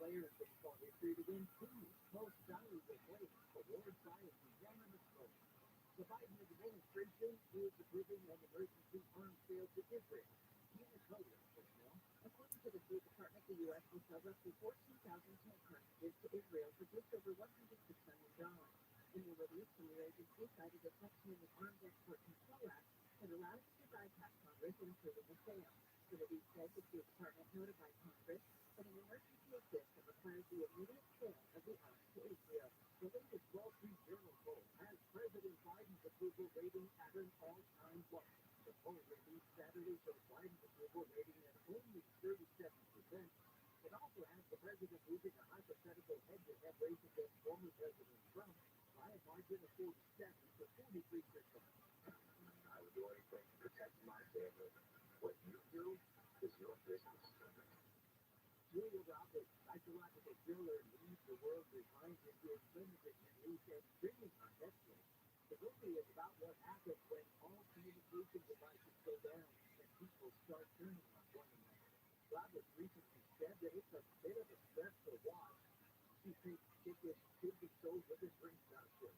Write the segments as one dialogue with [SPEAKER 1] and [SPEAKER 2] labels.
[SPEAKER 1] player in baseball history to win 2 most valuable players awards by a unanimous vote. The Biden administration is approving an emergency arms sale to Israel. Here's voting personnel. According to the State Department, the U.S. will sell roughly 14,000 tank cartridges to Israel for just over $106 million. In a release from the agency cited a section in the Arms Export Control Act that allows it to bypass Congress in approving the sale. The release says the State Department notified Congress that an emergency exists that requires the immediate sale of the arms to Israel. The latest Wall Street Journal poll has President Biden's approval rating at an all-time low. The poll released Saturday shows Biden's approval rating at only 37%. It also has the president losing a hypothetical head-to-head race against former President Trump by a margin of 47 to 43%.
[SPEAKER 2] I would do anything to protect my family. What you do is your business.
[SPEAKER 1] ROTHSCHILD, psychological thriller, leads the world behind his limited release and streaming on Netflix. The movie is about what happens when all communication devices go down and people start turning on one another. Rabbi recently said that it's a bit of a stressful watch. He thinks tickets should be sold with a drink voucher.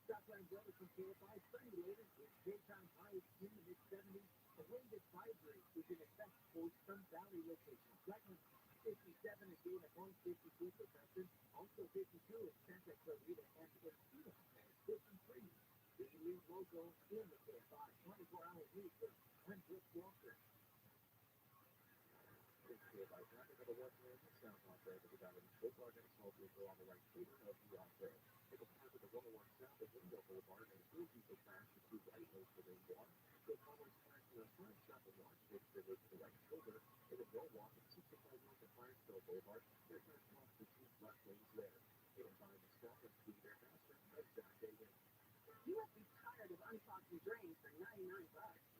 [SPEAKER 1] Southland weather from KFI, sunny later with daytime highs in the mid-70s. The wind advisory is in effect for some valley locations. Lightning 57 in Dana Point, 52 for Preston, also 52 in Santa Clarita and Encino, 53. The lead local in the KFI, 24-hour news with Hendrick Walker.
[SPEAKER 2] This KFI traffic on the west lane and southbound traffic is out in Boulevard and Small Vehicle on the right shoulder of the off-road. Take a pass at the 101 south of Window Boulevard and through people crash to two right lanes for lane 1. Go Conway's crash in the front shop and watch takes the road to the right shoulder. Take a roll walk at 65 north of Firestone Boulevard. There's no cross to two left lanes there. Get in behind the stop and speed there faster. That's Jack Dagan.
[SPEAKER 1] You must be tired of unpopping drains for $99.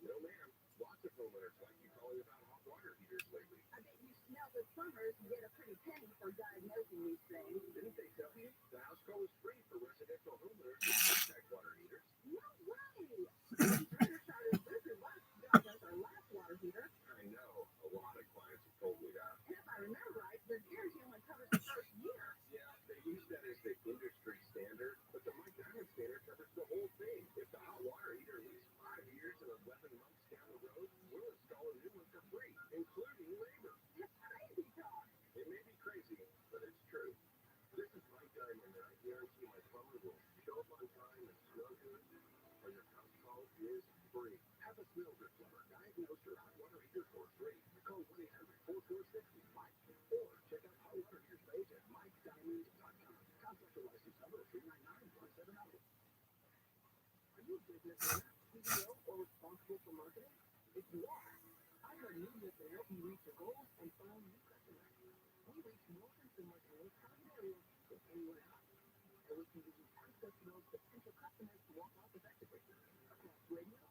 [SPEAKER 2] No, ma'am. Lots of homeowners like you calling about hot water heaters lately.
[SPEAKER 1] I bet you smell the plumbers and get a pretty penny for diagnosing these things.
[SPEAKER 2] Didn't they tell you? The house call is free for residential homeowners with contact water heaters.
[SPEAKER 1] No way! Turner started Blizzard last got us our last water heater.
[SPEAKER 2] I know. A lot of clients have told me that.
[SPEAKER 1] And if I remember right, the guarantee only covers the first year.
[SPEAKER 2] Yeah, they use that as the industry standard, but the Mike Diamond standard covers the whole thing. If the hot water heater leaks 5 years and 11 months down the road, we'll install a new one for free, including labor.
[SPEAKER 1] It's crazy talk.
[SPEAKER 2] It may be crazy, but it's true. This is Mike Diamond, and I guarantee my plumber will show up on time and smell good, or your house call is free. Have a sales rep plumber diagnose your hot water heater for free. Call 1-800-4460-MIKE or check out hot water heaters page at MikeDiamond.com. Contact the licensed number of 399-170.
[SPEAKER 1] Are you a business owner, CEO, or responsible for marketing? If you are, iHeartMedia can help you reach your goals and find new customers. We reach more consumers in this time area than anyone else. And we can give you access to those potential customers to walk off effectively across radio,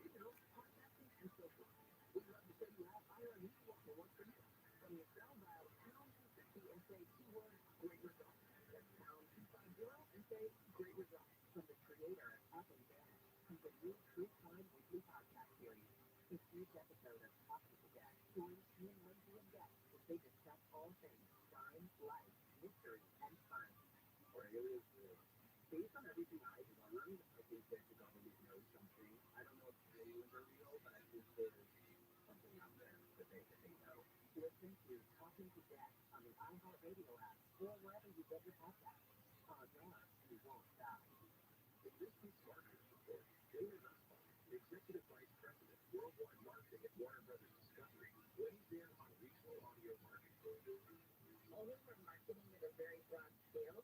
[SPEAKER 1] digital, podcasting, and so forth. We'd love to show you how iHeartMedia can work for you. From your cell, dial pound 250 and say keyword great results. That's pound 250 and say great results. From the creator of Up and Down comes a new true crime weekly podcast series. Each week's episode of Up and Down joins Ian Lindsay and guests as they discuss all things crime, life, mystery, and fun.
[SPEAKER 2] Or aliens real?
[SPEAKER 1] Based on everything I've learned, I think that the government knows something. I don't know if aliens are real, but I think there's something out there that they know. Listen to Talking to Death on the iHeartRadio app or wherever you get your podcasts. Now you won't die.
[SPEAKER 2] In this week's Marketers Report, David Nussbaum, Executive Vice President, Worldwide Marketing at Warner Brothers Discovery, weighs in on regional audio marketing.
[SPEAKER 1] Although we're marketing at a very broad scale,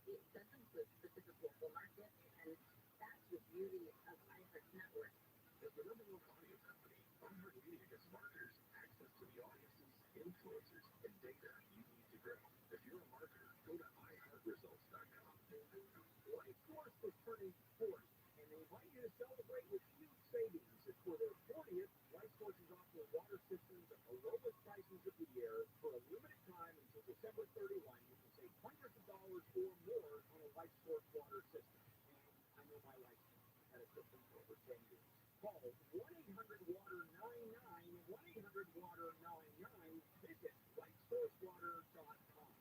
[SPEAKER 1] it does include specific local markets, and that's the beauty of iHeart's network.
[SPEAKER 2] As the number one audio company, iHeartMedia gives marketers access to the audiences, influencers, and data you need to grow. If you're a marketer, go to iHeartResults.com.
[SPEAKER 1] Likeforce is turning 40, and they invite you to celebrate with huge savings. For their 40th, Likeforce is offering water systems at the lowest prices of the year for a limited time until December 31. You can save hundreds of dollars or more on a Likeforce water system. And I know my wife had a system for over 10 years. Call 1-800-WATER-99, 1-800-WATER-99. Visit likeforcewater.com.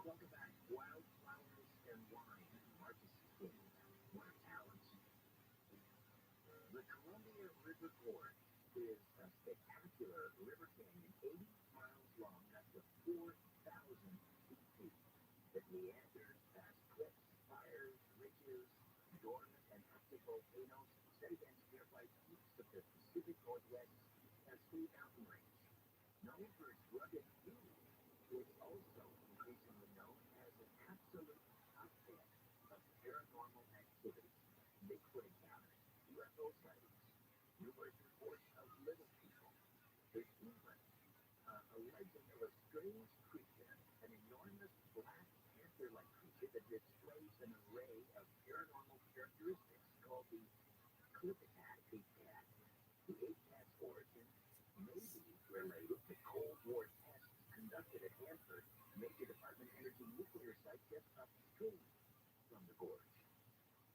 [SPEAKER 2] Welcome back. Wildflowers and wine. Marcus King. What a talent. The Columbia River Gorge is a spectacular river canyon, 80 miles long, up to 4,000 feet deep. It meanders past cliffs, fires, ridges, dormant and active volcanoes, set against nearby peaks of the Pacific Northwest Cascade Mountain Range. Known for its rugged views, it's also increasingly known as an absolute hotbed of paranormal activity, Bigfoot encounters, UFO sightings, numerous reports of little people. There's even a legend of a strange creature, an enormous black panther-like creature that displays an array of paranormal characteristics called the Clippicat ape cat. The ape cat's origin may be related to Cold War tests conducted at Hanford Major Department Energy nuclear site just upstream from the gorge.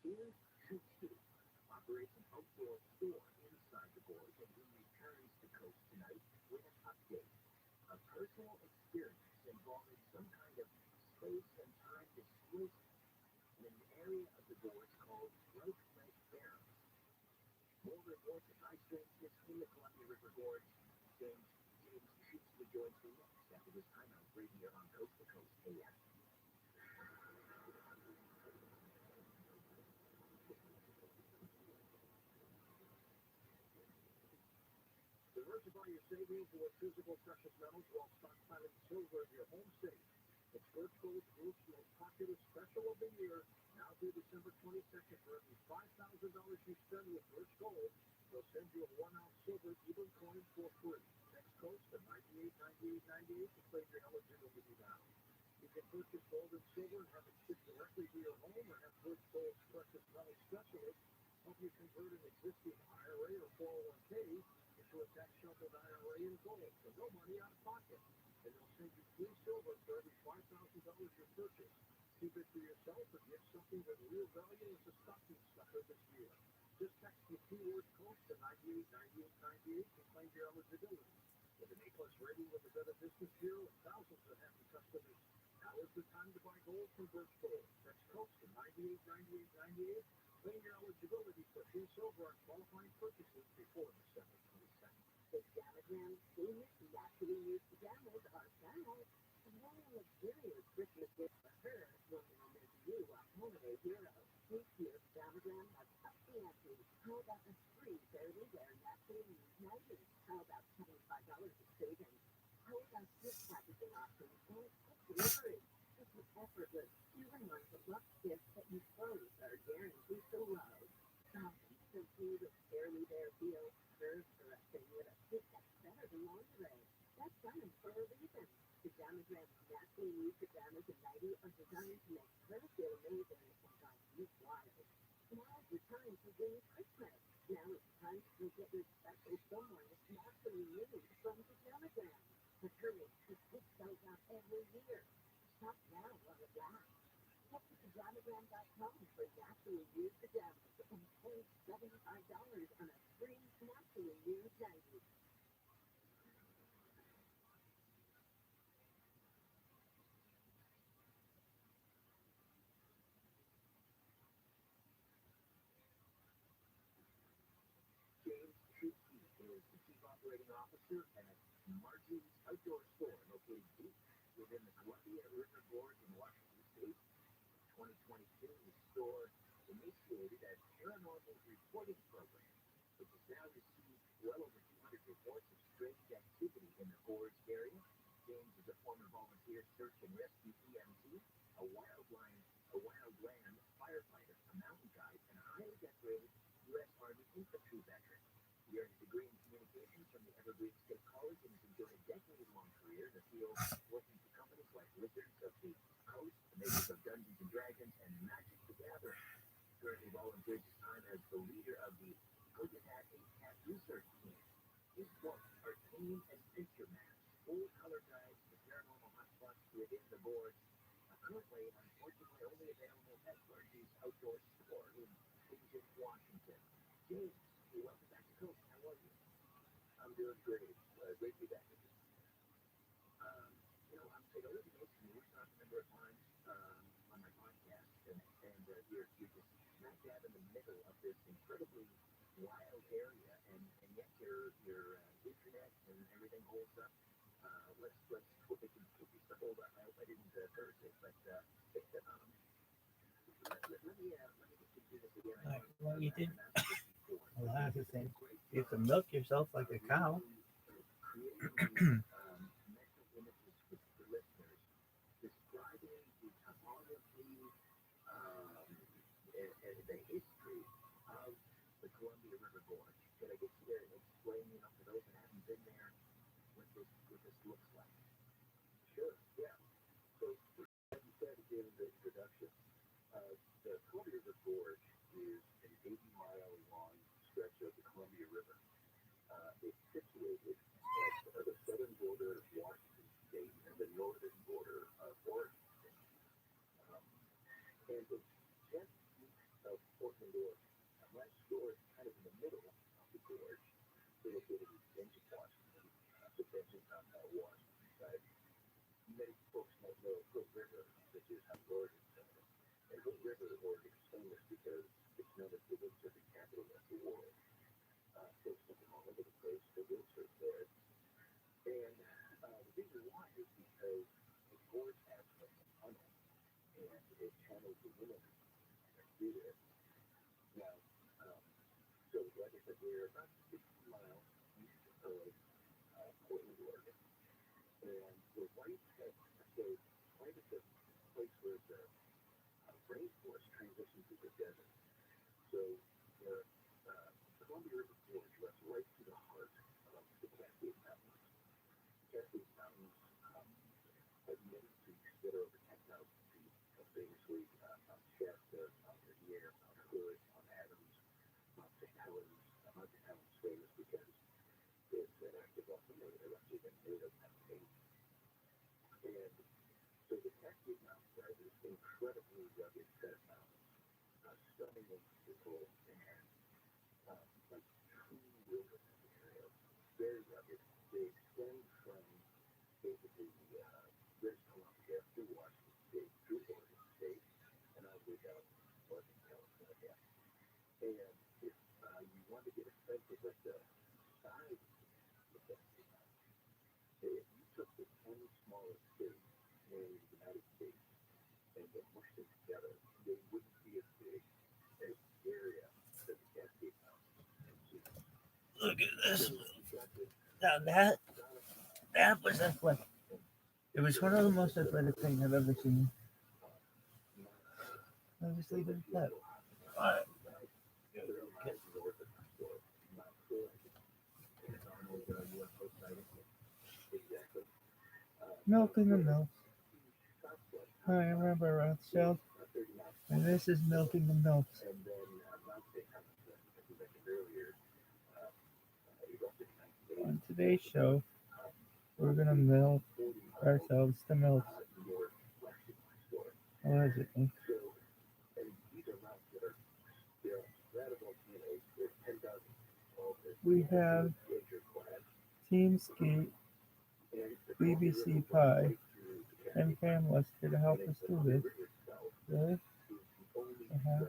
[SPEAKER 2] Ootd operates an outdoor store inside the gorge, and he returns to Coast tonight with an update. A personal experience involving some kind of space and time displacement in an area of the gorge called Right Leg Barrens. More reports of high strangeness in the Columbia River Gorge. James Sheepsley joins me next after this time on radio on Coast to Coast AM. Diversify your savings with physical precious metals while stockpiling silver in your home state. It's Birch Gold Group's most popular special of the year. Now through December 22nd, for every $5,000 you spend with Birch Gold, they'll send you a 1-ounce silver even coin for free. Next Coast to 98.98.98 to claim your eligibility now. You can purchase gold and silver and have it shipped directly to your home, or have Birch Gold's precious metal specialist help you convert an existing IRA or 401k into a tax-sheltered IRA in gold, so no money out of pocket. And they'll send you free silver for every $5,000 you purchase. Keep it for yourself or get something with real value as a stocking stuffer this year. Just text the keyword Coast to 989898 to claim your eligibility. With an A-plus rating with the Better Business Bureau and thousands of happy customers, now is the time to buy gold from Birch Gold. That's Coast to 989898. Claim your eligibility for free silver on qualifying purchases before December 22nd.
[SPEAKER 3] The Jamagram famous naturally used pajamas are found. And one luxurious Christmas gift for her will now make you a holiday hero. This year's Jamagram has up the ante. How about a free fairly wear naturally used nighties? How about $75 of savings? How about gift packaging options and quick delivery? This is effortless, human-like luck gifts that you clothes are guaranteed to love. Soft, silky with barely there feel, curves caressing with a fit that's better than lingerie. That's coming for a reason. Pajama Dress naturally new pajamas and nighty are designed to make her feel amazing and drive you wild. Now's the time to win Christmas. Now is the time to get your special someone naturally new from Pajama Dress. But hurry, because this sells out every year. Shop now while it lasts. Head to pajamagram.com for naturally used pajamas and save $75 on a free naturally used nightie.
[SPEAKER 2] James Trusky is the Chief Operating Officer at Margie's Outdoor Store located deep within the Columbia River Gorge in Washington State. 2022, the store initiated a paranormal reporting program, which has now received well over 200 reports of strange activity in the gorge area. James is a former volunteer search and rescue EMT, a wildland firefighter, a mountain guide, and a highly decorated U.S. Army infantry veteran. He earned a degree in communications from the Evergreen State College and has enjoyed a decade-long career in the field, working for companies like Wizards of the Coast, the makers of Dungeons and Dragons, and Magic the Gathering. Currently volunteers his time as the leader of the ootd 8-cat research team. His book, Arcane Adventure Maps, full color guides to paranormal hotspots within the gorge, currently, unfortunately, only available at Margie's Outdoor Store in Kingston, Washington. James, welcome back to Coast. How are you? I'm doing great. Great to be back with you. I already mentioned you. We've talked a number of times on my podcast, and you're just smack dab in the middle of this incredibly wild area, and yet your internet and everything holds up. Let's hope it continues to hold up. I hope I didn't curse it, but let me just do this again.
[SPEAKER 1] Like what you did. Well, I have to say, you can milk yourself like a cow.
[SPEAKER 2] Creating mental images with the listeners, describing the topography and the history of the Columbia River Gorge. Can I get you there and explain, for those that haven't been there, what this looks like? Sure, yeah. So, as you said in the introduction, the Columbia River Gorge is an 80-mile-long stretch of the Columbia River. It's situated at the southern border of Washington State and the northern border of Oregon State. And it's just east of Portland, Oregon. Now, my store is kind of in the middle of the gorge, located in Benton, Washington. So Benton's on the Washington side. Many folks might know Hood River, which is how Oregon is known. And Hood River, Oregon is famous because it's known as the windsurfing capital of the world. Folks come from all over the place to windsurf there. And the reason why is because the gorge has a tunnel, and it channels the wind through there. Now, so like I said, we're about 60 miles east of Portland, Oregon, and we're right at the place where the rainforest transitions to the desert. So the Columbia River Gorge runs right to the heart of the Cascade Mountains. Cascade Mountains have many peaks that are over 10,000 feet, famously Mount Shasta, Mount Rainier, Mount Hood, Mount Adams, Mount St. Helens. Mount St. Helens is famous because it's an active volcano that erupted and made of methane. And so the Cascade Mountains are this incredibly rugged set of mountains, stunningly beautiful and like true wilderness areas, very rugged. They extend from basically British Columbia through Washington State, through Oregon State, and all the way down to Northern California. And if you want to get a sense of what the size of the Cascade Mountains, if you took the 10 smallest states in the United States and then mushed them together, they wouldn't be as big as the area that the Cascade Mountains consume.
[SPEAKER 1] Look at this.
[SPEAKER 2] So you've got this
[SPEAKER 1] Now that was a flip. It was one of the most athletic things I've ever seen. I'll just leave it at that. Alright. Milking the milk. Hi, I'm Rabbi ROTHSCHILD, and this is Milking the Milk. On today's show, we're gonna milk ourselves to milk. Allegedly. We have Team Skate, BBC Pie, and Pamela's here to help us do this. Really? Uh-huh.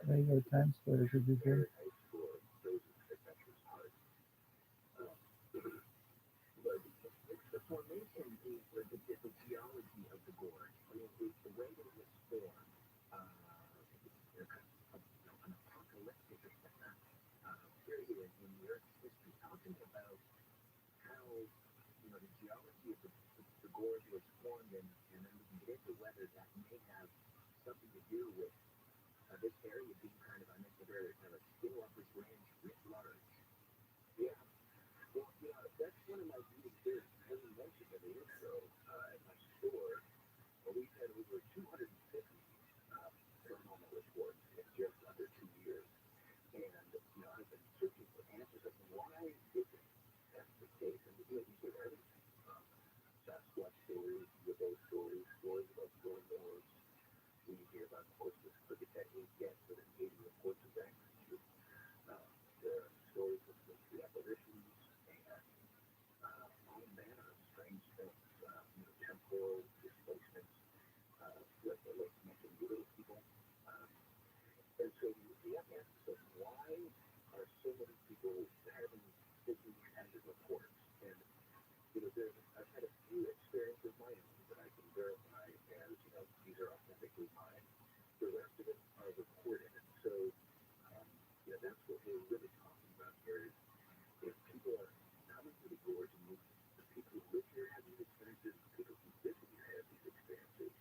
[SPEAKER 1] Regular time splitter should be good.
[SPEAKER 2] we've had over 250 paranormal reports in just under 2 years. And, I've been searching for answers of why is it that's the case. And, these are everything from Sasquatch stories, UFO stories, stories about glowing orbs. We hear about, of course, this cricket technique gets with an 80 reports of accuracy. The stories of mystery apparitions and all manner of strange things, temporal displacements, like mentioned, little people. And so we have to ask ourselves, why are so many people having these kinds of reports? And, I've had a few experiences of my own that I can verify as, these are authentically mine. The rest of it are recorded. And so, that's what we're really talking about here is if people are coming to the gorge and the people who live here have these experiences, people who visit here have these experiences.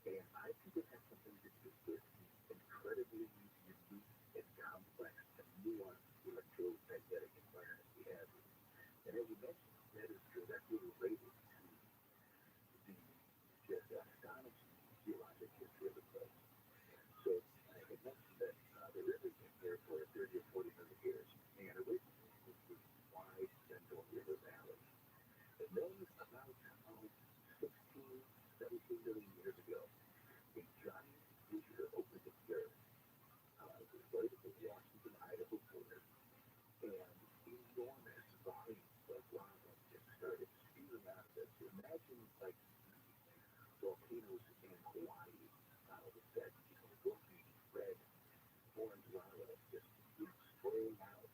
[SPEAKER 2] And I think it has something to do with the incredibly unique and complex and nuanced electromagnetic environment we have here. And as you mentioned, that is directly related to the just astonishing geologic history of the place. So I had mentioned that the river came here for 30 or 40 million years, and originally it was wide central river valley. And then about 16, 17 million years ago, a giant fissure opened in the earth. It was right at the Washington-Idaho border, and enormous volumes of lava just started spewing out of it. So imagine like volcanoes in Hawaii with that rosy red orange lava just spraying out.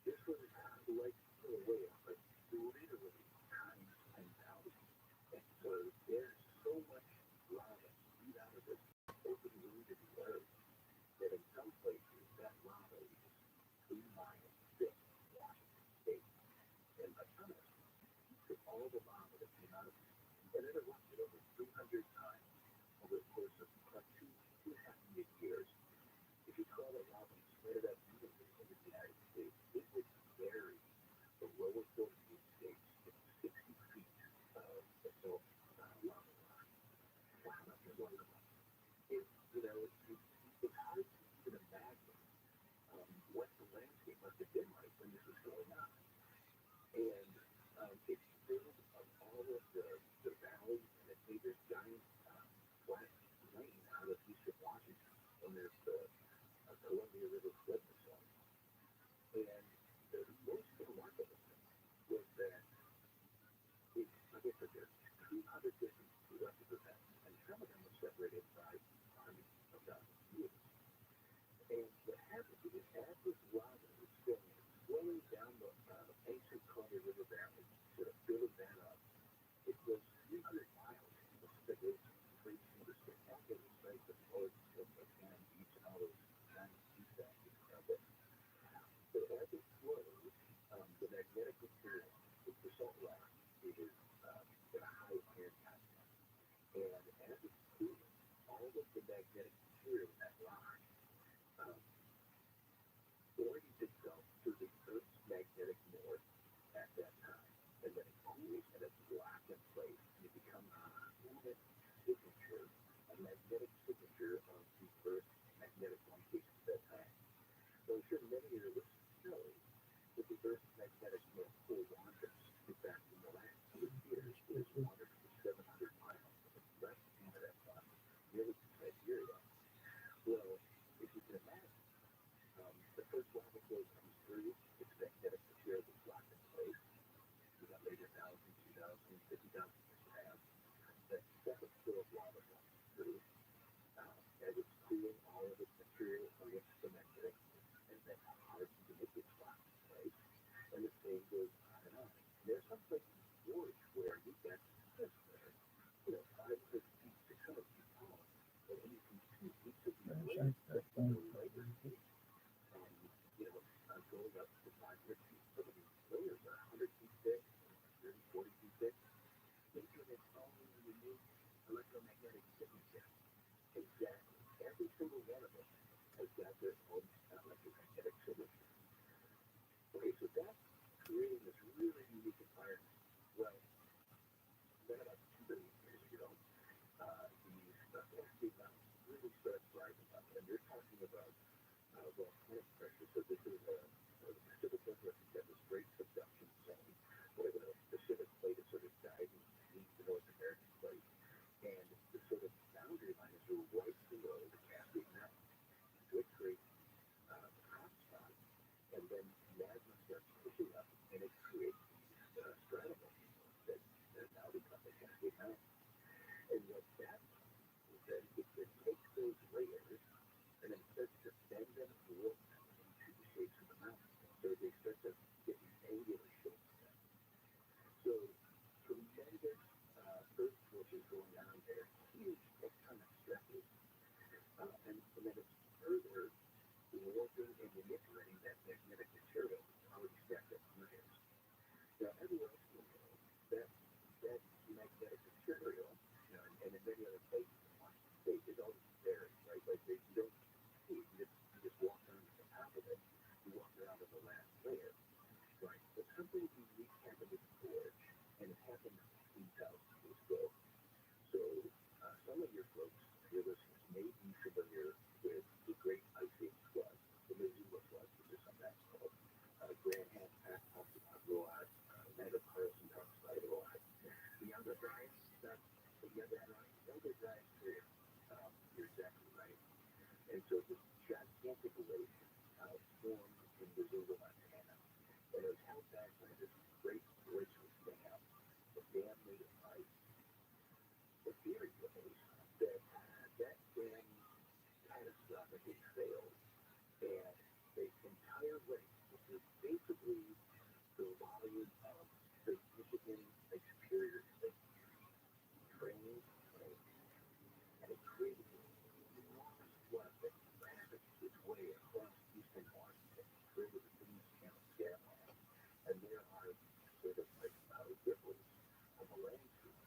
[SPEAKER 2] This was like a whale, but literally times 10,000. And so there's so much lava spewed out of this open wound in the earth that in some places that lava is 3 miles thick in Washington State. And a ton of took all the lava that came out of it, and it erupted over 300 times over the course of about 2.5 years. If you call that lava and spread it out evenly over the United States, it would bury the lower 48 states in 60 feet of basalt lava rock. Wow, that's wonderful. It's hard to even imagine what the landscape must have been like when this was going on. And it's filled of all of the valleys, and it made this giant flat lane out of eastern Washington, and there's the Columbia River flooding zone. And the most remarkable thing was that like I said, there's 200 different eruptive events, and some of them were separated by hundreds of thousands of years. And what happened is, as this lava was flowing down the ancient Columbia River Valley, sort of filling that up, it was 300 miles in the spaghetti, tracing the spectacular sights of North and Cannon Beach and all those giant sea statues around it. But as it flows, the magnetic material, the basalt rock, is at a high iron content. And as it's cooling, all of the magnetic material in that rock orients itself to the Earth's magnetic north at that time. And then it cools and it's locked in place, and it becomes a permanent signature, a magnetic signature of the Earth's magnetic location at that time. So I'm sure many of you know that the Earth's magnetic north pole wanders. In fact, in the last 2 years, it has wandered for 700 miles from the west end of that spot, nearly to Siberia. Well, if you can imagine, the first lava flow comes through, its magnetic material is locked in place. You got later 1,000, 2,000, 50,000 years past. That second flow of lava comes through. As it's cooling, all of its material orients the magnetic, and then hardens to make its locked in place. And the same goes on and on. There's some places in the gorge where you get those layers and then starts to bend them and warp them into the shapes of the mountains. So they start to get these angular shapes. So tremendous earth forces going on there, huge tectonic stresses, and then it's further warping and manipulating that magnetic material already stacked up in layers. Now, everywhere else in the world, that magnetic material, and in many other places in Washington State, is always buried, right? Like you don't see it, you just walk around at the top of it, you walk around on the last layer, right? But something unique happened in the gorge, and it happened 3,000 years ago. So, some of your folks, your listeners, may be familiar with the Great Ice Age flood, the Missoula flood, which is something that's called. Grant Hancock talks about it a lot. Randall Carlson talks about it a lot. The younger guys, too. You're exactly right. And so this gigantic lake formed in Missoula, Montana, and it was held back by this great glacial dam, a dam made of ice. The theory goes that that dam catastrophically failed, and the entire lake, which is basically the volume of the Michigan Lake Superior Lake, drained, and it created this enormous flood that ravaged its way across eastern Washington, created the Queens Channel Scatland, and there are sort of like ripples of a landscape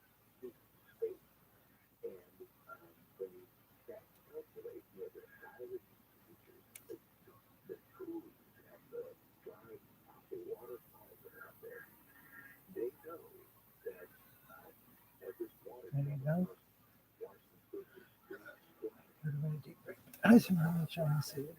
[SPEAKER 2] in space. And when you calculate, the size of these features, the trees and the dried waterfalls that are out there, they know that as this water travels across Washington State, this
[SPEAKER 4] I just want to try and see it.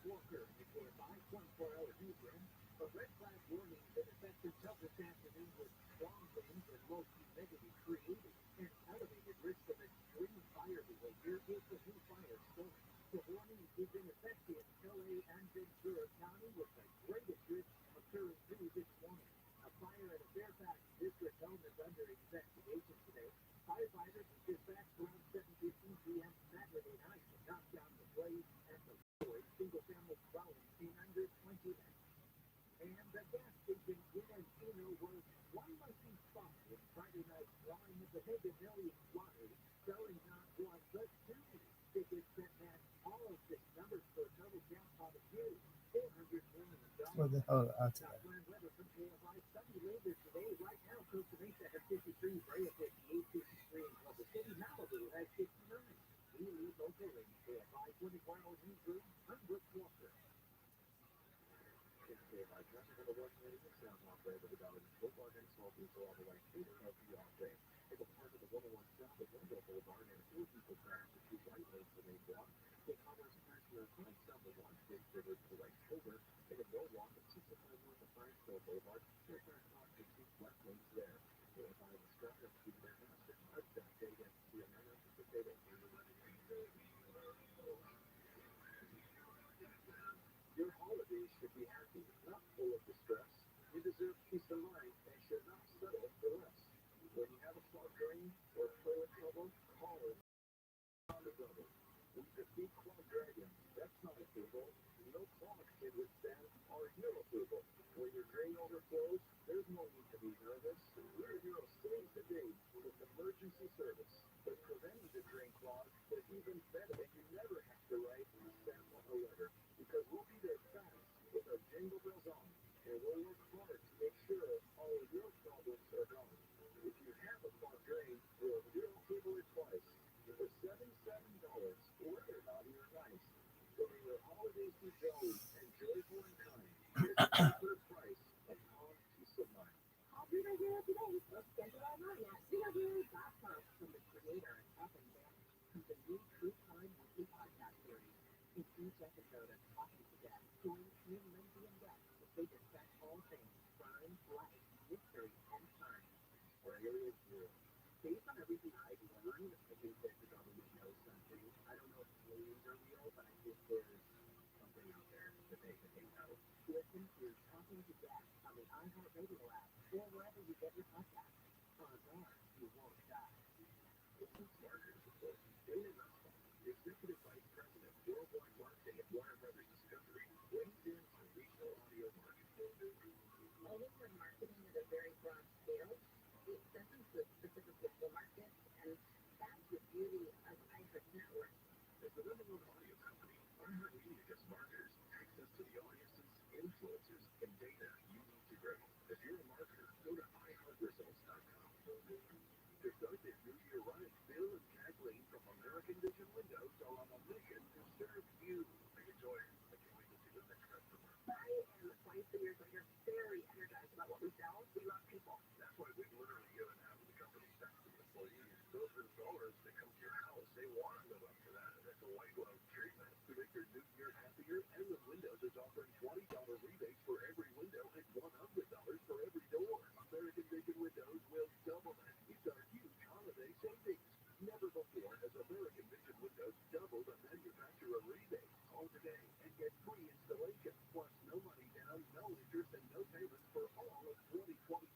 [SPEAKER 1] Walker declared by 24-hour newsroom, a red flag warning that effect until this afternoon with strong winds and low humidity created an elevated risk of extreme fire behavior if the new fire starts. The warning is in effect in LA and Ventura County, with the greatest risk occurring through this morning. A fire at a Fairfax district home is under investigation today. Firefighters were dispatched around 7:15 p.m. Saturday night to knock down the blaze at the single-family dwelling in under 20 minutes. And the gas station in Encino was one lucky spot in Friday night's drawing of the Mega Millions lottery, selling not one but two tickets that matched all 6 numbers for a total jackpot of nearly $400 million.
[SPEAKER 4] What the hell out
[SPEAKER 1] Top line weather from AFI sunny later today. Right now, Costa Mesa has 53, Brea 58, 53 in Culver City, Malibu has 59. We lead local in AFI 24-hour newsroom. I'm Brooke Walker.
[SPEAKER 2] KFI traffic on the west lane, the southbound Rabbi down in Football and Salty for all the way to the all day. Take a part of the 101 south of Window Boulevard and 4 people crash the 2 right lanes for main block. Take Commerce National Point south of 1 State River to the right shoulder. Take a no walk at 65 north of Firestone Boulevard. Take a cross the 2 left lanes there. KFI the Scott of Keep Their House. Touchdown day against the American Potato. Your holidays should be happy, not full of distress. You deserve peace of mind and should not settle for less. When you have a clogged drain or toilet trouble, call it on the double. We defeat clogged dragons. That's not a cable. No clog can withstand our hero cable. When your drain overflows, there's no need to be nervous. We're Hero saves the day with emergency service.
[SPEAKER 3] Go schedule online at ViralRabbi.com. From the creator and up and down comes a new true crime weekly podcast series. In each episode of Talking to Death, join Ian, Lindsay, and Wes as they discuss all things crime, life, mystery, and crime.
[SPEAKER 2] Or areas where, based on everything I've learned, I think that the government knows something. I don't know if aliens are real, but I think there's something out there that they know.
[SPEAKER 3] Listen to Talking to Death on the iHeartRadio app or wherever you get your podcasts. On there, you won't die.
[SPEAKER 2] Listen smarter, support Dana Nussbaum, Executive Vice President, Worldwide Marketing at Warner Brothers Discovery, weighs in on regional audio marketing.
[SPEAKER 3] Hollywood marketing is a very broad scale. It doesn't include specific local markets, and that's the beauty of iHeart Network.
[SPEAKER 2] As the number one audio company, iHeartMedia gives marketers access to the audiences, influencers, and data you need to grow. If you're a marketer, go to iHeartResults.com. To start this new year right, Bill and Kathleen from American Vision Windows are on a mission to serve you. They enjoy it. I can't wait to see the next customer.
[SPEAKER 3] I am 23 years later, very energized about what we sell. We love people.
[SPEAKER 2] That's why we've literally given half of the company's staff to employees. Those installers that come to your house, they want to live up to that. That's a white glove treatment. To make your new year happier, Edwin Windows is offering $20 rebates for every window and $100 for every door. American Vision Windows will double that. It's our huge holiday savings. Never before has American Vision Windows doubled a manufacturer rebate. Call today and get free installation, plus no money down, no interest, and no payments for all of 2024.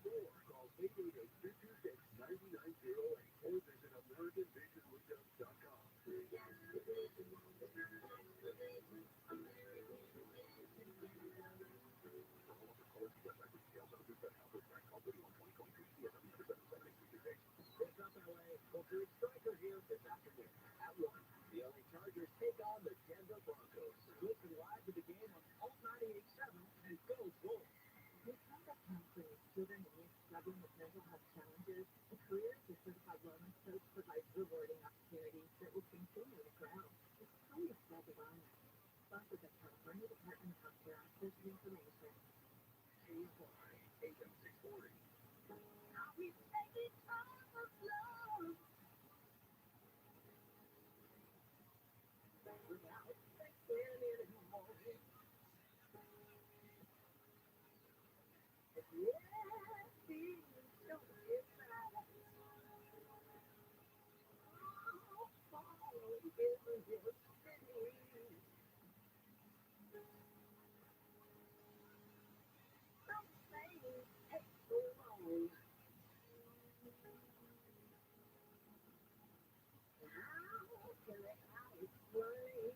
[SPEAKER 2] Call 888-226-9908 or visit AmericanVisionWindows.com. For all of the colors, get back to details on the Booth Conference Rank Call 31-2023 CSM number 778
[SPEAKER 1] What's up, LA? Culture Striker here this afternoon. At 1, the LA Chargers take on the Denver Broncos. Listen live to the game on Alt 98.7 and go Wolves.
[SPEAKER 3] Because of counseling children and youth struggling with mental health challenges, a career as a certified wellness coach provides rewarding opportunities that will continue to grow. It's time to spread the wellness. Sponsored by California Department of Healthcare Access and Information.
[SPEAKER 2] KFI AM 640.
[SPEAKER 3] Now we take it time of love. Without thinking anymore. If everything don't get right, follow in your city. Some things take so long. How can I explain?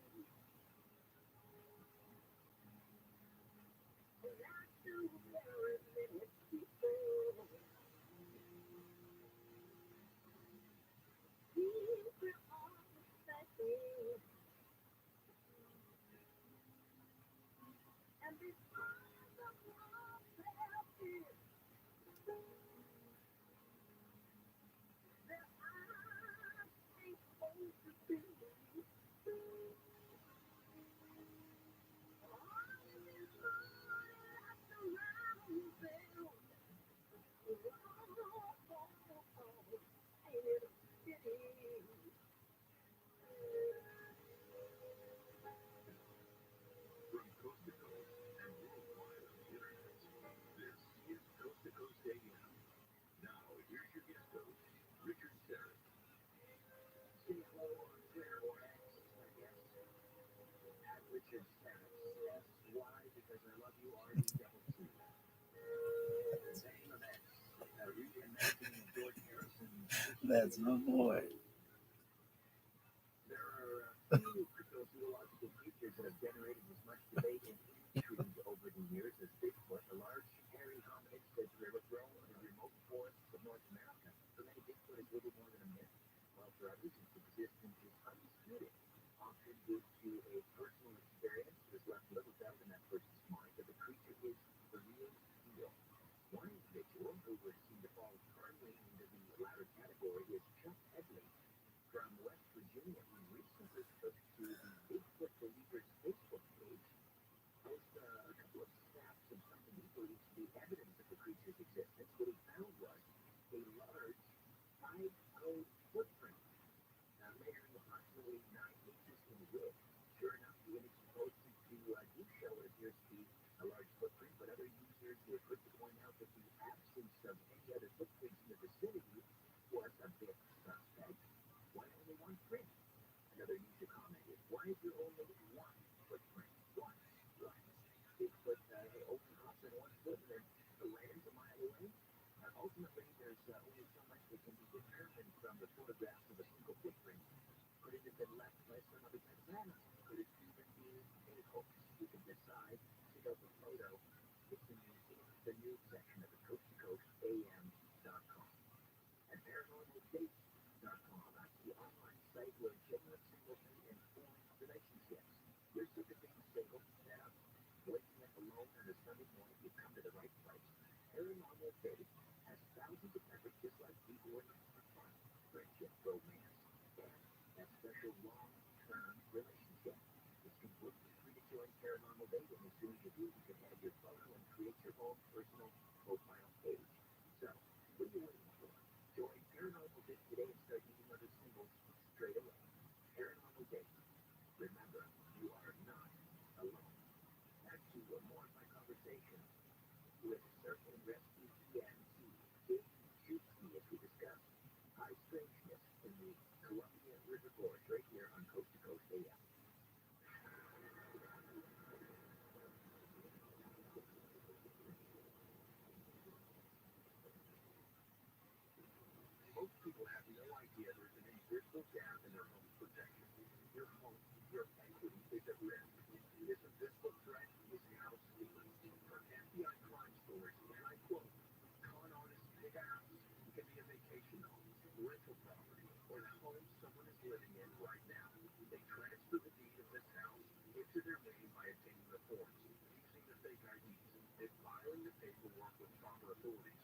[SPEAKER 3] Not too very many people. People are mistaken. And before the world happens, their eyes ain't supposed to be. All this money wrapped around them. Ain't it a pity?
[SPEAKER 2] From coast to coast and worldwide on the internet, this is Coast to Coast AM. Now, here's your guest host, Richard Serra.
[SPEAKER 1] Say hello on Twitter or X, I guess. At Richard Serra. That's why, because I love you, R-E-double-T. Name of X. Reimagining George Harrison.
[SPEAKER 4] That's my boy.
[SPEAKER 1] There are a few cryptozoological creatures that have generated as much debate and intrigue over the years as Bigfoot, a large, hairy hominid said to have grown in the remote forests of North America. For many, Bigfoot is little more than a myth, while for others its existence is undisputed, often due to a personal experience that has left little doubt in that person's mind that the creature is the real deal. One individual who would seem to fall firmly into the latter category is Chuck Headley from West Virginia, who recently took to the Bigfoot Believers Facebook page, posted a couple of snaps of something he believes to be evidence of the creature's existence. What he found was a code footprint, measuring approximately 9 inches in width. Sure enough, the image you posted to do show what appears to be a large footprint, but other users were quick to point out that the absence of any other footprints in the vicinity was a bit suspect. Why only one print? Another user commented, why is there only one footprint? One. Bigfoot only hops on one foot and then lands a mile away? Ultimately, there's only so much that can be determined from the photographs of a single footprint. Could it have been left by some other type of animal? Could it even be a hoax? You can decide. Check out the photo. It's in the news section of the coasttocoastam.com. And paranormaldates.com. That's the online site where genuine singleton and formed relationships. You're sick of being single? Yeah. Waking up alone on a Sunday morning, you've come to the right place. Paranormal Dating has thousands of members just like people who are looking for fun, friendship, romance, and that special long-term relationship. It's completely free to join Paranormal Dating. As soon as you do, you can add your photo and create your own personal profile page. So, what are you waiting for? Join Paranormal Dating today and start meeting other singles straight away. Paranormal Dating. Remember, you are not alone. Back to more of my conversation with Surf and Rescue EMT James Juicy as we discuss high strangeness in the Columbia River Gorge right here on Coast to Coast AM. Most people have no idea there's an invisible gap in their home's protection. Your home, your equity is at risk. This invisible threat is house stealing. For FBI crime stories, and I quote, con artists pick a house. It can be a vacation home, rental property, or the home someone is living in right now. They transfer the deed of this house into their name by obtaining the forms, using the fake IDs, and filing the paperwork with proper authorities.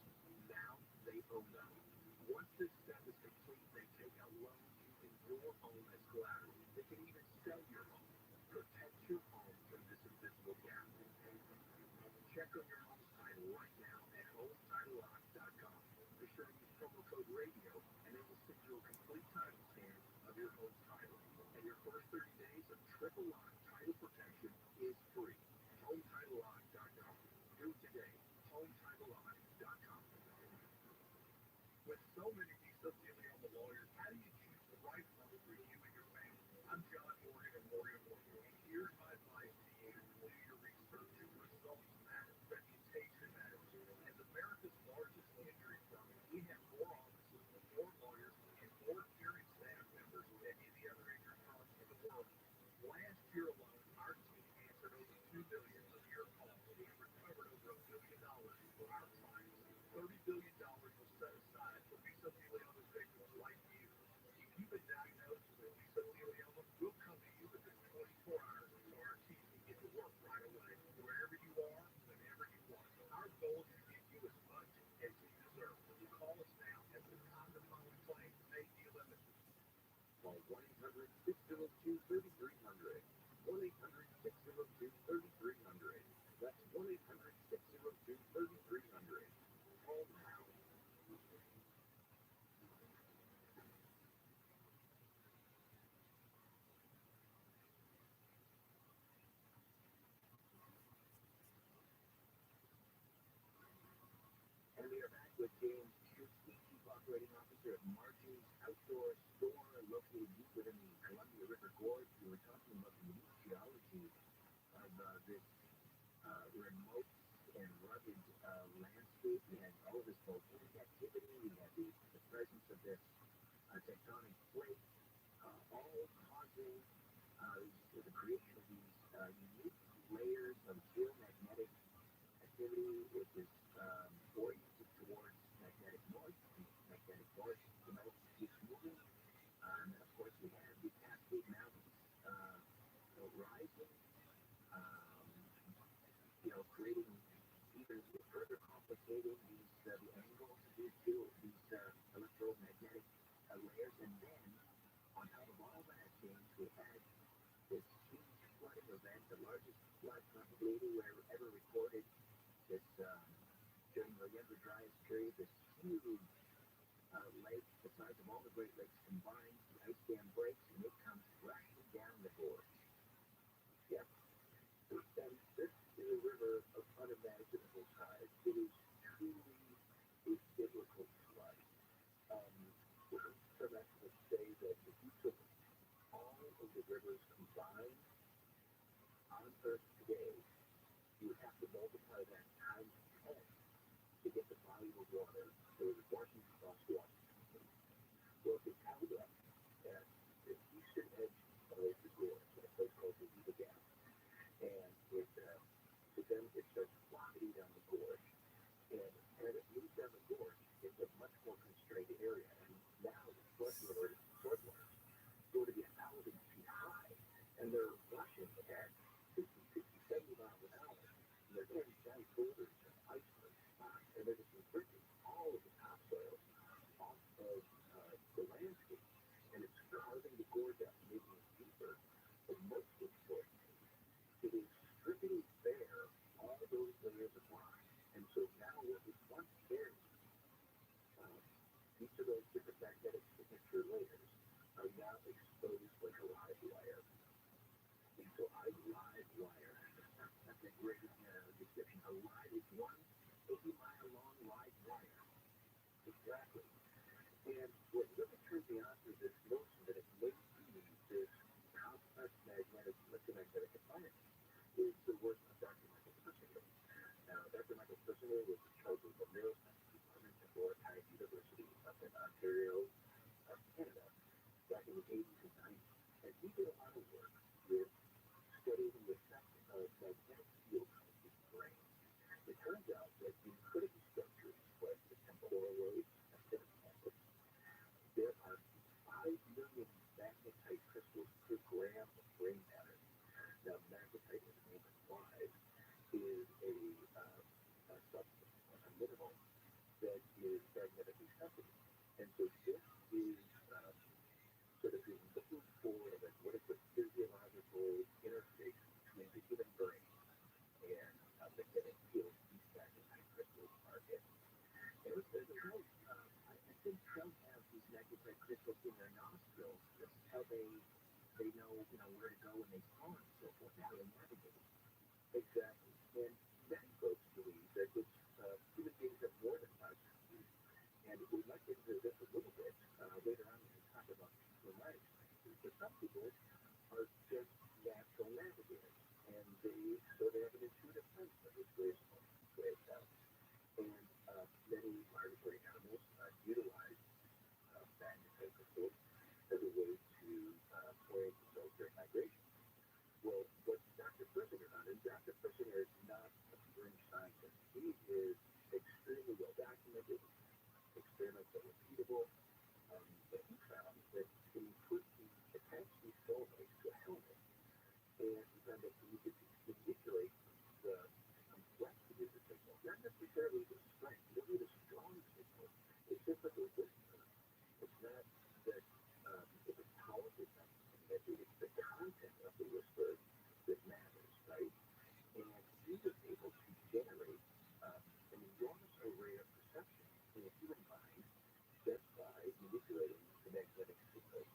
[SPEAKER 1] Now they own the home. Once this step is complete, they take out loans using your home as collateral. They can even sell your home. Protect your home from this invisible gap. Check on your home's title right now at hometitlelock.com. Be sure to use promo code RADIO, and it will send you a complete title scan of your home's title. And your first 30 days of triple lock title protection is free. Hometitlelock.com. Do it today. Hometitlelock.com. With so many mesothelioma lawyers, how do you choose the right one for you and your family? I'm John Morgan of Morgan & Morgan, and here's my advice to you. Do your research. Results matter. Reputation matters. As America's largest injury firm, we have more offices, more lawyers, and more experienced staff members than any other injury firm in the world. Last year alone, our team answered over 2 million of your calls and recovered over $1 billion for our clients. $30 billion was set aside for mesothelioma victims like you. If you've been diagnosed with mesothelioma, we'll come to you within 24 hours so our team can get to work right away. Wherever you are, whenever you want. Our goal is to give you as much as you deserve. Call us now at the time the following claim may be limited. Call 1-800-602-3300. 1-800-602-3300. That's 1-800-602-3300. Call now. And we are back with James Juicy, Chief Operating Officer of Margie's Outdoor Store, located deep within the Columbia River Gorge. We were talking about the unique geology of this remote and rugged landscape. We had all of this volcanic activity. We had the presence of this tectonic plate, all causing the creation of these unique layers of geomagnetic activity, which is oriented towards magnetic north. Magnetic north, keeps moving. And of course, we have the Cascade Mountains rising, creating even further complicating the angles of these electromagnetic layers. And then, on top of all that, James, we had this huge flooding event, the largest flood probably anywhere ever recorded. This during the younger driest period, this huge lake, the size of all the Great Lakes combined, the ice dam breaks and it comes rushing down the gorge. Yep. And this is a river of unimaginable size. It is truly a biblical flood. Some experts say that if you took all of the rivers combined on Earth today, you would have to multiply that times 10 to get the volume of water that was washing across Washington. Well, if it's held up at the eastern edge of the gorge, at a place called the Gap, and then it starts flowing down the gorge, and as it moves down the gorge, it's a much more constrained area, and now the floodwaters go to be 1,000 feet high, and they're rushing at 50, 60, 70 miles an hour, and they're getting giant boulders and icebergs, and they're just ripping all of the topsoil off of the landscape, and it's carving the gorge out, making it deeper, but most importantly, it is stripping bare all those layers of rock, and so now what was once buried, each of those different magnetic signature layers are now exposed like a live wire. And so a live wire, that's a great description. A live is one 80-mile long live wire. Exactly. And what really turns me on to this notion that it may be this complex electromagnetic environment is the work of Dr. Michael Persinger. Now, Dr. Michael Persinger was in charge of the neuroscience department at Laurentides University up in Ontario, Canada, back in the 80s and 90s. And he did a lot of work with studying the effect of magnetic fields on the brain. It turns out that in critical structures like the temporal lobes and hippocampus, there are 5 million magnetite crystals per gram of brain matter. Now, magnetite, as the name implies, is a substance, a mineral, that is magnetically sensitive. And so this is sort of looking for what is the physiological interface between the human brain and magnetic fields these magnetite crystals are in. And it says, I think some have these magnetite crystals in their nostrils. This is how they know, where to go when they fall and so forth, how to navigate. Exactly. And many folks believe that human beings have more than 5 senses. And we might get into this a little bit later on when we talk about people in my experiences. But some people are just natural navigators. And they have an intuitive sense of which way is home, which way is south. And many migratory animals utilize magnetite crystals as a way to orient themselves during migration. Well, what Dr. Persinger done, and Dr. Persinger is not a fringe scientist. He is extremely well documented, experiments are repeatable, but he found that he attached these soulmates to a helmet, and he found that he could manipulate the complexity of the signal, not necessarily the strength. You don't need a strong signal. It's just like a whisper. It's not that it's a powerful thing. It's the content of the whisper that matters, right? And he was able to generate an enormous array of perception in the human mind just by manipulating the magnetic signals,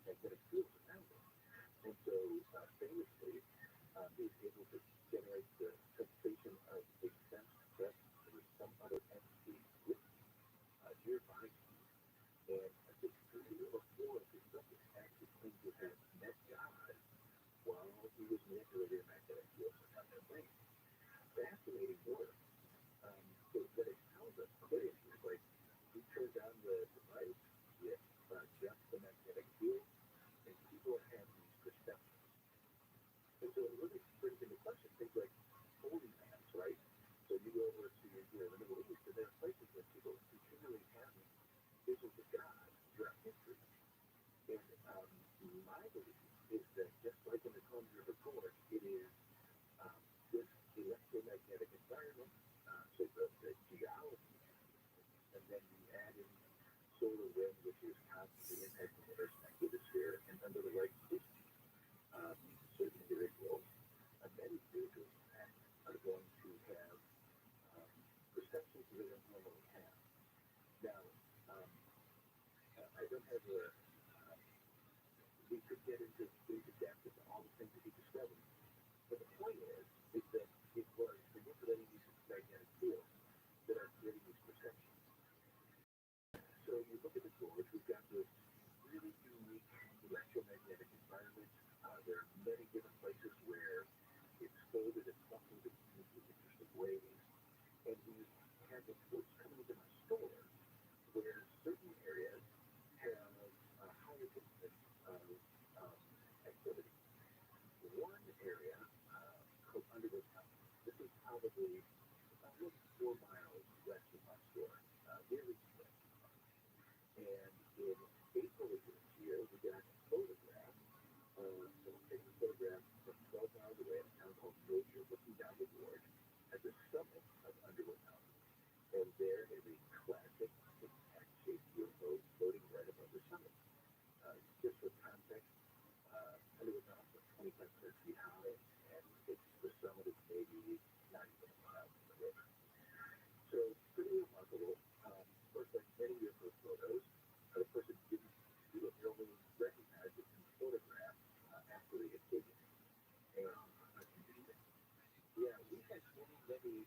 [SPEAKER 1] magnetic fields around it. And so, famously, he was able to generate the sensation of a sense that there was some other entity with nearby him. And I think 3 or 4 of his subjects actually claimed to have met God while he was manipulating the magnetic fields around their brain. Fascinating work. So what it tells us today is like we turn down the device with just the magnetic field, and people have these perceptions. And so it really brings into question things like holy lands, right? So you go over to the Middle East, and there are places where people continually have visions of God throughout history. And my belief is that just like in the Columbia River Gorge, it is this electromagnetic environment, so the geology, and then you add in solar wind, which is constantly impacting the Earth's magnetosphere, and under the right conditions, certain individuals, many individuals, in fact, are going to have perceptions that they don't normally have. Now,
[SPEAKER 2] don't have we could get into depth into all the things that he discovered. But the point is that it was manipulating these magnetic fields that are creating these perceptions. So you look at the gorge, we've got this really unique electromagnetic environment. There are many different places where it's folded and buckled in really interesting ways. And we have reports coming into my store where certain areas have a higher incidence of activity. One area called Underwood Mountain. This is probably about 4 miles west of my store, nearly split. And in April of this year, we got a photograph. Someone taking a photograph from 12 miles away in a town called Roger, looking down the gorge at the summit of Underwood Mountain. And there is a classic tic-tac-shaped UFO floating right above the summit. Just for context, Underwood Mountain is 2,500 feet high, and the summit is maybe not even a mile from the river. So pretty remarkable. Of course, like many UFO photos, the person didn't do it. They only recognized it from photographs after they had taken it. And yeah, we've had many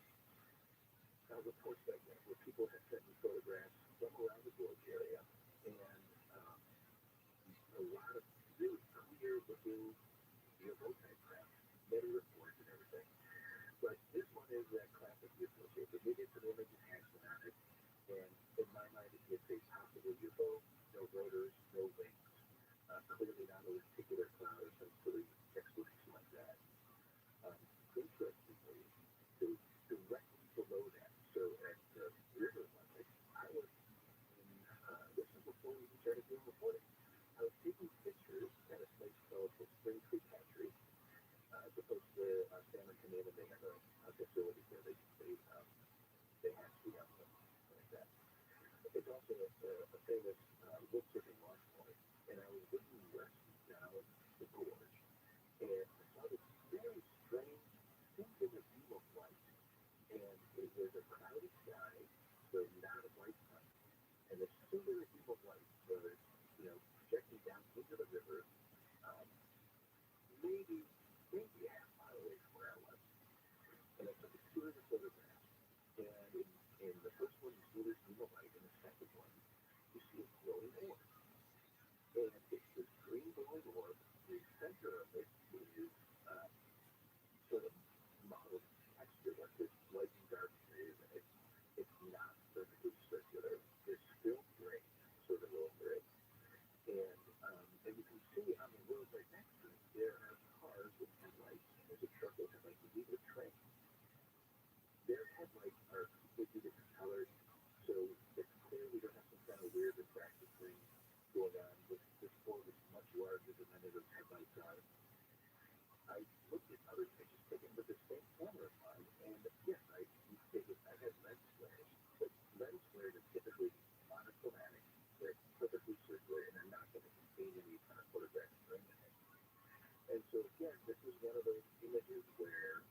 [SPEAKER 2] reports like that where people have sent me photographs from around the gorge area, and a lot of really clear-looking UFO type craft, many reports and everything. But this one is that classic UFO shape. They did some image enhancement on it, and in my mind, it's a possible UFO, no rotors, no wings, clearly not a particular cloud or some sort of explanation like that. Interestingly, directly below that, so at the river level, I was this is before we started doing reporting. I was taking pictures at a place called the Spring Creek Hatchery. It's a place where salmon come in and they have a facility where they hatch the young like that. It's also a famous wood chipping launch point. And I was looking west down the gorge, and I saw this very strange singular beam of light. And it was a cloudy sky, so not a bright sun. And the singular beam of light was, projecting down into the river, maybe a half mile away from where I was. And I took a series of photographs. And in the first one, you see this beam of light. In the second one, you see a glowing orb. And it's this green glowing orb. The center of it is sort of mottled texture, like this light and dark shade. And it's not perfectly circular. It's still gray, sort of a little gray. And you can see on the road right next to it, there are cars with headlights. There's a truck with headlights, and these are trains. Their headlights are completely different colors, so it's clear we don't have some kind of weird refractive thing going on. This orb is much larger than any of those headlights are. I looked at other pictures taken with the same camera of mine, and yes, I had lens flares, but lens flares are typically monochromatic. They're perfectly circular, and they're not going to contain any kind of photographic or anything. And so again, this is one of those images where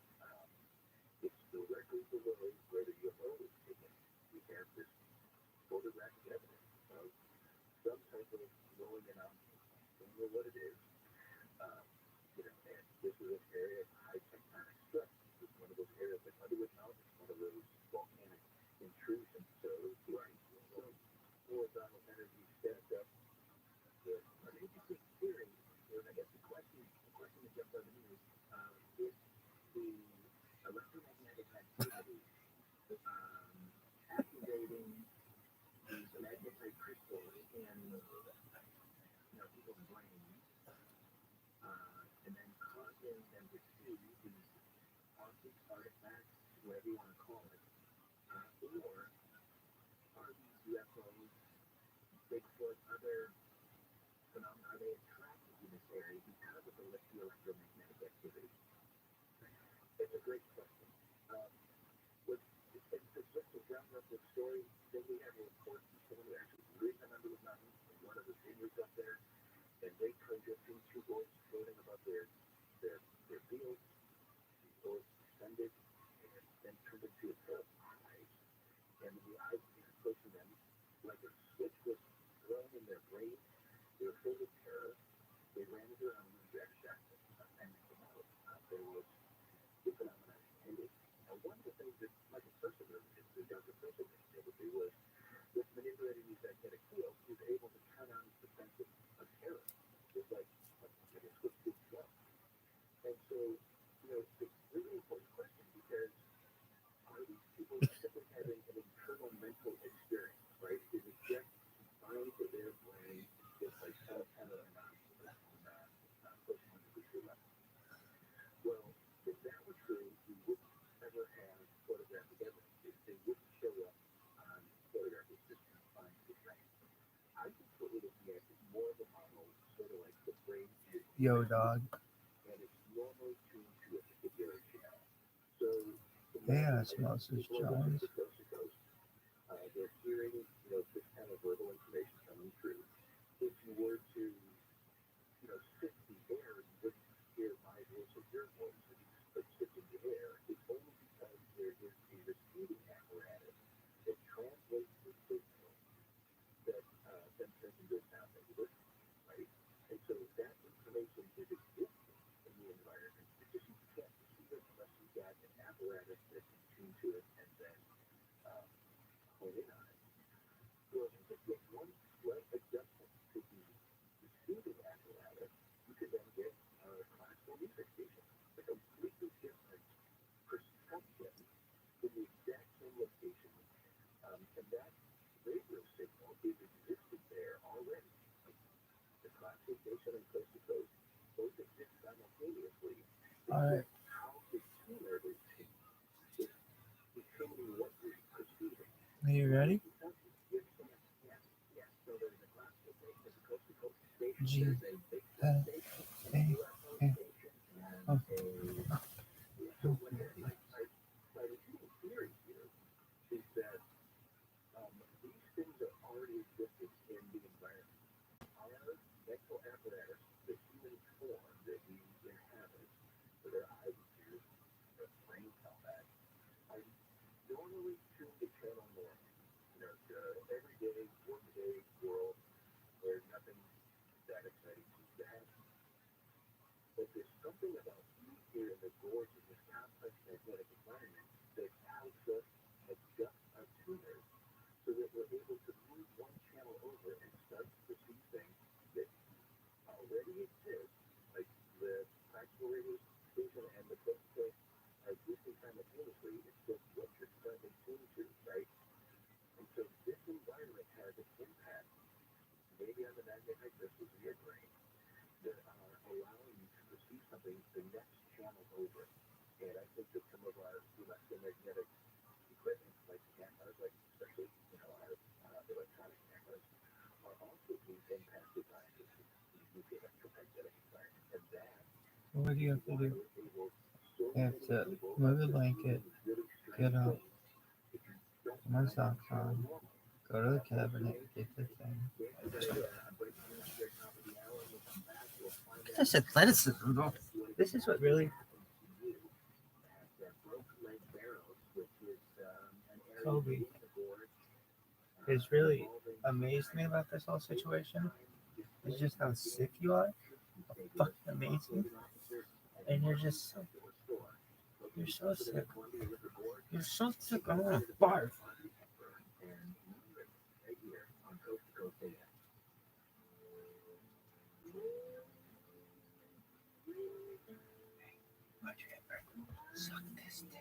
[SPEAKER 2] it's directly below where the UFO was taken. We have this photographic evidence of some type of glowing anomaly. I don't know what it is. And this is an area of high tectonic stress. This is one of those areas like Underwood Mountain, one of those volcanic intrusions. So horizontal energy stacked up. An interesting theory, and I guess the question that jumps out of me is the electromagnetic activity activating these magnetite crystals in people's brains, and then causing them to see these objects, artifacts, whatever you want to call it, or are these UFOs, Bigfoot, other phenomena, are they attracted to this area because of the electromagnetic activity? It's a great question. Just to round up the story, then we have a report from someone who actually lives in Underwood Mountain in one of the vineyards up there, and they claim to have seen two orbs floating above their fields. The orbs descended and then turned into a pair of eyes, and the eyes began approaching them like a switch was thrown in their brain, they were filled with terror. They ran into an unreal shackle, and they came out. There was this phenomenon ended. Now, one of the things that Michael Percival, the Dr. Percival, did was with manipulating these magnetic fields, he was able to turn on the sense of terror. It's like a switch did go. And so, it's a really important question because are these people simply having an internal mental experience, right? Is it just confined to their brain, just like kind of on social media level? Well, if that were true, we wouldn't ever have photographic evidence. They wouldn't show up on photographs. It's just confined to the brain. I think what we're looking at is more of a model, sort of like the brain is
[SPEAKER 4] Yo, dog.
[SPEAKER 2] and it's normally tuned to a particular channel. So
[SPEAKER 4] Yeah, it smells as Jones.
[SPEAKER 2] coast to coast, they're hearing, this kind of verbal information coming through. If you were to, sit in the air, you wouldn't hear my voice or your voice. If you sit in the air, it's only because there is a receiving apparatus that translates the signal that then turns into a sound that you listen to, right? And so that information is existing in the environment. It's just you can't receive it unless you've got an apparatus that can tune to it and then hone in on it. Well, if you just get one slight adjustment to the receiving apparatus, you could then get a classical music station, a completely different perception in the exact same location. And that radio signal is existing there already. The classical station and coast to coast both exist simultaneously.
[SPEAKER 4] All right.
[SPEAKER 2] How the tuner is tuned is determining what you're perceiving.
[SPEAKER 4] Are you ready?
[SPEAKER 2] Yes. So there's a classical station, there's a coast to coast station,
[SPEAKER 4] G.
[SPEAKER 2] there's a big station, a UFO station, and so what my repeating theory here is that these things are already existing in the environment. Our mental apparatus, the human form that we inhabit, with our eyes and ears, our brains, all that, are normally tuned to channel normal. The everyday, workaday world where nothing that exciting seems to happen. But there's something about being here in the gorge in this complex magnetic environment that helps us adjust our tuners so that we're able to move one channel over and start to perceive things that already exist, like the practical radio station and the coast to coast are existing simultaneously. It's just what you're currently tuned to, right? And so this environment has an impact, maybe on the magnetic crystals in your brain, that are allowing you to perceive something the next channel over. And I think that some of our electromagnetic equipment, like cameras, like especially our electronic cameras, are also being impacted by this electromagnetic environment. And that
[SPEAKER 4] So what do you have to do?
[SPEAKER 2] is able
[SPEAKER 4] You have to move the blanket, get up, put my socks on, go to the cabinet, get the thing. This athleticism, though. This is what really Kobe has really amazed me about this whole situation. It's just how sick you are. How fucking amazing. And you're just so, you're so sick. You're so sick, I want to barf. Suck this dick.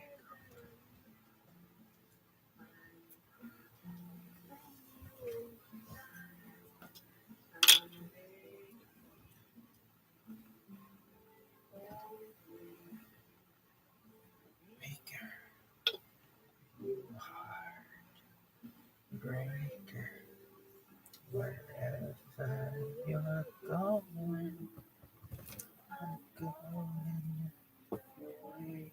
[SPEAKER 4] Maker. You heart. Breaker. Wherever you're going, I'm going away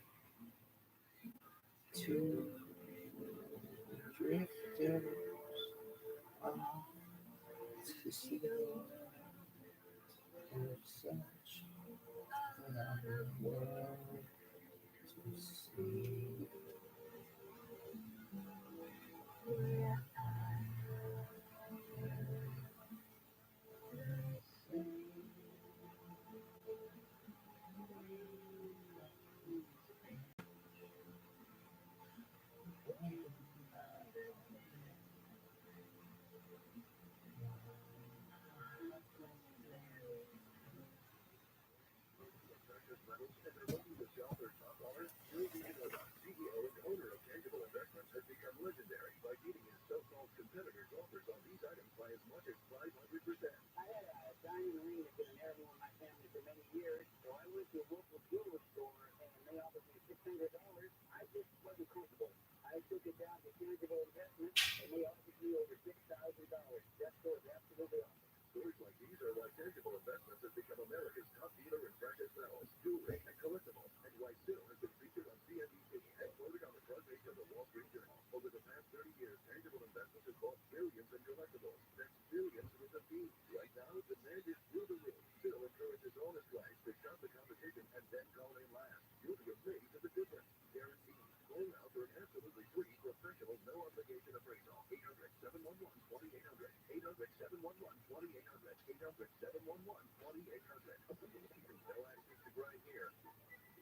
[SPEAKER 4] to drifters off to sea. There's such another world to see. Where I am.
[SPEAKER 2] and they're looking to sell their top dollar, you'll be the CEO and owner of Tangible Investments has become legendary by beating his so-called competitors' offers on these items by as much as 500%.
[SPEAKER 1] I had a diamond ring that been an heirloom in my family for many years, so I went to a local jewelry store and they offered me $600. I just wasn't comfortable. I took it down to Tangible Investments and they offered me over $6,000. That store is absolutely awesome.
[SPEAKER 2] Stores like these are why Tangible Investments has become America's top dealer in precious metals, jewelry, and collectibles, and why Sil has been featured on CNBC and quoted on the front page of the Wall Street Journal. Over the past 30 years, Tangible Investments has bought billions in collectibles. That's billions with a B. Right now, demand is through the roof. Sil encourages honest guys to shop the competition and then call in last. You'll be amazed at the difference. Guaranteed. Call now for an absolutely free professional, no obligation appraisal. 800-711-2800. 800-711-2800. 800-711-2800. No access to grind here.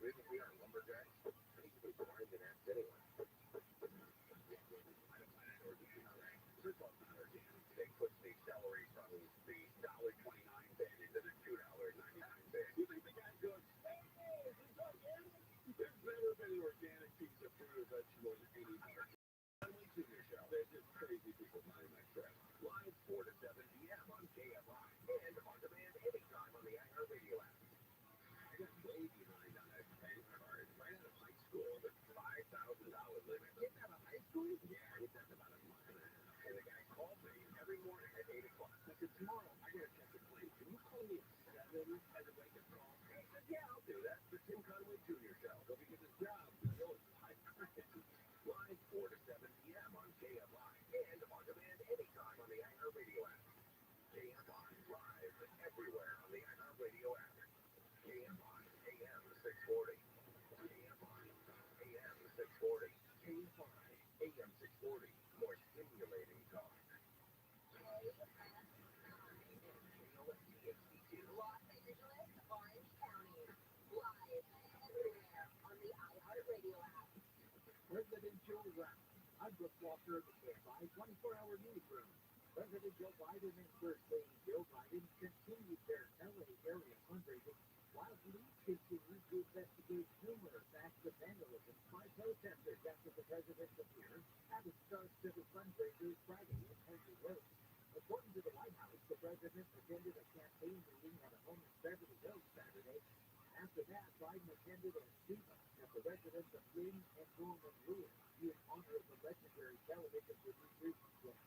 [SPEAKER 2] We are lumberjacks. Basically, the market can ask anyone. Search on today puts the celery from the $1.29 bin into the $2.99 bin. You think the guy goes, hey, this is organic? There's never been an organic piece of fruit or vegetable at $80. Finally, to your show. There's just crazy people behind that crap. Live 4 to 7 p.m. on KFI and on demand anytime on the iHeartRadio app. I got way behind on that credit card right out of high school with $5,000 limit. Getting out of high school? Yeah, I did that about a month and a half. And the guy called me every morning at 8 o'clock. I said, tomorrow I gotta check the plane. Can you call me at 7 as a wake-up call? He said, yeah, I'll do that. The Tim Conway Jr. Show. He'll be getting his job. He'll high live 4 to 7 p.m. on KFI and on demand anytime on the iHeartRadio app. KFI live everywhere on the iHeartRadio app. KFI AM 640. KFI AM 640. KFI AM 640. More stimulating talk.
[SPEAKER 3] Los Angeles, Orange County. Live everywhere on the iHeartRadio app.
[SPEAKER 1] Presidential Wrap. I'm Brooke Walker of the KFI 24-hour newsroom. President Joe Biden and First Lady Jill Biden continued their LA area fundraising while police continue to investigate numerous acts of vandalism by protesters after the president's appearance at a Star-City fundraiser Friday in Henry Hills. According to the White House, the president attended a campaign meeting at a home in Beverly Hills Saturday. After that, Biden attended a speech at the residence of Lynn and Norman Lewis in honor of the legendary television producer Jim.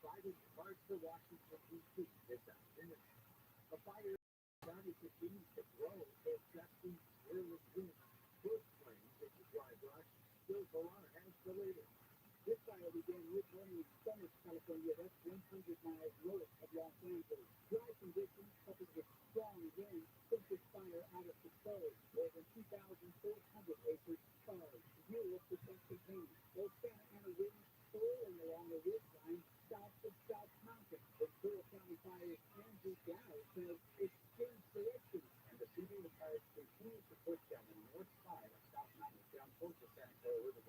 [SPEAKER 1] Biden departs for Washington, D.C. this afternoon. A fire in the county continues to grow as gusty, swirling winds push flames into dry brush. Still, Solar has the latest. This fire began mid-morning in Summit, California. That's 100 miles north of Los Angeles. Dry conditions coupled with strong winds took this fire out of control. More than 2,400 acres charred. 0% contained. Those Santa Ana winds swirling along the ridgeline south of South Mountain. Ventura County Fire's Andrew Dow says it's changed direction, and the shooting fires continue to push down the north side of South Mountain down towards the San Antonio River.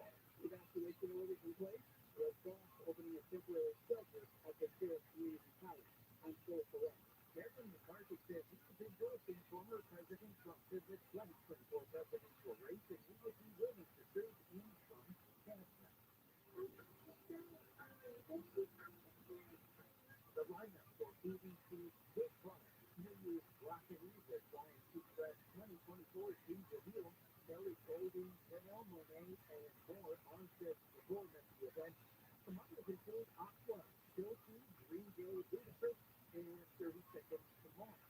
[SPEAKER 1] Evacuation orders in place. Red Cross opening a temporary shelter at the Sheriff's Community College. I'm still correct. Kevin McCarthy says he was endorsing former President Trump in the 2024 presidential race, and he would be willing to serve in Trump's cabinet. The lineup for ABC's Big Brother New Year's Rockin' with Ryan Seacrest 2024 team reveal. Kelly Golding, Janelle Monáe, and more on set performance the event. Some others include Aqua, Chelsea, Green Day, Budapest, and 30 Seconds to Mars.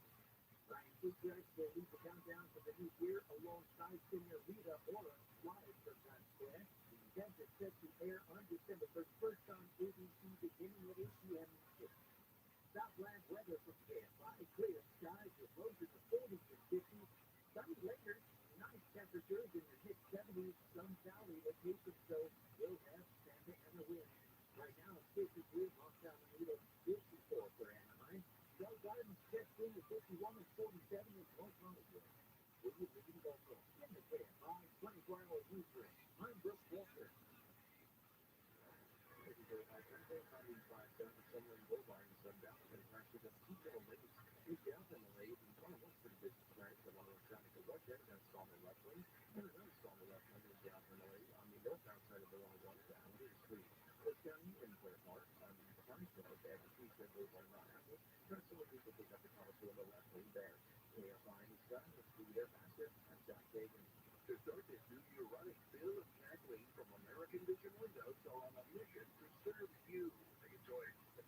[SPEAKER 1] Ryan Seacrest will lead the countdown to the new year alongside singer Rita Ora live from Times Square. The event is set to air on December 31st on ABC beginning at 8 p.m. Eastern. Southland weather from KFI, clear skies with lows in the 40s and 50s. Sunny later, nice temperatures in the mid-70s. Some valley locations, though, will have Santa Ana winds. Right now, it's 53 in Los Alamitos, 54 for Anaheim. Bell Gardens checks in at 51 and 47 in North Hollywood. We're moving local in the KFI 24-hour newsroom. I'm Brooke Walker.
[SPEAKER 2] Thank you very much. I'm going to be 5-7 somewhere in Boulevard and sundown. I'm going to crash with a 2 lakes. It's down in the lake, and one of those pretty good tonight. A lot of traffic to watch out. That's all. simply are not Apple. Personally, people pick up the console on the left lane there. AFI is done with the air master. I'm John Kagan. To start this new year running, Bill and Kathleen from American Vision Windows are on a mission to serve you. They enjoy the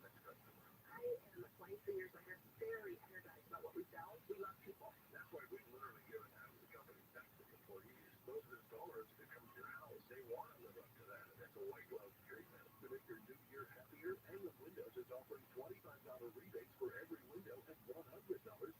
[SPEAKER 2] next customer.
[SPEAKER 3] I am 23 years later, very energized about what we sell. We love people.
[SPEAKER 2] That's why we literally given half the company back to employees. Those installers that come to your house, they want to live up to that. And that's a white glove treatment. To make your new year happier, Anglin Windows is offering $25 rebates for every window and $100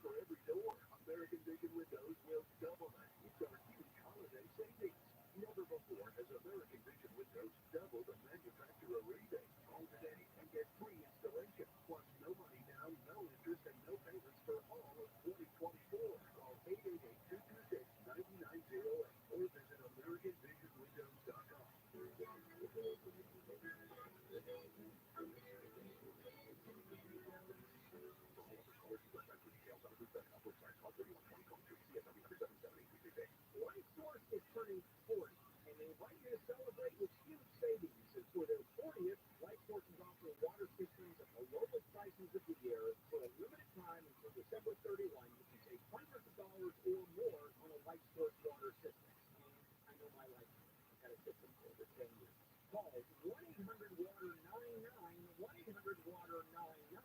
[SPEAKER 2] for every door. American Vision Windows will double that. It's our huge holiday savings. Never before has American Vision Windows doubled the manufacturer rebate. Call today and get free installation, plus no money down, no interest, and no payments for all of 2024. Call 888-226-9908 or visit AmericanVisionWindows.com.
[SPEAKER 1] One source is turning 40, and they invite you to celebrate with huge savings. And for their 40th, Light Source is offering water systems at the lowest prices of the year. For a limited time until December 31, you can save hundreds of dollars or more on a Light Source water system. And I know my life. I've had a system for over 10 years. Call 1-800-WATER-99, 1-800-WATER-99.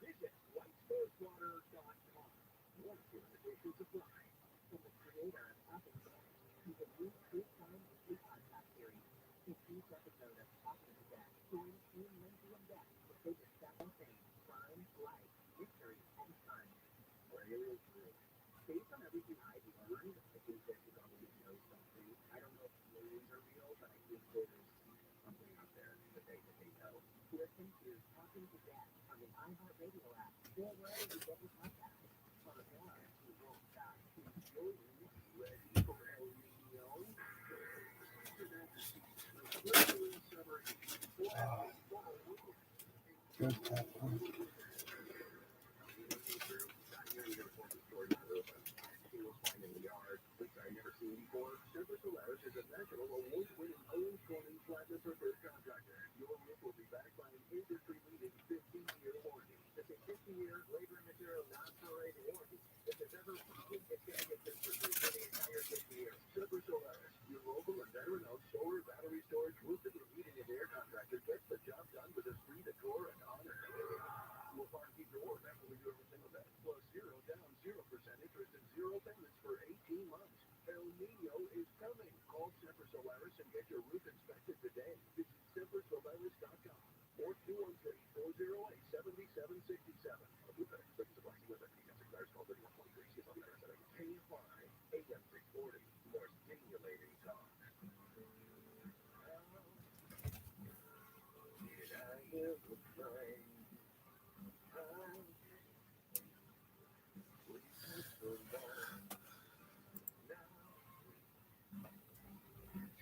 [SPEAKER 1] Visit lightsourcewater.com. Once your limitations apply. From the creator of Apple Songs to the new True Crime Weekly podcast series, in each episode of Talking to Death, join in Lindsay and Death to take a step on things, crime, life, history, and fun. Really true. Based on everything I've learned, I think that you probably know something. I don't know if aliens are real, but I think there's something out there that they know. Listen to Talking to Death on the iHeartRadio app or wherever you get your podcasts. For more, you won't die.
[SPEAKER 2] Ready for El Nino? Solaris is a national award-winning home-cleaning platinum preferred contractor. Your roof will be backed by an industry-leading 15-year warranty. It's a 15-year labor and material non-prorated warranty. If there's ever a problem, it's going to get fixed for free for the entire 50 years. Silver Solaris, your local and veteran-owned solar, battery storage, roofing, and heating and air contractor gets the job done with esprit de corps and honor. We'll guarantee your order after we do everything with that. Plus 0 down, 0% interest, and 0 payments for 18 months. El Nino is coming. Call Semper Solaris and get your roof inspected today. Visit SemperSolaris.com or 213-408-7767. A roof expected to last with it. Expires call 3123. See Solaris at KFI AM 640. More stimulating talk. Did I ever find so long?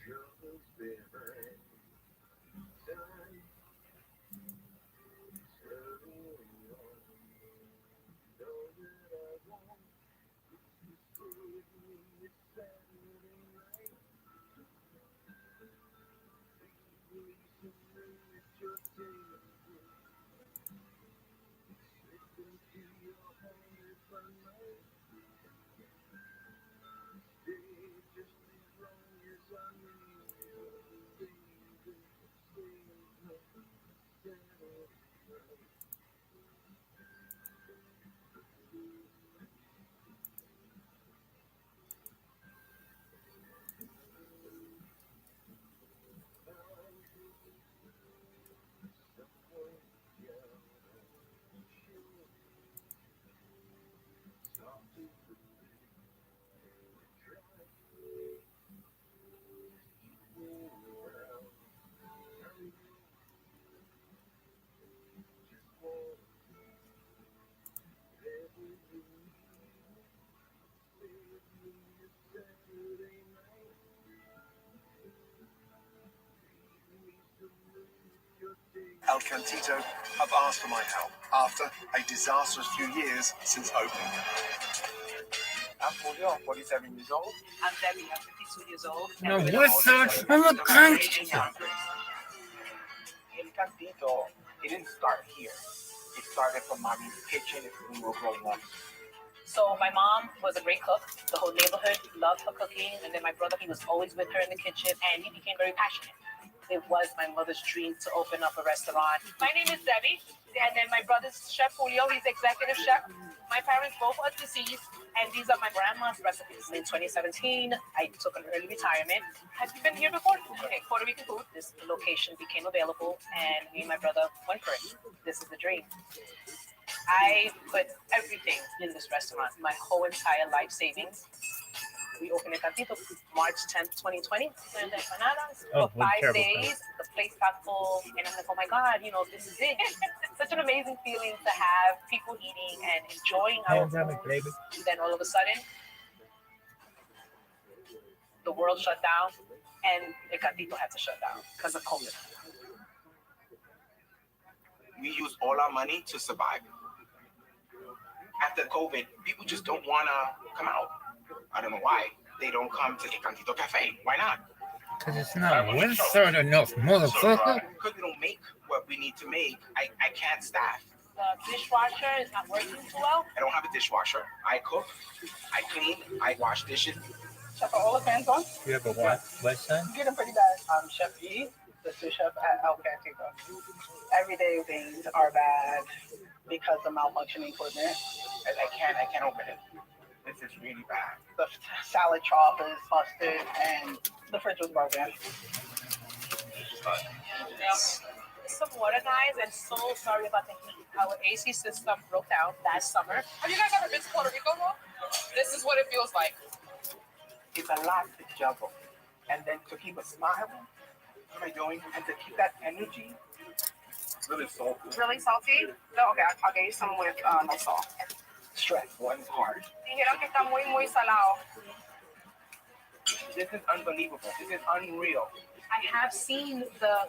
[SPEAKER 2] Troubles behind time, slowing on. Know that I want you to save me this Saturday night. Leave me some room at your table. Slip into your home if I might. Stay just as long as I need you, baby. Stay home Saturday night. Someone young and sure, soft as the wind, try to keep me around. Hurry, just want whatever you need. Save me a Saturday night. Leave me some room at your table.
[SPEAKER 5] El Cantito have asked for my help after a disastrous few years since opening. I'm Julio, I'm 47 years old.
[SPEAKER 3] I'm Debbie, I'm 52 years old.
[SPEAKER 4] No, what's that? I'm a cunt.
[SPEAKER 5] El Cantito
[SPEAKER 2] it didn't start here. It started from mommy's kitchen when we were growing up.
[SPEAKER 6] So my mom was a great cook. The whole neighborhood loved her cooking. And then my brother, he was always with her in the kitchen, and he became very passionate. It was my mother's dream to open up a restaurant. My name is Debbie, and then my brother's Chef Julio, he's executive chef. My parents both are deceased, and these are my grandma's recipes. In 2017, I took an early retirement. Have you been here before? Okay, Puerto Rican food. This location became available, and me and my brother went for it. This is the dream. I put everything in this restaurant, my whole entire life savings. We opened in Cantito March 10th, 2020. And then for 5 days, the place got full. And I'm like, oh my God, you know, this is it. Such an amazing feeling to have people eating and enjoying our food. Then all of a sudden, the world shut down and the Cantito had to shut down because of COVID.
[SPEAKER 2] We use all our money to survive. After COVID, people just don't want to come out. I don't know why. They don't come to the Cantito Cafe. Why not?
[SPEAKER 4] Because it's not Windsor enough, motherfucker.
[SPEAKER 2] Because we don't make what we need to make, I can't staff.
[SPEAKER 6] The dishwasher is not working too well.
[SPEAKER 2] I don't have a dishwasher. I cook, I clean, I wash dishes.
[SPEAKER 7] Chef, are all the fans on?
[SPEAKER 4] You have a what? Website?
[SPEAKER 7] I'm getting pretty bad. I'm Chef E, the sous chef at El Cantito. Everyday things are bad because of malfunctioning equipment.
[SPEAKER 2] And I can't open it. This is really bad.
[SPEAKER 7] The salad trough is busted and the fridge was broken.
[SPEAKER 6] Some water, guys, and so sorry about the heat. Our AC system broke down last summer.
[SPEAKER 7] Have you guys ever been to Puerto Rico? This is what it feels like.
[SPEAKER 2] It's a lot to juggle. And then to keep a smile, what am I doing? And to keep that energy, really salty.
[SPEAKER 7] Really salty? No, okay, I'll get you some with no salt.
[SPEAKER 2] Stress, one's hard.
[SPEAKER 7] Dijeron que está muy, muy salado.
[SPEAKER 2] This is unbelievable. This is unreal.
[SPEAKER 6] I have seen the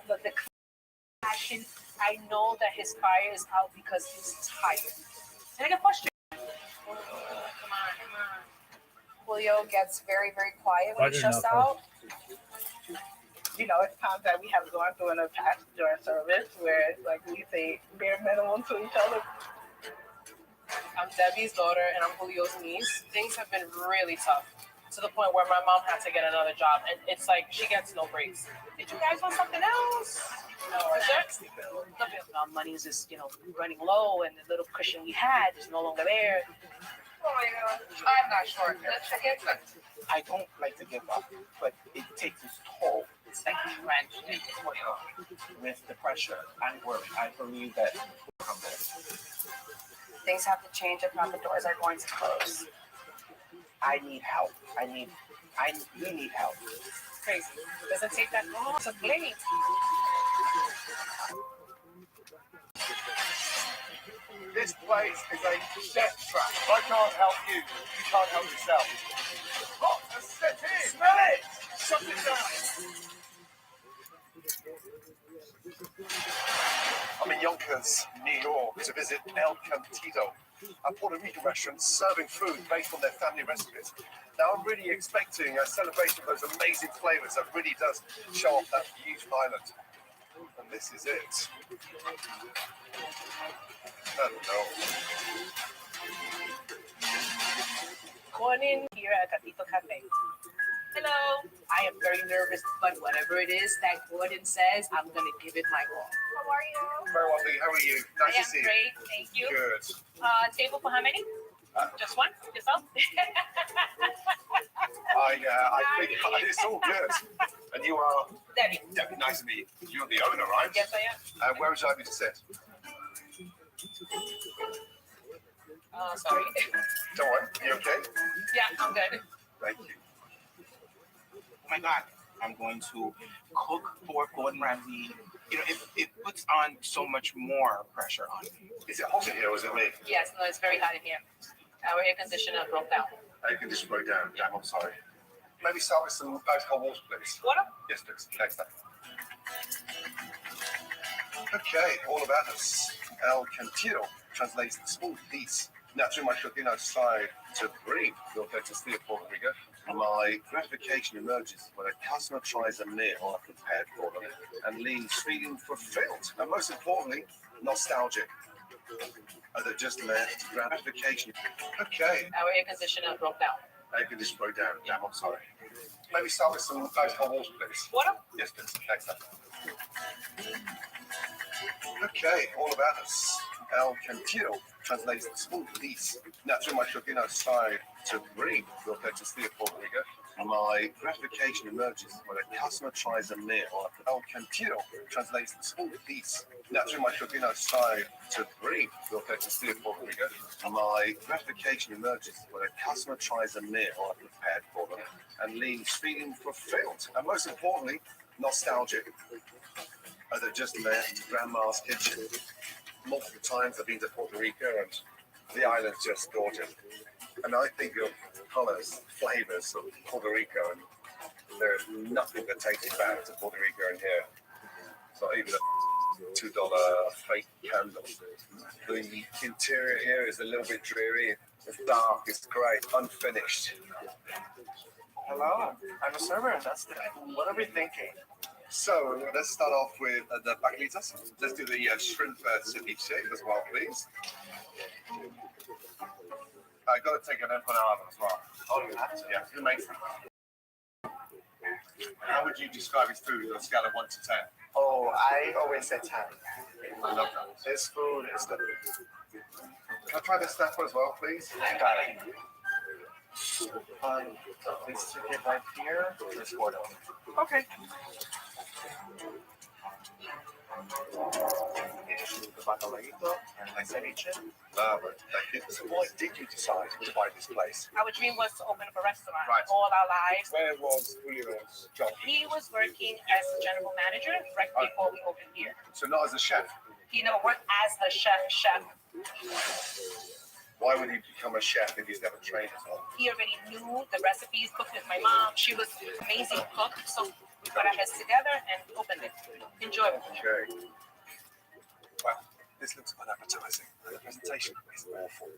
[SPEAKER 6] passion. I know that his fire is out because he's tired. And I get frustrated. Come on.
[SPEAKER 7] Julio gets very, very quiet when he shuts out. You know, it's times that we have gone through in the past during service where it's like we say bare minimum to each other.
[SPEAKER 6] I'm Debbie's daughter and I'm Julio's niece. Things have been really tough to the point where my mom had to get another job. And it's like she gets no breaks. Did you guys want something else? No, the money is just, running low, and the little cushion we had is no longer there.
[SPEAKER 7] Oh my God, I'm not sure. Let's check it.
[SPEAKER 2] I don't like to give up, but it takes its toll.
[SPEAKER 6] It's like wrench.
[SPEAKER 2] With the pressure and worry, I believe that we'll come there.
[SPEAKER 7] Things have to change if not the doors are going to close.
[SPEAKER 2] I need help. We need help.
[SPEAKER 6] Crazy. Doesn't take that long to blame.
[SPEAKER 5] This place is a death trap. I can't help you. You can't help yourself. Hot as set in. Smell it. Shut it down. I'm in Yonkers, New York, to visit El Cantito, a Puerto Rican restaurant serving food based on their family recipes. Now, I'm really expecting a celebration of those amazing flavors that really does show off that huge island. And this is it. Hello.
[SPEAKER 6] Morning here at Cantito Cafe. Hello. I am very nervous, but whatever it is that Gordon says, I'm going to give it my all. How are you?
[SPEAKER 5] Very well, thank you. How are you? Nice to see you.
[SPEAKER 6] Great, thank you.
[SPEAKER 5] Good.
[SPEAKER 6] Table for how many? Just one? Yourself?
[SPEAKER 5] I think it's all good. And you are?
[SPEAKER 6] Debbie.
[SPEAKER 5] Debbie, nice to meet you. You're the owner, right?
[SPEAKER 6] Yes, I am.
[SPEAKER 5] Where would you like me to sit?
[SPEAKER 6] Sorry.
[SPEAKER 5] Don't worry. You okay?
[SPEAKER 6] Yeah, I'm good.
[SPEAKER 5] Thank you.
[SPEAKER 2] Oh my God, I'm going to cook for Gordon Ramsay. It puts on so much more pressure on me.
[SPEAKER 5] Is it hot in here or is it me?
[SPEAKER 6] Yes, no, it's very hot in here. Our air conditioner broke down.
[SPEAKER 5] You can just break down. Yeah, I'm sorry. Maybe start with some ice cold water, please.
[SPEAKER 6] Water?
[SPEAKER 5] Yes, please. Next time. Okay, all about us. El Cantito translates the smooth piece Now, through my cooking, I decide to breathe the authenticity of Puerto Rico. My gratification emerges when a customer tries a meal I prepared for them and leaves feeling fulfilled. And most importantly, nostalgic. They're just left gratification. Okay.
[SPEAKER 6] Our air conditioner broke down.
[SPEAKER 5] I can just broke down. Damn, I'm sorry. Maybe start with some ice cold water, please.
[SPEAKER 6] Water?
[SPEAKER 5] Yes, please. Excellent. Okay, all about us. El Cantillo translates the smooth piece. Now, through my cooking, I decide to breathe the authenticity of Puerto Rico. My gratification emerges when a customer tries a meal. El Cantillo translates the smooth piece. Now, through my cooking, I decide to breathe the authenticity of Puerto Rico. My gratification emerges when a customer tries a meal I prepared for them and leaves feeling fulfilled. And most importantly, nostalgic. They've just left Grandma's kitchen. Multiple times I've been to Puerto Rico and the island's just gorgeous. And I think of colors, flavors of Puerto Rico, and there's nothing that tastes bad to Puerto Rico in here. It's not even a $2 fake candle. The interior here is a little bit dreary. It's dark, it's great, unfinished.
[SPEAKER 8] Hello, I'm a server. What are we thinking?
[SPEAKER 5] So let's start off with the bacalitas. Let's do the shrimp ceviche as well, please. I got to take an empanada as well.
[SPEAKER 8] Oh, you have to?
[SPEAKER 5] Yeah, who makes them? How would you describe his food on a scale of 1 to 10?
[SPEAKER 8] Oh, I always say 10.
[SPEAKER 5] I love that.
[SPEAKER 8] His food is the...
[SPEAKER 5] Can I try this snack one as well, please?
[SPEAKER 8] Got it. This ticket right here, this order. Okay. The bacalaíto and the ceviche.
[SPEAKER 5] But so why did you decide to buy this place?
[SPEAKER 6] Our dream was to open up a restaurant
[SPEAKER 5] Right.
[SPEAKER 6] all our lives.
[SPEAKER 5] Where was Julio's job?
[SPEAKER 6] He was working as a general manager right before we opened here.
[SPEAKER 5] So not as a chef.
[SPEAKER 6] He never worked as a chef.
[SPEAKER 5] Why would he become a chef if he's never trained at all?
[SPEAKER 6] He already knew the recipes, cooked with my mom. She was an amazing cook, so we put our heads together and opened it. Enjoy it.
[SPEAKER 5] Okay. Wow, this looks unappetizing. The presentation is awful.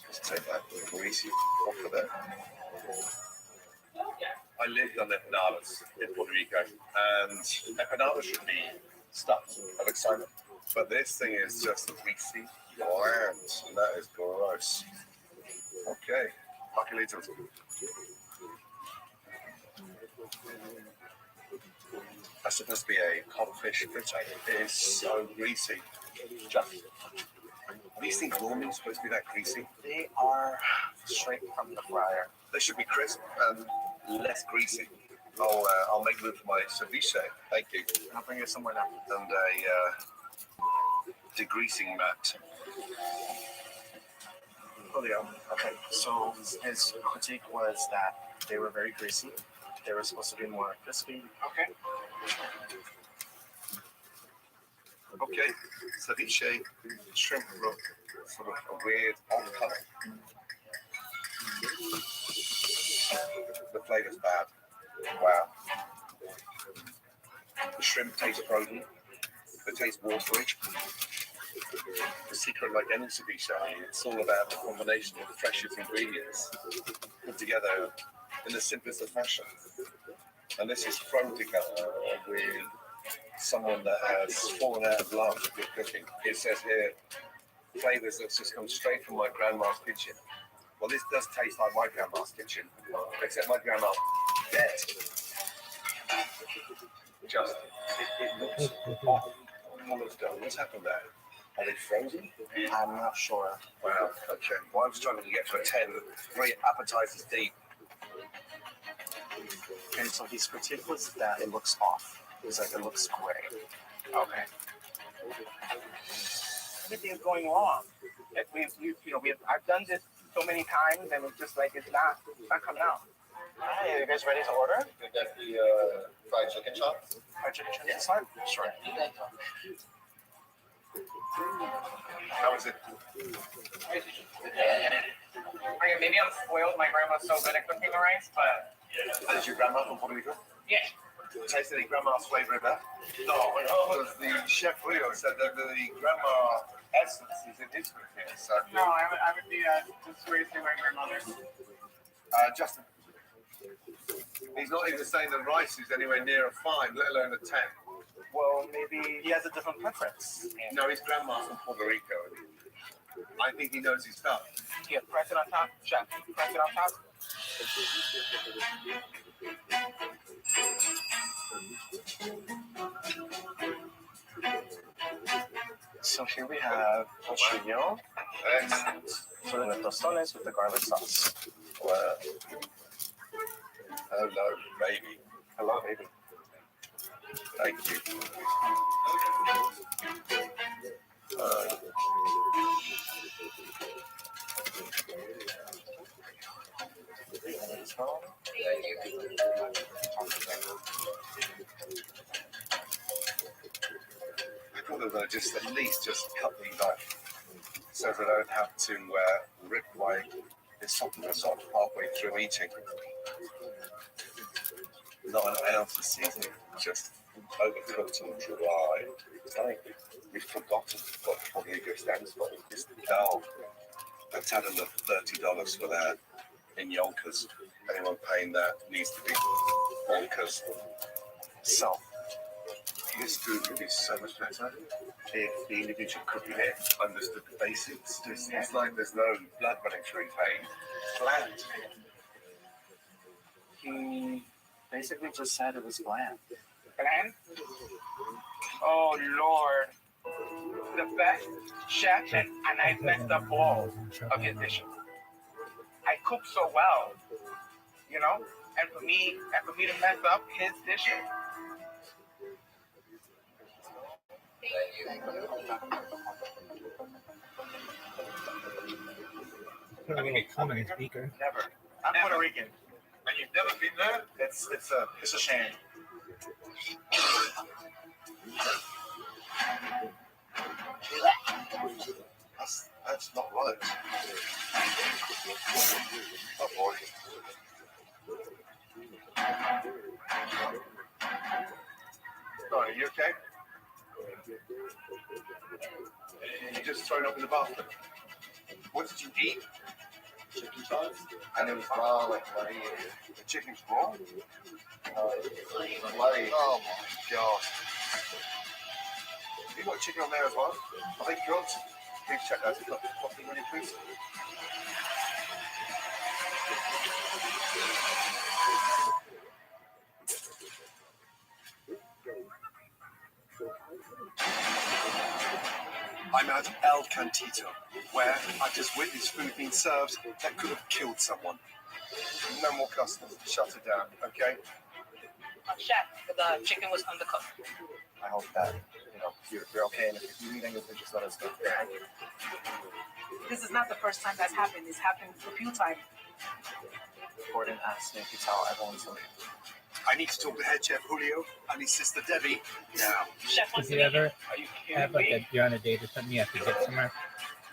[SPEAKER 5] Let's take that greasy off of there. I lived on empanadas in Puerto Rico, and empanadas should be stuffed of excitement. But this thing is just greasy, bland, and that is gross. Okay, bacalitos. That's supposed to be a codfish fritter. It is so greasy. Just, are these things normally supposed to be that greasy?
[SPEAKER 8] They are straight from the fryer.
[SPEAKER 5] They should be crisp and less greasy. I'll make room for my ceviche. Thank you.
[SPEAKER 8] I'll bring you somewhere now.
[SPEAKER 5] And a degreasing mat.
[SPEAKER 8] Julio. Okay, so his critique was that they were very greasy. They were supposed to be more crispy.
[SPEAKER 5] Okay. Okay, ceviche, shrimp look sort of a weird off color. The flavor's bad. Wow. The shrimp tastes frozen. It tastes watery. The secret, like any ceviche, it's all about the combination of the freshest ingredients put together in the simplest of fashion. And this is thrown together with someone that has fallen out of love with cooking. It says here, flavors that's just come straight from my grandma's kitchen. Well, this does taste like my grandma's kitchen, except my grandma's dead. Just, it looks off. Almost done. What's happened there? Are they frozen?
[SPEAKER 8] I'm not sure.
[SPEAKER 5] Wow, okay. Well, I'm struggling to get to a 10, 3 appetizers deep.
[SPEAKER 8] Okay, so his critique was that it looks off. It was like, it looks gray.
[SPEAKER 9] Okay. Everything is going wrong. I've done this so many times, and it's just like it's not coming out.
[SPEAKER 8] Hi, are you guys ready to order?
[SPEAKER 5] We got the fried chicken chop.
[SPEAKER 8] Fried chicken this time? Sure.
[SPEAKER 5] How is it?
[SPEAKER 9] Maybe I'm spoiled. My grandma's so good at cooking the rice, but
[SPEAKER 5] That is your grandma from Puerto Rico?
[SPEAKER 9] yeah.
[SPEAKER 5] Tasted any grandma's flavor in that? No. Because the chef Julio said that the grandma essences in his food here. So,
[SPEAKER 9] No, I would do that. Just raising my grandmother.
[SPEAKER 5] Justin, he's not even saying the rice is anywhere near a 5, let alone a 10.
[SPEAKER 8] Well, maybe he has a different preference.
[SPEAKER 5] No, his grandma's from Puerto Rico. I think he knows his stuff.
[SPEAKER 9] Here, press it on top. Chef, press it on top.
[SPEAKER 8] So here we have cochino
[SPEAKER 5] Excellent.
[SPEAKER 8] for the tostones with the garlic sauce.
[SPEAKER 5] Well, hello, baby.
[SPEAKER 8] Hello, baby.
[SPEAKER 5] Thank you. I thought they were going to just at least just cut these off so that I don't have to rip my esophagus off halfway through eating. Not an ounce of seasoning, just overcooked and dry. It's like we've forgotten what Puerto Rico stands for. It's dal. Let's add another $30 for that in yonkers. Anyone paying that needs to be bonkers. So, this food would be so much better if the individual cooking it understood the basics. It's like there's no blood running through his veins. Bland.
[SPEAKER 8] He basically just said it was bland.
[SPEAKER 9] Bland? Oh, Lord. The best chef, and I messed up all of his dishes. I cook so well, you know, and for me to mess up his dishes.
[SPEAKER 4] Put a little cum in his beaker.
[SPEAKER 8] Never. I'm Puerto Rican.
[SPEAKER 5] And you've never been there?
[SPEAKER 8] It's a shame.
[SPEAKER 5] That's not right. Oh boy. Sorry, are you okay? You just thrown up in the bathroom. What did you eat? Chicken thighs. And it was garlic. The chicken's raw? Oh my god. You got chicken on there as well? I think you got. Please check that. It's got coffee ready, please. I'm at El Cantito, where I just witnessed food being served that could have killed someone. No more customers. Shut it down, okay?
[SPEAKER 6] Chef, the chicken was undercooked.
[SPEAKER 8] I hope that, you're okay, and if you need anything, just let us know.
[SPEAKER 6] This is not the first time that's happened. It's happened a few times.
[SPEAKER 8] Gordon asked me to tell everyone something.
[SPEAKER 5] I need to talk to head chef Julio and his sister Debbie now.
[SPEAKER 6] Chef,
[SPEAKER 4] If you ever
[SPEAKER 9] Are you kidding
[SPEAKER 4] have like
[SPEAKER 9] me?
[SPEAKER 4] you're on a date or something, you have to get somewhere,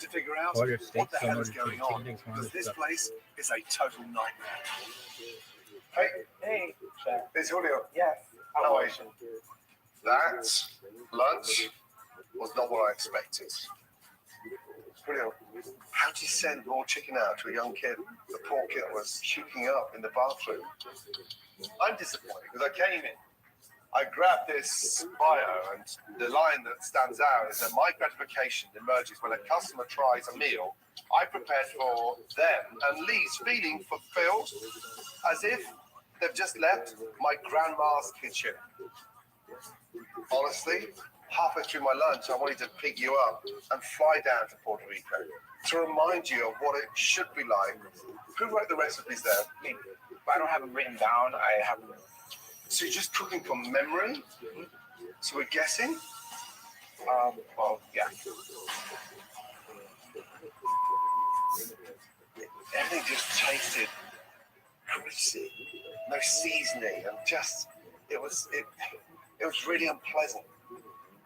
[SPEAKER 5] To figure out
[SPEAKER 4] order
[SPEAKER 5] what
[SPEAKER 4] steak,
[SPEAKER 5] the
[SPEAKER 4] so
[SPEAKER 5] hell
[SPEAKER 4] order
[SPEAKER 5] is going
[SPEAKER 4] chicken
[SPEAKER 5] on,
[SPEAKER 4] wings, one
[SPEAKER 5] because
[SPEAKER 4] of
[SPEAKER 5] this
[SPEAKER 4] stuff.
[SPEAKER 5] place is a total nightmare. Hey,
[SPEAKER 9] Hey, chef.
[SPEAKER 5] it's Julio.
[SPEAKER 9] Yes.
[SPEAKER 5] How are you? That lunch was not what I expected. Julio, how do you send raw chicken out to a young kid? The poor kid was puking up in the bathroom. I'm disappointed because I came in, I grabbed this bio, and the line that stands out is that my gratification emerges when a customer tries a meal I prepared for them and leaves feeling fulfilled, as if they've just left my grandma's kitchen. Honestly, halfway through my lunch, I wanted to pick you up and fly down to Puerto Rico to remind you of what it should be like. Who wrote the recipes there?
[SPEAKER 9] Me. But I don't have them written down. I have them.
[SPEAKER 5] So you're just cooking from memory? So we're guessing?
[SPEAKER 9] Well, yeah.
[SPEAKER 5] Everything just tasted greasy, no seasoning, and just it was really unpleasant.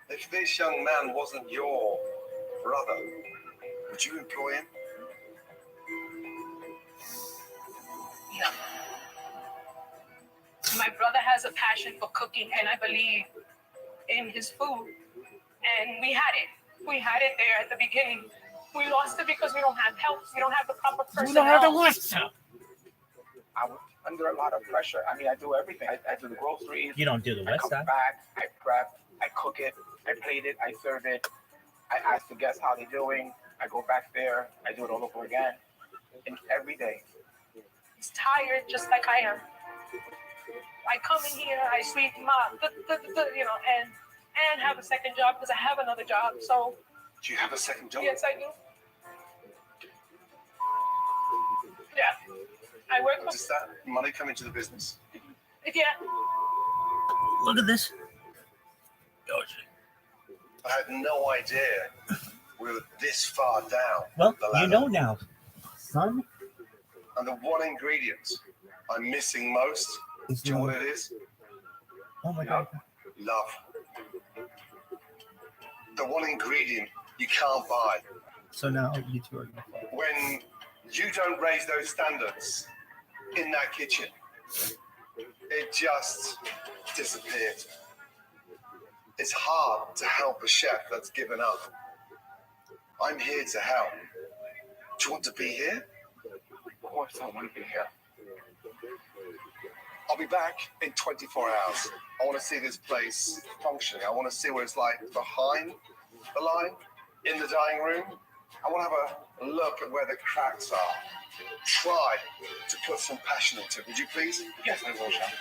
[SPEAKER 5] If this young man wasn't your brother, would you employ him?
[SPEAKER 6] No. My brother has a passion for cooking, and I believe in his food. And we had it. We had it there at the beginning. We lost it because we don't have help. We don't have the proper personnel.
[SPEAKER 4] You don't have the what?
[SPEAKER 9] I was under a lot of pressure. I mean, I do everything. I do the groceries.
[SPEAKER 4] You don't do the
[SPEAKER 9] I
[SPEAKER 4] west
[SPEAKER 9] come
[SPEAKER 4] side.
[SPEAKER 9] back. I prep. I cook it. I plate it. I serve it. I ask the guests how they're doing. I go back there. I do it all over again. And every day.
[SPEAKER 6] He's tired, just like I am. I come in here, I sweep, mop, you know, and have a second job because I have another job. So.
[SPEAKER 5] Do you have a second job?
[SPEAKER 6] Yes, I do. Yeah. I work.
[SPEAKER 5] Does that money come into the business?
[SPEAKER 6] Yeah.
[SPEAKER 4] Look at this.
[SPEAKER 5] I had no idea we were this far down.
[SPEAKER 4] Well,
[SPEAKER 5] the
[SPEAKER 4] you
[SPEAKER 5] ladder.
[SPEAKER 4] know now, son.
[SPEAKER 5] And the one ingredient I'm missing most, do you know what it is?
[SPEAKER 4] Oh my God.
[SPEAKER 5] Love. The one ingredient you can't buy.
[SPEAKER 4] So now you two are going to fight.
[SPEAKER 5] When you don't raise those standards in that kitchen, it just disappeared. It's hard to help a chef that's given up. I'm here to help. Do you want to be here?
[SPEAKER 9] Of course, I want to be here.
[SPEAKER 5] I'll be back in 24 hours. I want to see this place functioning. I want to see what it's like behind the line, in the dining room. I want to have a look at where the cracks are. Try to put some passion into it. Would you please?
[SPEAKER 9] Yes, I will, chef.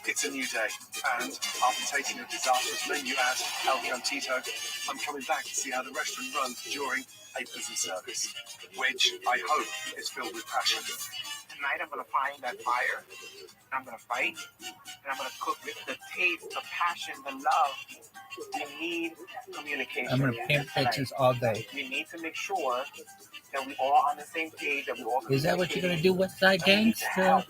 [SPEAKER 5] It's a new day, and after tasting a disastrous menu at El Cantito, I'm coming back to see how the restaurant runs during a busy service, which I hope is filled with passion.
[SPEAKER 9] Tonight I'm going to find that fire, I'm going to fight, and I'm going to cook with the taste, the passion, the love. We need communication.
[SPEAKER 4] I'm going to paint pictures all day.
[SPEAKER 9] We need to make sure that we all on the same page, that we all
[SPEAKER 4] Is that what you're going to do, West Side Gangsta?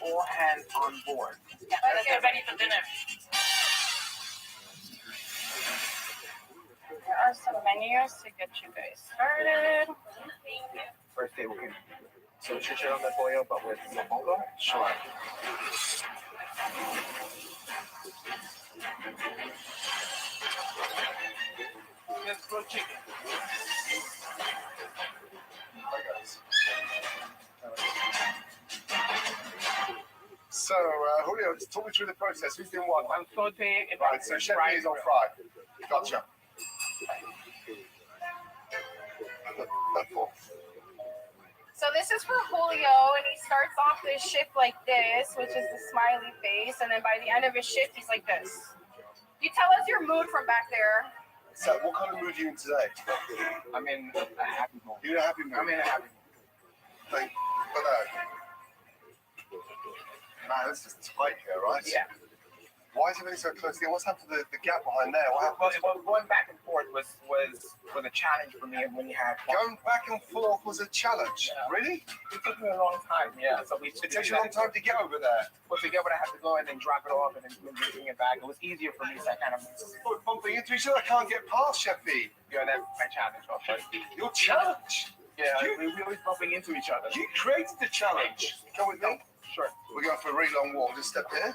[SPEAKER 9] All hands on board.
[SPEAKER 6] Yeah, let's get ready for dinner. Here are some menus to get you guys started.
[SPEAKER 9] First day we can switch it on the boil, but with mofongo? Sure. Let's go chicken.
[SPEAKER 5] So, Julio, talk me through the process. Who's doing what?
[SPEAKER 9] I'm sauteing.
[SPEAKER 5] Right, so chef is on fry. Gotcha.
[SPEAKER 7] So this is for Julio, and he starts off his shift like this, which is the smiley face, and then by the end of his shift, he's like this. You tell us your mood from back there.
[SPEAKER 5] So, what kind of mood are you in today?
[SPEAKER 9] I'm in a happy mood.
[SPEAKER 5] You're in a happy mood?
[SPEAKER 9] I'm in a happy mood.
[SPEAKER 5] Thank you for that. Man, this is tight here, right?
[SPEAKER 9] Yeah.
[SPEAKER 5] Why is everything so close together? What's happened to the gap behind there? What happened?
[SPEAKER 9] Well, going back and forth was a challenge for me when you had
[SPEAKER 5] Going back and forth was a challenge.
[SPEAKER 9] Yeah.
[SPEAKER 5] Really?
[SPEAKER 9] It took me a long time, yeah. So we
[SPEAKER 5] It takes you a long time to get over there.
[SPEAKER 9] Well, to get what I have to go and then drop it off and then bring it back. It was easier for me, so I kind of
[SPEAKER 5] Bumping into each other, I can't get past, Chefy.
[SPEAKER 9] yeah, that's my challenge. Also.
[SPEAKER 5] Your challenge.
[SPEAKER 9] Yeah, we always bumping into each other.
[SPEAKER 5] You created the challenge. Come with me.
[SPEAKER 9] Sure.
[SPEAKER 5] We're going for a really long walk. Just step here.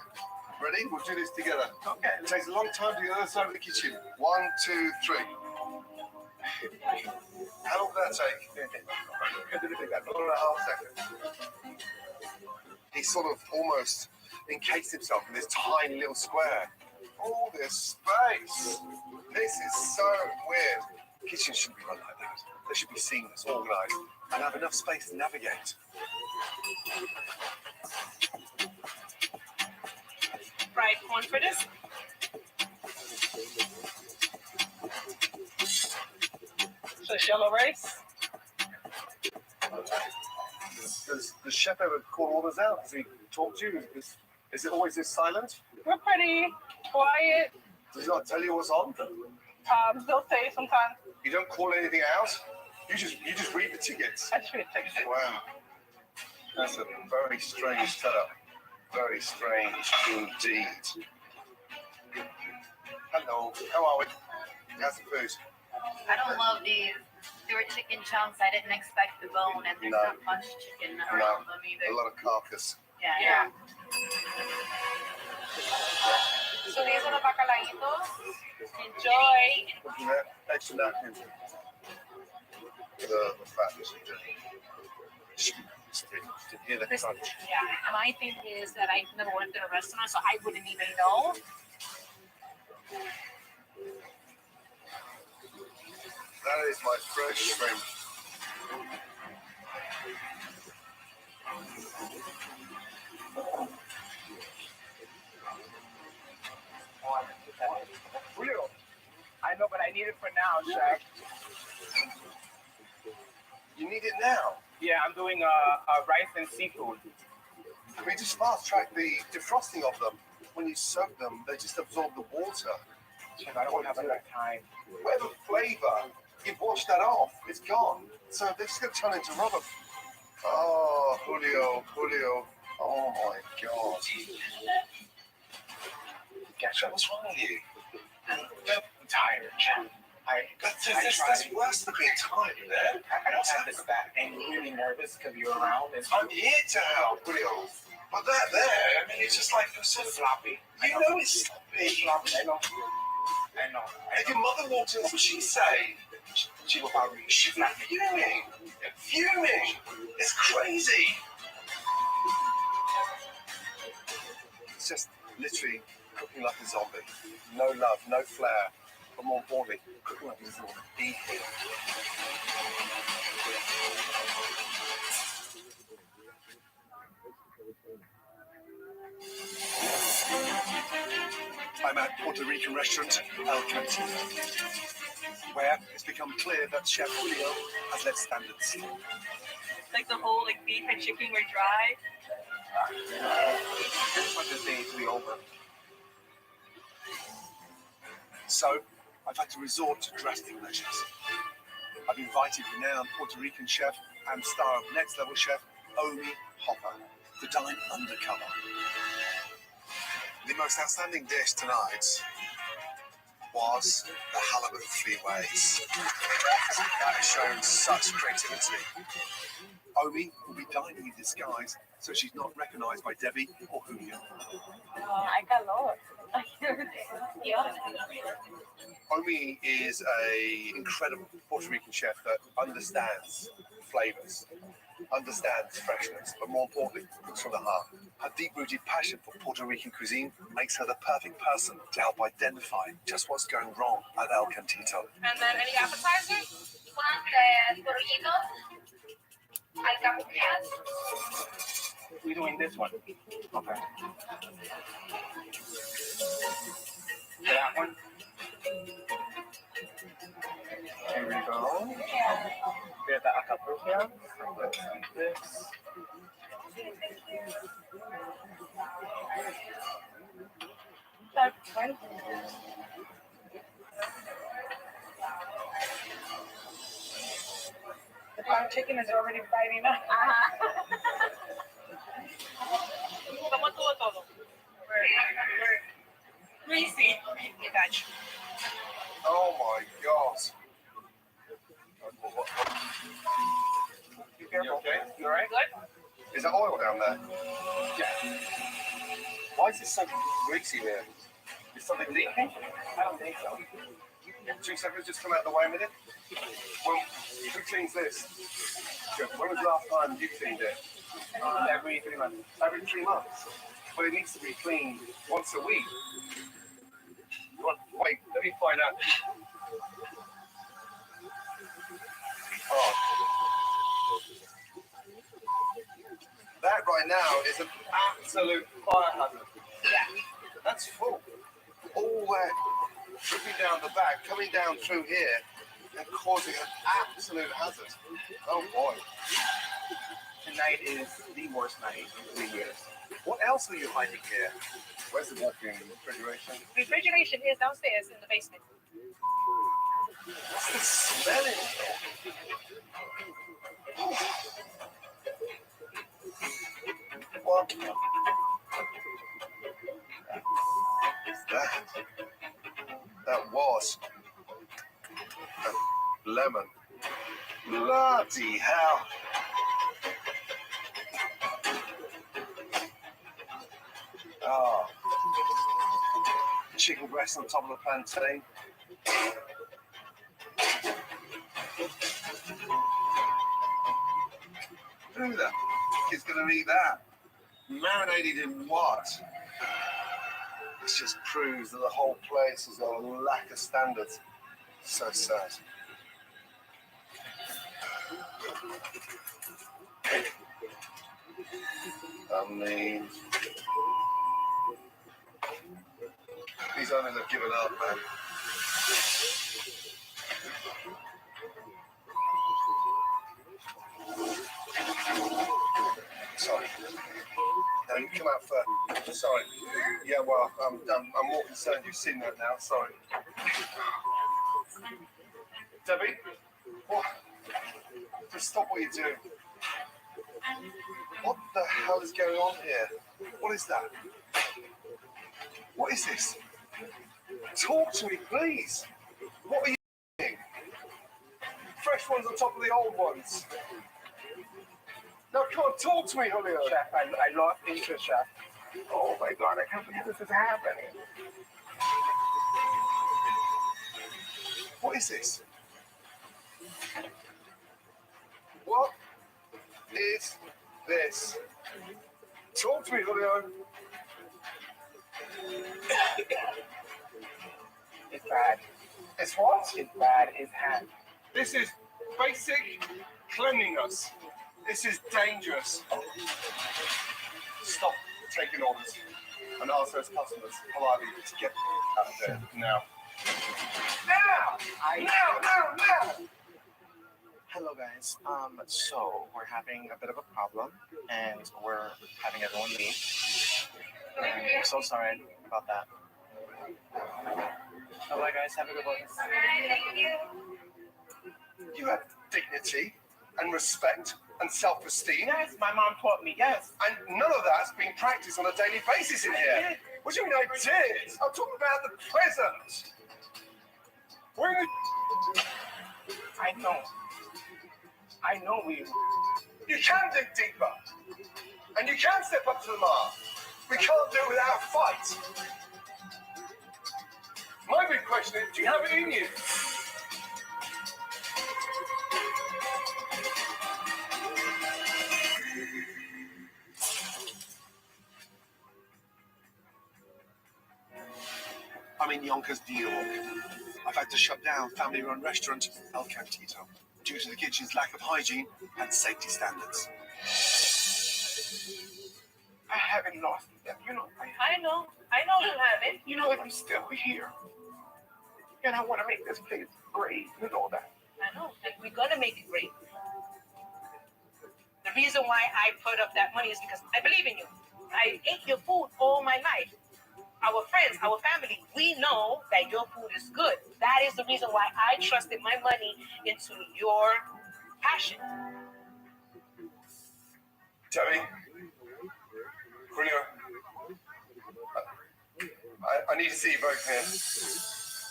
[SPEAKER 5] Ready? We'll do this together.
[SPEAKER 9] Okay.
[SPEAKER 5] It takes a long time to get to the other side of the kitchen. 1, 2, 3. How long did that take? 1.5 seconds. He sort of almost encased himself in this tiny little square. All this space. This is so weird. Kitchens shouldn't be run like that. They should be seamless, organised, and have enough space to navigate.
[SPEAKER 6] Fried corn fritters. So yellow rice.
[SPEAKER 5] Does the chef ever call orders out? Does he talk to you? Is it always this silent?
[SPEAKER 6] We're pretty quiet.
[SPEAKER 5] Does he not tell you what's on?
[SPEAKER 6] They'll say sometimes.
[SPEAKER 5] You don't call anything out? You just read the tickets.
[SPEAKER 6] I should take it.
[SPEAKER 5] Wow. That's a very strange setup. Very strange indeed. Hello, how are we? How's the food?
[SPEAKER 10] I don't love these. They were chicken chunks. I didn't expect the bone, and there's
[SPEAKER 5] No.
[SPEAKER 10] not much chicken around them either.
[SPEAKER 5] A lot of carcass.
[SPEAKER 10] Yeah.
[SPEAKER 6] Yeah. So these are the bacalaitos. Enjoy.
[SPEAKER 5] Looking at extra napkins. The fat is to hear the crunch.
[SPEAKER 6] Yeah. My thing is that I've never worked in a restaurant, so I wouldn't even know.
[SPEAKER 5] That is my fresh shrimp.
[SPEAKER 9] Real. I know, but I need it for now, chef.
[SPEAKER 5] You need it now.
[SPEAKER 9] Yeah, I'm doing rice and seafood.
[SPEAKER 5] We just fast track the defrosting of them. When you soak them, they just absorb the water.
[SPEAKER 9] Chef, I don't have enough time.
[SPEAKER 5] Whatever flavor, you've washed that off. It's gone. So they're just going to turn into rubber. Oh, Julio. Oh my God.
[SPEAKER 9] Gotcha.
[SPEAKER 5] What's wrong with you?
[SPEAKER 9] I'm tired, chef.
[SPEAKER 5] That's worse than being tired, man.
[SPEAKER 9] I don't have this back. And you're really nervous because you're around.
[SPEAKER 5] I'm here to help, Julio. But that there, I mean, it's just like you're so
[SPEAKER 9] sloppy.
[SPEAKER 5] You know it's sloppy.
[SPEAKER 9] I know.
[SPEAKER 5] If your mother walked in, what would she say?
[SPEAKER 9] She will probably.
[SPEAKER 5] She'd be fuming. It's crazy. It's just literally cooking like a zombie. No love, no flair. But more importantly, cooking like a zombie. Eating. I'm at Puerto Rican restaurant El Cantino, where it's become clear that Chef Julio has led standards.
[SPEAKER 6] Like the whole beef and chicken were dry.
[SPEAKER 9] Just want this day to be over.
[SPEAKER 5] So, I've had to resort to drastic measures. I've invited renowned Puerto Rican chef and star of Next Level chef Omi Hopper to dine undercover. The most outstanding dish tonight was the halibut fleaways. That has shown such creativity. Omi will be dining in disguise, so she's not recognized by Debbie or Julio.
[SPEAKER 6] I got lost.
[SPEAKER 5] Omi is an incredible Puerto Rican chef that understands flavors, understands freshness, but more importantly, cooks from the heart. Her deep-rooted passion for Puerto Rican cuisine makes her the perfect person to help identify just what's going wrong at El Cantito.
[SPEAKER 6] And then any appetizers?
[SPEAKER 9] We're doing this one. Okay. That one. Here we go. There's the acapulco. Let's eat this.
[SPEAKER 6] That's fine.
[SPEAKER 7] The fried chicken is already biting up.
[SPEAKER 6] ¿Cómo estuvo todo? Greasy. Gotcha.
[SPEAKER 5] Oh my God.
[SPEAKER 9] You careful.
[SPEAKER 5] You okay?
[SPEAKER 9] You alright?
[SPEAKER 6] Good.
[SPEAKER 5] Is there oil down there?
[SPEAKER 9] Yeah.
[SPEAKER 5] Why is it so greasy here? Is something leaking?
[SPEAKER 9] I don't think so.
[SPEAKER 5] 2 seconds, just come out of the way a minute. Well, who cleans this? Good. When was the last time you cleaned it?
[SPEAKER 9] Every 3 months.
[SPEAKER 5] Every 3 months. Well, it needs to be cleaned once a week. Wait, let me find out. Oh. That right now is an absolute fire hazard.
[SPEAKER 6] Yeah.
[SPEAKER 5] That's full. All wet, dripping down the back, coming down through here, and causing an absolute hazard. Oh boy.
[SPEAKER 9] Tonight is the worst night in 3 years.
[SPEAKER 5] What else are you hiding here? Where's the walk-in refrigeration?
[SPEAKER 6] Refrigeration is downstairs in the basement.
[SPEAKER 5] What's the smell in here? What is that? That was a lemon. Bloody hell. Oh, chicken breast on top of the plantain. Who the f is going to eat that? Marinated in what? This just proves that the whole place has got a lack of standards. So sad. I mean, these owners have given up, man. Sorry. No, you come out first. Sorry. Yeah, well, I'm more concerned you've seen that now. Sorry. Debbie? What? Just stop what you're doing. What the hell is going on here? What is that? What is this? Talk to me, please. What are you doing? Fresh ones on top of the old ones. No, come on, talk to me, Julio.
[SPEAKER 9] Chef, I lost interest, Chef. Oh my God, I can't believe this is happening.
[SPEAKER 5] What is this? What is this? Talk to me, Julio.
[SPEAKER 9] It's bad.
[SPEAKER 5] It's what?
[SPEAKER 9] It's bad. It's hand.
[SPEAKER 5] This is basic cleanliness. This is dangerous. Stop taking orders and ask those customers politely to get out of there now. Now!
[SPEAKER 8] Hello guys. So we're having a bit of a problem and we're having everyone leave. I'm so sorry about that. Bye guys, have a good one.
[SPEAKER 5] You have dignity and respect and self-esteem.
[SPEAKER 9] Yes, my mom taught me, yes.
[SPEAKER 5] And none of that's being practiced on a daily basis in here. What do you mean I did? I'm talking about the present. We're in the...
[SPEAKER 9] I know we...
[SPEAKER 5] You can dig deeper. And you can step up to the mark. We can't do it without a fight. My big question is, do you have it in you? I'm in Yonkers, New York. I've had to shut down family-run restaurant El Cantito due to the kitchen's lack of hygiene and safety standards.
[SPEAKER 9] I haven't lost them, you know.
[SPEAKER 6] I know you haven't.
[SPEAKER 9] You know that I'm still here. And I want to make this place great, you know that.
[SPEAKER 6] I know, and we're gonna make it great. The reason why I put up that money is because I believe in you. I ate your food all my life. Our friends, our family, we know that your food is good. That is the reason why I trusted my money into your passion.
[SPEAKER 5] Debbie, Julio, I need to see you both here.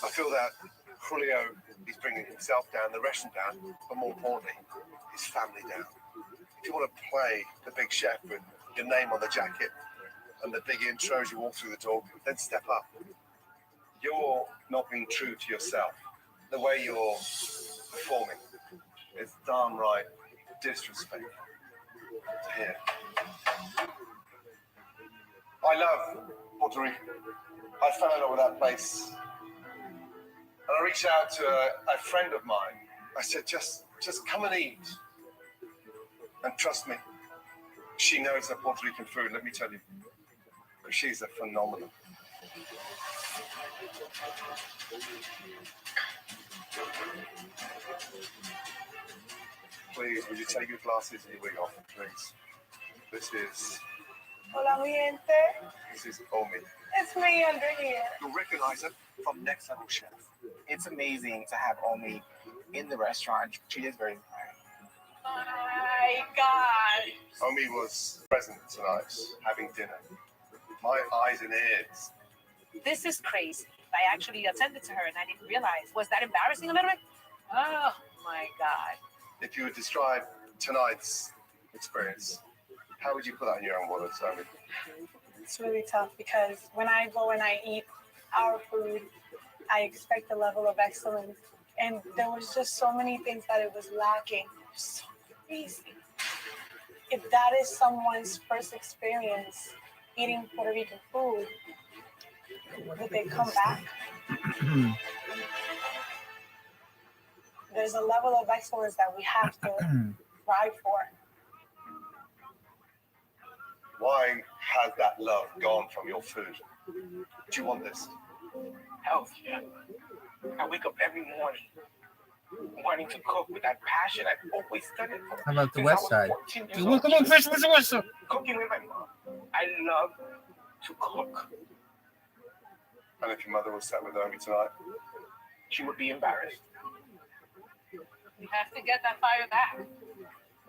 [SPEAKER 5] I feel that Julio is bringing himself down, the restaurant down, but more importantly, his family down. If you want to play the big chef with your name on the jacket and the big intro as you walk through the door, then step up. You're not being true to yourself. The way you're performing is downright disrespectful to hear. I love Puerto Rico. I fell in love with that place. And I reached out to a friend of mine. I said, just come and eat. And trust me, she knows her Puerto Rican food, let me tell you. She's a phenomenon. Please, would you take your glasses and your wig off, please? This is
[SPEAKER 7] Hola, mi gente.
[SPEAKER 5] This is Omi.
[SPEAKER 7] It's me under here.
[SPEAKER 5] You'll recognize her from Next Level Chef.
[SPEAKER 8] It's amazing to have Omi in the restaurant. She is very
[SPEAKER 6] My God.
[SPEAKER 5] Omi was present tonight, having dinner. My eyes and ears.
[SPEAKER 6] This is crazy. I actually attended to her and I didn't realize. Was that embarrassing a little bit? Oh my God.
[SPEAKER 5] If you would describe tonight's experience, how would you put that in your own words, Omi?
[SPEAKER 7] It's really tough because when I go and I eat our food, I expect a level of excellence. And there was just so many things that it was lacking. So crazy. If that is someone's first experience eating Puerto Rican food, would they come back? There's a level of excellence that we have to strive for.
[SPEAKER 5] Why has that love gone from your food? Do you want this?
[SPEAKER 9] Health, yeah. I wake up every morning wanting to cook with that passion I've always done it for.
[SPEAKER 4] How about the
[SPEAKER 9] Since
[SPEAKER 4] West
[SPEAKER 9] I was
[SPEAKER 4] Side?
[SPEAKER 9] 14 years
[SPEAKER 4] You
[SPEAKER 9] old,
[SPEAKER 4] welcome on Fresh with the West Side.
[SPEAKER 9] cooking with my mom. I love to cook.
[SPEAKER 5] And if your mother was sat with Omi tonight?
[SPEAKER 9] She would be embarrassed.
[SPEAKER 6] We have to get that fire back.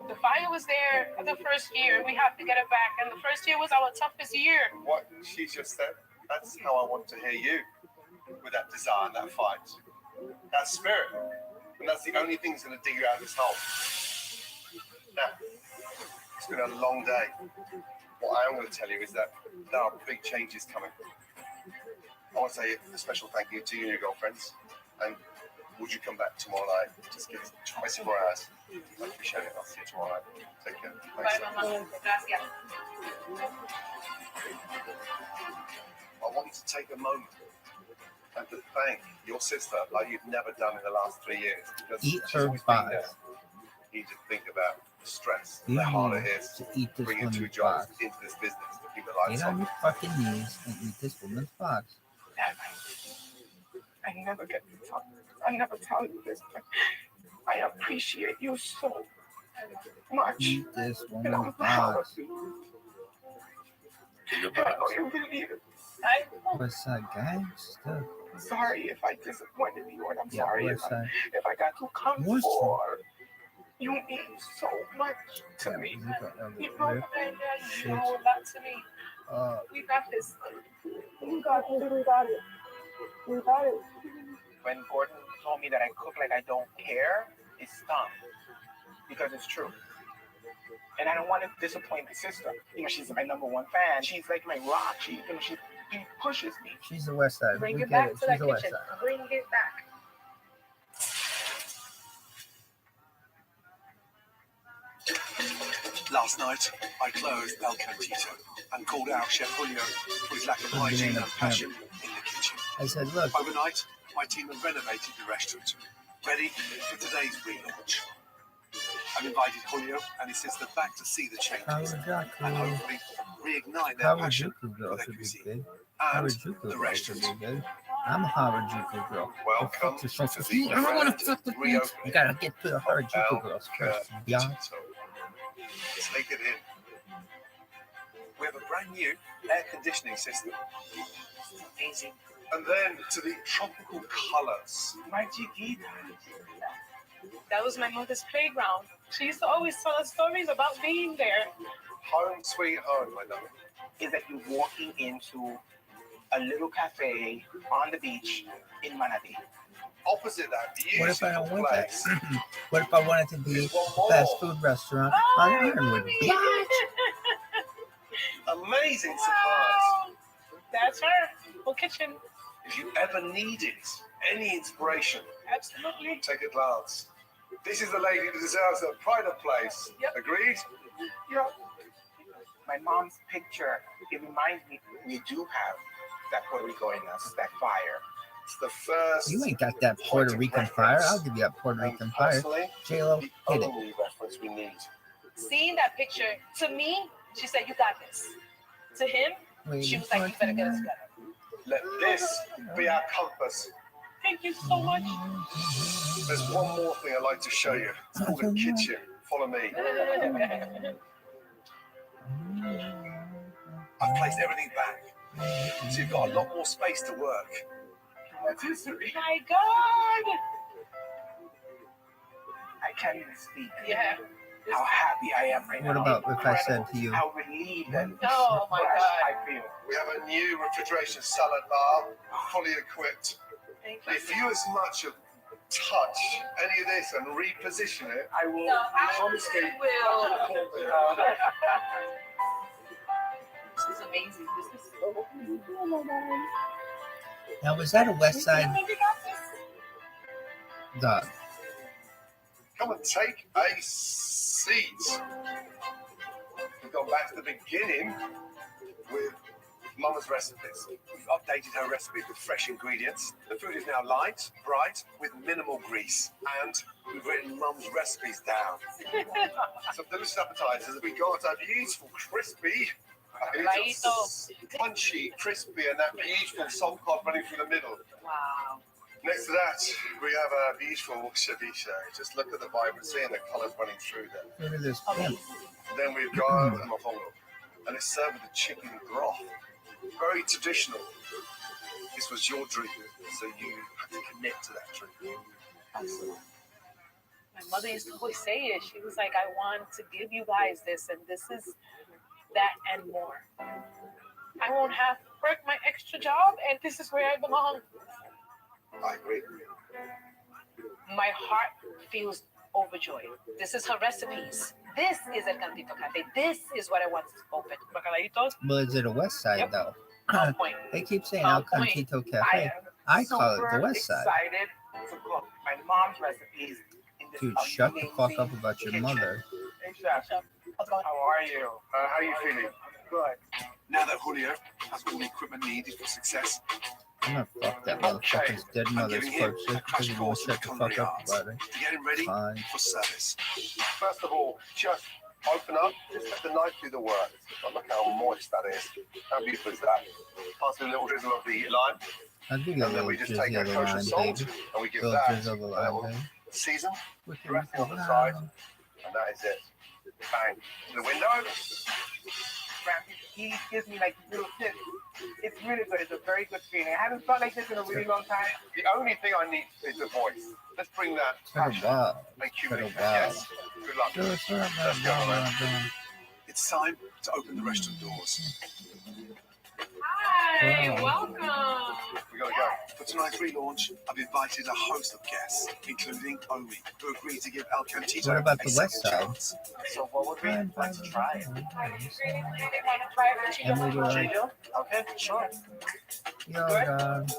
[SPEAKER 6] The fire was there the first year. We have to get it back. And the first year was our toughest year.
[SPEAKER 5] What she just said, that's how I want to hear you. With that desire and that fight. That spirit. And that's the only thing that's going to dig you out of this hole. Now, it's been a long day. What I am going to tell you is that there are big changes coming. I want to say a special thank you to you and your girlfriends. And would you come back tomorrow night? Just give us 24 hours. I appreciate it. I'll see you tomorrow night. Take care. Thanks.
[SPEAKER 6] Bye, Mama. Gracias.
[SPEAKER 5] I want you to take a moment and to thank your sister like you've never done in the last 3 years. Because
[SPEAKER 4] Eat
[SPEAKER 5] she's
[SPEAKER 4] her
[SPEAKER 5] always been
[SPEAKER 4] box.
[SPEAKER 5] there. You need to think about the stress,
[SPEAKER 4] You
[SPEAKER 5] the hard it
[SPEAKER 4] need
[SPEAKER 5] is
[SPEAKER 4] to eat this
[SPEAKER 5] bringing 2
[SPEAKER 4] woman's
[SPEAKER 5] jobs
[SPEAKER 4] box.
[SPEAKER 5] into this business to keep the
[SPEAKER 4] Get
[SPEAKER 5] lights
[SPEAKER 4] on
[SPEAKER 5] on.
[SPEAKER 4] your fucking knees and eat this woman's box.
[SPEAKER 9] I never get to talk. I never tell you this, but I appreciate you so much.
[SPEAKER 4] Eat this
[SPEAKER 9] And I'm
[SPEAKER 4] woman's
[SPEAKER 9] proud of
[SPEAKER 4] box.
[SPEAKER 9] you. And I know you really is.
[SPEAKER 4] West Side gangster.
[SPEAKER 9] Sorry if I disappointed you, and I'm
[SPEAKER 4] Yeah,
[SPEAKER 9] sorry
[SPEAKER 4] West Side.
[SPEAKER 9] if I got too comfortable.
[SPEAKER 4] West
[SPEAKER 9] You mean so much to
[SPEAKER 4] Yeah,
[SPEAKER 9] me.
[SPEAKER 4] you got that
[SPEAKER 6] You
[SPEAKER 4] rip
[SPEAKER 6] know a lot to me. We got this.
[SPEAKER 7] We got it. We got it. We got it.
[SPEAKER 9] When Gordon told me that I cook like I don't care, it stung. Because it's true. And I don't want to disappoint my sister. You know, she's my #1 fan. She's like my rock. She pushes me.
[SPEAKER 4] She's the West Side.
[SPEAKER 6] Bring
[SPEAKER 4] We
[SPEAKER 6] it
[SPEAKER 4] get
[SPEAKER 6] back
[SPEAKER 4] it.
[SPEAKER 6] to
[SPEAKER 4] She's
[SPEAKER 6] that
[SPEAKER 4] the West
[SPEAKER 6] kitchen.
[SPEAKER 4] Side.
[SPEAKER 6] Bring it back.
[SPEAKER 5] Last night, I closed El Cantito and called out Chef Julio for his lack of hygiene and passion in the kitchen.
[SPEAKER 4] I said, look.
[SPEAKER 5] Overnight, my team have renovated the restaurant, ready for today's relaunch. I've invited Julio and his sister back to see the changes and hopefully reignite their passion for their cuisine and the restaurant.
[SPEAKER 4] I'm a Harajuku girl.
[SPEAKER 5] Welcome to the
[SPEAKER 4] I don't want to
[SPEAKER 5] grand
[SPEAKER 4] fuck with you.
[SPEAKER 5] reopening
[SPEAKER 4] You gotta get to the
[SPEAKER 5] of
[SPEAKER 4] Harajuku
[SPEAKER 5] El
[SPEAKER 4] girls first. Yeah.
[SPEAKER 5] Cantito. Take it in. We have a brand new air conditioning system. Amazing. And then to the tropical colors.
[SPEAKER 9] My chiquita.
[SPEAKER 6] That was my mother's playground. She used to always tell us stories about being there.
[SPEAKER 5] Home sweet home, my darling.
[SPEAKER 9] Is that you're walking into a little cafe on the beach in Manatee.
[SPEAKER 5] Opposite that,
[SPEAKER 4] What if I don't
[SPEAKER 5] beautiful
[SPEAKER 4] want that?
[SPEAKER 5] place.
[SPEAKER 4] What if I want it to be
[SPEAKER 5] There's one
[SPEAKER 4] a
[SPEAKER 5] more.
[SPEAKER 4] fast food restaurant on Ironwood?
[SPEAKER 5] Amazing surprise.
[SPEAKER 6] Wow. That's her. Full kitchen.
[SPEAKER 5] If you ever needed any inspiration,
[SPEAKER 6] Absolutely.
[SPEAKER 5] take a glance. This is the lady who deserves a pride of place.
[SPEAKER 6] Yep.
[SPEAKER 5] Agreed?
[SPEAKER 9] Yeah. My mom's picture, it reminds me we do have that Puerto Rico in us, that fire.
[SPEAKER 5] It's the first.
[SPEAKER 4] You ain't got that Puerto Rican fire. I'll give you that Puerto Rican fire.
[SPEAKER 5] Personally,
[SPEAKER 4] J-Lo,
[SPEAKER 5] the
[SPEAKER 4] hit it.
[SPEAKER 5] only reference we need.
[SPEAKER 6] Seeing that picture, to me, she said, you got this. To him, she was like, you better get us together.
[SPEAKER 5] Let this be our compass.
[SPEAKER 6] Thank you so much.
[SPEAKER 5] There's one more thing I'd like to show you. It's called the kitchen. Follow me. I've placed everything back, so you've got a lot more space to work.
[SPEAKER 6] My God.
[SPEAKER 9] I can't even speak.
[SPEAKER 6] Yeah.
[SPEAKER 9] How happy I am right
[SPEAKER 4] What
[SPEAKER 9] now.
[SPEAKER 4] about if I said to you,
[SPEAKER 9] How relieved and
[SPEAKER 6] Oh my
[SPEAKER 9] fresh
[SPEAKER 6] God.
[SPEAKER 9] I feel.
[SPEAKER 5] We have a new refrigeration salad bar, fully equipped.
[SPEAKER 6] Thank you.
[SPEAKER 5] If you as much as touch any of this and reposition it,
[SPEAKER 9] I will.
[SPEAKER 6] No, I
[SPEAKER 5] honestly,
[SPEAKER 6] will.
[SPEAKER 5] it's
[SPEAKER 6] is amazing. This is so easy.
[SPEAKER 4] Now, was that a West Side dog?
[SPEAKER 5] Come and take a seat. We've gone back to the beginning with Mama's recipes. We've updated her recipe with fresh ingredients. The food is now light, bright, with minimal grease. And we've written Mum's recipes down. Some delicious appetizers. We got a beautiful, crispy, punchy, crispy, and that beautiful salt cod running through the middle.
[SPEAKER 6] Wow.
[SPEAKER 5] Next to that, we have a beautiful ceviche. Just look at the vibrancy and the colors running through there.
[SPEAKER 4] Look at this pimp.
[SPEAKER 5] Then we've got a mofongo, and it's served with a chicken broth. Very traditional. This was your dream, so you had to connect to that dream.
[SPEAKER 6] Absolutely. My mother used to always say it. She was like, I want to give you guys this, and this is that and more. I won't have to work my extra job, and this is where I belong.
[SPEAKER 5] I agree.
[SPEAKER 6] My heart feels overjoyed. This is her recipes. This is El Cantito Cafe. This is what I want to open. Bacalaitos.
[SPEAKER 4] Well, is it a West Side, though?
[SPEAKER 6] On point.
[SPEAKER 4] They keep saying El Cantito Cafe. I call it the West Side.
[SPEAKER 9] Excited to cook my mom's recipes in this
[SPEAKER 4] Dude, shut the fuck up about your mother.
[SPEAKER 9] Hey, Chef. How are you?
[SPEAKER 5] How are you feeling?
[SPEAKER 9] Good.
[SPEAKER 5] Now that Julio has all the equipment needed for success,
[SPEAKER 4] I'm gonna fuck that motherfucker's dead mother's corpse just because you won't shut the fuck up about it.
[SPEAKER 5] to get him ready
[SPEAKER 4] Fine.
[SPEAKER 5] for service. First of all, just open up, just let the knife do the work. Look how moist that is. How beautiful is that? Pass in a little drizzle of the lime,
[SPEAKER 4] I'll give you a
[SPEAKER 5] and then
[SPEAKER 4] little
[SPEAKER 5] we just
[SPEAKER 4] drizzle
[SPEAKER 5] take
[SPEAKER 4] of
[SPEAKER 5] our
[SPEAKER 4] the
[SPEAKER 5] kosher
[SPEAKER 4] lime,
[SPEAKER 5] salt,
[SPEAKER 4] baby.
[SPEAKER 5] and we give
[SPEAKER 4] Little
[SPEAKER 5] that
[SPEAKER 4] drizzle of the
[SPEAKER 5] a
[SPEAKER 4] lime,
[SPEAKER 5] little
[SPEAKER 4] baby.
[SPEAKER 5] season,
[SPEAKER 4] Wicked,
[SPEAKER 5] the rest on the
[SPEAKER 4] wicked
[SPEAKER 5] side,
[SPEAKER 4] lime.
[SPEAKER 5] and that is it. Bang. To the window.
[SPEAKER 9] He gives me like little tips. It's really good. It's a very good feeling. I haven't felt like this in a really long time.
[SPEAKER 5] The only thing I need is the voice. Let's bring that
[SPEAKER 4] For a
[SPEAKER 5] passion
[SPEAKER 4] while.
[SPEAKER 5] and
[SPEAKER 4] For a
[SPEAKER 5] humility.
[SPEAKER 4] while.
[SPEAKER 5] Yes. Good luck. Let's go, man.
[SPEAKER 4] Hi.
[SPEAKER 5] It's time to open the restaurant doors.
[SPEAKER 6] Hi,
[SPEAKER 4] Wow.
[SPEAKER 6] welcome.
[SPEAKER 5] We gotta go. For tonight's relaunch, I've invited a host of guests, including Omi, who agreed to give El Cantito
[SPEAKER 4] What about
[SPEAKER 5] a
[SPEAKER 4] the
[SPEAKER 5] second
[SPEAKER 4] West Side?
[SPEAKER 5] chance.
[SPEAKER 9] So what would we like to try?
[SPEAKER 4] And we were like,
[SPEAKER 9] Okay, sure.
[SPEAKER 4] yo, dog.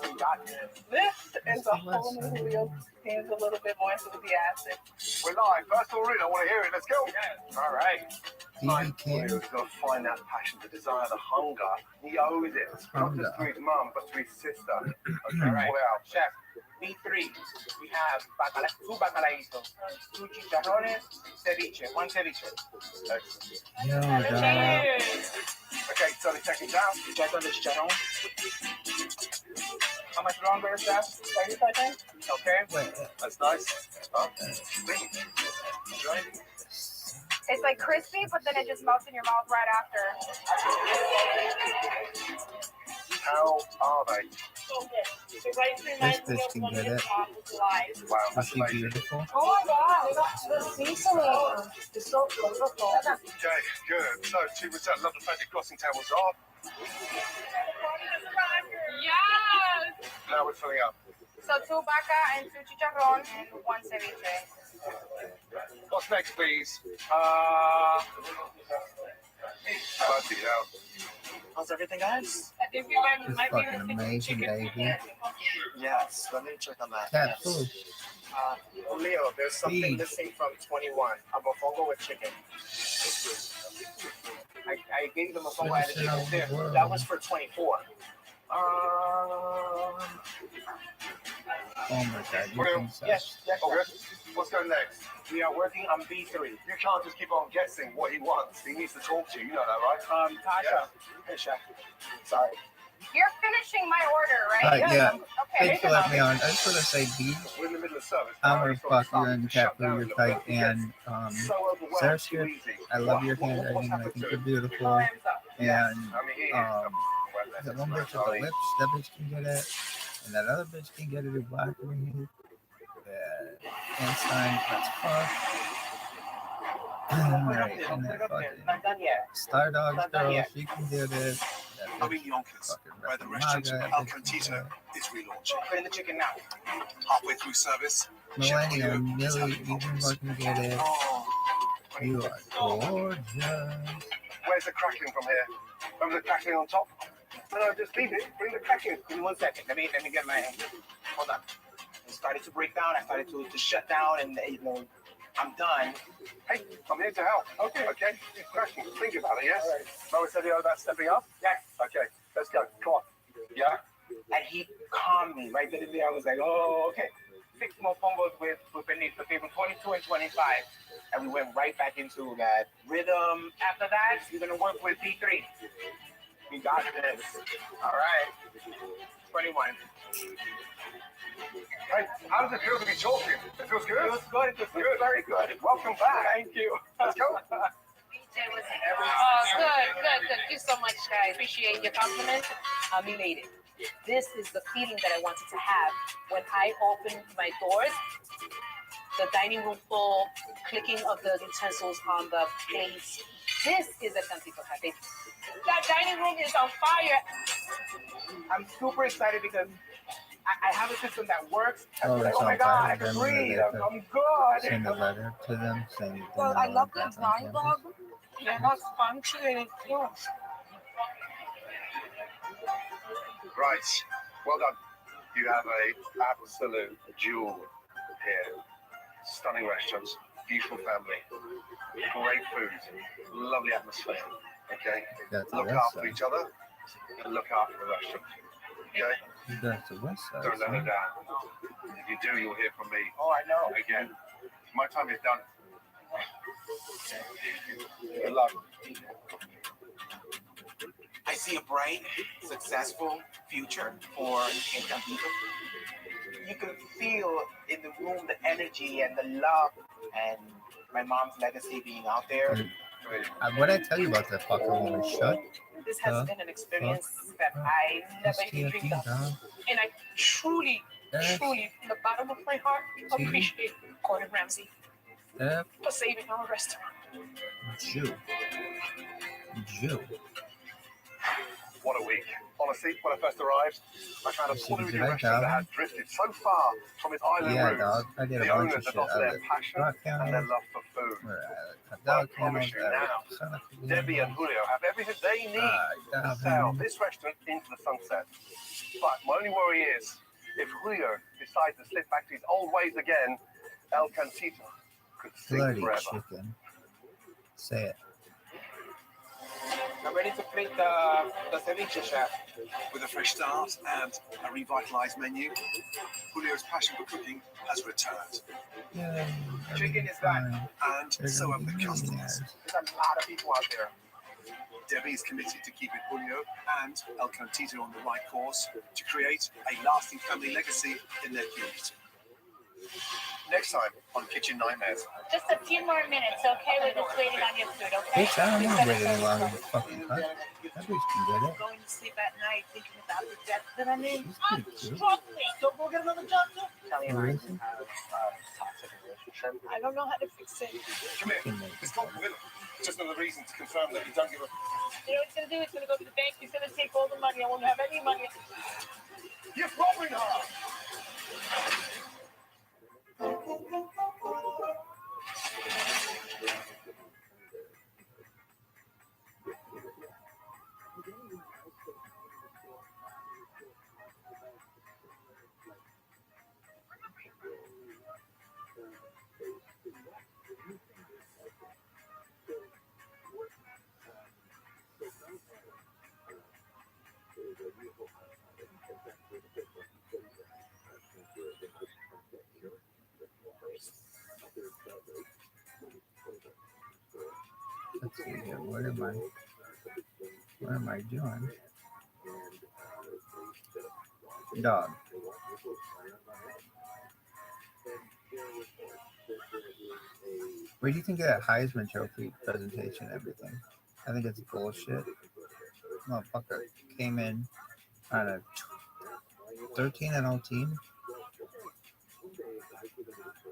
[SPEAKER 9] This is a whole new Julio's hands a little bit more into the acid.
[SPEAKER 5] We're live. First of all, I want to hear it. Let's go.
[SPEAKER 9] All right.
[SPEAKER 4] BB King.
[SPEAKER 5] Julio's got to find that passion, the desire, the hunger. He owes it. Not just to his mum, but to his sister. Okay,
[SPEAKER 9] All right.
[SPEAKER 5] pull it out.
[SPEAKER 9] Chef, B3, we have two bacalaitos, two chicharrones, ceviche, one ceviche.
[SPEAKER 5] Excellent.
[SPEAKER 4] Yo, dog.
[SPEAKER 6] Cheers.
[SPEAKER 5] Okay, so the second down.
[SPEAKER 9] Check on the chicharron. How much longer is that? 30 seconds? Okay.
[SPEAKER 4] Wait,
[SPEAKER 5] That's nice. Enjoy.
[SPEAKER 10] It's like crispy, but then it just melts in your mouth right after.
[SPEAKER 5] How are they?
[SPEAKER 6] So good. So right reminds me
[SPEAKER 4] bitch
[SPEAKER 6] of
[SPEAKER 4] can
[SPEAKER 6] one of
[SPEAKER 4] get
[SPEAKER 6] the
[SPEAKER 4] it.
[SPEAKER 6] chocolate lives.
[SPEAKER 5] Wow,
[SPEAKER 4] is
[SPEAKER 5] that's
[SPEAKER 4] she
[SPEAKER 5] amazing.
[SPEAKER 4] beautiful?
[SPEAKER 7] Oh my god, the seasoning is so flavorful.
[SPEAKER 5] Okay, good. So, to return, love the fact that crossing tables off.
[SPEAKER 6] Yes.
[SPEAKER 5] Now we're filling up.
[SPEAKER 10] So 2 baca and 2 chicharrón and 1 ceviche.
[SPEAKER 5] What's next, please? Bloody hell.
[SPEAKER 8] How's everything, guys?
[SPEAKER 6] I think you might
[SPEAKER 4] It's
[SPEAKER 6] be
[SPEAKER 4] fucking
[SPEAKER 6] the
[SPEAKER 4] amazing, baby.
[SPEAKER 8] Yes, let me check on that.
[SPEAKER 4] Cat
[SPEAKER 8] Yes.
[SPEAKER 4] food.
[SPEAKER 8] Leo, there's something
[SPEAKER 4] Feed.
[SPEAKER 8] missing from 21. A mofongo with chicken.
[SPEAKER 9] I gave them a phone
[SPEAKER 4] Finish
[SPEAKER 9] and
[SPEAKER 4] it
[SPEAKER 9] it
[SPEAKER 4] on
[SPEAKER 9] there.
[SPEAKER 4] the world.
[SPEAKER 8] That was for 24.
[SPEAKER 4] Oh my god, you think so?
[SPEAKER 9] Yes,
[SPEAKER 5] Okay. What's going next?
[SPEAKER 9] we are working on B3.
[SPEAKER 5] You can't just keep on guessing what he wants. He needs to talk to you. You know that, right?
[SPEAKER 9] Tasha. Hey, chef. Sorry.
[SPEAKER 10] You're finishing my order, right?
[SPEAKER 4] Yeah.
[SPEAKER 10] Okay.
[SPEAKER 4] Thanks for letting me on. I just want to say, B,
[SPEAKER 5] We're in the middle of service.
[SPEAKER 4] I'm gonna fuck you and cat food, you're tight, and
[SPEAKER 5] So overwhelmed,
[SPEAKER 4] Sarah's
[SPEAKER 5] too
[SPEAKER 4] good.
[SPEAKER 5] easy.
[SPEAKER 4] I love your
[SPEAKER 5] What's
[SPEAKER 4] handwriting. I
[SPEAKER 5] happened
[SPEAKER 4] think
[SPEAKER 5] to
[SPEAKER 4] you're
[SPEAKER 5] it?
[SPEAKER 4] beautiful.
[SPEAKER 10] Oh, I'm sorry.
[SPEAKER 4] And
[SPEAKER 5] I mean, he is
[SPEAKER 4] that one bitch with the lips, that bitch can get it. And that other bitch can get it in black ring. Einstein, that's fuck. Alright, and that fucking
[SPEAKER 9] Not done yet.
[SPEAKER 4] Star Dogs
[SPEAKER 9] Not done
[SPEAKER 4] girl,
[SPEAKER 9] yet.
[SPEAKER 4] she can get it. That
[SPEAKER 5] I'm
[SPEAKER 4] bitch
[SPEAKER 5] in Yonkers,
[SPEAKER 4] fucking
[SPEAKER 5] where the
[SPEAKER 4] Rabbi
[SPEAKER 5] restaurant
[SPEAKER 4] Maga,
[SPEAKER 5] El
[SPEAKER 4] bitch can
[SPEAKER 5] Cantito
[SPEAKER 4] get it.
[SPEAKER 5] is relaunching.
[SPEAKER 9] Put in the chicken now.
[SPEAKER 5] Halfway through service, Chef Julio
[SPEAKER 4] Millennium,
[SPEAKER 5] is
[SPEAKER 4] Millie,
[SPEAKER 5] having
[SPEAKER 4] you can
[SPEAKER 5] problems.
[SPEAKER 4] fucking get it. You are gorgeous.
[SPEAKER 5] Where's the crackling from here? Remember the crackling on top? No, just leave it. Bring the crackling.
[SPEAKER 9] Give me 1 second. Let me get my. Hold on. It started to break down. I started to shut down, and I'm done.
[SPEAKER 5] Hey, I'm here to help. Okay. Cracking. Think about it, yes? Mama said about stepping up?
[SPEAKER 9] Yes.
[SPEAKER 5] Okay, let's go. Come on. Yeah?
[SPEAKER 9] And he calmed me right then and there. I was like, oh, okay. 6 more fumbles with Benito, okay, from 22 and 25. And we went right back into that rhythm. After that, we're going to work with D3. We got this. All right. 21.
[SPEAKER 5] Hey, how does it feel to be talking? It feels good?
[SPEAKER 9] It was good. It was good.
[SPEAKER 5] Very good. Welcome back.
[SPEAKER 9] Thank you.
[SPEAKER 5] Let's go.
[SPEAKER 6] Oh, good. Thank you so much, guys. Appreciate your compliment. I'm elated. This is the feeling that I wanted to have when I opened my doors. The dining room full, clicking of the utensils on the plates. This is a Cantito Café. That dining room is on fire.
[SPEAKER 9] I'm super excited because I have a system that works.
[SPEAKER 4] Oh,
[SPEAKER 9] Like,
[SPEAKER 4] it's
[SPEAKER 9] oh my
[SPEAKER 4] on
[SPEAKER 9] God, I
[SPEAKER 4] fire.
[SPEAKER 9] can
[SPEAKER 4] Then
[SPEAKER 9] breathe.
[SPEAKER 4] they have to
[SPEAKER 9] I'm good.
[SPEAKER 4] send a letter to them saying.
[SPEAKER 7] Well, I love the dialogue. It has punctuated clues.
[SPEAKER 5] Right. Well done. You have a absolute jewel here. Stunning restaurants, beautiful family, great food, lovely atmosphere. Okay?
[SPEAKER 4] That's the
[SPEAKER 5] Look
[SPEAKER 4] west
[SPEAKER 5] after
[SPEAKER 4] side.
[SPEAKER 5] each other and look after the restaurant. Okay?
[SPEAKER 4] That's the west side.
[SPEAKER 5] Don't let her
[SPEAKER 4] son.
[SPEAKER 5] down. If you do, you'll hear from me
[SPEAKER 9] Oh, I know.
[SPEAKER 5] again. My time is done. Good luck.
[SPEAKER 9] I see a bright, successful future for Encantito. You can feel in the room the energy and the love and my mom's legacy being out there.
[SPEAKER 4] What I tell you about that fucking woman? Shut.
[SPEAKER 6] This has been an experience that I never even dreamed of. And I truly, from the bottom of my heart, appreciate Gordon Ramsay for saving our restaurant.
[SPEAKER 4] Jew.
[SPEAKER 5] What a week. Honestly, when I first arrived, I found a Puerto Rican
[SPEAKER 4] Did I
[SPEAKER 5] restaurant that
[SPEAKER 4] dog?
[SPEAKER 5] had drifted so far from its island
[SPEAKER 4] Yeah,
[SPEAKER 5] roots.
[SPEAKER 4] dog. I did a
[SPEAKER 5] The
[SPEAKER 4] bunch
[SPEAKER 5] owners
[SPEAKER 4] of
[SPEAKER 5] had
[SPEAKER 4] shit.
[SPEAKER 5] lost
[SPEAKER 4] I
[SPEAKER 5] their
[SPEAKER 4] was
[SPEAKER 5] passion
[SPEAKER 4] rock
[SPEAKER 5] and their
[SPEAKER 4] county.
[SPEAKER 5] love for food.
[SPEAKER 4] Where
[SPEAKER 5] But I
[SPEAKER 4] dog
[SPEAKER 5] promise you now, Debbie and Julio have everything they need to sell this restaurant into the sunset. But my only worry is, if Julio decides to slip back to his old ways again, El Cantito could sink
[SPEAKER 4] Bloody
[SPEAKER 5] forever.
[SPEAKER 4] chicken. Say it.
[SPEAKER 9] I'm ready to plate the ceviche, chef.
[SPEAKER 5] With a fresh start and a revitalized menu, Julio's passion for cooking has returned.
[SPEAKER 4] Yeah,
[SPEAKER 9] Chicken is done.
[SPEAKER 5] And so have the customers.
[SPEAKER 9] There's a lot of people out there.
[SPEAKER 5] Debbie is committed to keeping Julio and El Cantito on the right course to create a lasting family legacy in their community. Next time on Kitchen Nightmares.
[SPEAKER 6] Just a few more minutes, okay? We're just waiting on your food, okay?
[SPEAKER 4] Bitch, I don't want to wait any longer than fucking cut. That bitch can get it.
[SPEAKER 6] Going to sleep at night thinking about the death that I'm in.
[SPEAKER 4] She's
[SPEAKER 6] I'm
[SPEAKER 4] pretty cute.
[SPEAKER 6] struggling. So go get another job too.
[SPEAKER 4] Who is it?
[SPEAKER 7] I don't know how to fix it.
[SPEAKER 5] Come here. It's not the villain. It's just another reason to confirm that you don't give a...
[SPEAKER 6] You know what he's gonna do? He's gonna go to the bank. He's gonna take all the money. I won't have any money.
[SPEAKER 5] You're robbing her!
[SPEAKER 4] Let's see here. What am I doing? Dog. Where do you think of that Heisman Trophy presentation and everything? I think it's bullshit. Motherfucker came in on a 13-0 team.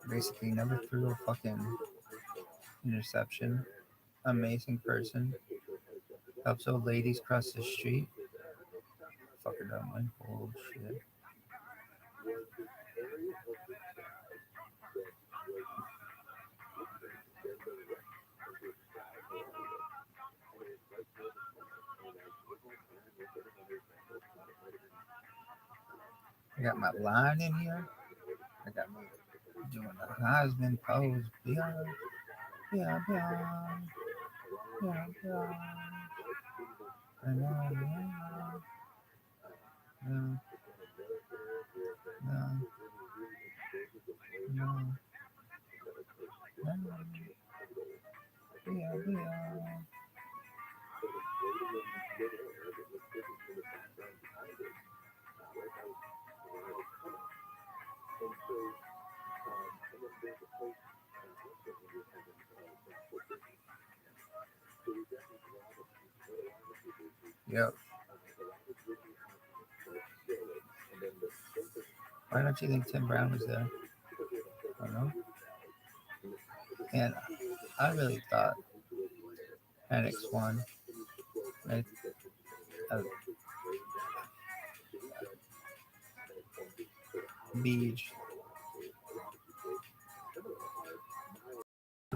[SPEAKER 4] Basically never threw a fucking interception. Amazing person. Helps old ladies cross the street. Fucker don't like bullshit. I got my line in here. I got me doing the Heisman pose. Beyond, beyond, beyond, beyond, beyond. No, no, no, no, no. Beyond, beyond. Yep. Why don't you think Tim Brown was there? I don't know. And I really thought Penix won. Right? Beach.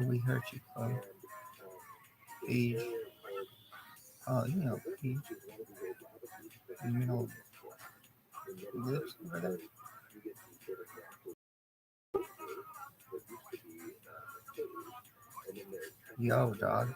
[SPEAKER 4] We hurt you, Chloe. Beach. Oh, you know, Beach. You know, lips over there. Yo, dog.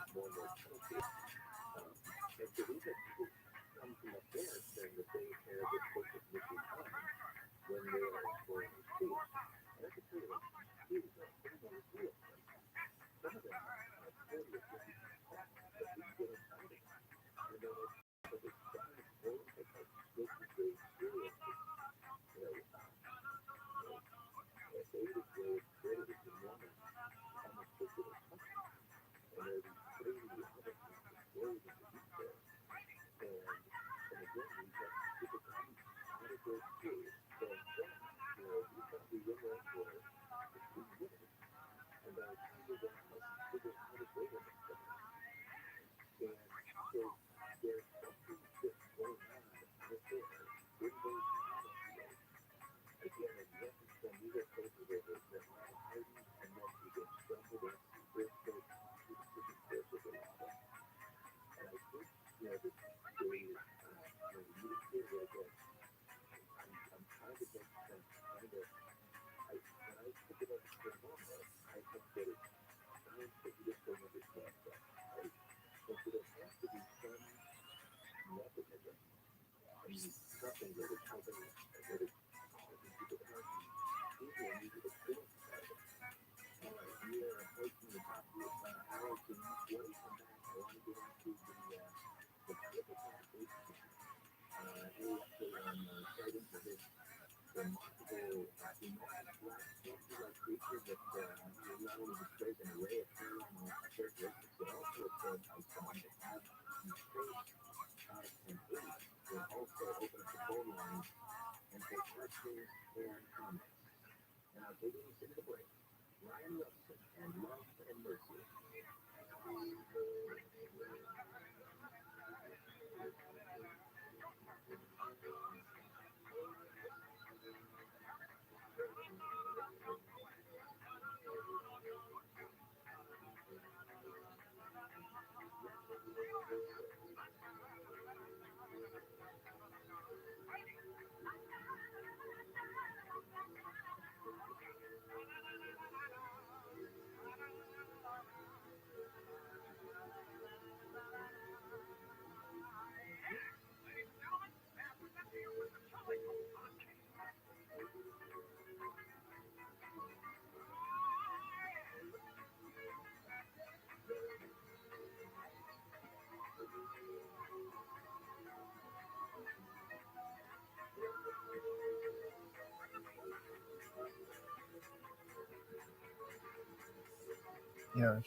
[SPEAKER 4] Yes.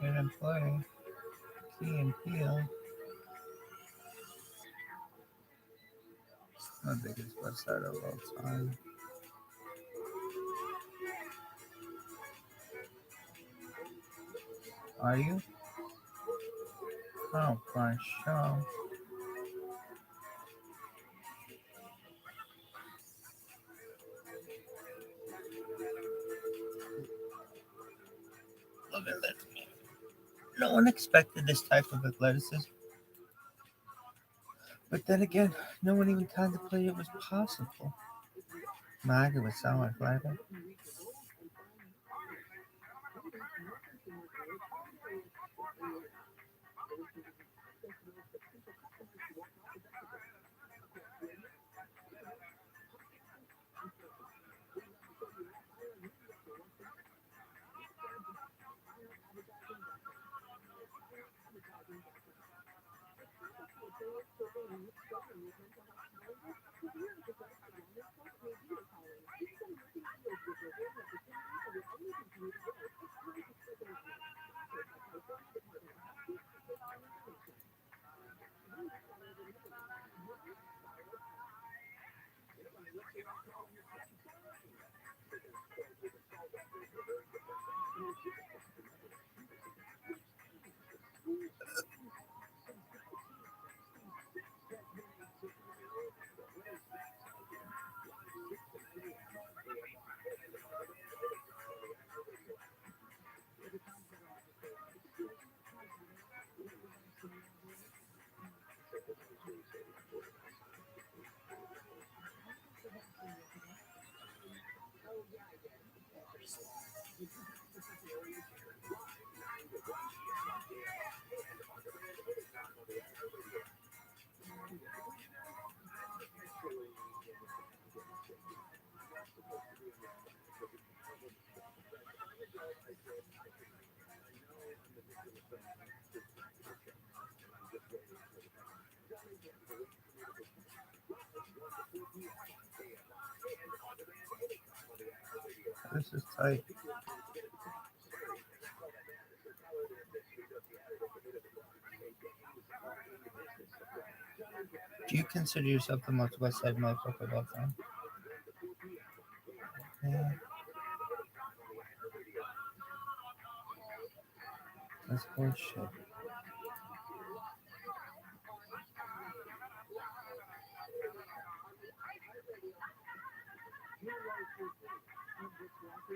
[SPEAKER 4] Key and play. Key and peel. My biggest website of all time. Are you? Oh, my show. Look at that. No one expected this type of athleticism. But then again, no one even contemplated it was possible. MAGA would sound like Rabbi. This is tight. Do you consider yourself the most West Side motherfucker of all time? Yeah. That's bullshit.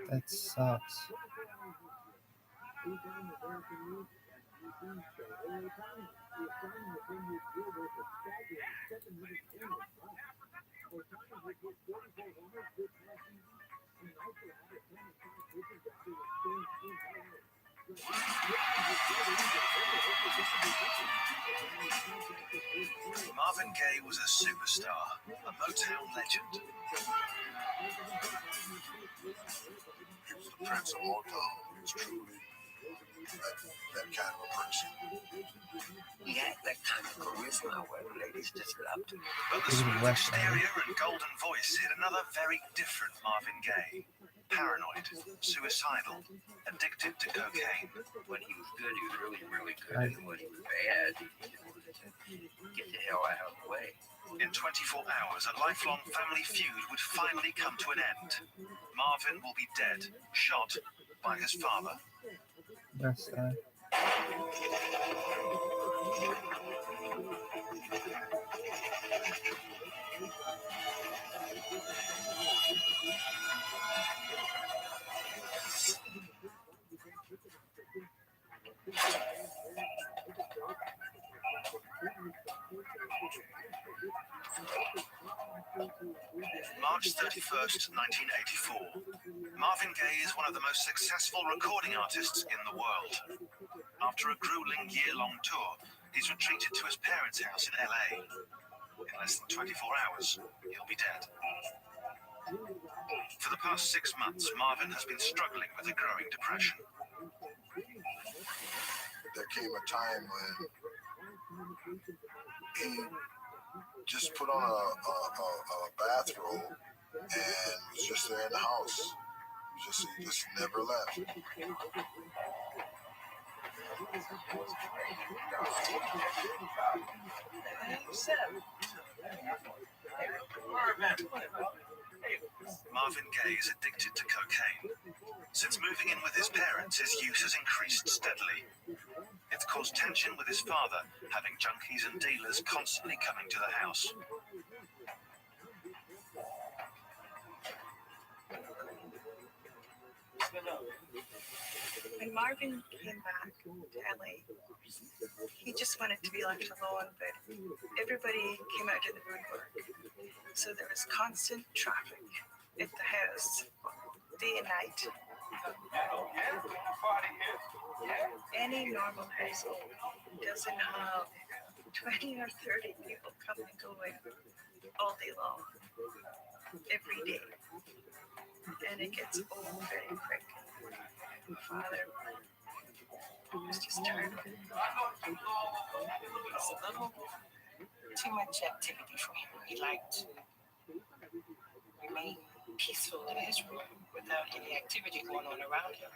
[SPEAKER 4] That sucks.
[SPEAKER 11] Marvin Gaye was a superstar, a Motown legend.
[SPEAKER 5] He was the Prince of Motown. He was truly that kind of a person.
[SPEAKER 11] He had that kind of charisma where the ladies just loved him. But the
[SPEAKER 4] Even
[SPEAKER 11] smooth
[SPEAKER 4] West Side.
[SPEAKER 11] exterior and golden voice hid another very different Marvin Gaye. Paranoid, suicidal, addicted to cocaine.
[SPEAKER 12] When he was good, he was really, really good. And when he was bad, he just wanted to get the hell out of the way.
[SPEAKER 11] In 24 hours, a lifelong family feud would finally come to an end. Marvin will be dead, shot by his father.
[SPEAKER 4] West Side.
[SPEAKER 11] March 31st, 1984. Marvin Gaye is one of the most successful recording artists in the world. After a grueling year-long tour, he's retreated to his parents' house in LA. In less than 24 hours, he'll be dead. For the past 6 months, Marvin has been struggling with a growing depression.
[SPEAKER 5] There came a time when he just put on a bathrobe and was just there in the house. He just never left.
[SPEAKER 11] Marvin Gaye is addicted to cocaine. Since moving in with his parents, his use has increased steadily. It's caused tension with his father, having junkies and dealers constantly coming to the house.
[SPEAKER 7] When Marvin came back to LA, he just wanted to be left alone, but everybody came out to the woodwork. So there was constant traffic at the house, day and night. Any normal household doesn't have 20 or 30 people coming and going all day long, every day. And it gets old very quick. My father was just tired of it.
[SPEAKER 6] It's a little too much activity for him. He liked to remain peaceful in his room without any activity going on around him.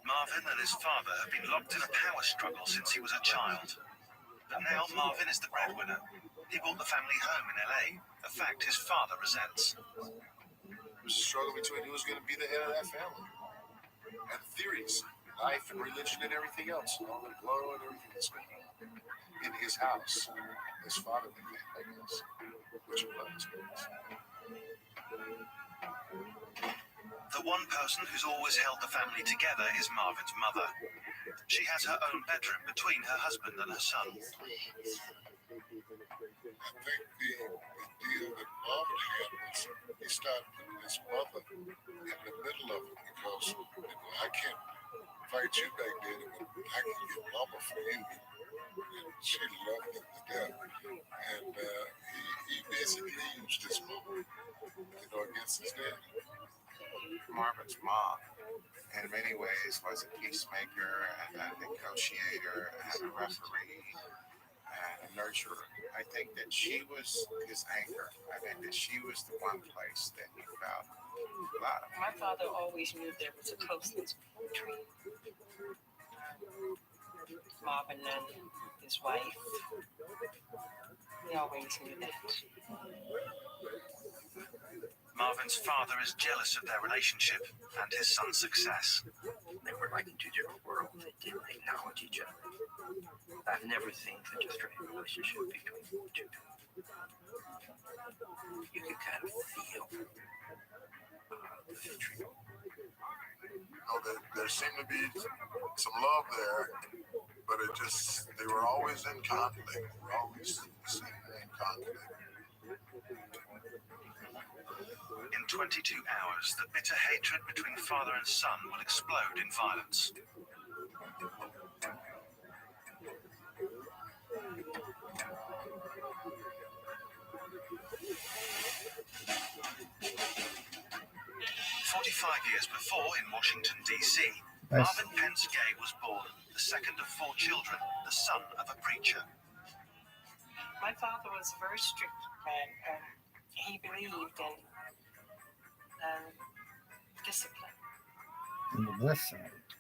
[SPEAKER 11] Marvin and his father have been locked in a power struggle since he was a child. But now Marvin is the breadwinner. He bought the family home in LA, a fact his father resents.
[SPEAKER 13] It was a struggle between who was going to be the head of that family. And theories, life and religion and everything else, all the glow and everything that's going on. In his house, his father would think, I guess, which was.
[SPEAKER 11] The one person who's always held the family together is Marvin's mother. She has her own bedroom between her husband and her son.
[SPEAKER 13] I think the deal that Marvin had was he started putting his mother in the middle of it because I can't fight you back then, but I can get mama for you. And she loved him to death. And he basically used his mama, against his dad.
[SPEAKER 8] Marvin's mom, in many ways, was a peacemaker and a negotiator and a referee and a nurturer. I think that she was his anchor. I think that she was the one place that he felt love.
[SPEAKER 6] My father always knew there was a closeness between Marvin and his wife. He always knew that.
[SPEAKER 11] Marvin's father is jealous of their relationship and his son's success.
[SPEAKER 12] They were like in two different worlds. They didn't acknowledge each other. I've never seen such a strained relationship between the two. You can kind of feel the vitriol.
[SPEAKER 13] There seemed to be some love there, but they were always in conflict. They were always in conflict.
[SPEAKER 11] In 22 hours, the bitter hatred between father and son will explode in violence. Years before, in Washington, D.C., Marvin Pence Gay was born, the second of 4 children, the son of a preacher.
[SPEAKER 6] My father was a very strict man, and he believed in discipline.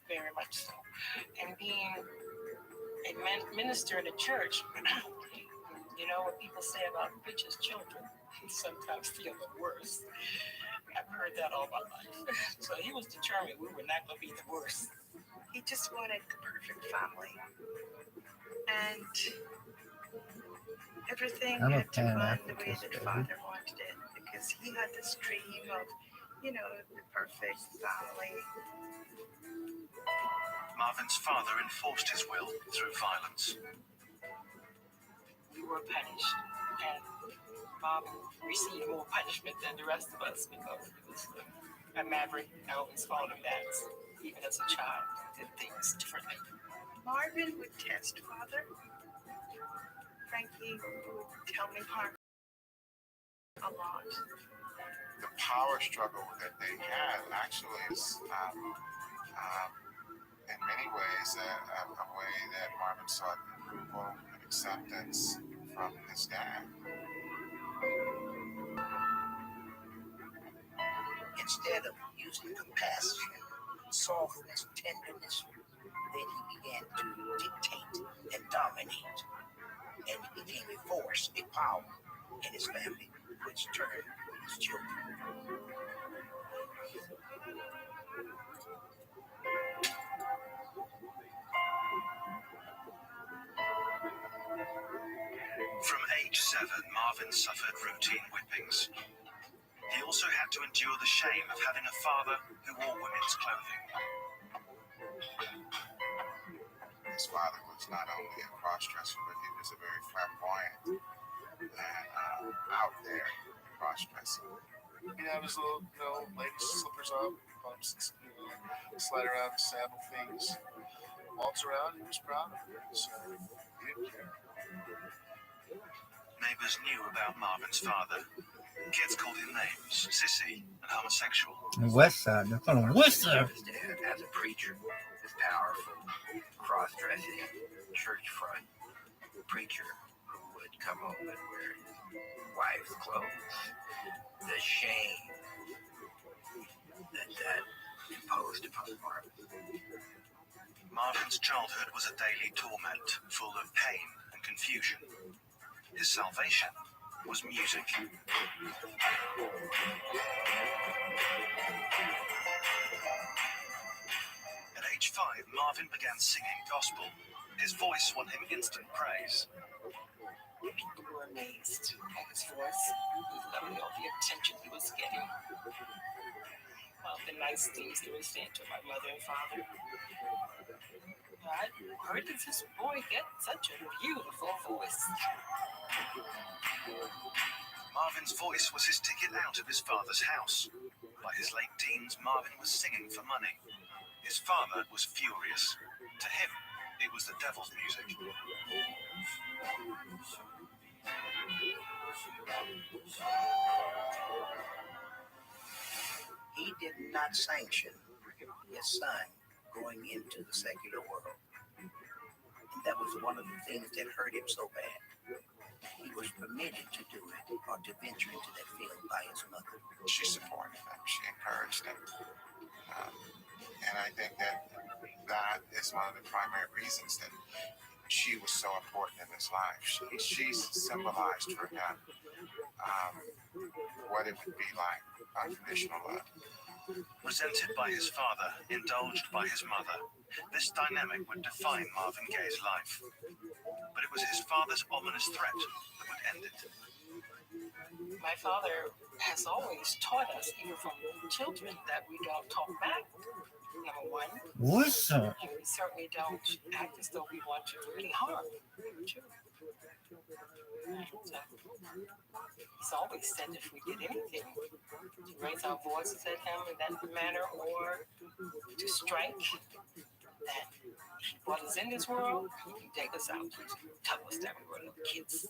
[SPEAKER 6] Very much so. And being a minister in a church, you know what people say about preachers' children, sometimes feel the worst. I've heard that all my life. So he was determined we were not going to be the worst.
[SPEAKER 7] He just wanted the perfect family. And everything had to run the way that father wanted it, because he had this dream of, the perfect family.
[SPEAKER 11] Marvin's father enforced his will through violence.
[SPEAKER 6] We were punished, and Marvin received more punishment than the rest of us because he was a maverick. I always called him that. Even as a child, did things differently.
[SPEAKER 7] Marvin would test father. Frankie would tell me hard a lot.
[SPEAKER 8] The power struggle that they had actually is, in many ways, a way that Marvin sought approval and acceptance from his dad.
[SPEAKER 14] Instead of using compassion, softness, tenderness, then he began to dictate and dominate. And he became a force, a power in his family, which turned his children.
[SPEAKER 11] From age 7, Marvin suffered routine whippings. He also had to endure the shame of having a father who wore women's clothing.
[SPEAKER 8] His father was not only a cross-dresser, but he was a very flamboyant and out there cross-dresser.
[SPEAKER 2] He'd have his little, ladies' slippers up, bumps, slide around, sandal things, waltz around. He was proud of it. So he didn't care.
[SPEAKER 11] Neighbors knew about Marvin's father. Kids called him names, sissy and homosexual.
[SPEAKER 4] West Side, that's on the West Side.
[SPEAKER 12] His dad as a preacher, this powerful, cross-dressing, church front preacher who would come home and wear his wife's clothes. The shame that imposed upon Marvin.
[SPEAKER 11] Marvin's childhood was a daily torment, full of pain and confusion. His salvation was music. At age 5, Marvin began singing gospel. His voice won him instant praise.
[SPEAKER 15] People were amazed at his voice, loving all the attention he was getting. All the nice things they were saying to my mother and father. I heard that this boy get such a beautiful voice.
[SPEAKER 11] Marvin's voice was his ticket out of his father's house. By his late teens, Marvin was singing for money. His father was furious. To him, it was the devil's music.
[SPEAKER 14] He did not sanction his son going into the secular world. And that was one of the things that hurt him so bad. He was permitted to do it or to venture into that field by his mother.
[SPEAKER 8] She supported him. She encouraged him. And I think that is one of the primary reasons that she was so important in his life. She symbolized for him what it would be like, unconditional love.
[SPEAKER 11] Resented by his father, indulged by his mother, this dynamic would define Marvin Gaye's life. But it was his father's ominous threat that would end it.
[SPEAKER 15] My father has always taught us, even from children, that we don't talk back. Number one.
[SPEAKER 4] What's up?
[SPEAKER 15] And we certainly don't act as though we want to really harm. Number two. And, he's always said if we did anything to raise our voices at him in that manner or to strike, that he brought us in this world, he can take us out, tell us that we were little kids.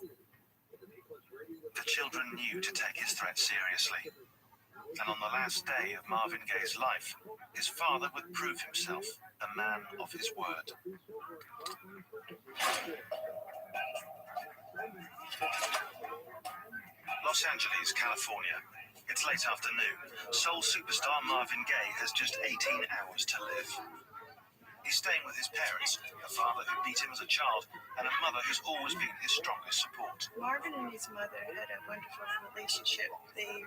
[SPEAKER 11] The children knew to take his threat seriously. And on the last day of Marvin Gaye's life, his father would prove himself a man of his word. Los Angeles, California. It's late afternoon. Soul superstar Marvin Gaye has just 18 hours to live. He's staying with his parents, a father who beat him as a child, and a mother who's always been his strongest support.
[SPEAKER 7] Marvin and his mother had a wonderful relationship. They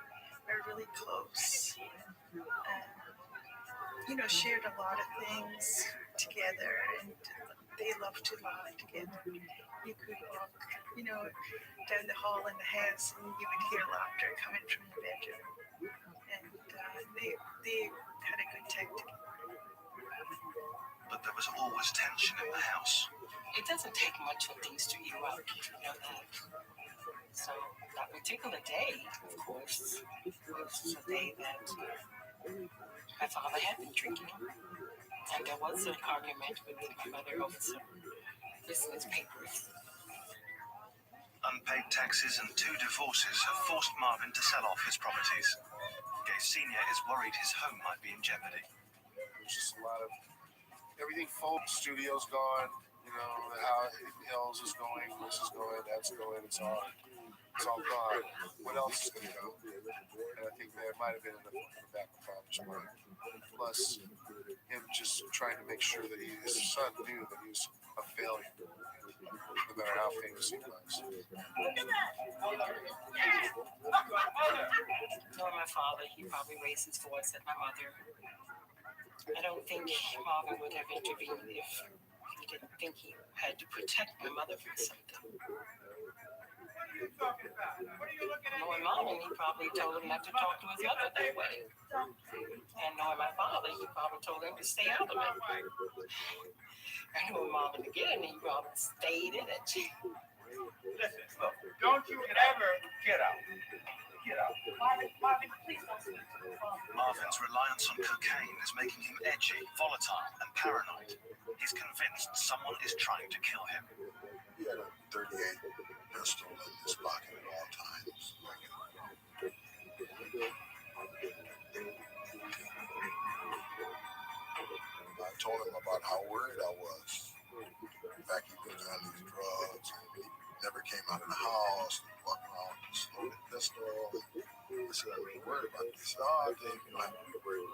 [SPEAKER 7] were really close. Shared a lot of things together, and they loved to laugh together. You could walk, down the hall in the house, and you would hear laughter coming from the bedroom. And they had a good time together.
[SPEAKER 11] But there was always tension in the house.
[SPEAKER 15] It doesn't take much for things to erupt, you know that. So that particular day, of course, was the day that my father had been drinking. And there was an argument with my mother over some business papers.
[SPEAKER 11] Unpaid taxes and 2 divorces have forced Marvin to sell off his properties. Gaye Sr. is worried his home might be in jeopardy.
[SPEAKER 2] There's just a lot of everything. Folk studio's gone. How Hills is going, this is going, that's going. It's all gone. What else is going to go? And I think there might have been in the back of father's mind. Plus, him just trying to make sure that his son knew that he was a failure, no matter how famous he was.
[SPEAKER 15] Knowing my father, he probably raised his voice at my mother. I don't think Marvin would have intervened if he didn't think he had to protect my mother from something.
[SPEAKER 9] What are you looking
[SPEAKER 15] Knowing Marvin, he probably told him not to talk to his mother that way. And knowing my father, he probably told him to stay out of it. And knowing Marvin again, he probably stayed in it.
[SPEAKER 9] Listen, look, don't you ever get out. Get out. Marvin, please don't sleep.
[SPEAKER 11] Marvin's reliance on cocaine is making him edgy, volatile, and paranoid. He's convinced someone is trying to kill him.
[SPEAKER 13] He had a 38 pistol in his pocket at all times. I told him about how worried I was. In fact, he was on these drugs and he never came out of the house, walking around with this loaded pistol. I said, I was worried about this. He said, oh, Dave, you don't have to be worried.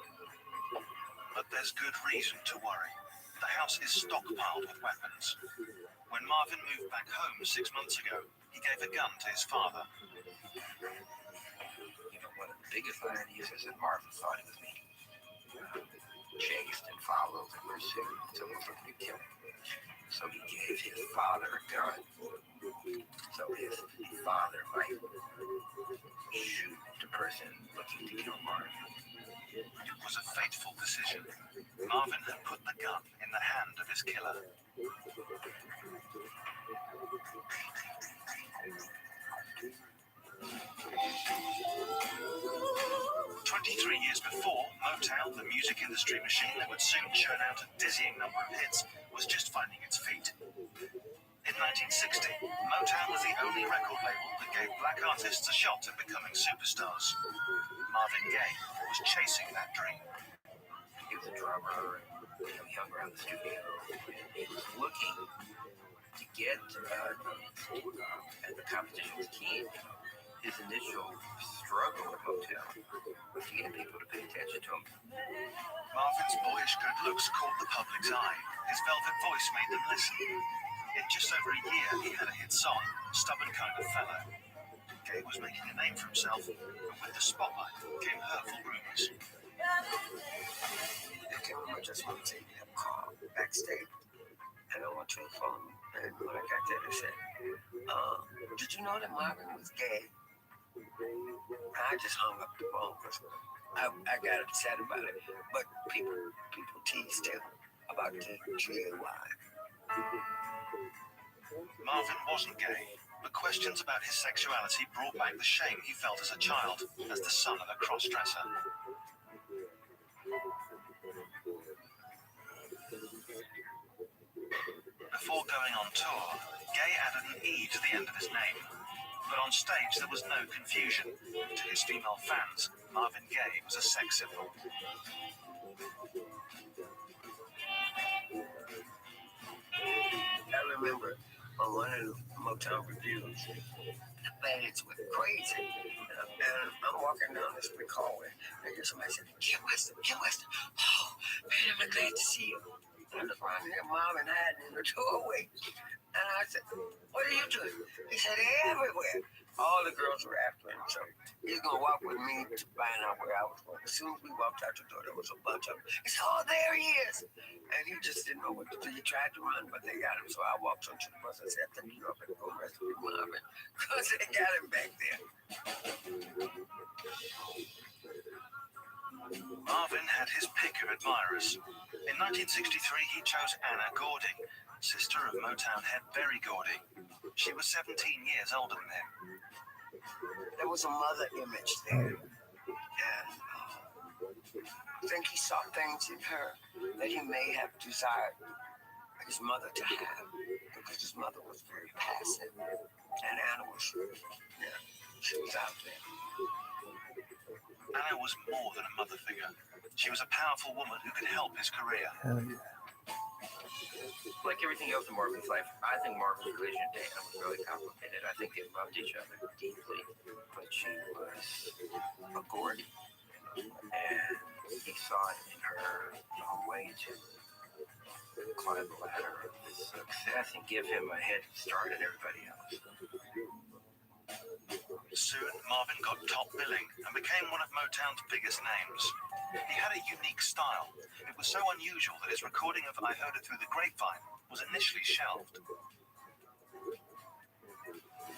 [SPEAKER 11] But there's good reason to worry. The house is stockpiled with weapons. When Marvin moved back home 6 months ago, he gave a gun to his father.
[SPEAKER 12] You know, one of the biggest ironies is that Marvin thought it was me. Chased and followed and pursued until he was looking to kill him. So he gave his father a gun. So his father might shoot the person looking to kill Marvin.
[SPEAKER 11] It was a fateful decision. Marvin had put the gun in the hand of his killer. 23 years before, Motown, the music industry machine that would soon churn out a dizzying number of hits, was just finding its feet. In 1960, Motown was the only record label that gave black artists a shot at becoming superstars. Marvin Gaye was chasing that dream.
[SPEAKER 12] He was a drummer, and he hung around the studio, and he was looking to get and the competition was keen. His initial struggle with Motown was to get people to pay attention to him.
[SPEAKER 11] Marvin's boyish good looks caught the public's eye. His velvet voice made them listen. In just over a year, he had a hit song, Stubborn Kind of Fellow. Gaye was making a name for himself, and with the spotlight came hurtful rumors.
[SPEAKER 12] I can't remember just one thing. We had a call backstage, and I went to the phone, and when I got there, they said, did you know that Marvin was gay? I just hung up the phone because I got upset about it. But people teased him about the GAY.
[SPEAKER 11] Marvin wasn't gay, but questions about his sexuality brought back the shame he felt as a child, as the son of a cross-dresser. Before going on tour, Gaye added an E to the end of his name. But on stage, there was no confusion. To his female fans, Marvin Gaye was a sex symbol.
[SPEAKER 12] I remember on one of the Motown reviews, the fans went crazy. And I'm walking down this big hallway, and somebody said, Kim Weston. Oh, man, I'm glad to see you. And I looked around here, Mom and Dad in the doorway. And I said, what are you doing? He said, they're everywhere. All the girls were after him, so he's going to walk with me to find out where I was going. As soon as we walked out the door, there was a bunch of them. He said, oh, there he is. And he just didn't know what to do. He tried to run, but they got him. So I walked onto the bus. I said, I think you're up and go rest with Marvin, because they got him back there.
[SPEAKER 11] Marvin had his pick of admirers. In 1963, he chose Anna Gordy, sister of Motown head Berry Gordy. She was 17 years older than him.
[SPEAKER 12] There was a mother image there. And I think he saw things in her that he may have desired his mother to have, because his mother was very passive. And Anna was, she was out there.
[SPEAKER 11] Anna was more than a mother figure. She was a powerful woman who could help his career.
[SPEAKER 12] Like everything else in Marvin's life, I think Marvin's relationship to Anna was really complicated. I think they loved each other deeply, but she was a Gordy. And he saw it in her a way to climb the ladder of his success and give him a head start on everybody else.
[SPEAKER 11] Soon, Marvin got top billing and became one of Motown's biggest names. He had a unique style. It was so unusual that his recording of I Heard It Through the Grapevine was initially shelved.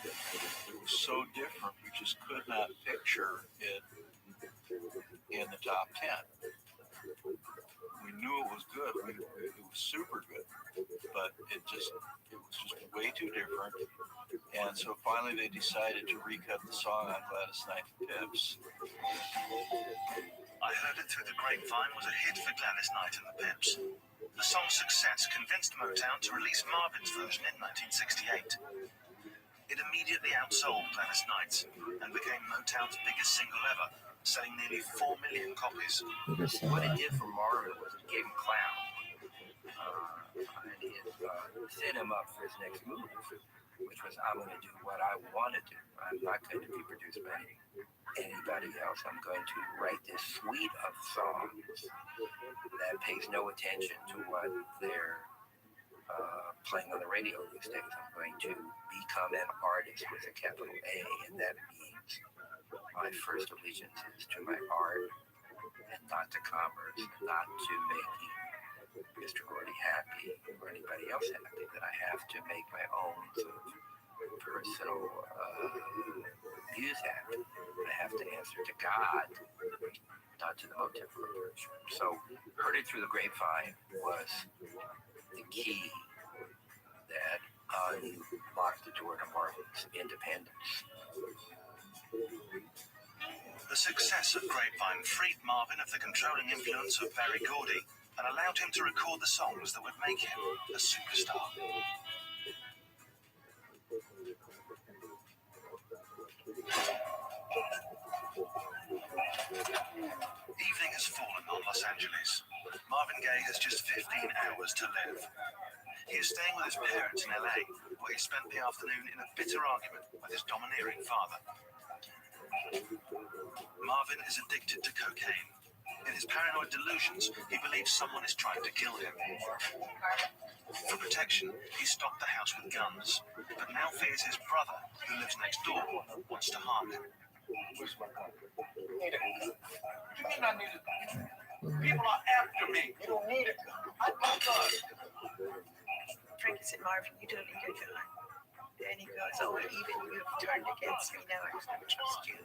[SPEAKER 16] It was so different. We just could not picture it in the top 10. We knew it was good. It was super good, but it was just way too different. And so finally they decided to recut the song on Gladys Knight and Pips.
[SPEAKER 11] I Heard It Through the Grapevine was a hit for Gladys Knight and the Pips. The song's success convinced Motown to release Marvin's version in 1968. It immediately outsold Gladys Knight's and became Motown's biggest single ever, selling nearly 4 million copies.
[SPEAKER 12] What it did for Marvin was it gave him clout. And it set him up for his next move, which was, I'm going to do what I want to do. I'm not going to be produced by anybody else. I'm going to write this suite of songs that pays no attention to what they're playing on the radio these days. I'm going to become an artist with a capital A, and that means my first allegiance is to my art and not to commerce, not to making Mr. Gordy happy or anybody else happy, that I have to make my own sort of personal views happen. I have to answer to God, not to the Motown Corporation. So, Heard It Through the Grapevine was the key that unlocked the door to Marvin's independence.
[SPEAKER 11] The success of Grapevine freed Marvin of the controlling influence of Berry Gordy and allowed him to record the songs that would make him a superstar. Evening has fallen on Los Angeles. Marvin Gaye has just 15 hours to live. He is staying with his parents in LA, where he spent the afternoon in a bitter argument with his domineering father. Marvin is addicted to cocaine. In his paranoid delusions, he believes someone is trying to kill him. For protection, he stocked the house with guns, but now fears his brother, who lives next door, wants to harm him.
[SPEAKER 9] Need it. You mean I need it? People are after me. You don't need it. I don't know.
[SPEAKER 7] Frankie said, Marvin, you don't need a gun. Then he goes, oh, even you've turned against me, now I just never trust you.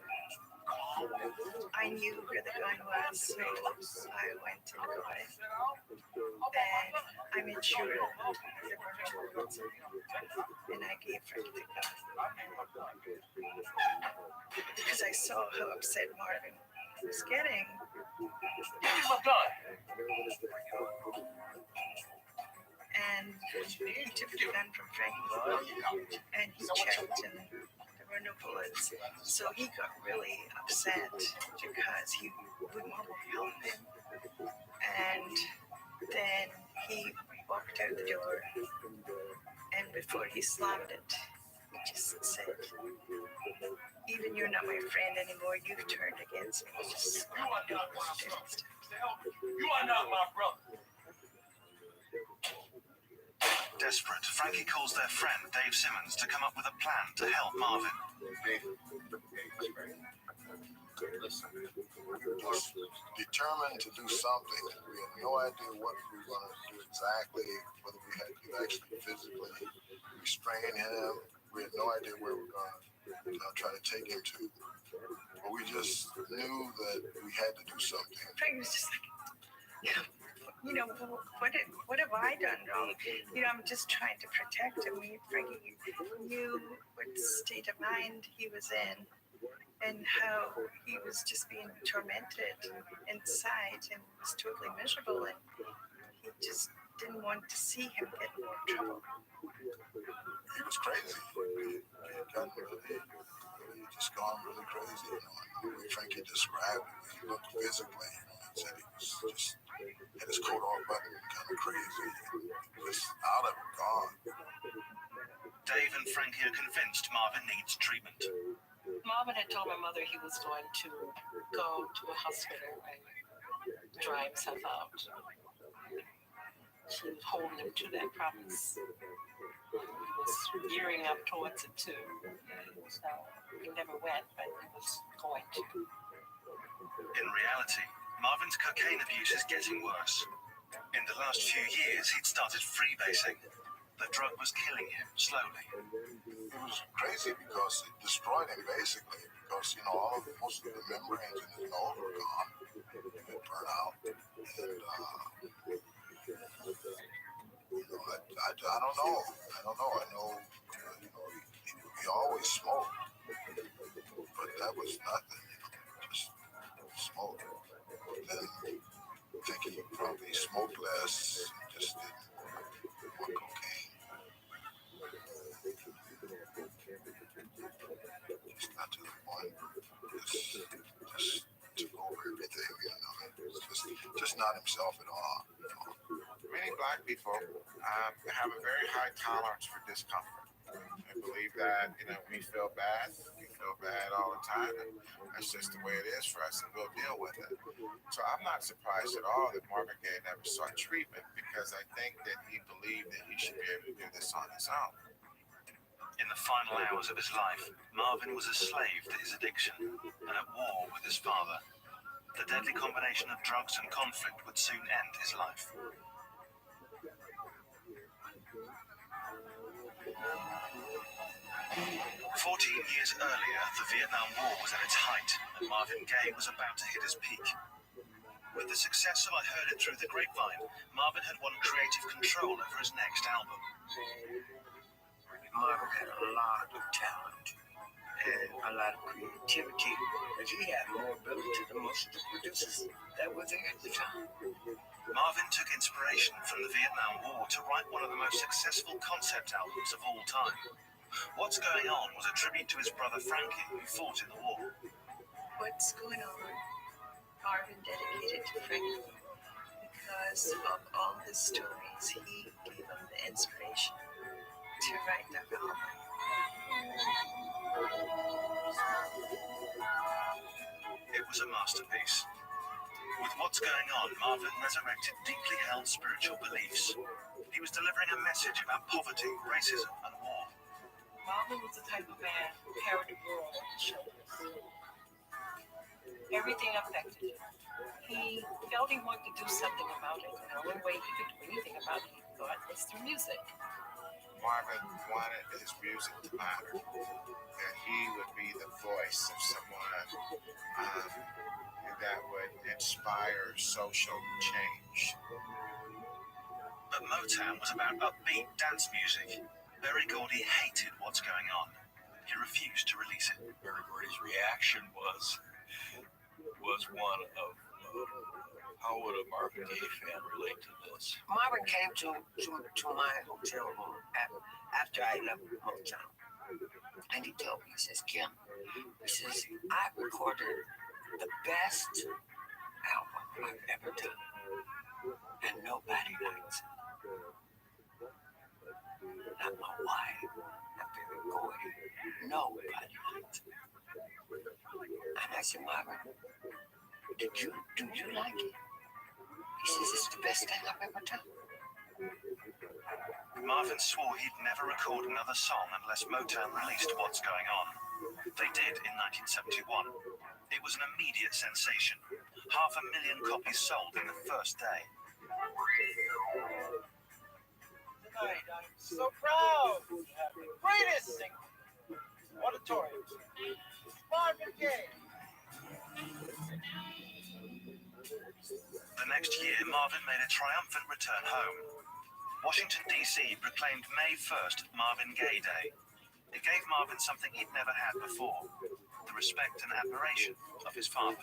[SPEAKER 7] I knew where the gun was, so I went and got it. And I made sure that there were no bullets in it. And I gave Frankie the gun. Because I saw how upset Marvin was getting.
[SPEAKER 9] Give me my gun.
[SPEAKER 7] And he took the gun from Frankie and he checked and there were no bullets. So he got really upset because he wouldn't help him. And then he walked out the door, and before he slammed it, he just said, even you're not my friend anymore, you've turned against me. Just
[SPEAKER 9] You are not my brother. You are not my brother.
[SPEAKER 11] Desperate, Frankie calls their friend Dave Simmons to come up with a plan to help Marvin.
[SPEAKER 13] Listen, we were determined to do something. We had no idea what we were going to do exactly, whether we had to actually physically restrain him. We had no idea where we were going to try to take him to. But we just knew that we had to do something.
[SPEAKER 7] Frank was just like, what have I done wrong? I'm just trying to protect him. Frankie knew what state of mind he was in and how he was just being tormented inside and was totally miserable, and he just didn't want to see him get in more trouble.
[SPEAKER 13] He was crazy. He had gotten really just gone really crazy. The way Frankie described it, he looked physically, he said he was just had his coat all buttoned, kind of crazy, just out of it, gone.
[SPEAKER 11] Dave and Frankie are convinced Marvin needs treatment.
[SPEAKER 15] Marvin had told my mother he was going to go to a hospital and dry himself out. She was holding him to that promise. He was gearing up towards it too. So he never went, but he was going to.
[SPEAKER 11] In reality, Marvin's cocaine abuse is getting worse. In the last few years, he'd started freebasing. The drug was killing him slowly.
[SPEAKER 9] It
[SPEAKER 13] was crazy because it destroyed him basically. Because most of the membranes in his nose were gone. It burned out, and I don't know. I know. He always smoked, but that was nothing. Just smoke. Then I think he probably smoked less, just didn't want cocaine. Just not to the point. Just took over everything. Just not himself at all.
[SPEAKER 8] Many black people have a very high tolerance for discomfort. I believe that, we feel bad all the time. That's just the way it is for us, and we'll deal with it. So I'm not surprised at all that Marvin Gaye never sought treatment, because I think that he believed that he should be able to do this on his own.
[SPEAKER 11] In the final hours of his life, Marvin was a slave to his addiction and at war with his father. The deadly combination of drugs and conflict would soon end his life. 14 years earlier, the Vietnam War was at its height, and Marvin Gaye was about to hit his peak. With the success of I Heard It Through the Grapevine, Marvin had won creative control over his next album.
[SPEAKER 14] Marvin had a lot of talent and a lot of creativity, and he had more ability than most of the producers that were there at the time.
[SPEAKER 11] Marvin took inspiration from the Vietnam War to write one of the most successful concept albums of all time. What's Going On was a tribute to his brother Frankie, who fought in the war.
[SPEAKER 17] What's Going On, Marvin dedicated to Frankie because of all his stories. He gave him the inspiration to write that album.
[SPEAKER 11] It was a masterpiece. With What's Going On, Marvin resurrected deeply held spiritual beliefs. He was delivering a message about poverty, racism, and war.
[SPEAKER 15] Marvin was the type of man who carried the world on his shoulders. Everything affected him. He felt he wanted to do something about it, and the only way he could do anything about it, he thought, was through music.
[SPEAKER 8] Marvin wanted his music to matter, that he would be the voice of someone that would inspire social change.
[SPEAKER 11] But Motown was about upbeat dance music. Berry Gordy hated What's Going On. He refused to release it.
[SPEAKER 16] Berry Gordy's reaction was one of how would a Marvin Gaye fan relate to this?
[SPEAKER 14] Marvin came to my hotel room after I left Motown, and he told me, he says, Kim, he says, I recorded the best album I've ever done, and nobody likes it. Not my wife, not Berry Gordy, nobody likes it. And I said, Marvin, do you like it? He says, it's the best thing I've ever done.
[SPEAKER 11] Marvin swore he'd never record another song unless Motown released What's Going On. They did in 1971. It was an immediate sensation. 500,000 copies sold in the first day.
[SPEAKER 18] Tonight, I'm so proud to have the greatest singer, auditorium, Marvin Gaye.
[SPEAKER 11] The next year, Marvin made a triumphant return home. Washington, D.C. proclaimed May 1st Marvin Gaye Day. It gave Marvin something he'd never had before, the respect and admiration of his father.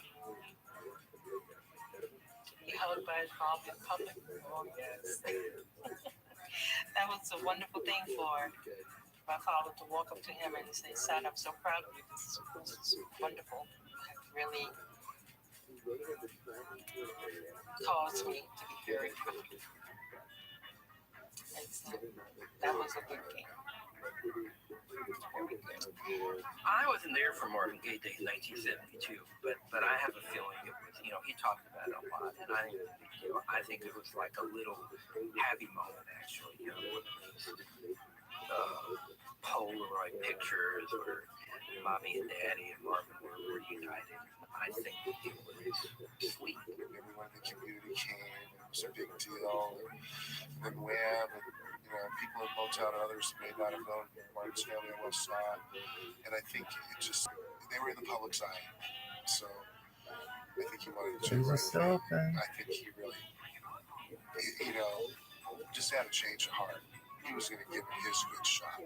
[SPEAKER 15] He hugged by his father in public. Oh, yes. That was a wonderful thing for my father to walk up to him and say, son, I'm so proud of you. This is wonderful. It really caused me to be very proud. That was a good thing.
[SPEAKER 12] I wasn't there for Marvin Gaye Day in 1972, but I have a feeling it was, he talked about it a lot, and I think it was like a little happy moment, actually, one of those Polaroid pictures where Mommy and Daddy and Marvin were reunited. I think it was sweet.
[SPEAKER 13] Everyone in the community came. It was a big deal. And Wham! And people in Motown and others may not have known Martin's family on West Side. And I think they were in the public's eye. So I think he wanted to do the right thing. I think he really, just had a change of heart. He was going to give it his good shot.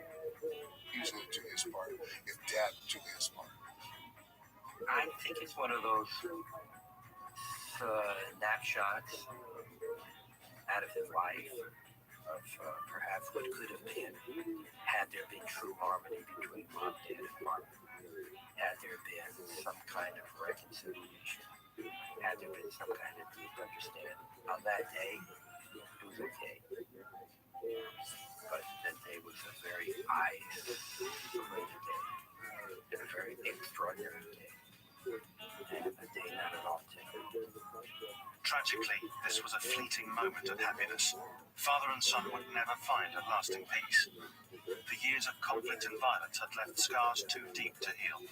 [SPEAKER 13] He was going to do his part. If Dad do his part.
[SPEAKER 12] I think it's one of those snapshots out of his life of perhaps what could have been had there been true harmony between Mom, Dad, and Martin. Had there been some kind of reconciliation. Had there been some kind of deep understanding. On that day, it was okay. But that day was a very isolated day. And a very extraordinary day. And a day not at all typical.
[SPEAKER 11] Tragically, this was a fleeting moment of happiness. Father and son would never find a lasting peace. The years of conflict and violence had left scars too deep to heal.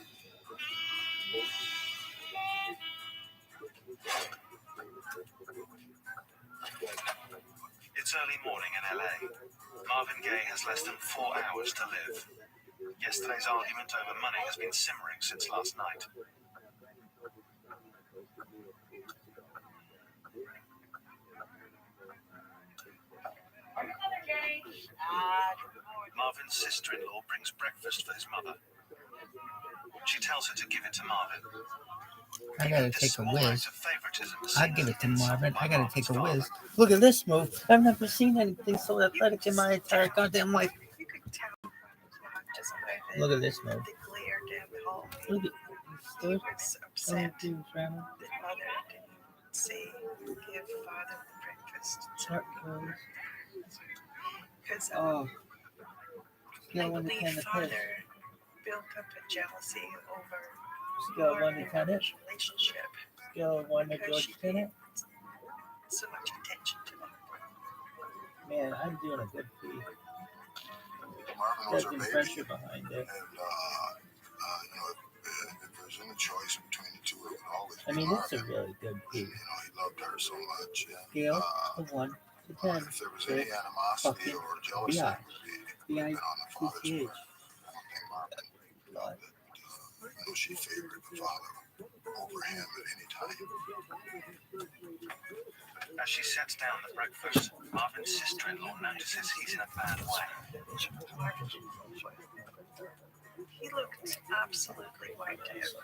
[SPEAKER 11] It's early morning in LA. Marvin Gaye has less than 4 hours to live. Yesterday's argument over money has been simmering since last night. Marvin's sister-in-law brings breakfast for his mother. She tells her to give it to Marvin.
[SPEAKER 4] I gotta take a whiz. I give it to Marvin. I gotta take a whiz. Look at this move. I've never seen anything so athletic in my entire goddamn life. Look at this move. Look at
[SPEAKER 7] He was upset that Mother didn't say, give Father breakfast. Because I believe Father built up a jealousy over Marvin's relationship.
[SPEAKER 4] Scale of 1 to
[SPEAKER 7] because she
[SPEAKER 4] George
[SPEAKER 7] paid so much attention to that.
[SPEAKER 4] Man, I'm doing a good pee.
[SPEAKER 13] Marvin was her
[SPEAKER 4] There's
[SPEAKER 13] baby.
[SPEAKER 4] pressure behind it.
[SPEAKER 13] And, if there's any choice between the two, it would always
[SPEAKER 4] I
[SPEAKER 13] be
[SPEAKER 4] mean, it's a
[SPEAKER 13] Marvin.
[SPEAKER 4] really good pee.
[SPEAKER 13] He loved her so much. And,
[SPEAKER 4] Scale of 1 to 10.
[SPEAKER 13] if there was any animosity or jealousy, it would have been on the father's part. I don't think Marvin loved it. She favored the father over him at any time.
[SPEAKER 11] As she sets down the breakfast, Marvin's sister-in-law notices he's in a bad way.
[SPEAKER 7] He looked absolutely wiped out.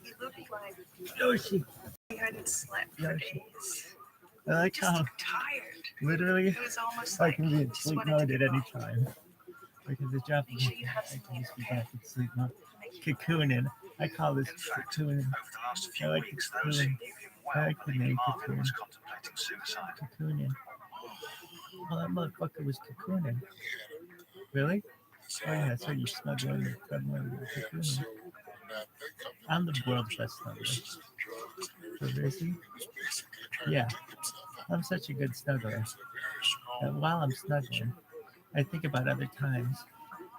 [SPEAKER 7] He looked like
[SPEAKER 4] Yoshi.
[SPEAKER 7] he hadn't slept for days.
[SPEAKER 4] I like
[SPEAKER 7] Just
[SPEAKER 4] how
[SPEAKER 7] looked tired.
[SPEAKER 4] literally
[SPEAKER 7] It was almost
[SPEAKER 4] I
[SPEAKER 7] like
[SPEAKER 4] can be
[SPEAKER 7] he
[SPEAKER 4] in
[SPEAKER 7] just
[SPEAKER 4] sleep
[SPEAKER 7] wanted
[SPEAKER 4] mode
[SPEAKER 7] to
[SPEAKER 4] at
[SPEAKER 7] get
[SPEAKER 4] any
[SPEAKER 7] off.
[SPEAKER 4] time. Because the job
[SPEAKER 7] Make sure you have
[SPEAKER 4] I
[SPEAKER 7] some
[SPEAKER 4] can just be
[SPEAKER 7] later,
[SPEAKER 4] back in sleep mode. Cocooning. I call this cocooning.
[SPEAKER 11] Over the last few
[SPEAKER 4] I like
[SPEAKER 11] weeks, those who
[SPEAKER 4] cocooning.
[SPEAKER 11] knew him well
[SPEAKER 4] I like the
[SPEAKER 11] believed
[SPEAKER 4] name
[SPEAKER 11] Marvin
[SPEAKER 4] cocoon.
[SPEAKER 11] was contemplating suicide.
[SPEAKER 4] Cocooning. Well, that motherfucker was cocooning. Really? Oh yeah, so you're snuggling and cuddling and cocooning. I'm the world's best snuggler. So is he? Yeah. I'm such a good snuggler. And while I'm snuggling, I think about other times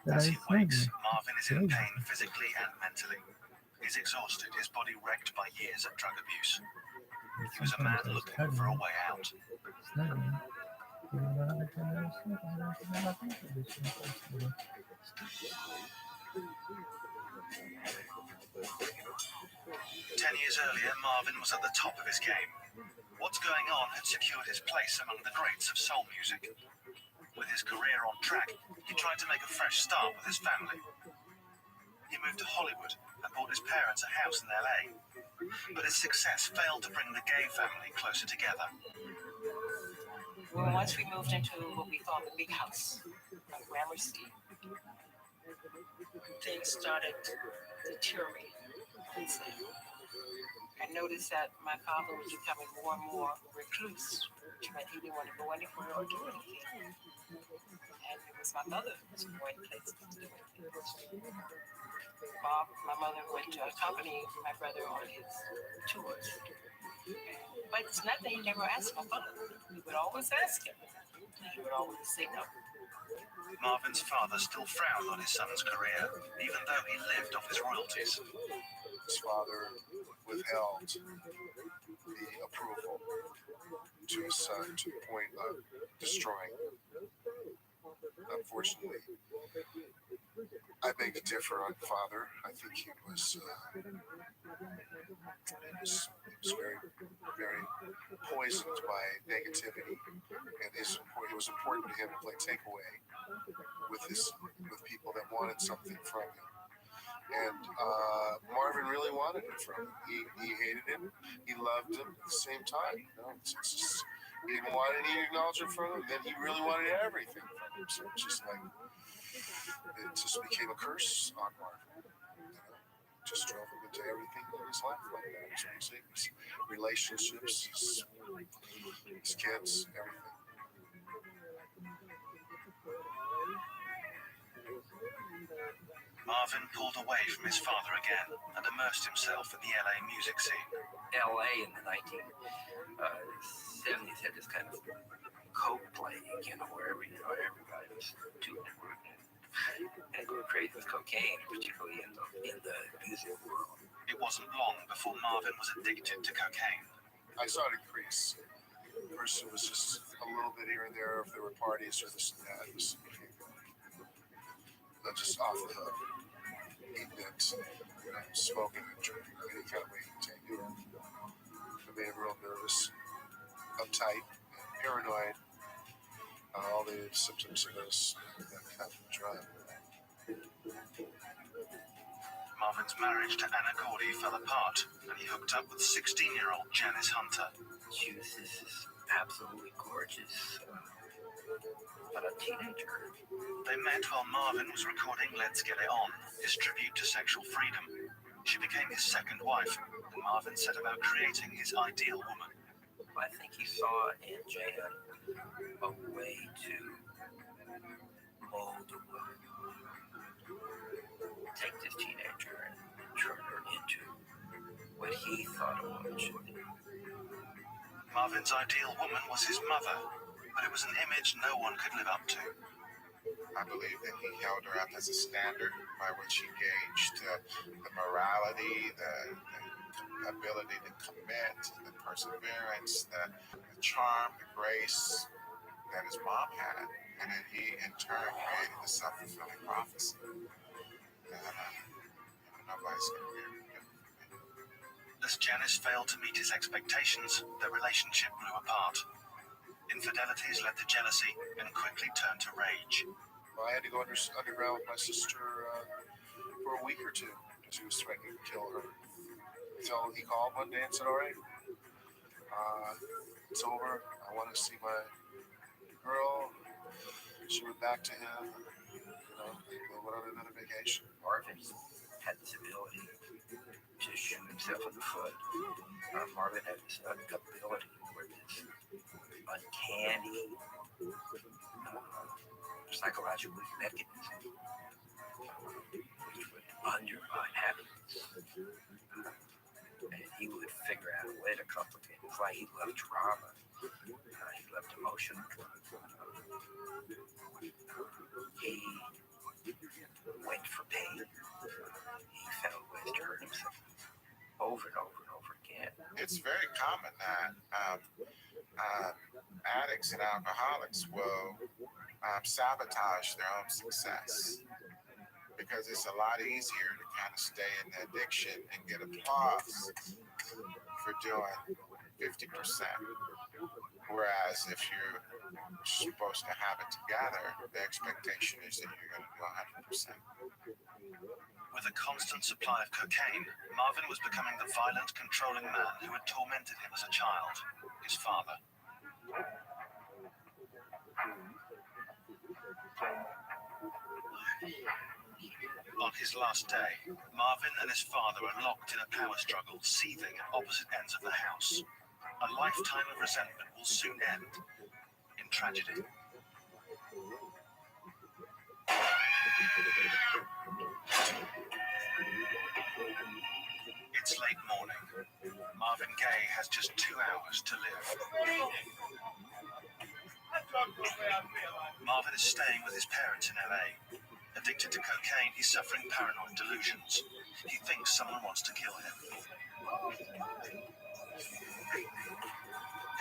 [SPEAKER 4] that
[SPEAKER 11] As
[SPEAKER 4] I
[SPEAKER 11] he
[SPEAKER 4] was
[SPEAKER 11] wakes,
[SPEAKER 4] snuggling.
[SPEAKER 11] Marvin is in pain physically and mentally. He's exhausted, his body wrecked by years of drug abuse. He was a man looking for a way out.
[SPEAKER 4] Snuggling.
[SPEAKER 11] 10 years earlier, Marvin was at the top of his game. What's Going On had secured his place among the greats of soul music. With his career on track, he tried to make a fresh start with his family. He moved to Hollywood and bought his parents a house in LA. But his success failed to bring the Gay family closer together.
[SPEAKER 15] Well, once we moved into what we call the big house on Gramercy, things started deteriorating. I noticed that my father was becoming more and more recluse, which meant he didn't want to go anywhere or do anything. And it was my mother who was going places to do anything. My mother went to accompany my brother on his tours. But it's not that he never asked my father. He would always ask him. He would always say no.
[SPEAKER 11] Marvin's father still frowned on his son's career, even though he lived off his royalties.
[SPEAKER 13] His father withheld the approval to his son to the point of destroying unfortunately, I beg to differ on father. I think he was very, very poisoned by negativity, and it was important to him to play takeaway with people that wanted something from him. And Marvin really wanted it from him. He hated him. He loved him at the same time. You know, it's just, he didn't want any acknowledgement from him. Then he really wanted everything from him. So it's just like, it just became a curse on Marvin. You know, just drove him into everything in his life like that. His music, his relationships, his kids, everything.
[SPEAKER 11] Marvin pulled away from his father again and immersed himself in the LA music scene.
[SPEAKER 12] LA in the 1970s had this kind of coke plague, where everybody was too and going crazy with cocaine, particularly in the music world.
[SPEAKER 11] It wasn't long before Marvin was addicted to cocaine.
[SPEAKER 13] I saw it increase. First, it was just a little bit here and there if there were parties or this and that. It was just off the hook. Eating it, smoking and drinking, any kind of way you take it. It made him real nervous, uptight, paranoid, all the symptoms of that kind of drug.
[SPEAKER 11] Marvin's marriage to Anna Gordy fell apart, and he hooked up with 16-year-old Janice Hunter.
[SPEAKER 12] She was this absolutely gorgeous, but a teenager.
[SPEAKER 11] They met while Marvin was recording Let's Get It On, his tribute to sexual freedom. She became his second wife, and Marvin set about creating his ideal woman.
[SPEAKER 12] I think he saw in Jan a way to mold a woman, take this teenager and turn her into what he thought a woman should be.
[SPEAKER 11] Marvin's ideal woman was his mother, but it was an image no one could live up to.
[SPEAKER 8] I believe that he held her up as a standard by which he gauged the morality, the ability to commit, the perseverance, the charm, the grace that his mom had. And then he, in turn, created the self-fulfilling prophecy. Nobody's going to be able to do it.
[SPEAKER 11] As Janice failed to meet his expectations, their relationship grew apart. Infidelities led to jealousy and quickly turned to rage.
[SPEAKER 13] I had to go underground with my sister for a week or two because he was threatening to kill her. So he called one day and said, all right, it's over. I want to see my girl. She went back to him. They went on another vacation.
[SPEAKER 12] Marvin had this ability to shoot himself in the foot. Marvin had this ability where this uncanny psychological mechanism which would undermine happiness. And he would figure out a way to complicate his life. He loved drama. He loved emotional drama. He went for pain. He found ways to hurt himself over and over and over again.
[SPEAKER 8] It's very common that addicts and alcoholics will sabotage their own success because it's a lot easier to kind of stay in the addiction and get applause for doing 50%. Whereas if you're supposed to have it together, the expectation is that you're going to do 100%.
[SPEAKER 11] With a constant supply of cocaine, Marvin was becoming the violent, controlling man who had tormented him as a child, his father. On his last day, Marvin and his father are locked in a power struggle, seething at opposite ends of the house. A lifetime of resentment will soon end in tragedy. It's late morning. Marvin Gaye has just 2 hours to live. Marvin is staying with his parents in LA. Addicted to cocaine, he's suffering paranoid delusions. He thinks someone wants to kill him.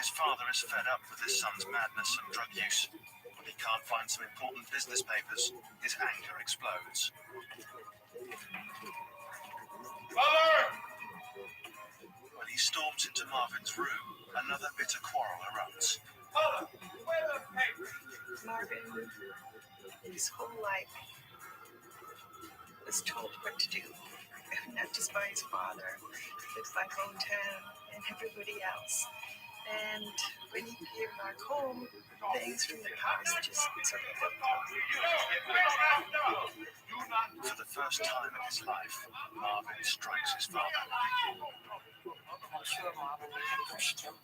[SPEAKER 11] His father is fed up with his son's madness and drug use. he can't find some important business papers, his anger explodes. When he storms into Marvin's room, another bitter quarrel erupts.
[SPEAKER 17] Marvin, his whole life, was told what to do, not just by his father, but by Motown and everybody else. And when he came back home, things from the past just sort of flipped.
[SPEAKER 11] For the first time in his life, Marvin strikes his father.
[SPEAKER 15] I'm sure Marvin pushed him.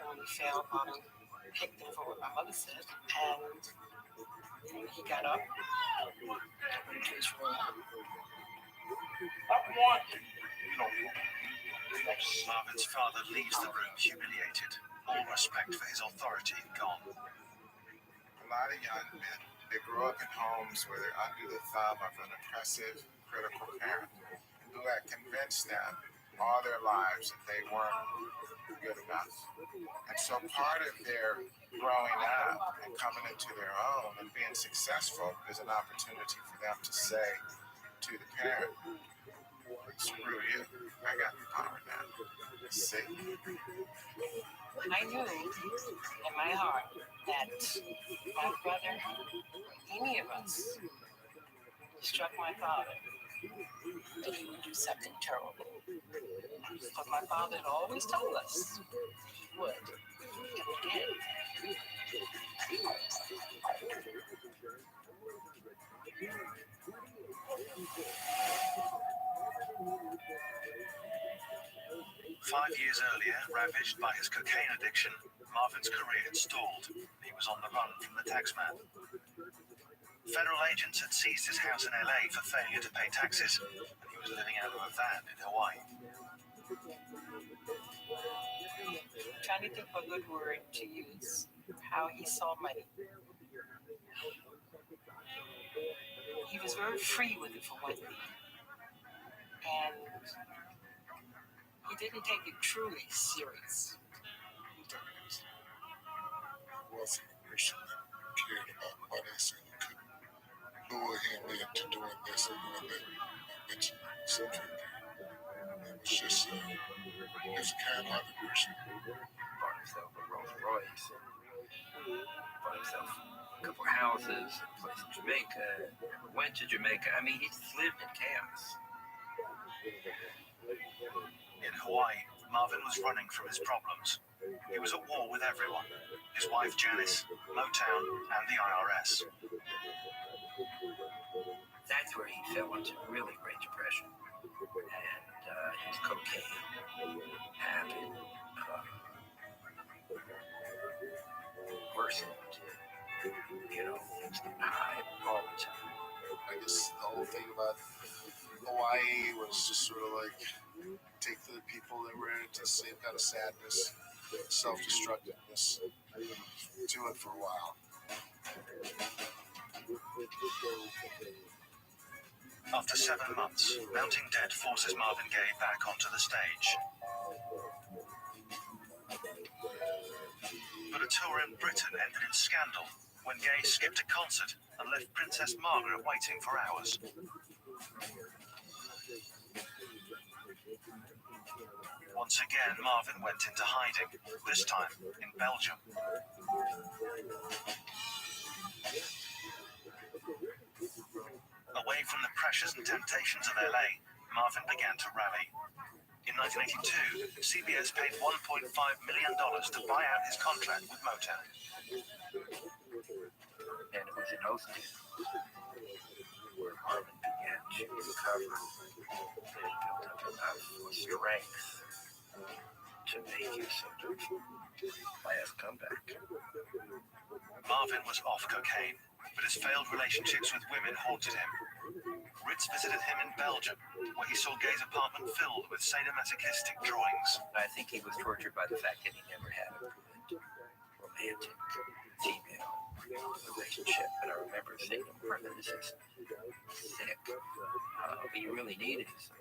[SPEAKER 15] When he fell, Marvin kicked him for what my mother said, and he got up, went to his room.
[SPEAKER 11] Marvin's father leaves the room humiliated, all respect for his authority gone.
[SPEAKER 8] A lot of young men, they grow up in homes where they're under the thumb of an oppressive, critical parent who had convinced them all their lives that they weren't good enough. And so part of their growing up and coming into their own and being successful is an opportunity for them to say to the parent, screw you, I got the power now. See?
[SPEAKER 15] I knew in my heart that my brother, any of us, struck my father, that he would do something terrible. Because my father had always told us he would. And he did.
[SPEAKER 11] 5 years earlier, ravaged by his cocaine addiction, Marvin's career had stalled. He was on the run from the taxman. Federal agents had seized his house in LA for failure to pay taxes, and he was living out of a van in Hawaii.
[SPEAKER 15] Trying to think of a good word to use, how he saw money. He was very free with it, for one thing. And he didn't take it truly serious.
[SPEAKER 13] He wasn't a person that cared about money, so you couldn't lure him into doing this and doing that. I mentioned something. It was just, he was a kind-hearted person.
[SPEAKER 12] Bought himself a Rolls Royce, bought himself a couple of houses, a place in Jamaica, went to Jamaica. I mean, he just lived in chaos.
[SPEAKER 11] In Hawaii, Marvin was running from his problems. He was at war with everyone. His wife Janice, Motown, and the IRS.
[SPEAKER 12] That's where he fell into really great depression. And his cocaine habit worsened. You know, things getting high all the time.
[SPEAKER 13] I guess the whole thing about Hawaii was just sort of like take the people that were into the same kind of sadness, self-destructiveness, to it for a while.
[SPEAKER 11] After 7 months, mounting debt forces Marvin Gaye back onto the stage. But a tour in Britain ended in scandal when Gaye skipped a concert and left Princess Margaret waiting for hours. Once again, Marvin went into hiding, this time in Belgium. Away from the pressures and temptations of LA, Marvin began to rally. In 1982, CBS paid $1.5 million to buy out his contract with Motown.
[SPEAKER 12] And it was in Austin where Marvin began to recover and build up enough strength to make his last comeback.
[SPEAKER 11] Marvin was off cocaine, but his failed relationships with women haunted him. Ritz visited him in Belgium, where he saw Gaye's apartment filled with sadomasochistic drawings.
[SPEAKER 12] I think he was tortured by the fact that he never had a good romantic female relationship. But I remember saying to Marvin, this is sick. What you really need is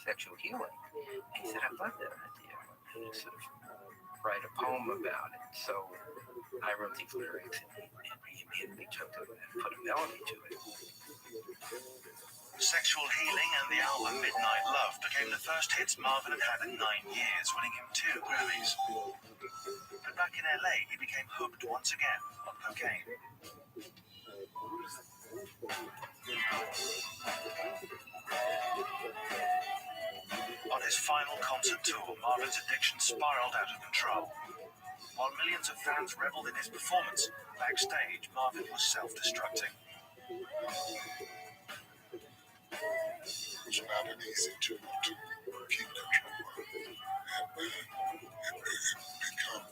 [SPEAKER 12] sexual healing. And he said, I love that idea. And sort of write a poem about it. So I wrote these lyrics, and he immediately took them and put a melody to it.
[SPEAKER 11] Sexual Healing and the album Midnight Love became the first hits Marvin had had in 9 years, winning him 2 Grammys. But back in LA, he became hooked once again on cocaine. On his final concert tour, Marvin's addiction spiraled out of control. While millions of fans reveled in his performance, backstage, Marvin was self-destructing.
[SPEAKER 13] It's not an easy to keep control of. And it become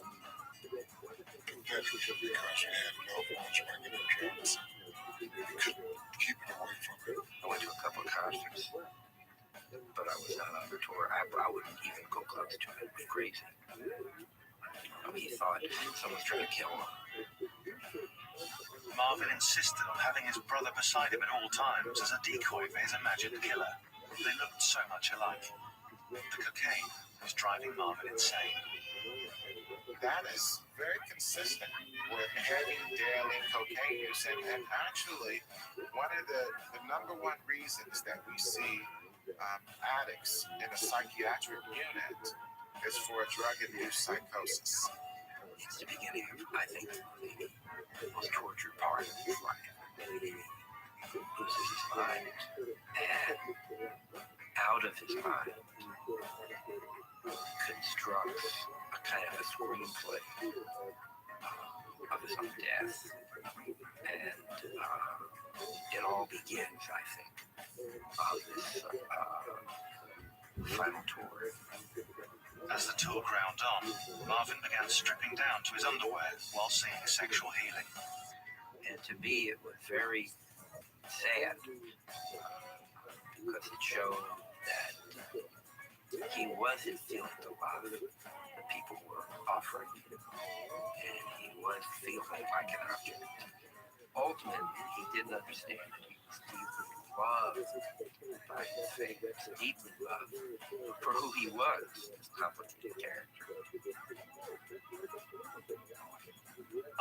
[SPEAKER 13] pathetic because we had loved ones bringing the drugs. We couldn't keep it away from it.
[SPEAKER 12] I went to a couple of concerts, but I was not on the tour. I wouldn't even go close to it. It was crazy. He thought someone was trying to kill him.
[SPEAKER 11] Marvin insisted on having his brother beside him at all times as a decoy for his imagined killer. They looked so much alike. The cocaine was driving Marvin insane.
[SPEAKER 8] That is very consistent with heavy daily cocaine use. And actually, one of the number one reasons that we see addicts in a psychiatric unit is for a drug-induced psychosis.
[SPEAKER 12] It's the beginning of, I think, the most tortured part of his life. He loses his mind, and out of his mind constructs a kind of a screenplay of his own death. And it all begins, I think, on this final tour.
[SPEAKER 11] As the tour ground on, Marvin began stripping down to his underwear while singing Sexual Healing.
[SPEAKER 12] And to me, it was very sad because it showed that he wasn't feeling the love that people were offering him, and he was feeling like an object. Ultimately, he didn't understand that he was deeply loved by his fans, deeply loved for who he was, this complicated character.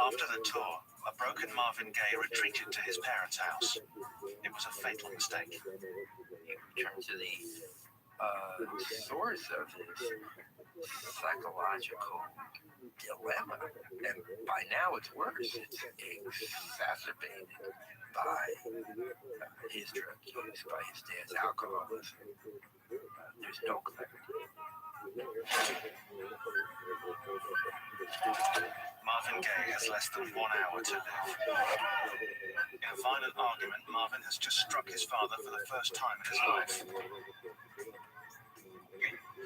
[SPEAKER 11] After the tour, a broken Marvin Gaye retreated to his parents' house. It was a fatal mistake.
[SPEAKER 12] He returned to the source of his psychological dilemma, and by now it's worse. It's exacerbated by his drug use, by his dad's alcoholism. There's no clarity.
[SPEAKER 11] Marvin Gaye has less than 1 hour to live. In a violent argument, Marvin has just struck his father for the first time in his life.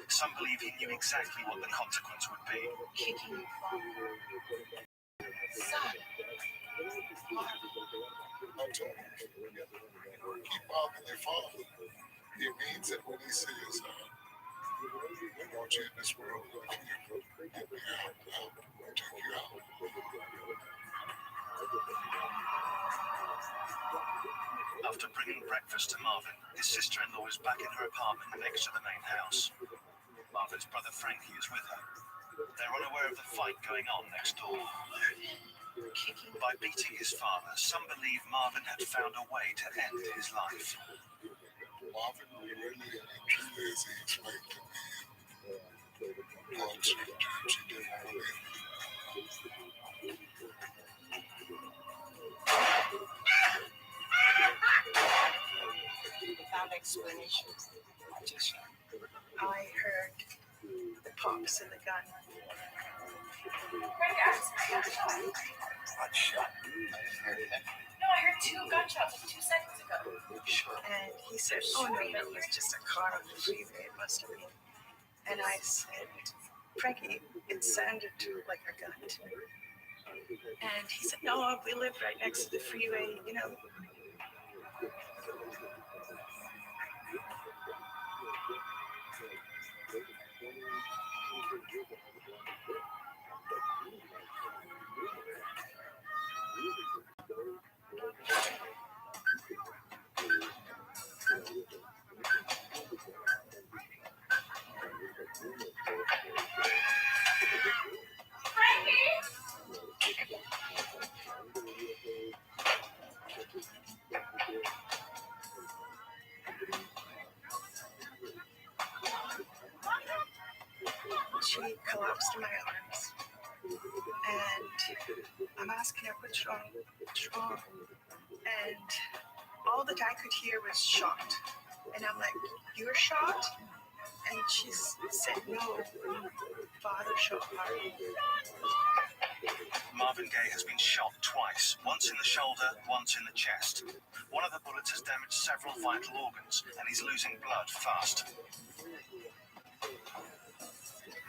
[SPEAKER 11] Some believe he knew exactly what the consequence would be.
[SPEAKER 17] Kicking
[SPEAKER 13] Son. Keep bothering your father. He means it when he says, I want you in this world. Get me out. I'll take you out.
[SPEAKER 11] After bringing breakfast to Marvin, his sister-in-law is back in her apartment next to the main house. Marvin's brother Frankie is with her. They're unaware of the fight going on next door. By beating his father, some believe Marvin had found a way to end his life.
[SPEAKER 13] Marvin really and truly, as he explained to me, on certain terms he didn't believe.
[SPEAKER 7] Without explanation, I heard the pops in the gun.
[SPEAKER 12] What shot?
[SPEAKER 10] No, I heard 2 gunshots like 2 seconds ago.
[SPEAKER 7] And he said, oh no, that was just a car on the freeway, it must have been. And I said, Frankie, it sounded like a gun to me. And he said, no, we live right next to the freeway, you know.
[SPEAKER 17] I'm asking her, what's wrong? What's wrong? And all that I could hear was shocked. And I'm like, you're shocked? And she said, no, father shot Marvin.
[SPEAKER 11] Marvin Gaye has been shot twice, once in the shoulder, once in the chest. One of the bullets has damaged several vital organs, and he's losing blood fast.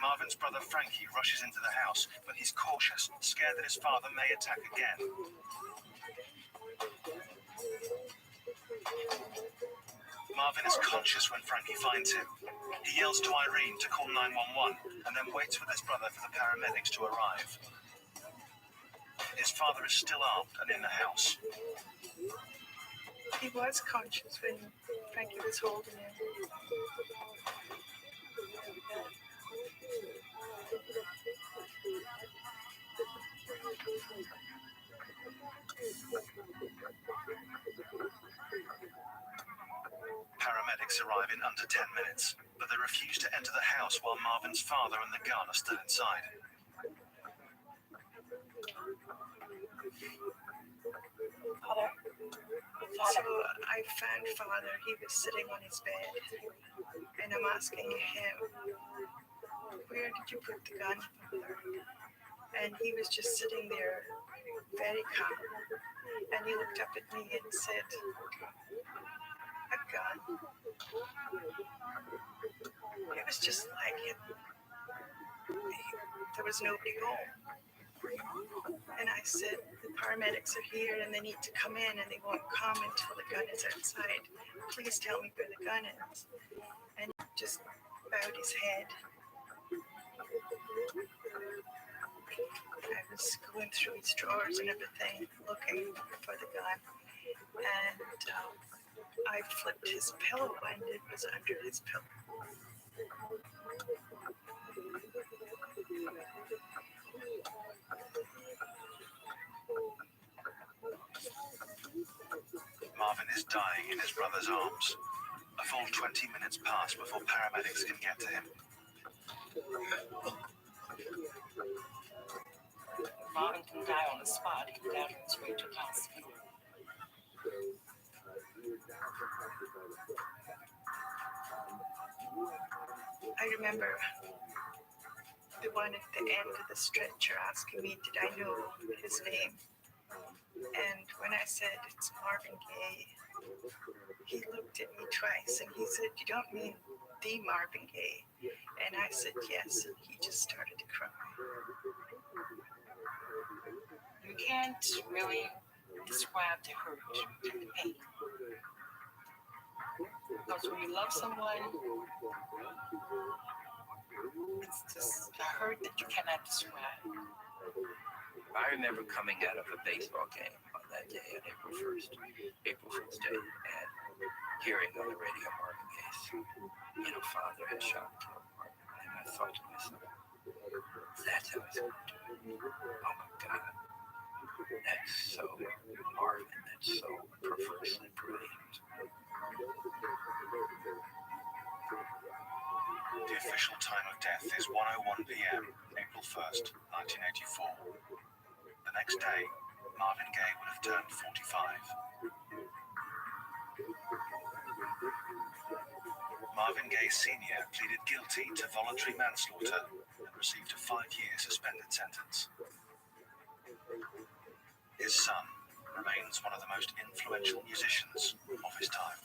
[SPEAKER 11] Marvin's brother Frankie rushes into the house, but he's cautious, scared that his father may attack again. Marvin is conscious when Frankie finds him. He yells to Irene to call 911 and then waits with his brother for the paramedics to arrive. His father is still armed and in the house.
[SPEAKER 17] He was conscious when Frankie was holding him.
[SPEAKER 11] Paramedics arrive in under 10 minutes, but they refuse to enter the house while Marvin's father and the gun are still inside.
[SPEAKER 17] So I found father, he was sitting on his bed, and I'm asking him, where did you put the gun, father? And he was just sitting there, very calm, and he looked up at me and said, a gun? It was just like him. There was nobody home. And I said, the paramedics are here and they need to come in and they won't come until the gun is outside. Please tell me where the gun is. And he just bowed his head. I was going through his drawers and everything, looking for the gun. And I flipped his pillow and it was under his pillow.
[SPEAKER 11] Marvin is dying in his brother's arms. A full 20 minutes pass before paramedics can get to him.
[SPEAKER 15] Marvin can die on the spot. He died on his way to the hospital.
[SPEAKER 17] I remember the one at the end of the stretcher asking me, did I know his name? And when I said it's Marvin Gaye, he looked at me twice and he said, you don't mean the Marvin Gaye? And I said, yes, and he just started to cry.
[SPEAKER 15] You can't really describe the hurt and the pain. Because when you love someone, it's just a hurt that you cannot describe.
[SPEAKER 12] I remember coming out of a baseball game on that day on April 1st, April Fool's Day, and hearing on the radio Marvin Gaye, father had shot and killed Marvin. And I thought to myself, that's how it's going to be. Oh my God. That's so Marvin, that's so perversely brilliant.
[SPEAKER 11] The official time of death is 1:01 p.m., April 1st, 1984. The next day, Marvin Gaye would have turned 45. Marvin Gaye Sr. pleaded guilty to voluntary manslaughter and received a 5-year suspended sentence. His son remains one of the most influential musicians of his time.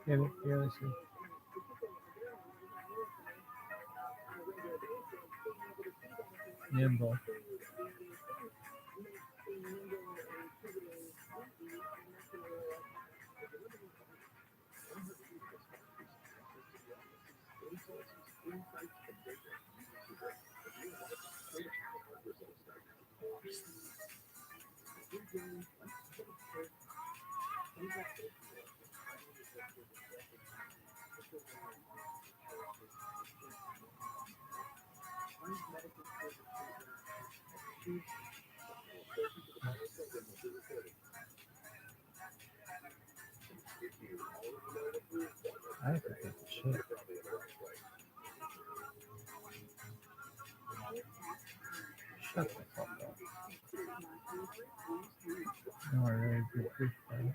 [SPEAKER 4] Yeah, fearlessly. Nimble. I have to take a shit. Shut the fuck up. No, I really good fish, man.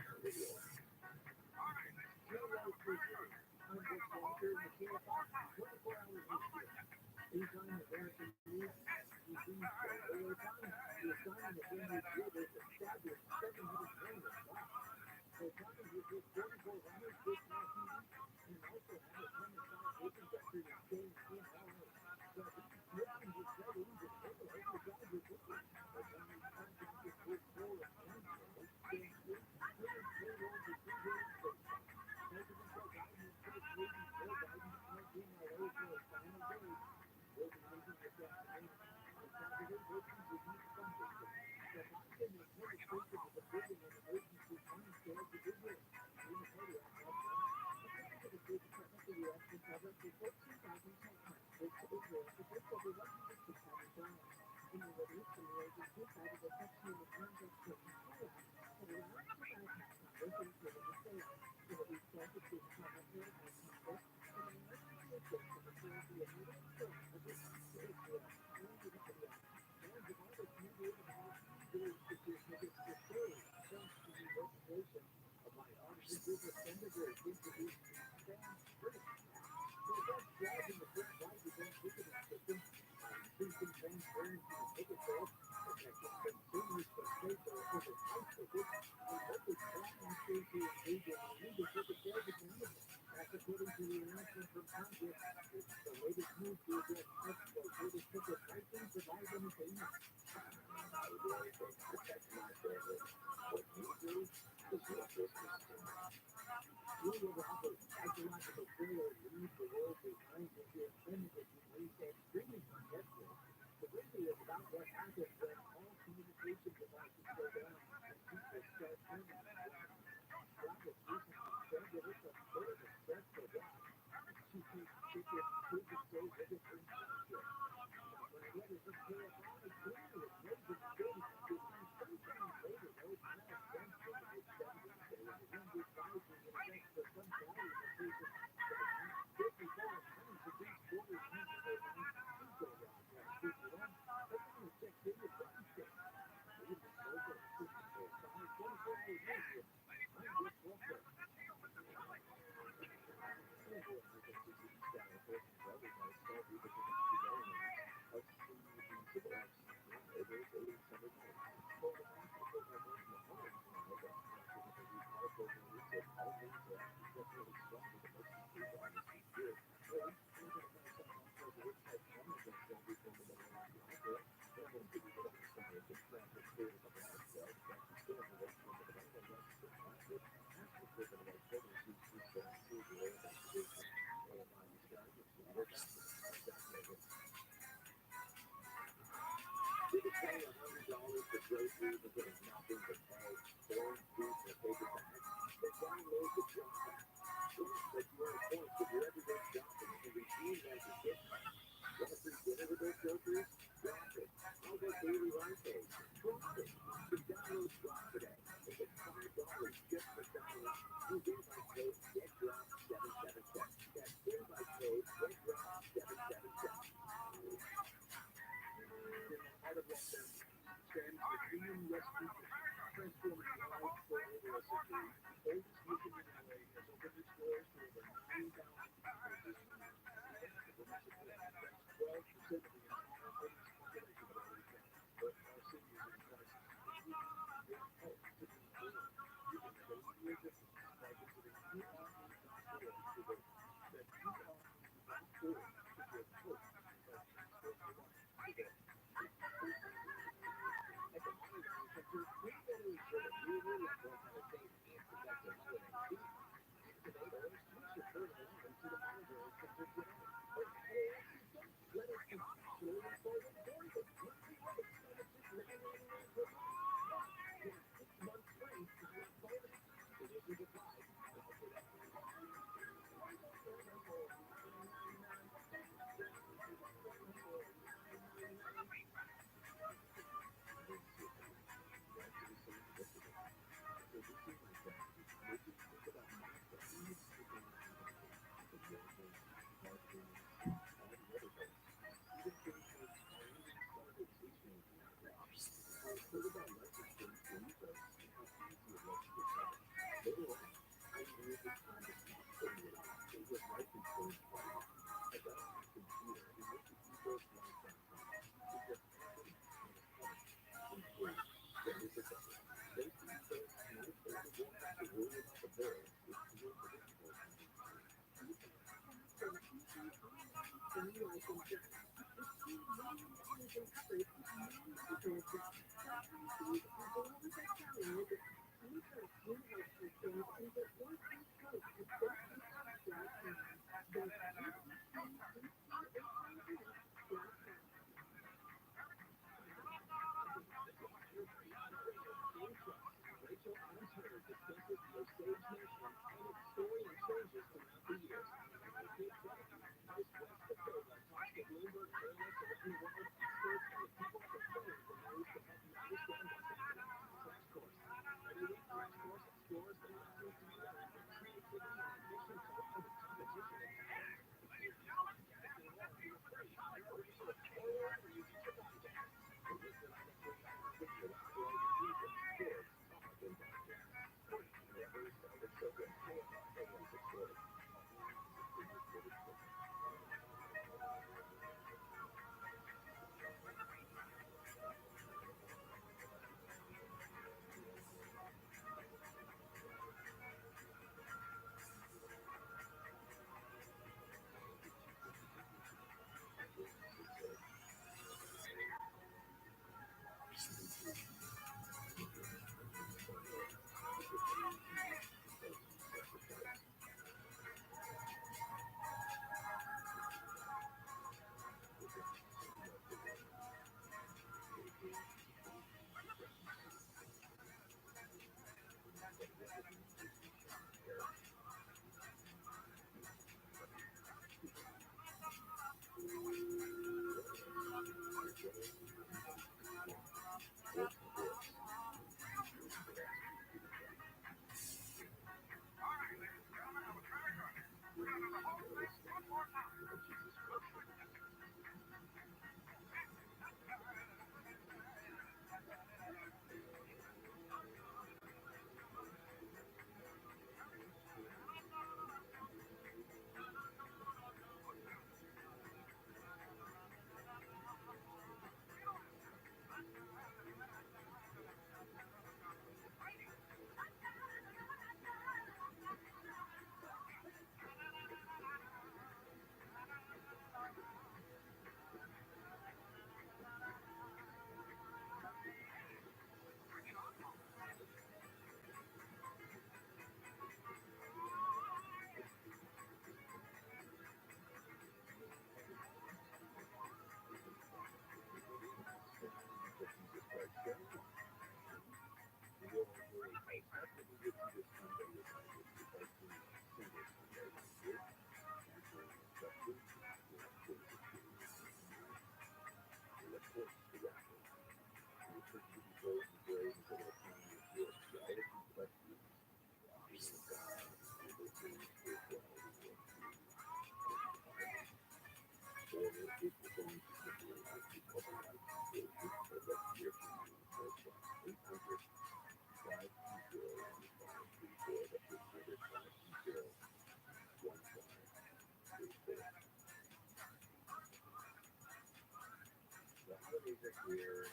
[SPEAKER 2] Here,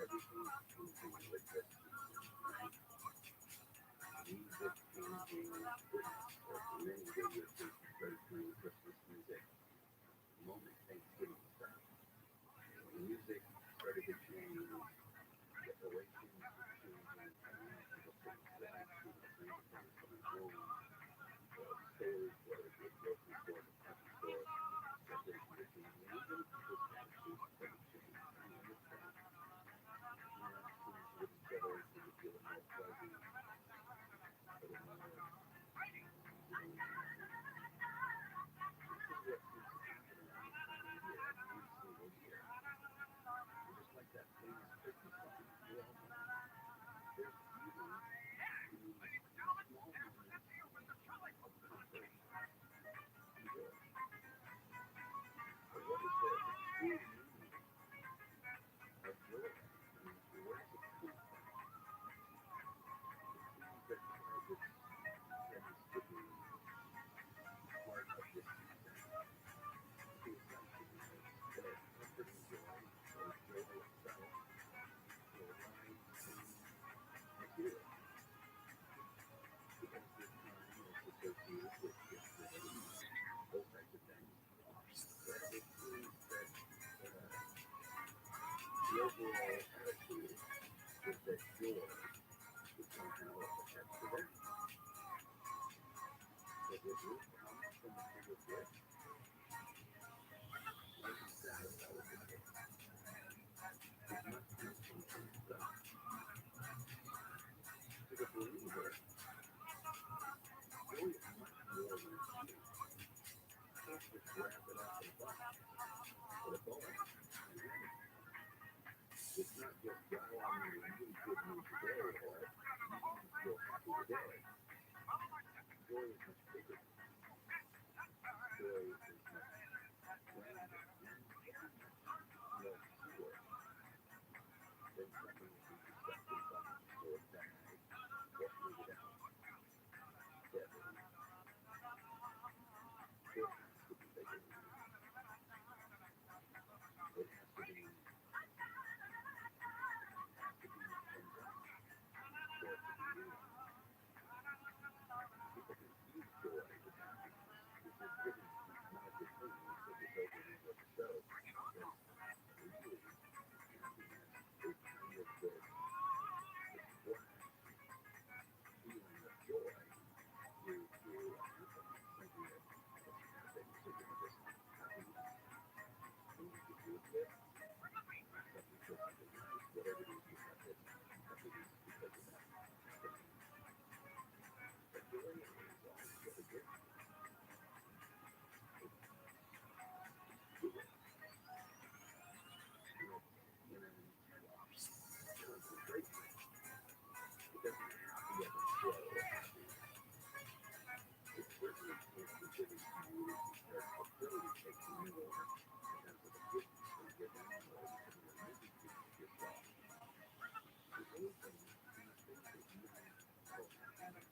[SPEAKER 2] everything is moving with this. changing goodness of many radio stations very through Christmas music. The moment Thanksgiving started, the music started to change, decorations were changing, people started flashing, the grandparents coming home, the stores, whether it be a grocery store, department store, decorations were changing, and even people's attitudes started changing. I understand interactions with each other seem to be a little more fuzzy, a little more, this is what seems to happen around this time of year, every single year. And just like that famous Christmas song, we all know there's beauty in these small moments of comfort and joy. But what is the true meaning of joy? I mean, where does it come from? It seems that because it tends to be part of this season, the assumption is that comfort and joy, or joy itself, will rise in material. Because this time is associated with gift giving and those types of things. But it seems that the overall attitude is that joy is somehow attached to them. That it will come from material gifts. Like you said, that was the case. It must come from God. To the believer, joy is much more than a feeling. Can't just wrap it up in a box, put a bow on it, and hand it. It's not just, wow, I'm in a really good mood today, or you need to feel happy today. Joy is much bigger than that. Joy is much grander and very much more pure than something that can be stuffed in a box or a bag or handed out. That it has to be bigger than that. It has to be from God for it to be real. People confuse joy with happiness, which is really not a good thing. We said this over and over at the show, that really happiness is kind of the splash feeling of joy due to a happening, something that has happened. So you're just happiness. And you could do a gift, something for something nice, whatever it is you have this happiness because of that happening. But joy is altogether different. It's pure. And it's in a concentration. It doesn't have the ebb and flow of happiness. It certainly can't be given to you because the ability takes more because of the gift you're given or because of the energy you give yourself. If anything, these things that you call happiness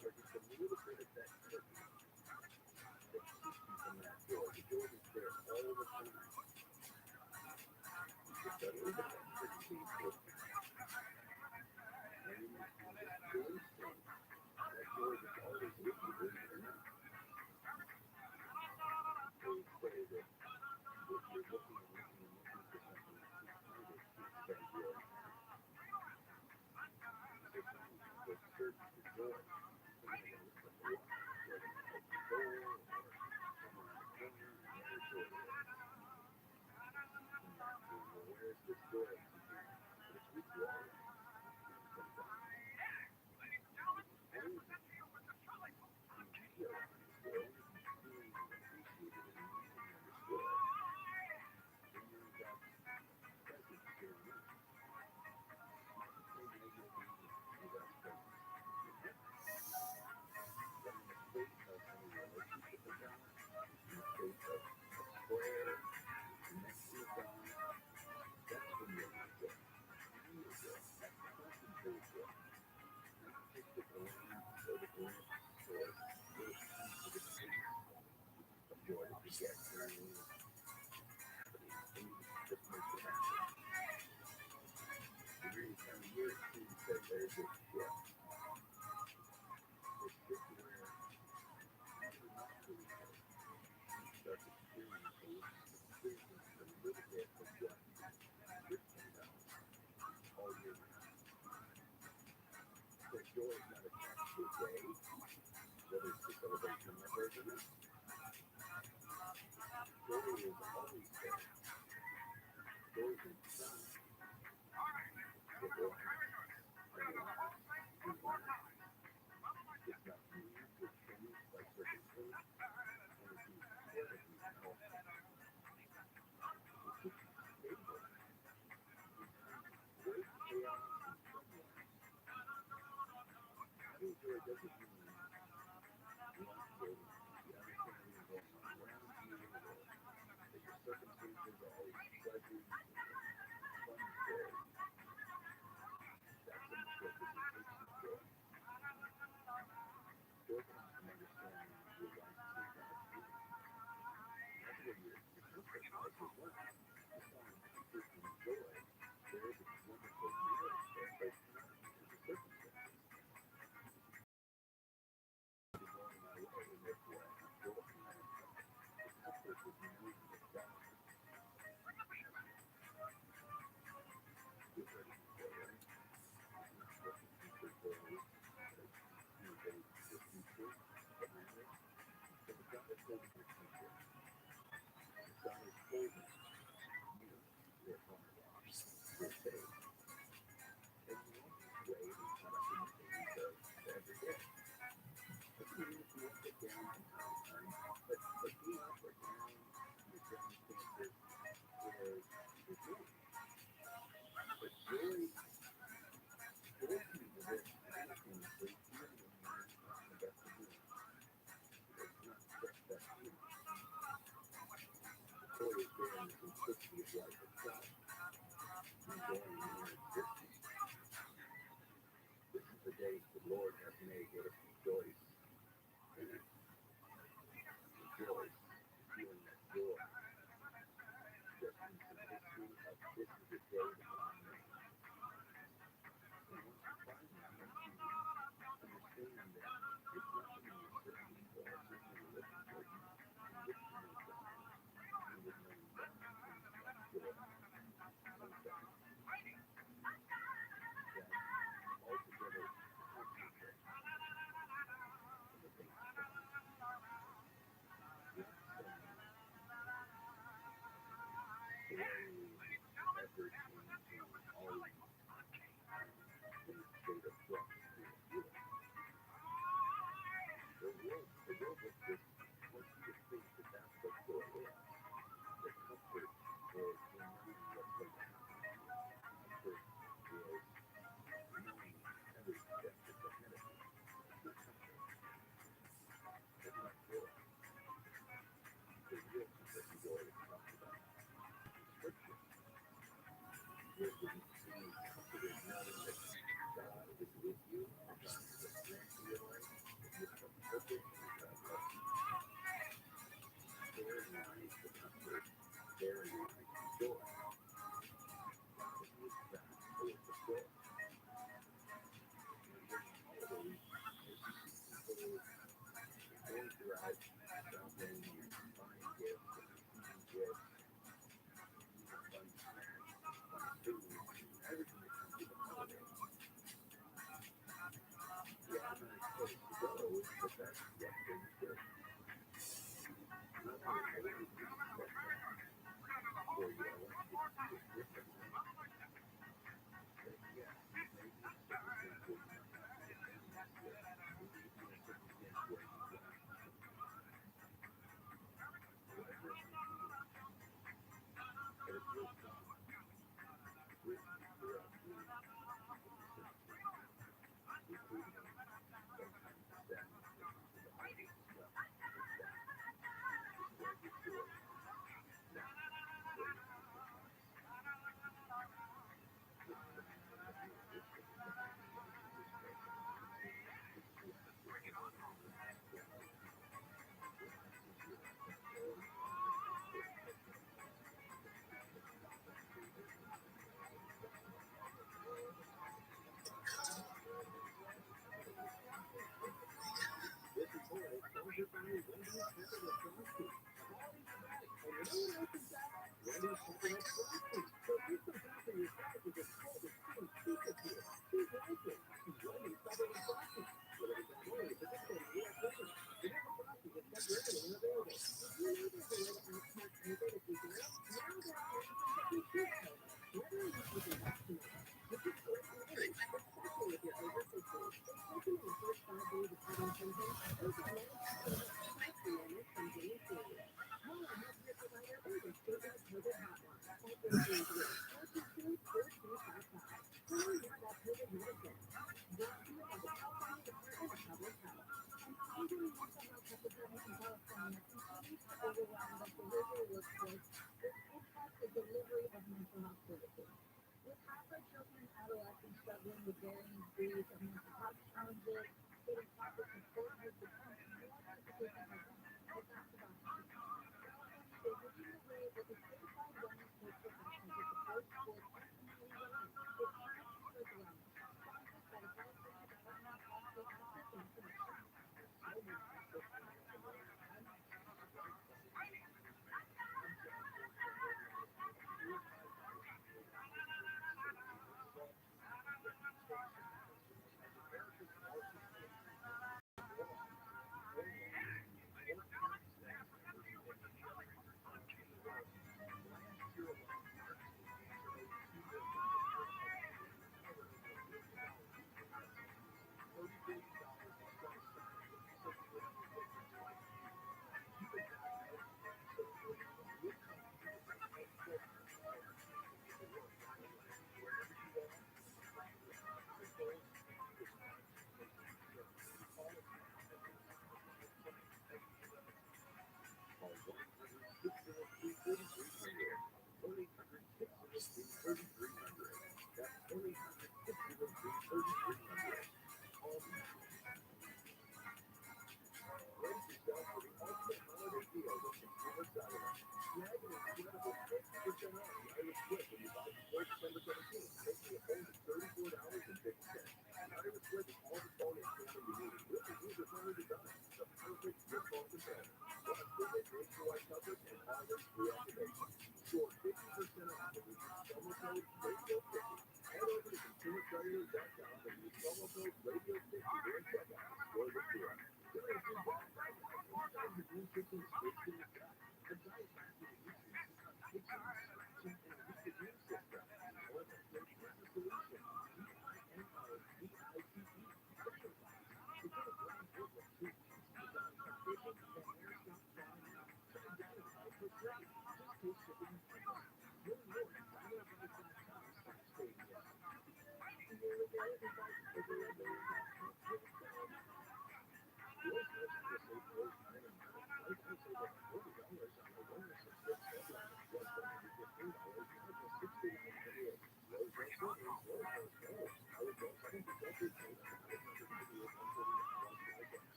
[SPEAKER 2] are just a little bit of that curtain that keeps you from that joy. The joy is there all the time. It's just a little bit of that curtain being pulled back. And when you have that glimpse in that joy that's always with you, believe it or not. I always say that if you're looking and looking and looking for something, you can't find it, you can't spend your happiness. So sometimes people search for joy. Somebody will look at the watch, or they might open the door, or somewhere on the corner, and there's joy there. And you're asking, well, where's this joy I keep hearing? But it's with you always. It comes from God. And only when you realize, or only if you truly appreciate it and really understood, when you're in God's presence here on earth, you say now you'll be in God's presence in heaven. But in the state of having a relationship with God, in the state of prayer, and connection with God, that's when you'll have joy. Real joy. That concentrated joy. Not just a glance or the glimpse or little piece of the taste of joy that you get during happening, things that just make you happy. During this time of year, it seems that there's this shift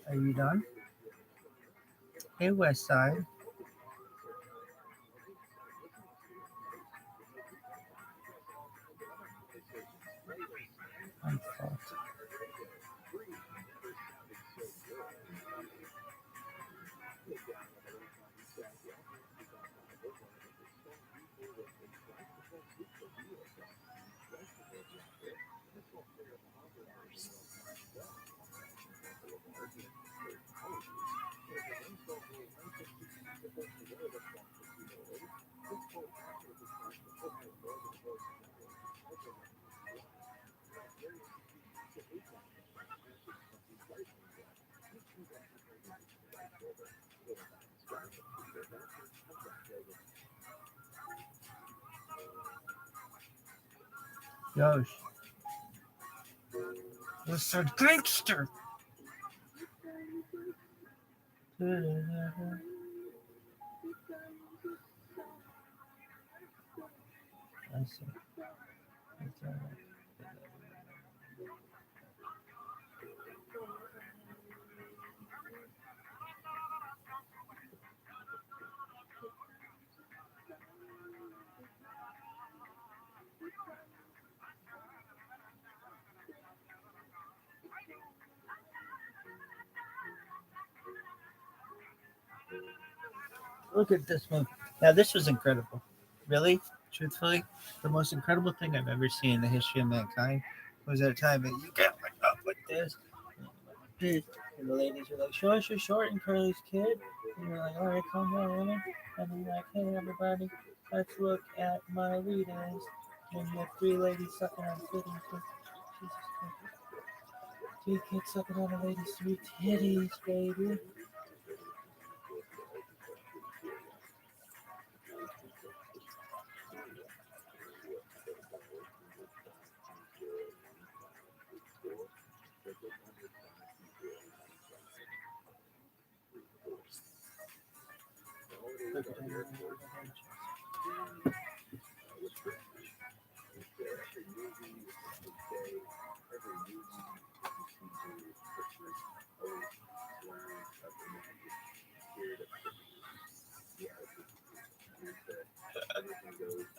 [SPEAKER 4] Are you done? Hey, West Side. I'm fucked. Yosh. What's a gangster? I see. Look at this one. Now, this was incredible. Really, truthfully, the most incredible thing I've ever seen in the history of mankind was at a time that you get like up like this, and the ladies were like, "Sure, you're short and curly's kid." And you're like, "All right, calm down, woman." And you're like, "Hey, everybody, let's look at my readings." And you have three ladies sucking on titties. Jesus Christ. Three kids sucking on a lady's three titties, baby.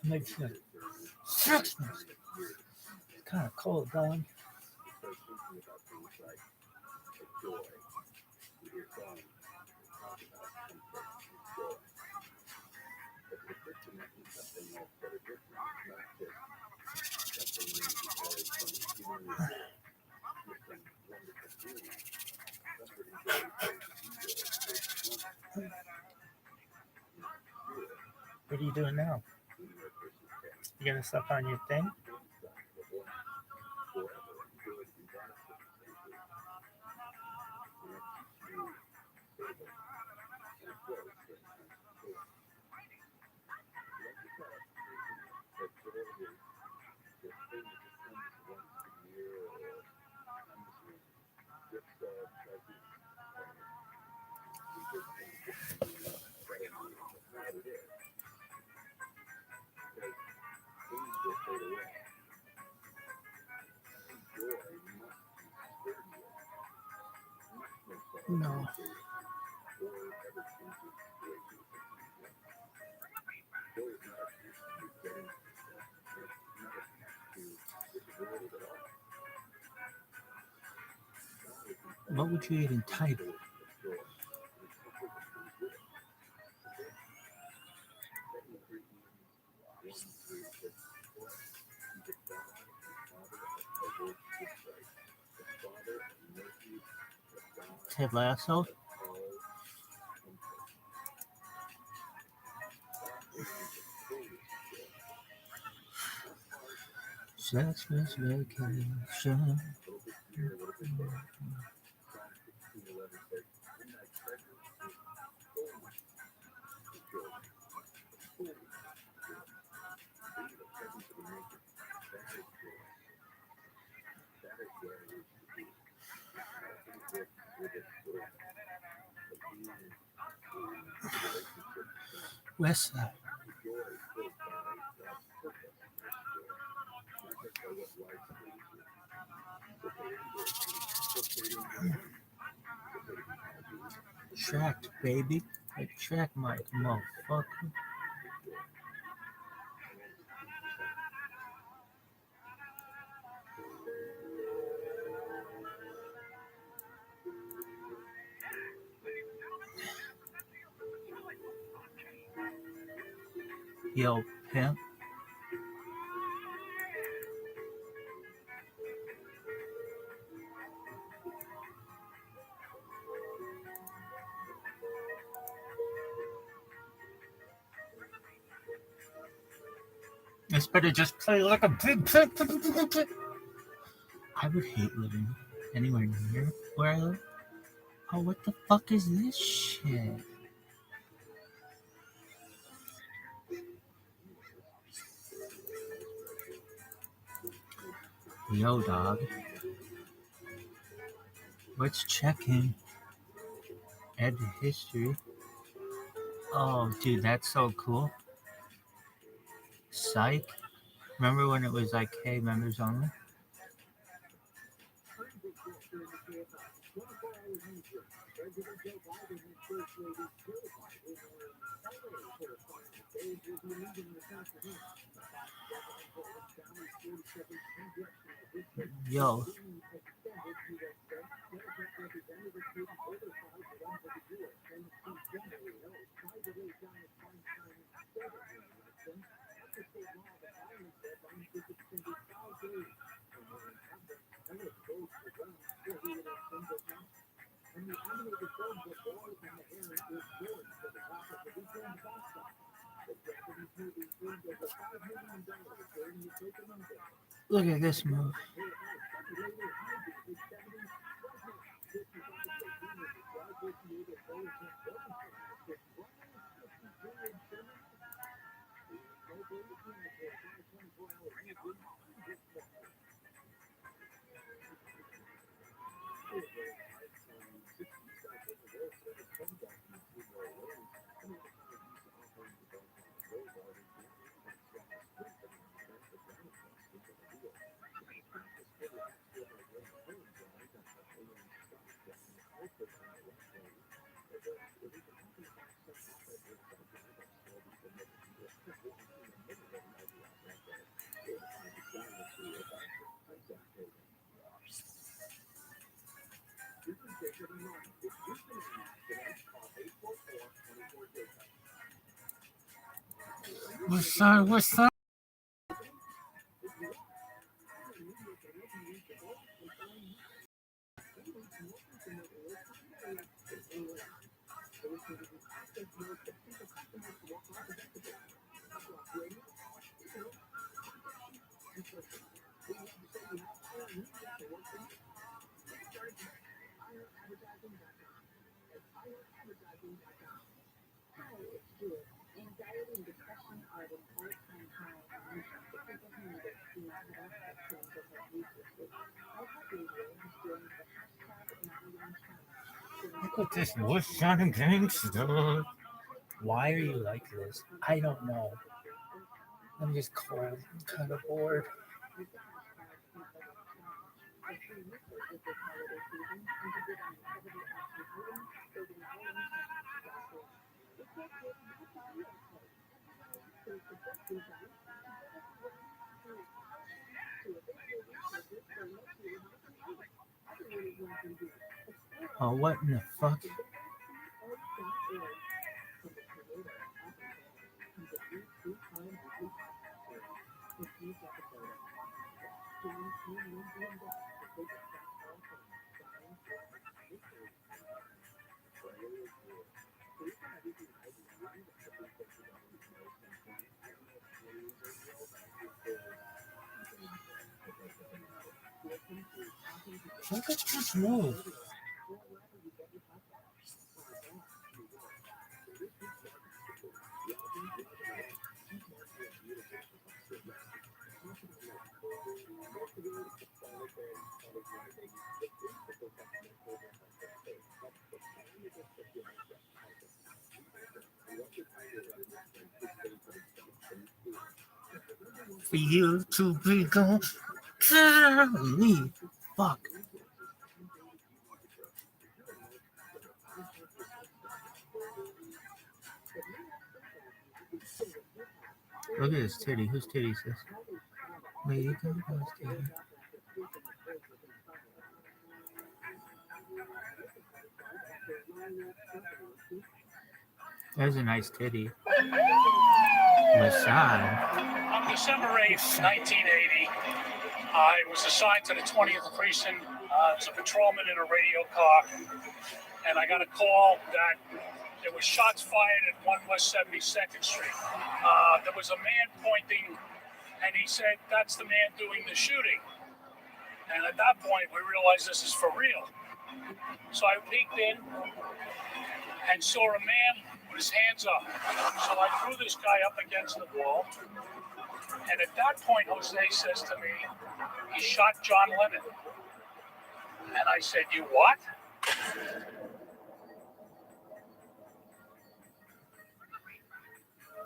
[SPEAKER 4] Makes sense. It's kind of cold, dog. What are you doing now? You gonna step on your thing? No. What would you even type? Ted Lasso? Sexless vacation. West Side. Tracked, baby. Like track mic, motherfucker. Yo, pimp. This better just play like a big pimp. I would hate living anywhere near where I live. Oh, what the fuck is this shit? Yo, dog. Let's check in. Add to history. Oh, dude, that's so cool. Psych. Remember when it was like, hey, members only? Yo. Look at this move. What's up? What's up?
[SPEAKER 3] Anxiety and depression are at an all-time high.
[SPEAKER 4] Look at this What's Shining Gangster. Why are you like this? I don't know. I'm just cold. I'm kind of bored. Oh, what in the fuck? Look at this move. For you to be gone, tell me. Fuck. Look at this titty. Whose titty is this? Lady Gaga's titty. That's a nice titty. Massage.
[SPEAKER 19] On December 8th, 1980, I was assigned to the 20th precinct as a patrolman in a radio car, and I got a call that there was shots fired at 1 West 72nd Street. There was a man pointing, and he said, "That's the man doing the shooting." And at that point, we realized this is for real. So I peeked in and saw a man with his hands up. So I threw this guy up against the wall. And at that point, Jose says to me, "He shot John Lennon." And I said, "You what?"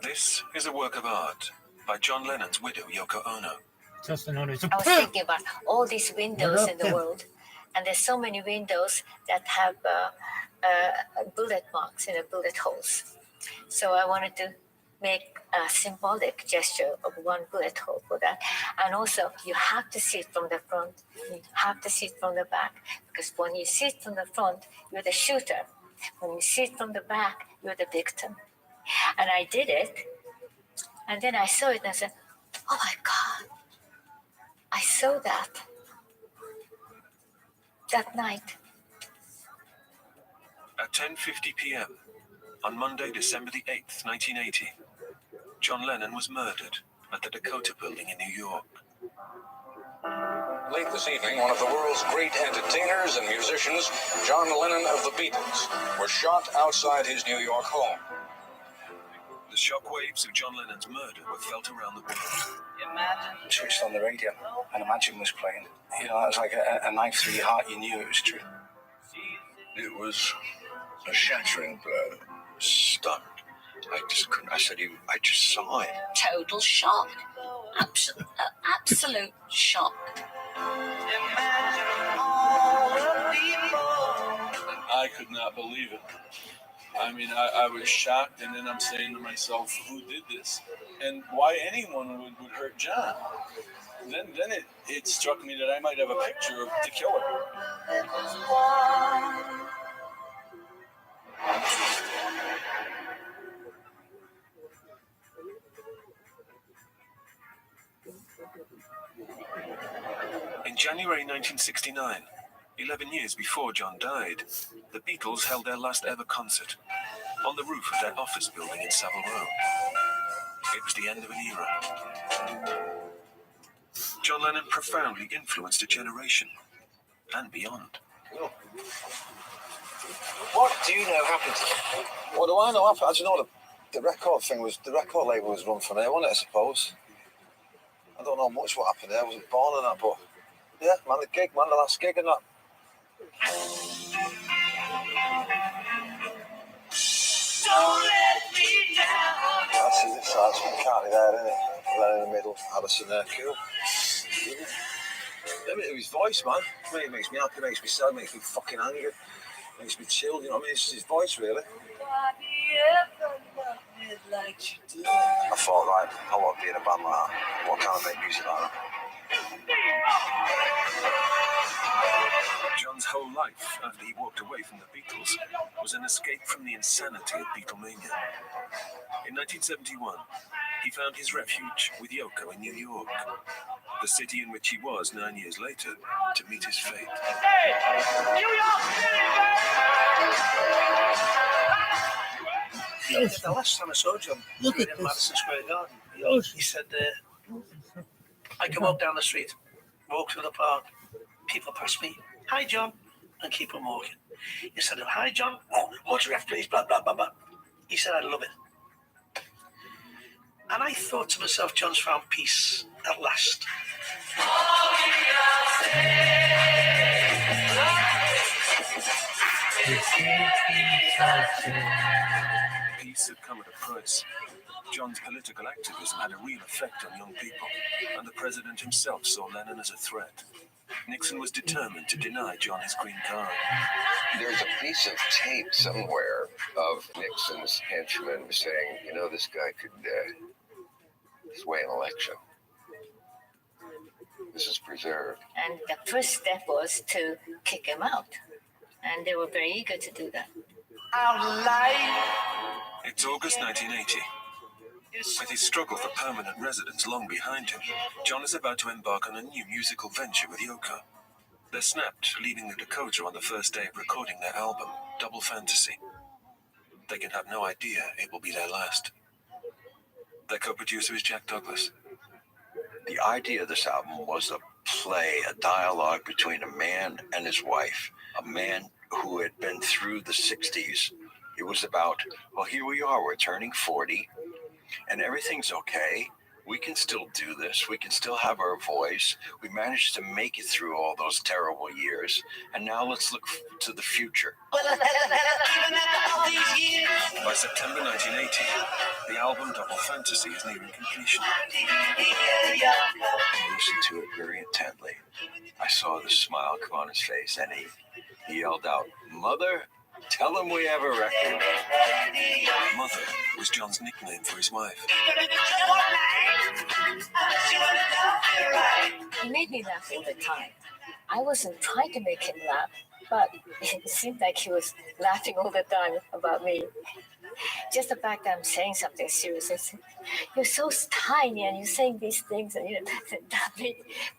[SPEAKER 11] This is a work of art by John Lennon's widow, Yoko Ono.
[SPEAKER 4] Just known as a
[SPEAKER 20] I was thinking about all these windows in the world, and there's so many windows that have bullet marks, bullet holes. So I wanted to make a symbolic gesture of one bullet hole for that. And also, you have to see it from the front, you have to see it from the back, because when you see it from the front, you're the shooter. When you see it from the back, you're the victim. And I did it, and then I saw it and I said, "Oh my God, I saw that night."
[SPEAKER 11] At 10:50 p.m. on Monday, December the 8th, 1980, John Lennon was murdered at the Dakota Building in New York.
[SPEAKER 21] Late this evening, one of the world's great entertainers and musicians, John Lennon of the Beatles, was shot outside his New York home.
[SPEAKER 11] The shockwaves of John Lennon's murder were felt around the world.
[SPEAKER 21] I switched on the radio and Imagine was playing. You know, it was like a knife through your heart. You knew it was true.
[SPEAKER 13] It was a shattering blow.
[SPEAKER 21] Stunned. I just couldn't. I said, I just saw it.
[SPEAKER 22] Total shock. Absolute shock.
[SPEAKER 16] I could not believe it. I mean, I was shocked, and then I'm saying to myself, who did this? And why anyone would hurt John? Then it struck me that I might have a picture of the killer.
[SPEAKER 11] January 1969, 11 years before John died, the Beatles held their last ever concert on the roof of their office building in Savile Row. It was the end of an era. John Lennon profoundly influenced a generation and beyond.
[SPEAKER 1] What do you know happened to them? What do I know happened? I just know the record thing was, the record label was run from there, wasn't it, I suppose? I don't know much what happened there. I wasn't born and that, but yeah, man, the last gig and that.
[SPEAKER 11] Don't let me down.
[SPEAKER 1] That's it, it's like McCartney there, isn't it? Then in the middle, Addison there, cool. His voice, man. I mean, it makes me happy, makes me sad, makes me fucking angry, makes me chill, you know what I mean? It's his voice, really. I thought, right, I want to be in a band like that. What kind of make music like that?
[SPEAKER 11] John's whole life, after he walked away from the Beatles, was an escape from the insanity of Beatlemania. In 1971, he found his refuge with Yoko in New York, the city in which he was 9 years later to meet his fate.
[SPEAKER 18] Hey, New York City,
[SPEAKER 1] The last time I saw John,
[SPEAKER 18] Look
[SPEAKER 1] in
[SPEAKER 18] at this.
[SPEAKER 1] Madison Square Garden, he said, I can walk down the street, walk through the park, people pass me, hi John, and keep on walking. He said, hi John, autograph please, blah, blah, blah, blah. He said, I love it. And I thought to myself, John's found peace at last.
[SPEAKER 11] Peace had come at a price. John's political activism had a real effect on young people, and the president himself saw Lennon as a threat. Nixon was determined to deny John his green card.
[SPEAKER 22] There's a piece of tape somewhere of Nixon's henchmen saying, you know, this guy could sway an election. This is preserved.
[SPEAKER 20] And the first step was to kick him out. And they were very eager to do that.
[SPEAKER 11] It's August 1980. With his struggle for permanent residence long behind him, John is about to embark on a new musical venture with Yoko. They're snapped, leaving the Dakota on the first day of recording their album, Double Fantasy. They can have no idea it will be their last. Their co-producer is Jack Douglas.
[SPEAKER 22] The idea of this album was a play, a dialogue between a man and his wife, a man who had been through the 60s. It was about, well, here we are, we're turning 40, and everything's okay. We can still do this. We can still have our voice. We managed to make it through all those terrible years, and now let's look to the future.
[SPEAKER 11] By September 1980, the album Double Fantasy is nearing completion.
[SPEAKER 22] I listened to it very intently. I saw the smile come on his face, and he yelled out, "Mother, tell him we have a record."
[SPEAKER 11] Mother was John's nickname for his wife.
[SPEAKER 20] He made me laugh all the time. I wasn't trying to make him laugh, but it seemed like he was laughing all the time about me. Just the fact that I'm saying something serious, I said, you're so tiny and you're saying these things, and that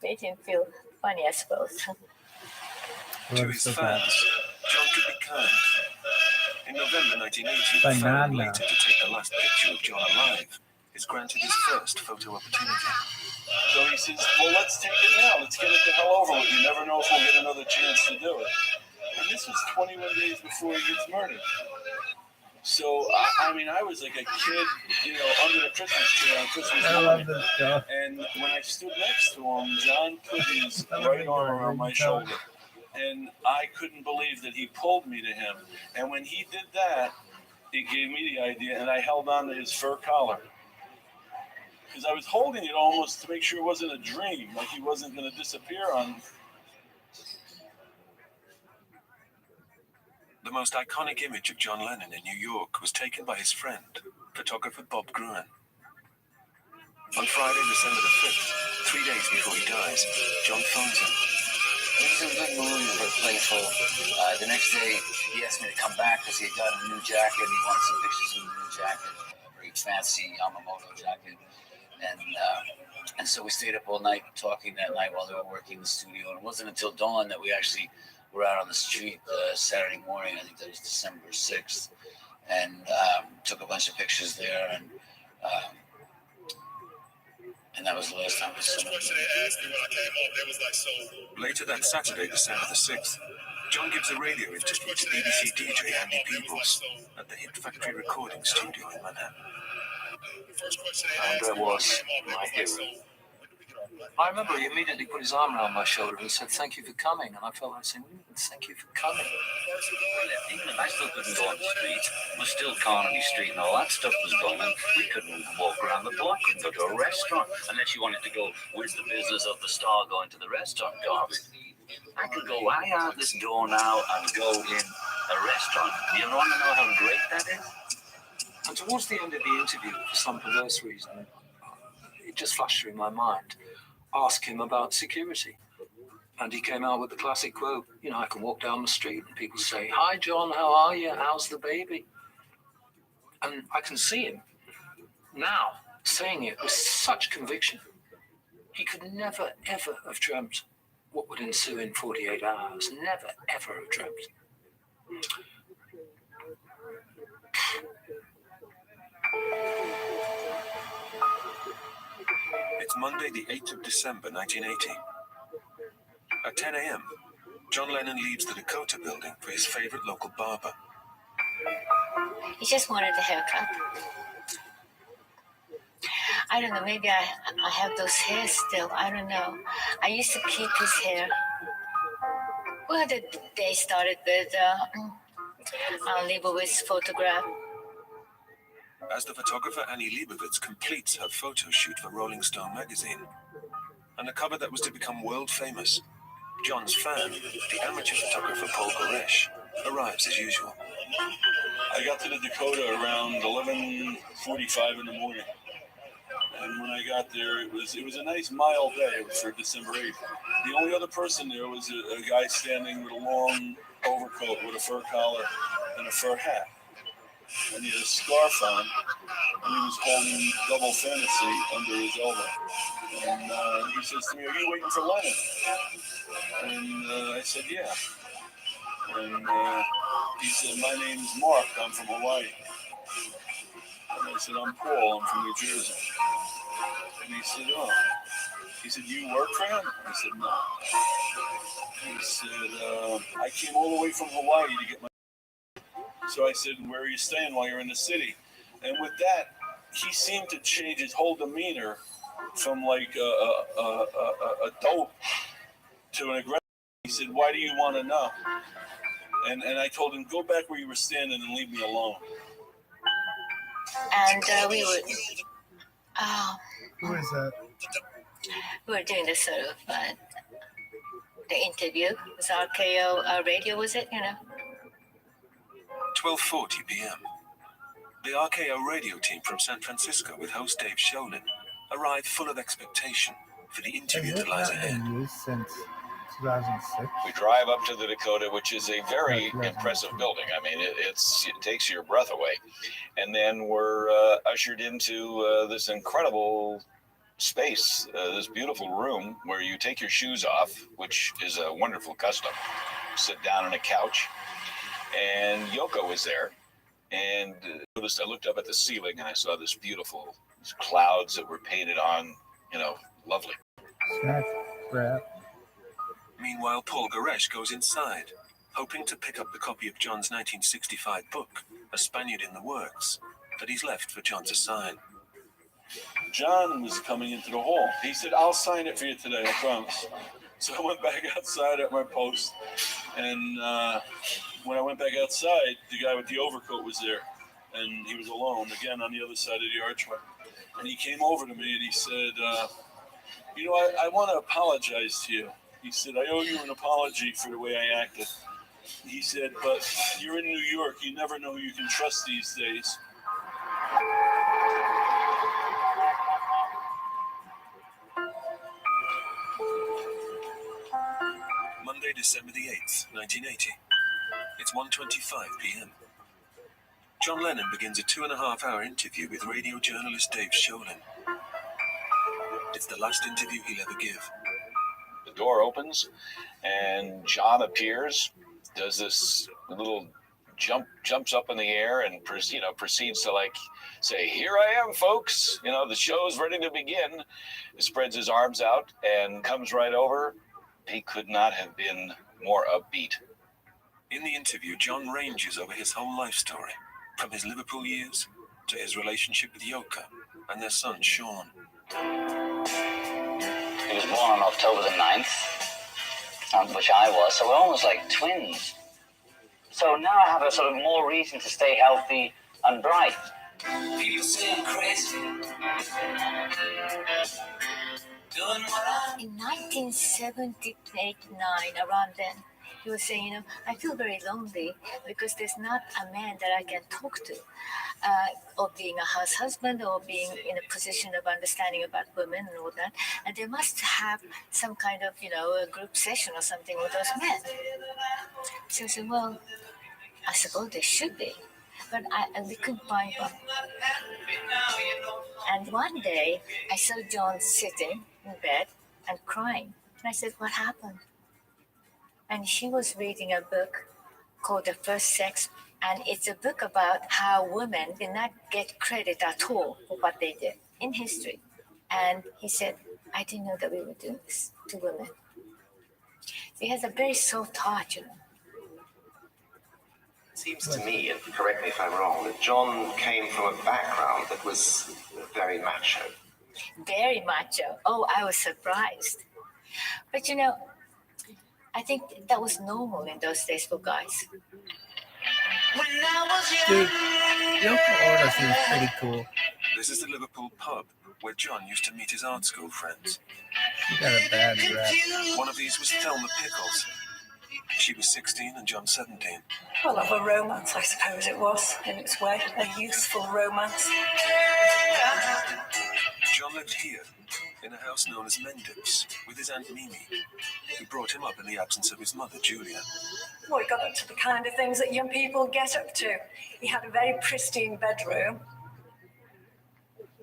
[SPEAKER 20] made him feel funny, I suppose.
[SPEAKER 11] To his fans, John could be kind. In November 1980, the fan who waited to take the last picture of John alive is granted his first photo opportunity.
[SPEAKER 23] So he says, well, let's take it now. Let's get it the hell over with. You never know if we'll get another chance to do it. And this was 21 days before he gets murdered. So, I mean, I was like a kid, you know, under the Christmas tree on Christmas morning. And when I stood next to him, John put his right arm around my shoulder. And I couldn't believe that he pulled me to him. And when he did that, it gave me the idea, and I held on to his fur collar. Because I was holding it almost to make sure it wasn't a dream, like he wasn't going to disappear on me.
[SPEAKER 11] The most iconic image of John Lennon in New York was taken by his friend, photographer Bob Gruen. On Friday, December the 5th, 3 days before he dies, John phones him.
[SPEAKER 24] He was in a good mood, but playful. The next day, he asked me to come back because he had gotten a new jacket. He wanted some pictures of the new jacket, a very fancy Yamamoto jacket. And And so we stayed up all night talking that night while they were working in the studio. And it wasn't until dawn that we actually were out on the street Saturday morning. I think that was December 6th. And took a bunch of pictures there. And that was the last time we saw him.
[SPEAKER 21] Later that Saturday, December the 6th, John gives a radio interview to BBC DJ Andy Peebles at the Hit Factory recording studio in Manhattan.
[SPEAKER 5] And there was my hero. I remember he immediately put his arm around my shoulder and said, "Thank you for coming." And I felt like saying, "Thank you for coming."
[SPEAKER 6] Even if I still couldn't go on the street, it was still Carnaby Street and all that stuff was going on. We couldn't walk around the block and go to a restaurant unless you wanted to go with the business of the store going to the restaurant. God, I could go right out this door now and go in a restaurant. Do you want to know how great that is?
[SPEAKER 5] And towards the end of the interview, for some perverse reason, it just flashed through my mind, ask him about security. And he came out with the classic quote, I can walk down the street and people say, "Hi, John, how are you? How's the baby?" And I can see him now saying it with such conviction. He could never, ever have dreamt what would ensue in 48 hours. Never, ever have dreamt.
[SPEAKER 21] It's Monday, the 8th of December, 1980. At 10 a.m., John Lennon leaves the Dakota building for his favorite local barber.
[SPEAKER 20] He just wanted a haircut. I don't know, maybe I have those hairs still. I don't know. I used to keep his hair. Well, the day started with Leibovitz's photograph.
[SPEAKER 21] As the photographer Annie Leibovitz completes her photo shoot for Rolling Stone magazine, and a cover that was to become world famous, John's fan, the amateur photographer Paul Goresh, arrives as usual.
[SPEAKER 23] I got to the Dakota around 11:45 in the morning. And when I got there, it was a nice mild day for December 8th. The only other person there was a guy standing with a long overcoat with a fur collar and a fur hat. And he had a scarf on, and he was holding Double Fantasy under his elbow. And he says to me, "Are you waiting for Lennon?" And I said, "Yeah." And he said, "My name's Mark, I'm from Hawaii." And I said, "I'm Paul, I'm from New Jersey." And he said, "Oh." He said, "You work for him?" I said, "No." He said, "I came all the way from Hawaii to get my..." So I said, "Where are you staying while you're in the city?" And with that, he seemed to change his whole demeanor from like a dope to an aggressive. He said, "Why do you want to know?" And I told him, "Go back where you were standing and leave me alone."
[SPEAKER 20] And we were...
[SPEAKER 4] Who is that?
[SPEAKER 20] We were doing this sort of the interview. It was RKO radio, was it?
[SPEAKER 21] 12:40 p.m. The RKO radio team from San Francisco with host Dave Sholin arrived full of expectation for the interview that lies ahead.
[SPEAKER 4] Since 2006.
[SPEAKER 9] We drive up to the Dakota, which is a very impressive building. I mean, it takes your breath away. And then we're ushered into this incredible space, this beautiful room where you take your shoes off, which is a wonderful custom. Sit down on a couch, and Yoko was there. And I looked up at the ceiling, and I saw these clouds that were painted on, lovely.
[SPEAKER 4] Crap.
[SPEAKER 21] Meanwhile, Paul Goresh goes inside, hoping to pick up the copy of John's 1965 book, A Spaniard in the Works, that he's left for John to sign.
[SPEAKER 23] John was coming into the hall. He said, "I'll sign it for you today, I promise." So I went back outside at my post, and when I went back outside, the guy with the overcoat was there, and he was alone, again, on the other side of the archway. And he came over to me, and he said, I want to apologize to you. He said, "I owe you an apology for the way I acted." He said, "But you're in New York. You never know who you can trust these days."
[SPEAKER 21] Monday, December the 8th, 1980. It's 1:25 p.m. John Lennon begins a 2.5-hour interview with radio journalist Dave Sholin. it's the last interview he'll ever give.
[SPEAKER 9] The door opens, and John appears, does this little jumps up in the air, and proceeds to say, "Here I am, folks. The show's ready to begin." He spreads his arms out and comes right over. He could not have been more upbeat.
[SPEAKER 21] In the interview, John ranges over his whole life story, from his Liverpool years to his relationship with Yoko and their son, Sean.
[SPEAKER 6] He was born on October the 9th, which I was, so we're almost like twins. So now I have a sort of more reason to stay healthy and bright. People say I'm crazy.
[SPEAKER 20] In 1978-9, around then, he was saying, I feel very lonely because there's not a man that I can talk to, or being a husband, or being in a position of understanding about women and all that. And they must have some kind of, a group session or something with those men. So I said, well, I suppose there should be, but we couldn't find one. And one day, I saw John sitting in bed and crying. And I said, what happened? And he was reading a book called The First Sex, and it's a book about how women did not get credit at all for what they did in history. And he said, I didn't know that we were doing this to women. So he has a very soft heart,
[SPEAKER 11] It seems to me, and correct me if I'm wrong, that John came from a background that was very macho.
[SPEAKER 20] Very macho. Oh, I was surprised. But I think that was normal in those days for guys.
[SPEAKER 4] Dude, Yoko Ono seems pretty cool.
[SPEAKER 21] This is the Liverpool pub where John used to meet his art school friends.
[SPEAKER 4] She got a bad rap.
[SPEAKER 21] One of these was Thelma Pickles. She was 16 and John 17.
[SPEAKER 17] Well, of a romance, I suppose it was, in its way, a youthful romance.
[SPEAKER 21] John lived here, in a house known as Mendip's, with his Aunt Mimi, who brought him up in the absence of his mother, Julia.
[SPEAKER 17] Well, he got up to the kind of things that young people get up to. He had a very pristine bedroom.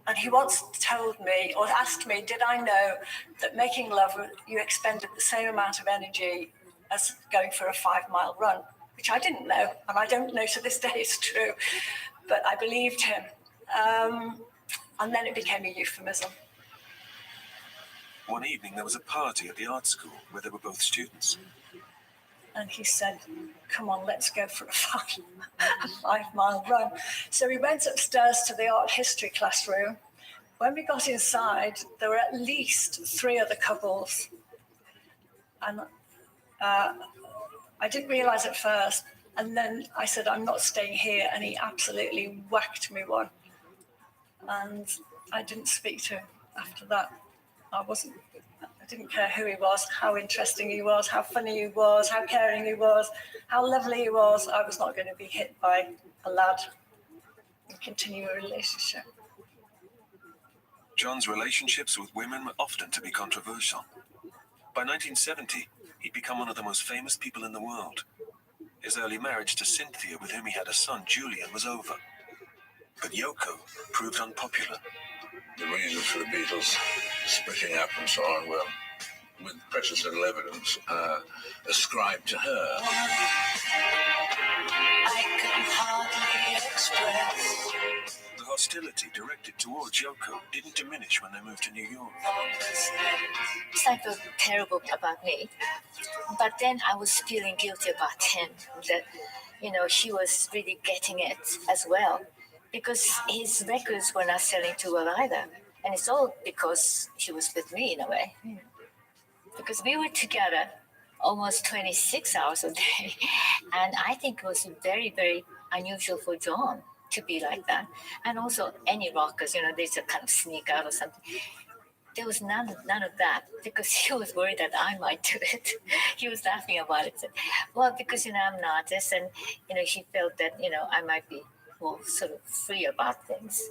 [SPEAKER 17] And he once told me, or asked me, did I know that making love, you expended the same amount of energy as going for a 5-mile run, which I didn't know, and I don't know to this day it's true, but I believed him. And then it became a euphemism.
[SPEAKER 21] One evening there was a party at the art school where they were both students.
[SPEAKER 17] And he said, come on, let's go for a 5-mile run. So we went upstairs to the art history classroom. When we got inside, there were at least 3 other couples. And I didn't realize at first. And then I said, I'm not staying here. And he absolutely whacked me one. And I didn't speak to him after that. I didn't care who he was, how interesting he was, how funny he was, how caring he was, how lovely he was. I was not going to be hit by a lad and continue a relationship.
[SPEAKER 21] John's relationships with women were often to be controversial. By 1970, he'd become one of the most famous people in the world. His early marriage to Cynthia, with whom he had a son, Julian, was over. But Yoko proved unpopular.
[SPEAKER 7] The reasons for the Beatles splitting up and so on were, with precious little evidence, ascribed to her.
[SPEAKER 21] I can hardly express. The hostility directed towards Yoko didn't diminish when they moved to New York.
[SPEAKER 20] I felt terrible about me, but then I was feeling guilty about him, that, he was really getting it as well, because his records were not selling too well either. And it's all because he was with me in a way. Because we were together almost 26 hours a day. And I think it was very, very unusual for John to be like that. And also any rockers, they just kind of sneak out or something. There was none of that, because he was worried that I might do it. He was laughing about it. Well, because, I'm an artist, and, he felt that, I might be more sort of free about things,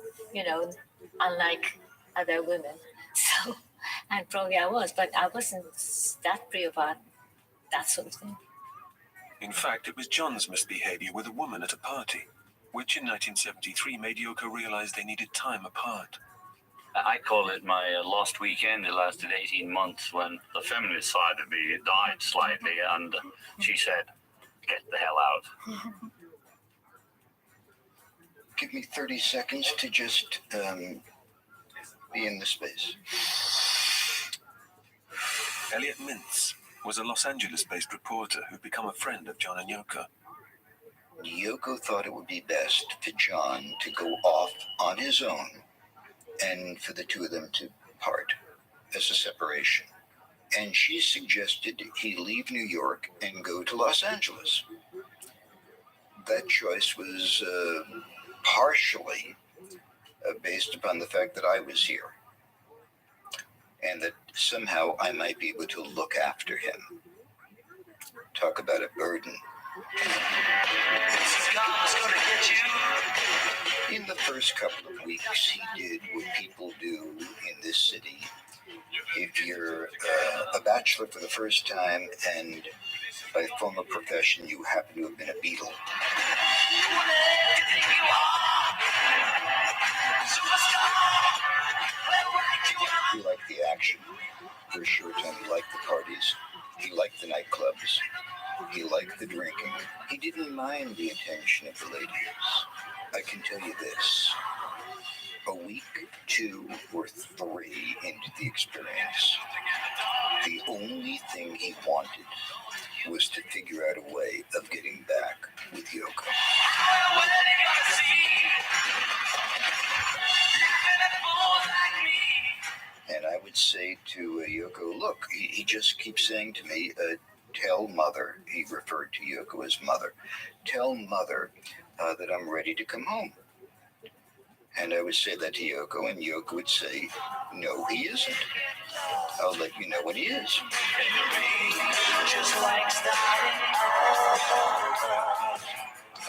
[SPEAKER 20] unlike other women. So, and probably I was, but I wasn't that free about that sort of thing.
[SPEAKER 21] In fact, it was John's misbehavior with a woman at a party, which in 1973 made Yoko realize they needed time apart.
[SPEAKER 6] I call it my lost weekend. It lasted 18 months when the feminist side of me died slightly, and she said, "Get the hell out."
[SPEAKER 12] Give me 30 seconds to just be in the space.
[SPEAKER 21] Elliot Mintz was a Los Angeles-based reporter who'd become a friend of John and Yoko.
[SPEAKER 12] Yoko thought it would be best for John to go off on his own and for the two of them to part as a separation. And she suggested he leave New York and go to Los Angeles. That choice was partially based upon the fact that I was here and that somehow I might be able to look after him. Talk about a burden. In the first couple of weeks, he did what people do in this city. If you're a bachelor for the first time and by former profession you happen to have been a Beatle. He liked the action. For a short time, he liked the parties. He liked the nightclubs. He liked the drinking. He didn't mind the attention of the ladies. I can tell you this. A week, 2 or 3 into the experience, the only thing he wanted was to figure out a way of getting back with Yoko. And I would say to Yoko, look, he just keeps saying to me, tell mother, he referred to Yoko as mother, tell mother that I'm ready to come home. And I would say that to Yoko, and Yoko would say, no, he isn't. I'll let you know when he is.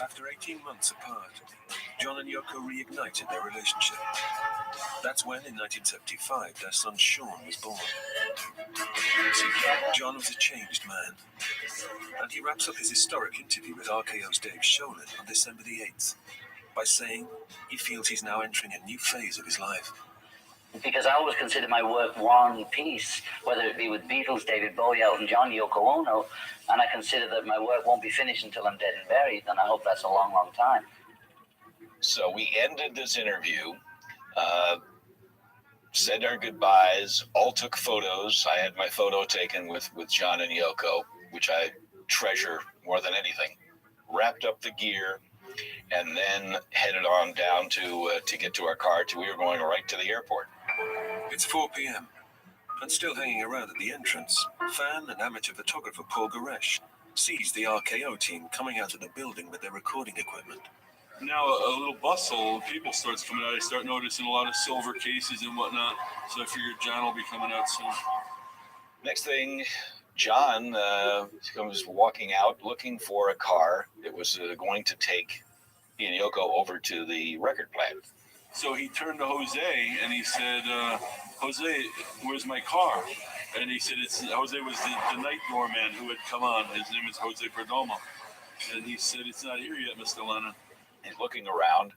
[SPEAKER 21] After 18 months apart, John and Yoko reignited their relationship. That's when, in 1975, their son Sean was born. John was a changed man, and he wraps up his historic interview with RKO's Dave Sholin on December the 8th by saying he feels he's now entering a new phase of his life.
[SPEAKER 6] Because I always consider my work one piece, whether it be with Beatles, David Bowie, Elton John, Yoko Ono, and I consider that my work won't be finished until I'm dead and buried, and I hope that's a long, long time.
[SPEAKER 9] So we ended this interview, said our goodbyes, all took photos. I had my photo taken with John and Yoko, which I treasure more than anything. Wrapped up the gear, and then headed on down to get to our car. We were going right to the airport.
[SPEAKER 21] It's 4 p.m. and still hanging around at the entrance, fan and amateur photographer Paul Goresh sees the RKO team coming out of the building with their recording equipment.
[SPEAKER 8] Now a little bustle of people starts coming out. I start noticing a lot of silver cases and whatnot. So I figured John will be coming out soon.
[SPEAKER 9] Next thing, John comes walking out looking for a car that was going to take he and Yoko over to the record plant.
[SPEAKER 8] So he turned to Jose and he said, Jose, where's my car? And he said, Jose was the night doorman who had come on. His name is Jose Perdomo. And he said, it's not here yet, Mr. Lennon.
[SPEAKER 9] He's looking around.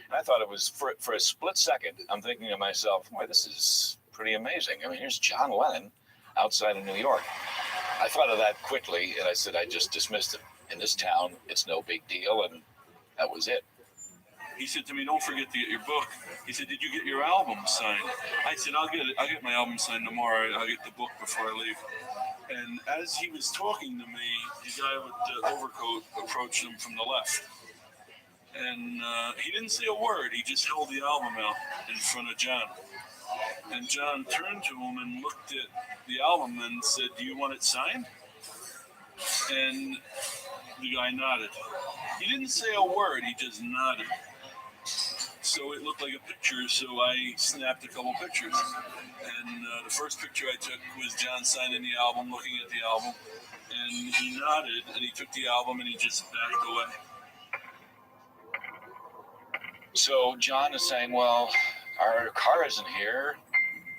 [SPEAKER 9] And I thought it was, for a split second, I'm thinking to myself, boy, this is pretty amazing. I mean, here's John Lennon outside of New York. I thought of that quickly, and I said, I just dismissed it. In this town, it's no big deal, and that was it.
[SPEAKER 8] He said to me, don't forget to get your book. He said, did you get your album signed? I said, I'll get my album signed tomorrow. I'll get the book before I leave. And as he was talking to me, the guy with the overcoat approached him from the left. And he didn't say a word. He just held the album out in front of John. And John turned to him and looked at the album and said, do you want it signed? And the guy nodded. He didn't say a word. He just nodded. So it looked like a picture, so I snapped a couple pictures. And the first picture I took was John signing the album, looking at the album. And he nodded, and he took the album, and he just backed away.
[SPEAKER 9] So John is saying, well, our car isn't here.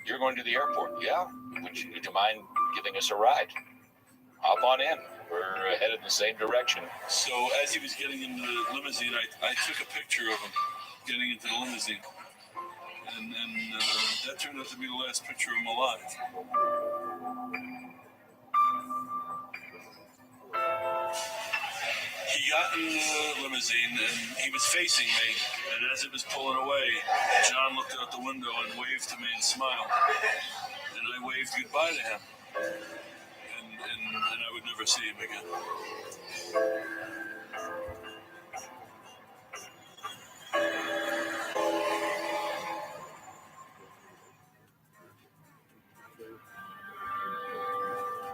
[SPEAKER 9] You're going to the airport. Yeah? Would you mind giving us a ride? Hop on in. We're headed in the same direction.
[SPEAKER 8] So as he was getting into the limousine, I took a picture of him getting into the limousine. and that turned out to be the last picture of him alive. He got in the limousine and he was facing me, and as it was pulling away, John looked out the window and waved to me and smiled, and I waved goodbye to him, and I would never see him again.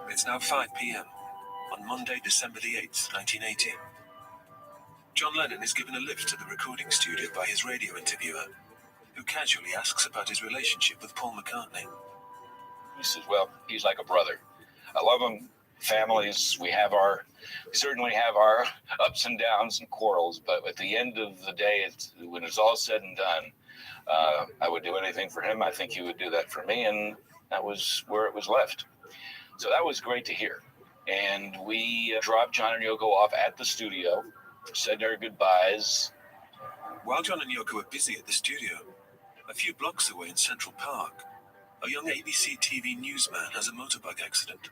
[SPEAKER 8] It's now 5 p.m. on Monday, December the 8th, 1980. John Lennon is given a lift to the recording studio by his radio interviewer, who casually asks about his relationship with Paul McCartney.
[SPEAKER 9] He says, well, he's like a brother. I love him. Families, we certainly have our ups and downs and quarrels, but at the end of the day, when it's all said and done, I would do anything for him. I think he would do that for me, and that was where it was left. So that was great to hear. And we dropped John and Yoko off at the studio, said our goodbyes.
[SPEAKER 21] While John and Yoko are busy at the studio, a few blocks away in Central Park, a young ABC TV newsman has a motorbike accident.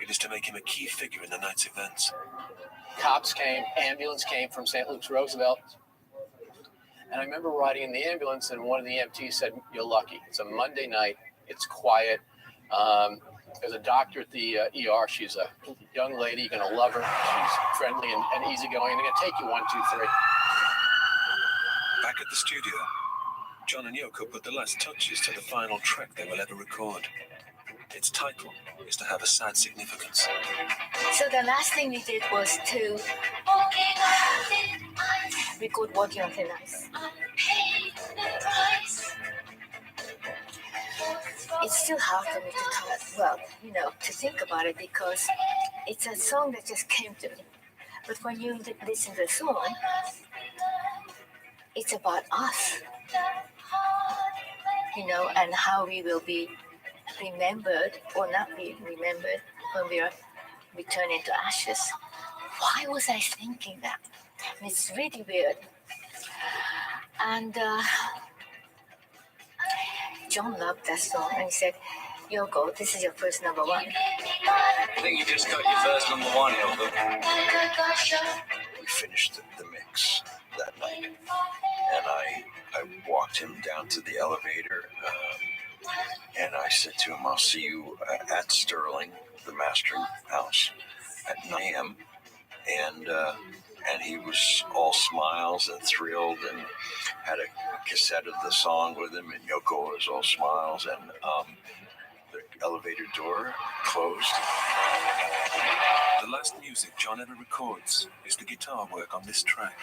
[SPEAKER 21] It is to make him a key figure in the night's events.
[SPEAKER 2] Cops came, ambulance came from St. Luke's Roosevelt. And I remember riding in the ambulance, and one of the EMTs said, "You're lucky. It's a Monday night. It's quiet. There's a doctor at the ER. She's a young lady. You're going to love her. She's friendly and easygoing. And they're going to take you 1, 2, 3.
[SPEAKER 21] Back at the studio, John and Yoko put the last touches to the final track they will ever record. Its title is to have a sad significance.
[SPEAKER 20] So the last thing we did was to record Walking on Thin Ice. It's still hard for me to talk, to think about it, because it's a song that just came to me. But when you listen to the song, it's about us, and how we will be remembered or not be remembered when we are returned into ashes. Why was I thinking that? It's really weird. And John loved that song, and he said, "Yoko, this is your first number one."
[SPEAKER 6] I think you just got your first number one, Yoko.
[SPEAKER 22] We finished the mix that night, and I walked him down to the elevator, and I said to him, "I'll see you at Sterling, the mastering house, at 9 a.m. And he was all smiles and thrilled, and had a cassette of the song with him, and Yoko was all smiles, and the elevator door closed.
[SPEAKER 21] The last music John ever records is the guitar work on this track.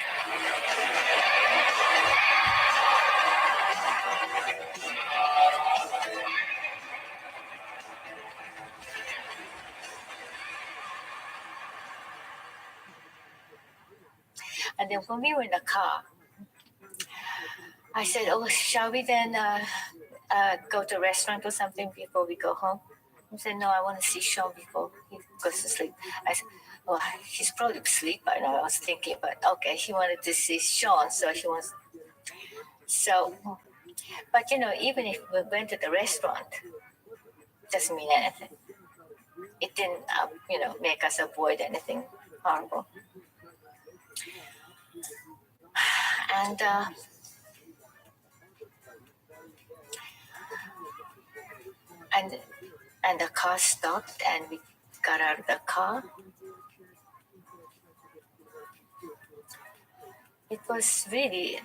[SPEAKER 20] And then when we were in the car, I said, "Oh, shall we then go to a restaurant or something before we go home?" He said, "No, I want to see Sean before he goes to sleep." I said, "Oh, he's probably asleep by now." I was thinking, but okay, he wanted to see Sean, so he wants. So, but even if we went to the restaurant, it doesn't mean anything. It didn't, make us avoid anything horrible. And the car stopped, and we got out of the car. It was really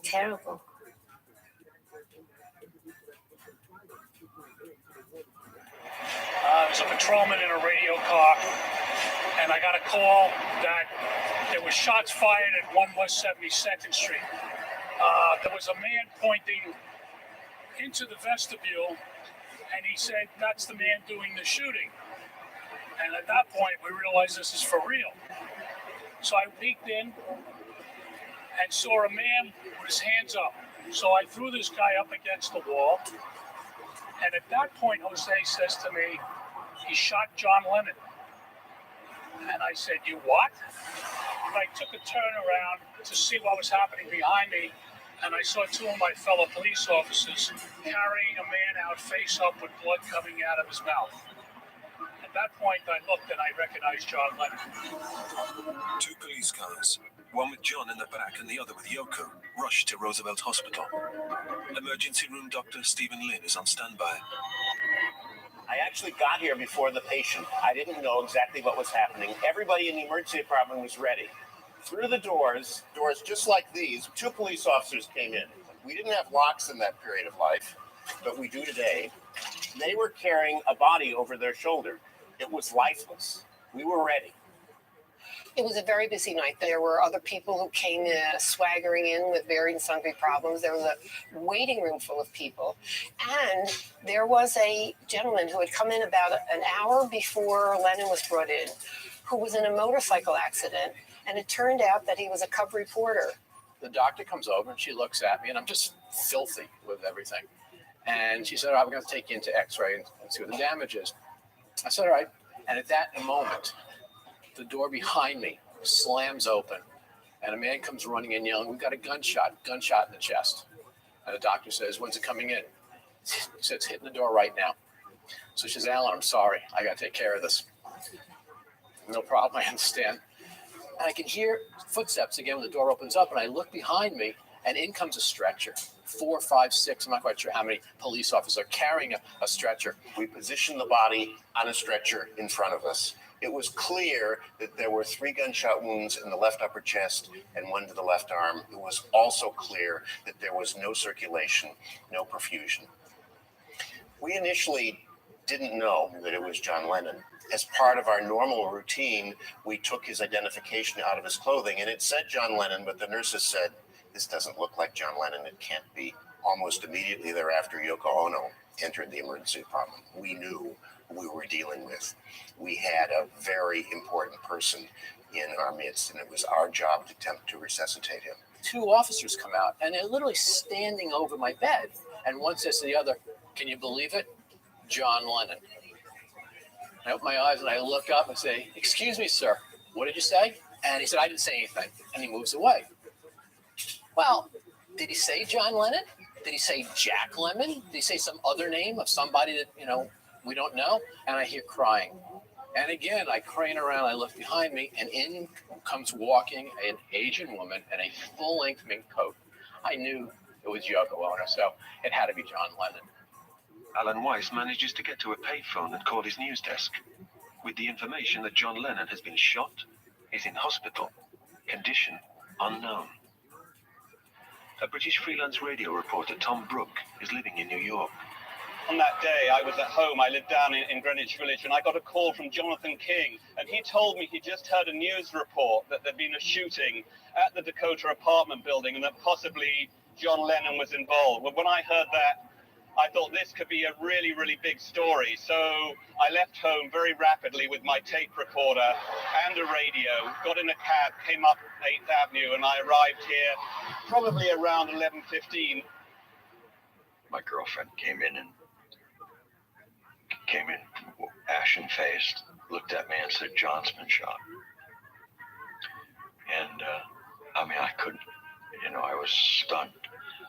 [SPEAKER 20] terrible.
[SPEAKER 19] I was a patrolman in a radio car, and I got a call that there were shots fired at 1 West 72nd Street. There was a man pointing into the vestibule, and he said, "That's the man doing the shooting." And at that point, we realized this is for real. So I peeked in and saw a man with his hands up. So I threw this guy up against the wall. And at that point, Jose says to me, "He shot John Lennon." And I said, "You what?" And I took a turn around to see what was happening behind me. and I saw two of my fellow police officers carrying a man out face up with blood coming out of his mouth. At that point, I looked and I recognized John Lennon.
[SPEAKER 21] Two police cars, one with John in the back and the other with Yoko, rushed to Roosevelt Hospital. Emergency room doctor Stephen Lynn is on standby.
[SPEAKER 3] I actually got here before the patient. I didn't know exactly what was happening. Everybody in the emergency department was ready. Through the doors just like these, two police officers came in. We didn't have locks in that period of life, but we do today. They were carrying a body over their shoulder. It was lifeless. We were ready.
[SPEAKER 10] It was a very busy night. There were other people who came in, swaggering in with varied and sundry problems. There was a waiting room full of people. And there was a gentleman who had come in about an hour before Lennon was brought in, who was in a motorcycle accident. And it turned out that he was a cub reporter.
[SPEAKER 2] The doctor comes over and she looks at me, and I'm just filthy with everything. And she said, all right, we're going to take you into x-ray and see what the damage is. I said, all right. And at that moment, the door behind me slams open, and a man comes running in yelling, we've got a gunshot in the chest. And the doctor says, when's it coming in? He says, it's hitting the door right now. So she says, Alan, I'm sorry. I got to take care of this. No problem, I understand. And I can hear footsteps again when the door opens up, and I look behind me, and in comes a stretcher. 4, 5, 6, I'm not quite sure how many police officers are carrying a stretcher.
[SPEAKER 3] We positioned the body on a stretcher in front of us. It was clear that there were 3 gunshot wounds in the left upper chest and 1 to the left arm. It was also clear that there was no circulation, no perfusion. We initially didn't know that it was John Lennon. As part of our normal routine, we took his identification out of his clothing, and it said John Lennon, but the nurses said, this doesn't look like John Lennon. It can't be. Almost immediately thereafter, Yoko Ono entered the emergency department. We knew who we were dealing with. We had a very important person in our midst, and it was our job to attempt to resuscitate him.
[SPEAKER 2] 2 officers come out, and they're literally standing over my bed. And one says to the other, can you believe it? John Lennon. I open my eyes and I look up and say, excuse me, sir, what did you say? And he said, I didn't say anything. And he moves away. Well, did he say John Lennon? Did he say Jack Lemmon? Did he say some other name of somebody that, we don't know? And I hear crying. And again, I crane around, I look behind me, and in comes walking an Asian woman in a full-length mink coat. I knew it was Yoko Ono, so it had to be John Lennon.
[SPEAKER 21] Alan Weiss manages to get to a payphone and call his news desk with the information that John Lennon has been shot, is in hospital, condition unknown. A British freelance radio reporter, Tom Brooke, is living in New York.
[SPEAKER 14] On that day, I was at home. I lived down in Greenwich Village, and I got a call from Jonathan King, and he told me he just heard a news report that there'd been a shooting at the Dakota apartment building and that possibly John Lennon was involved. Well, when I heard that, I thought this could be a really, really big story. So I left home very rapidly with my tape recorder and a radio, got in a cab, came up 8th Avenue, and I arrived here probably around 11:15.
[SPEAKER 22] My girlfriend came in ashen-faced, looked at me and said, John's been shot. And, I couldn't, I was stunned.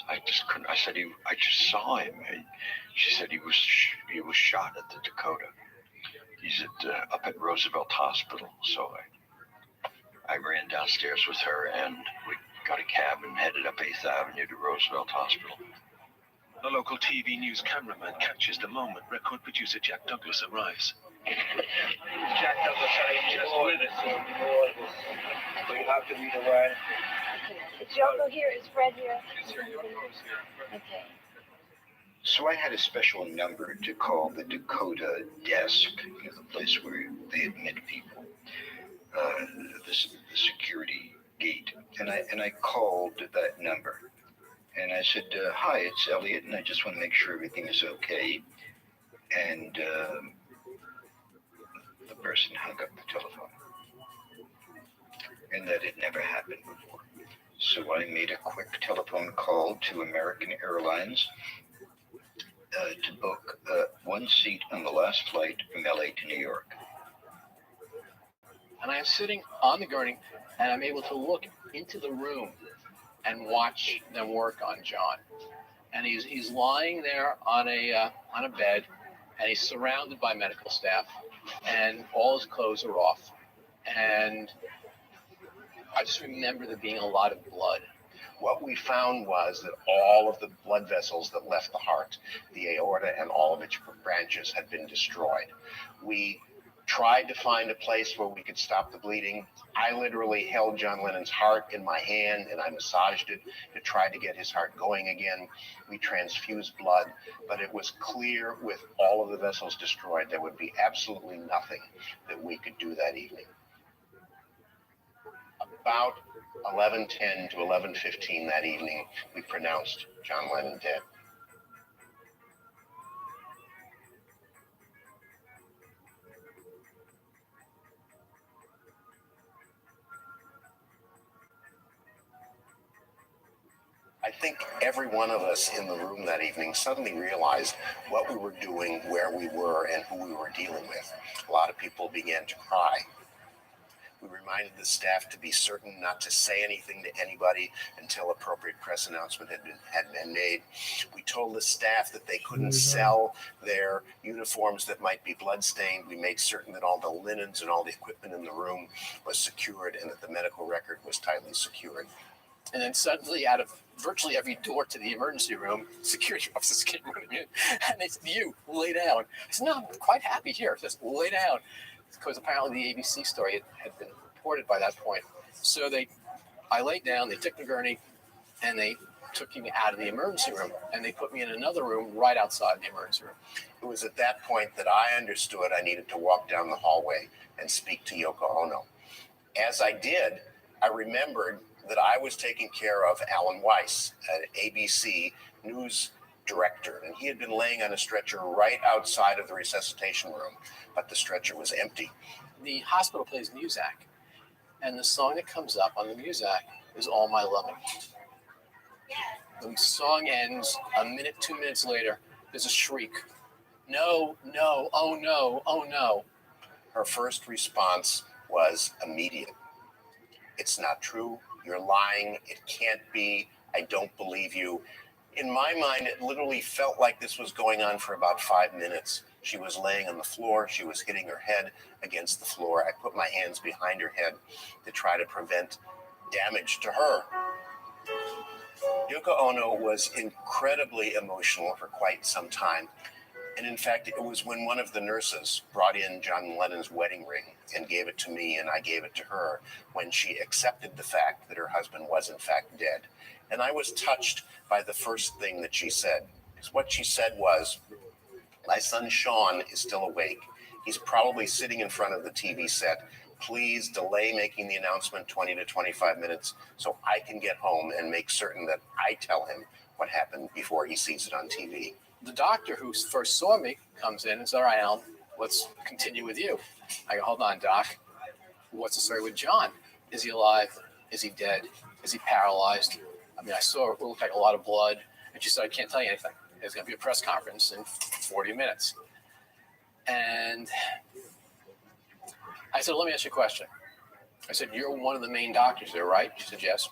[SPEAKER 22] I just couldn't. I said, I just saw him. She said he was shot at the Dakota. He's up at Roosevelt Hospital. So I ran downstairs with her, and we got a cab and headed up 8th Avenue to Roosevelt Hospital.
[SPEAKER 21] A local TV news cameraman captures the moment record producer Jack Douglas arrives.
[SPEAKER 15] Jack Douglas, just with us. So you have to be the way.
[SPEAKER 25] Is Yoko here? Is Fred here? Okay.
[SPEAKER 12] So I had a special number to call the Dakota desk, the place where they admit people, the security gate, and I called that number, and I said, "Hi, it's Elliot, and I just want to make sure everything is okay." And the person hung up the telephone, and that had never happened before. So I made a quick telephone call to American Airlines to book one seat on the last flight from LA to New York.
[SPEAKER 2] And I am sitting on the gurney, and I'm able to look into the room and watch them work on John. And he's lying there on a bed, and he's surrounded by medical staff, and all his clothes are off. And I just remember there being a lot of blood.
[SPEAKER 3] What we found was that all of the blood vessels that left the heart, the aorta and all of its branches, had been destroyed. We tried to find a place where we could stop the bleeding. I literally held John Lennon's heart in my hand and I massaged it to try to get his heart going again. We transfused blood, but it was clear with all of the vessels destroyed, there would be absolutely nothing that we could do that evening. About 11:10 to 11:15 that evening, we pronounced John Lennon dead. I think every one of us in the room that evening suddenly realized what we were doing, where we were, and who we were dealing with. A lot of people began to cry. We reminded the staff to be certain not to say anything to anybody until appropriate press announcement had been made. We told the staff that they couldn't sell their uniforms that might be bloodstained. We made certain that all the linens and all the equipment in the room was secured and that the medical record was tightly secured.
[SPEAKER 2] And then suddenly, out of virtually every door to the emergency room, security officers came running in, and they said, "You, lay down." I said, "No, I'm quite happy here. Just lay down." Because apparently the ABC story had been reported by that point. So I laid down, they took the gurney, and they took me out of the emergency room, and they put me in another room right outside the emergency room.
[SPEAKER 3] It was at that point that I understood I needed to walk down the hallway and speak to Yoko Ono. As I did, I remembered that I was taking care of Alan Weiss, an ABC news director, and he had been laying on a stretcher right outside of the resuscitation room, but the stretcher was empty.
[SPEAKER 2] The hospital plays Muzak, and the song that comes up on the Muzak is All My Loving. The song ends a minute, 2 minutes later, there's a shriek. No, no, oh no, oh no.
[SPEAKER 3] Her first response was immediate. It's not true. You're lying. It can't be. I don't believe you. In my mind, it literally felt like this was going on for about 5 minutes. She was laying on the floor. She was hitting her head against the floor. I put my hands behind her head to try to prevent damage to her. Yoko Ono was incredibly emotional for quite some time. And in fact, it was when one of the nurses brought in John Lennon's wedding ring and gave it to me and I gave it to her when she accepted the fact that her husband was in fact dead. And I was touched by the first thing that she said. Because what she said was, my son Sean is still awake. He's probably sitting in front of the TV set. Please delay making the announcement 20 to 25 minutes so I can get home and make certain that I tell him what happened before he sees it on TV.
[SPEAKER 2] The doctor who first saw me comes in and says, "All right, Alan, let's continue with you." I go, "Hold on, doc. What's the story with John? Is he alive? Is he dead? Is he paralyzed?" I mean, I saw it looked like a lot of blood. And she said, "I can't tell you anything. There's going to be a press conference in 40 minutes. And I said, "Let me ask you a question." I said, "You're one of the main doctors there, right?" She said, "Yes."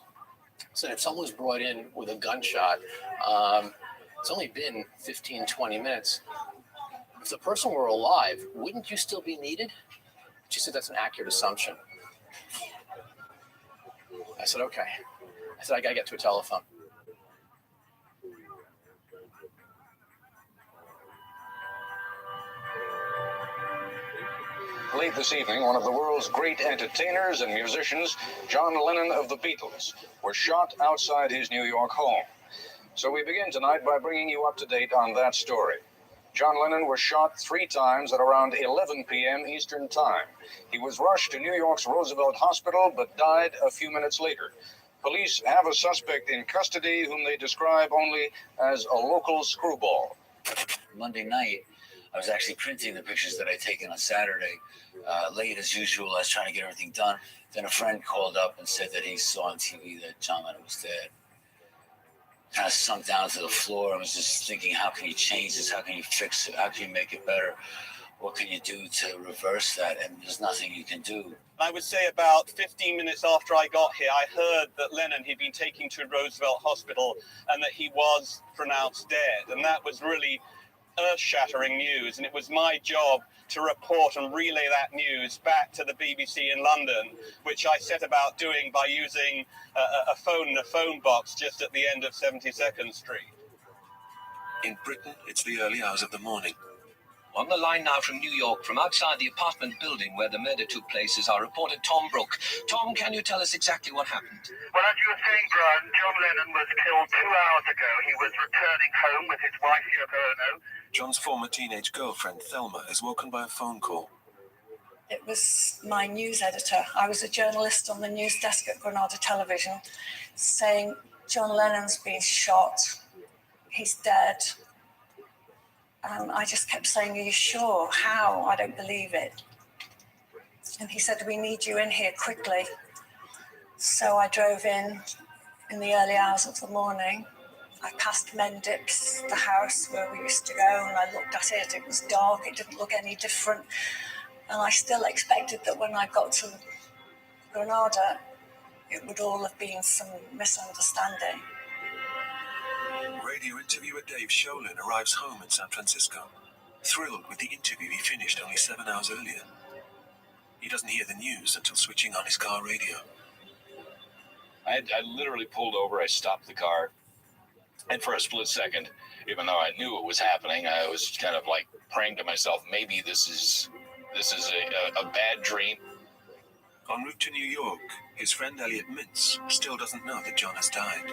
[SPEAKER 2] I said, "If someone was brought in with a gunshot, it's only been 15, 20 minutes. If the person were alive, wouldn't you still be needed?" She said, "That's an accurate assumption." I said, "Okay." I said, "I got to get to a telephone."
[SPEAKER 1] Late this evening, one of the world's great entertainers and musicians, John Lennon of the Beatles, was shot outside his New York home. So we begin tonight by bringing you up to date on that story. John Lennon was shot 3 times at around 11 p.m. Eastern Time. He was rushed to New York's Roosevelt Hospital, but died a few minutes later. Police have a suspect in custody whom they describe only as a local screwball.
[SPEAKER 6] Monday night, I was actually printing the pictures that I'd taken on Saturday. Late as usual, I was trying to get everything done. Then a friend called up and said that he saw on TV that John Lennon was dead. Kind of sunk down to the floor. I was just thinking, how can you change this? How can you fix it? How can you make it better? what can you do to reverse that? And there's nothing you can do.
[SPEAKER 14] I would say about 15 minutes after I got here, I heard that Lennon had been taken to Roosevelt Hospital and that he was pronounced dead. And that was really earth-shattering news. And it was my job to report and relay that news back to the BBC in London, which I set about doing by using a phone box just at the end of 72nd Street.
[SPEAKER 21] In Britain, it's the early hours of the morning.
[SPEAKER 5] On the line now from New York, from outside the apartment building where the murder took place, is our reporter Tom Brooke. Tom, can you tell us exactly what happened?
[SPEAKER 13] Well, as you were saying, Brian, John Lennon was killed 2 hours ago. He was returning home with his wife, Yoko Ono.
[SPEAKER 21] John's former teenage girlfriend, Thelma, is woken by a phone call.
[SPEAKER 16] It was my news editor. I was a journalist on the news desk at Granada Television, saying, John Lennon's been shot. He's dead. And I just kept saying, are you sure? How? I don't believe it. And he said, we need you in here quickly. So I drove in the early hours of the morning. I passed Mendip's, the house where we used to go, and I looked at it. It was dark. It didn't look any different. And I still expected that when I got to Granada, it would all have been some misunderstanding.
[SPEAKER 21] Radio interviewer Dave Sholin arrives home in San Francisco, thrilled with the interview he finished only 7 hours earlier. He doesn't hear the news until switching on his car radio.
[SPEAKER 9] I literally pulled over, I stopped the car, and for a split second, even though I knew it was happening, I was kind of like praying to myself, maybe this is a bad dream.
[SPEAKER 21] En route to New York, his friend Elliot Mintz still doesn't know that John has died.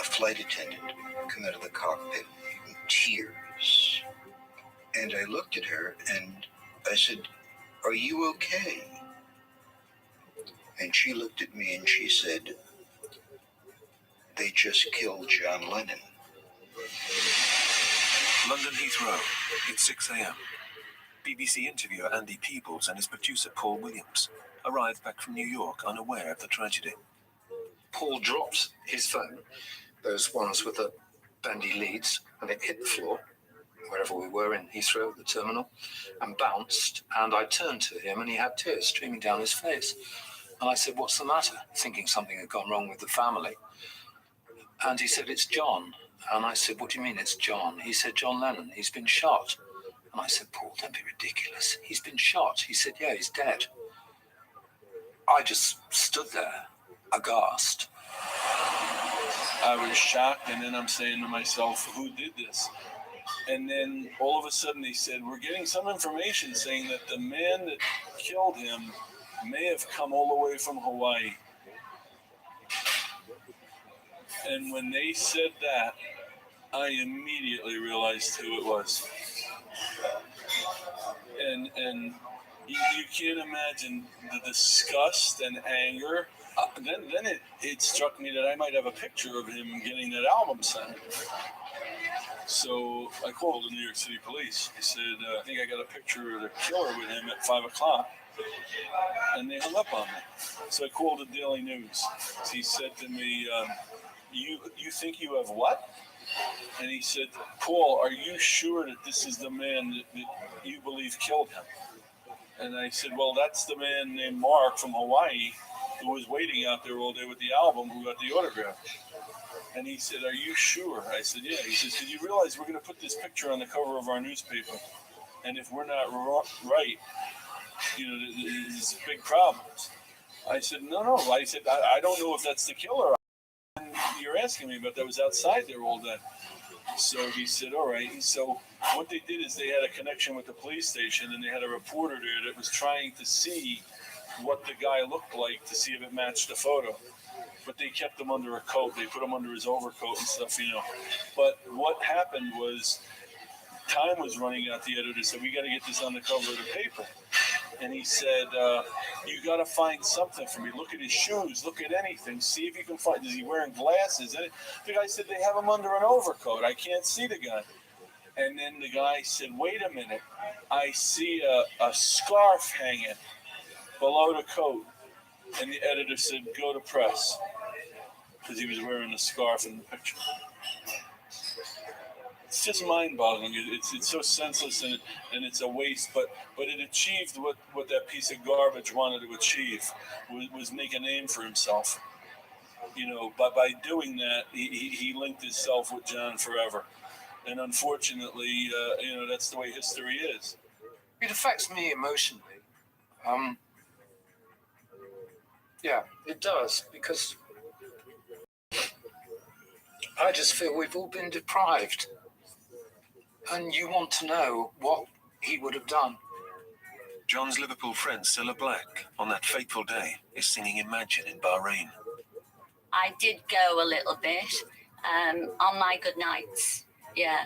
[SPEAKER 22] A flight attendant come out of the cockpit in tears. And I looked at her and I said, are you okay? And she looked at me and she said, they just killed John Lennon.
[SPEAKER 21] London Heathrow, it's 6 a.m. BBC interviewer Andy Peebles and his producer Paul Williams arrived back from New York unaware of the tragedy.
[SPEAKER 18] Paul dropped his phone, those ones with the bendy leads, and it hit the floor, wherever we were in Heathrow, the terminal, and bounced, and I turned to him and he had tears streaming down his face. And I said, what's the matter? Thinking something had gone wrong with the family. And he said, it's John. And I said, what do you mean it's John? He said, John Lennon, he's been shot. And I said, Paul, don't be ridiculous. He's been shot. He said, yeah, he's dead. I just stood there, aghast.
[SPEAKER 8] I was shocked, and then I'm saying to myself, who did this? And then all of a sudden they said, we're getting some information saying that the man that killed him may have come all the way from Hawaii. And when they said that, I immediately realized who it was. And you can't imagine the disgust and anger. Then it struck me that I might have a picture of him getting that album signed. So I called the New York City police. I said, I think I got a picture of the killer with him at 5 o'clock. And they hung up on me. So I called the Daily News. He said to me, you think you have what? And he said, Paul, are you sure that this is the man that you believe killed him? And I said, well, that's the man named Mark from Hawaii who was waiting out there all day with the album, who got the autograph. And he said, are you sure? I said, yeah. He says, did you realize we're going to put this picture on the cover of our newspaper? And if we're not right, there's big problems. I said, no. I said, I don't know if that's the killer. And you're asking me, but that was outside there all day. So he said, all right. So what they did is they had a connection with the police station, and they had a reporter there that was trying to see what the guy looked like to see if it matched the photo. But they kept him under a coat. They put him under his overcoat and stuff, But what happened was time was running out. The editor said, we got to get this on the cover of the paper. And he said, you got to find something for me. Look at his shoes. Look at anything. See if you can find, is he wearing glasses? And the guy said, they have him under an overcoat. I can't see the guy. And then the guy said, wait a minute. I see a scarf hanging below the coat. And the editor said, go to press. Because he was wearing a scarf in the picture. it's just mind-boggling. It's so senseless and it's a waste. But it achieved what that piece of garbage wanted to achieve, was make a name for himself. But by doing that, he linked himself with John forever. And unfortunately, that's the way history is.
[SPEAKER 18] It affects me emotionally. Yeah, it does, because I just feel we've all been deprived. And you want to know what he would have done.
[SPEAKER 21] John's Liverpool friend Cilla Black, on that fateful day, is singing Imagine in Bahrain.
[SPEAKER 4] I did go a little bit on my good nights. Yeah,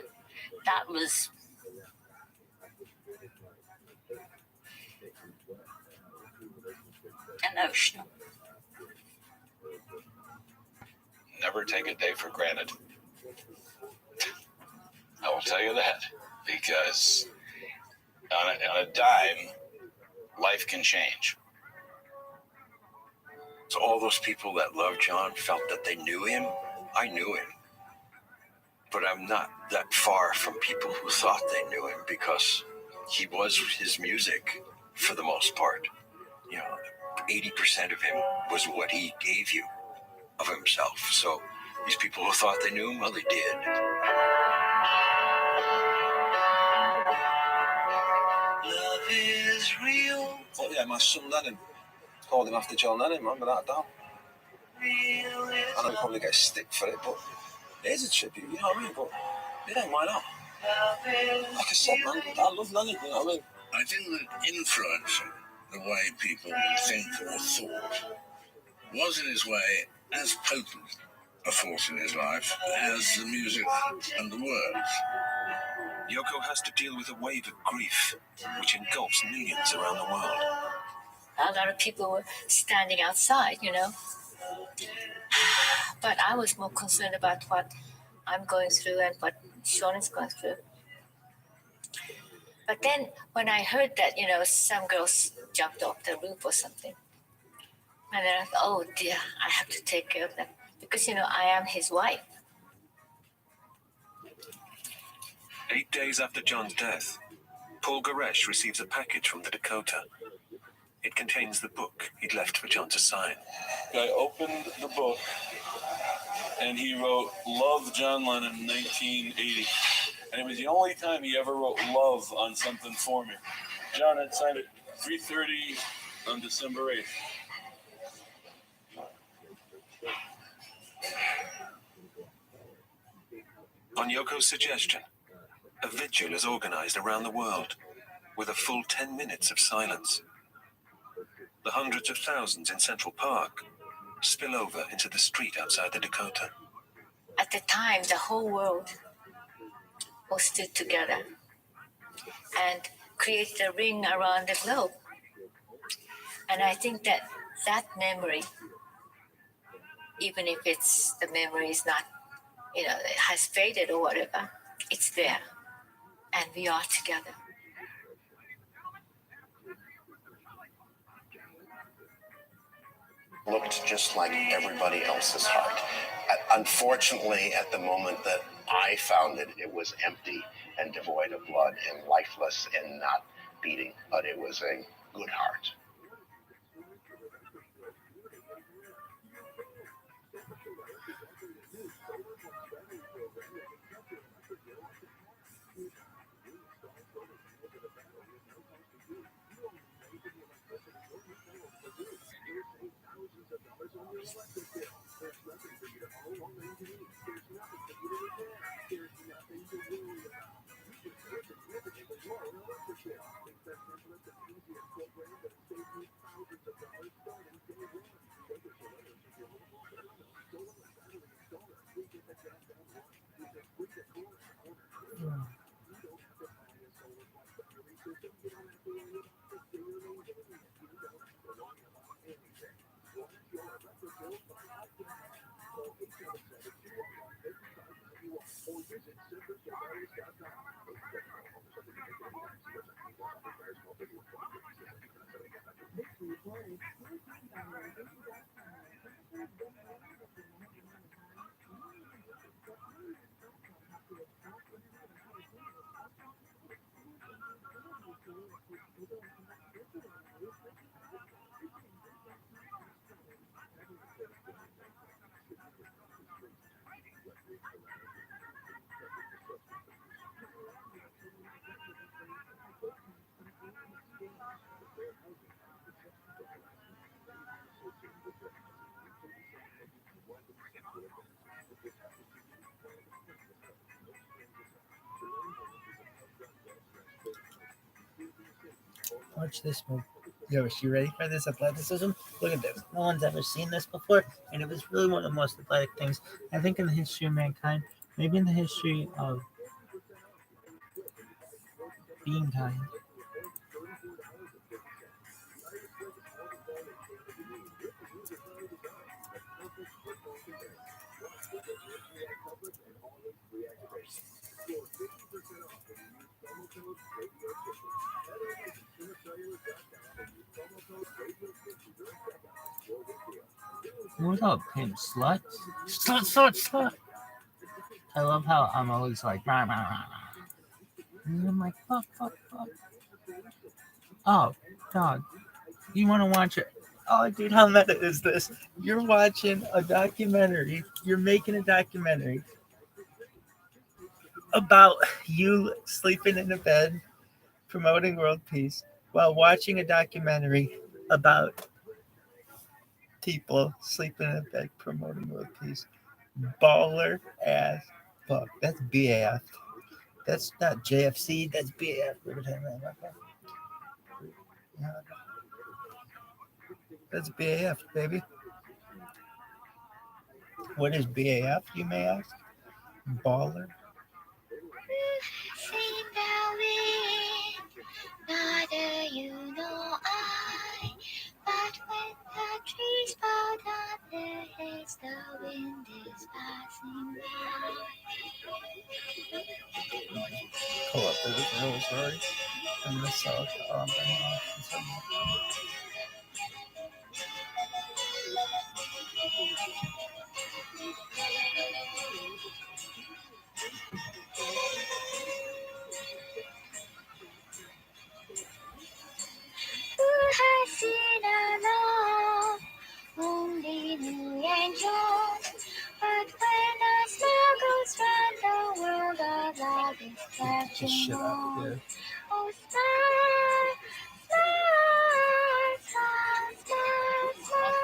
[SPEAKER 4] that was emotional.
[SPEAKER 9] Never take a day for granted. I will tell you that, because on a dime, life can change.
[SPEAKER 22] So all those people that loved John felt that they knew him. I knew him. But I'm not that far from people who thought they knew him, because he was his music for the most part. 80% of him was what he gave you of himself. So these people who thought they knew him, well, they did.
[SPEAKER 11] Love is real.
[SPEAKER 21] Oh yeah, my son Lennon. Called him after John Lennon, man, without a doubt. I know he probably gets stick for it, but it is a tribute, you know what I mean? But yeah, why not? Like I said, man, I love Lennon, you know what I mean?
[SPEAKER 7] I think that influencing the way people think or thought was in his way as potent a force in his life as the music and the words.
[SPEAKER 21] Yoko has to deal with a wave of grief, which engulfs millions around the world.
[SPEAKER 20] A lot of people were standing outside, But I was more concerned about what I'm going through and what Sean is going through. But then when I heard that, some girls jumped off the roof or something, and then I thought, oh dear, I have to take care of them. Because, I am his wife.
[SPEAKER 21] 8 days after John's death, Paul Goresh receives a package from the Dakota. It contains the book he'd left for John to sign.
[SPEAKER 8] I opened the book, and he wrote "Love, John Lennon, 1980," and it was the only time he ever wrote "love" on something for me. John had signed it 3:30 on December 8th.
[SPEAKER 21] On Yoko's suggestion, a vigil is organized around the world with a full 10 minutes of silence. The hundreds of thousands in Central Park spill over into the street outside the Dakota.
[SPEAKER 20] At the time, the whole world all stood together and created a ring around the globe. And I think that memory, even if the memory is not, it has faded or whatever, it's there. And we are together.
[SPEAKER 3] Looked just like everybody else's heart. Unfortunately, at the moment that I found it, it was empty and devoid of blood and lifeless and not beating, but it was a good heart.
[SPEAKER 10] Watch this movie. Yo, is you ready for this athleticism? Look at this. No one's ever seen this before, and it was really one of the most athletic things, I think, in the history of mankind. Maybe in the history of being kind. What's up, pimp slut? Slut! I love how I'm always like, rah, rah, rah, rah. And I'm like, fuck. Oh, dog, you want to watch it? Oh, dude, how meta is this? You're watching a documentary. You're making a documentary about you sleeping in a bed, promoting world peace, while watching a documentary about people sleeping in a bed, promoting world peace. Baller ass fuck. That's BAF. That's not JFC. That's BAF. That's BAF, baby. What is BAF, you may ask? Baller.
[SPEAKER 11] Neither you nor I, but when the trees bow down their heads, the wind is passing by.
[SPEAKER 10] Pull up the real story from the south.
[SPEAKER 11] Who has seen alone only new angels? But when a smile goes round the world, our love is catching on. Oh, smile, smile, smile, smile, smile.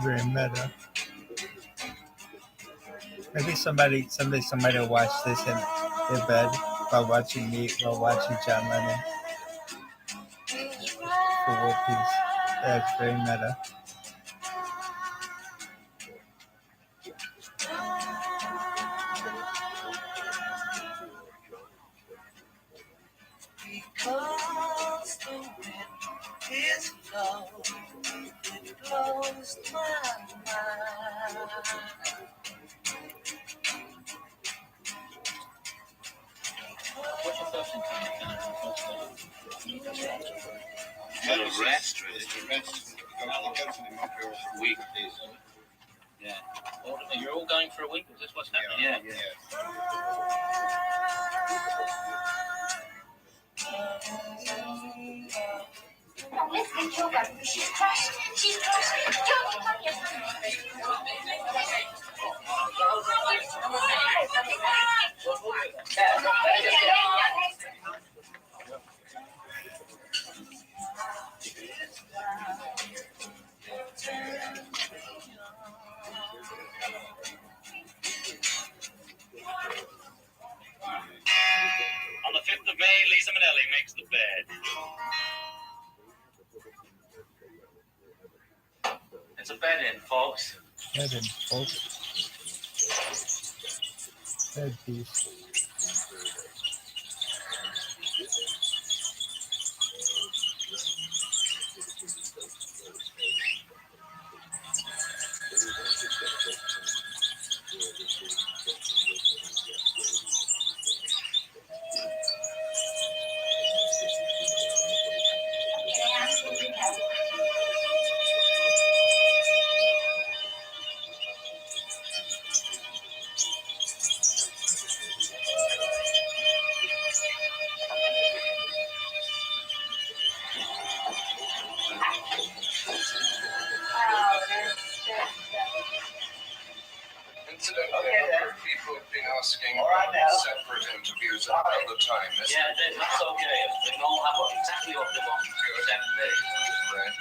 [SPEAKER 10] Very meta. Maybe somebody will watch this in their bed while watching John Lennon for World Peace. That's very meta.
[SPEAKER 11] Because the wind is cold, it blows my mind.
[SPEAKER 6] Got a rest, really. Week, please. Yeah. You're all going for a week? Is this what's happening? Yeah.
[SPEAKER 11] Let's get Joga. She's crushed. She's crushed. Joga, come here.
[SPEAKER 6] On the 5th of May, Lisa Minnelli makes the bed. It's a bed-in, folks.
[SPEAKER 10] Bed-in, folks. Bed piece.
[SPEAKER 8] time.
[SPEAKER 6] Yeah, that's okay. They can all have exactly what they want for 7 days.
[SPEAKER 8] Right.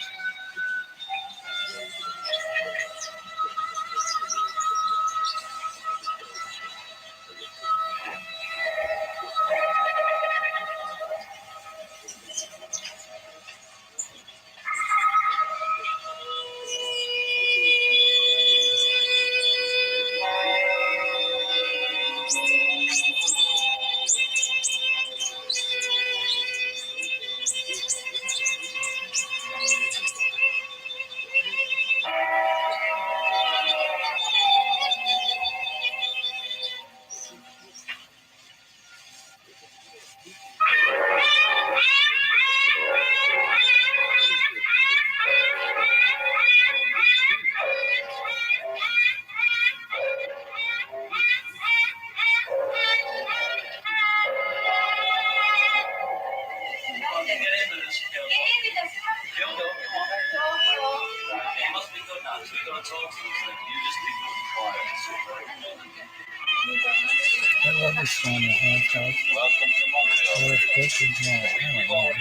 [SPEAKER 10] I love this one, the handheld.
[SPEAKER 6] Welcome to Montreal.
[SPEAKER 10] Or if this is more, I don't know.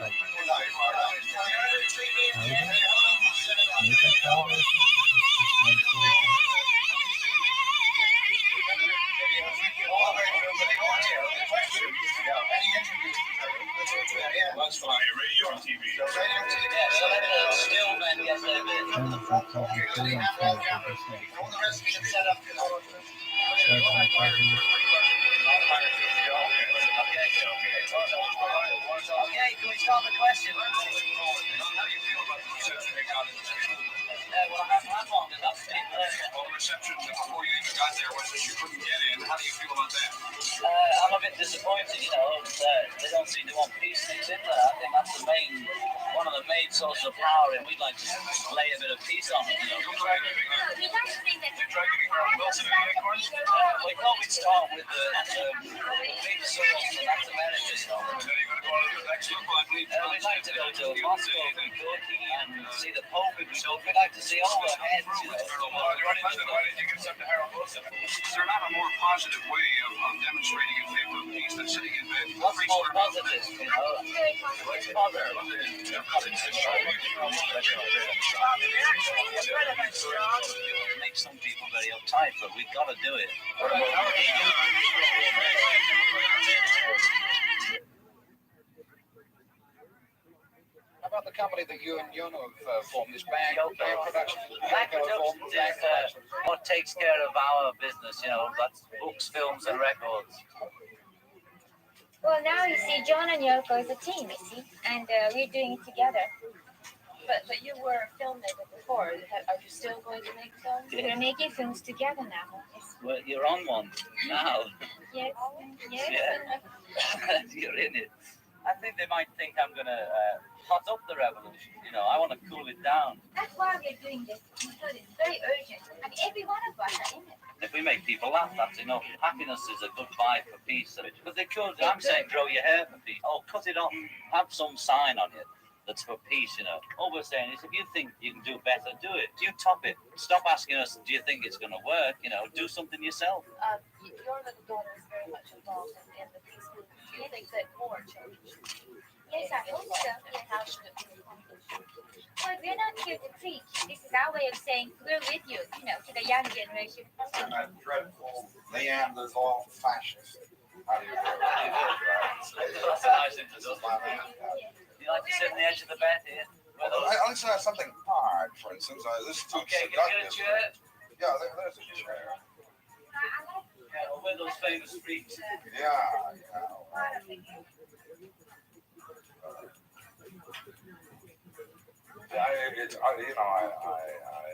[SPEAKER 10] Like, powder? Makeup powder or something? It's just nice looking.
[SPEAKER 8] That's fine. Radio and TV.
[SPEAKER 6] Still men get their bit.
[SPEAKER 10] Kind of like probably three and four, but this one.
[SPEAKER 6] Okay, can we start the question?
[SPEAKER 8] How do you feel about the reception they got in the station?
[SPEAKER 6] Well, how long did that take?
[SPEAKER 8] Well, the reception before you even got there was that you couldn't get in. How do you feel about that?
[SPEAKER 6] I'm a bit disappointed, you know. They don't seem to want peace things in there. I think that's one of the main sources of power, and we'd like to lay a bit of peace on it, you know.
[SPEAKER 8] You're trying to be Harold Wilson in that course?
[SPEAKER 6] We thought we'd start with the big source, and that's America, you know.
[SPEAKER 8] And then you're going to go on to the next one, but I believe
[SPEAKER 6] We'd like to go to Moscow if we could, and see the Pope if we could. We'd like to see all the heads, you know.
[SPEAKER 8] Why did you give something to Harold Wilson? Is there not a more positive way of demonstrating in favor of peace than sitting in bed?
[SPEAKER 6] What's more positive, you know? What's positive? Make some people very uptight, but we've got to do it.
[SPEAKER 15] How about the company that you and Yono have formed, this band production?
[SPEAKER 6] Band Productions is what takes care of our business, you know, that's books, films, and records.
[SPEAKER 25] Well, now you see, John and Yoko is a team, you see, and we're doing it together. But you were a filmmaker before. Are you still going to make films?
[SPEAKER 6] Yeah.
[SPEAKER 25] We're making films together now.
[SPEAKER 6] Well, you're on one now.
[SPEAKER 25] Yes. Yes.
[SPEAKER 6] Yeah. You're in it. I think they might think I'm going to hot up the revolution. You know, I want to cool it down.
[SPEAKER 25] That's why we're doing this, because it's very urgent. I mean, every one of us are in it.
[SPEAKER 6] If we make people laugh, that's enough. Happiness is a good vibe for peace. Because they could, I'm saying, grow your hair for peace. Oh, cut it off. Have some sign on it that's for peace, you know. All we're saying is, if you think you can do better, do it. You top it. Stop asking us, do you think it's going to work? You know, do something yourself.
[SPEAKER 25] Your little daughter is very much involved in the peace movement. Do you think that more children should? Yes, I hope so. How should it be accomplished? Well, we're not here to preach. This is our way of saying we're with you, you know, to the young generation.
[SPEAKER 15] And that dreadful Neanderthal fascist. How do you feel?
[SPEAKER 6] That's a nice introduction. You like to sit on the edge of the bed here?
[SPEAKER 15] I like to have something hard, for instance. This is too
[SPEAKER 6] Okay, can you get a chair?
[SPEAKER 15] Yeah, there's a chair.
[SPEAKER 6] Yeah, well, we're those famous freaks.
[SPEAKER 15] Yeah.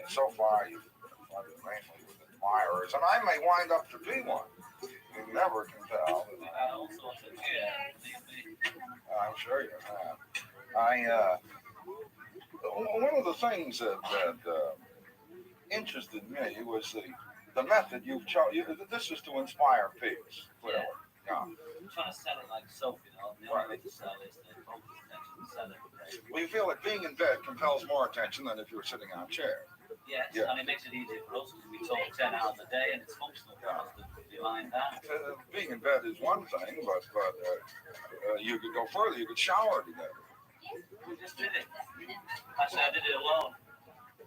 [SPEAKER 15] So far you've mainly with admirers, and I may wind up to be one. You never can tell. I'm sure you have. One of the things that interested me was the method you've chosen. This is to inspire peace, clearly. Yeah.
[SPEAKER 6] trying to sell it like soap, you know. And the only way to sell is to focus attention and sell it.
[SPEAKER 15] We feel that being in bed compels more attention than if you were sitting on a chair.
[SPEAKER 6] Yes,
[SPEAKER 15] Yeah.
[SPEAKER 6] and it makes it easier for us because we talk 10 hours a day and it's functional for us to be lying down.
[SPEAKER 15] Being in bed is one thing, but you could go further. You could shower together.
[SPEAKER 6] We just did it. Actually, I did it alone.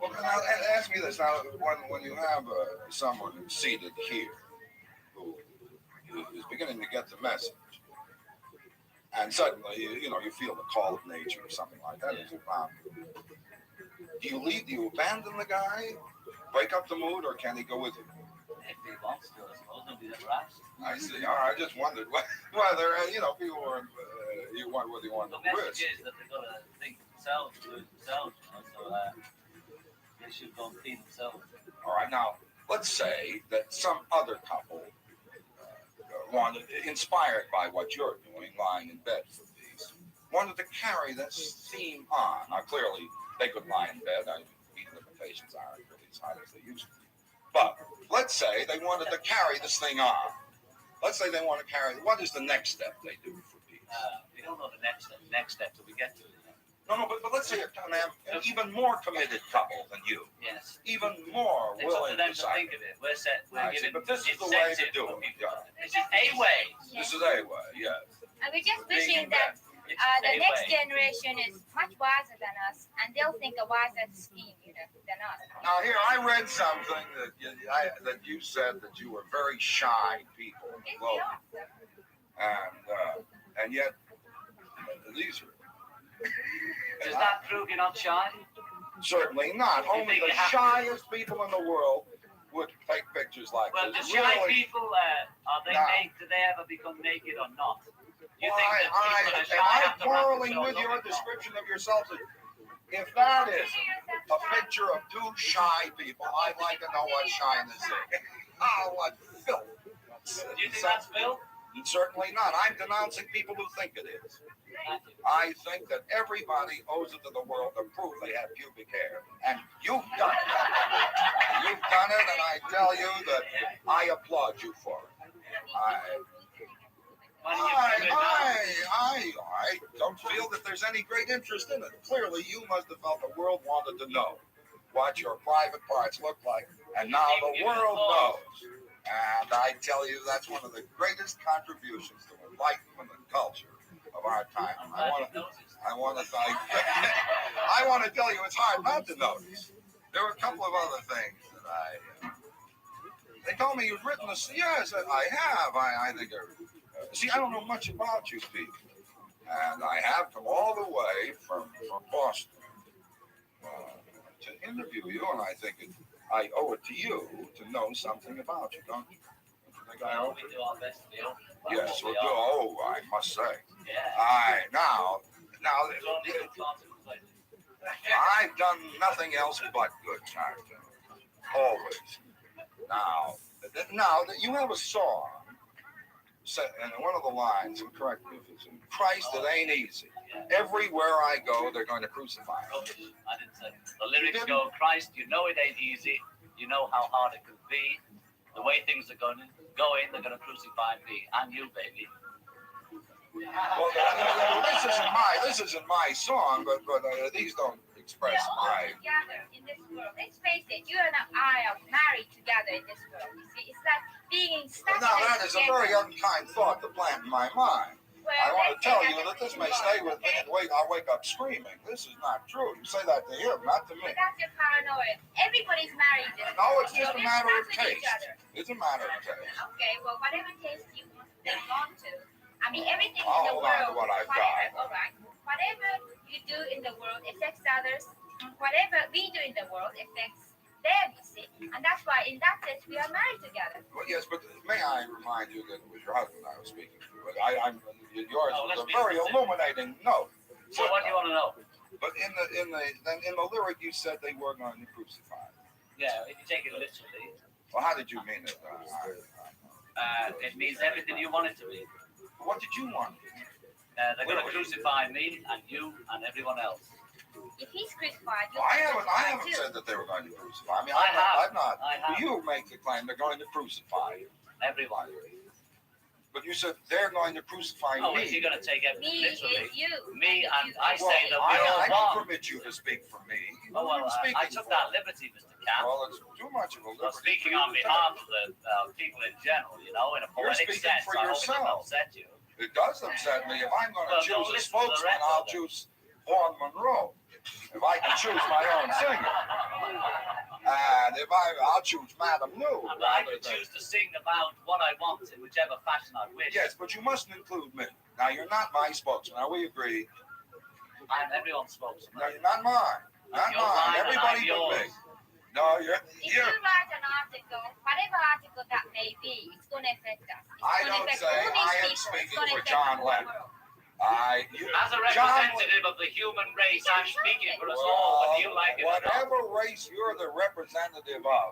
[SPEAKER 15] Well, now, ask me this. Now, when you have someone seated here who is beginning to get the message, and suddenly, you feel the call of nature or something like that. Yeah. Do you abandon the guy, break up the mood, or can he go with you?
[SPEAKER 6] If he wants to, I suppose. Nobody's ever asked.
[SPEAKER 15] I see. All right, I just wondered whether, people were, whether you wanted
[SPEAKER 6] to risk. The message is that they've got to think themselves, do it themselves, so they should go and feed themselves.
[SPEAKER 15] All right, now, let's say that some other couple inspired by what you're doing, lying in bed for these, wanted to carry this theme on. Now, clearly, they could lie in bed. Even limitations aren't really as high as they used to be. But let's say they wanted to carry this thing on. Let's say they want to carry. What is the next step they do for peace?
[SPEAKER 6] We don't know the next step till we get to it.
[SPEAKER 15] No, but let's say an even more committed couple than you.
[SPEAKER 6] Yes.
[SPEAKER 15] Even more
[SPEAKER 6] it's
[SPEAKER 15] willing
[SPEAKER 6] up to them
[SPEAKER 15] to
[SPEAKER 6] to think of it. We're giving.
[SPEAKER 15] But this is the way to do it. Yeah.
[SPEAKER 6] This is a way.
[SPEAKER 15] This is a way, yes.
[SPEAKER 25] And we're just wishing that the next generation is much wiser than us, and they'll think a wiser scheme, than us.
[SPEAKER 15] Now here, I read something that you said that you were very shy people. Well, and yet these are.
[SPEAKER 6] Does that prove you're not shy?
[SPEAKER 15] Certainly not. Only the shyest people in the world would take pictures like
[SPEAKER 6] this. Well, the shy people, do they ever become naked or not? You think that people are shy?
[SPEAKER 15] I'm quarreling with your description of yourself. If that is a picture of two shy people, I'd like to know what shyness is. Oh, what filth.
[SPEAKER 6] Do you think that's filth?
[SPEAKER 15] Certainly not. I'm denouncing people who think it is. I think that everybody owes it to the world to prove they have pubic hair. And you've done it. You've done it, and I tell you that I applaud you for it. I don't feel that there's any great interest in it. Clearly, you must have felt the world wanted to know what your private parts look like, and now the world knows. And I tell you, that's one of the greatest contributions to enlightenment and culture of our time. I want to tell you, it's hard not to notice. There were a couple of other things that they told me you've written this. Yes, I have. I think. See, I don't know much about you people, and I have come all the way from Boston to interview you, and I think I owe it to you to know something about you, don't you?
[SPEAKER 6] Well, we do our best to be open.
[SPEAKER 15] Yes, we do. Oh, I must say.
[SPEAKER 6] Yeah.
[SPEAKER 15] Now, I've done nothing else but good, Charlton. Always. Now that you have a song, and one of the lines, and correct me if it's in Christ, it ain't easy. Everywhere I go, they're going to crucify me.
[SPEAKER 6] I didn't say. The lyrics go, Christ, you know it ain't easy. You know how hard it could be. The way things are going, they're going to crucify me and you, baby.
[SPEAKER 15] Well, this isn't my song, but these don't express my.
[SPEAKER 25] Together in this world. Let's face it, you and I are married together in this world. You see, it's like being stuck.
[SPEAKER 15] Now that is a very unkind thought to plant in my mind.
[SPEAKER 25] Well,
[SPEAKER 15] I want to tell you that this may stay with me and I'll wake up screaming. This is not true. You say that to him, not to me.
[SPEAKER 25] But that's your paranoia. Everybody's married.
[SPEAKER 15] No, it's just a matter of taste. It's a matter of taste.
[SPEAKER 25] Okay, well, whatever taste you want to hold on to. I mean, everything in
[SPEAKER 15] I'll
[SPEAKER 25] the
[SPEAKER 15] hold on to
[SPEAKER 25] world.
[SPEAKER 15] what I've got.
[SPEAKER 25] All right. Whatever you do in the world affects others. Whatever we do in the world affects them, you see. And that's why, in that sense, we are married together.
[SPEAKER 15] Well, yes, but may I remind you that it was your husband I was speaking to. But yours was a very illuminating note.
[SPEAKER 6] So what do you want to know?
[SPEAKER 15] But in the lyric, you said they were going to crucify.
[SPEAKER 6] Yeah, if you take it literally.
[SPEAKER 15] Well, how did you mean it?
[SPEAKER 6] It means everything you want it to be.
[SPEAKER 15] What did you want?
[SPEAKER 6] They're going to crucify me and you and everyone else.
[SPEAKER 25] If he's crucified,
[SPEAKER 15] I haven't said that they were going to crucify me. I've not. You make the claim they're going to crucify you.
[SPEAKER 6] Everyone.
[SPEAKER 15] But you said they're going to crucify
[SPEAKER 6] Oh,
[SPEAKER 15] me.
[SPEAKER 6] if you're going to take it
[SPEAKER 4] Me
[SPEAKER 6] literally,
[SPEAKER 4] is you.
[SPEAKER 6] me and I
[SPEAKER 15] Well,
[SPEAKER 6] say that we're all
[SPEAKER 15] I don't
[SPEAKER 6] one.
[SPEAKER 15] permit you to speak for me.
[SPEAKER 6] Oh, well, I took that liberty, Mr. Camp.
[SPEAKER 15] Well, it's too much of a liberty.
[SPEAKER 6] Well, speaking on behalf of the people in general, you know, in a
[SPEAKER 15] You're
[SPEAKER 6] poetic
[SPEAKER 15] speaking
[SPEAKER 6] sense,
[SPEAKER 15] for
[SPEAKER 6] I hope it doesn't
[SPEAKER 15] yourself.
[SPEAKER 6] upset you.
[SPEAKER 15] It does upset me. If I'm going to
[SPEAKER 6] Well,
[SPEAKER 15] choose
[SPEAKER 6] don't
[SPEAKER 15] a
[SPEAKER 6] listen to the
[SPEAKER 15] spokesman,
[SPEAKER 6] record,
[SPEAKER 15] I'll
[SPEAKER 6] then.
[SPEAKER 15] choose Juan Monroe. If I can choose my own singer. And if I'll choose Madame New.
[SPEAKER 6] And I can choose to sing about what I want in whichever fashion I wish.
[SPEAKER 15] Yes, but you mustn't include me. Now, you're not my spokesman. Now, we agree.
[SPEAKER 6] I'm everyone's spokesman.
[SPEAKER 15] No, you're not mine. Not
[SPEAKER 6] You're
[SPEAKER 15] mine.
[SPEAKER 6] mine and
[SPEAKER 15] Everybody
[SPEAKER 6] I'm
[SPEAKER 15] but me.
[SPEAKER 6] yours.
[SPEAKER 15] No,
[SPEAKER 4] If you write an article, whatever article that may be, it's going to affect us. It's
[SPEAKER 15] I
[SPEAKER 4] gonna
[SPEAKER 15] don't
[SPEAKER 4] affect
[SPEAKER 15] say
[SPEAKER 4] all these
[SPEAKER 15] I am
[SPEAKER 4] people. It's
[SPEAKER 15] speaking
[SPEAKER 4] gonna
[SPEAKER 15] for
[SPEAKER 4] affect
[SPEAKER 15] John
[SPEAKER 4] the whole
[SPEAKER 15] Lennon.
[SPEAKER 4] world.
[SPEAKER 6] As a representative of the human race, I'm speaking for us all, whether you like it or not.
[SPEAKER 15] Whatever race you're the representative of,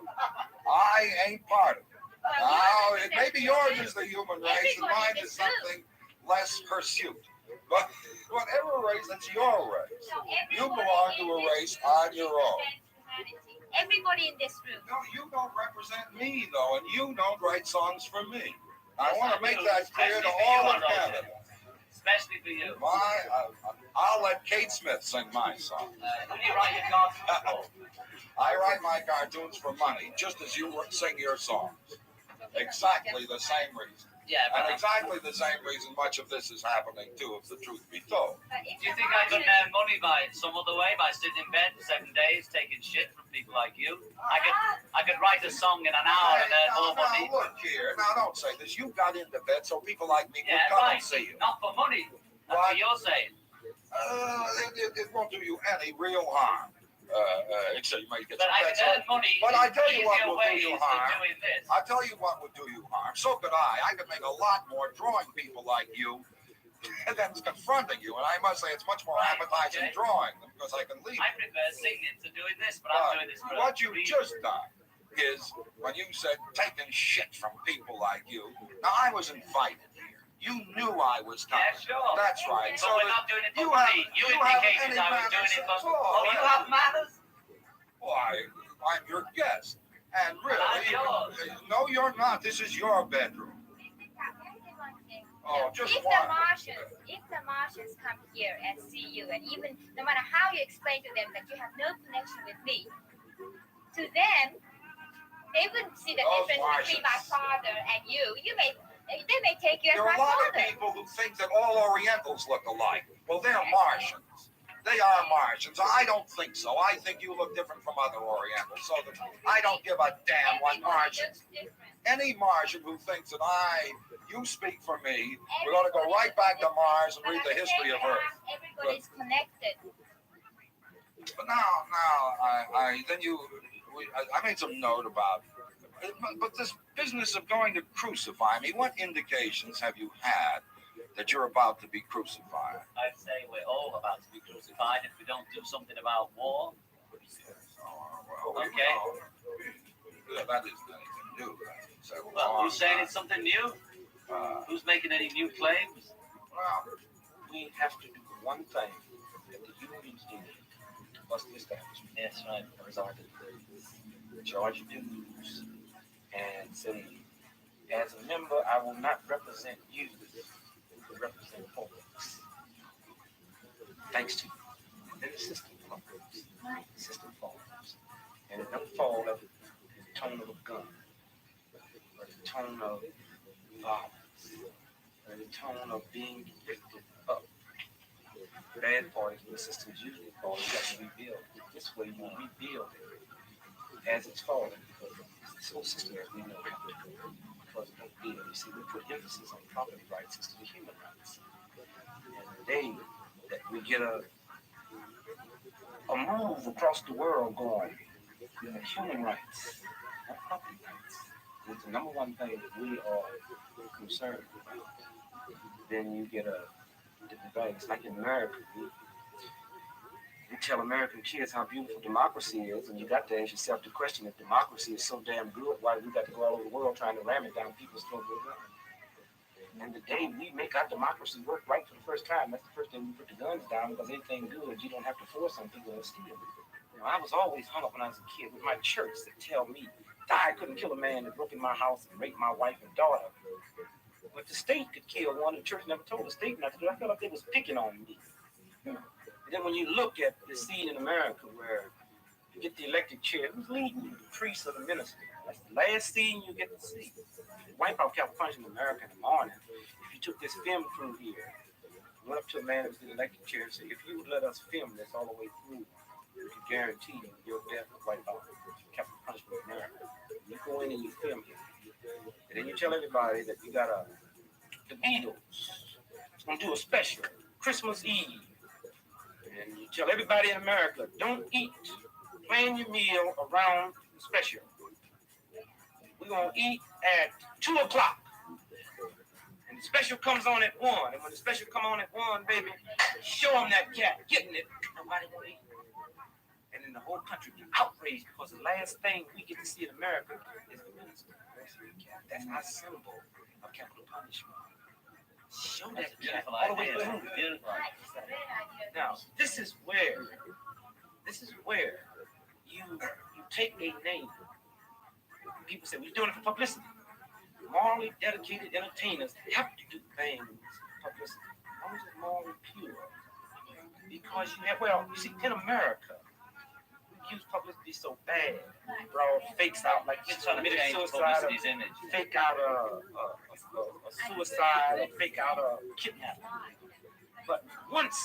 [SPEAKER 15] I ain't part of it. Now, maybe yours is the human race and mine is something less hirsute. But whatever race, it's your race. You belong to a race on your own.
[SPEAKER 4] Everybody in this room.
[SPEAKER 15] No, you don't represent me, though, and you don't write songs for me. I want to make that clear to all of Canada.
[SPEAKER 6] Especially for you.
[SPEAKER 15] I'll let Kate Smith sing my song.
[SPEAKER 6] Who do you write your cartoons for?
[SPEAKER 15] I write my cartoons for money, just as you sing your songs. Exactly the same reason.
[SPEAKER 6] Yeah, but
[SPEAKER 15] And exactly the same reason much of this is happening, too, if the truth be told.
[SPEAKER 6] do you think I could earn money by some other way, by sitting in bed for 7 days taking shit from people like you? I could write a song in an hour and earn more money.
[SPEAKER 15] Now, look here. Now, don't say this. You got into bed so people like me would
[SPEAKER 6] Yeah,
[SPEAKER 15] come
[SPEAKER 6] right.
[SPEAKER 15] and see you.
[SPEAKER 6] Not for money. That's what you're saying.
[SPEAKER 15] It won't do you any real harm. Except you might get
[SPEAKER 6] But
[SPEAKER 15] some
[SPEAKER 6] I
[SPEAKER 15] bets
[SPEAKER 6] can
[SPEAKER 15] on
[SPEAKER 6] earn
[SPEAKER 15] it.
[SPEAKER 6] money
[SPEAKER 15] But I tell you what
[SPEAKER 6] easier
[SPEAKER 15] will do
[SPEAKER 6] ways
[SPEAKER 15] you
[SPEAKER 6] than
[SPEAKER 15] harm.
[SPEAKER 6] doing this.
[SPEAKER 15] I'll tell you what would do you harm. So could I. I could make a lot more drawing people like you than confronting you. And I must say it's much more appetizing drawing them because I can leave.
[SPEAKER 6] I prefer singing to doing this, but I'm doing this for
[SPEAKER 15] What
[SPEAKER 6] a
[SPEAKER 15] you
[SPEAKER 6] reason.
[SPEAKER 15] just done is when you said taking shit from people like you. Now I was invited here. You knew I was coming.
[SPEAKER 6] Yeah, sure.
[SPEAKER 15] That's right.
[SPEAKER 6] But
[SPEAKER 15] So
[SPEAKER 6] we're
[SPEAKER 15] that
[SPEAKER 6] not doing it for
[SPEAKER 15] you
[SPEAKER 6] money.
[SPEAKER 15] have-
[SPEAKER 6] You
[SPEAKER 15] you have
[SPEAKER 6] indicated
[SPEAKER 15] any
[SPEAKER 6] I was doing
[SPEAKER 15] manners
[SPEAKER 6] it
[SPEAKER 15] at
[SPEAKER 6] for...
[SPEAKER 15] all.
[SPEAKER 6] Oh, you have manners?
[SPEAKER 15] Why, I'm your guest. And really,
[SPEAKER 6] I'm yours.
[SPEAKER 15] No, you're not. This is your bedroom. Oh, just
[SPEAKER 4] If
[SPEAKER 15] one.
[SPEAKER 4] the Martians come here and see you, and even no matter how you explain to them that you have no connection with me, to them, they wouldn't see the
[SPEAKER 15] Those
[SPEAKER 4] difference between my
[SPEAKER 15] Martians.
[SPEAKER 4] father and you. They may take you as
[SPEAKER 15] There are
[SPEAKER 4] my
[SPEAKER 15] a lot of
[SPEAKER 4] father.
[SPEAKER 15] people who think that all Orientals look alike. Well, they're Martians. They are Martians. I don't think so. I think you look different from other Orientals. So that I don't give a damn what Martians. Any Martian who thinks that you speak for me, we're going to go right back to Mars and read the history of Earth.
[SPEAKER 4] Everybody's connected.
[SPEAKER 15] But now, I made some note about. But this business of going to crucify me, what indications have you had that you're about to be crucified?
[SPEAKER 6] I'd say we're all about to be crucified if we don't do something about war. Okay.
[SPEAKER 15] Yeah, that isn't anything new.
[SPEAKER 6] Well, who's saying it's something new? Who's making any new claims?
[SPEAKER 15] Well,
[SPEAKER 12] we have to do one thing that the unions do to bust the establishment.
[SPEAKER 6] Yes, right.
[SPEAKER 12] Resort to the Georgia dues and say, as a member, I will not represent you, but represent folks. Thanks to you. And then the system falls. The system falls. And it don't fall at the tone of a gun, or the tone of violence, or the tone of being lifted up. The bad part is when the system's usually fall, you have to rebuild. This way you rebuild it as it's falling, because this whole system that we know how to do, because it won't build. You see, we put emphasis on property rights instead of human rights. And the day that we get a move across the world going, human rights, not property rights, is the number one thing that we are concerned about. Then you get a different thing. It's like in America, you tell American kids how beautiful democracy is, and you got to ask yourself the question, if democracy is so damn good, why do we got to go all over the world trying to ram it down people's throats with a gun? And the day we make our democracy work right for the first time, that's the first day we put the guns down, because anything good, you don't have to force on people to steal it. You know, I was always hung up when I was a kid with my church that tell me, I couldn't kill a man that broke in my house and raped my wife and daughter. But the state could kill one. The church never told the state not to do it. I felt like they was picking on me. You know. And then when you look at the scene in America where you get the elected chair, who's leading you? The priest or the minister? That's the last scene you get to see. Wipe out capital punishment in America in the morning. If you took this film crew here, went up to a man who's in the elected chair and said, if you would let us film this all the way through, we could guarantee you your death would wipe out capital punishment in America. You go in and you film here. And then you tell everybody that you got the Beatles. It's going to do a special, Christmas Eve. And you tell everybody in America, don't eat, plan your meal around the special. We're going to eat at 2 o'clock. And the special comes on at 1. And when the special come on at 1, baby, show them that cat getting it. Nobody will eat. And then the whole country be outraged because the last thing we get to see in America is the minister. That's our symbol of capital punishment. Show that cat all the way through. Now, this is where you take a name. People say, we're doing it for publicity. Morally dedicated entertainers have to do things for publicity. How is it morally pure? Because you have, well, you see, in America, we use publicity so bad. Bro, fakes out like
[SPEAKER 6] You're trying to
[SPEAKER 12] committed
[SPEAKER 6] change
[SPEAKER 12] suicide,
[SPEAKER 6] publicity's image.
[SPEAKER 12] fake out a suicide, or fake out a kidnapping. But once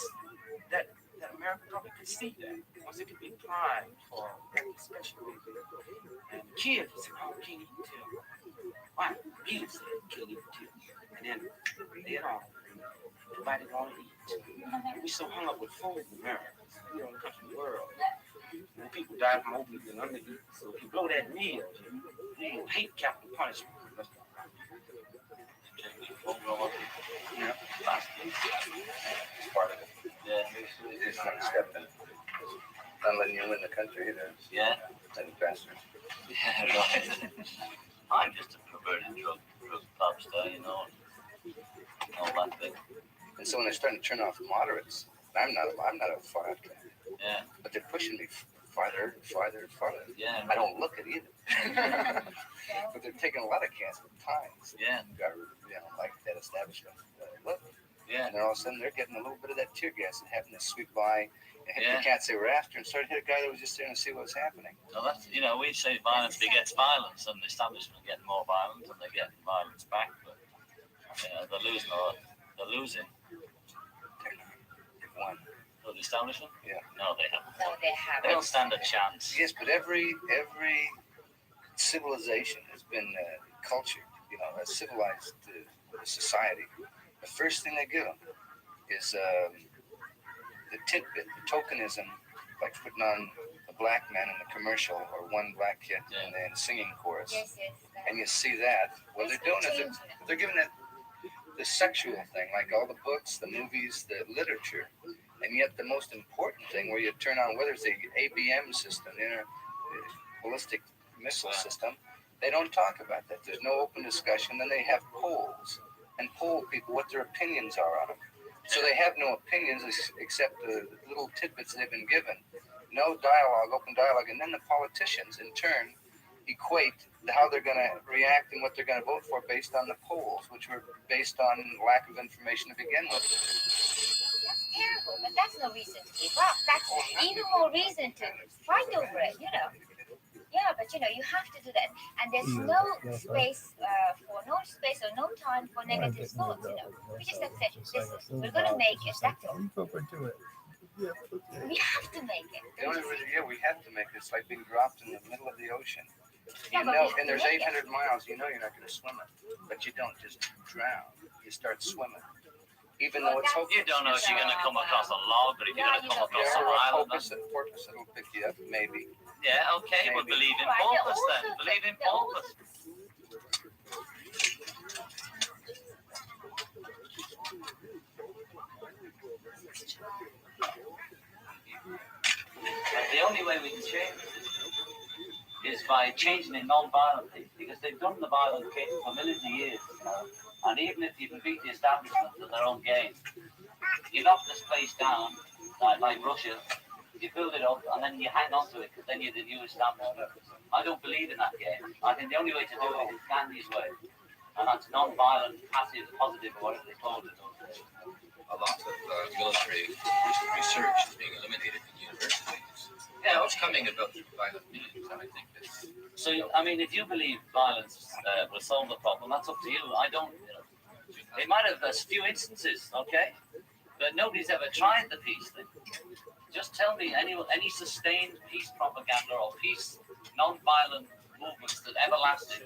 [SPEAKER 12] that American public could see that, once it could be primed for that special, and kids would say, oh, can't even tell. Why? Music said, can't even tell. And then on, nobody gonna eat. We so hung up with food in America. We don't come from the world. When people die from obesity and undereat, so if you blow that meal, you will hate capital punishment.
[SPEAKER 18] Yeah. It's part of it. Yeah. It's not stepping. Not letting you in the country either.
[SPEAKER 6] Yeah.
[SPEAKER 18] Any faster.
[SPEAKER 6] Yeah, right. I'm just a perverted drug pop star, you know, all that thing.
[SPEAKER 18] And so when they're starting to turn off moderates, I'm not a far after.
[SPEAKER 6] Yeah.
[SPEAKER 18] But they're pushing me farther.
[SPEAKER 6] Yeah.
[SPEAKER 18] I don't look at either. But they're taking a lot of cats with ties.
[SPEAKER 6] Yeah.
[SPEAKER 18] Like that establishment. Look.
[SPEAKER 6] Yeah.
[SPEAKER 18] And then all of a sudden they're getting a little bit of that tear gas and having to sweep by and hit the cats they were after and started to hit a guy that was just there to see what was happening.
[SPEAKER 6] So that's, we say violence begets violence, and the establishment get more violent, and they get violence back. But they're losing.
[SPEAKER 18] They've won.
[SPEAKER 6] So the establishment?
[SPEAKER 18] Yeah.
[SPEAKER 6] No, they haven't.
[SPEAKER 4] No, they haven't.
[SPEAKER 6] They don't stand a chance.
[SPEAKER 18] Yes, but every civilization has been cultured. A civilized society. The first thing they give them is the tidbit, the tokenism, like putting on a black man in the commercial or one black kid in the singing chorus.
[SPEAKER 4] Yes.
[SPEAKER 18] And you see that. What they're doing is they're giving it the sexual thing, like all the books, the movies, the literature. And yet the most important thing where you turn on, whether it's the ABM system, the ballistic missile system, they don't talk about that. There's no open discussion. Then they have polls and poll people what their opinions are on them. So they have no opinions except the little tidbits they've been given. No dialogue, open dialogue. And then the politicians, in turn, equate how they're going to react and what they're going to vote for based on the polls, which were based on lack of information to begin with.
[SPEAKER 4] That's terrible, but that's no reason to give up. That's even more reason to fight over it, Yeah, but you have to do that, and there's no space or no time for negative thoughts. We just have to say, listen, we're gonna make it. That's all. We have to make it.
[SPEAKER 18] We have to make it. It's like being dropped in the middle of the ocean.
[SPEAKER 4] Yeah,
[SPEAKER 18] And there's 800 miles. You're not going to swim it, but you don't just drown. You start swimming. Even though it's hopeless.
[SPEAKER 6] You don't know if you're going to come across a log, but if you're going to come across an island.
[SPEAKER 18] Porpoise, it'll pick you up, maybe.
[SPEAKER 6] Yeah, okay, but believe in porpoise then. Believe in porpoise. The only way we can change it is by changing it non-violently, because they've done the violent thing for millions of years. And even if you can beat the establishment to their own game, you knock this place down, like Russia, you build it up, and then you hang on to it, because then you're the new establishment. I don't believe in that game. I think the only way to do it is Gandhi's way. And that's non-violent, passive, positive, or whatever they call it.
[SPEAKER 2] A lot of military research is being eliminated in universities.
[SPEAKER 6] Yeah,
[SPEAKER 2] it's coming about through violent means, and I think that's...
[SPEAKER 6] So, I mean, if you believe violence will solve the problem, that's up to you. I don't, it might have a few instances, okay? But nobody's ever tried the peace thing. Just tell me any sustained peace propaganda or peace non-violent movements that ever lasted.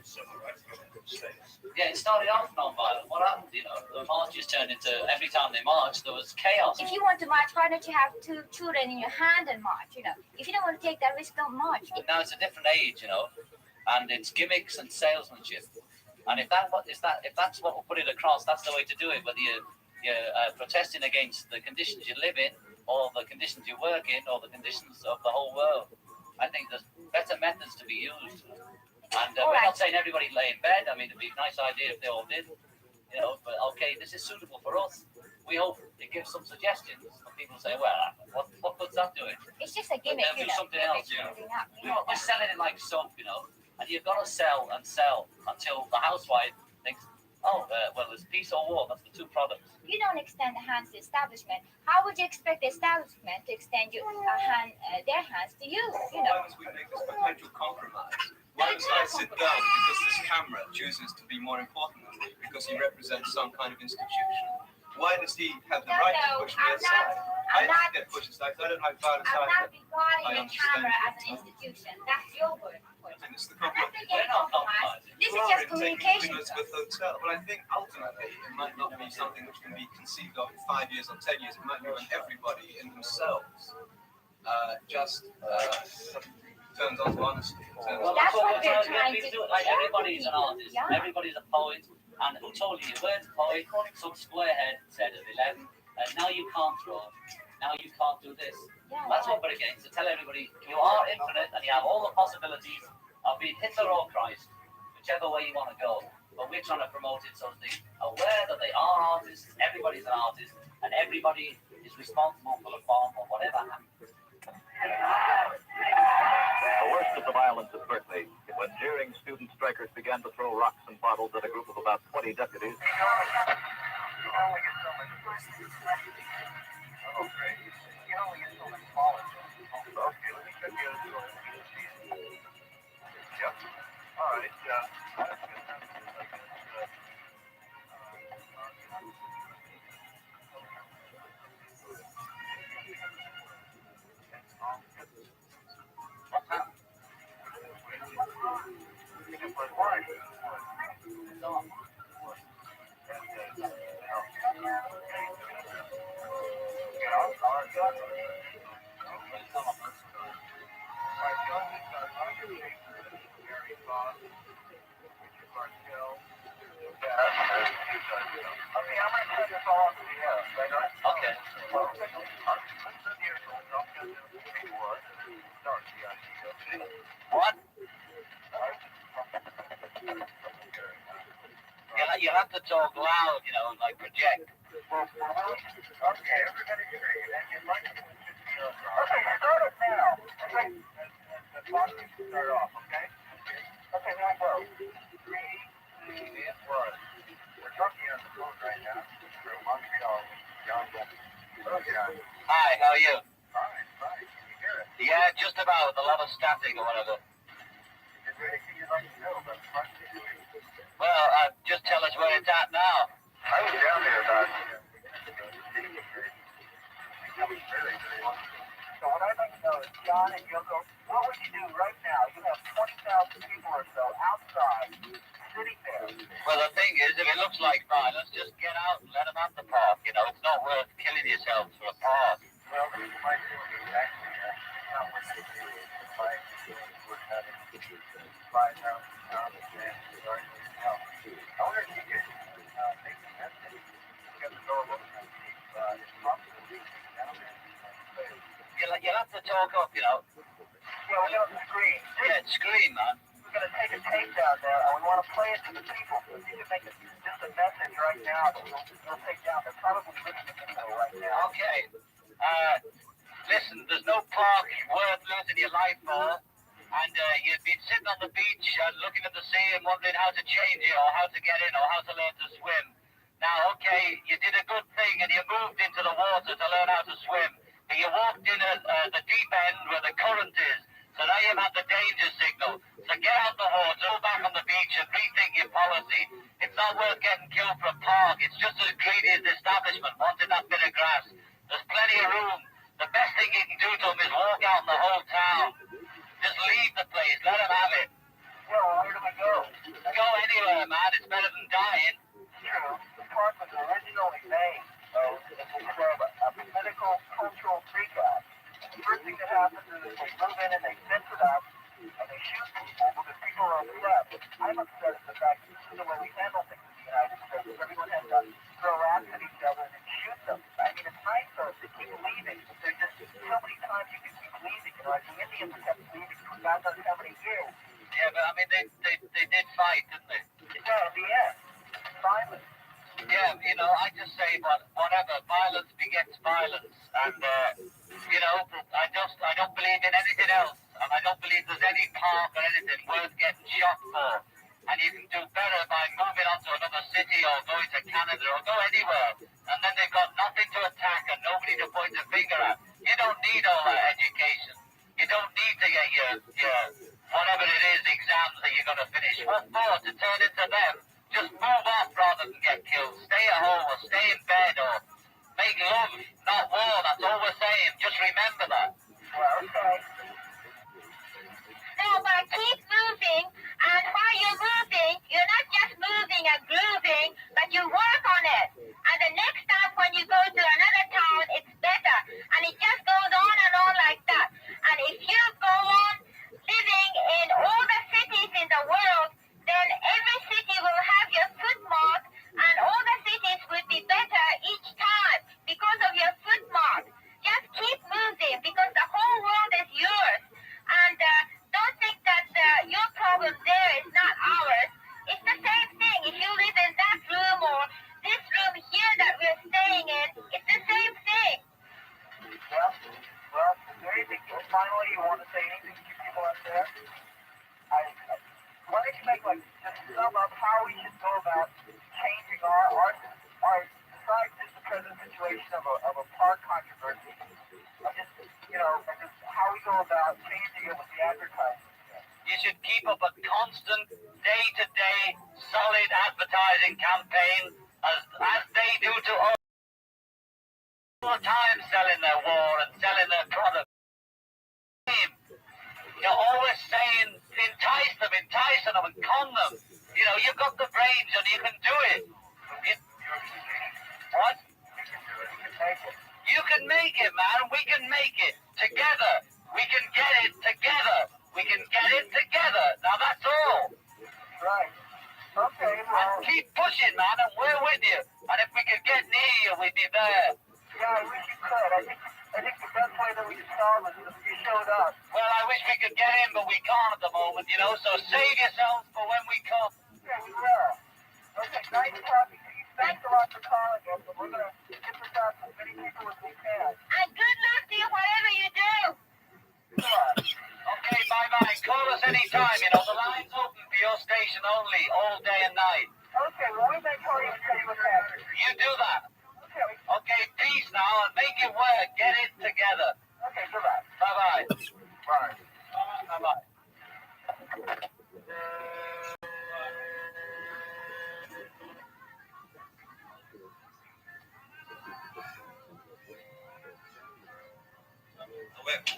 [SPEAKER 6] Yeah, it started off non-violent. What happened? The marches turned into, every time they marched, there was chaos.
[SPEAKER 4] If you want to march, why don't you have 2 children in your hand and march? If you don't want to take that risk, don't march.
[SPEAKER 6] Now it's a different age, and it's gimmicks and salesmanship. And if that's what will put it across, that's the way to do it. Whether you're protesting against the conditions you live in, or the conditions you work in, or the conditions of the whole world. I think there's better methods to be used. And we're not saying everybody lay in bed. I mean, it'd be a nice idea if they all did. But okay, this is suitable for us. We hope it gives some suggestions. And people say, well, what good's that doing?
[SPEAKER 4] It's just a gimmick,
[SPEAKER 6] do something else. We're selling it like soap, and you've got to sell and sell until the housewife thinks, there's peace or war. That's the 2 products.
[SPEAKER 4] You don't extend the hands to the establishment. How would you expect the establishment to extend their hands to you?
[SPEAKER 2] Why must we make this potential compromise? Why must I sit down because this camera chooses to be more important than me because he represents some kind of institution? Why does he have the right to push me aside? I don't get pushed aside. I don't have violence.
[SPEAKER 4] I'm not regarding the camera as an institution. That's your word.
[SPEAKER 2] And it's the compromise.
[SPEAKER 4] This is just communication.
[SPEAKER 2] With hotel. But I think ultimately it might not be something which can be conceived of in 5 years or 10 years. It might be when everybody in themselves turns on to honesty.
[SPEAKER 4] That's what we're trying to do.
[SPEAKER 6] Like everybody's an artist. Yeah. Everybody's a poet. And who told you your word's a poet? Some squarehead said at 11, now you can't draw. Now you can't do this. Yeah, that's what we're against. To tell everybody you are infinite and you have all the possibilities of being Hitler or Christ, whichever way you want to go. But we're trying to promote it so that they're aware that they are artists, everybody's an artist, and everybody is responsible for the bomb or whatever happens.
[SPEAKER 17] The worst of the violence at Berkeley, when jeering student strikers began to throw rocks and bottles at a group of about 20 deputies.
[SPEAKER 6] What? You have to talk loud, like project.
[SPEAKER 13] Okay, everybody agree. Okay, start it now. Okay. The clock needs to start off, okay? Okay, now go. 3, 2, 1. We're talking on the phone right now from Montreal, John Lennon.
[SPEAKER 6] Hi, how are you?
[SPEAKER 13] Fine. Can you hear it?
[SPEAKER 6] Yeah, just about. A lot of static or whatever.
[SPEAKER 13] Is there anything you'd like to know about the park situation?
[SPEAKER 6] Well, just tell us where it's at now.
[SPEAKER 13] I was down there about So what I'd like to know is, John and Yoko, what would you do right now? You have 20,000 people or so outside, sitting there.
[SPEAKER 6] Well, the thing is, if it looks like violence, just get out and let them out the park. It's not worth killing yourself for a park.
[SPEAKER 13] Well, this might be actually not what they do. We're having 5,000 pounds of sand starting to help. I wonder if you could make some message. You have to go look at the possibility down there.
[SPEAKER 6] You'll have to talk up,
[SPEAKER 13] Yeah, we're going to scream.
[SPEAKER 6] Yeah, scream, man.
[SPEAKER 13] We're going to take a tape down there, and we want to play it to the people. If you can make it just a message right now that we'll take down. They're probably listening to it right now.
[SPEAKER 6] Okay. Listen, there's no park worth losing your life for, and you've been sitting on the beach and looking at the sea and wondering how to change it or how to get in or how to learn to swim. Now, okay, you did a good thing and you moved into the water to learn how to swim, but you walked in at the deep end where the current is. So now you've had the danger signal. So get out the water, go back on the beach and rethink your policy. It's not worth getting killed for a park. It's just as greedy as the establishment wanted that bit of grass. There's plenty of room. The best thing you can do to them is walk out in the whole town. Just leave the place. Let them have it.
[SPEAKER 13] Well, where do we go?
[SPEAKER 6] Go anywhere, man. It's better than dying.
[SPEAKER 13] True. The park was originally made of a political, cultural freak-out. The first thing that happens is they move in and they fence it up and they shoot people because people are upset. I'm upset at the fact that this is the way we handle things in the United States. Everyone has to throw rocks at each other and shoot them. I mean, it's nice though to keep leaving. There's just so many times you can keep leaving. You know, like the Indians kept leaving for God knows how many years.
[SPEAKER 6] Yeah, but I mean, they did fight, didn't they?
[SPEAKER 13] Yeah, at the end. Violence.
[SPEAKER 6] Yeah, you know, I just say, whatever, violence begets violence. And, you know, I don't believe in anything else. And I don't believe there's any park or anything worth getting shot for. And you can do better by moving on to another city or going to Canada or go anywhere. And then they've got nothing to attack and nobody to point a finger at. You don't need all that education. You don't need to get your whatever it is, exams that you're going to finish. What for? To turn into them. Just move off rather than get killed. Stay at home or stay in bed or make love, not war. That's all we're saying. Just remember that.
[SPEAKER 13] Well, okay.
[SPEAKER 4] No, but keep moving, and while you're moving, you're not just moving and grooving, but you work on it. And the next time when you go to another town, it's better. And it just goes on and on like that. And if you go on living in all the cities in the world, then every city will have your footmark, and all the cities will be better each time because of your footmark. Just keep moving because the whole world is yours. And don't think that your problem there is not ours. It's the same thing. If you live in that room or this room here that we're staying in, it's the same thing.
[SPEAKER 13] Well, is there anything finally you want to say anything to people out there? Why don't you make just sum up how we should go about changing our besides just the present situation of a park controversy, just how we go about changing it with the advertising.
[SPEAKER 6] You should keep up a constant, day-to-day, solid advertising campaign as they do to us. All the time selling their war and selling their product. You're always saying, entice them and con them. You know, you've got the brains and you can do it. What? You can make it, man. We can make it together. We can get it together. We can get it together. Now that's all.
[SPEAKER 13] Right. Okay, well.
[SPEAKER 6] And keep pushing, man, and we're with you. And if we could get near you, we'd be there.
[SPEAKER 13] Yeah, I wish you could. I think the best way that we can solve it is if you showed up.
[SPEAKER 6] Well, I wish we could get in, but we can't at the moment, you know, so save yourselves for when we come.
[SPEAKER 13] Yeah, we will. Okay, nice talking to you. Thanks a lot for calling us, and we're going to get this out to as many people as we can.
[SPEAKER 4] And good luck to you, whatever you do.
[SPEAKER 13] Sure.
[SPEAKER 6] Okay, bye-bye. Call us anytime, you know, the line's open for your station only, all day and night.
[SPEAKER 13] Okay, well, we may call you and tell you what's happening.
[SPEAKER 6] You do that.
[SPEAKER 13] Okay.
[SPEAKER 6] Okay, peace now, and make it work. Get it together.
[SPEAKER 13] Okay, goodbye.
[SPEAKER 6] Bye-bye.
[SPEAKER 13] Bye.
[SPEAKER 6] Bye-bye.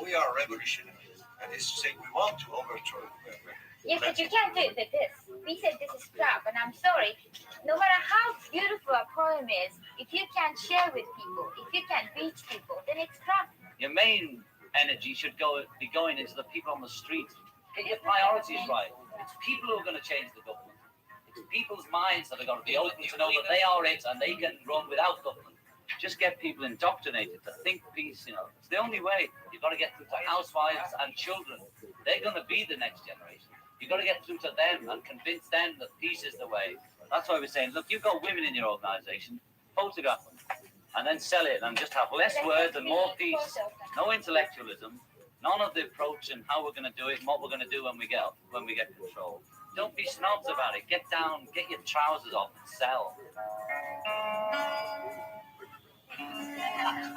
[SPEAKER 2] We are revolutionaries, and it's to say we want to overthrow.
[SPEAKER 4] Yes, but you can't do it with this. We said this is crap, and I'm sorry. No matter how beautiful a poem is, if you can't share with people, if you can't reach people, then it's crap.
[SPEAKER 1] Your main energy should be going into the people on the street. Get your priorities right. It's people who are going to change the government. It's people's minds that are going to be open to know that they are it and they can run without government. Just get people indoctrinated to think peace, you know. It's the only way. You've got to get through to housewives and children. They're going to be the next generation. You've got to get through to them and convince them that peace is the way. That's why we're saying, look, you've got women in your organisation, photograph them, and then sell it and just have less words and more peace. No intellectualism, None of the approach and how we're going to do it and what we're going to do when we get control. Don't be snobs about it. Get down, get your trousers off and sell.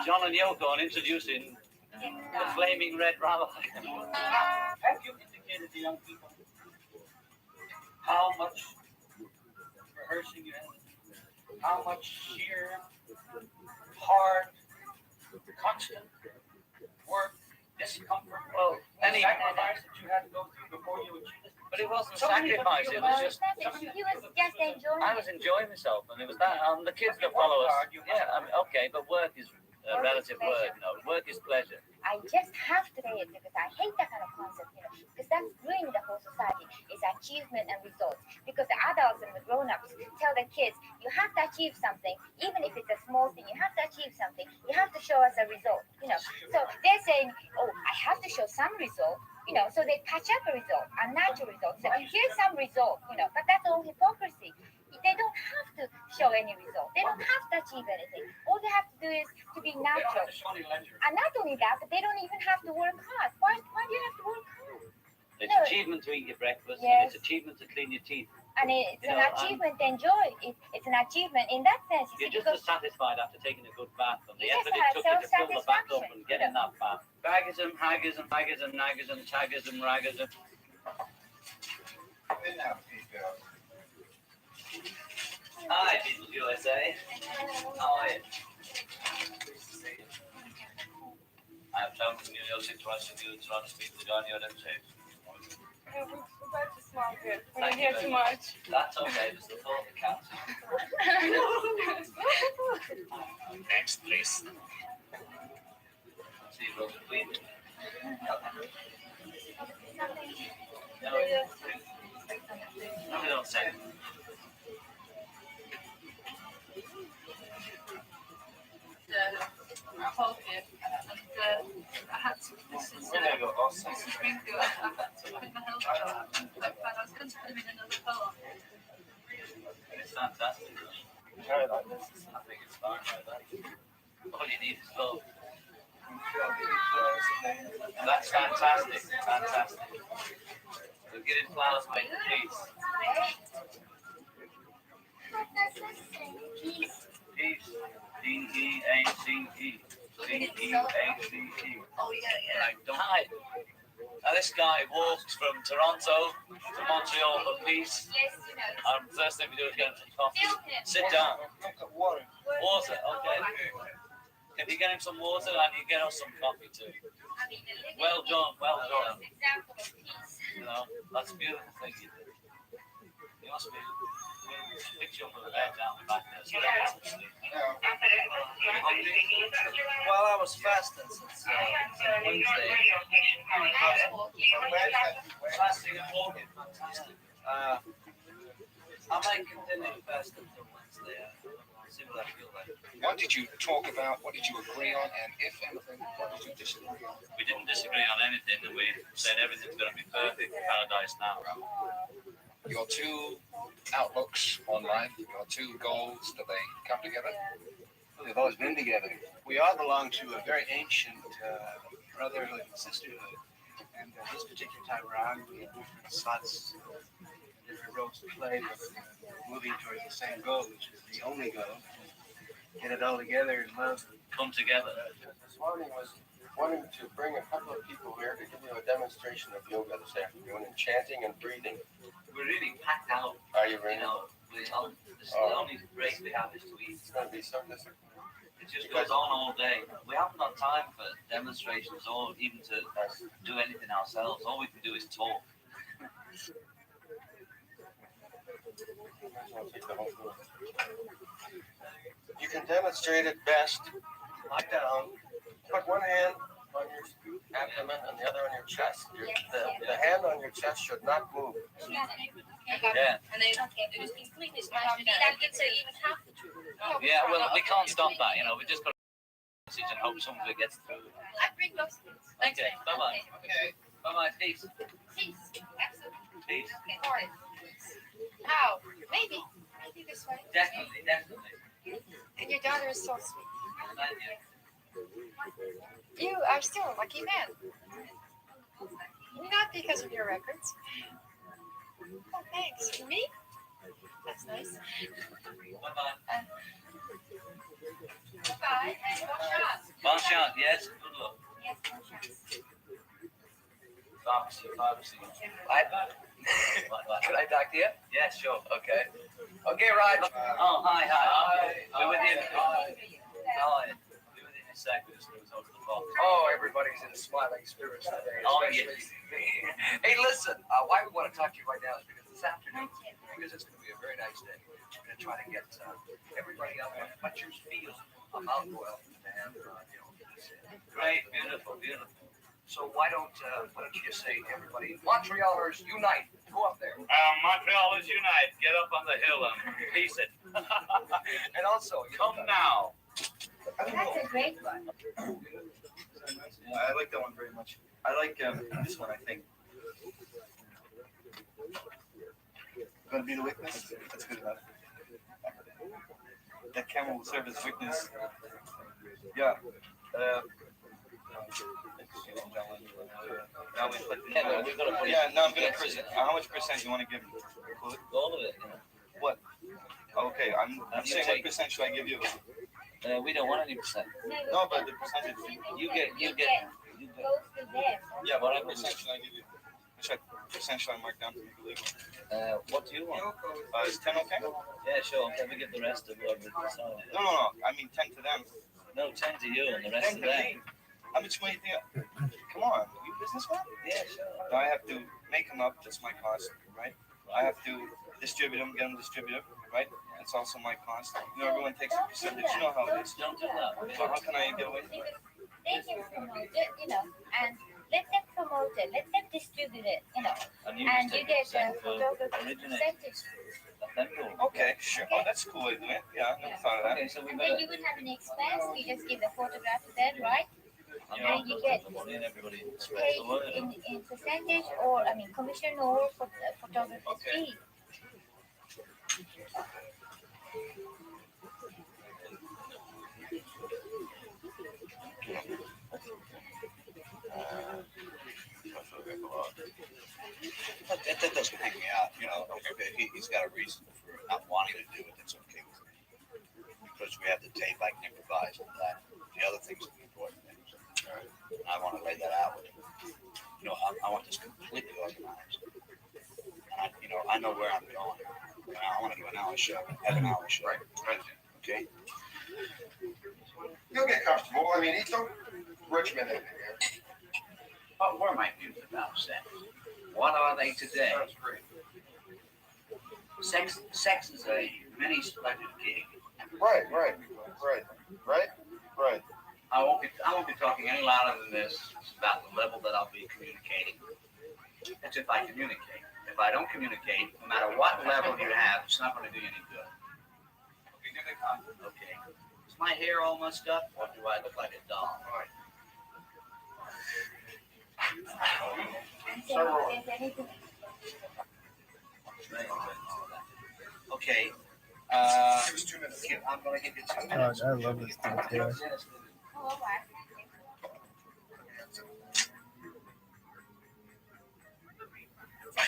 [SPEAKER 1] John and Yoko are introducing the flaming red rabbi.
[SPEAKER 12] Have you indicated to young people how much rehearsing you have? How much sheer, hard, constant work, discomfort, any sacrifice that you had to go through before you achieved it?
[SPEAKER 1] But it wasn't sacrifice, it was just...
[SPEAKER 4] He was just enjoying
[SPEAKER 1] I was enjoying myself, and it was that. The kids that follow us... Yeah, I mean, okay, but work is relative work, you know. Work is pleasure.
[SPEAKER 4] I just have to say it because I hate that kind of concept, because that's ruining the whole society. It's achievement and results. Because the adults and the grown-ups tell the kids, you have to achieve something, even if it's a small thing, you have to achieve something. You have to show us a result, So they're saying, oh, I have to show some result, so they patch up a result, a natural result. So here's some result, but that's all hypocrisy. They don't have to show any result. They don't have to achieve anything. All they have to do is to be natural. And not only that, but they don't even have to work hard. Why do you have to work hard?
[SPEAKER 1] It's achievement to eat your breakfast,
[SPEAKER 4] Yes.
[SPEAKER 1] and it's achievement to clean your teeth.
[SPEAKER 4] And it's an achievement to enjoy. It's an achievement in that sense.
[SPEAKER 1] You're just as satisfied after taking a good bath and the
[SPEAKER 4] You
[SPEAKER 1] effort
[SPEAKER 4] just
[SPEAKER 1] it
[SPEAKER 4] have
[SPEAKER 1] took you to fill the bath up
[SPEAKER 4] self-satisfaction,
[SPEAKER 1] and get in that bath. Baggism, haggism, baggism, naggism, taggism, raggism. Hi, people USA. How are you? I have traveled from New York City twice to you to speak to the guy in your demonstration.
[SPEAKER 5] We're about to smell good. We're
[SPEAKER 1] Thank
[SPEAKER 5] not
[SPEAKER 1] you
[SPEAKER 5] here
[SPEAKER 1] very
[SPEAKER 5] too
[SPEAKER 1] much.
[SPEAKER 5] much.
[SPEAKER 1] That's okay, just the thought that counts.
[SPEAKER 6] Next, please.
[SPEAKER 1] See you, Rosie, please. No, we don't say.
[SPEAKER 5] Pocket and I had to this is sprinkle. I had to put my health on. I was going to put him in another car.
[SPEAKER 1] It's fantastic. I think it's fine like that. All you need is love. That's fantastic. Fantastic. We're getting flowers to make the peace. Peace. D-E-A-C-E. D-E-A-C-E.
[SPEAKER 5] Oh, yeah.
[SPEAKER 1] Hi. Now this guy walks from Toronto to Montreal for peace. And first thing we do is get him some coffee. Sit down. Water. Water, okay. If you get him some water and you get us some coffee too. Well done, well done. That's a beautiful thing you did. You must be picture up with the bed down the back there. So
[SPEAKER 14] well, I was fasting since Wednesday.
[SPEAKER 1] Fasting and walking, fantastic.
[SPEAKER 14] I might continue fasting until Wednesday. See what I feel like.
[SPEAKER 19] What did you talk about? What did you agree on? And if anything, what did you disagree on?
[SPEAKER 1] We didn't disagree on anything, and we said everything's going to be perfect. Paradise now.
[SPEAKER 19] Your two outlooks on life, your two goals, do they come together?
[SPEAKER 14] Well, they've always been together. We all belong to a very ancient brotherhood and sisterhood. And this particular time around, we have different slots, different roles to play, but moving towards the same goal, which is the only goal. Get it all together and love.
[SPEAKER 1] Come together.
[SPEAKER 23] This morning was wanting to bring a couple of people here to give you a demonstration of yoga this afternoon and chanting and breathing.
[SPEAKER 1] We're really packed out.
[SPEAKER 23] Are you ready?
[SPEAKER 1] This is the only break we have is to eat.
[SPEAKER 23] It's going to be so disciplined.
[SPEAKER 1] It just goes on all day. We haven't got time for demonstrations or even to do anything ourselves. All we can do is talk.
[SPEAKER 23] You can demonstrate it best. Lie down. Put one hand on your abdomen and the other on your chest. The hand on your chest should not move.
[SPEAKER 1] Yeah.
[SPEAKER 5] And they it was completely smashed. That gets even half the truth.
[SPEAKER 1] Yeah, well, we can't stop that. We just got to message and hope some of it gets through.
[SPEAKER 5] I bring those things. Thanks.
[SPEAKER 1] Okay, bye-bye.
[SPEAKER 5] Okay.
[SPEAKER 1] Bye-bye, peace.
[SPEAKER 5] Peace. Absolutely.
[SPEAKER 1] Peace.
[SPEAKER 5] Okay, all right. How? Maybe this way.
[SPEAKER 1] Definitely.
[SPEAKER 5] And your daughter is so sweet.
[SPEAKER 1] Thank you.
[SPEAKER 5] You are still a lucky man. Not because of your records. Oh, thanks. For me? That's nice.
[SPEAKER 1] Bye-bye.
[SPEAKER 5] Bye.
[SPEAKER 1] Bon chance, yes. Good luck.
[SPEAKER 4] Yes, no chance.
[SPEAKER 1] Pharmacy.
[SPEAKER 7] Right? Can I talk to you?
[SPEAKER 1] Yeah, sure.
[SPEAKER 7] Okay. Okay, Raj.
[SPEAKER 1] Oh, hi. We're with you. How are you? We're with you in a sec. We're just going to talk to the boss.
[SPEAKER 7] Oh, everybody's in smiling spirits today.
[SPEAKER 1] Oh,
[SPEAKER 7] Especially
[SPEAKER 1] yes.
[SPEAKER 7] Hey, listen. Why we want to talk to you right now is because this afternoon, because it's going to be a very nice day. We're going to try to get everybody up on what you feel about oil to have, this,
[SPEAKER 1] Great, beautiful.
[SPEAKER 7] So why don't you just say to everybody, Montrealers unite, go up there.
[SPEAKER 6] Montrealers unite, get up on the hill and piece it.
[SPEAKER 7] And also,
[SPEAKER 6] come now.
[SPEAKER 4] That's a great one.
[SPEAKER 2] I like that one very much. I like this one, I think. Going to be the witness? That's good enough. That camera will serve as witness. Yeah. Now I'm going to present. How much percent you want to give me?
[SPEAKER 1] All of it.
[SPEAKER 2] What? Okay, I'm saying what percent should I give you?
[SPEAKER 1] We don't want any percent.
[SPEAKER 2] No, but the percentage.
[SPEAKER 1] You get.
[SPEAKER 4] Goes to them.
[SPEAKER 2] Yeah, but what percent should I give you? Which percent should I mark down to make it legal?
[SPEAKER 1] What do you want?
[SPEAKER 2] Is 10 okay?
[SPEAKER 1] Yeah, sure. Okay, we give the rest of whatever we decide.
[SPEAKER 2] No. I mean 10 to them.
[SPEAKER 1] No, 10 to you and the rest
[SPEAKER 2] 10
[SPEAKER 1] to
[SPEAKER 2] to
[SPEAKER 1] them.
[SPEAKER 2] me. How much money do you? Come on, you businessman?
[SPEAKER 1] Yeah, sure.
[SPEAKER 2] Now I have to make them up. That's my cost, right? I have to distribute them, get them distributed, right? That's also my cost. Everyone takes a percentage. You know how it is.
[SPEAKER 1] Don't do that.
[SPEAKER 2] So how can I get away from it?
[SPEAKER 4] They can promote it, and let them promote it, let them distribute it,
[SPEAKER 1] And
[SPEAKER 4] you get a photography percentage.
[SPEAKER 2] Okay, sure. Oh, that's a cool way to do it. Yeah, I never thought of that.
[SPEAKER 1] Okay, so we
[SPEAKER 4] And then you would have an expense, you just give the photograph to them, right? And you get paid in percentage or, commission or photography fee.
[SPEAKER 14] That doesn't hang me out, he's got a reason for not wanting to do it, that's okay with me. Because we have the tape, I can improvise on that. The other things are the important things. I want to lay that out with him. I want this completely organized. And I know where I'm going. I want to do an hour show, have an hour show. Right. Okay?
[SPEAKER 15] You'll get comfortable. Ito, Richmond in here.
[SPEAKER 9] What were my views about sex? What are they today? Sex is a many-sided gig.
[SPEAKER 15] Right.
[SPEAKER 9] I won't be talking any louder than this about the level that I'll be communicating. That's if I communicate. If I don't communicate, no matter what level you have, it's not going to do you any good. Okay. Is my hair all mussed up, or do I look like a doll? Okay. I'm going to give you 2 minutes.
[SPEAKER 10] I love this detail.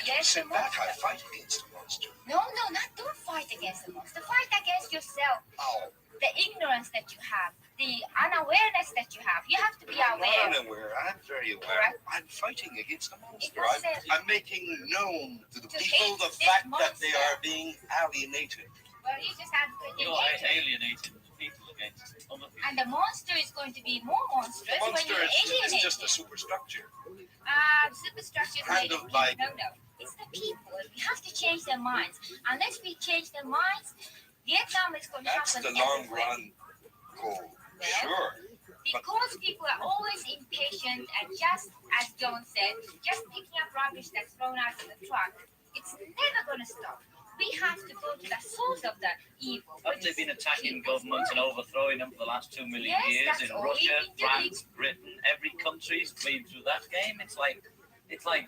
[SPEAKER 4] Yes,
[SPEAKER 14] I fight against the monster.
[SPEAKER 4] No, don't fight against the monster. Fight against yourself.
[SPEAKER 14] Oh.
[SPEAKER 4] The ignorance that you have, the unawareness that you have. You have to be aware.
[SPEAKER 14] I'm aware. I'm very aware. I'm fighting against the monster. I'm making known to the people the fact that they are being alienated.
[SPEAKER 4] Well, you just have to
[SPEAKER 1] alienating people against other people.
[SPEAKER 4] And the monster is going to be more monstrous when you alienate
[SPEAKER 14] It's just a superstructure.
[SPEAKER 4] Superstructure is made of people. No. It's the people. We have to change their minds. Unless we change their minds, Vietnam is going to happen.
[SPEAKER 14] That's the long run goal. Sure.
[SPEAKER 4] Because people are always impatient and just, as John said, just picking up rubbish that's thrown out of the truck. It's never going to stop. We have to go to the source of the evil.
[SPEAKER 1] Haven't they been attacking governments and overthrowing them for the last 2 million years in Russia, France, Britain? Every country's been through that game. It's like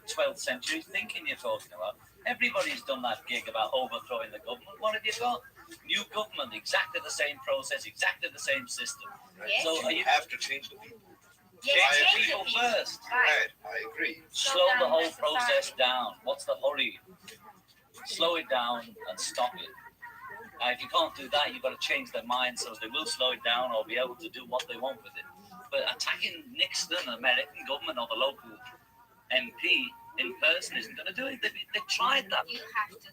[SPEAKER 1] 12th century thinking you're talking about. Everybody's done that gig about overthrowing the government. What have you got? New government, exactly the same process, exactly the same system.
[SPEAKER 4] Yes.
[SPEAKER 1] So are you
[SPEAKER 19] have to change the people.
[SPEAKER 1] change the people first?
[SPEAKER 19] Right, I agree.
[SPEAKER 1] Slow the whole process down. What's the hurry? Slow it down and stop it. Now, if you can't do that, you've got to change their minds so they will slow it down or be able to do what they want with it. But attacking Nixon, the American government, or the local MP in person isn't going to do it. They tried that.
[SPEAKER 4] You have to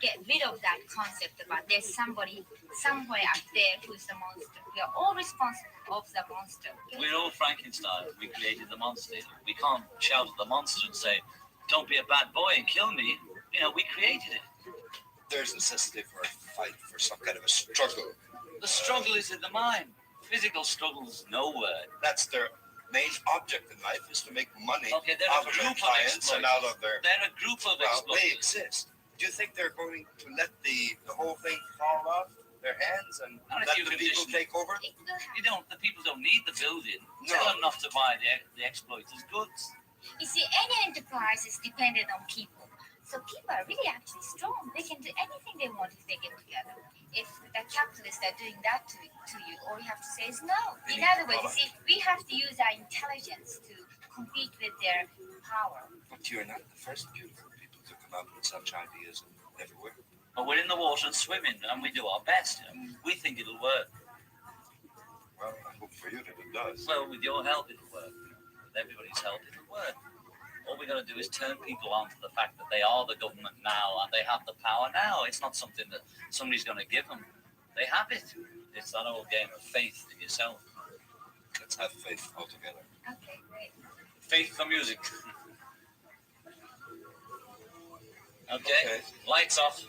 [SPEAKER 4] get rid of that concept about there's somebody somewhere up there who's the monster. We are all responsible of the monster. Okay?
[SPEAKER 1] We're all Frankenstein. We created the monster. We can't shout at the monster and say, "Don't be a bad boy and kill me." You know, we created it.
[SPEAKER 19] There's necessity for a fight, for some kind of a struggle.
[SPEAKER 1] The struggle is in the mind. Physical struggle's nowhere.
[SPEAKER 19] That's their main object in life, is to make money
[SPEAKER 1] Okay, they're
[SPEAKER 19] out
[SPEAKER 1] a
[SPEAKER 19] of their
[SPEAKER 1] group of
[SPEAKER 19] clients and out
[SPEAKER 1] exploiters.
[SPEAKER 19] of their...
[SPEAKER 1] They're a group of
[SPEAKER 19] Well,
[SPEAKER 1] exploiters.
[SPEAKER 19] they exist. Do you think they're going to let the whole thing fall off their hands and
[SPEAKER 1] Not if
[SPEAKER 19] let
[SPEAKER 1] you
[SPEAKER 19] the people
[SPEAKER 1] condition it.
[SPEAKER 19] take over?
[SPEAKER 1] You don't. The people don't need the building.
[SPEAKER 19] No.
[SPEAKER 1] Tell them not to buy the exploiters' goods.
[SPEAKER 4] You see, any enterprise is dependent on people. So people are really actually strong. They can do anything they want if they get together. If the capitalists are doing that to you, all you have to say is no. In other words, you see, we have to use our intelligence to compete with their power.
[SPEAKER 19] But you're not the first beautiful people to come up with such ideas everywhere.
[SPEAKER 1] But we're in the water and swimming, and we do our best. We think it'll work.
[SPEAKER 19] Well, I hope for you that it does.
[SPEAKER 1] Well, with your help, it'll work. With everybody's help, it'll work. All we're going to do is turn people on to the fact that they are the government now and they have the power now. It's not something that somebody's going to give them. They have it. It's that old game of faith in yourself.
[SPEAKER 19] Let's have faith altogether.
[SPEAKER 4] Okay, great.
[SPEAKER 1] Faith for music. Okay. Lights off.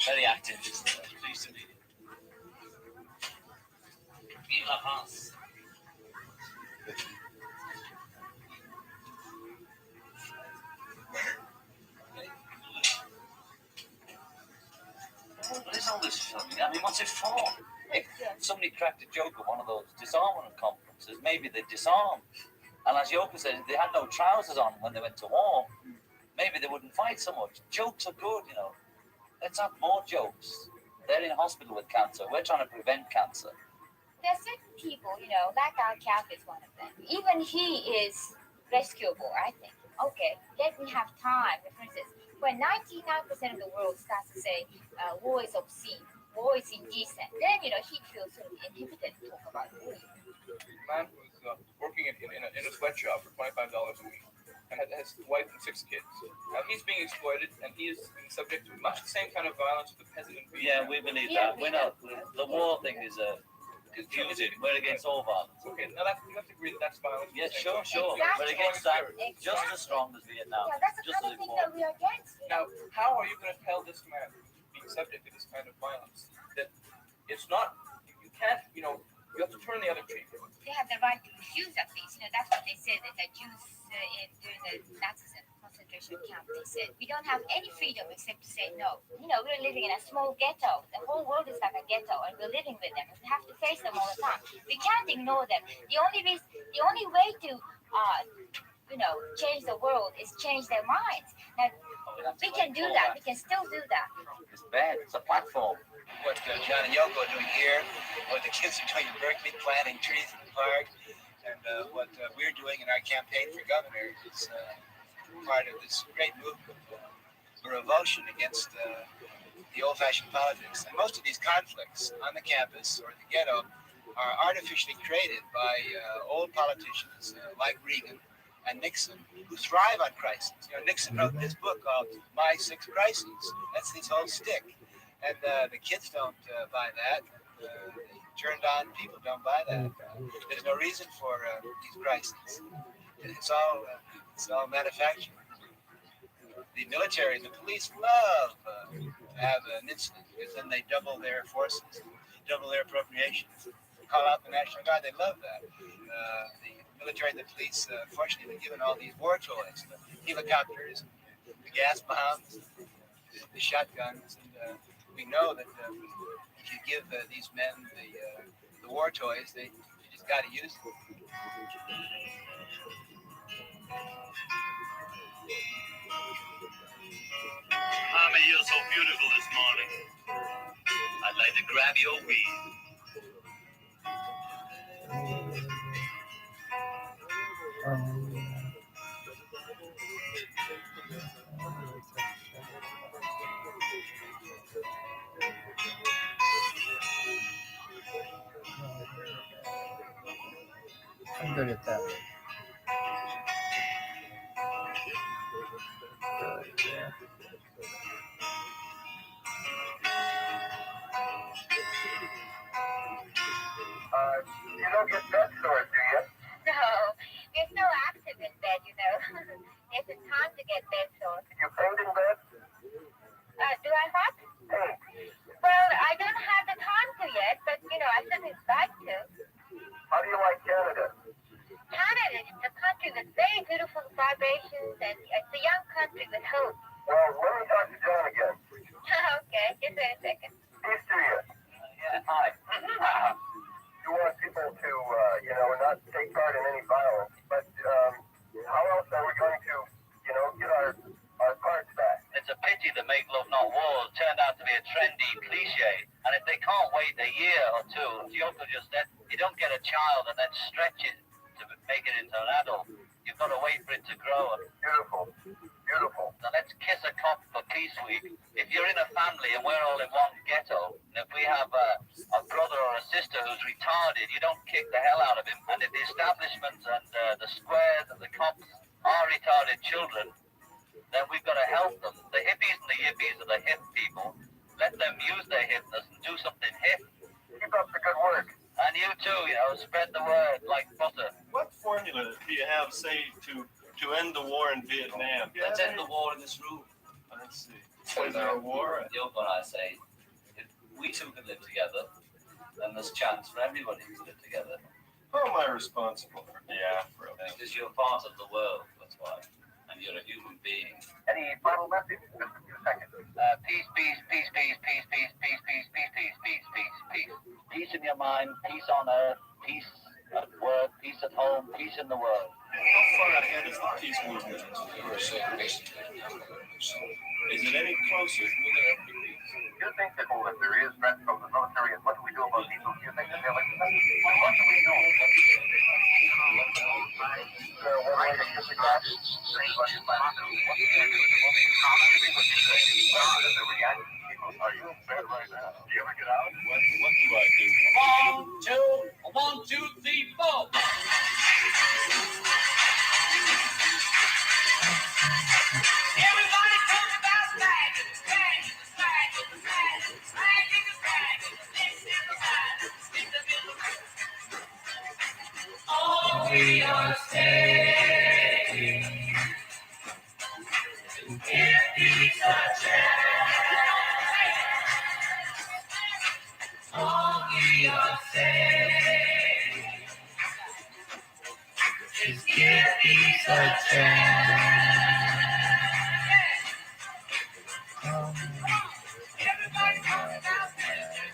[SPEAKER 1] Very active. Pleased to meet you. Vive la France. What is all this filming? I mean, what's it for? If somebody cracked a joke at one of those disarmament conferences, maybe they'd disarm. And as Yoko said, if they had no trousers on when they went to war, maybe they wouldn't fight so much. Jokes are good, you know. Let's have more jokes. They're in hospital with cancer. We're trying to prevent cancer.
[SPEAKER 4] There are certain people, you know, like our Cap is one of them. Even he is rescuable, I think. Okay, let me have time. For instance, when 99% of the world starts to say war is obscene, war is indecent, then, you know, he feels sort of inhibited to talk about war.
[SPEAKER 16] Man was working in a sweatshop for $25 a week and has a wife and 6 kids. Now he's being exploited and he is being subject to much the same kind of violence as the peasant in Vietnam.
[SPEAKER 1] Yeah, we believe that. We're not. The war thing is confusing. We're against all violence.
[SPEAKER 16] Okay, now you have to agree that that's violence.
[SPEAKER 1] Yes, sure.
[SPEAKER 4] Exactly.
[SPEAKER 1] We're against that. Just as strong as Vietnam.
[SPEAKER 4] Yeah, that's the
[SPEAKER 1] Just
[SPEAKER 4] kind
[SPEAKER 1] as
[SPEAKER 4] of thing that
[SPEAKER 1] important.
[SPEAKER 4] we are against.
[SPEAKER 16] Now, how are you going to tell this man being subject to this kind of violence that it's not, you can't, you know, you have to turn the other cheek.
[SPEAKER 4] They have the right to refuse at least. You know, that's what they said that the Jews during the Nazis concentration camp, they said, we don't have any freedom except to say no. You know, we're living in a small ghetto. The whole world is like a ghetto and we're living with them. We have to face them all the time. We can't ignore them. The only way to, you know, change the world is change their minds. Now, we can do that. We can still do that.
[SPEAKER 1] It's bad. It's a platform.
[SPEAKER 14] What John and Yoko are doing here, what the kids are doing in Berkeley, planting trees in the park, and what we're doing in our campaign for governor is part of this great movement of revulsion against the old-fashioned politics. And most of these conflicts on the campus or the ghetto are artificially created by old politicians like Reagan and Nixon, who thrive on crises. You know, Nixon wrote this book called My 6 Crises. That's his whole stick. And the kids don't buy that. The turned-on people don't buy that. There's no reason for these crises. It's all manufactured. The military and the police love to have an incident because then they double their forces, double their appropriations, call out the National Guard. They love that. The military and the police, fortunately, been given all these war toys, the helicopters, the gas bombs, the shotguns, and we know that if you give these men the war toys, you just got to use them.
[SPEAKER 6] Mama, you're so beautiful this morning. I'd like to grab your weed.
[SPEAKER 10] I'm good at that.
[SPEAKER 13] You don't get bed sores, do you?
[SPEAKER 4] No, there's no active in bed, you know. There's a time to get bed sores.
[SPEAKER 13] You paint in bed?
[SPEAKER 4] Do I what?
[SPEAKER 13] Paint.
[SPEAKER 4] Well, I don't have the time to yet, but, you know, I certainly like to.
[SPEAKER 13] How do you like Canada?
[SPEAKER 4] Canada is a country with very beautiful vibrations, and it's a young country with hope.
[SPEAKER 13] Well, let me talk to John again.
[SPEAKER 4] Okay, just wait a second.
[SPEAKER 13] Peace to you.
[SPEAKER 9] Yeah, hi.
[SPEAKER 13] You want people to, not take part in any violence, but how else are we going to, get our parts back?
[SPEAKER 9] It's a pity that make love not wars turned out to be a trendy cliche. And if they can't wait a year or two, Yoko just said, you don't get a child and then stretch it to make it into an adult. You've got to wait for it to grow.
[SPEAKER 13] Beautiful. Beautiful.
[SPEAKER 9] Now let's kiss a cop for Peace Week. If you're in a family and we're all in one ghetto, and if we have a brother or a sister who's retarded, you don't kick the hell out of him. And if the establishments and the squares and the cops are retarded children, then we've got to help them. The hippies and the yippies are the hip people. Let them use their hipness and do something hip.
[SPEAKER 13] Keep up the good work.
[SPEAKER 9] And you too, spread the word like butter.
[SPEAKER 3] What formula do you have, say, to end the war in Vietnam?
[SPEAKER 1] Let's end the war in this room.
[SPEAKER 3] Let's see. Is there a war?
[SPEAKER 1] Yoko and I say, if we two can live together, then there's chance for everybody to live together.
[SPEAKER 3] How am I responsible for Biafra?
[SPEAKER 1] Because you're part of the world, that's why. And you're a human being.
[SPEAKER 13] Any final message? Just a few seconds.
[SPEAKER 9] Peace, peace, peace, peace, peace, peace, peace, peace, peace, peace, peace, peace, peace. Peace in your mind, peace on earth, peace at work, peace at home, peace in the world.
[SPEAKER 3] How far ahead is the peace movement? Is it any closer? Will there ever be peace?
[SPEAKER 13] Do you think that if there is threat from the military, and what do we do about people? Do you think that they'll accept it? What do we do? One way to kiss a cat. Everybody is back. What do you do? What you say? The reaction. Are you upset right now? Do you ever get out?
[SPEAKER 3] What do I do?
[SPEAKER 1] 1, 2, 3, 4.
[SPEAKER 20] Everybody talk about swag, swag, swag, swag, swag, swag. This is the swag. This is the swag. All we are saying is peace a chance. All we are saying is give peace a chance. All we are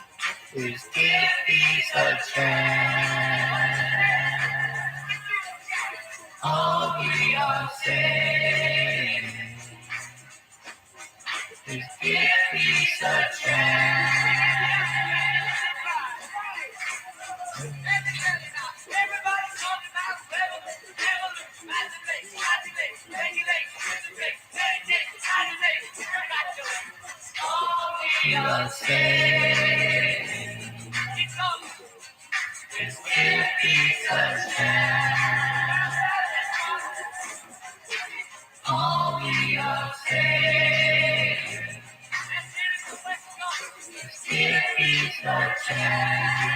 [SPEAKER 20] saying is give peace a chance. All we are saying is give peace a chance. We are saying is give peace a chance. All we are saying is give peace a chance.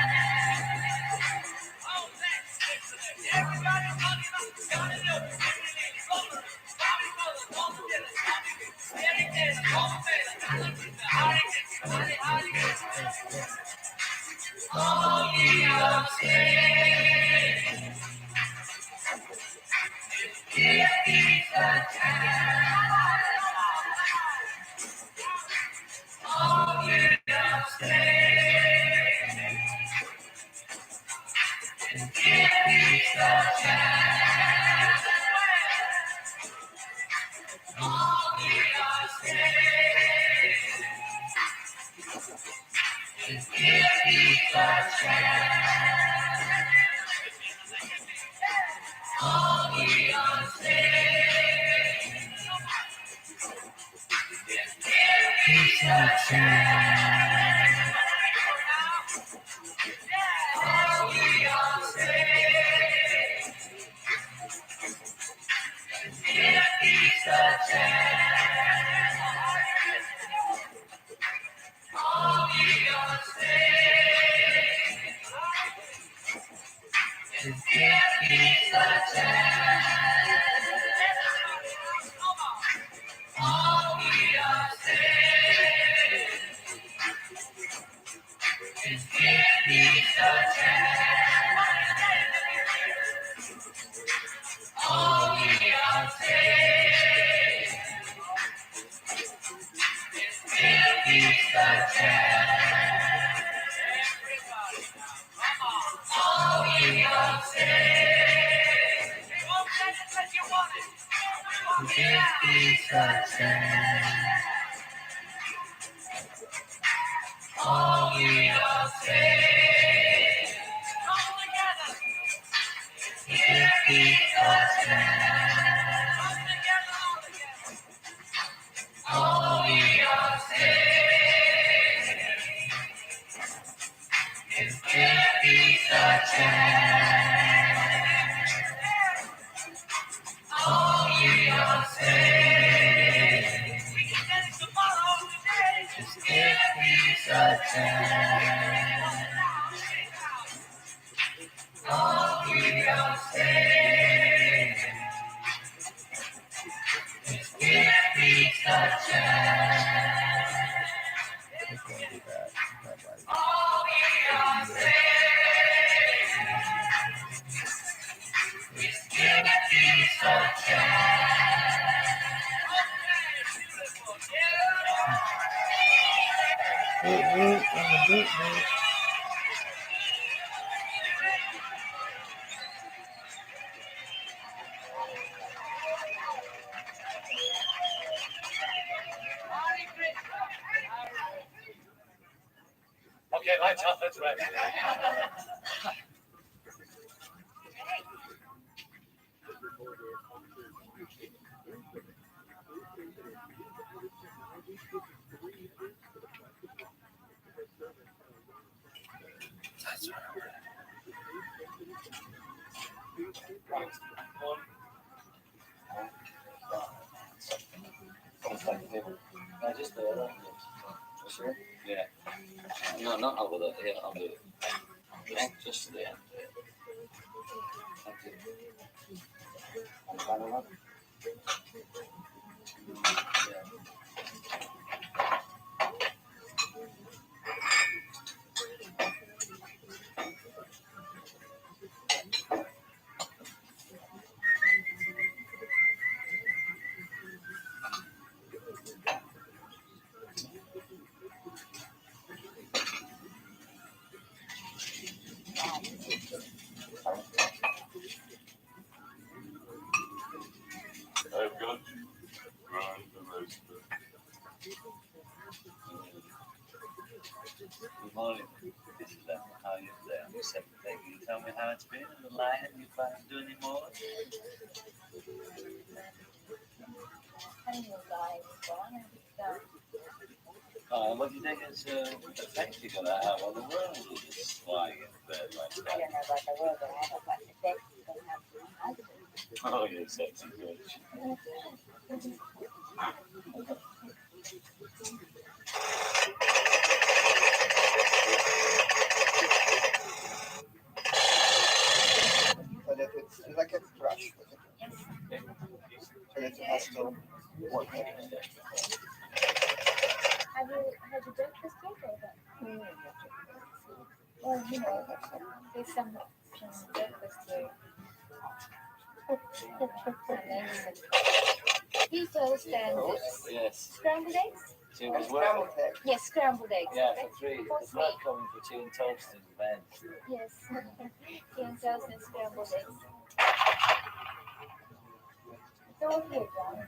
[SPEAKER 1] Okay, lights off, that's right. Just yeah. No, not over there. Yeah, I'll do it. Just there. Thank you. I'm kind of up.
[SPEAKER 3] I've got you. Run the rest of
[SPEAKER 1] Good morning. This is how you say. I'm just saying, can you tell me how it's been in the line? You plan to do any more? What do you think is the effect you're going to have on the world with this flying in bed like that?
[SPEAKER 4] I don't know about the world, but I know about the effect it's going to have on my husband.
[SPEAKER 1] Oh, you sexy bitch.
[SPEAKER 14] So that it's like a brush. So that it has to work.
[SPEAKER 4] Have you had your breakfast yet or what? Well, you know, there's some breakfast here. Amazing. You toast and
[SPEAKER 1] Yes.
[SPEAKER 4] scrambled eggs?
[SPEAKER 1] She was working.
[SPEAKER 4] Yes, scrambled eggs.
[SPEAKER 1] Yeah, for three. It's not coming for tea and toast and men.
[SPEAKER 4] Yes, tea and toast and scrambled eggs. It's all here, John.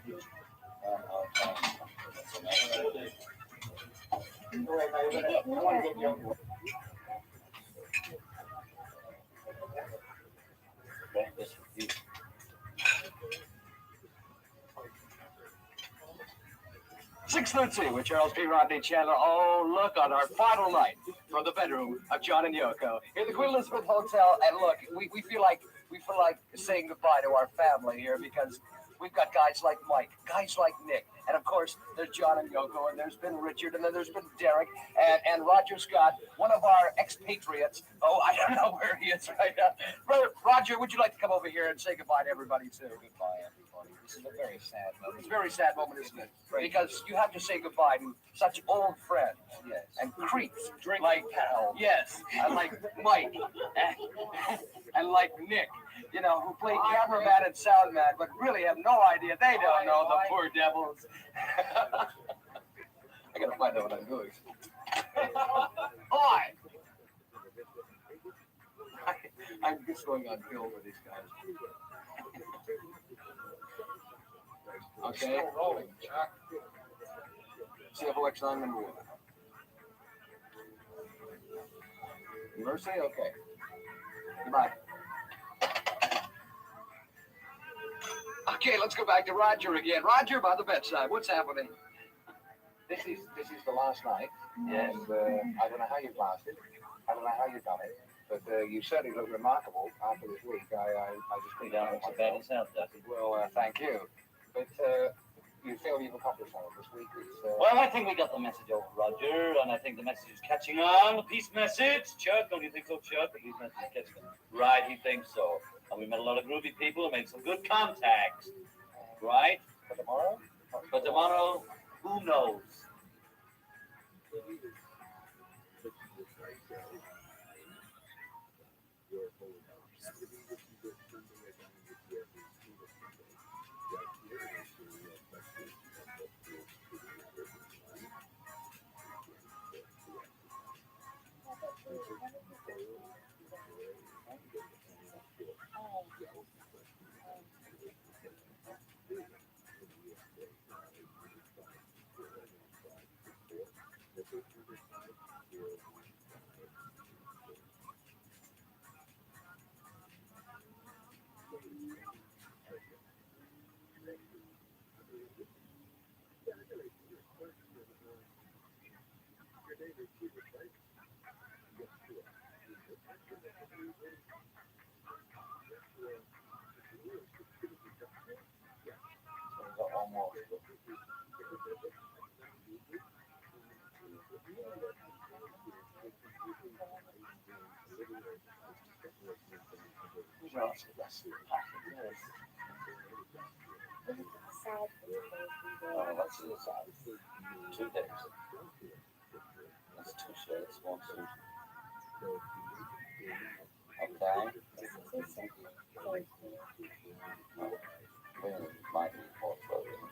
[SPEAKER 4] You get more.
[SPEAKER 1] Breakfast with you.
[SPEAKER 7] 6:13 with Charles P. Rodney Chandler. Oh, look, on our final night from the bedroom of John and Yoko here at the Queen Elizabeth Hotel. And look, we feel like saying goodbye to our family here because we've got guys like Mike, guys like Nick, and of course there's John and Yoko, and there's been Richard, and then there's been Derek and Roger Scott, one of our expatriates. Oh, I don't know where he is right now. Brother Roger, would you like to come over here and say goodbye to everybody too? Goodbye, everybody. This is a very sad moment. It's a very sad moment, isn't it? Because you have to say goodbye to such old friends. Yes. And creeps. Drink like pal. Yes. And like Mike. And like Nick. You know, who play cameraman and soundman, but really have no idea. They don't know, the poor devils. I gotta find out what I'm doing. Hi. I'm just going on film with these guys. Okay. CFOX song number 1. Mercy? Okay. Goodbye. Okay, let's go back to Roger again. Roger, by the bedside, what's happening?
[SPEAKER 14] This is the last night, and I don't know how you've lasted. I don't know how you've done it, but you certainly look remarkable after this week. I just think
[SPEAKER 1] down to bed yourself, Daddy.
[SPEAKER 14] Well, thank you. But you feel you've accomplished something this week?
[SPEAKER 1] Well, I think we got the message over, Roger, and I think the message is catching on. The peace message. Chuck, don't you think so, Chuck? The peace message is catching on. Right, he thinks so. And we met a lot of groovy people and made some good contacts. Right?
[SPEAKER 14] For tomorrow?
[SPEAKER 1] For tomorrow, who knows?
[SPEAKER 6] Oh, that's the size. 2 days. That's 2 shirts, 1 suit. Okay. Well, might be more clothing.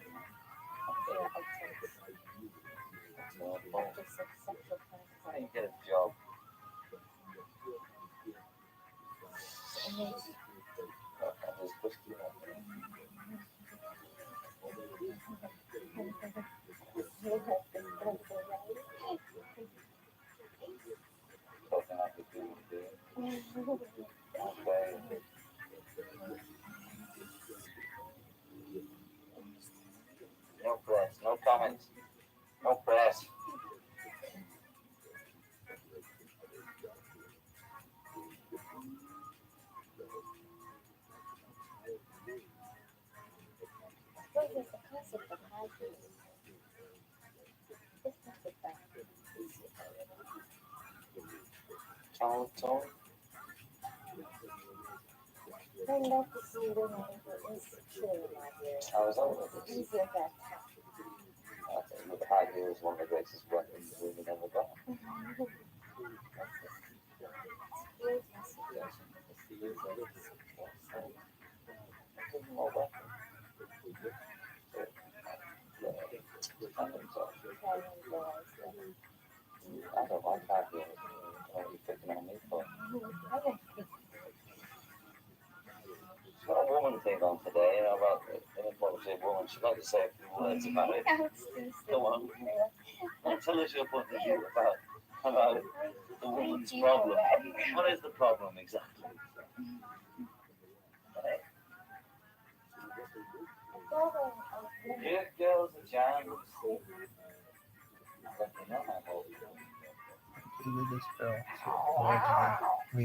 [SPEAKER 6] Okay. You get a job. Talking like a dude. Okay. No press, no comments, no press.
[SPEAKER 4] What is the concept of hiking? It's not the fact.
[SPEAKER 6] Tone.
[SPEAKER 4] I love to see women who are insecure, my dear.
[SPEAKER 6] I was over
[SPEAKER 4] It's easier at that time.
[SPEAKER 6] I think with the high heels, one of the greatest weapons women ever got. I don't like high heels. What are you picking on me for? Got a woman thing on today about what was it, woman? She'd like to say a few words about it. Go on. Tell us your point of view about the woman's problem. What is the problem exactly?
[SPEAKER 1] Here goes the giant sleep. But you know I'm old.
[SPEAKER 10] With this girl, so allegedly,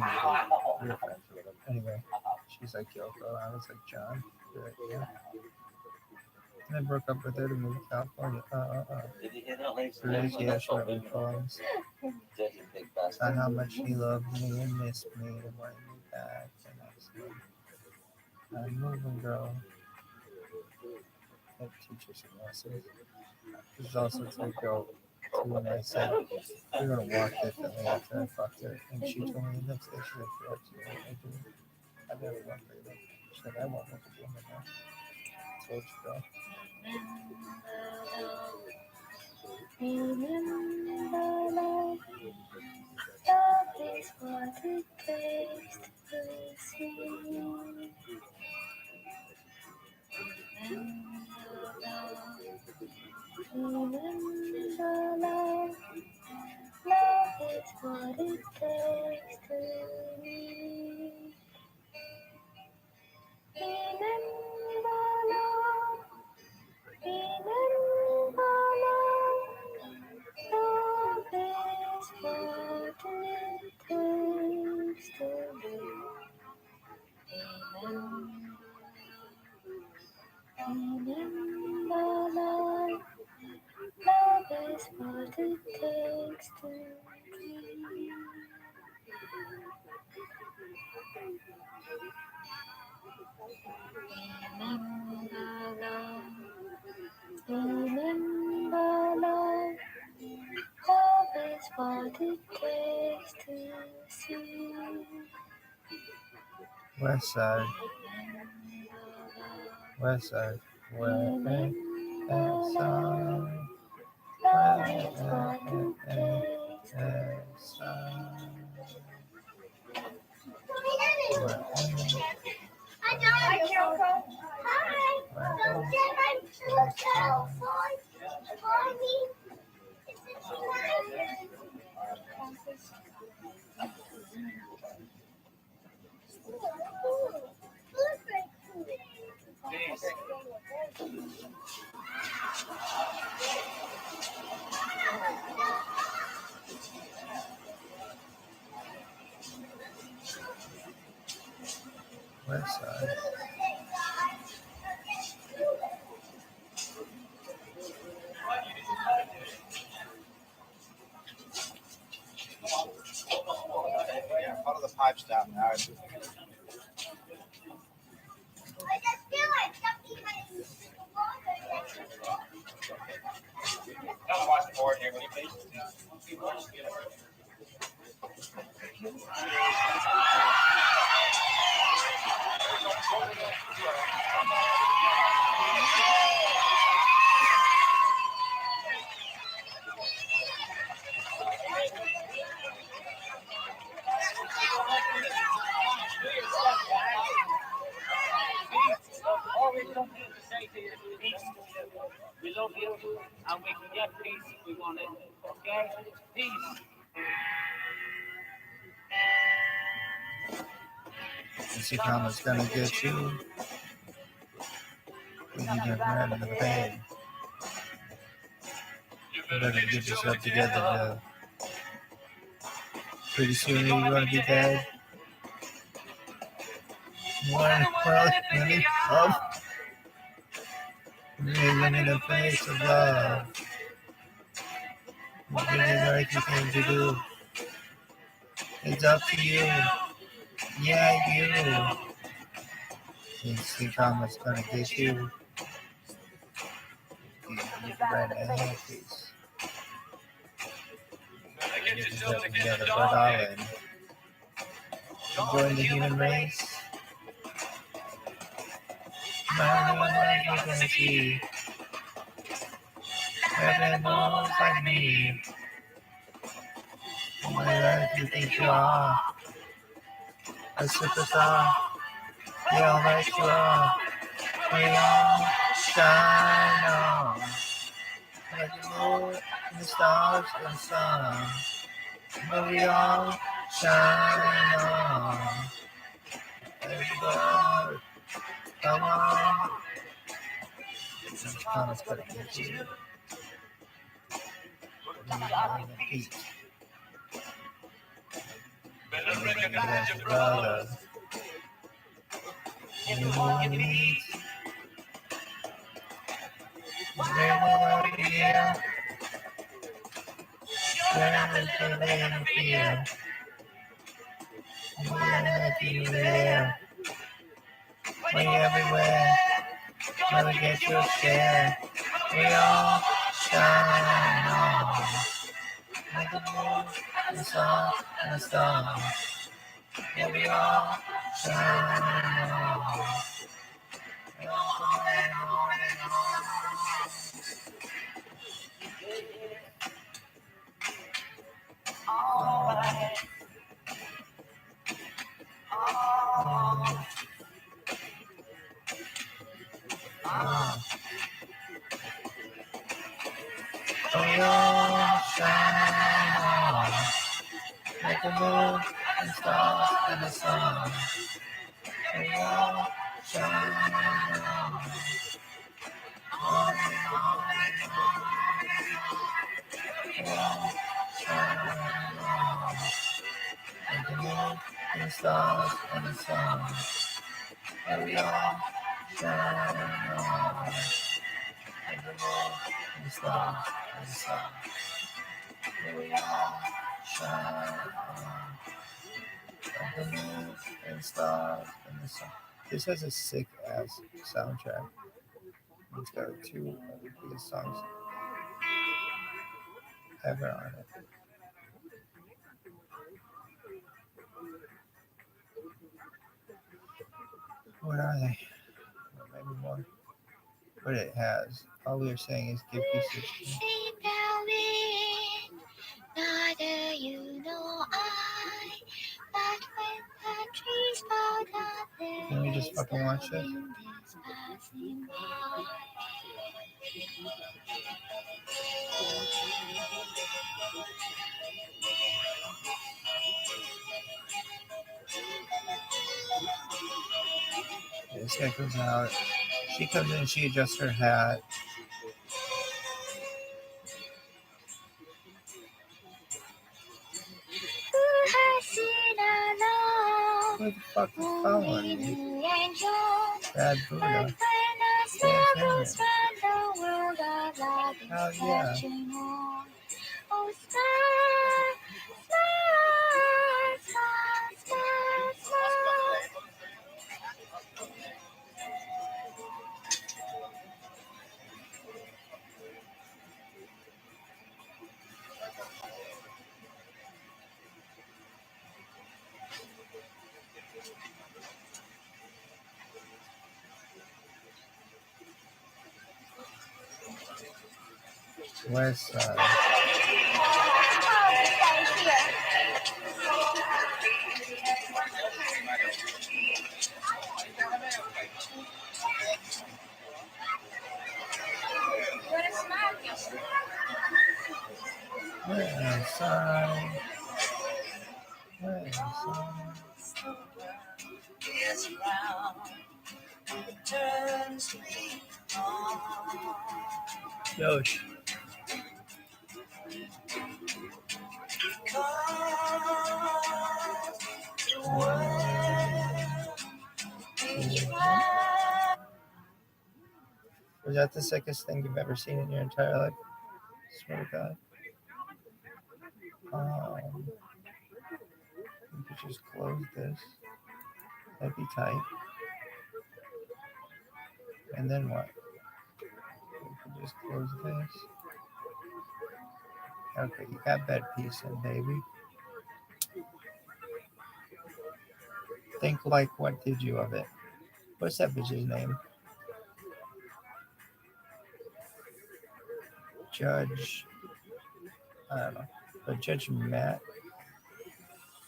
[SPEAKER 10] we're friends or whatever. Anyway, she's like Yoko. I was like John. Right, yeah. And I broke up with her to move to California.
[SPEAKER 1] Did you hear that, ladies?
[SPEAKER 10] Really, yeah, short reforms.
[SPEAKER 1] Dirty big bastard.
[SPEAKER 10] On how much he loved me and missed me and wanted me back. And I said, I'm moving, girl. That teacher some lessons. There's also some girl too, and I said, we're gonna walk differently after I fucked her. And she told me the next day, she's like, what you want to do? I've never worked with her. She's like, I won't work with women now. Told you, girl.
[SPEAKER 25] Love is what it takes to see. Remember love. Love is what it takes to me. Remember love. Remember love. Love is what it takes to be. Remember love. Love is what it takes to be. Remember love. Remember love. Love is what it takes to see.
[SPEAKER 10] West side. West side. West side. West side.
[SPEAKER 25] Love is what it takes to see. Hi, Kyoko. Hi. Don't get my cell phone for me. Is it tonight?
[SPEAKER 10] West side.
[SPEAKER 14] Follow the pipes down now. Don't watch the board here, will you please?
[SPEAKER 1] All we come here to say to you is peace. We love you, and we can get peace if we want it. Okay? Peace.
[SPEAKER 10] Missy Thomas gonna get you. When you get right in the bed. You better get yourself together, Joe. Pretty soon you're gonna be dead. One world really up. Living in the face of love. What is the right thing to do? It's up to you. Yeah, you. Missy Thomas gonna get you. You right ahead, please. Get yourself together, darling. Join the human race. My you're gonna see. Heaven knows like me. My life you think you are. A superstar. Yeah, I'll make you are. We all shine on. Like the moon and the stars and the sun. But we all shine on. Everybody, come on. Thomas put it in you.
[SPEAKER 20] Better recognize your brother.
[SPEAKER 10] Anyone you meet. Wherever you hear. Wherever you fear. Wherever you there. We everywhere. Gonna get your share. We all shine on. Like the moon and the sun and the stars. Yeah, we all shine on. We all shine on and on. All right. We all shine on. Like the moon and stars and the sun. We all shine on. On and on and on. We all shine on. Like the moon and the stars and the sun. And we all shine on. Like the moon and the stars and the sun. And we all shine on. Like the moon and stars and the sun. This has a sick ass soundtrack. It's got two of the biggest songs ever on it. What are they? Or maybe more. But it has. All we are saying is give pieces.
[SPEAKER 4] Neither you nor I, but when the trees fall down,
[SPEAKER 10] Can we just fucking watch this?
[SPEAKER 4] passing by.
[SPEAKER 10] This guy comes out. She comes in, she adjusts her hat.
[SPEAKER 4] Who has seen alone?
[SPEAKER 10] Who the fuck is following me? Bad Buddha.
[SPEAKER 4] When I struggles from the world of love is
[SPEAKER 10] Hell yeah.
[SPEAKER 4] touching on. Oh, smile, smile, smile, smile, smile.
[SPEAKER 10] West Side. West Side. West Side.
[SPEAKER 20] Is round, it turns me on.
[SPEAKER 10] Yosh. Was that the sickest thing you've ever seen in your entire life? I swear to God. You could just close this. That'd be tight. And then what? You could just close this. Okay, you got bed piecing, baby. Think like, what did you of it? What's that bitch's name? Judge. I don't know. But Judge Matt.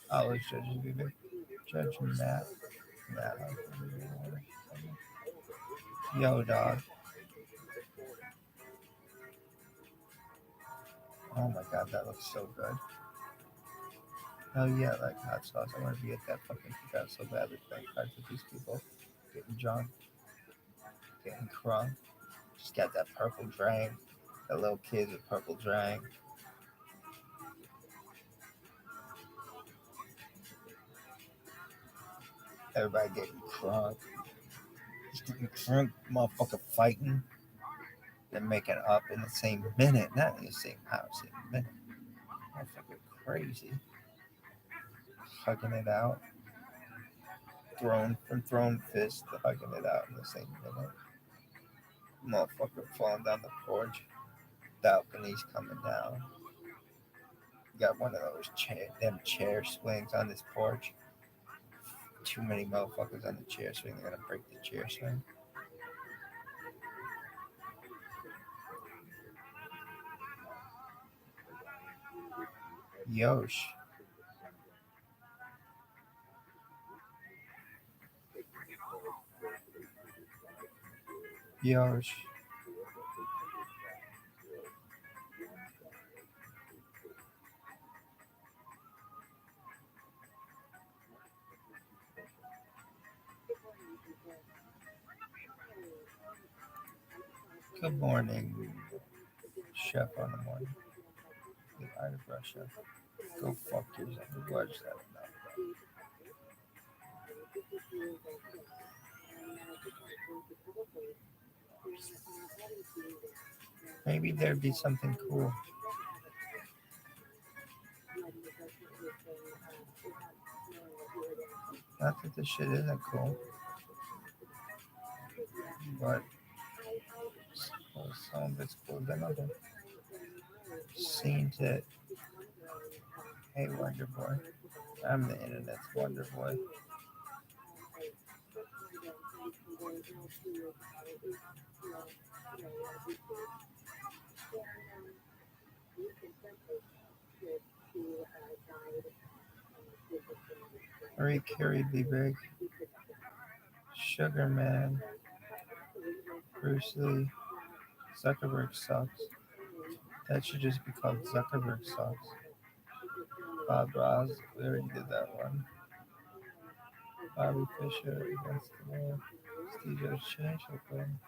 [SPEAKER 10] Oh, it's Judge Baby. Judge Matt. Yo, dog. Oh my God, that looks so good. Oh yeah, like hot sauce. I want to be at that fucking cookout so badly. Thank God for these people getting drunk, getting crunk, She's got that purple drang. The little kids with purple drang. Everybody getting crunk. Just getting crunk, motherfucker fighting. Then making up in the same minute. Not in the same house, same minute. Motherfucker crazy. Hugging it out. Throwing fist to hugging it out in the same minute. Motherfucker falling down the porch. Balcony's coming down. Got one of those chair swings on this porch. Too many motherfuckers on the chair swing. They're gonna break the chair swing. Yosh. Yosh. Good morning, chef on the morning. The eyebrow chef. Go fuck yourself. Watch that now. Maybe there'd be something cool. Not that this shit isn't cool, but some of it's cooler than other. Seen it. Hey, Wonder Boy. I'm the internet's Wonder Boy. Marie Carey be big. Sugar Man. Bruce Lee. Zuckerberg sucks. That should just be called Zuckerberg sucks. Bob Ross, we already did that one. Bobby Fischer against the wall. Steve Jobs change open.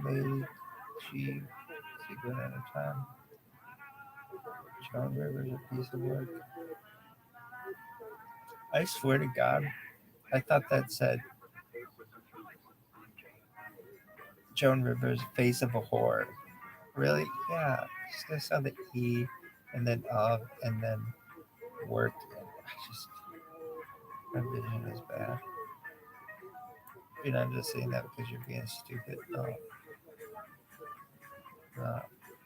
[SPEAKER 10] Lady G. Secret at a time. Joan Rivers, a piece of work. I swear to God, I thought that said Joan Rivers, face of a whore. Really? Yeah. I saw the E and then of and then work. And my vision is bad. You're not just saying that because you're being stupid. No. No.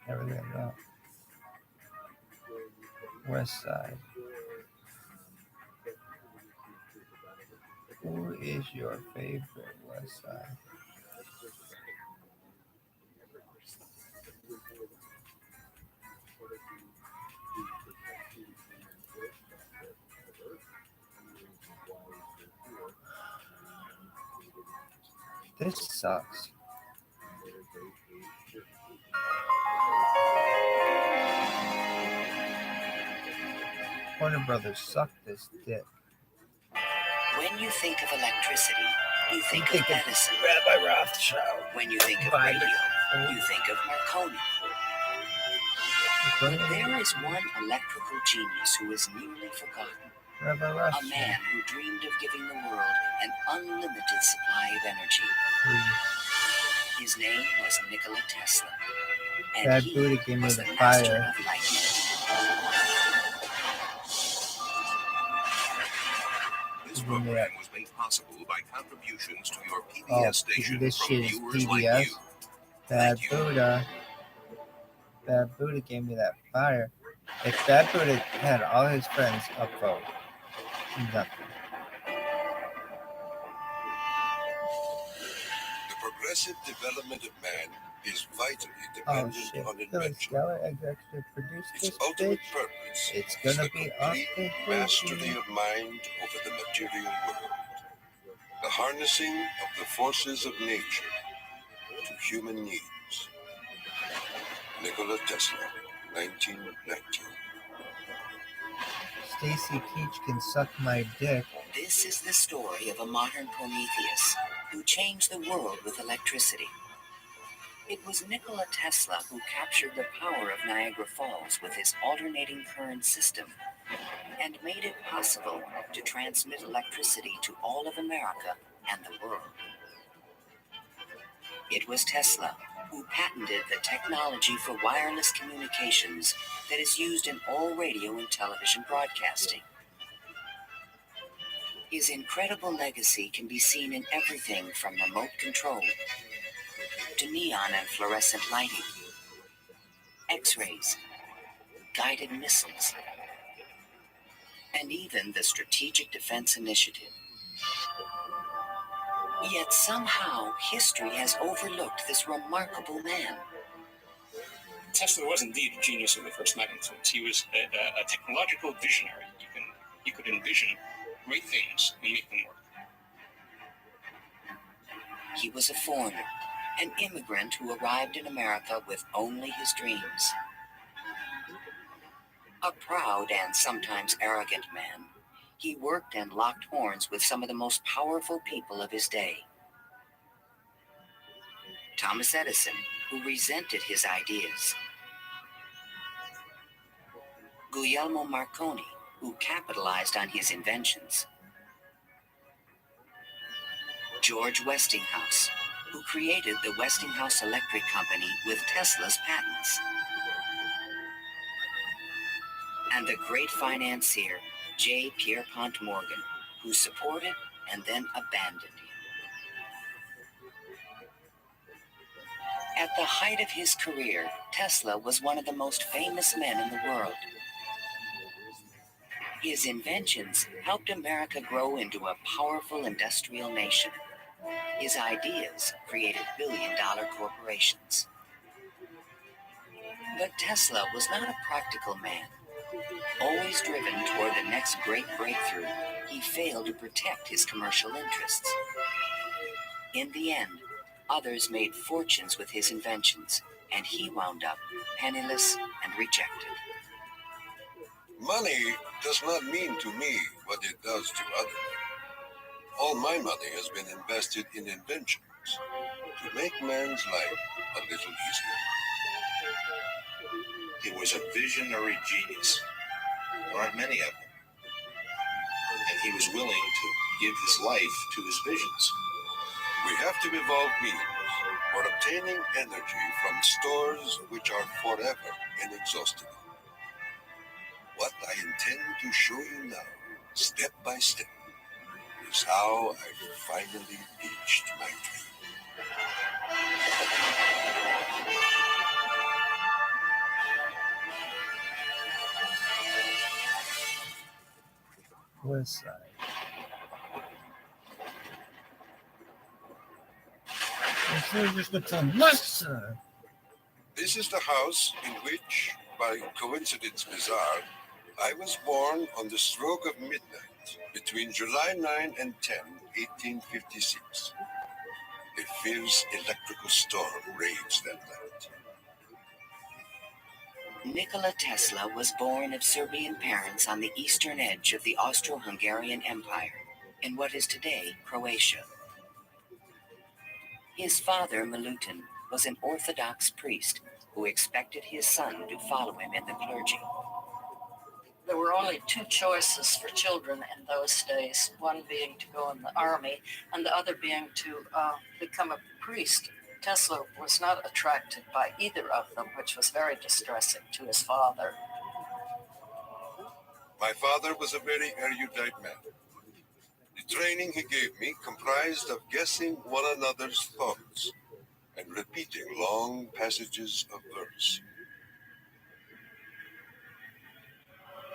[SPEAKER 10] Everything no. West Side. Who is your favorite West Side? This sucks. Warner Brothers suck this dick.
[SPEAKER 8] When you think of electricity, you think of medicine.
[SPEAKER 10] Rabbi Rothschild.
[SPEAKER 8] When you think of radio, you think of Marconi. But there is one electrical genius who is nearly forgotten.
[SPEAKER 10] Rabbi
[SPEAKER 8] A
[SPEAKER 10] Rothschild.
[SPEAKER 8] man who dreamed of giving the world an unlimited supply of energy. His name was Nikola Tesla. And
[SPEAKER 10] Bad
[SPEAKER 8] he
[SPEAKER 10] Buddha gave me
[SPEAKER 8] was
[SPEAKER 10] the
[SPEAKER 8] the master
[SPEAKER 10] fire.
[SPEAKER 8] of lightning.
[SPEAKER 11] This program was made possible by contributions to your PBS
[SPEAKER 10] Oh,
[SPEAKER 11] station
[SPEAKER 10] this
[SPEAKER 11] from
[SPEAKER 10] shit is
[SPEAKER 11] viewers like
[SPEAKER 10] PBS.
[SPEAKER 11] you.
[SPEAKER 10] Bad Buddha. Bad Buddha gave me that fire. If Bad Buddha had all his friends upvote, nothing.
[SPEAKER 11] The progressive development of man is vitally
[SPEAKER 10] Oh
[SPEAKER 11] dependent
[SPEAKER 10] shit.
[SPEAKER 11] on
[SPEAKER 10] Billy
[SPEAKER 11] invention.
[SPEAKER 10] Skeller executive produced
[SPEAKER 11] Its
[SPEAKER 10] this
[SPEAKER 11] ultimate
[SPEAKER 10] bitch.
[SPEAKER 11] purpose
[SPEAKER 10] It's
[SPEAKER 11] is
[SPEAKER 10] gonna
[SPEAKER 11] the
[SPEAKER 10] be off
[SPEAKER 11] complete
[SPEAKER 10] the
[SPEAKER 11] mastery of mind over the material world. The harnessing of the forces of nature to human needs. Nikola Tesla, 1919.
[SPEAKER 10] Stacy Peach can suck my dick.
[SPEAKER 8] This is the story of a modern Prometheus who changed the world with electricity. It was Nikola Tesla who captured the power of Niagara Falls with his alternating current system and made it possible to transmit electricity to all of America and the world. It was Tesla who patented the technology for wireless communications that is used in all radio and television broadcasting. His incredible legacy can be seen in everything from remote control to neon and fluorescent lighting, X-rays, guided missiles, and even the Strategic Defense Initiative. Yet somehow history has overlooked this remarkable man.
[SPEAKER 17] Tesla was indeed a genius of the first magnitude. He was a technological visionary. He could envision great things and make them work.
[SPEAKER 8] He was a foreigner, an immigrant who arrived in America with only his dreams. A proud and sometimes arrogant man, he worked and locked horns with some of the most powerful people of his day. Thomas Edison, who resented his ideas. Guglielmo Marconi, who capitalized on his inventions. George Westinghouse, who created the Westinghouse Electric Company with Tesla's patents. And the great financier, J. Pierpont Morgan, who supported and then abandoned him. At the height of his career, Tesla was one of the most famous men in the world. His inventions helped America grow into a powerful industrial nation. His ideas created billion-dollar corporations. But Tesla was not a practical man. Always driven toward the next great breakthrough, he failed to protect his commercial interests. In the end, others made fortunes with his inventions, and he wound up penniless and rejected.
[SPEAKER 11] Money does not mean to me what it does to others. All my money has been invested in inventions to make man's life a little easier.
[SPEAKER 18] He was a visionary genius. There aren't many of them. And he was willing to give his life to his visions.
[SPEAKER 11] We have to evolve means for obtaining energy from stores which are forever inexhaustible. What I intend to show you now, step by step, is how I finally reached my dream.
[SPEAKER 10] West side.
[SPEAKER 11] This is the house in which, by coincidence bizarre, I was born on the stroke of midnight between July 9 and 10, 1856. A fierce electrical storm raged that night.
[SPEAKER 8] Nikola Tesla was born of Serbian parents on the eastern edge of the Austro-Hungarian Empire, in what is today Croatia. His father, Milutin, was an Orthodox priest who expected his son to follow him in the clergy.
[SPEAKER 21] There were only two choices for children in those days, one being to go in the army and the other being to become a priest. Tesla was not attracted by either of them, which was very distressing to his father.
[SPEAKER 11] My father was a very erudite man. The training he gave me comprised of guessing one another's thoughts and repeating long passages of verse.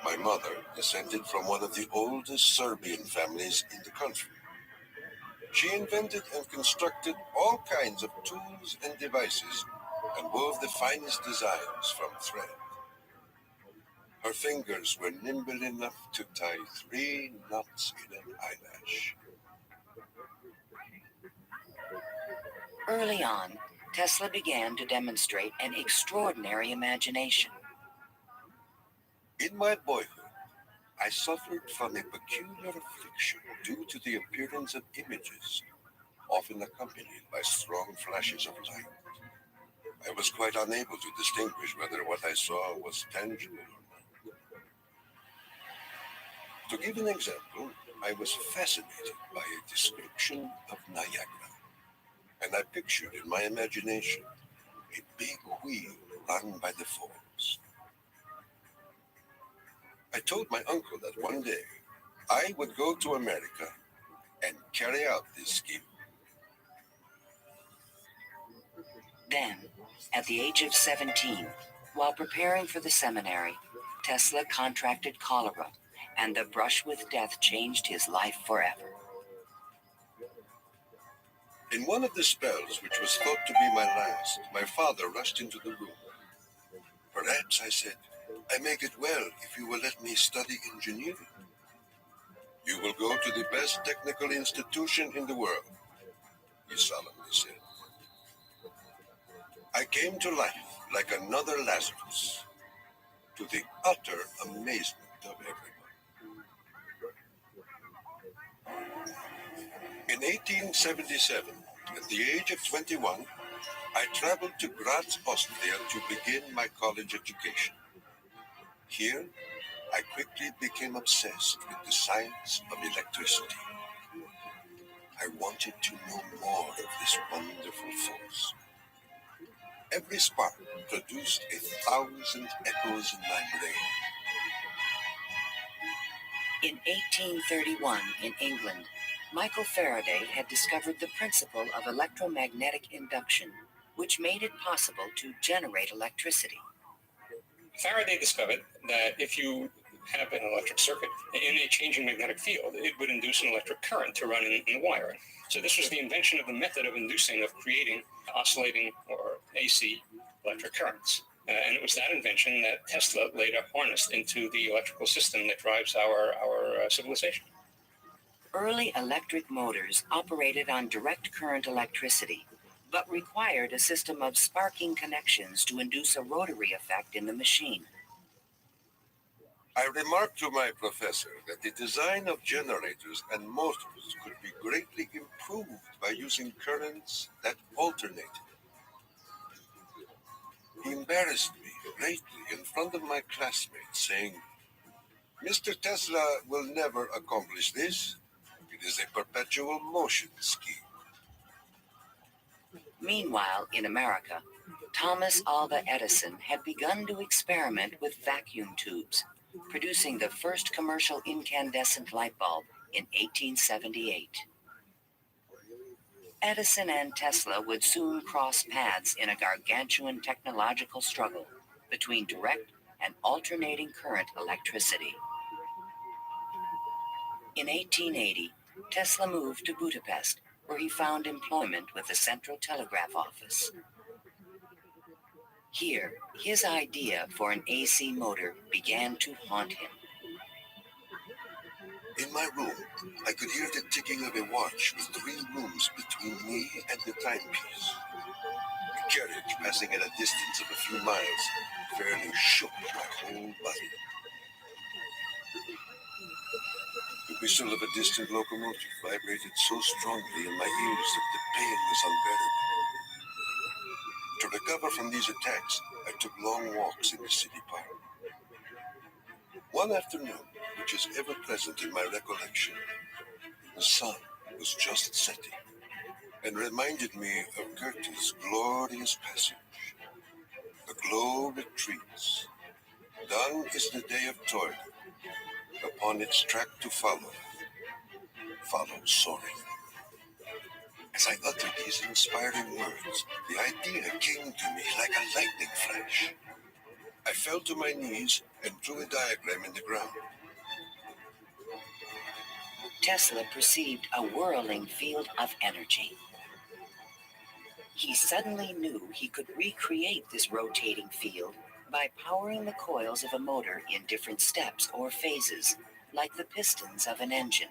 [SPEAKER 11] My mother descended from one of the oldest Serbian families in the country. She invented and constructed all kinds of tools and devices and wove the finest designs from thread. Her fingers were nimble enough to tie 3 knots in an eyelash.
[SPEAKER 8] Early on, Tesla began to demonstrate an extraordinary imagination.
[SPEAKER 11] In my boyhood, I suffered from a peculiar affliction due to the appearance of images, often accompanied by strong flashes of light. I was quite unable to distinguish whether what I saw was tangible or not. To give an example, I was fascinated by a description of Niagara, and I pictured in my imagination a big wheel run by the falls. I told my uncle that one day I would go to America and carry out this scheme.
[SPEAKER 8] Then, at the age of 17, while preparing for the seminary, Tesla contracted cholera, and the brush with death changed his life forever.
[SPEAKER 11] In one of the spells, which was thought to be my last, my father rushed into the room. Perhaps, I said, I may get well if you will let me study engineering. You will go to the best technical institution in the world, he solemnly said. I came to life like another Lazarus, to the utter amazement of everyone. In 1877, at the age of 21, I traveled to Graz, Austria to begin my college education. Here, I quickly became obsessed with the science of electricity. I wanted to know more of this wonderful force. Every spark produced 1,000 echoes in my brain.
[SPEAKER 8] In 1831, in England, Michael Faraday had discovered the principle of electromagnetic induction, which made it possible to generate electricity.
[SPEAKER 17] Faraday discovered that if you have an electric circuit in a changing magnetic field, it would induce an electric current to run in the wire. So this was the invention of the method of creating oscillating or AC electric currents. And it was that invention that Tesla later harnessed into the electrical system that drives our civilization.
[SPEAKER 8] Early electric motors operated on direct current electricity, but required a system of sparking connections to induce a rotary effect in the machine.
[SPEAKER 11] I remarked to my professor that the design of generators and motors could be greatly improved by using currents that alternated. He embarrassed me greatly in front of my classmates, saying, Mr. Tesla will never accomplish this. It is a perpetual motion scheme.
[SPEAKER 8] Meanwhile, in America, Thomas Alva Edison had begun to experiment with vacuum tubes, producing the first commercial incandescent light bulb in 1878. Edison and Tesla would soon cross paths in a gargantuan technological struggle between direct and alternating current electricity. In 1880, Tesla moved to Budapest, where he found employment with the Central Telegraph Office. Here, his idea for an AC motor began to haunt him.
[SPEAKER 11] In my room, I could hear the ticking of a watch with 3 rooms between me and the timepiece. A carriage passing at a distance of a few miles fairly shook my whole body. The whistle of a distant locomotive vibrated so strongly in my ears that the pain was unbearable. To recover from these attacks, I took long walks in the city park. One afternoon, which is ever present in my recollection, the sun was just setting and reminded me of Goethe's glorious passage. The glow retreats. Done is the day of toil. Upon its track to follow soaring. As I uttered these inspiring words, the idea came to me like a lightning flash. I fell to my knees and drew a diagram in the ground.
[SPEAKER 8] Tesla perceived a whirling field of energy. He suddenly knew he could recreate this rotating field by powering the coils of a motor in different steps or phases, like the pistons of an engine.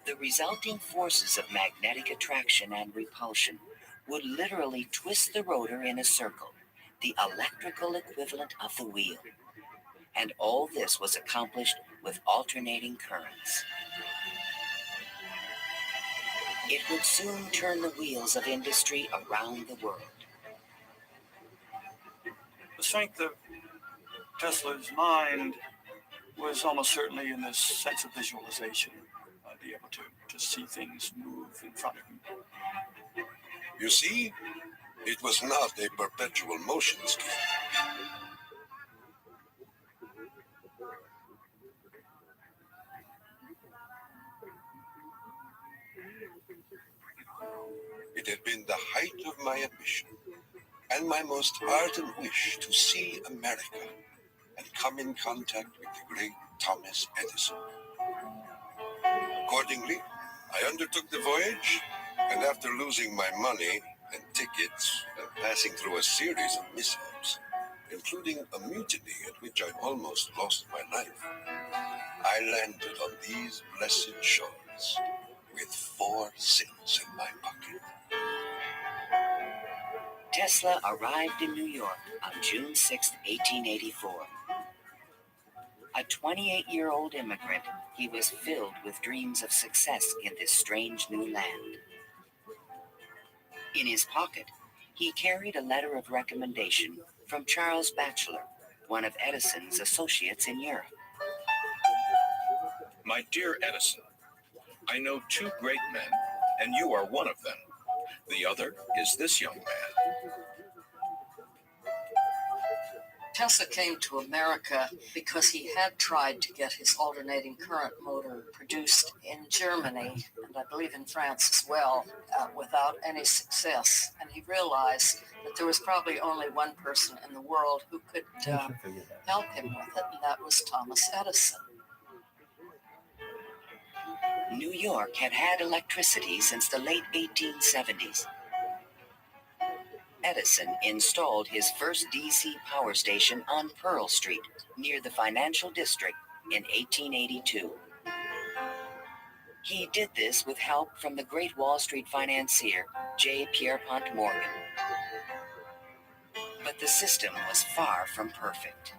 [SPEAKER 8] The resulting forces of magnetic attraction and repulsion would literally twist the rotor in a circle, the electrical equivalent of the wheel. And all this was accomplished with alternating currents. It would soon turn the wheels of industry around the world.
[SPEAKER 5] The strength of Tesla's mind was almost certainly in this sense of visualization, be able to see things move in front of him.
[SPEAKER 11] You see, it was not a perpetual motion scheme. It had been the height of my ambition and my most ardent wish to see America and come in contact with the great Thomas Edison. Accordingly, I undertook the voyage, and after losing my money and tickets and passing through a series of mishaps, including a mutiny at which I almost lost my life, I landed on these blessed shores with 4 cents in my pocket.
[SPEAKER 8] Tesla arrived in New York on June 6, 1884. A 28-year-old immigrant, he was filled with dreams of success in this strange new land. In his pocket, he carried a letter of recommendation from Charles Batchelor, one of Edison's associates in Europe.
[SPEAKER 12] My dear Edison, I know 2 great men, and you are one of them. The other is this young man.
[SPEAKER 21] Tesla came to America because he had tried to get his alternating current motor produced in Germany, and I believe in France as well, without any success. And he realized that there was probably only one person in the world who could help him with it, and that was Thomas Edison.
[SPEAKER 8] New York had had electricity since the late 1870s. Edison installed his first DC power station on Pearl Street, near the financial district, in 1882. He did this with help from the great Wall Street financier, J. Pierpont Morgan. But the system was far from perfect.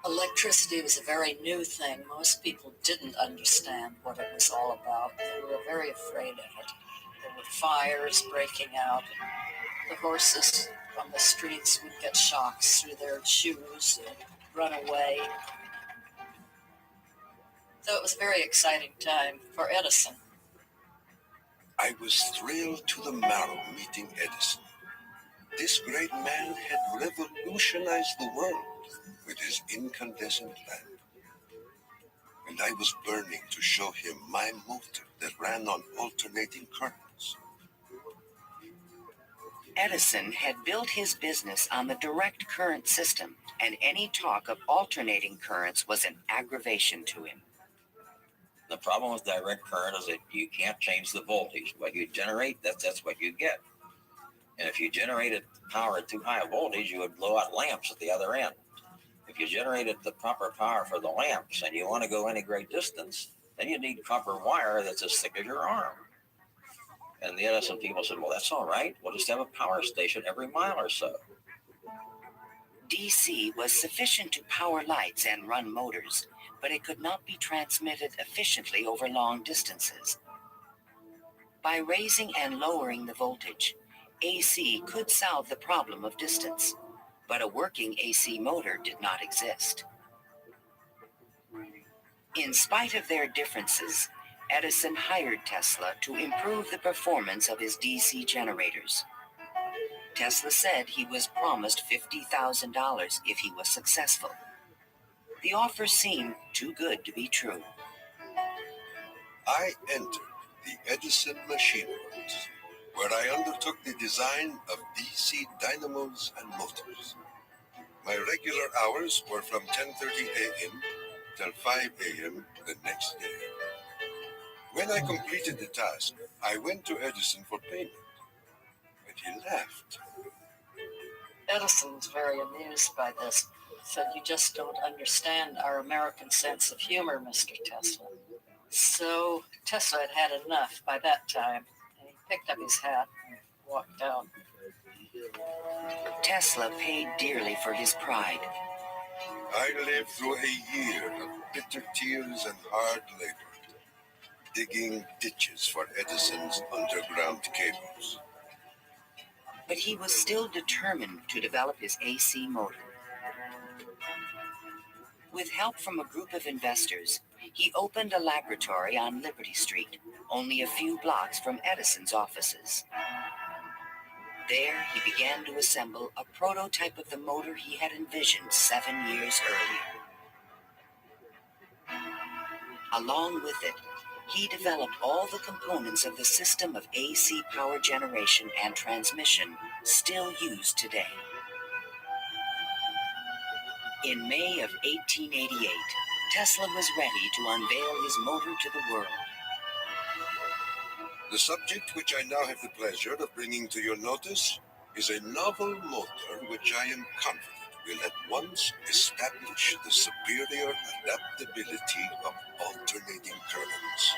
[SPEAKER 21] Electricity was a very new thing. Most people didn't understand what it was all about. They were very afraid of it. There were fires breaking out. The horses on the streets would get shocks through their shoes and run away. So it was a very exciting time for Edison.
[SPEAKER 11] I was thrilled to the marrow meeting Edison. This great man had revolutionized the world with his incandescent lamp. And I was burning to show him my motor that ran on alternating currents.
[SPEAKER 8] Edison had built his business on the direct current system, and any talk of alternating currents was an aggravation to him.
[SPEAKER 22] The problem with direct current is that you can't change the voltage. What you generate, that's what you get. And if you generated power at too high a voltage, you would blow out lamps at the other end. If you generated the proper power for the lamps and you want to go any great distance, then you need copper wire that's as thick as your arm. And the Edison people said, well, that's all right. We'll just have a power station every mile or so.
[SPEAKER 8] DC was sufficient to power lights and run motors, but it could not be transmitted efficiently over long distances. By raising and lowering the voltage, AC could solve the problem of distance, but a working AC motor did not exist. In spite of their differences, Edison hired Tesla to improve the performance of his DC generators. Tesla said he was promised $50,000 if he was successful. The offer seemed too good to be true.
[SPEAKER 11] I entered the Edison Machine Works, where I undertook the design of DC dynamos and motors. My regular hours were from 10:30 a.m. till 5 a.m. the next day. When I completed the task, I went to Edison for payment, but he laughed.
[SPEAKER 21] Edison was very amused by this. He said, "You just don't understand our American sense of humor, Mr. Tesla." So Tesla had had enough by that time, and he picked up his hat and walked out.
[SPEAKER 8] Tesla paid dearly for his pride.
[SPEAKER 11] I lived through a year of bitter tears and hard labor, digging ditches for Edison's underground cables.
[SPEAKER 8] But he was still determined to develop his AC motor. With help from a group of investors, he opened a laboratory on Liberty Street, only a few blocks from Edison's offices. There, he began to assemble a prototype of the motor he had envisioned 7 years earlier. Along with it, he developed all the components of the system of AC power generation and transmission still used today. In May of 1888, Tesla was ready to unveil his motor to the world.
[SPEAKER 11] The subject which I now have the pleasure of bringing to your notice is a novel motor which I am confident will at once establish the superior adaptability of alternating currents.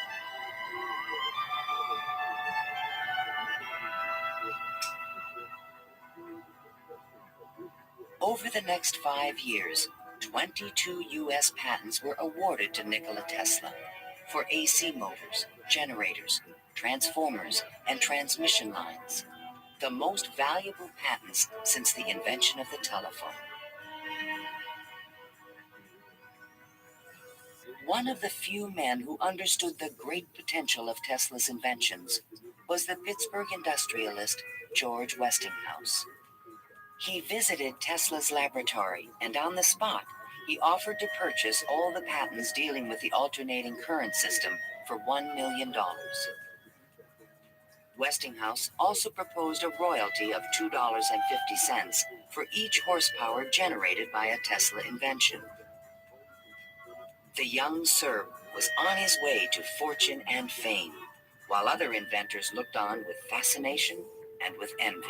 [SPEAKER 8] Over the next 5 years, 22 U.S. patents were awarded to Nikola Tesla for AC motors, generators, transformers, and transmission lines, the most valuable patents since the invention of the telephone. One of the few men who understood the great potential of Tesla's inventions was the Pittsburgh industrialist George Westinghouse. He visited Tesla's laboratory, and on the spot, he offered to purchase all the patents dealing with the alternating current system for $1 million. Westinghouse also proposed a royalty of $2.50 for each horsepower generated by a Tesla invention. The young Serb was on his way to fortune and fame, while other inventors looked on with fascination and with envy.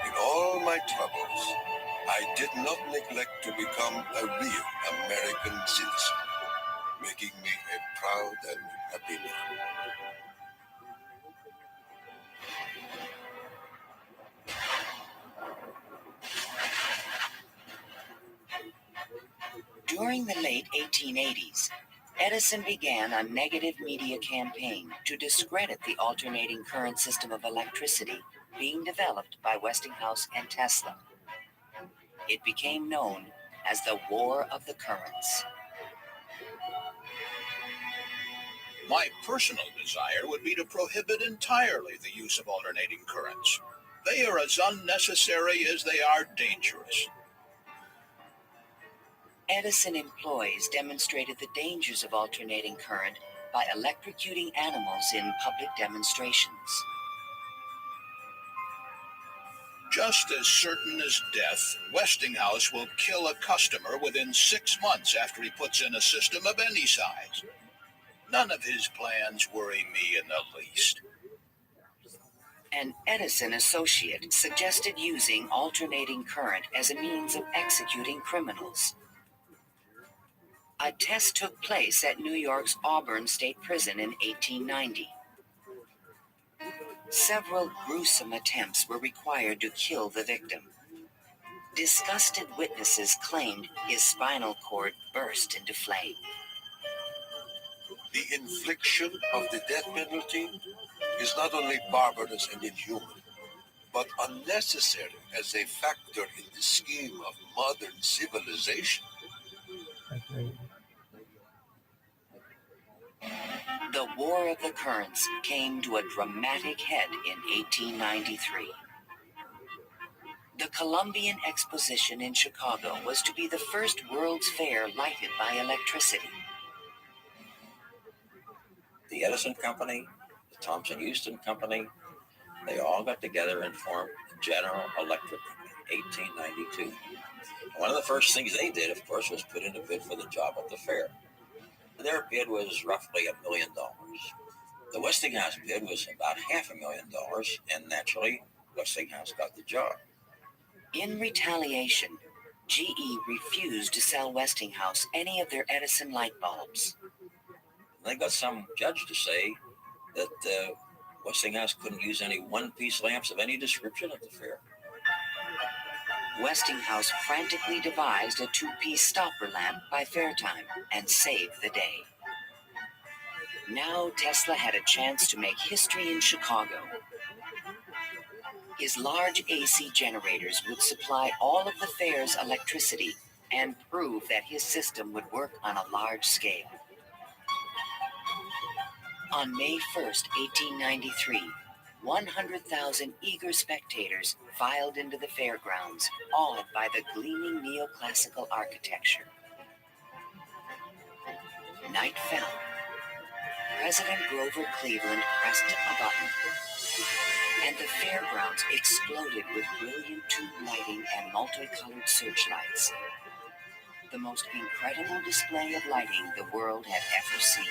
[SPEAKER 11] In all my troubles, I did not neglect to become a real American citizen, making me a proud and happy man.
[SPEAKER 8] During the late 1880s, Edison began a negative media campaign to discredit the alternating current system of electricity being developed by Westinghouse and Tesla. It became known as the War of the Currents.
[SPEAKER 12] My personal desire would be to prohibit entirely the use of alternating currents. They are as unnecessary as they are dangerous.
[SPEAKER 8] Edison employees demonstrated the dangers of alternating current by electrocuting animals in public demonstrations.
[SPEAKER 12] Just as certain as death, Westinghouse will kill a customer within 6 months after he puts in a system of any size. None of his plans worry me in the least.
[SPEAKER 8] An Edison associate suggested using alternating current as a means of executing criminals. A test took place at New York's Auburn State Prison in 1890. Several gruesome attempts were required to kill the victim. Disgusted witnesses claimed his spinal cord burst into flame.
[SPEAKER 11] The infliction of the death penalty is not only barbarous and inhuman, but unnecessary as a factor in the scheme of modern civilization.
[SPEAKER 8] The War of the Currents came to a dramatic head in 1893. The Columbian Exposition in Chicago was to be the first World's Fair lighted by electricity.
[SPEAKER 22] The Edison Company, the Thomson Houston Company, they all got together and formed General Electric Company, 1892. One of the first things they did, of course, was put in a bid for the job at the fair. Their bid was roughly $1 million. The Westinghouse bid was about $500,000, and naturally, Westinghouse got the job.
[SPEAKER 8] In retaliation, GE refused to sell Westinghouse any of their Edison light bulbs.
[SPEAKER 22] They got some judge to say that Westinghouse couldn't use any one-piece lamps of any description at the fair.
[SPEAKER 8] Westinghouse frantically devised a two-piece stopper lamp by fair time and saved the day. Now Tesla had a chance to make history in Chicago. His large AC generators would supply all of the fair's electricity and prove that his system would work on a large scale. On May 1st, 1893, 100,000 eager spectators filed into the fairgrounds, awed by the gleaming neoclassical architecture. Night fell. President Grover Cleveland pressed a button, and the fairgrounds exploded with brilliant tube lighting and multicolored searchlights. The most incredible display of lighting the world had ever seen.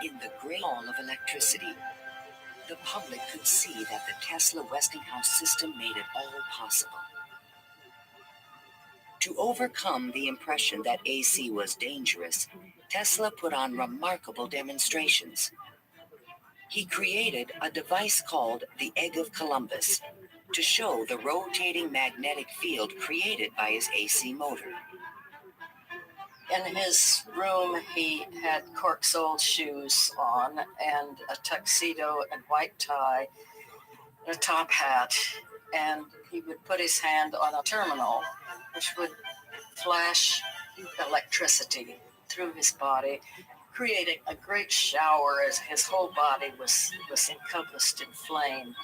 [SPEAKER 8] In the great hall of electricity, the public could see that the Tesla Westinghouse system made it all possible. To overcome the impression that AC was dangerous, Tesla put on remarkable demonstrations. He created a device called the Egg of Columbus to show the rotating magnetic field created by his AC motor.
[SPEAKER 21] In his room, he had cork-soled shoes on and a tuxedo and white tie, and a top hat, and he would put his hand on a terminal, which would flash electricity through his body, creating a great shower as his whole body was encompassed in flame,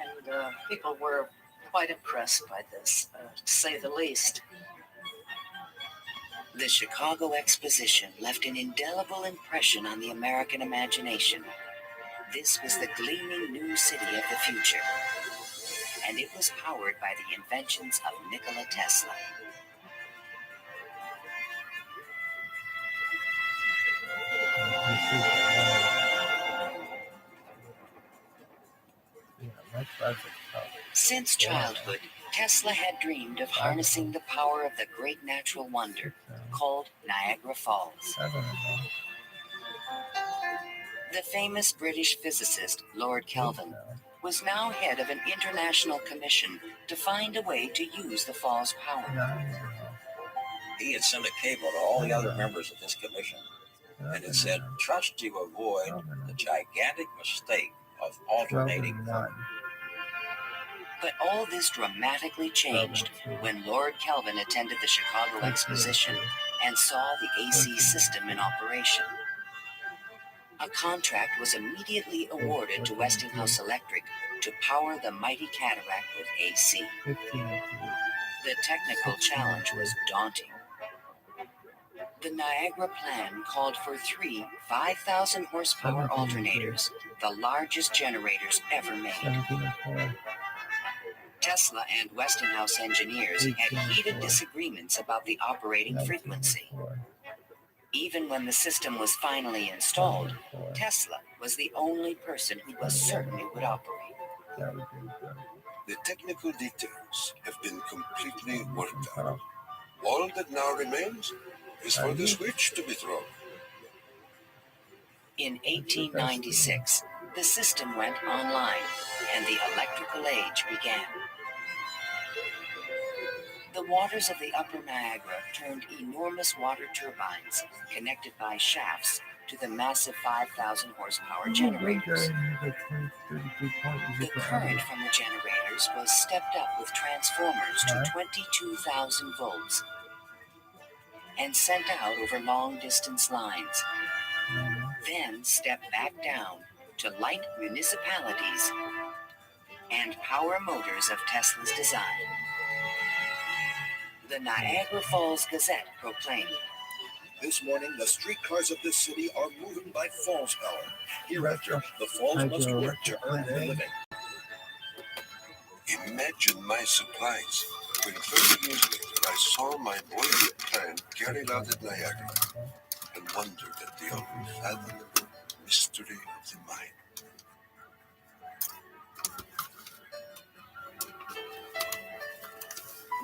[SPEAKER 21] and people were quite impressed by this, to say the least.
[SPEAKER 8] The Chicago Exposition left an indelible impression on the American imagination. This was the gleaming new city of the future, and it was powered by the inventions of Nikola Tesla. Since childhood, Tesla had dreamed of harnessing the power of the great natural wonder called Niagara Falls. The famous British physicist Lord Kelvin was now head of an international commission to find a way to use the fall's power.
[SPEAKER 22] He had sent a cable to all the other members of this commission, and it said, "Trust to avoid the gigantic mistake of alternating current."
[SPEAKER 8] But all this dramatically changed when Lord Kelvin attended the Chicago Exposition and saw the AC system in operation. A contract was immediately awarded to Westinghouse Electric to power the mighty cataract with AC. The technical challenge was daunting. The Niagara plan called for 3 5,000 horsepower alternators, the largest generators ever made. Tesla and Westinghouse engineers had heated disagreements about the operating frequency. Even when the system was finally installed, Tesla was the only person who was certain it would operate.
[SPEAKER 11] The technical details have been completely worked out. All that now remains is for the switch to be thrown.
[SPEAKER 8] In 1896, the system went online and the electrical age began. The waters of the upper Niagara turned enormous water turbines connected by shafts to the massive 5,000 horsepower generators. The current from the generators was stepped up with transformers to 22,000 volts and sent out over long-distance lines, then stepped back down to light municipalities and power motors of Tesla's design. The Niagara Falls Gazette proclaimed,
[SPEAKER 12] "This morning, the streetcars of this city are moved by Falls power. Hereafter, the Falls must work to earn their living."
[SPEAKER 11] Imagine my surprise when 30 years later I saw my boyhood plan carried out at Niagara and wondered at the unfathomable mystery of the mind.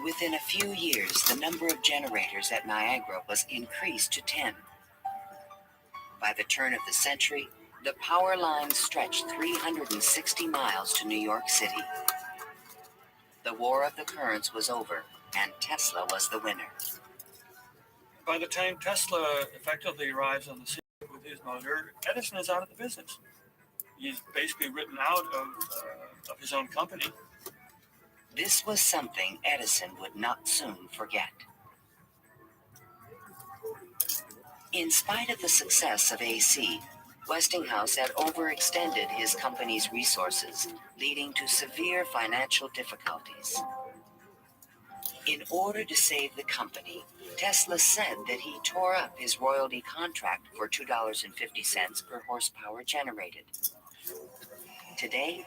[SPEAKER 8] Within a few years, the number of generators at Niagara was increased to 10. By the turn of the century, the power lines stretched 360 miles to New York City. The War of the Currents was over, and Tesla was the winner.
[SPEAKER 5] By the time Tesla effectively arrives on the scene with his motor, Edison is out of the business. He's basically written out of his own company.
[SPEAKER 8] This was something Edison would not soon forget. In spite of the success of AC, Westinghouse had overextended his company's resources, leading to severe financial difficulties. In order to save the company, Tesla said that he tore up his royalty contract for $2.50 per horsepower generated. Today,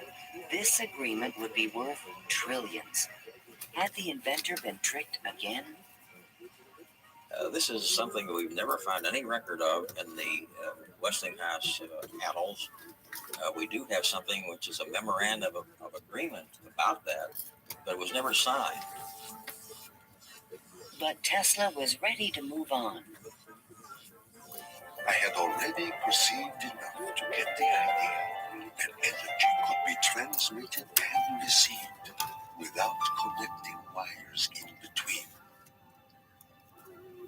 [SPEAKER 8] this agreement would be worth trillions. Had the inventor been tricked again?
[SPEAKER 22] This is something that we've never found any record of in the Westinghouse annals. We do have something which is a memorandum of agreement about that, but it was never signed.
[SPEAKER 8] But Tesla was ready to move on.
[SPEAKER 11] I had already perceived enough to get the idea that energy could be transmitted and received without connecting wires in between.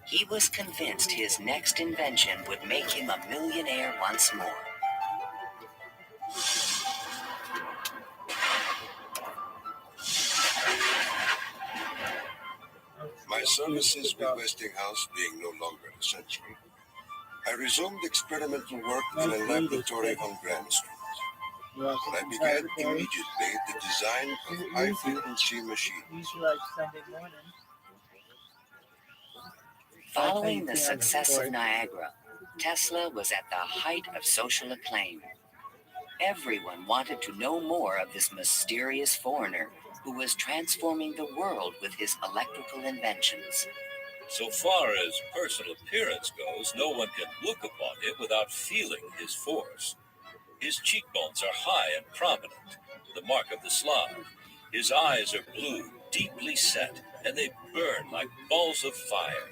[SPEAKER 8] He was convinced his next invention would make him a millionaire once more.
[SPEAKER 11] My services with Westinghouse being no longer essential, I resumed experimental work in a laboratory on Grand Street. I began immediately the design of high-frequency machines.
[SPEAKER 8] Following the success of Niagara, Tesla was at the height of social acclaim. Everyone wanted to know more of this mysterious foreigner who was transforming the world with his electrical inventions.
[SPEAKER 2] So far as personal appearance goes, no one can look upon him without feeling his force. His cheekbones are high and prominent, the mark of the Slav. His eyes are blue, deeply set, and they burn like balls of fire.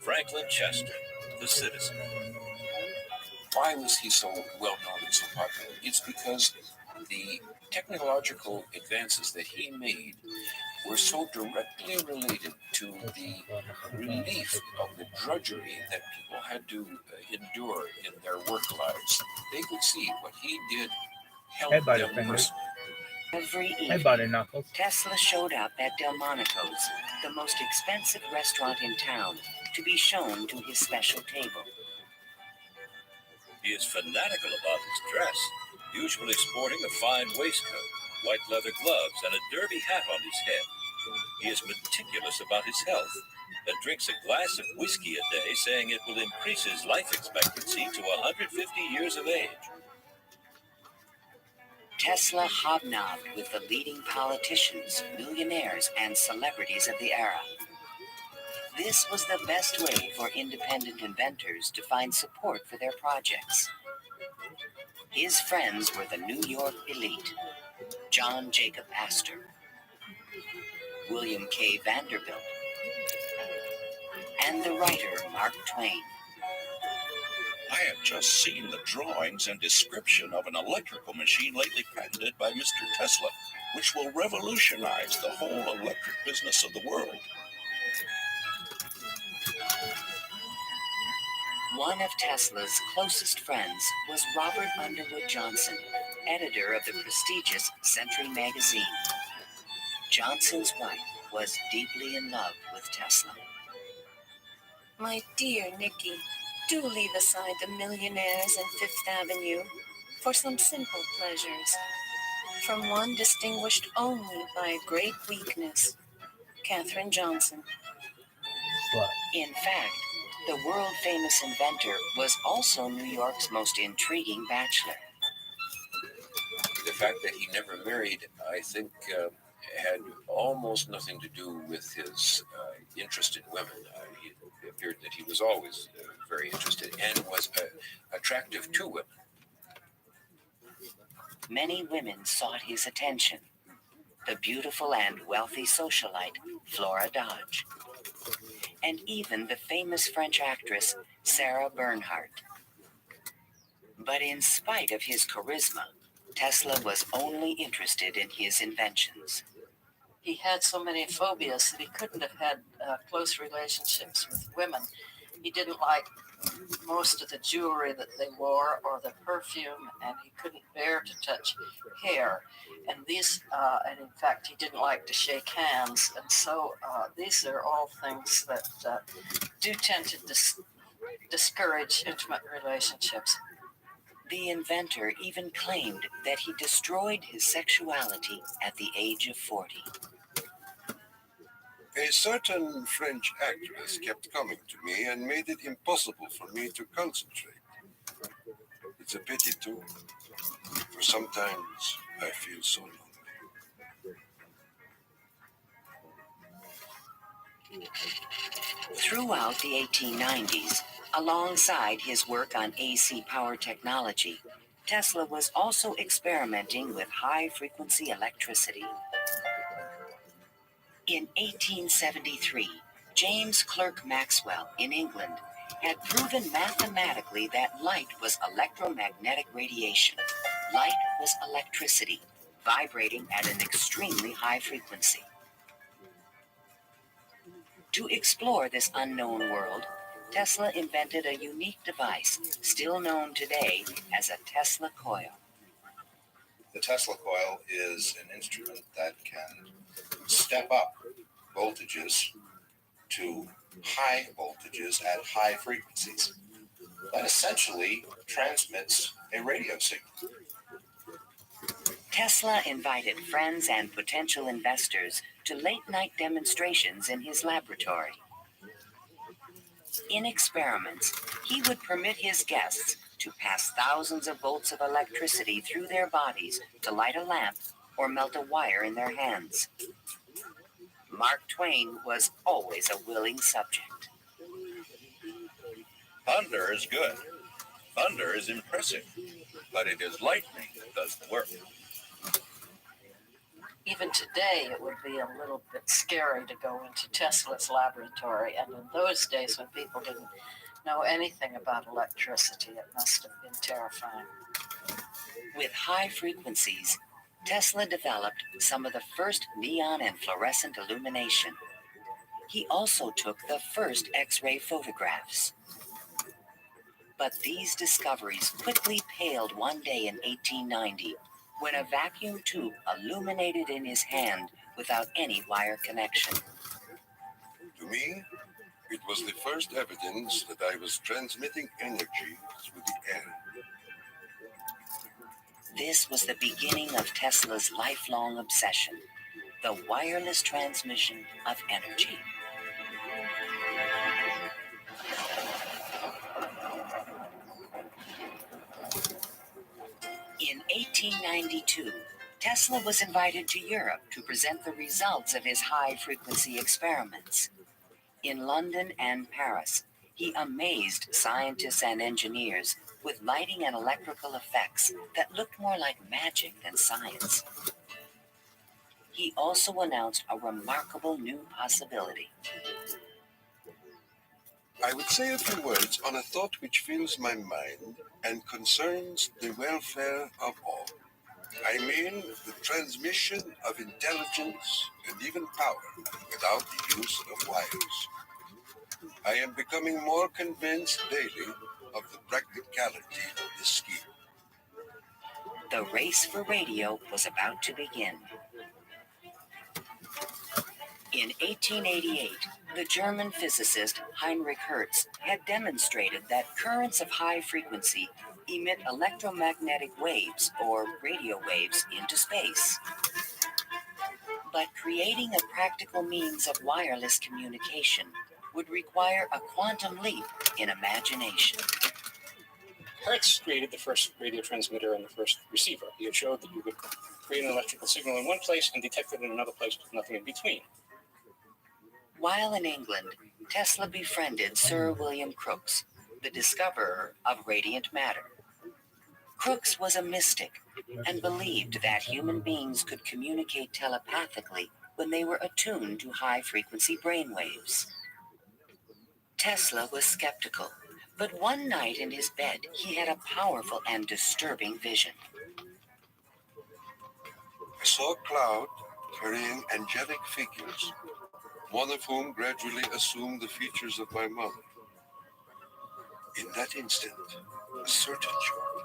[SPEAKER 2] Franklin Chester, the citizen.
[SPEAKER 18] Why was he so well known and so popular? It's because the technological advances that he made were so directly related to the relief of the drudgery that people had to endure in their work lives. They could see what he did help them personally.
[SPEAKER 8] Every evening, Tesla showed up at Delmonico's, the most expensive restaurant in town, to be shown to his special table.
[SPEAKER 2] He is fanatical about his dress, usually sporting a fine waistcoat, white leather gloves, and a derby hat on his head. He is meticulous about his health and drinks a glass of whiskey a day, saying it will increase his life expectancy to 150 years of age.
[SPEAKER 8] Tesla hobnobbed with the leading politicians, millionaires, and celebrities of the era. This was the best way for independent inventors to find support for their projects. His friends were the New York elite, John Jacob Astor, William K. Vanderbilt, and the writer Mark Twain.
[SPEAKER 12] I have just seen the drawings and description of an electrical machine lately patented by Mr. Tesla, which will revolutionize the whole electric business of the world.
[SPEAKER 8] One of Tesla's closest friends was Robert Underwood Johnson, editor of the prestigious Century magazine. Johnson's wife was deeply in love with Tesla.
[SPEAKER 21] My dear Nicky, do leave aside the millionaires and Fifth Avenue for some simple pleasures. From one distinguished only by great weakness, Katherine Johnson.
[SPEAKER 8] In fact, the world-famous inventor was also New York's most intriguing bachelor.
[SPEAKER 18] The fact that he never married, I think, had almost nothing to do with his interest in women. It appeared that he was always very interested and was attractive to women.
[SPEAKER 8] Many women sought his attention. the beautiful and wealthy socialite Flora Dodge, and even the famous French actress Sarah Bernhardt. But in spite of his charisma, Tesla was only interested in his inventions.
[SPEAKER 21] He had so many phobias that he couldn't have had close relationships with women. He didn't like most of the jewelry that they wore or the perfume, and he couldn't bear to touch hair. And and in fact, he didn't like to shake hands. And so these are all things that do tend to discourage intimate relationships.
[SPEAKER 8] The inventor even claimed that he destroyed his sexuality at the age of 40.
[SPEAKER 11] A certain French actress kept coming to me and made it impossible for me to concentrate. It's a pity too, for sometimes I feel so lonely.
[SPEAKER 8] Throughout the 1890s, alongside his work on AC power technology, Tesla was also experimenting with high-frequency electricity. In 1873, James Clerk Maxwell in England had proven mathematically that light was electromagnetic radiation. Light was electricity, vibrating at an extremely high frequency. To explore this unknown world, Tesla invented a unique device, still known today as a Tesla coil.
[SPEAKER 15] The Tesla coil is an instrument that can step up voltages to high voltages at high frequencies. That essentially transmits a radio signal.
[SPEAKER 8] Tesla invited friends and potential investors to late-night demonstrations in his laboratory. In experiments, he would permit his guests to pass thousands of volts of electricity through their bodies to light a lamp or melt a wire in their hands. Mark Twain was always a willing subject.
[SPEAKER 2] Thunder is good. Thunder is impressive. But it is lightning that does the work.
[SPEAKER 21] Even today, it would be a little bit scary to go into Tesla's laboratory. And in those days, when people didn't know anything about electricity, it must have been terrifying.
[SPEAKER 8] With high frequencies, Tesla developed some of the first neon and fluorescent illumination. He also took the first X-ray photographs. But these discoveries quickly paled one day in 1890 when a vacuum tube illuminated in his hand without any wire connection.
[SPEAKER 11] To me, it was the first evidence that I was transmitting energy through the air.
[SPEAKER 8] This was the beginning of Tesla's lifelong obsession, the wireless transmission of energy. In 1892, Tesla was invited to Europe to present the results of his high-frequency experiments. In London and Paris, he amazed scientists and engineers with lighting and electrical effects that looked more like magic than science. He also announced a remarkable new possibility.
[SPEAKER 11] I would say a few words on a thought which fills my mind and concerns the welfare of all. I mean the transmission of intelligence and even power without the use of wires. I am becoming more convinced daily of the practicality of this scheme.
[SPEAKER 8] The race for radio was about to begin. In 1888, the German physicist Heinrich Hertz had demonstrated that currents of high frequency emit electromagnetic waves, or radio waves, into space. But creating a practical means of wireless communication would require a quantum leap in imagination.
[SPEAKER 17] Hertz created the first radio transmitter and the first receiver. He had showed that you could create an electrical signal in one place and detect it in another place with nothing in between.
[SPEAKER 8] While in England, Tesla befriended Sir William Crookes, the discoverer of radiant matter. Crookes was a mystic and believed that human beings could communicate telepathically when they were attuned to high-frequency brainwaves. Tesla was skeptical, but one night in his bed, he had a powerful and disturbing vision.
[SPEAKER 11] I saw a cloud carrying angelic figures, one of whom gradually assumed the features of my mother. In that instant, a certain joy,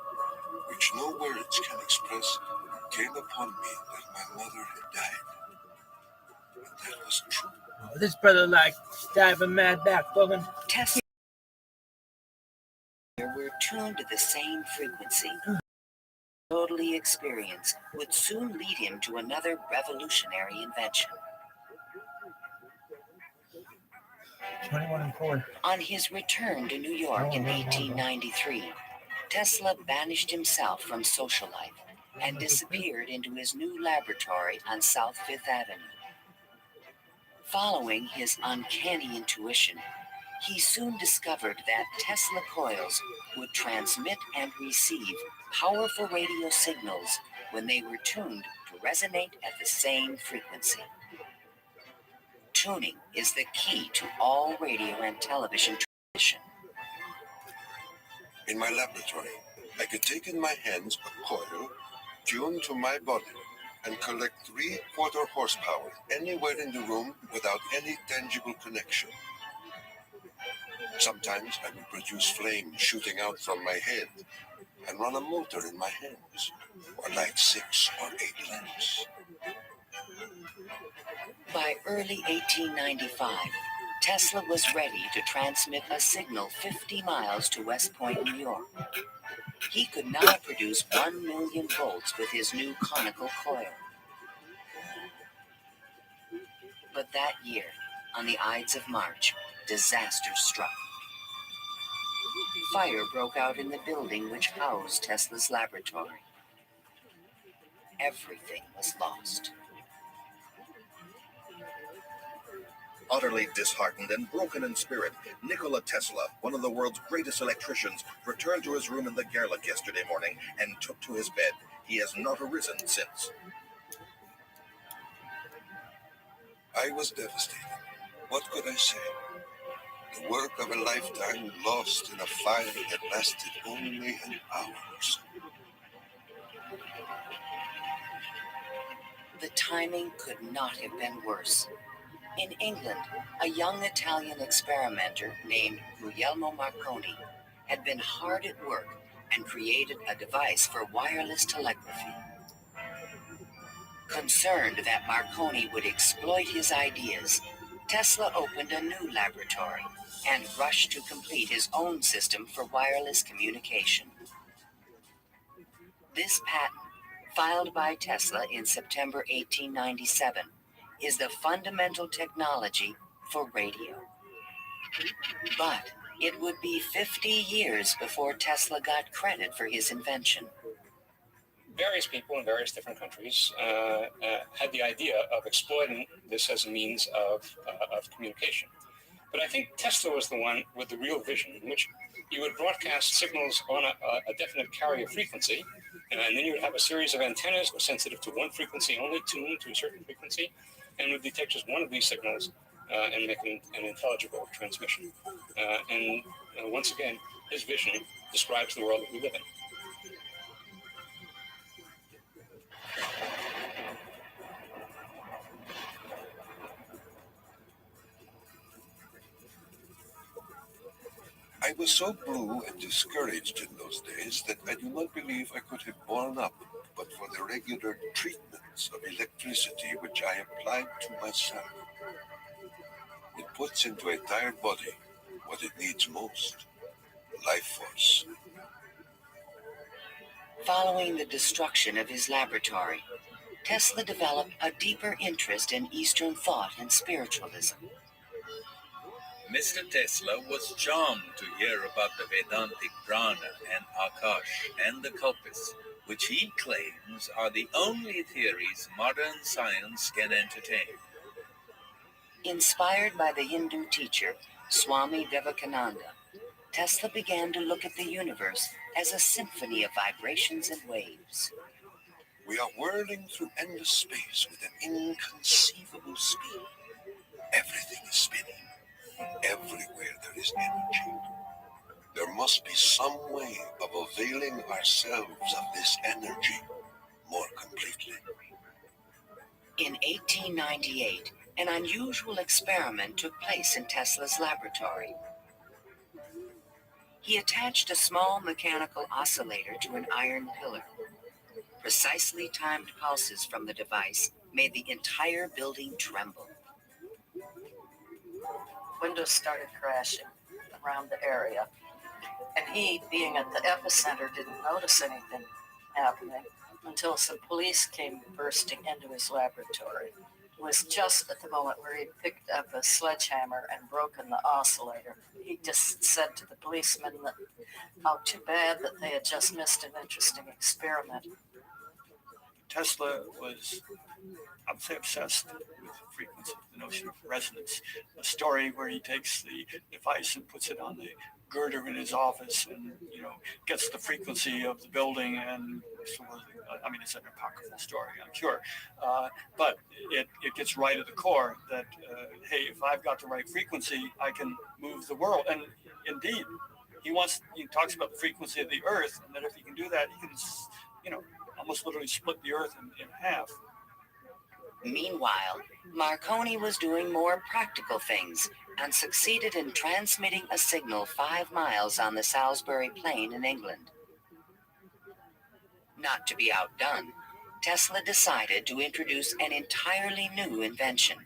[SPEAKER 11] which no words can express, came upon me that my mother had died. And that was true.
[SPEAKER 10] Oh, this brother like diving mad back, woman.
[SPEAKER 8] Tesla were tuned to the same frequency. Totally experience would soon lead him to another revolutionary invention.
[SPEAKER 10] 21 and 4.
[SPEAKER 8] On his return to New York in 1893, Tesla banished himself from social life and disappeared into his new laboratory on South Fifth Avenue. Following his uncanny intuition, he soon discovered that Tesla coils would transmit and receive powerful radio signals when they were tuned to resonate at the same frequency. Tuning is the key to all radio and television transmission.
[SPEAKER 11] In my laboratory, I could take in my hands a coil tuned to my body and collect 3/4 horsepower anywhere in the room without any tangible connection. Sometimes I would produce flame shooting out from my head and run a motor in my hands, or light 6 or 8 lamps.
[SPEAKER 8] By early 1895, Tesla was ready to transmit a signal 50 miles to West Point, New York. He could now produce 1 million volts with his new conical coil. But that year, on the Ides of March, disaster struck. Fire broke out in the building which housed Tesla's laboratory. Everything was lost.
[SPEAKER 9] Utterly disheartened and broken in spirit, Nikola Tesla, one of the world's greatest electricians, returned to his room in the Gerlach yesterday morning and took to his bed. He has not arisen since.
[SPEAKER 11] I was devastated. What could I say? The work of a lifetime lost in a fire that lasted only an hour or so.
[SPEAKER 8] The timing could not have been worse. In England, a young Italian experimenter named Guglielmo Marconi had been hard at work and created a device for wireless telegraphy. Concerned that Marconi would exploit his ideas, Tesla opened a new laboratory and rushed to complete his own system for wireless communication. This patent, filed by Tesla in September 1897, is the fundamental technology for radio. But it would be 50 years before Tesla got credit for his invention.
[SPEAKER 17] Various people in various different countries had the idea of exploiting this as a means of communication. But I think Tesla was the one with the real vision, in which you would broadcast signals on a definite carrier frequency, and then you would have a series of antennas sensitive to one frequency only, tuned to a certain frequency, and would detect just one of these signals and make an intelligible transmission. And once again, his vision describes the world that we live in.
[SPEAKER 11] I was so blue and discouraged in those days that I do not believe I could have borne up but for the regular treatments of electricity which I applied to myself. It puts into a tired body what it needs most, life force.
[SPEAKER 8] Following the destruction of his laboratory, Tesla developed a deeper interest in Eastern thought and spiritualism.
[SPEAKER 2] Mr. Tesla was charmed to hear about the Vedantic Prana and Akash and the Kalpas, which he claims are the only theories modern science can entertain.
[SPEAKER 8] Inspired by the Hindu teacher Swami Vivekananda, Tesla began to look at the universe as a symphony of vibrations and waves.
[SPEAKER 11] We are whirling through endless space with an inconceivable speed. Everything is spinning. Everywhere there is energy. There must be some way of availing ourselves of this energy more completely.
[SPEAKER 8] In 1898, an unusual experiment took place in Tesla's laboratory. He attached a small mechanical oscillator to an iron pillar. Precisely timed pulses from the device made the entire building tremble.
[SPEAKER 21] Windows started crashing around the area, and he, being at the epicenter, didn't notice anything happening until some police came bursting into his laboratory. It was just at the moment where he picked up a sledgehammer and broken the oscillator. He just said to the policemen that how too bad that they had just missed an interesting experiment.
[SPEAKER 5] Tesla was, I would say, obsessed with frequency, the notion of resonance. A story where he takes the device and puts it on the girder in his office and, gets the frequency of the building. And so, I mean, it's an apocryphal story, I'm sure. But it gets right at the core that, hey, if I've got the right frequency, I can move the world. And indeed, he talks about the frequency of the earth, and that if he can do that, he can, almost literally split the earth in half.
[SPEAKER 8] Meanwhile, Marconi was doing more practical things and succeeded in transmitting a signal 5 miles on the Salisbury Plain in England. Not to be outdone, Tesla decided to introduce an entirely new invention.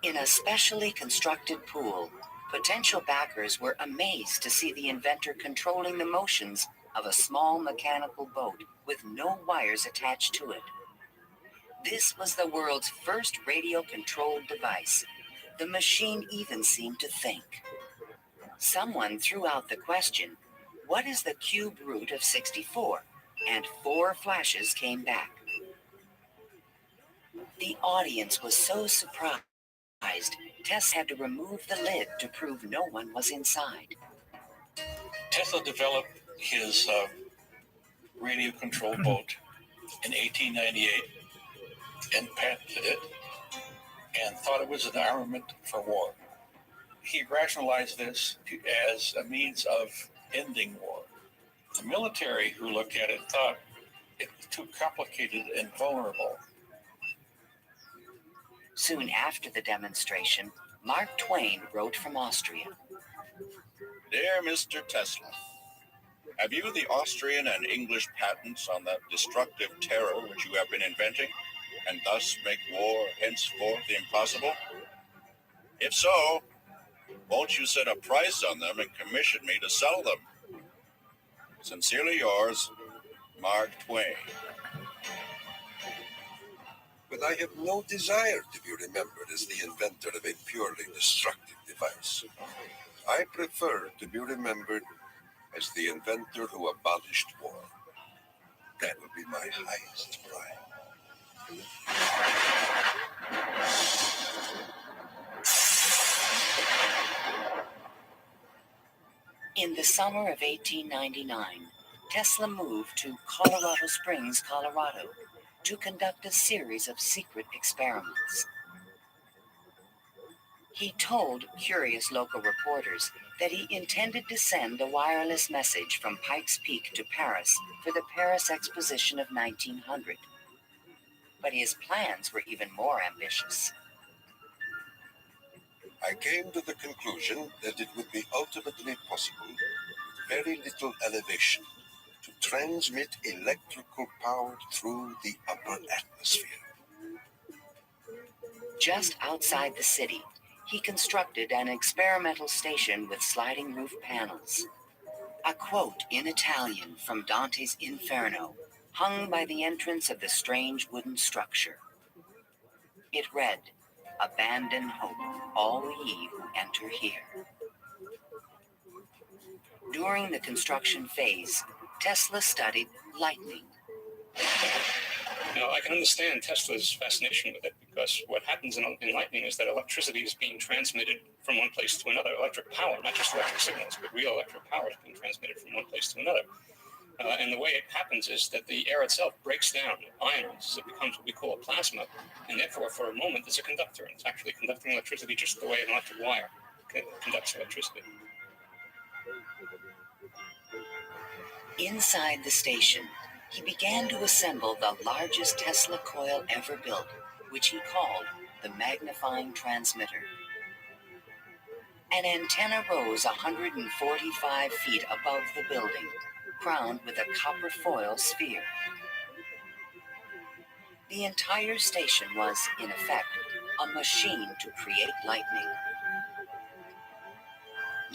[SPEAKER 8] In a specially constructed pool, potential backers were amazed to see the inventor controlling the motions of a small mechanical boat with no wires attached to it. This was the world's first radio-controlled device. The machine even seemed to think. Someone threw out the question, what is the cube root of 64? And 4 flashes came back. The audience was so surprised, Tess had to remove the lid to prove no one was inside.
[SPEAKER 2] Tesla developed his radio-controlled boat in 1898 and patented it and thought it was an armament for war. He rationalized this as a means of ending war. The military who looked at it thought it was too complicated and vulnerable.
[SPEAKER 8] Soon after the demonstration, Mark Twain wrote from Austria.
[SPEAKER 9] Dear Mr. Tesla, have you the Austrian and English patents on that destructive terror which you have been inventing, and thus make war henceforth impossible? If so, won't you set a price on them and commission me to sell them? Sincerely yours, Mark Twain.
[SPEAKER 11] But I have no desire to be remembered as the inventor of a purely destructive device. I prefer to be remembered as the inventor who abolished war. That would be my highest pride.
[SPEAKER 8] In the summer of 1899, Tesla moved to Colorado Springs, Colorado, to conduct a series of secret experiments. He told curious local reporters that he intended to send a wireless message from Pikes Peak to Paris for the Paris Exposition of 1900. But his plans were even more ambitious.
[SPEAKER 11] I came to the conclusion that it would be ultimately possible, with very little elevation, to transmit electrical power through the upper atmosphere.
[SPEAKER 8] Just outside the city, he constructed an experimental station with sliding roof panels. A quote in Italian from Dante's Inferno hung by the entrance of the strange wooden structure. It read, "Abandon hope, all ye who enter here." During the construction phase, Tesla studied lightning.
[SPEAKER 17] Now, I can understand Tesla's fascination with it because what happens in lightning is that electricity is being transmitted from one place to another. Electric power, not just electric signals, but real electric power is being transmitted from one place to another. And the way it happens is that the air itself breaks down, ions, it becomes what we call a plasma, and therefore, for a moment, it's a conductor. And it's actually conducting electricity just the way an electric wire conducts electricity.
[SPEAKER 8] Inside the station, he began to assemble the largest Tesla coil ever built, which he called the magnifying transmitter. An antenna rose 145 feet above the building, crowned with a copper foil sphere. The entire station was, in effect, a machine to create lightning.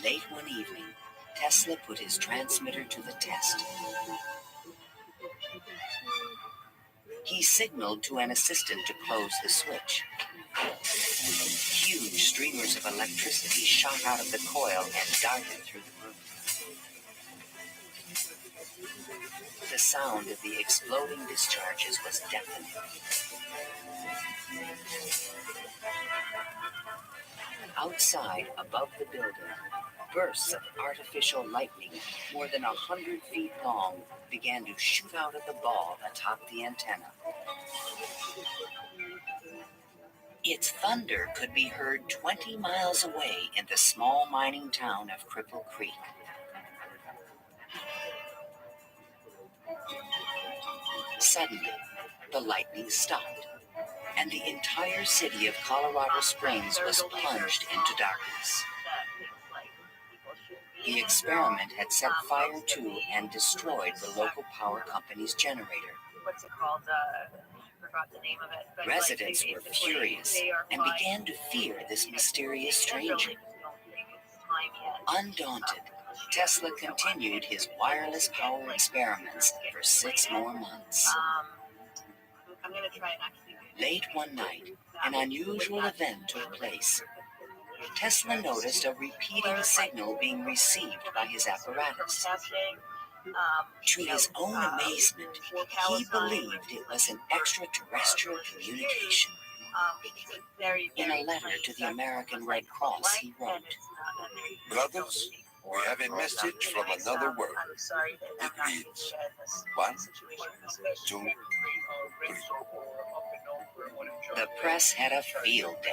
[SPEAKER 8] Late one evening, Tesla put his transmitter to the test. He signaled to an assistant to close the switch. Huge streamers of electricity shot out of the coil and darted through the room. The sound of the exploding discharges was deafening. Outside, above the building, bursts of artificial lightning, more than 100 feet long, began to shoot out of the ball atop the antenna. Its thunder could be heard 20 miles away in the small mining town of Cripple Creek. Suddenly, the lightning stopped, and the entire city of Colorado Springs was plunged into darkness. The experiment had set fire to and destroyed the local power company's generator.
[SPEAKER 13] What's it called? I forgot the name of it. But
[SPEAKER 8] Residents were furious and began to fear this mysterious stranger. Undaunted, Tesla continued his wireless power experiments for 6 more months.
[SPEAKER 13] I'm going to try and actually.
[SPEAKER 8] Late one night, an unusual event took place. Tesla noticed a repeating signal being received by his apparatus. To his own amazement, he believed it was an extraterrestrial communication. In a letter to the American Red Cross, he wrote,
[SPEAKER 11] Brothers, we have a message from another world. It reads, 1, 2, 3.
[SPEAKER 8] The press had a field day.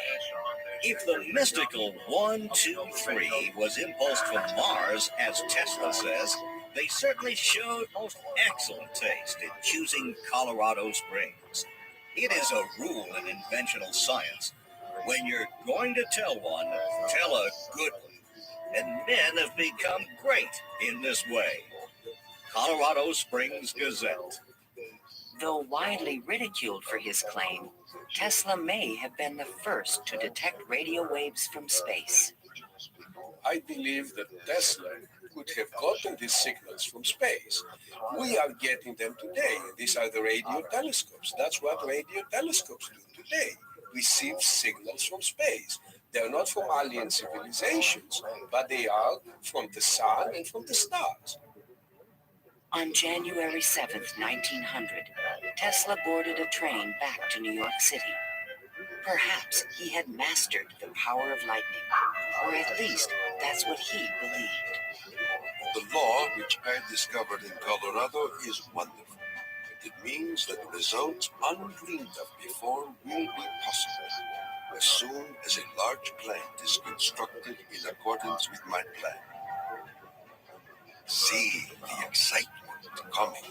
[SPEAKER 22] If the mystical 1, 2, 3 was impulsed from Mars, as Tesla says, they certainly showed most excellent taste in choosing Colorado Springs. It is a rule in inventional science. When you're going to tell one, tell a good one. And men have become great in this way. Colorado Springs Gazette.
[SPEAKER 8] Though widely ridiculed for his claim, Tesla may have been the first to detect radio waves from space.
[SPEAKER 18] I believe that Tesla could have gotten these signals from space. We are getting them today. These are the radio telescopes. That's what radio telescopes do today. Receive signals from space. They're not from alien civilizations, but they are from the sun and from the stars.
[SPEAKER 8] On January 7th, 1900, Tesla boarded a train back to New York City. Perhaps he had mastered the power of lightning, or at least that's what he believed.
[SPEAKER 11] The law which I discovered in Colorado is wonderful. It means that results undreamed of before will be possible as soon as a large plant is constructed in accordance with my plan. See the excitement coming.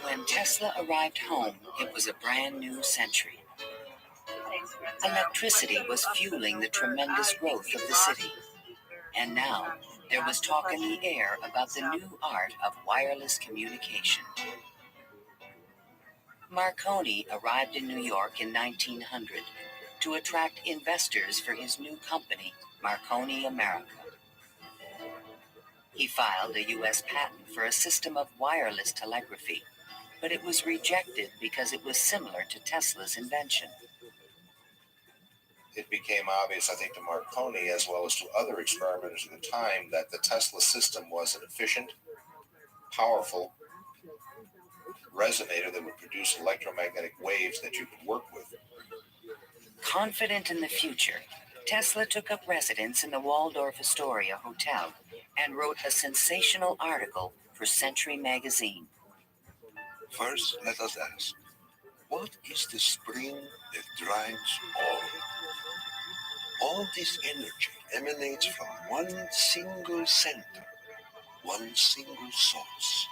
[SPEAKER 8] When Tesla arrived home, it was a brand new century. Electricity was fueling the tremendous growth of the city. And now, there was talk in the air about the new art of wireless communication. Marconi arrived in New York in 1900 to attract investors for his new company, Marconi America. He filed a U.S. patent for a system of wireless telegraphy, but it was rejected because it was similar to Tesla's invention.
[SPEAKER 15] it became obvious, I think, to Marconi as well as to other experimenters at the time that the Tesla system was an efficient, powerful resonator that would produce electromagnetic waves that you could work with.
[SPEAKER 8] Confident in the future, Tesla took up residence in the Waldorf Astoria Hotel and wrote a sensational article for Century magazine.
[SPEAKER 11] First, let us ask, what is the spring that drives all? All this energy emanates from one single center, one single source,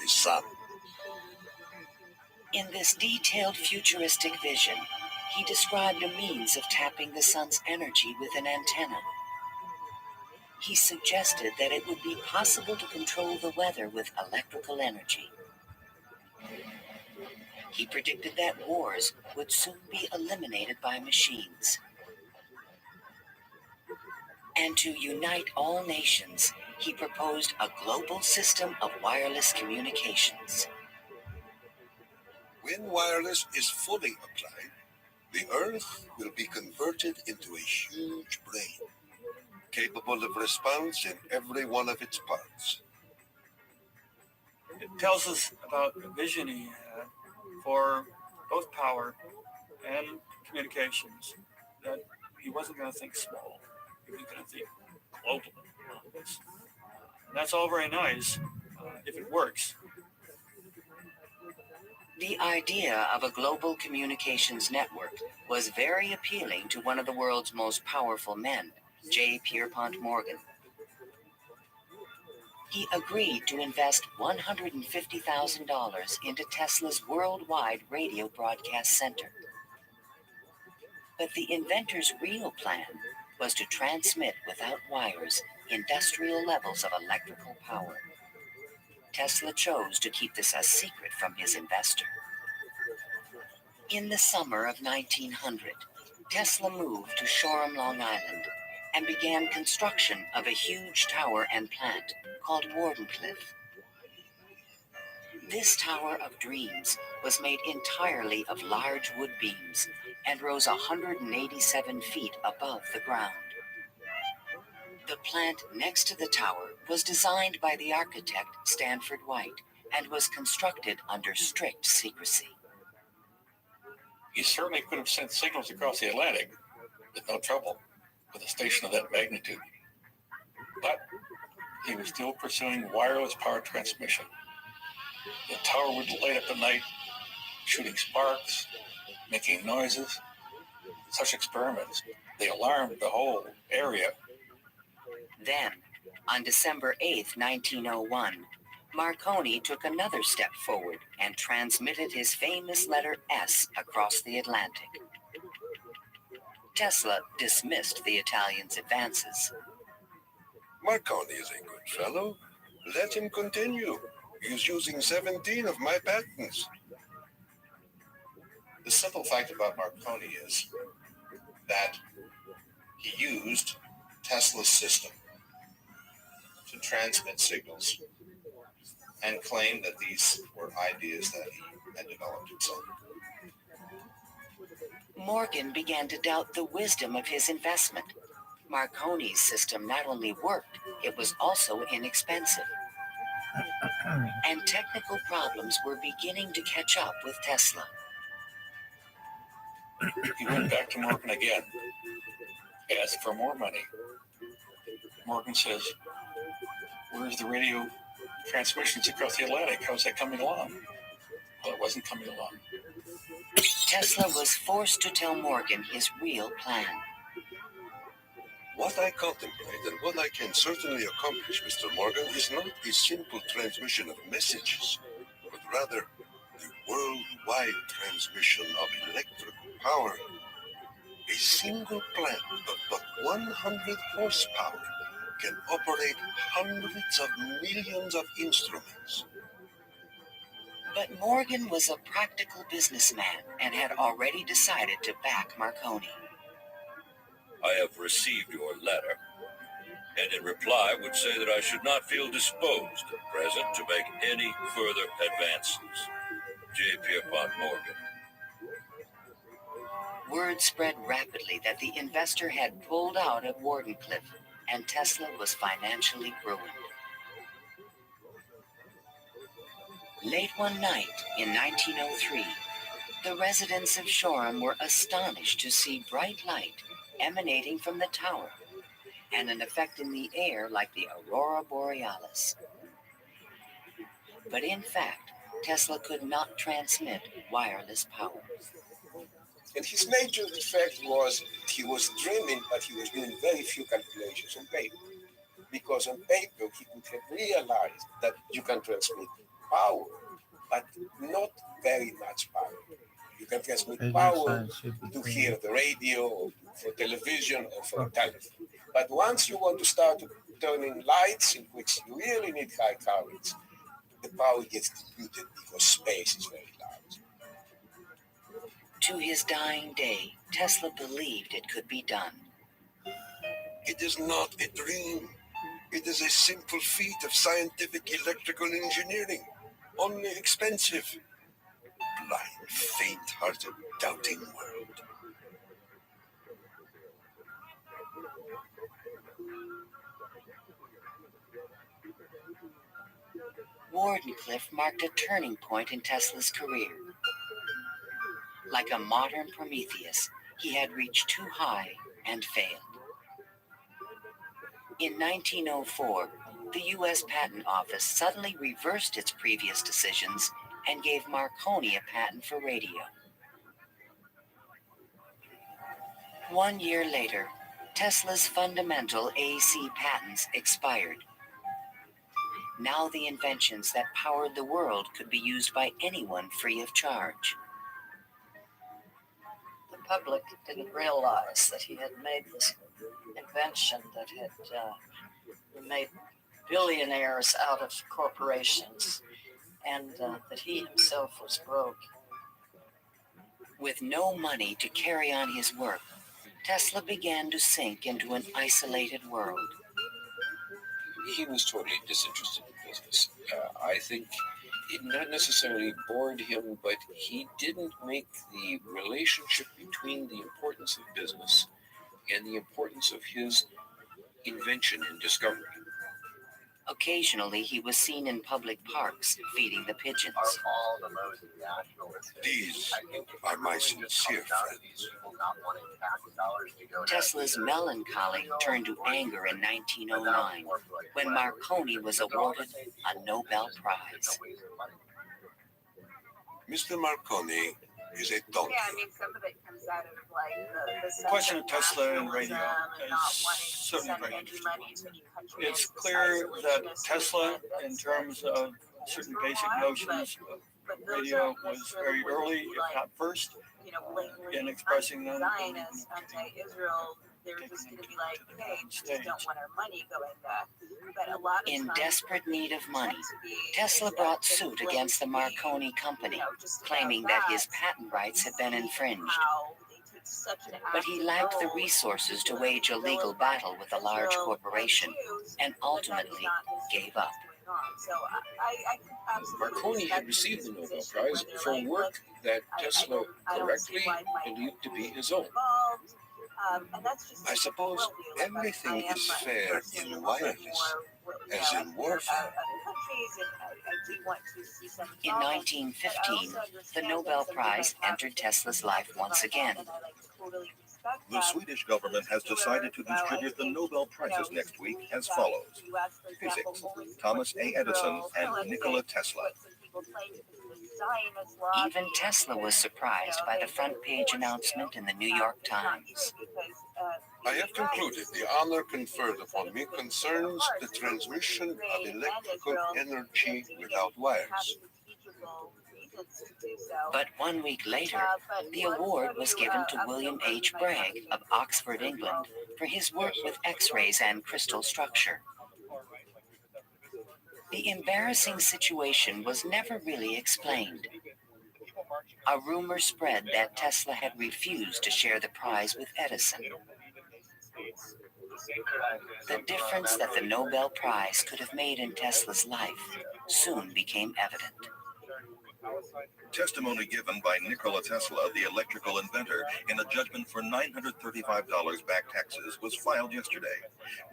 [SPEAKER 11] the sun.
[SPEAKER 8] In this detailed futuristic vision, he described a means of tapping the sun's energy with an antenna. He suggested that it would be possible to control the weather with electrical energy. He predicted that wars would soon be eliminated by machines. And to unite all nations, he proposed a global system of wireless communications.
[SPEAKER 11] When wireless is fully applied, the Earth will be converted into a huge brain, capable of response in every one of its parts.
[SPEAKER 5] It tells us about the vision he had for both power and communications, that he wasn't going to think small, he was going to think globally on this. And that's all very nice if it works.
[SPEAKER 8] The idea of a global communications network was very appealing to one of the world's most powerful men, J. Pierpont Morgan. He agreed to invest $150,000 into Tesla's worldwide radio broadcast center. But the inventor's real plan was to transmit without wires industrial levels of electrical power. Tesla chose to keep this a secret from his investor. In the summer of 1900, Tesla moved to Shoreham, Long Island, and began construction of a huge tower and plant called Wardenclyffe. This Tower of Dreams was made entirely of large wood beams and rose 187 feet above the ground. The plant next to the tower was designed by the architect Stanford White and was constructed under strict secrecy.
[SPEAKER 17] He certainly could have sent signals across the Atlantic with no trouble with a station of that magnitude. But he was still pursuing wireless power transmission. The tower would light up at night, shooting sparks, making noises. Such experiments, they alarmed the whole area.
[SPEAKER 8] Then, on December 8, 1901, Marconi took another step forward and transmitted his famous letter S across the Atlantic. Tesla dismissed the Italian's advances.
[SPEAKER 11] Marconi is a good fellow. Let him continue. He's using 17 of my patents.
[SPEAKER 15] The simple fact about Marconi is that he used Tesla's system to transmit signals and claimed that these were ideas that he had developed himself.
[SPEAKER 8] Morgan began to doubt the wisdom of his investment. Marconi's system not only worked, it was also inexpensive. And technical problems were beginning to catch up with Tesla.
[SPEAKER 17] He went back to Morgan again, asked for more money. Morgan says, "Where's the radio transmissions across the Atlantic? How's that coming along?" Well, it wasn't coming along.
[SPEAKER 8] Tesla was forced to tell Morgan his real plan.
[SPEAKER 11] What I contemplate and what I can certainly accomplish, Mr. Morgan, is not a simple transmission of messages, but rather the worldwide transmission of electrical power. A single plant of but 100 horsepower can operate hundreds of millions of instruments.
[SPEAKER 8] But Morgan was a practical businessman and had already decided to back Marconi.
[SPEAKER 2] I have received your letter, and in reply would say that I should not feel disposed at present to make any further advances. J. Pierpont Morgan.
[SPEAKER 8] Word spread rapidly that the investor had pulled out of Wardenclyffe, and Tesla was financially ruined. Late one night in 1903, the residents of Shoreham were astonished to see bright light emanating from the tower and an effect in the air like the aurora borealis. But in fact, Tesla could not transmit wireless power.
[SPEAKER 11] And his major defect was he was dreaming, but he was doing very few calculations on paper. Because on paper, he could have realized that you can transmit power, but not very much power. You can transmit power to hear the radio, or for television, or for a telephone. But once you want to start turning lights in which you really need high currents, the power gets diluted because space is very large.
[SPEAKER 8] To his dying day, Tesla believed it could be done.
[SPEAKER 11] It is not a dream. It is a simple feat of scientific electrical engineering, only expensive. Blind, faint-hearted, doubting world.
[SPEAKER 8] Wardenclyffe marked a turning point in Tesla's career. Like a modern Prometheus, he had reached too high and failed. In 1904, the U.S. Patent Office suddenly reversed its previous decisions and gave Marconi a patent for radio. 1 year later, Tesla's fundamental AC patents expired. Now the inventions that powered the world could be used by anyone free of charge.
[SPEAKER 21] The public didn't realize that he had made this invention that had made billionaires out of corporations, and that he himself was broke.
[SPEAKER 8] With no money to carry on his work, Tesla began to sink into an isolated world.
[SPEAKER 18] He was totally disinterested in business. I think it not necessarily bored him, but he didn't make the relationship between the importance of business and the importance of his invention and discovery.
[SPEAKER 8] Occasionally, he was seen in public parks feeding the pigeons.
[SPEAKER 11] These are my sincere friends.
[SPEAKER 8] Tesla's melancholy turned to anger in 1909 when Marconi was awarded a Nobel Prize.
[SPEAKER 11] Mr. Marconi is a donkey.
[SPEAKER 13] Yeah, I mean, some of it comes out of like the
[SPEAKER 5] Question of Tesla and radio is certainly very interesting. It's clear that Tesla, in terms of certain basic notions of radio, was very early, if not first, in expressing them.
[SPEAKER 13] Zionist, anti-Israel, they're just going to be like, hey, we just don't want our money going back. But a lot of
[SPEAKER 8] In
[SPEAKER 13] times,
[SPEAKER 8] desperate need of money, Tesla brought suit against the Marconi company, claiming that his patent rights had been infringed. But he lacked the resources to wage a legal battle with a large corporation and ultimately gave up.
[SPEAKER 18] Marconi had received the Nobel Prize for work that Tesla correctly believed to be his own.
[SPEAKER 11] I suppose everything is fair in wireless, as in warfare.
[SPEAKER 8] In 1915, the Nobel Prize entered Tesla's life once again.
[SPEAKER 9] The Swedish government has decided to distribute the Nobel Prizes next week as follows. Physics, Thomas A. Edison and Nikola Tesla.
[SPEAKER 8] Even Tesla was surprised by the front page announcement in the New York Times.
[SPEAKER 11] I have concluded the honor conferred upon me concerns the transmission of electrical energy without wires.
[SPEAKER 8] But 1 week later, the award was given to William H. Bragg of Oxford, England, for his work with X-rays and crystal structure. The embarrassing situation was never really explained. A rumor spread that Tesla had refused to share the prize with Edison. The difference that the Nobel Prize could have made in Tesla's life soon became evident.
[SPEAKER 9] Testimony given by Nikola Tesla, the electrical inventor, in a judgment for $935 back taxes was filed yesterday.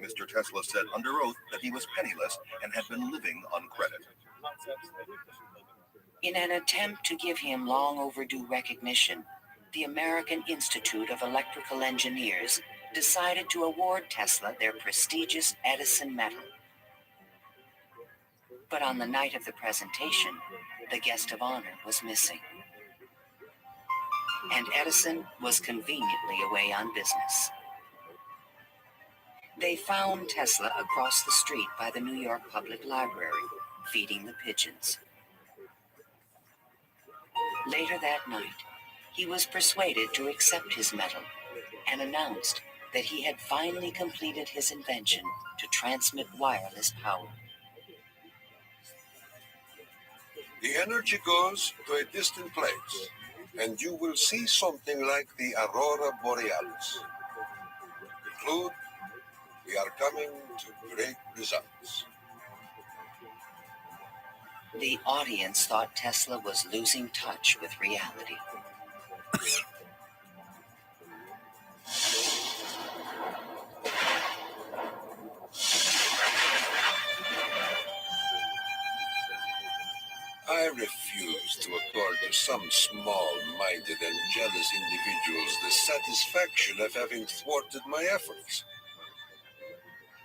[SPEAKER 9] Mr. Tesla said under oath that he was penniless and had been living on credit.
[SPEAKER 8] In an attempt to give him long overdue recognition, the American Institute of Electrical Engineers decided to award Tesla their prestigious Edison Medal. But on the night of the presentation, the guest of honor was missing. And Edison was conveniently away on business. They found Tesla across the street by the New York Public Library, feeding the pigeons. Later that night, he was persuaded to accept his medal and announced that he had finally completed his invention to transmit wireless power.
[SPEAKER 11] The energy goes to a distant place, and you will see something like the Aurora Borealis. Conclude, we are coming to great results.
[SPEAKER 8] The audience thought Tesla was losing touch with reality.
[SPEAKER 11] I refuse to accord to some small-minded and jealous individuals the satisfaction of having thwarted my efforts.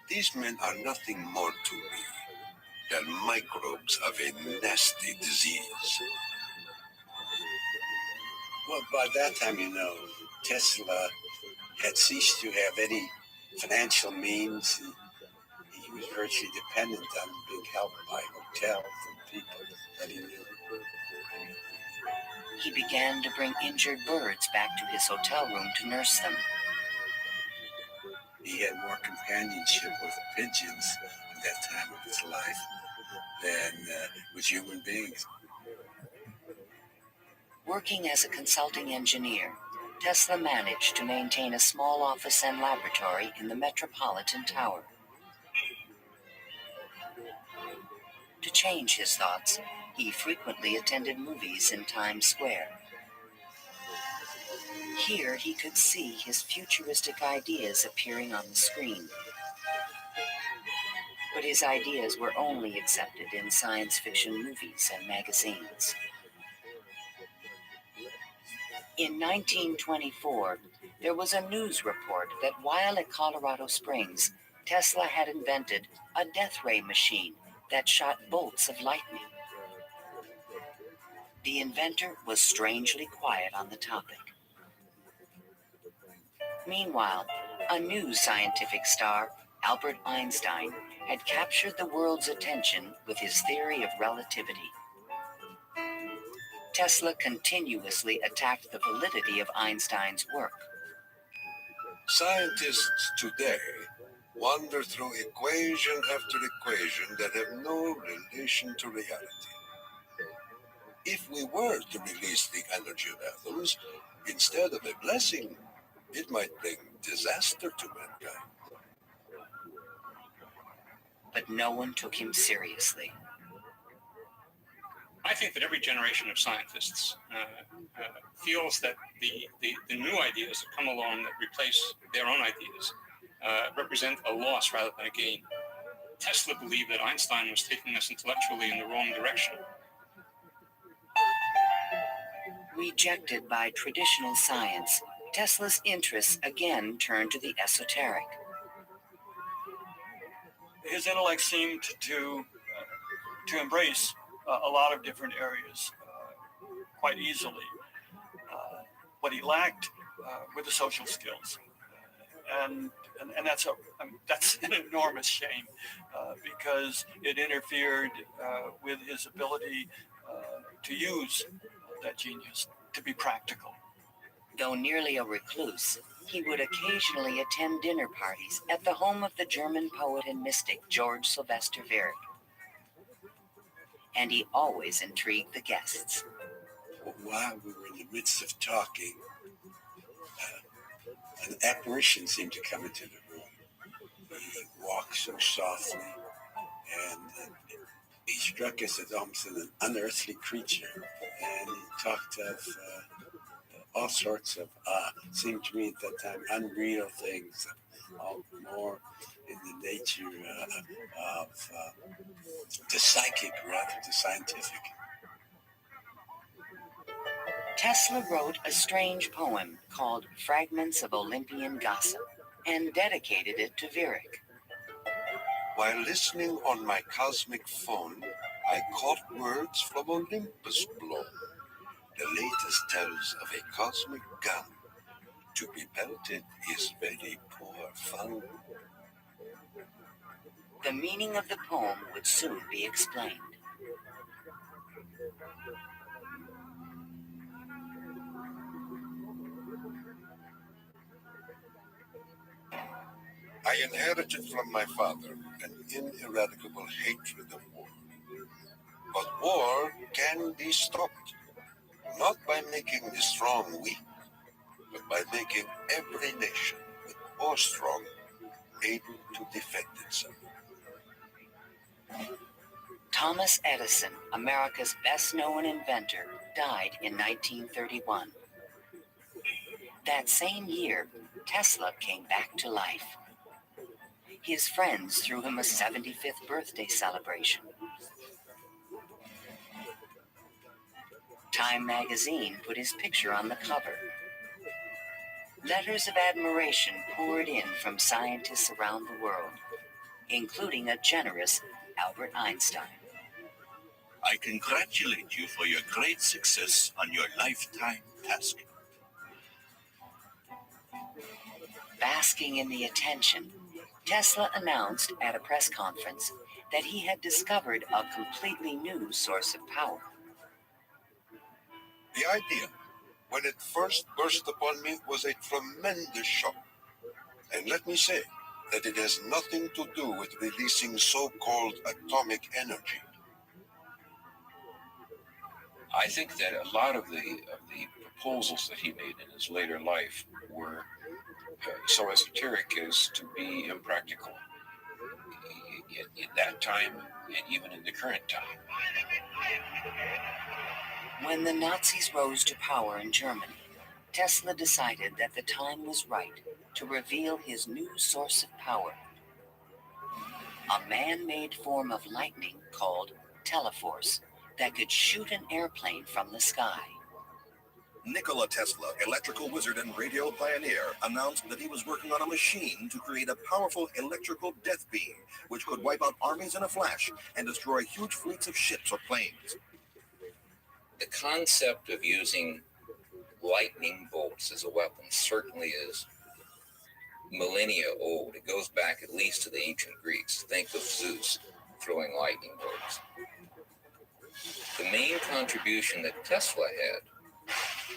[SPEAKER 11] These men are nothing more to me than microbes of a nasty disease.
[SPEAKER 14] Well, by that time, Tesla had ceased to have any financial means. He was virtually dependent on being helped by hotels and people that he knew.
[SPEAKER 8] He began to bring injured birds back to his hotel room to nurse them.
[SPEAKER 14] He had more companionship with pigeons at that time of his life than with human beings.
[SPEAKER 8] Working as a consulting engineer, Tesla managed to maintain a small office and laboratory in the Metropolitan Tower. To change his thoughts, he frequently attended movies in Times Square. Here he could see his futuristic ideas appearing on the screen. But his ideas were only accepted in science fiction movies and magazines. In 1924, there was a news report that while at Colorado Springs, Tesla had invented a death ray machine that shot bolts of lightning. The inventor was strangely quiet on the topic. Meanwhile, a new scientific star, Albert Einstein, had captured the world's attention with his theory of relativity. Tesla continuously attacked the validity of Einstein's work.
[SPEAKER 11] Scientists today wander through equation after equation that have no relation to reality. If we were to release the energy of atoms, instead of a blessing, it might bring disaster to mankind.
[SPEAKER 8] But no one took him seriously.
[SPEAKER 17] I think that every generation of scientists feels that the new ideas that come along that replace their own ideas represent a loss rather than a gain. Tesla believed that Einstein was taking us intellectually in the wrong direction.
[SPEAKER 8] Rejected by traditional science, Tesla's interests again turned to the esoteric.
[SPEAKER 5] His intellect seemed to embrace a lot of different areas quite easily. What he lacked were the social skills, and that's an enormous shame because it interfered with his ability to use that genius to be practical.
[SPEAKER 8] Though nearly a recluse, he would occasionally attend dinner parties at the home of the German poet and mystic George Sylvester Wirth. And he always intrigued the guests.
[SPEAKER 14] While we were in the midst of talking, an apparition seemed to come into the room. He walked so softly, and
[SPEAKER 3] he struck us as almost an unearthly creature, and he talked of all sorts of, seemed to me at that time, unreal things, all more in the nature of the psychic rather than the scientific.
[SPEAKER 8] Tesla wrote a strange poem called Fragments of Olympian Gossip and dedicated it to Virik.
[SPEAKER 11] While listening on my cosmic phone, I caught words from Olympus blown. The latest tells of a cosmic gun. To be pelted is very poor fun.
[SPEAKER 8] The meaning of the poem would soon be explained.
[SPEAKER 11] I inherited from my father an ineradicable hatred of war. But war can be stopped, not by making the strong weak, but by making every nation, with or strong, able to defend itself.
[SPEAKER 8] Thomas Edison, America's best-known inventor, died in 1931. That same year, Tesla came back to life. His friends threw him a 75th birthday celebration. Time magazine put his picture on the cover. Letters of admiration poured in from scientists around the world, including a generous Albert Einstein.
[SPEAKER 2] I congratulate you for your great success on your lifetime task.
[SPEAKER 8] Basking in the attention, Tesla announced at a press conference that he had discovered a completely new source of power.
[SPEAKER 11] The idea, when it first burst upon me, was a tremendous shock. And let me say that it has nothing to do with releasing so-called atomic energy.
[SPEAKER 18] I think that a lot of the proposals that he made in his later life were so esoteric as to be impractical in that time and even in the current time.
[SPEAKER 8] When the Nazis rose to power in Germany, Tesla decided that the time was right to reveal his new source of power. A man-made form of lightning called teleforce that could shoot an airplane from the sky.
[SPEAKER 9] Nikola Tesla, electrical wizard and radio pioneer, announced that he was working on a machine to create a powerful electrical death beam, which could wipe out armies in a flash and destroy huge fleets of ships or planes.
[SPEAKER 18] The concept of using lightning bolts as a weapon certainly is millennia old. It goes back at least to the ancient Greeks. Think of Zeus throwing lightning bolts. The main contribution that Tesla had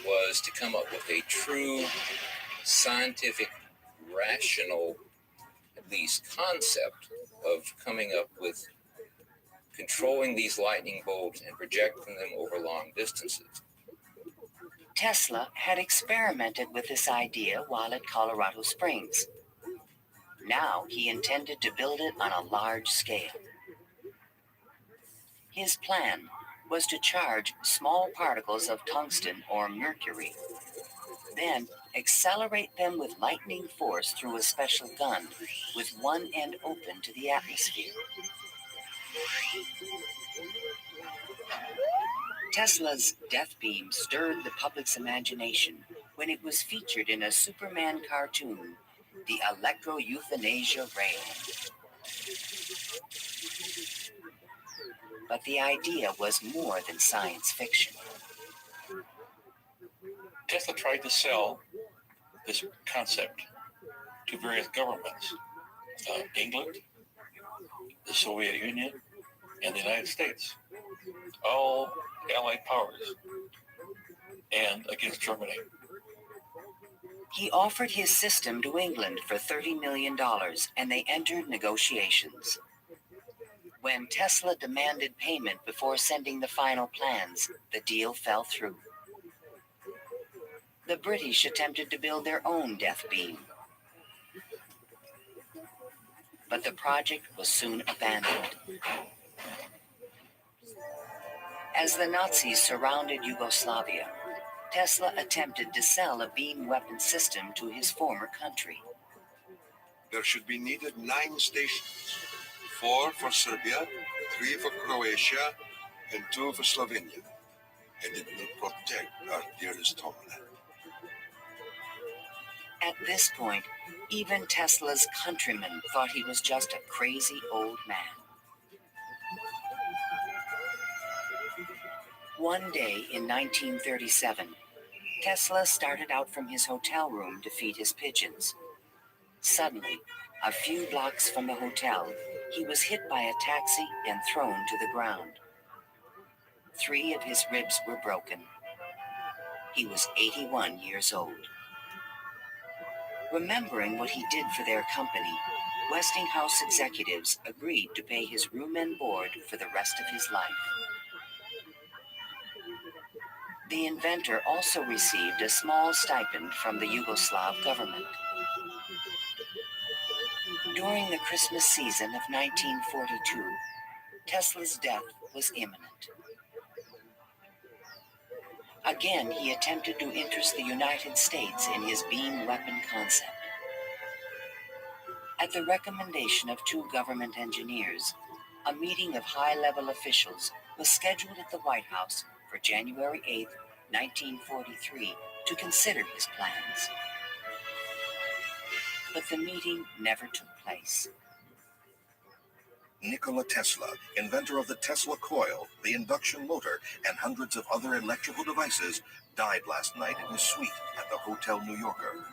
[SPEAKER 18] was to come up with a true scientific, rational, at least concept of coming up with controlling these lightning bolts and projecting them over long distances.
[SPEAKER 8] Tesla had experimented with this idea while at Colorado Springs. Now he intended to build it on a large scale. His plan was to charge small particles of tungsten or mercury, then accelerate them with lightning force through a special gun with one end open to the atmosphere. Tesla's death beam stirred the public's imagination when it was featured in a Superman cartoon, The Electro-Euthanasia Ray. But the idea was more than science fiction.
[SPEAKER 17] Tesla tried to sell this concept to various governments, England, the Soviet Union, and the United States, all allied powers, and against Germany.
[SPEAKER 8] He offered his system to England for $30 million, and they entered negotiations. When Tesla demanded payment before sending the final plans, the deal fell through. The British attempted to build their own death beam, but the project was soon abandoned. As the Nazis surrounded Yugoslavia, Tesla attempted to sell a beam weapon system to his former country.
[SPEAKER 11] There should be needed 9 stations, 4 for Serbia, 3 for Croatia, and 2 for Slovenia. And it will protect our dearest homeland.
[SPEAKER 8] At this point, even Tesla's countrymen thought he was just a crazy old man. One day in 1937, Tesla started out from his hotel room to feed his pigeons. Suddenly, a few blocks from the hotel, he was hit by a taxi and thrown to the ground. 3 of his ribs were broken. He was 81 years old. Remembering what he did for their company, Westinghouse executives agreed to pay his room and board for the rest of his life. The inventor also received a small stipend from the Yugoslav government. During the Christmas season of 1942, Tesla's death was imminent. Again, he attempted to interest the United States in his beam weapon concept. At the recommendation of 2 government engineers, a meeting of high-level officials was scheduled at the White House for January 8, 1943, to consider his plans. But the meeting never took place.
[SPEAKER 9] Nikola Tesla, inventor of the Tesla coil, the induction motor, and hundreds of other electrical devices, died last night in his suite at the Hotel New Yorker.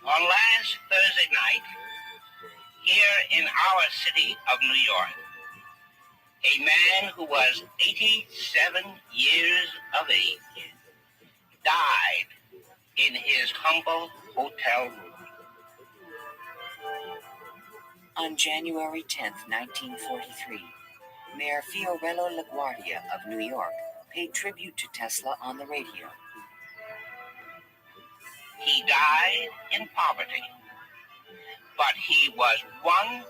[SPEAKER 7] On last Thursday night, here in our city of New York, a man who was 87 years of age died in his humble hotel room.
[SPEAKER 8] On January 10, 1943, Mayor Fiorello LaGuardia of New York paid tribute to Tesla on the radio.
[SPEAKER 7] He died in poverty, but he was one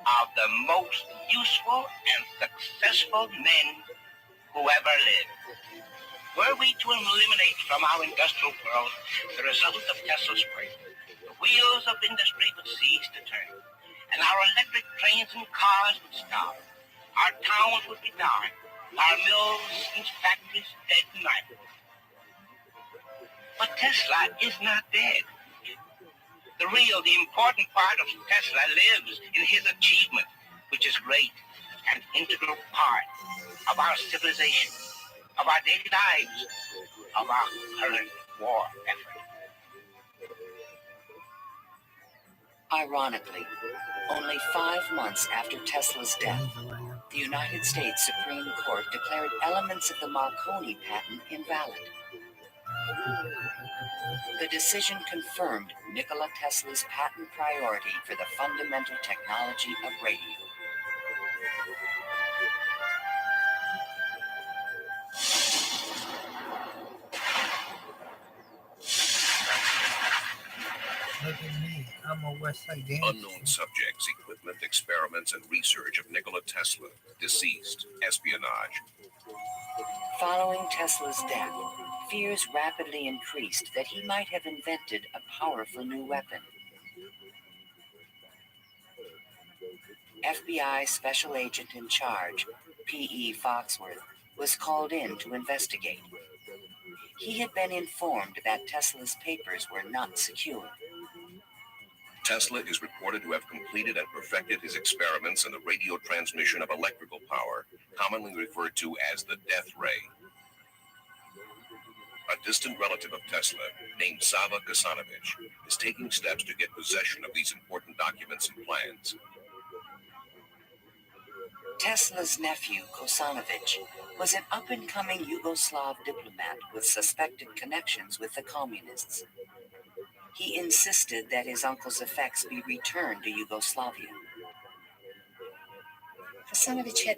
[SPEAKER 7] of the most useful and successful men who ever lived. Were we to eliminate from our industrial world the result of Tesla's work, the wheels of industry would cease to turn, and our electric trains and cars would stop. Our towns would be dark, our mills and factories dead tonight. But Tesla is not dead. The important part of Tesla lives in his achievement, which is great and integral part of our civilization, of our daily lives, of our current war effort.
[SPEAKER 8] Ironically, only 5 months after Tesla's death, the United States Supreme Court declared elements of the Marconi patent invalid. The decision confirmed Nikola Tesla's patent priority for the fundamental technology of radio.
[SPEAKER 10] Look at me. I'm a West Side gangster.
[SPEAKER 16] Unknown subjects, equipment, experiments, and research of Nikola Tesla. Deceased. Espionage.
[SPEAKER 8] Following Tesla's death, fears rapidly increased that he might have invented a powerful new weapon. FBI Special Agent in Charge, P.E. Foxworth, was called in to investigate. He had been informed that Tesla's papers were not secure.
[SPEAKER 16] Tesla is reported to have completed and perfected his experiments in the radio transmission of electrical power, commonly referred to as the death ray. A distant relative of Tesla, named Sava Kosanovich, is taking steps to get possession of these important documents and plans.
[SPEAKER 8] Tesla's nephew, Kosanovich, was an up-and-coming Yugoslav diplomat with suspected connections with the communists. He insisted that his uncle's effects be returned to Yugoslavia.
[SPEAKER 19] Kosanovich had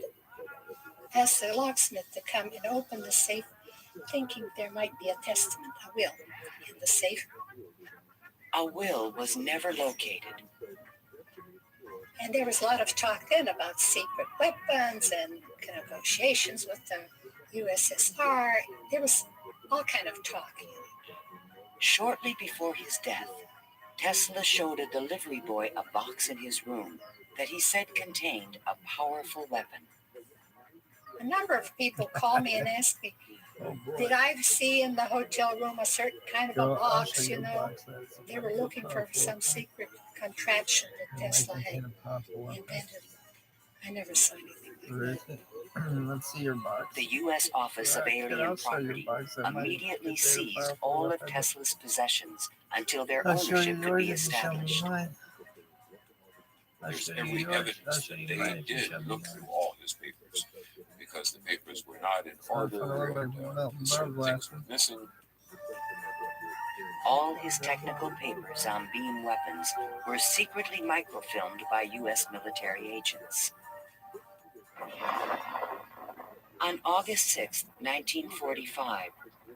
[SPEAKER 19] asked the locksmith to come and open the safe, thinking there might be a testament, a will, in the safe.
[SPEAKER 8] A will was never located.
[SPEAKER 19] And there was a lot of talk then about secret weapons and negotiations with the USSR. There was all kind of talk.
[SPEAKER 8] Shortly before his death, Tesla showed a delivery boy a box in his room that he said contained a powerful weapon.
[SPEAKER 19] A number of people call me and ask me, did I see in the hotel room a certain kind of a box, you know? They were looking for some secret contraption that Tesla had invented. I never saw anything like that.
[SPEAKER 10] Let's see your box.
[SPEAKER 8] The U.S. Office of Alien Property immediately seized all of Tesla's possessions until their ownership could be established.
[SPEAKER 18] There's every evidence that they did look through all his papers because the papers were not in order and certain things were missing.
[SPEAKER 8] All his technical papers on beam weapons were secretly microfilmed by U.S. military agents. On August 6, 1945,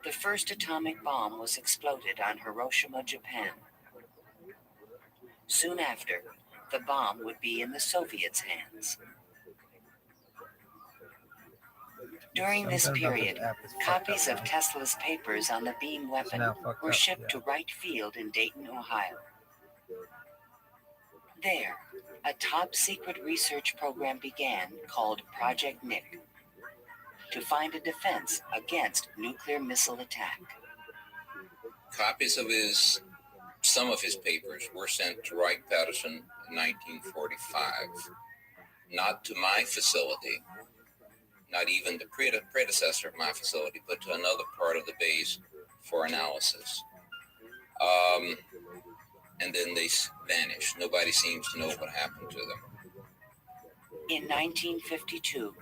[SPEAKER 8] the first atomic bomb was exploded on Hiroshima, Japan. Soon after, the bomb would be in the Soviets' hands. During this period, copies of Tesla's papers on the beam weapon were shipped to Wright Field in Dayton, Ohio. There, a top-secret research program began called Project Nick to find a defense against nuclear missile attack.
[SPEAKER 22] Copies of some of his papers were sent to Wright-Patterson in 1945, not to my facility, not even the predecessor of my facility, but to another part of the base for analysis. And then they vanished. Nobody seems to know what happened to them.
[SPEAKER 8] In 1952,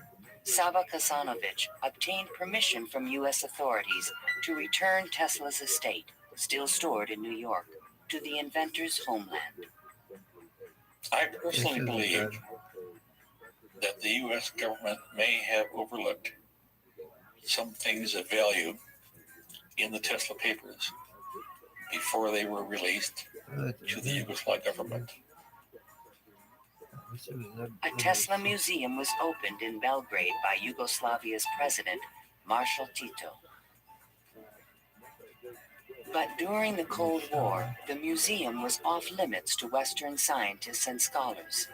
[SPEAKER 8] Sava Kasanovich obtained permission from U.S. authorities to return Tesla's estate, still stored in New York, to the inventor's homeland.
[SPEAKER 1] I personally believe that the U.S. government may have overlooked some things of value in the Tesla papers before they were released to the Yugoslav government.
[SPEAKER 8] A Tesla museum was opened in Belgrade by Yugoslavia's president, Marshal Tito. But during the Cold War, the museum was off limits to Western scientists and scholars.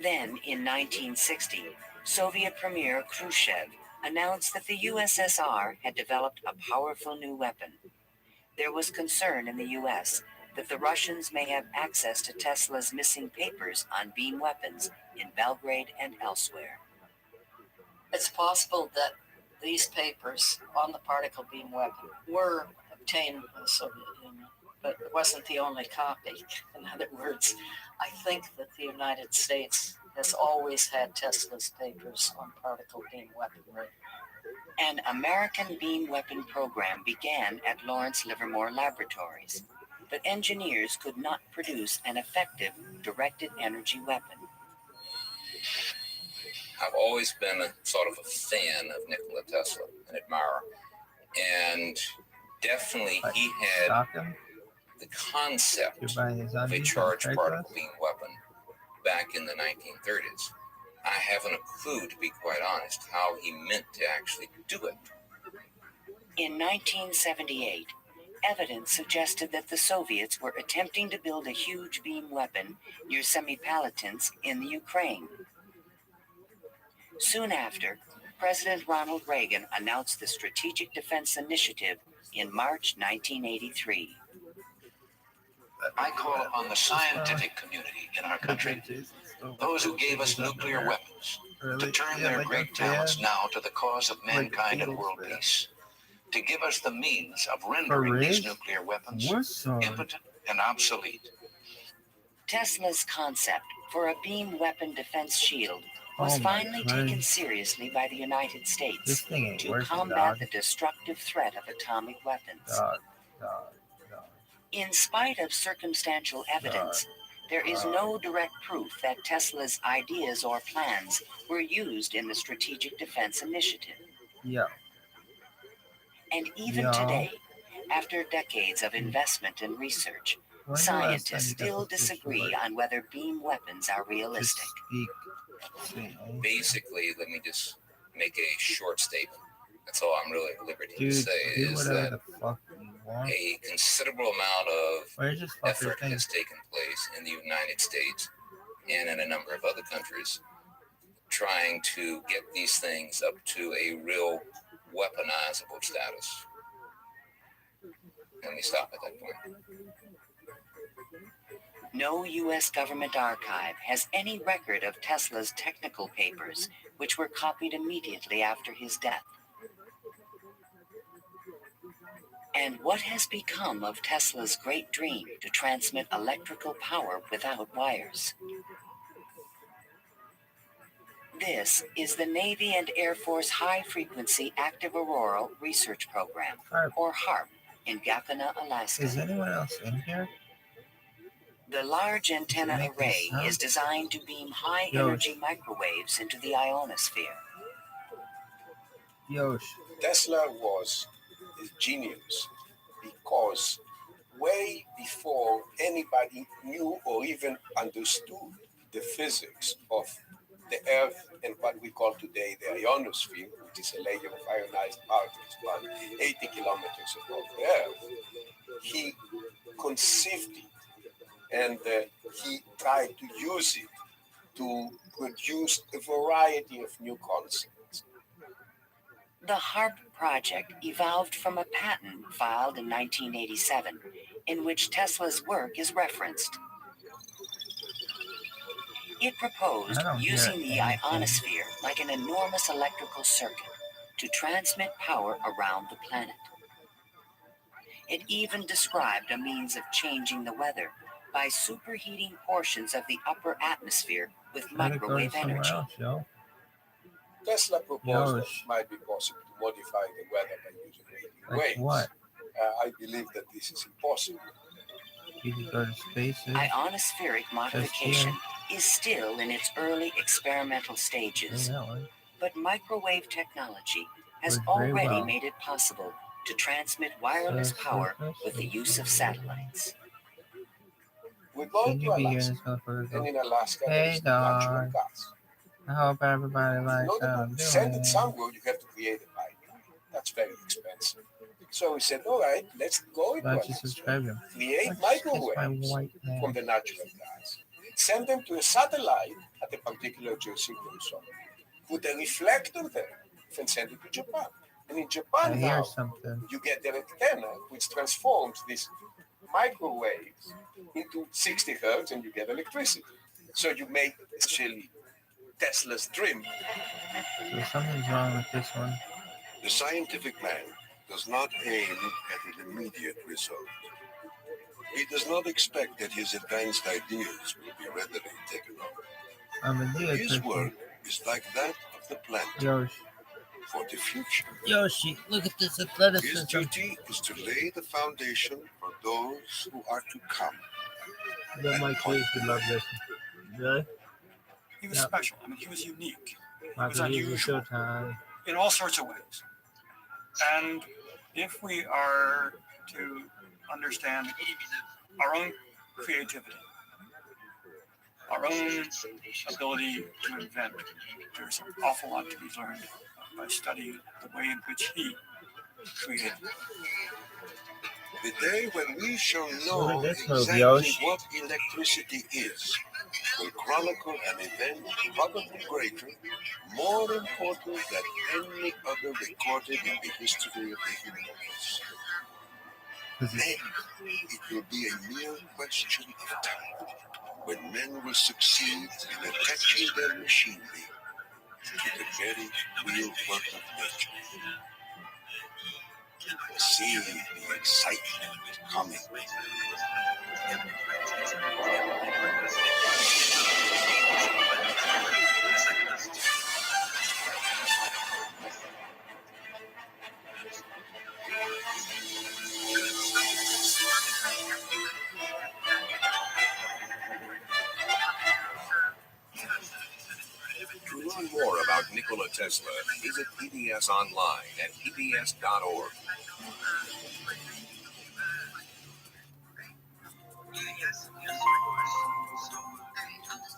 [SPEAKER 8] Then, in 1960, Soviet Premier Khrushchev announced that the USSR had developed a powerful new weapon. There was concern in the U.S. that the Russians may have access to Tesla's missing papers on beam weapons in Belgrade and elsewhere.
[SPEAKER 21] It's possible that these papers on the particle beam weapon were obtained by the Soviet Union, but it wasn't the only copy. In other words, I think that the United States has always had Tesla's papers on particle beam weaponry.
[SPEAKER 8] An American beam weapon program began at Lawrence Livermore Laboratories, but engineers could not produce an effective directed energy weapon.
[SPEAKER 22] I've always been a sort of a fan of Nikola Tesla, an admirer. And definitely he had the concept of a charged particle beam weapon back in the 1930s. I haven't a clue, to be quite honest, how he meant to actually do it.
[SPEAKER 8] In 1978, evidence suggested that the Soviets were attempting to build a huge beam weapon near Semipalatinsk in the Ukraine. Soon after, President Ronald Reagan announced the Strategic Defense Initiative in March 1983.
[SPEAKER 12] I call upon the scientific community in our country, those who gave us nuclear weapons, to turn their great talents now to the cause of mankind and world peace, to give us the means of rendering these nuclear weapons impotent and obsolete.
[SPEAKER 8] Tesla's concept for a beam weapon defense shield was finally taken seriously by the United States to combat the destructive threat of atomic weapons. In spite of circumstantial evidence, there is no direct proof that Tesla's ideas or plans were used in the Strategic Defense Initiative. And even today, after decades of investment and research, Scientists still disagree on whether beam weapons are realistic.
[SPEAKER 15] Basically, let me just make a short statement. That's all I'm really at liberty to say is that a considerable amount of effort has taken place in the United States and in a number of other countries trying to get these things up to a real weaponizable status. Let me stop at that point.
[SPEAKER 8] No U.S. government archive has any record of Tesla's technical papers, which were copied immediately after his death. And what has become of Tesla's great dream to transmit electrical power without wires? This is the Navy and Air Force High Frequency Active Auroral Research Program, or HARP, in Gacona, Alaska.
[SPEAKER 10] Is anyone else in here?
[SPEAKER 8] The large antenna array is designed to beam high-energy microwaves into the ionosphere.
[SPEAKER 3] Tesla was a genius because way before anybody knew or even understood the physics of the Earth and what we call today the ionosphere, which is a layer of ionized particles about 80 kilometers above the Earth, he conceived it and he tried to use it to produce a variety of new concepts.
[SPEAKER 8] The HARP project evolved from a patent filed in 1987, in which Tesla's work is referenced. It proposed using the ionosphere like an enormous electrical circuit to transmit power around the planet. It even described a means of changing the weather by superheating portions of the upper atmosphere with microwave energy.
[SPEAKER 3] Tesla proposed that it might be possible to modify the weather by using radio waves.
[SPEAKER 10] What?
[SPEAKER 3] I believe that this is impossible.
[SPEAKER 10] You can go to spaces.
[SPEAKER 8] Ionospheric modification is still in its early experimental stages, but microwave technology has already made it possible to transmit wireless power with the use of satellites.
[SPEAKER 3] We're going to Alaska, and in Alaska there's natural gas.
[SPEAKER 10] I hope everybody likes
[SPEAKER 3] to send it somewhere, you have to create a pipeline. That's very expensive. So we said, all right, let's go into Alaska. Create microwaves from the natural gas. Send them to a satellite at a particular geosynchronous zone. Put a reflector there and send it to Japan. And in Japan now, you get an antenna which transforms these microwaves into 60 hertz and you get electricity. So you make essentially Tesla's dream.
[SPEAKER 10] So something's wrong with this one.
[SPEAKER 11] The scientific man does not aim at an immediate result. He does not expect that his advanced ideas will be readily taken up. His work is like that of the plant for the future.
[SPEAKER 10] Yoshi, look at this athleticism.
[SPEAKER 11] His duty is to lay the foundation for those who are to come.
[SPEAKER 10] That my kids would love this. Really?
[SPEAKER 5] He was special. I mean, he was unique. He was unusual in all sorts of ways. And if we are to understand our own creativity, our own ability to invent, there's an awful lot to be learned by studying the way in which he created.
[SPEAKER 11] The day when we shall know exactly what electricity is will chronicle an event probably greater, more important than any other recorded in the history of the human race. Then it will be a mere question of time when men will succeed in attaching their machinery to the very real work of nature. See the excitement coming.
[SPEAKER 16] To learn more about Nikola Tesla, visit PBS online at pbs.org.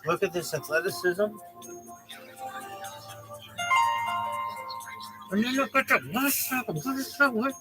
[SPEAKER 10] Look at this athleticism. And then look at the last second. What is that? What?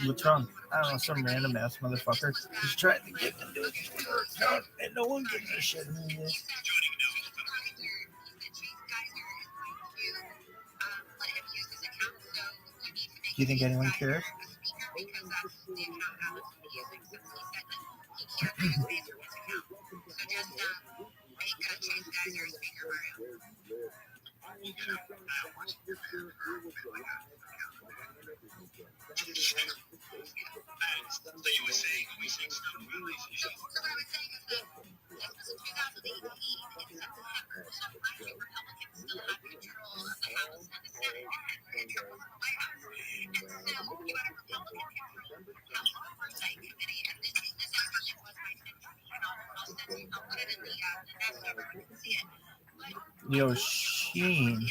[SPEAKER 10] What's wrong? I don't know, some random ass motherfucker who's trying to get into his Twitter account and no one gives a shit who he is. Do you think anyone cares? Yo, Sheen.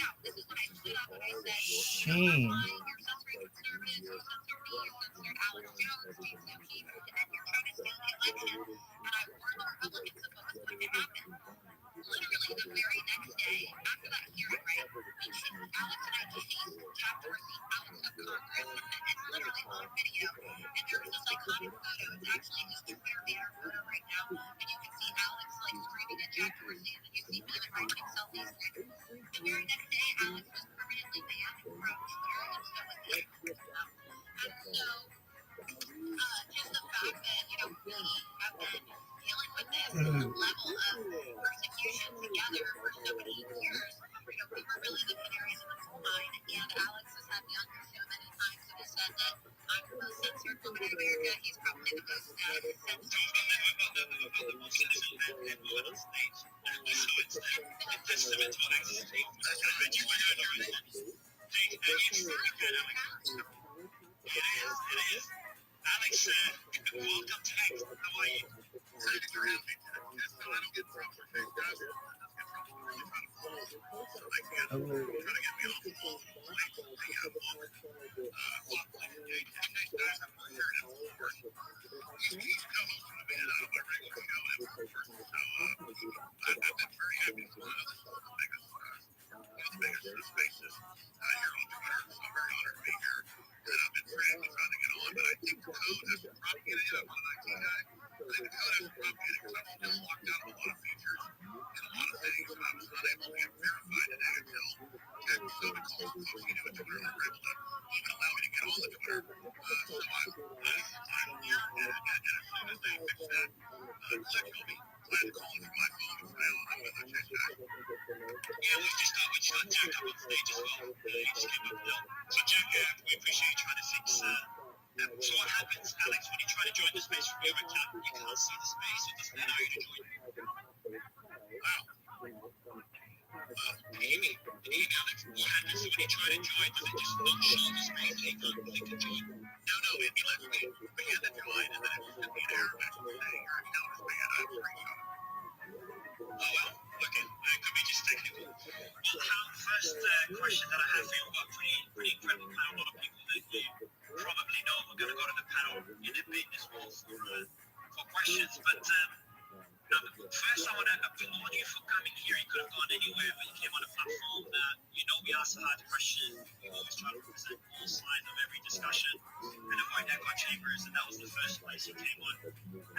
[SPEAKER 4] also had the question, we always try to present all sides of every discussion and avoid echo chambers, and that was the first place you came on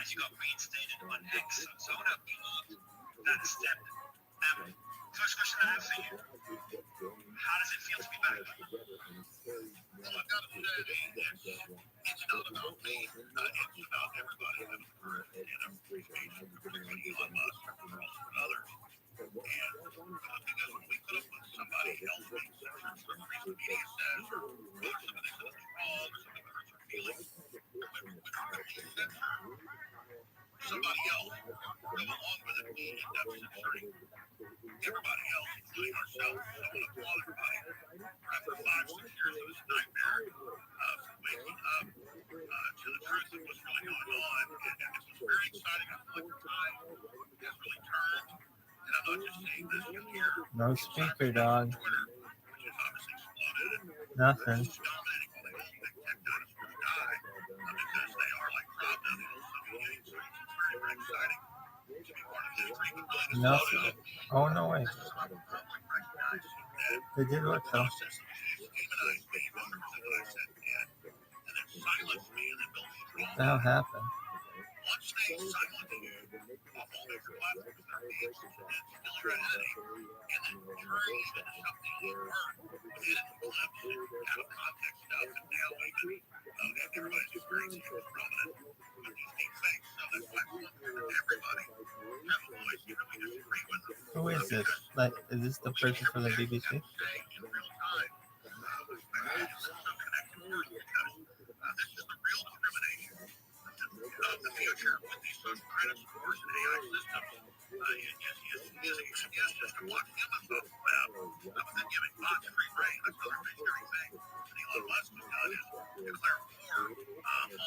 [SPEAKER 4] as you got reinstated on X. So I want to applaud that step. First question I have for you, how does it feel to be back?
[SPEAKER 9] Well, I've got to say, it's not about me. It's about everybody having heard and appreciation, particularly Elon Musk and others. And because when we put up with somebody else makes sense, or social media says, or something that's wrong, or something that hurts your feelings, when somebody else come along with it, we end up censoring everybody else, including ourselves. So I want to applaud everybody for after 5-6 years of this nightmare of waking up to the truth of what's really going on. And it's very exciting. I feel like the tide has really turned. And I'm not just saying this here.
[SPEAKER 10] No speaker, dog.
[SPEAKER 9] Twitter, which has obviously exploded.
[SPEAKER 10] Nothing.
[SPEAKER 9] It's dominating all the old big tech dinosaurs die because they are like crop dinosaurs. So it's very, very exciting to be part of history.
[SPEAKER 10] Nothing. Oh, no way. They did what, though? That'll happen.
[SPEAKER 9] Once they silence you off all their platforms, their pages, and still your identity, and then turn even something you heard within clips and out of context stuff, and now even everybody's experiencing it was prominent with these deep fakes. So that's why I want everybody have a voice, even if we disagree with them.
[SPEAKER 10] Who is this? Like, is this the person from the BBC?
[SPEAKER 9] Say in real time. It's so connected first because this is the real discrimination of the future with these social credit scores and AI systems. Is just to block humans off the web, but then giving bots free reign. That's another very scary thing that Elon Musk has done is declare war on the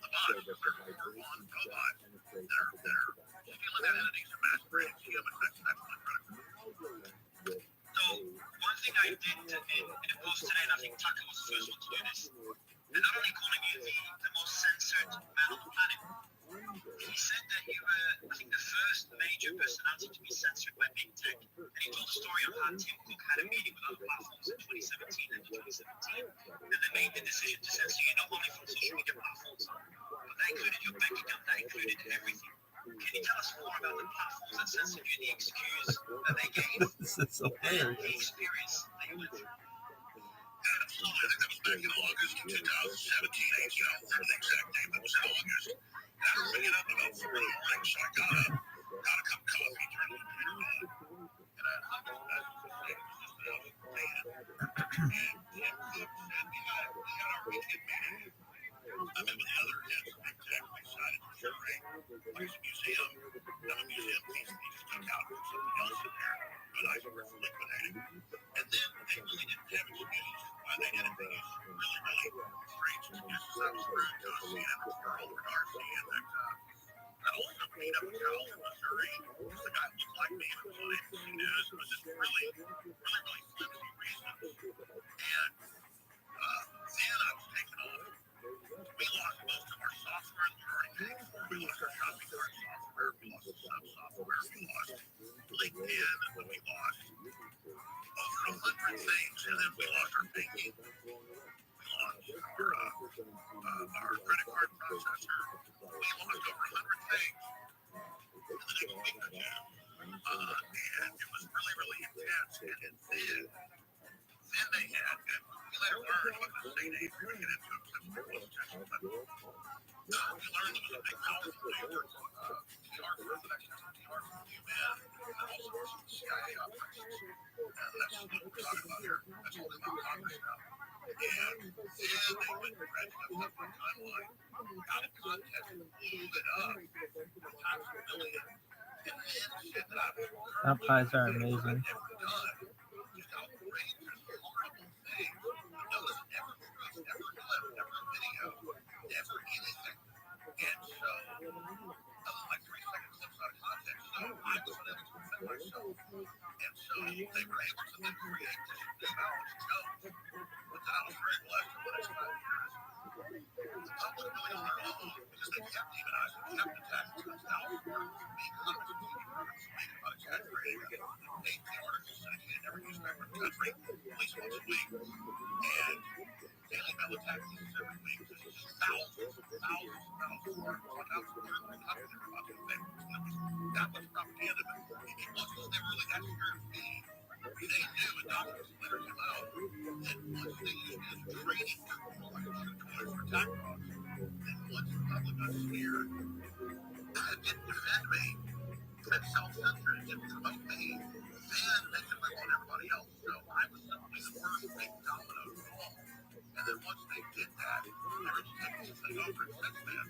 [SPEAKER 9] bots, declare war on robots that are stealing identities and masquerading as humans. That's really critical.
[SPEAKER 4] So one thing I did in a post today, and I think Tucker was the first one to do this, they're not only calling you the most censored man on the planet, he said that you were, I think, the first major personality to be censored by big tech. And he told a story of how Tim Cook had a meeting with other platforms in 2017 and 2017, and they made the decision to censor you not only from social media platforms, but they included your bank account, they included everything. Can you tell us more about the platforms that censored you, the excuse that they gave,
[SPEAKER 10] This is so
[SPEAKER 4] and the
[SPEAKER 10] hilarious.
[SPEAKER 4] experience that you went through?
[SPEAKER 9] Absolutely. I think that was back in August of 2017. I can't remember the exact date, but it was in August. And I remember getting up about 4 in the morning, so I got up, got a cup of coffee, turned the computer on, and I looked at the message. And we had our weekend meeting. I met with the other heads of big tech. We decided to curate like a museum, not a museum piece that you just took out from something else in there, but I was liquidating. And then they really didn't have excuses why they did it. They used really, really strange excuses. I was very Darcy and Earl or Darcy and that old company up in Charleston, Missouri. The guy looked like me and was on ABC News. It was just really, really, really flimsy reasons. And then I was taken off. We lost most of our software that we were already paying for. We lost our shopping cart software. We lost some software. We lost LinkedIn. And we lost over 100 things. And then we lost our banking. We lost our credit card processor. We lost over 100 things in the next week or two. And it was really, really intense. And then they had, and we later learned, I'm not going to say names, we're going to get into it because we're close to it, but we learned there was a big power play over TR first, TR from UMass, and also some CIA operations. And that's what we're talking about here. That's only about Congress now. And then they went and read stuff up my timeline, got in context, blew it up, times a million, and then shit that I've
[SPEAKER 10] Our pies are amazing.
[SPEAKER 9] never done. Just outrageous, horrible things. Notice never trust, never clip, never video, never anything. And so, like 3-second clips out of context. So I was unable to defend myself. And so they were able to then create this challenge joke. But then I was very blessed in the next 5 years. The public really on their own because they kept demonizing, kept attacking themselves. Being hundreds of TV programs, making about exaggerating. They articles saying he had every newspaper in the country, at least once a week. And daily mail attacks every week. Thousands of articles on how scared the country about these things. That much propaganda, but it wasn't they were really that scared of me. They knew, and documents later came out, that once they used it as training for like shoot toys or attack dogs, then once the public got scared and didn't defend me, and self-censored and didn't promote me, then they could live on everybody else. So I was simply the first big domino to fall. And then once they did that, they're just taking this thing over. And since then,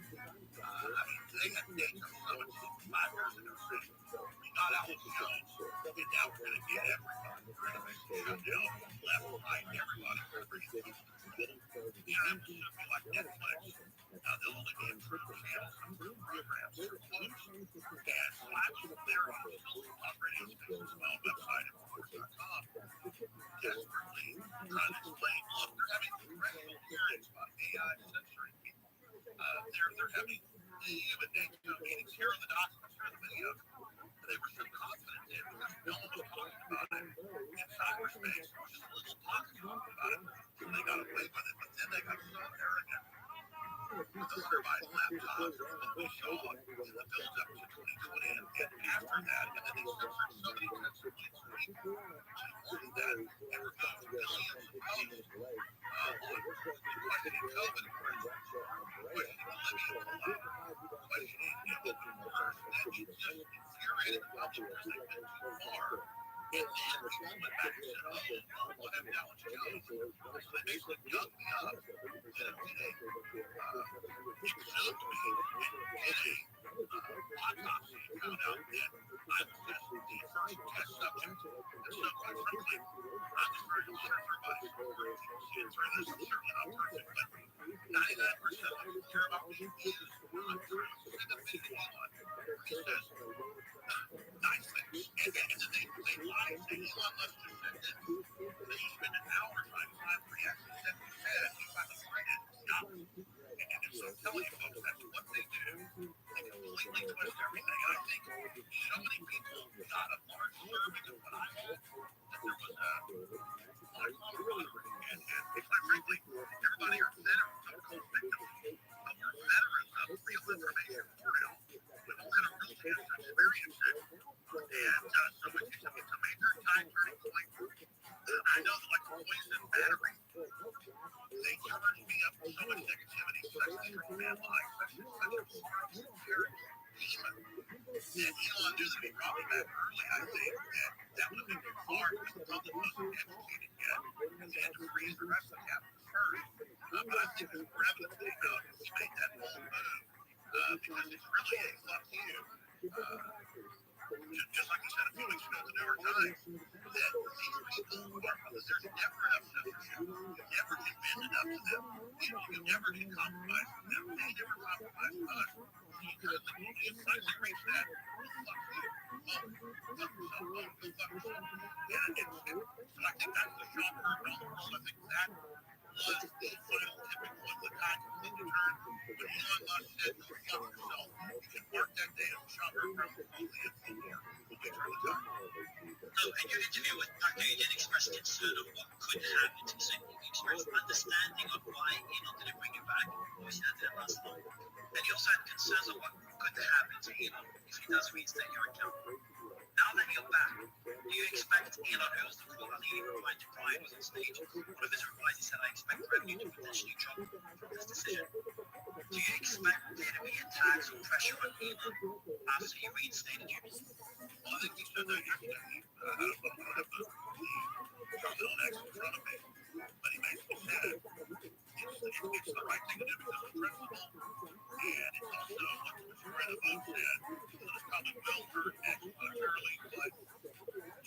[SPEAKER 9] I mean, they had dates on some of 5 years ago saying, we got Alex Jones, and now we're going to get everybody. We're going to basically shut down left, right, everybody. We're going to get you know, it should be like Netflix. They'll only be approved channels and approved programs that are closed. And so I was there on a Talk radio station as well, website at foodporn.com, desperately trying to explain, look, they're having incredible hearings about AI censoring people. They're having human nature meetings. Here are the documents, here are the videos. And they were so confident in because no one was talking about it in cyberspace. There was just a little talking about it. So they got away with it, but then they got so arrogant with those everybody's laptops that we saw in the build-up to 2020 and after that, and then they censored so many clips of each week that and removed millions of posts on questioning COVID, of course, questioning Olivia Pope, questioning the worst, and it just infuriated the public because they've been too far. And then people went back and said, oh, what happened to Alex Jones? So they basically dug me up and did exhumed me and did a autopsy and found out that I was just the first test subject. And so, quite frankly, I'm just very honored for everybody to see it through this. I'm certainly not perfect, but 99% of people care about me is untrue. Send a video to Elon where he says nice things. And then they lie and say Elon Musk just said this. Then you spend an hour trying to find where he actually said what he said, and you finally find it. Stop. And so I'm telling you folks, that's what they do. They completely twist everything. And I think so many people got a large serving of what I said, that there was a lot of camaraderie. And quite frankly, everybody are veterans of cult victims. But we're veterans of real information for now. We all had a real chance to experience it. And so it's a major time turning point. I know that like poison battery, they charged me up so much negativity, such a strong man lie, such a horrible, scary demon. And Elon knew that he brought me back early. I think that would have been too far because the public wasn't educated yet, and they had to freeze the rest of the capital first. But I think there's more evidence now that he made that bold move because it's really a fuck you. Just like he said a few weeks ago in the New York Times, that these people there's never enough censorship. You never can bend enough to them. You never can compromise with them. They never compromise with us. Because the only finally reach that, fuck you. Fuck yourself. And so I think that's the shocker of it all. I think that was the final tipping point, the tide completely turned when Elon Musk said, go fuck yourself. And mark that day as the shocker from only a few more. We'll get through the time.
[SPEAKER 4] So in your interview with Tucker, you did express concern of what could happen to you. You expressed understanding of why Elon didn't bring you back. You said that last night. And you also had concerns of what could happen to Elon if he does reinstate your account. Now that you're back, do you expect Elon, who was the forerunner replying to Brian was on stage, one of his replies, he said, I expect revenue to potentially drop from this decision. Do you expect there to be attacks or pressure on Elon after he reinstated you?
[SPEAKER 9] Well, I think he said that yesterday. I don't have the terminal next in front of me, but he basically said it's the right thing to do because of principle, and it's also what the majority of the vote said, so this probably will hurt next monetarily, but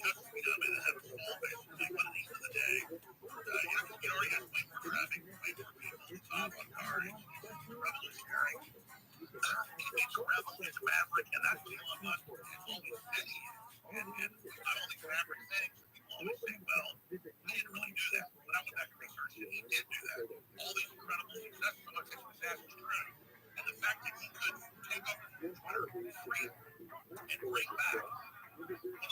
[SPEAKER 9] just, I mean, they have a small base to take, but at the end of the day, he already has way more traffic, way more people on top on cars, it's revolutionary. It's a rebel, it's a maverick, and that's what Elon Musk has always said he is. And it's not only maverick things, people always say, well, he didn't really do that. When I went back to research it, he did do that. All these incredible successes, I'm not taking this as is true. And the fact that he could take over Twitter free and bring back one of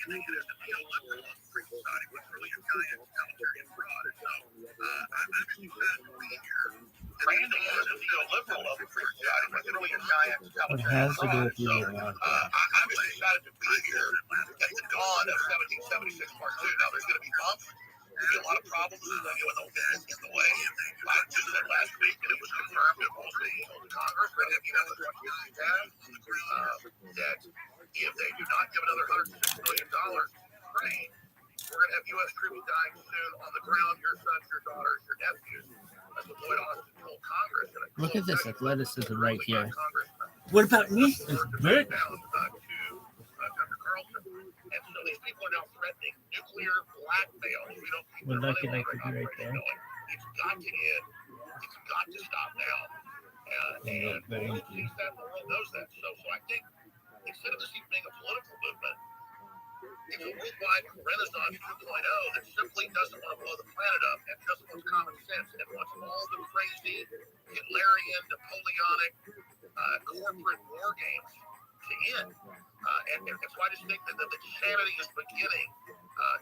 [SPEAKER 4] think it is a neoliberal free society with really a giant totalitarian fraud. And so I'm actually sad to be here. Branding it as a neoliberal free society with really a giant
[SPEAKER 10] It
[SPEAKER 4] totalitarian
[SPEAKER 10] has to do with you.
[SPEAKER 4] I'm just excited to be here at the dawn of 1776 Part 2. Now, there's going to be bumps. There's a lot of problems with the way. I just said last week, and it was confirmed in both the Congress and the U.S. that if they do not give another $106 million Ukraine, we're going to have U.S. troops dying soon on the ground, your sons, your daughters, your nephews. As Lloyd Austin told Congress.
[SPEAKER 10] Look at this athleticism right here. What about me? It's good.
[SPEAKER 4] And so these people are now threatening nuclear blackmail.
[SPEAKER 10] We're lucky I could be right there.
[SPEAKER 4] It's got to end. It's got to stop now. And the world sees that. The world knows that. So I think instead of this being a political movement, it's a worldwide renaissance 2.0 that simply doesn't want to blow the planet up and just wants common sense and wants all the crazy Hitlerian, Napoleonic, corporate war games to end. And so I just think that the insanity is beginning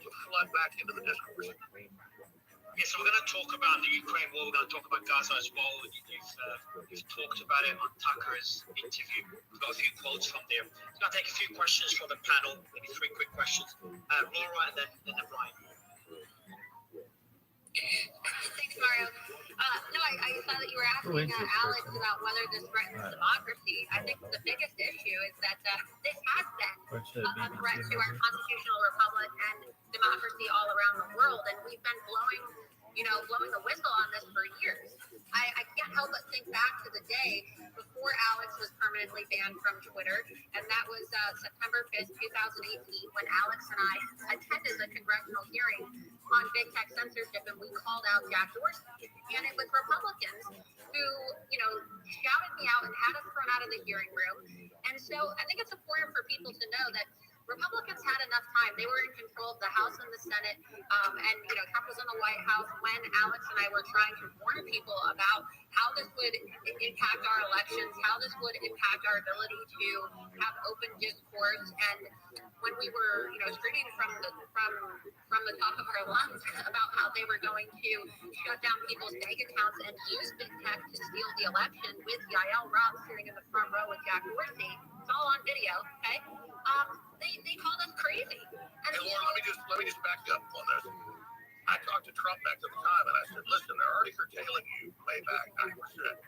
[SPEAKER 4] to flood back into the discourse.
[SPEAKER 6] Yeah, so we're going to talk about the Ukraine war. We're going to talk about Gaza as well. You've talked about it on Tucker's interview. We've got a few quotes from there. I'm going to take a few questions from the panel, maybe 3 quick questions. Laura and then Brian.
[SPEAKER 20] Thanks, Mario. No, I saw that you were asking Alex about whether this threatens democracy. I think the biggest issue is that this has been a threat to our constitutional republic and democracy all around the world, and we've been blowing the whistle on this for years. I can't help but think back to the day before Alex was permanently banned from Twitter, and that was September 5th, 2018, when Alex and I attended the congressional hearing on big tech censorship, and we called out Jack Dorsey. And it was Republicans who, shouted me out and had us thrown out of the hearing room. And so I think it's important for people to know that Republicans had enough time. They were in control of the House and the Senate, and Trump was in the White House when Alex and I were trying to warn people about how this would impact our elections, how this would impact our ability to have open discourse. And when we were, screaming from the top of our lungs about how they were going to shut down people's bank accounts and use big tech to steal the election, with Yael Robb sitting in the front row with Jack Dorsey, it's all on video, okay? They called us crazy. And
[SPEAKER 4] Laura, let me just back up on this. I talked to Trump back at the time, and I said, listen, they're already curtailing you way back 90%.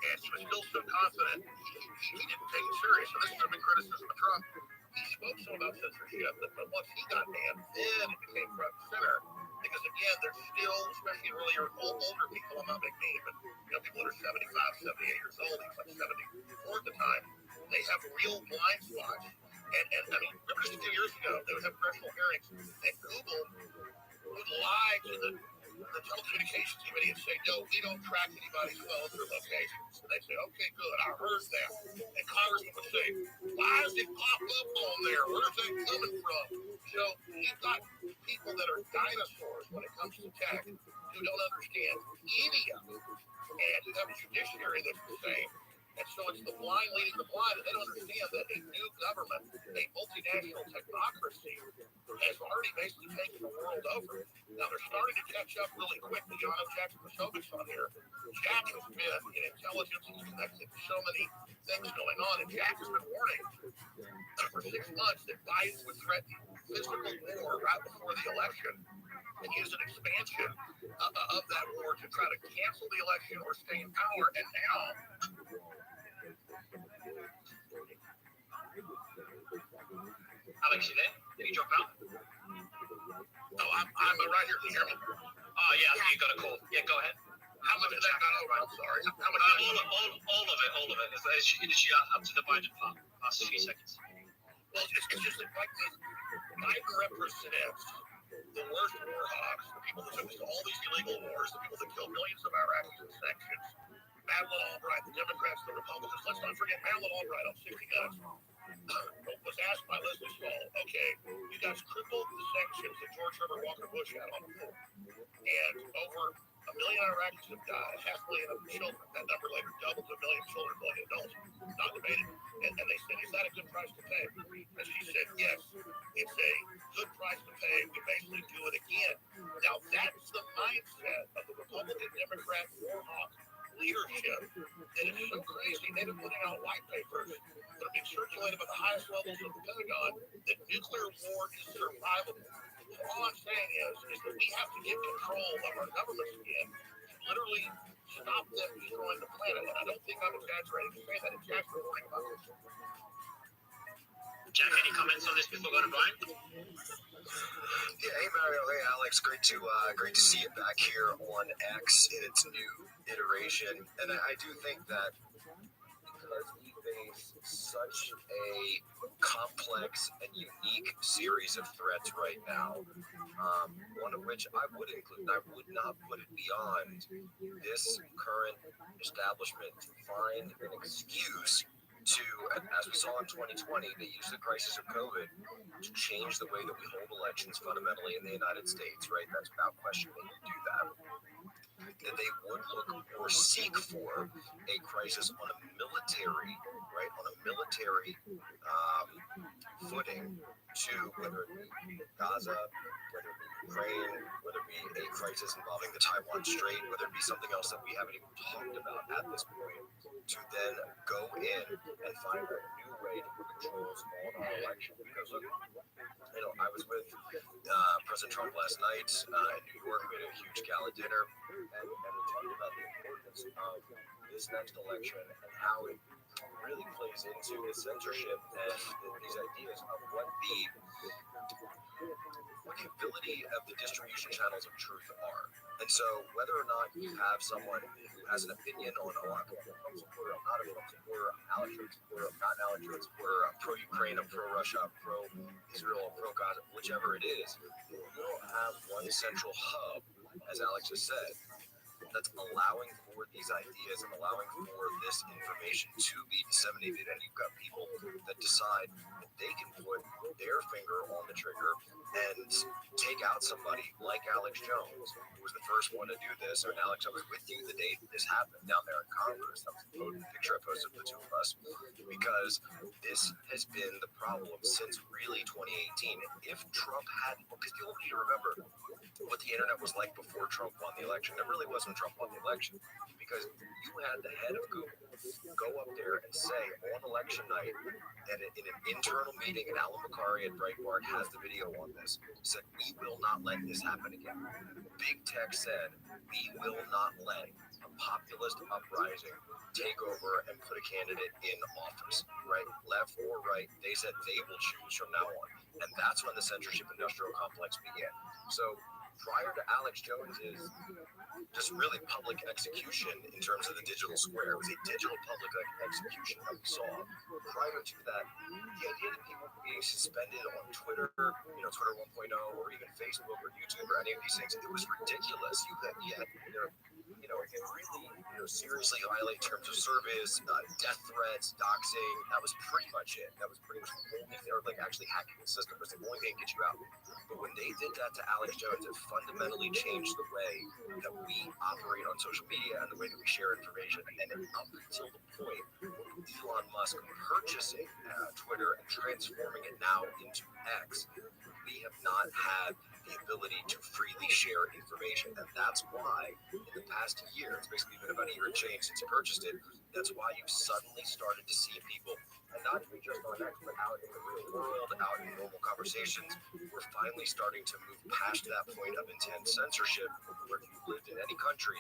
[SPEAKER 4] And he was still so confident, he didn't take it serious. And this is a big criticism of Trump. He spoke so about censorship, but once he got banned, then it became front and center. Because again, there's still, especially really older people, I'm not big name, but people that are 75, 78 years old, he was like 74 at the time, they have real blind spots. And I mean, remember just a few years ago, they would have congressional hearings, and Google would lie to the telecommunications committee and say, no, we don't track anybody's phones or locations. And they say, okay, good, I heard that. And Congressman would say, why does it pop up on there? Where's that coming from? So you've got people that are dinosaurs when it comes to tech who don't understand any of it. And you have a judiciary that's the same. And so it's the blind leading the blind, and they don't understand that a new government, a multinational technocracy, has already basically taken the world over. Now they're starting to catch up really quickly. You know, Jack Posovic's on here. Jack has been in intelligence, he's connected to so many things going on, and Jack has been warning for 6 months that Biden would threaten physical war right before the election and use an expansion of that war to try to cancel the election or stay in power. And now
[SPEAKER 6] Alex, you there? Did you drop out?
[SPEAKER 4] No, I'm right here. Can you hear me?
[SPEAKER 6] Oh, yeah, I think you got a call. Yeah, go ahead.
[SPEAKER 4] How much of that got over? I'm sorry. How much?
[SPEAKER 6] All of it. It's up to the Biden part. Last few seconds.
[SPEAKER 4] Well, it's just like this. Biden represents the worst war hawks, the people that took us to all these illegal wars, the people that killed millions of Iraqis in sanctions. Madeleine Albright, the Democrats, the Republicans. Let's not forget Madeleine Albright on 60 Minutes. Was asked by Leslie Stahl, okay, you guys crippled the sanctions that George Herbert Walker Bush had on the floor. And over 1 million Iraqis have died, 500,000 of them children. That number later doubled to 1 million children, 1 million adults. Not debated. And they said, is that a good price to pay? And she said, yes, it's a
[SPEAKER 1] they've been putting out white papers that are being circulated by the highest levels of the Pentagon that nuclear war is survivable. So all I'm saying is that we have to get control of our governments again to literally stop them destroying the planet. And I don't think I'm exaggerating to say that. It's Jack's reporting about this.
[SPEAKER 6] Jack, any comments on this before going to Brian?
[SPEAKER 13] Yeah, hey Mario, hey Alex, great to see you back here on X in its new iteration. And I do think that because we face such a complex and unique series of threats right now, one of which I would include, and I would not put it beyond this current establishment to find an excuse to, as we saw in 2020, they used the crisis of COVID to change the way that we hold elections fundamentally in the United States, right? That's without question they would do that. That they would look or seek for a crisis on a military, right, on a military footing to, whether it be Gaza, whether it be Ukraine, whether it be a crisis involving the Taiwan Strait, whether it be something else that we haven't even talked about at this point, to then go in and find a new way to put controls on our election. Because look, you know, I was with President Trump last night in New York. We had a huge gala dinner, and we talked about the importance of this next election and how it really plays into the censorship and these ideas of what the ability of the distribution channels of truth are. And so whether or not you have someone who has an opinion on, oh, I'm a Trump supporter, I'm not a Trump supporter, I'm an Alex Jones supporter, I'm not an Alex Jones supporter, I'm pro-Ukraine, I'm pro-Russia, I'm pro-Israel, I'm pro-Gaza, whichever it is, you don't have one central hub, as Alex has said, that's allowing for these ideas and allowing for this information to be disseminated. And you've got people that decide that they can put their finger on the trigger and take out somebody like Alex Jones, who was the first one to do this. And Alex, I was with you the day that this happened down there in Congress. That was the picture I posted of the two of us, because this has been the problem since really 2018. If Trump hadn't, because people need to remember what the internet was like before Trump won the election. It really wasn't Trump won the election, because you had the head of Google go up there and say on election night that in an internal meeting, and Alan McCarry at Breitbart has the video on this, said, we will not let this happen again. Big Tech said, we will not let a populist uprising take over and put a candidate in office, right? Left or right. They said they will choose from now on. And that's when the censorship industrial complex began. So prior to Alex Jones's just really public execution in terms of the digital square, it was a digital public execution that we saw. Prior to that, the idea that people being suspended on Twitter, you know, Twitter 1.0, or even Facebook or YouTube or any of these things, it was ridiculous. You had you know, it really, you know, seriously violate terms of service, death threats, doxing. That was pretty much it. That was pretty much the only thing, or like actually hacking the system was the only thing that get you out. But when they did that to Alex Jones, it fundamentally changed the way that we operate on social media and the way that we share information. And up until the point of Elon Musk purchasing Twitter and transforming it now into X, we have not had the ability to freely share information. And that's why in the past year, it's basically been about a year and change since he purchased it, that's why you've suddenly started to see people, and not even just on X, but out in the real world, out in normal conversations, we're finally starting to move past that point of intense censorship, where if you've lived in any country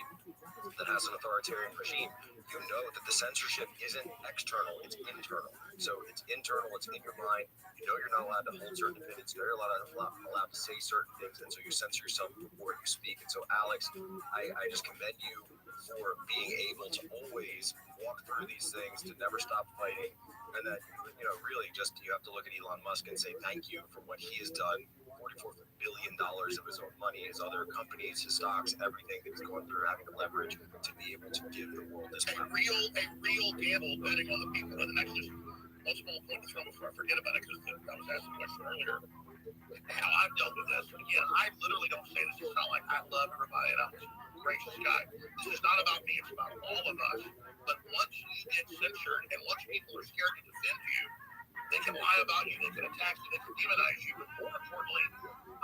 [SPEAKER 13] that has an authoritarian regime, you know that the censorship isn't external, it's internal. So it's internal, it's in your mind. You know you're not allowed to hold certain opinions. You know you're allowed to say certain things, and so you censor yourself before you speak. And so, Alex, I just commend you for being able to always walk through these things, to never stop fighting, and that, you know, really just you have to look at Elon Musk and say thank you for what he has done. $44 billion of his own money, his other companies, his stocks, everything that he's going through, having the leverage to be able to give the world this
[SPEAKER 1] a real gamble betting on the people. And next, just one small point to throw before I forget about it, because I was asked a question earlier. How I've dealt with this. And again, I literally don't say this. It's not like I love everybody and I'm this gracious guy. This is not about me. It's about all of us. But once you get censored and once people are scared to defend you, they can lie about you, they can attack you, they can demonize you. But more importantly,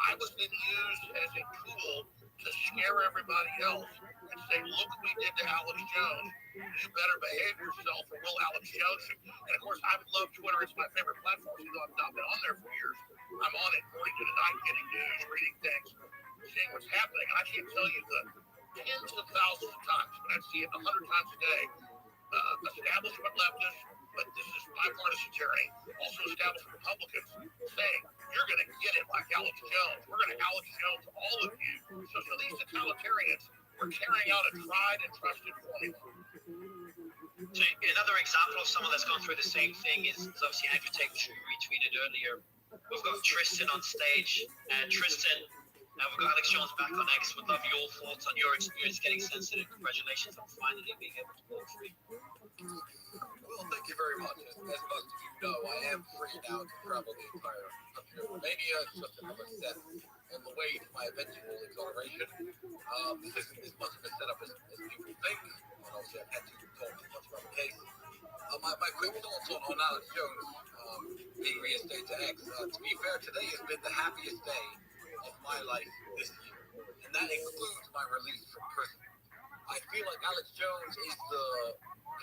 [SPEAKER 1] I was then used as a tool to scare everybody else and say, look what we did to Alex Jones. You better behave yourself or we'll Alex Jones you. And of course, I love Twitter. It's my favorite platform, even though I've not been on there for years. I'm on it morning to night, getting news, reading things, seeing what's happening. And I can't tell you the tens of thousands of times, but I see it 100 times a day. Establishment leftists, but this is bipartisan tyranny, also establishment Republicans saying, you're going to get it like Alex Jones. We're going to Alex Jones all of you. So these totalitarians are carrying out a tried and trusted formula.
[SPEAKER 6] So another example of someone that's gone through the same thing is obviously Andrew Tate, which we retweeted earlier. We've got Tristan on stage. Tristan, we've got Alex Jones back on X. Would love your thoughts on your experience getting censored. Congratulations on finally being able to walk free.
[SPEAKER 13] Well, thank you very much. As most of you know, I am free now to travel the entire country of Romania. It's just another step on the way to my eventual exoneration. This must have been set up as people think. And obviously, I've had to talk too much about the case. My quick thoughts on Alex Jones being reinstated to X. To be fair, today has been the happiest day of my life this year, and that includes my release from prison. I feel like Alex Jones is the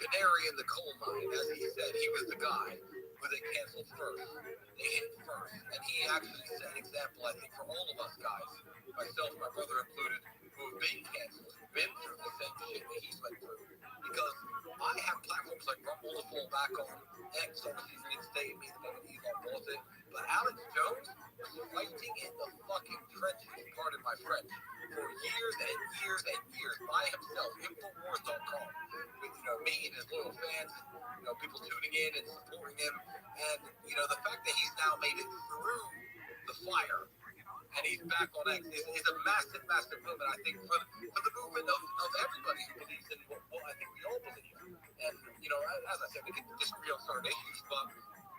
[SPEAKER 13] canary in the coal mine. As he said, he was the guy who they canceled first. They hit first, and he actually set an example, I think, for all of us guys, myself, my brother included, who have been canceled, who've been through the same shit that he's went through. Because I have platforms like Rumble to fall back on, X obviously reinstated me the moment Elon bought it, but Alex Jones was fighting in the fucking trenches, pardon my French, for years and years and years by himself, Infowars.com, with me and his loyal fans, people tuning in and supporting him, and the fact that he's now made it through the fire and he's back on X is a massive, massive movement, I think, for the movement of everybody who believes in what I think we all believe in. And, as I said, we can disagree on certain issues, but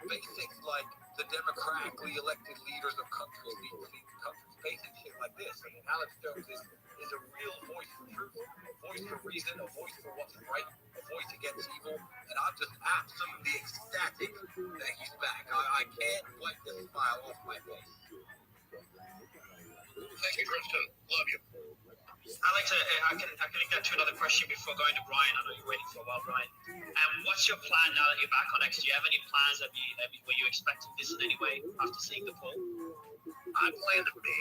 [SPEAKER 13] basics like the democratically elected leaders of countries need to lead countries. Basic shit like this. I mean, Alex Jones is a real voice for truth, a voice for reason, a voice for what's right, a voice against evil, and I'm just absolutely ecstatic that he's back. I can't wipe the smile off my face.
[SPEAKER 1] Thank you, Tristan. Love you.
[SPEAKER 6] Alex, I can link that to another question before going to Brian. I know you're waiting for a while, Brian. What's your plan now that you're back on X? Do you have any plans? Were you expecting this in any way after seeing the poll?
[SPEAKER 1] I plan to be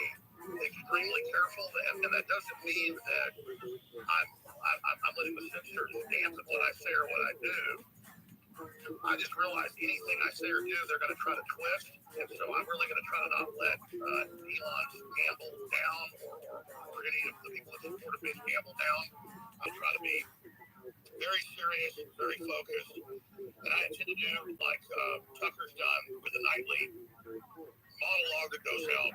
[SPEAKER 1] extremely careful, and that doesn't mean that I'm letting the censor stamp of what I say or what I do. I just realized anything I say or do, they're going to try to twist, and so I'm really going to try to not let Elon gamble down or any of the people that support me gamble down. I'll try to be very serious, very focused, and I intend to do like Tucker's done with the nightly monologue that goes out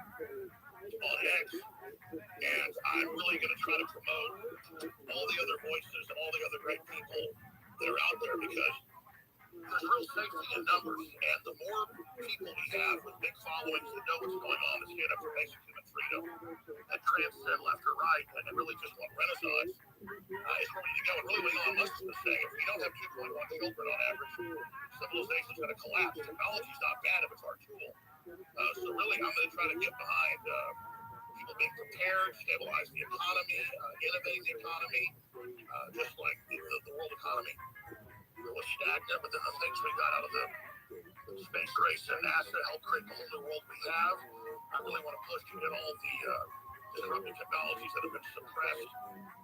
[SPEAKER 1] on X, and I'm really going to try to promote all the other voices and all the other great people that are out there, because there's real safety in numbers, and the more people we have with big followings that know what's going on to stand up for basic human freedom that transcend left or right and really just want renaissance is where we need to go. And really what Elon Musk is saying, if we don't have 2.1 children on average, civilization's going to collapse. Technology's not bad if it's our tool. So really I'm going to try to get behind people being prepared, stabilize the economy, innovate the economy, just like the world economy was stagnant, but then the things we got out of the space race and NASA helped create the whole new world we have. I really want to push to get all the disruptive technologies that have been suppressed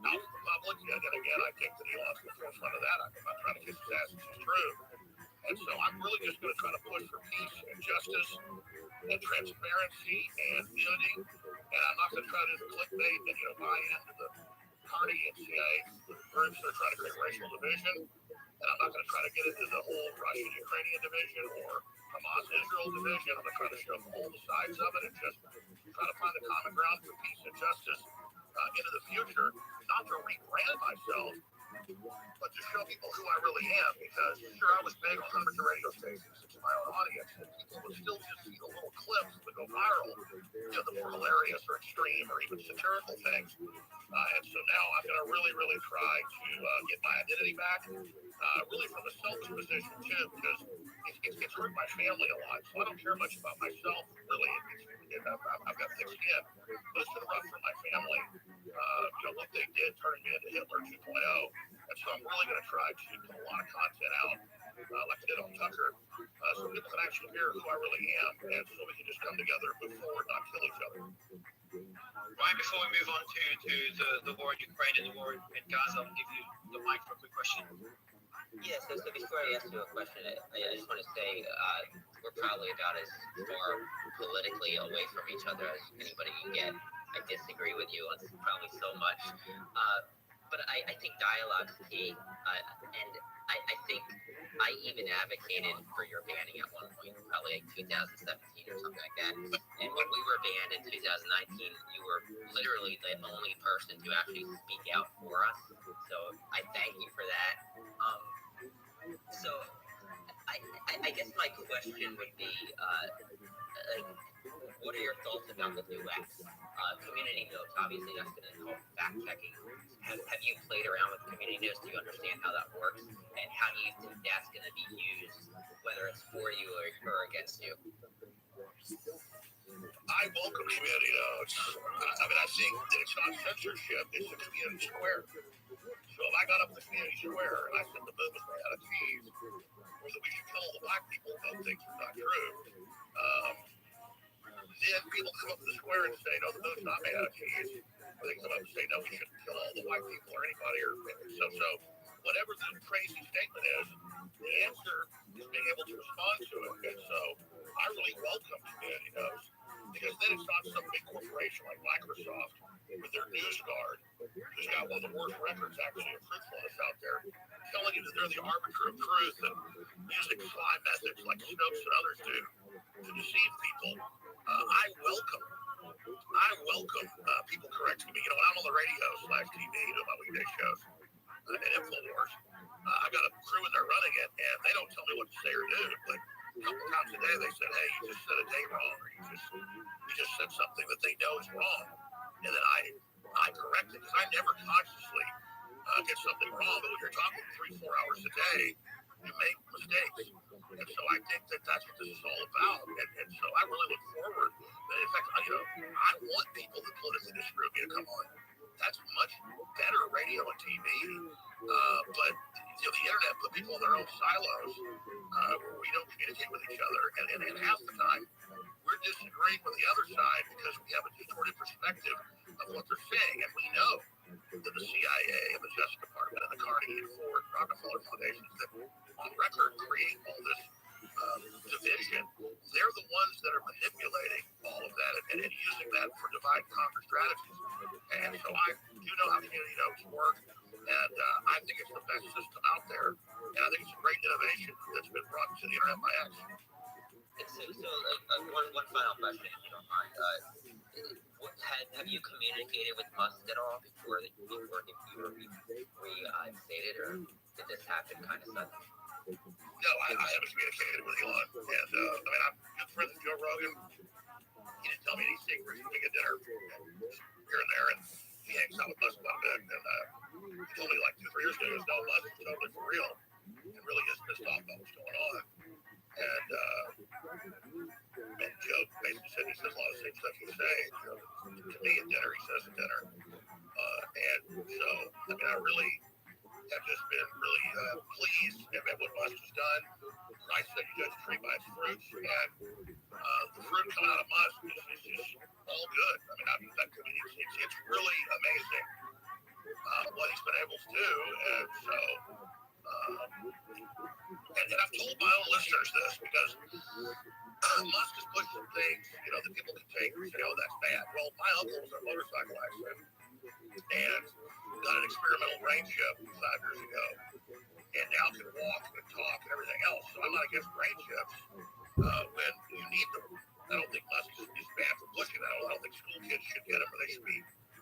[SPEAKER 1] out to the public. And again, I think that Elon's the forefront of that. I'm not trying to kiss his ass, this is true. And so I'm really just going to try to push for peace and justice and transparency and unity. And I'm not going to try to do the clickbait and buy into the party and CIA groups that are trying to create racial division. And I'm not going to try to get into the whole Russian-Ukrainian division or Hamas-Israel division. I'm going to try to show all the sides of it and just try to find a common ground for peace and justice into the future. Not to rebrand myself, but to show people who I really am. Because sure, I was big on hundreds of radio stations to my own audience, and people would still just see the little clips that go viral, the hilarious or extreme or even satirical things. And so now I'm going to really, really try to get my identity back. Really from a selfish position too, because it's hurt my family a lot. So I don't care much about myself, really. I've got thick skin, but it's been rough for my family. they did, turning me into Hitler 2.0. And so I'm really going to try to put a lot of content out, like I did on Tucker, so people can actually hear who I really am, and so we can just come together, move forward, not kill each other.
[SPEAKER 6] Right before we move on to the war in Ukraine and the war in Gaza, I'll give you the mic for a quick question.
[SPEAKER 2] Yeah, so before I ask you a question, I just want to say we're probably about as far politically away from each other as anybody can get. I disagree with you on probably so much. But I think dialogue's key. And I think I even advocated for your banning at one point, probably like 2017 or something like that. And when we were banned in 2019, you were literally the only person to actually speak out for us. So I thank you for that. So I guess my question would be, what are your thoughts about the new apps? Community notes, obviously that's going to involve fact checking. Have you played around with community notes? Do you understand how that works? And how do you think that's going to be used, whether it's for you or against you?
[SPEAKER 1] I welcome community notes. I mean, I think that it's not censorship, it's a community square. So if I got up in the community square and I said the movement ran out of cheese, or that we should kill all the black people, those things are not true. Then people come up to the square and say, no, the moon's not made out of cheese. Or they come up and say, no, we shouldn't kill all the white people or anybody. So whatever the crazy statement is, the answer is being able to respond to it. And so I really welcome community notes, because then it's not some big corporation like Microsoft with their NewsGuard, who's got one of the worst records actually of truthfulness out there, telling you that they're the arbiter of truth and using sly methods like Snopes and others do to deceive people. I welcome people correcting me. You know, when I'm on the radio /TV doing my weekday shows at InfoWars, I got a crew in there running it, and they don't tell me what to say or do, but a couple times a day they said, hey, you just said a day wrong, or you just said something that they know is wrong, and then I correct it, because I never consciously get something wrong, but when you're talking 3-4 hours a day, you make mistakes. And so I think that that's what this is all about. And so I really look forward. In fact, I want people that politically disagree with me to come on. That's much better radio and TV. But the internet put people in their own silos where we don't communicate with each other. And half the time, we're disagreeing with the other side because we have a distorted perspective of what they're saying. And we know that the CIA and the Justice Department and the Carnegie and Ford and Rockefeller foundations that on record create all this division, they're the ones that are manipulating all of that and using that for divide and conquer strategies. And so I do know how community notes work, and I think it's the best system out there, and I think it's a great innovation that's been brought to the internet by accident.
[SPEAKER 2] One final question, if you don't mind. Have you communicated with Musk at all before you were reinstated, or did this happen kind of suddenly?
[SPEAKER 1] No, I haven't communicated with Elon, and I'm good friends with Joe Rogan. He didn't tell me any secrets. We get dinner here and there, and he hangs out with Musk quite a bit. And he told me like 2-3 years ago, he goes, no, Musk is totally for real, and really is pissed off about what's going on. And Joe basically said he says a lot of the same stuff you say. To me at dinner, he says at dinner. And so, I really have just been really pleased at what Musk has done. I said you judge a tree by its fruits, and the fruit coming out of Musk is just all good. It's really amazing what he's been able to do, and so and I've told my own listeners this, because Musk has pushed some things, that people can take and say, oh, that's bad. Well, my uncle was a motorcycle accident and got an experimental brain chip 5 years ago, and now can walk and talk and everything else. So I'm not against brain chips when you need them. I don't think Musk is bad for pushing that. I don't think school kids should get them, or they should be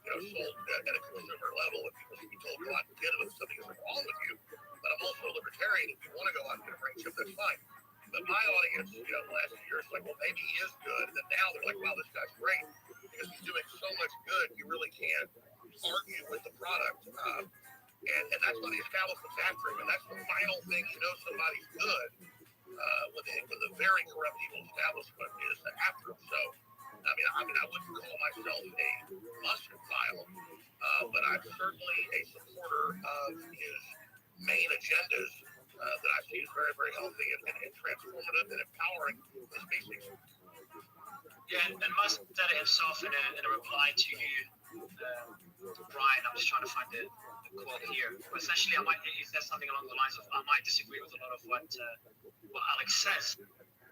[SPEAKER 1] sold at a consumer level, and people should be told go out and get them if something isn't wrong with you. But I'm also a libertarian. If you want to go out and get a brain chip, that's fine. But my audience, the last few years, like, well, maybe he is good. And then now they're like, wow, this guy's great, because he's doing so much good, you really can't argue with the product. And that's why the establishment's after him. And that's the final thing somebody's good when the very corrupt evil establishment is after him. So, I wouldn't call myself a Muskophile, but I've
[SPEAKER 4] certainly a supporter of his main agendas that I see as very, very healthy and transformative and empowering the species.
[SPEAKER 6] Yeah, and Musk said it himself in a reply to you, Brian. I'm just trying to find the quote here. But essentially, he says something along the lines of, I might disagree with a lot of what Alex says,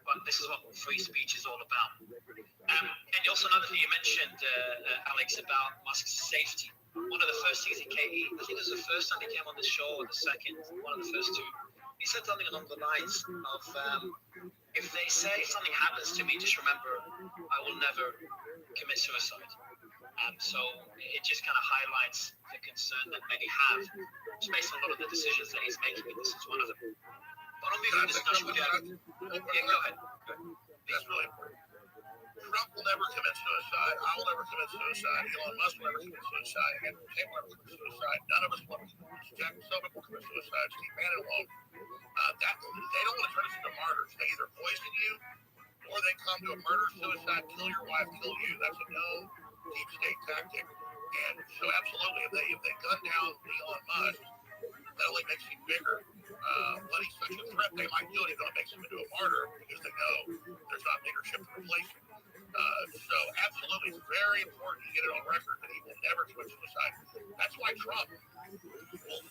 [SPEAKER 6] but this is what free speech is all about. And also another thing you mentioned, Alex, about Musk's safety. One of the first things I think it was the first time he came on the show, or the second, one of the first two. He said something along the lines of, if they say something happens to me, just remember, I will never commit suicide. So it just kind of highlights the concern that many have, just based on a lot of the decisions that he's making, and this is one of them. But on the discussion with you, go ahead.
[SPEAKER 4] That's really important. Trump will never commit suicide. I will never commit suicide. Elon Musk will never commit suicide. Henry Tate will never commit suicide. None of us will ever commit suicide. Jack Sullivan will commit suicide. Steve Bannon won't. They don't want to turn us into martyrs. They either poison you or they come to a murder-suicide, kill your wife, kill you. That's a known deep state tactic. And so absolutely, if they gun down Elon Musk, that only makes him bigger. When he's such a threat, they might do it, even though it makes him into a martyr, because they know there's not leadership to replace him. So absolutely, it's very important to get it on record that he will never commit suicide. That's why Trump will,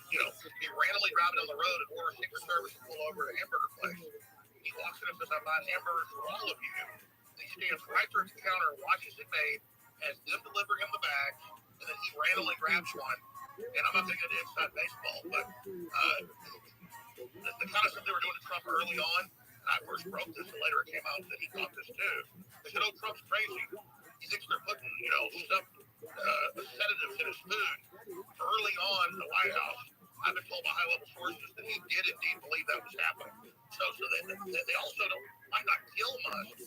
[SPEAKER 4] be randomly driving down the road and order Secret Service to pull over at a hamburger place. He walks in and says, I'm buying hamburgers for all of you. He stands right there at the counter and watches it made, has them deliver him the bags, and then he randomly grabs one. And I'm not thinking of the inside baseball, but the kind of stuff they were doing to Trump early on, and I first broke this, and later it came out that he thought this too. They said, oh, Trump's crazy. He thinks they're putting, stuff, sedatives in his food. Early on in the White House, I've been told by high-level sources that he did indeed believe that was happening. So they also might not kill Musk,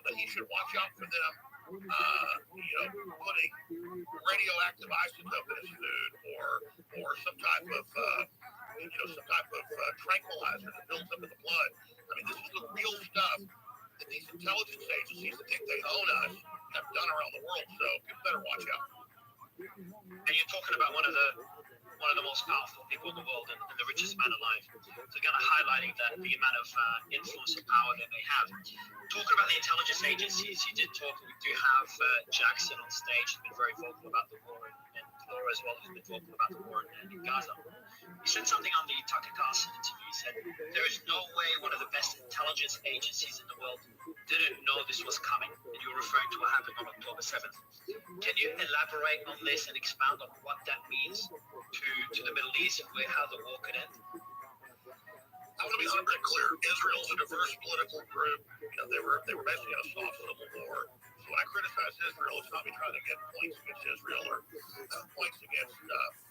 [SPEAKER 4] but he should watch out for them, putting radioactive isotope in his food or some type of tranquilizer that builds up in the blood. I mean, this is the real stuff that these intelligence agencies that think they own us have done around the world. So people better watch out.
[SPEAKER 6] And you're talking about one of the most powerful people in the world and the richest man alive. So kind of highlighting the amount of influence and power that they have. Talking about the intelligence agencies, you did talk, we do have Jackson on stage, who's been very vocal about the war, and Laura as well, who's been vocal about the war in Gaza. He said something on the Tucker Carlson interview. He said, there is no way one of the best intelligence agencies in the world didn't know this was coming. And you were referring to what happened on October 7th. Can you elaborate on this and expound on what that means to the Middle East and how the war could end?
[SPEAKER 4] I want to be 100% clear. Israel's a diverse political group. They were basically in a soft civil war. So when I criticize Israel, it's not me trying to get points against Israel or points against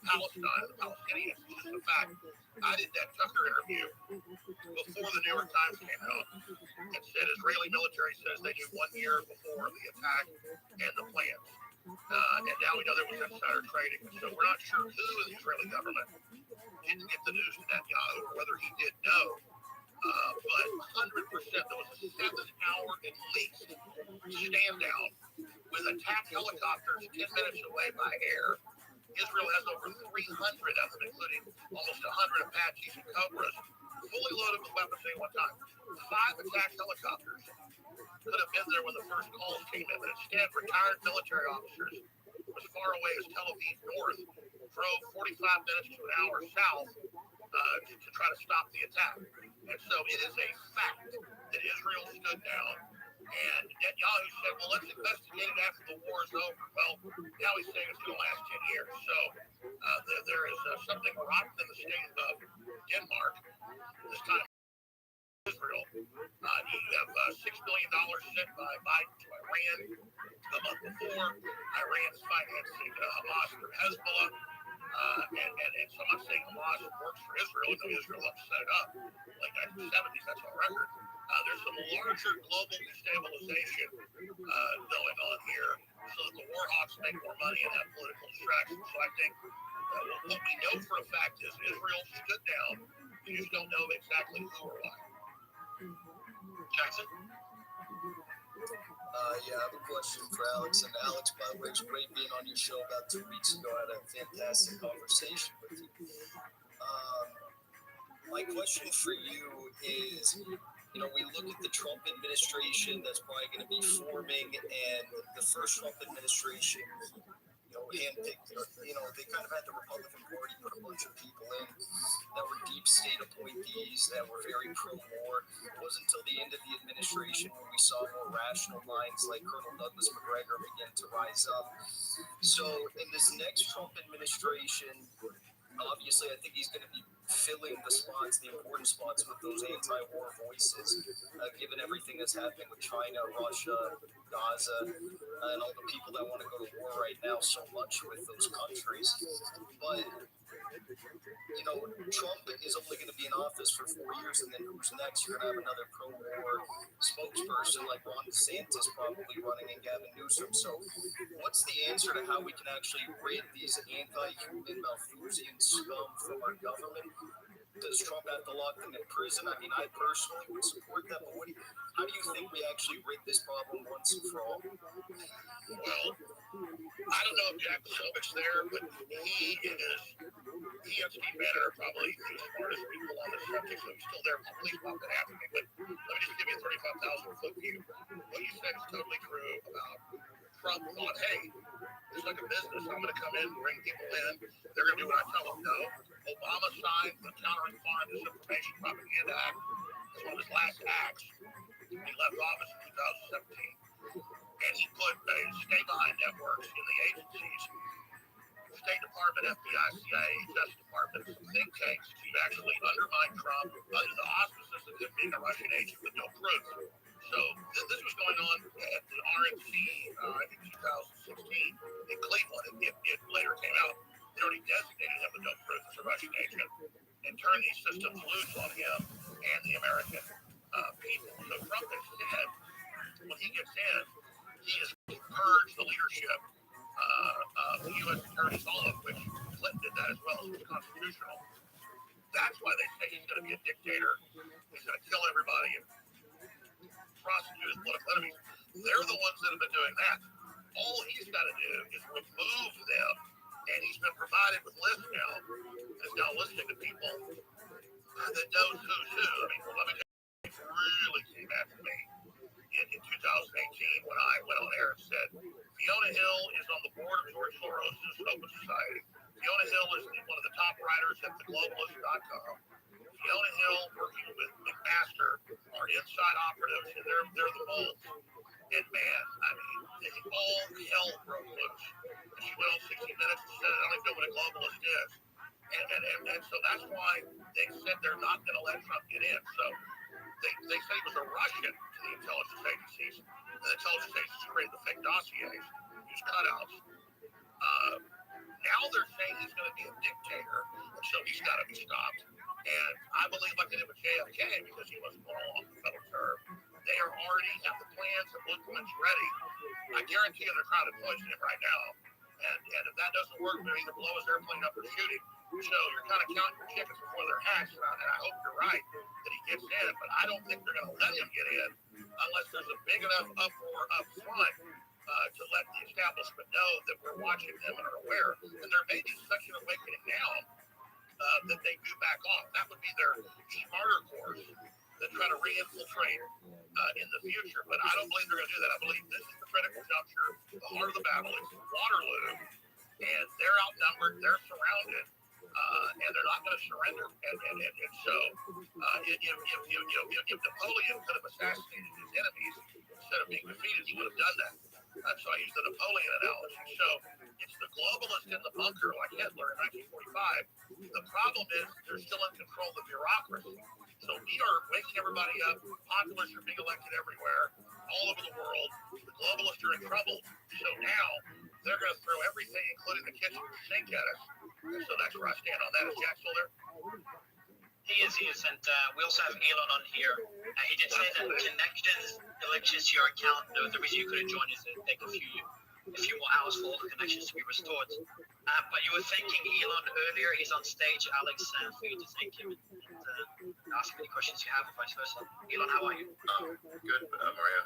[SPEAKER 4] Palestine and the Palestinians. It's just the fact. I did that Tucker interview before the New York Times came out and said Israeli military says they knew 1 year before the attack and the plans. And now we know there was insider trading. So we're not sure who in the Israeli government didn't get the news to Netanyahu or whether he did know. But 100%, there was a 7-hour at least stand down with attack helicopters 10 minutes away by air. Israel has over 300 of them, including almost 100 Apaches and Cobras, fully loaded with weapons at one time. 5 attack helicopters could have been there when the first calls came in, but instead, retired military officers as far away as Tel Aviv North drove 45 minutes to an hour south to try to stop the attack. And so it is a fact that Israel stood down. And Netanyahu said, well, let's investigate it after the war is over. Well, now he's saying it's going to last 10 years. So there is something rotten in the state of Denmark this time. Israel. You have $6 billion sent by Biden to Iran a month before. Iran is financing Hamas through Hezbollah. And so I'm not saying Hamas works for Israel, even though Israel helped set it up like 1970s, that's on record. There's some larger global destabilization going on here so that the war hawks make more money and have political distractions. So I think what we know for a fact is Israel stood down. We just don't know exactly who or why.
[SPEAKER 6] Jackson?
[SPEAKER 13] Yeah, I have a question for Alex. And Alex, by the way, it's great being on your show about 2 weeks ago. I had a fantastic conversation with you. My question for you is, you know, we look at the Trump administration that's probably going to be forming, and the first Trump administration, you know, handpicked, you know, they kind of had the Republican Party put a bunch of people in that were deep state appointees that were very pro-war. It wasn't until the end of the administration when we saw more rational minds like Colonel Douglas McGregor begin to rise up. So in this next Trump administration, obviously, I think he's going to be filling the spots, the important spots, with those anti-war voices, given everything that's happening with China, Russia, Gaza, and all the people that want to go to war right now so much with those countries. But, you know, Trump is only going to be in office for 4 years, and then who's next? You're going to have another pro-war spokesperson like Ron DeSantis probably running, and Gavin Newsom. So what's the answer to how we can actually rid these anti-human Malthusian scum from our government? Does Trump have to lock them in prison? I mean, I personally would support that, but how do you think we actually rid this problem once and for all?
[SPEAKER 6] Well, I don't know if Jack Silver's there, but he has to be better, probably the smartest people on the subject, so he's still there. Please pop that after me, but let me just give you a 35,000-foot view. What you said is totally true about Trump thought, hey, it's like a business. I'm going to come in and bring people in. They're going to do what I tell them. No. Obama signed the Countering Foreign Disinformation Propaganda Act as one of his last acts. He left office in 2017. And he put stay-behind networks in the agencies, State Department, FBI, CIA, Justice Department, think tanks to actually undermine Trump under the auspices of him being a Russian agent with no proof. So this was going on at the RNC in 2016 in Cleveland. It later came out they already designated him with no proof as a Russian agent and turned these systems loose on him and the American people. So Trump has said when he gets in, he has purged the leadership of the U.S. attorneys, all of which Clinton did that as well, as was constitutional. That's why they say he's going to be a dictator. He's going to kill everybody and prosecute his political enemies. They're the ones that have been doing that. All he's got to do is remove them, and he's been provided with lists now. Is now listening to people that knows who's who. I mean, let me tell you, it really came after me in 2018 when I went on air and said, Fiona Hill is on the board of George Soros' Open Society. Fiona Hill is one of the top writers at theglobalist.com. Fiona Hill, working with McMaster, are inside operatives, and they're the bulls. And man, I mean, all hell broke loose. And she went on 60 Minutes and said, I don't even know what a globalist is. And so that's why they said they're not going to let Trump get in. So they say he was a Russian to the intelligence agencies. And the intelligence agencies created the fake dossiers, use cutouts. Now they're saying he's going to be a dictator, and so he's got to be stopped. And I believe like they did with JFK, because he wasn't going along with the federal term. They are already have the plans and blueprints ready. I guarantee you they're trying to poison him right now. And if that doesn't work, they'll either blow his airplane up or shoot him. So you're kind of counting your chickens before they're hatched. And I hope you're right that he gets in, but I don't think they're going to let him get in unless there's a big enough uproar up front to let the establishment know that we're watching them and are aware. And there may be such an awakening now that they do back off. That would be their smarter course that try to re-infiltrate in the future. But I don't believe they're going to do that. I believe this is the critical juncture, the heart of the battle. It's Waterloo, and they're outnumbered, they're surrounded, and they're not going to surrender. And so if Napoleon could have assassinated his enemies instead of being defeated, he would have done that. So I use the Napoleon analogy. So it's the globalist in the bunker like Hitler in 1945. The problem is they're still in control of the bureaucracy. So we are waking everybody up. Populists are being elected everywhere, all over the world. The globalists are in trouble. So now they're going to throw everything, including the kitchen sink at us. And so that's where I stand on that. Is Jack still there? He is. And we also have Elon on here. He did say that connections glitches your account. The reason you couldn't join is to take a few a few more hours for all the connections to be restored. But you were thanking Elon earlier. He's on stage, Alex, for you to thank him and ask any questions you have, or vice versa. Elon, how are you?
[SPEAKER 14] Good, Mario.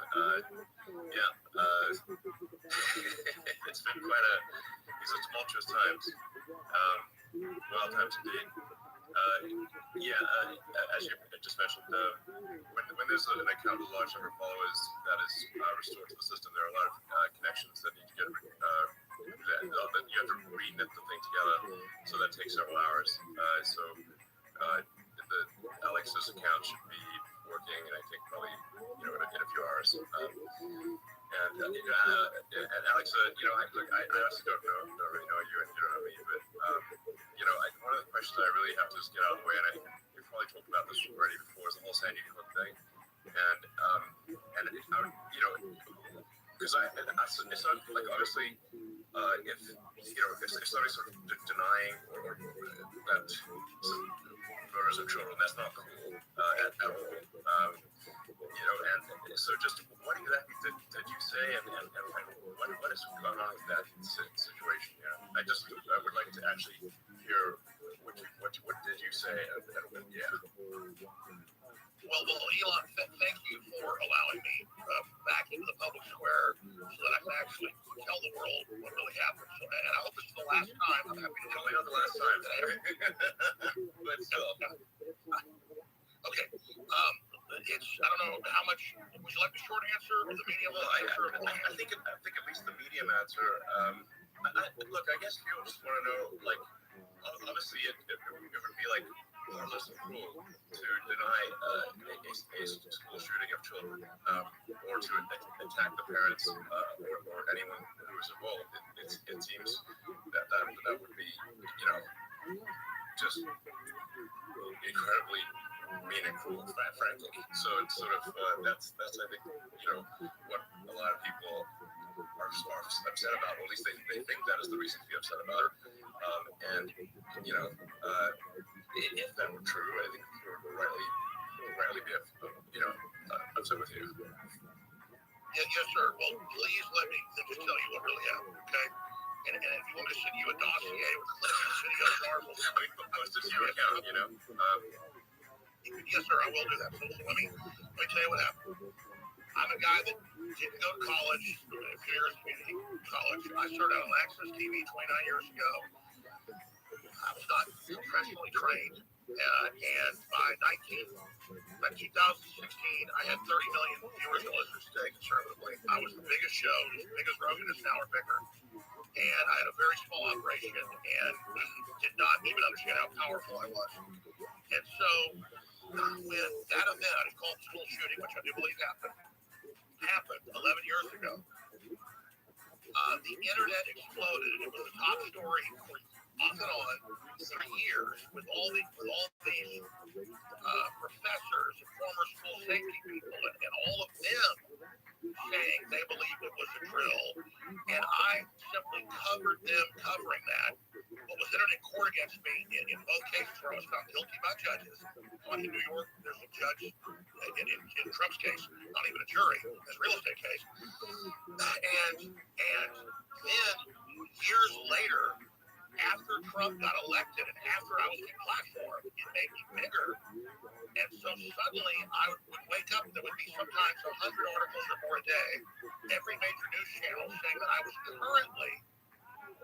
[SPEAKER 14] It's been these are tumultuous times. Wild times indeed. As you just mentioned, when there's an account with a large number of followers that is restored to the system, there are a lot of connections that need to get that you have to reknit the thing together, so that takes several hours. The Alex's account should be working, and I think probably in a few hours. And Alex, I honestly don't really know you, and you don't know me, but one of the questions I really have to just get out of the way, and I think we've probably talked about this already before, is the whole Sandy Hook thing, because it's not like, obviously, if somebody's sort of denying or that murders of children, that's not cool at all. And so just what exactly did you say, and what is going on with that situation? I would like to actually hear what did you say, and
[SPEAKER 6] Well, Elon, thank you for allowing me back into the public square so that I can actually tell the world what really happened. And I hope it's the last time. I'm happy to tell you.
[SPEAKER 14] Not the last time.
[SPEAKER 6] But okay. I don't know how much. Would you like the short answer or the medium answer?
[SPEAKER 14] I think at least the medium answer. Look, I guess people just want to know, like, obviously it would be like less than cruel to deny a school shooting of children, or to attack the parents or anyone who is involved. It seems that would be just incredibly meaningful, frankly. So it's sort of that's I think what a lot of people are upset about. Or at least they think that is the reason to be upset about it. And if that were true, I think we would rightly be upset with you.
[SPEAKER 6] Yes, sir. Well, please let me just tell you what really happened, okay? And if you want me to send you a dossier with clips and videos and articles,
[SPEAKER 14] post it to your account,
[SPEAKER 6] Yes, sir, I will do that. So let me tell you what happened. I'm a guy that didn't go to college, a few years community college. I started out on Access TV 29 years ago. I was not professionally trained, and by 2016, I had 30 million viewers and listeners today, conservatively. I was the biggest show, as big as Rogan is now or bigger. And I had a very small operation and did not even understand how powerful I was. And so when that event, it's called the school shooting, which I do believe happened 11 years ago, the internet exploded, and it was the top story for off and on for years with all these professors and former school safety people, and all of them saying they believed it was a drill, and I simply covered them covering that. What was entered in court against me in both cases where I was found guilty by judges. One in New York, there's a judge in Trump's case, not even a jury, his real estate case. And then years later, after Trump got elected and after I was in platform, it made me bigger. And so suddenly I would wake up, there would be sometimes 100 articles or more a day, every major news channel saying that I was currently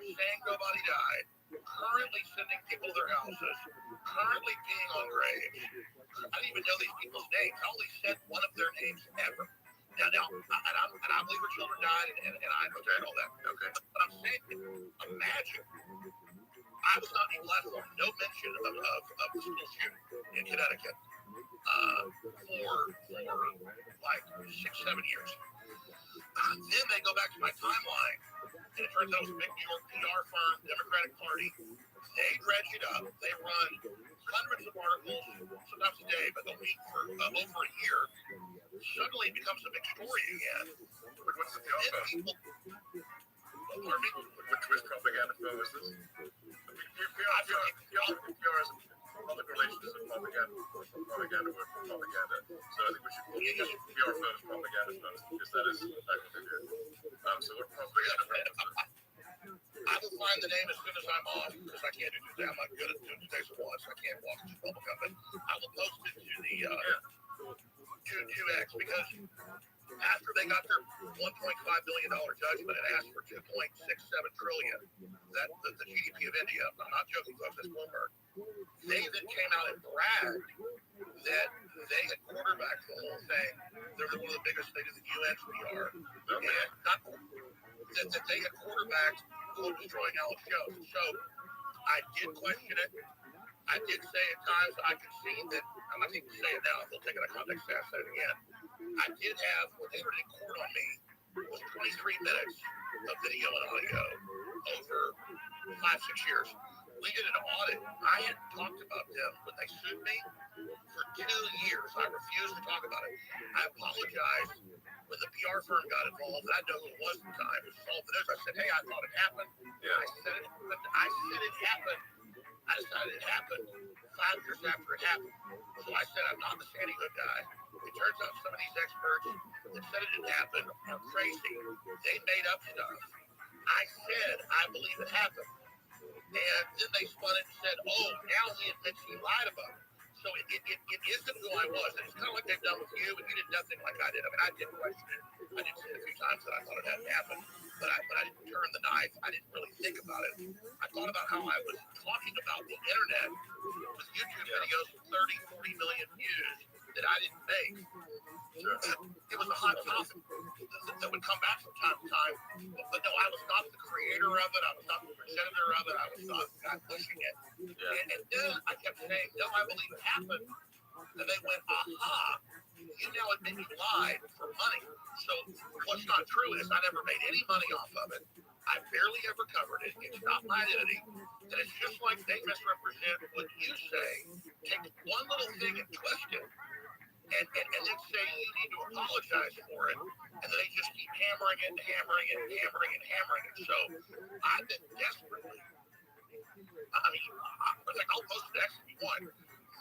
[SPEAKER 6] saying nobody died, currently sending people to their houses, currently peeing on graves. I didn't even know these people's names. I only said one of their names ever. And I believe her children died, and I understand all that. Okay. But I'm saying, imagine, I was not even left on no mention of the school shooting in Connecticut for like 6-7 years. Then they go back to my timeline, and it turns out it was a big New York PR firm, Democratic Party. They dredge it up. They run hundreds of articles, sometimes a day, but they'll meet for over a year. Suddenly it becomes a big story again.
[SPEAKER 14] What's the PR firm? Pardon me? Which propaganda firm is this? PR is public relations and propaganda with propaganda. So I think we should use PR firms propaganda firms because that is in fact what they do. So what propaganda firms? I will find the name as soon as I'm off because I can't do today. I'm not good at doing today's awards. I can't walk into public company. I will post it to the to X because after they got their $1.5 billion judgment and asked for $2.67 trillion, that the GDP of India, I'm not joking, folks, that's Bloomberg, they then came out and bragged that they had quarterbacked the whole thing. They're one of the biggest things in the UN's PR. And not that they had quarterbacked destroying all the shows. So I did question it. I did say at times I could see that, I'm not even saying it now, they'll take it out of context and say it again. I did have, what they were in court on me was 23 minutes of video and audio over 5-6 years. We did an audit. I had talked about them when they sued me for 2 years. I refused to talk about it. I apologized when the PR firm got involved. I know who it was at the time. It was all the news. I said, hey, I thought it happened. Yeah. I said it happened. I decided it happened 5 years after it happened. So I said, I'm not the Sandy Hook guy. It turns out some of these experts that said it didn't happen are crazy. They made up stuff. I said, I believe it happened. And then they spun it and said, oh, now he admits he lied about it. So it isn't who I was. And it's kind of like they've done with you, and you did nothing like I did. I mean, I did question it. I did say it a few times that I thought it hadn't happened. But I didn't turn the knife. I didn't really think about it. I thought about how I was talking about the internet with YouTube videos with 30, 40 million views that I didn't make. It was a hot topic that would come back from time to time. But no, I was not the creator of it. I was not the presenter of it. I was not the guy pushing it. And then I kept saying, no, I believe it happened. And they went, aha, you now admit you lied for money. So what's not true is I never made any money off of it. I barely ever covered it. It's not my identity. And it's just like they misrepresent what you say. Take one little thing and twist it. And then say you need to apologize for it. And then they just keep hammering it and hammering it and hammering it and hammering it. So I've been desperately, I'll post it next if you want.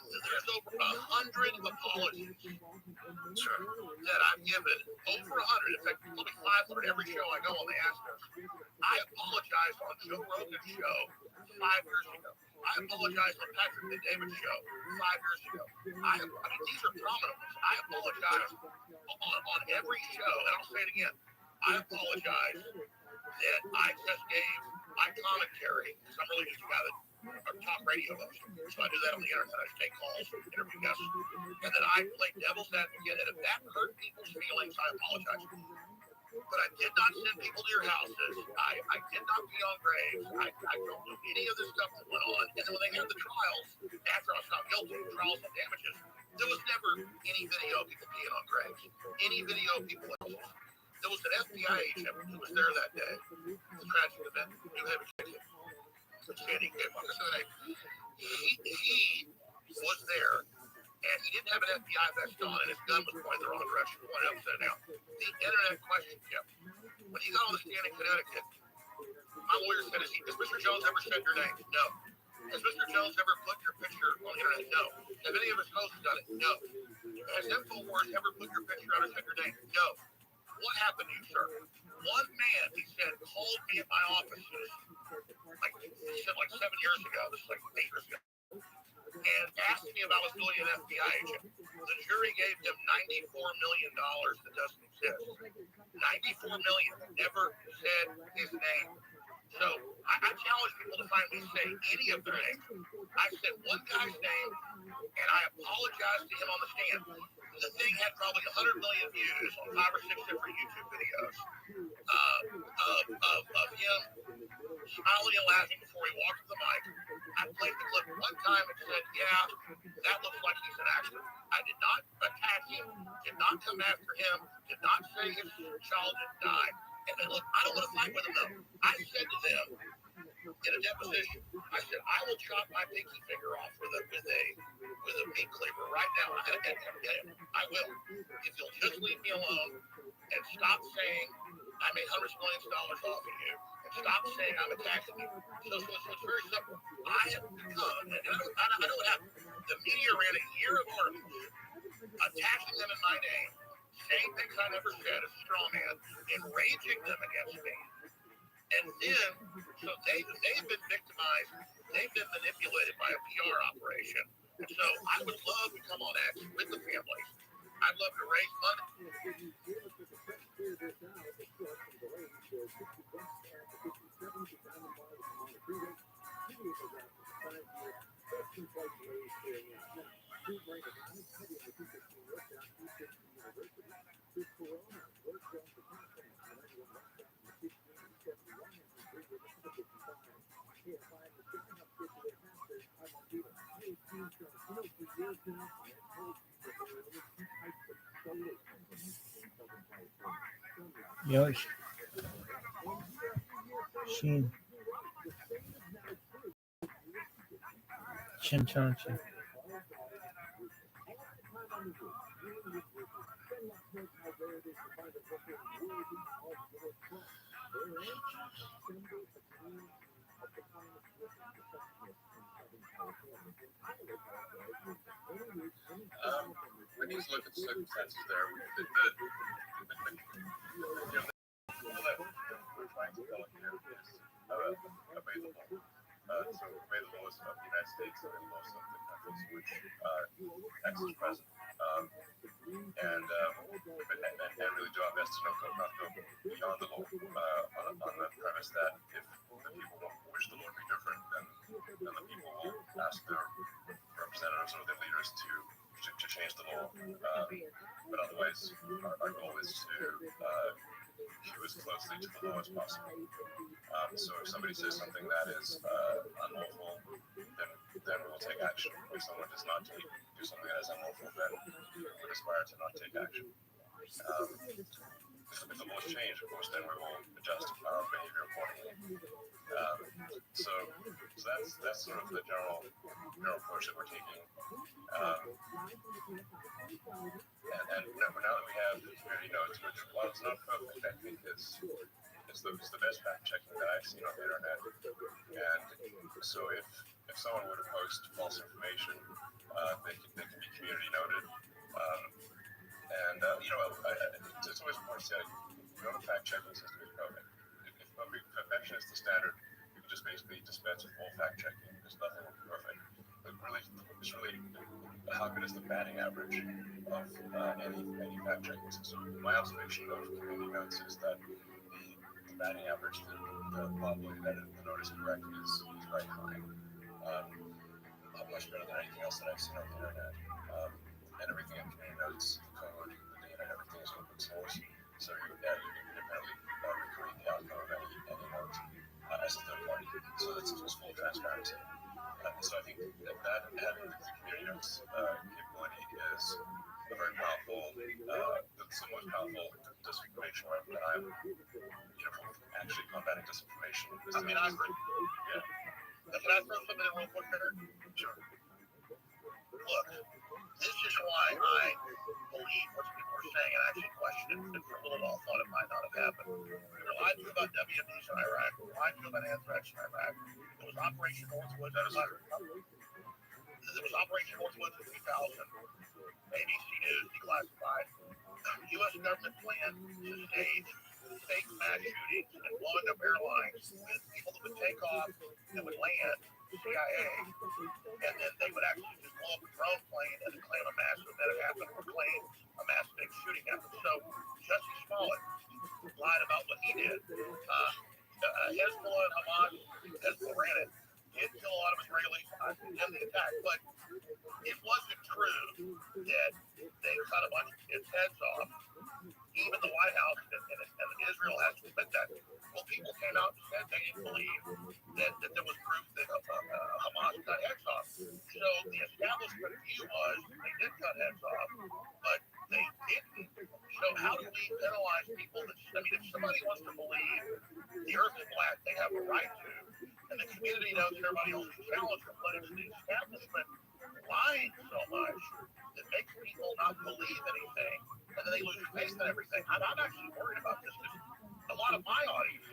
[SPEAKER 14] There's over 100 apologies that I've given. Over 100. In fact, it'll be 500 every show I go on. They ask us. I apologized on Joe Rogan's show 5 years ago. I apologized on Patrick and David's show 5 years ago. These are prominent ones. I apologize on every show, and I'll say it again. I apologize that I just gave my commentary, because I'm really just a guy that talk radio host. So I do that on the internet. I just take calls, interview guests, and then I play devil's advocate. And if that hurt people's feelings, I apologize. But I did not send people to your houses. I did not pee on graves. I don't do any of the stuff that went on. And then when they had the trials, after I was found guilty, trials and damages, there was never any video of people peeing on graves. Any video of people else's. There was an FBI agent who was there that day. The tragic event. New Haven, Texas. Sandy Hook. He was there, and he didn't have an FBI vest on, and his gun was pointed the wrong direction, pointed upside down. The internet questioned him. When he got on the stand in Connecticut, my lawyer said, has Mr. Jones ever said your name? No. Has Mr. Jones ever put your picture on the internet? No. Have any of his hosts done it? No. Has InfoWars ever put your picture out or said your name? No. What happened to you, sir? One man, he said, called me at my offices, like 7 years ago, this is like 8 years ago, and asked me if I was really an FBI agent. The jury gave him $94 million that doesn't exist. $94 million, never said his name. So I challenge people to find me saying any of their names. I said one guy's name, and I apologized to him on the stand. The thing had probably 100 million views on 5 or 6 different YouTube videos of him smiling and laughing before he walked to the mic. I played the clip one time and said, yeah, that looks like he's an actor. I did not attack him, did not come after him, did not say his child didn't die. And then, look, I don't want to fight with him, though. I said to them in a deposition, I said, I will chop my pinky finger off with a meat cleaver right now. I will. If you'll just leave me alone and stop saying I made hundreds of millions of dollars off of you,
[SPEAKER 6] Stop saying I'm attacking you. So it's very simple. I have become, and I don't have, the media ran a year of articles attacking them in my name, saying things I never said, a straw man, enraging them against me. And then, so they've been victimized, they've been manipulated by a PR operation. And so I would love to come on X with the families. I'd love to raise money.
[SPEAKER 10] Yosh. Sheen. Chinchanchi.
[SPEAKER 14] We need to look at the circumstances there. We're trying to develop here is obey the law. So obey the laws of the United States and the laws of the countries in which X is present. And really do our best to not go beyond the law on the premise that if the people wish the law to be different, then the people will ask their representatives or their leaders to change the law. But otherwise, our goal is to hew as closely to the law as possible. So if somebody says something that is unlawful, then we will take action. If someone does not do something that is unlawful, then we would aspire to not take action. If the laws change, of course, then we will adjust our behavior accordingly. So that's sort of the general approach that we're taking. And now that we have the community notes, which while it's not perfect, I think is the best fact checking that I've seen on the internet. And so if someone were to post false information, they can be community noted. It's always important to say, no fact checking system is perfect. If perfection is the standard, we can just basically dispense with all fact checking because nothing will be perfect. But really, it's really how good is the batting average of any fact checking system. My observation of community notes is that the batting average, the probability that the note is correct is very high. Much better than anything else that I've seen on the internet. And everything in community notes, the code, the data, everything is open source. So you can independently recreate the outcome of any note as a third party. So that's just full transparency. So I think that having the community notes capability is a very powerful, that's the most powerful disinformation weapon that I'm actually combating disinformation. I mean, I agree. Yeah. Can I throw something in real quick here? Sure. Look, this is why I believe what people are saying and actually question it. And for a little while, thought it might not have happened. They lied to about WMDs in Iraq. They lied to about anthrax in Iraq. It was Operation Northwoods. It was Operation Northwoods in 2000. ABC News declassified. The U.S. government planned to stage fake mass shootings and blowing up airlines with people that would take off and would land, CIA, and then they would actually just blow up a drone plane and claim a massive event had happened or claim a mass big shooting happened. So Jesse Smollett lied about what he did. Hezbollah and Hamas, Hezbollah ran it, did kill a lot of Israelis in the attack, but it wasn't true that they cut a bunch of kids' heads off. Even the White House and Israel has to admit that. Well, people came out and said they didn't believe that there was proof that Hamas cut heads off. So the establishment view was they did cut heads off, but they didn't. So how do we penalize people that, I mean, if somebody wants to believe the earth is flat, they have a right to. And the community knows everybody else can challenge them, but it's the establishment lying so much that makes people not believe anything, and then they lose faith in everything. I'm actually worried about this because a lot of my audience,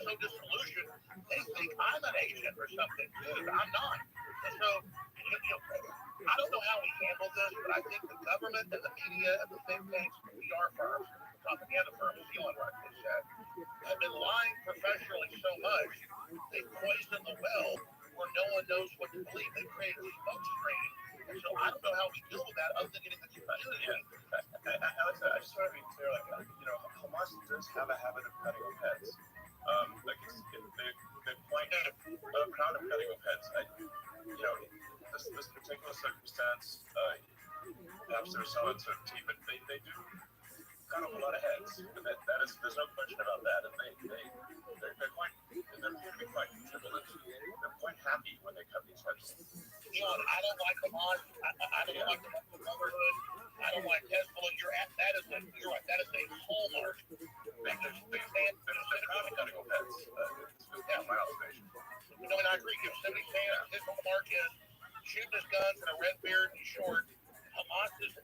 [SPEAKER 6] so disillusioned, they think I'm an agent or something. Dude, I'm not. And so, I don't know how we handle this, but I think the government and the media and the think tanks, PR firms, propaganda firms, feeling like they said, have been lying professionally so much, they poison the well where no one knows what to believe. They create a smoke screen. And so I don't know how we deal with that other than getting the community.
[SPEAKER 4] Alex, I just want to be clear, Hamas does have a habit of cutting off heads. They're quite proud of cutting off heads. This particular circumstance, perhaps there's some uncertainty, but they do cut off a lot of heads. And there's no question about that. And they're quite, they're appear to be quite jubilant. They're quite happy when they cut these heads.
[SPEAKER 6] I don't like Hamas. I don't like the Muslim Brotherhood. I don't like Hezbollah. You're right. That is a hallmark. They stand proud of cutting off heads.
[SPEAKER 4] Yeah, my observation.
[SPEAKER 6] And I agree. Somebody saying his hallmark is shooting his guns and a red beard and short. Hamas's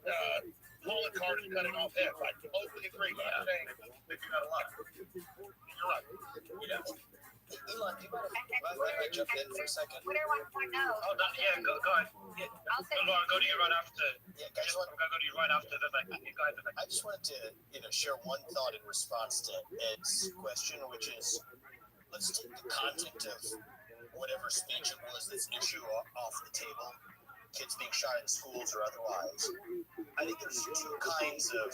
[SPEAKER 6] calling card is cutting off heads. I totally agree. But I'm saying
[SPEAKER 4] they do that a lot.
[SPEAKER 6] You're right.
[SPEAKER 4] Yeah.
[SPEAKER 13] Elon, do you mind if I jump in for a second?
[SPEAKER 20] Twitter 1.0.
[SPEAKER 6] Oh, yeah, go ahead.
[SPEAKER 13] Yeah.
[SPEAKER 6] I'll go to you right after.
[SPEAKER 13] Yeah, guys,
[SPEAKER 6] I'm going to go to you right after the thing.
[SPEAKER 13] I just wanted to, share one thought in response to Ed's question, which is, let's take the content of whatever speech it was that's an issue off the table, kids being shot in schools or otherwise. I think there's two kinds of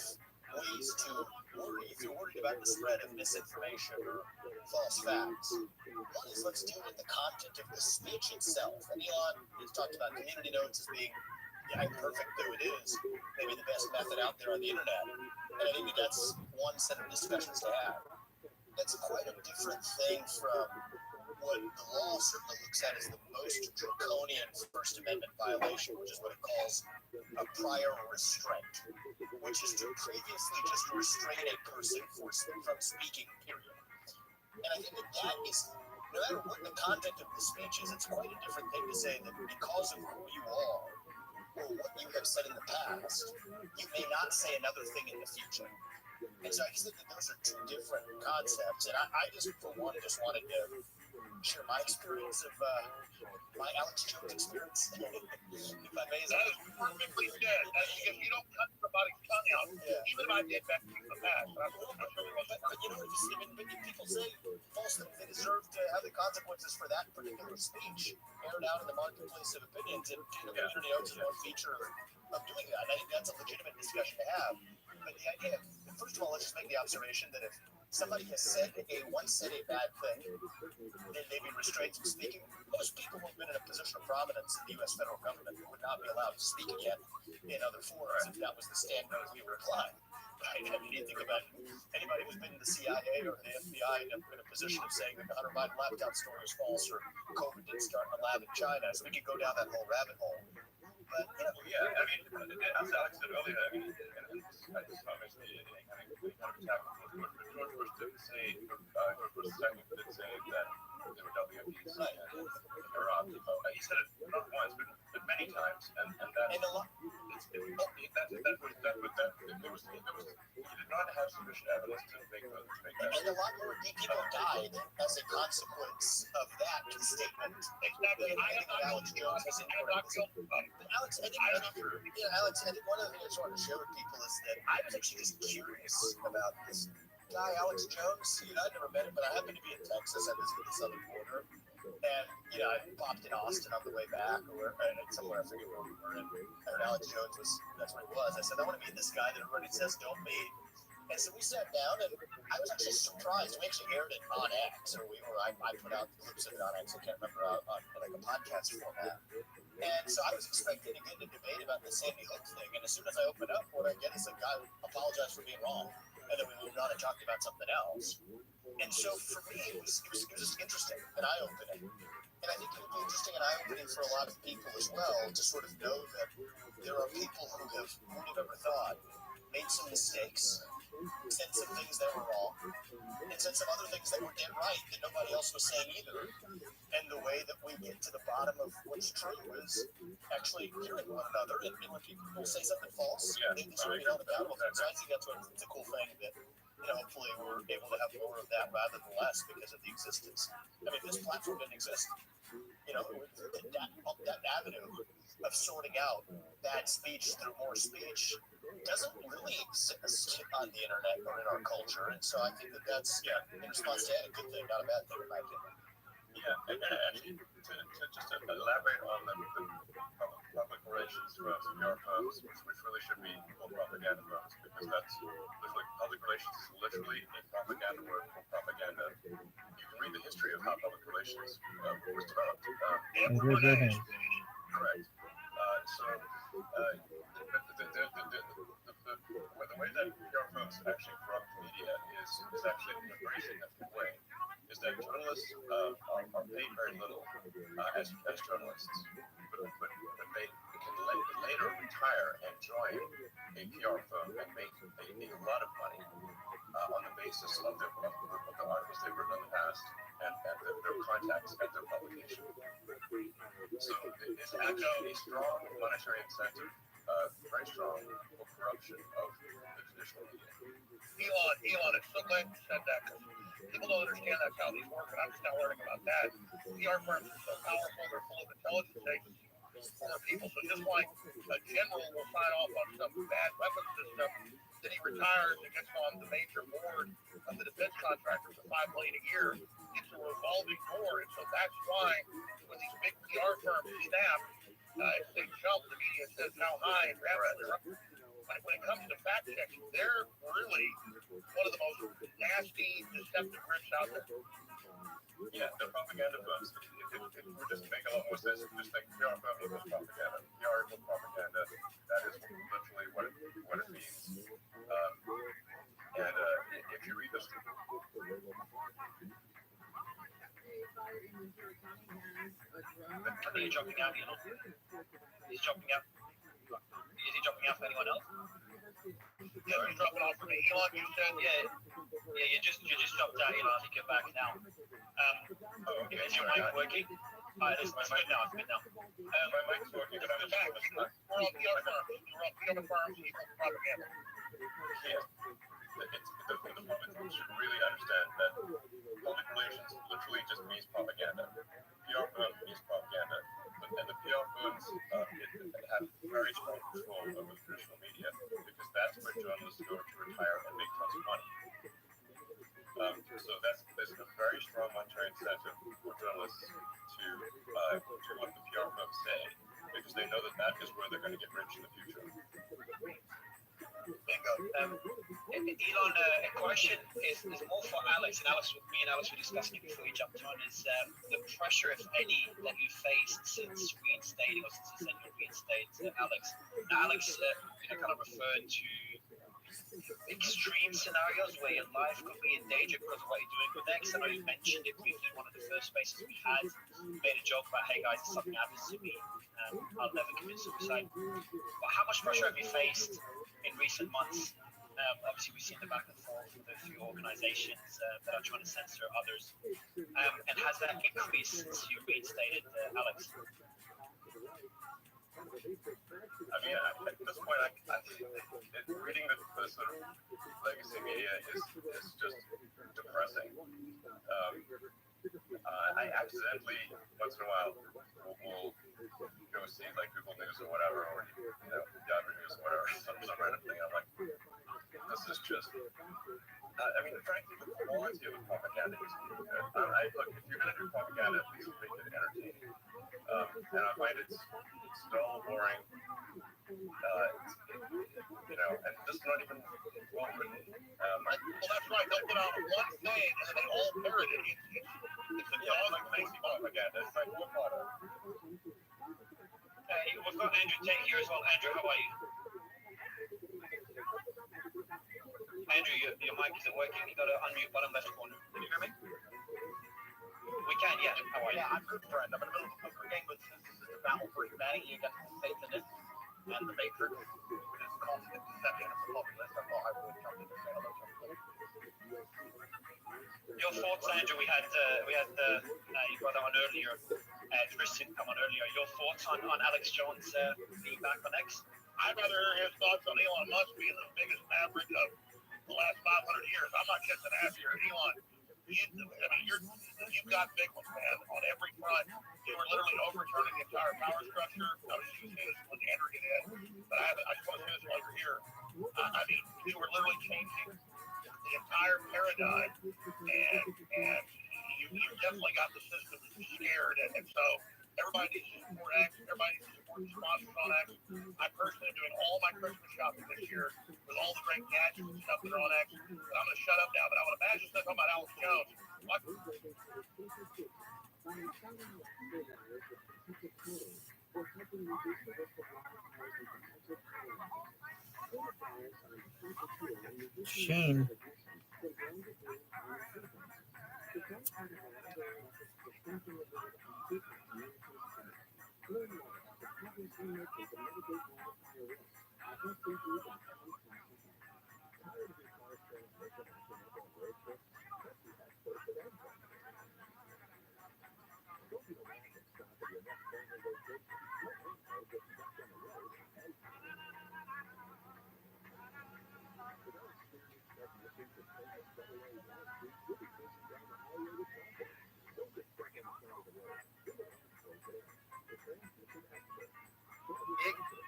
[SPEAKER 13] ways to worry if you're worried about the spread of misinformation or false facts. One is let's deal with the content of the speech itself. And Elon has talked about community notes as being imperfect though it is, maybe the best method out there on the internet. And I think that's one set of discussions to have. That's quite a different thing from what the law certainly looks at as the most draconian First Amendment violation, which is what it calls a prior restraint, which is to previously just restrain a person from speaking, period. And I think that is, no matter what the content of the speech is, it's quite a different thing to say that because of who you are or what you have said in the past, you may not say another thing in the future. And so I just think that those are two different concepts. And I just, for one, just wanted to share my experience of my Alex Jones experience. If I may,
[SPEAKER 6] that is perfectly said. That's because you don't cut somebody's tongue out. Yeah. Even if I did that in the past. But
[SPEAKER 13] people say false things. They deserve to have the consequences for that particular speech aired out in the marketplace of opinions. And community notes is one feature of doing that. And I think that's a legitimate discussion to have. But the idea, first of all, let's just make the observation that if somebody has once said a bad thing, then maybe restrained from speaking, most people who have been in a position of prominence in the U.S. federal government would not be allowed to speak again in other forums if that was the standard we were applying. Right? I mean, you think about anybody who's been in the CIA or the FBI in a position of saying that the Hunter Biden laptop story is false or COVID didn't start in a lab in China, so we could go down that whole rabbit hole. But,
[SPEAKER 4] as Alex said earlier, I just obviously any kind of attack on George Bush did say, George Bush II did say that there were WMDs in Iraq. He said it not once, but many times, and that he did not have sufficient evidence to make that.
[SPEAKER 13] And a lot more people died as a consequence of that statement.
[SPEAKER 6] Exactly.
[SPEAKER 13] Alex Jones has Alex, I think one of the things I just wanted to share with people is that I was actually just curious about this guy, Alex Jones. I'd never met him, but I happened to be in Texas. I visited the southern border. And, I popped in Austin on the way back, or somewhere, I forget where we were. And Alex Jones that's what it was. I said, I want to meet this guy that everybody says don't meet. And so we sat down, and I was actually surprised. We actually aired it on X, or I put out clips of it on X. I can't remember, on like a podcast format. And so I was expecting to get in a debate about the Sandy Hook thing. And as soon as I open up, what I get is a guy apologized for being wrong. And then we moved on and talked about something else. And so for me, it was just interesting and eye-opening. And I think it would be interesting and eye-opening for a lot of people as well to sort of know that there are people who have ever thought, made some mistakes, said some things that were wrong, and said some other things that were dead right that nobody else was saying either. And the way that we get to the bottom of what's true is actually hearing one another. And when people say something false, they deserve to be held accountable. So I think that's what's a cool thing that
[SPEAKER 4] hopefully we're able to have more of that rather than less because of the existence. I mean, if this platform didn't exist, that avenue of sorting out bad speech through more speech doesn't really exist on the internet or in our culture. And so I think that's, in response to that, a good thing, not a bad thing, in my opinion.
[SPEAKER 14] Yeah, and actually, to elaborate on the public relations firms and PR firms, which really should be called propaganda firms, because that's literally, public relations is literally a propaganda word for propaganda. You can read the history of how public relations was developed. Correct. The way that PR firms actually corrupt media is actually in a very significant way. Is that journalists are paid very little as journalists, but they can later retire and join a PR firm and make a lot of money on the basis of the articles they've written in the past and their contacts at their publication. So it's actually a strong monetary incentive, very strong for corruption of the traditional media.
[SPEAKER 6] Elon, it's so glad you said that, because people don't understand that's how these work, and I'm just now learning about that. PR firms are so powerful, they're full of intelligence agencies for people. So just like a general will sign off on some bad weapons system, then he retires and gets on the major board of the defense contractor for $5 million a year. It's a revolving door, and so that's why when these big PR firms snap, if they jump, the media says how high and when it comes to fact checking, they're really one of the most nasty, deceptive groups out there.
[SPEAKER 14] Yeah, the propaganda firms. It would just make a lot more sense if you just think PR firm equals propaganda. PR equals propaganda. That is literally what it means. And if you read this.
[SPEAKER 6] Are you jumping out, Elon? He's jumping out. Is he jumping out for anyone else? Yeah, he's dropping off for me. Elon, you said, you just jumped out, Elon. I think you're back now. Is your mic working? It's good now. It's good now.
[SPEAKER 14] My mic's working, but I'm back.
[SPEAKER 6] We're on PR firms. We're on PR firms equal propaganda.
[SPEAKER 14] Yeah. The public should really understand that public relations literally just means propaganda. PR firm means propaganda. And the PR firms have very strong control over the traditional media because that's where journalists go to retire and make tons of money. So there's a very strong monetary incentive for journalists to do what the PR firms say because they know that is where they're going to get rich in the future.
[SPEAKER 6] Bingo. Elon, a question is more for Alex, and me and Alex were discussing it before you jumped on, is the pressure, if any, that you faced since reinstating, or since you said you reinstated Alex. Now, Alex, kind of referred to extreme scenarios where your life could be in danger because of what you're doing with X. I know you mentioned it briefly in one of the first spaces we had. You made a joke about, hey guys, if something happens to me, I'll never commit suicide. But how much pressure have you faced in recent months? Obviously, we've seen the back and forth with a few organizations that are trying to censor others. And has that increased since you reinstated Alex?
[SPEAKER 14] I mean, at this point, reading the sort of legacy media is just depressing. I accidentally, once in a while, will go see like Google News or whatever, or Yahoo News or whatever, some random thing. I'm like, this is just. I mean, frankly, the quality of the propaganda is really good. Look, if you're going to do propaganda, at least make it entertaining. And I find it's dull, boring, and just not even well written.
[SPEAKER 6] Well, that's right. They'll put out one thing and then they all parrot it. It's a dog
[SPEAKER 14] like lazy propaganda. It's like what product?
[SPEAKER 6] We've got Andrew Tate here as well. Andrew, how are you? Andrew, your mic isn't working. You got to unmute bottom left corner. Can you hear me? We can, yeah. How are you?
[SPEAKER 4] Yeah, I'm good, friend. I'm in the middle of a poker game, but since this is the battle for humanity, you got to faith in it. And the maker is constant deception of the populace. I thought I would jump in and say hello to everybody.
[SPEAKER 6] Your thoughts, Andrew? We had your brother on earlier, Tristan come on earlier. Your thoughts on Alex Jones being back on X?
[SPEAKER 4] I'd rather hear his thoughts on Elon Musk being the biggest maverick of the last 500 years. I'm not kissing ass here, Elon. You've got big ones, man, on every front. You were literally overturning the entire power structure. I was just saying this when Andrew get in, but I just want to say this while you're here. You were literally changing the entire paradigm, and you definitely got the system scared, and so everybody needs to support X. Everybody needs to support the sponsors on X. I personally am doing all my Christmas shopping this year with all the great gadgets and stuff that are on X. But I'm going to shut up now. But I would imagine something about Alex Jones. What?
[SPEAKER 10] Shane.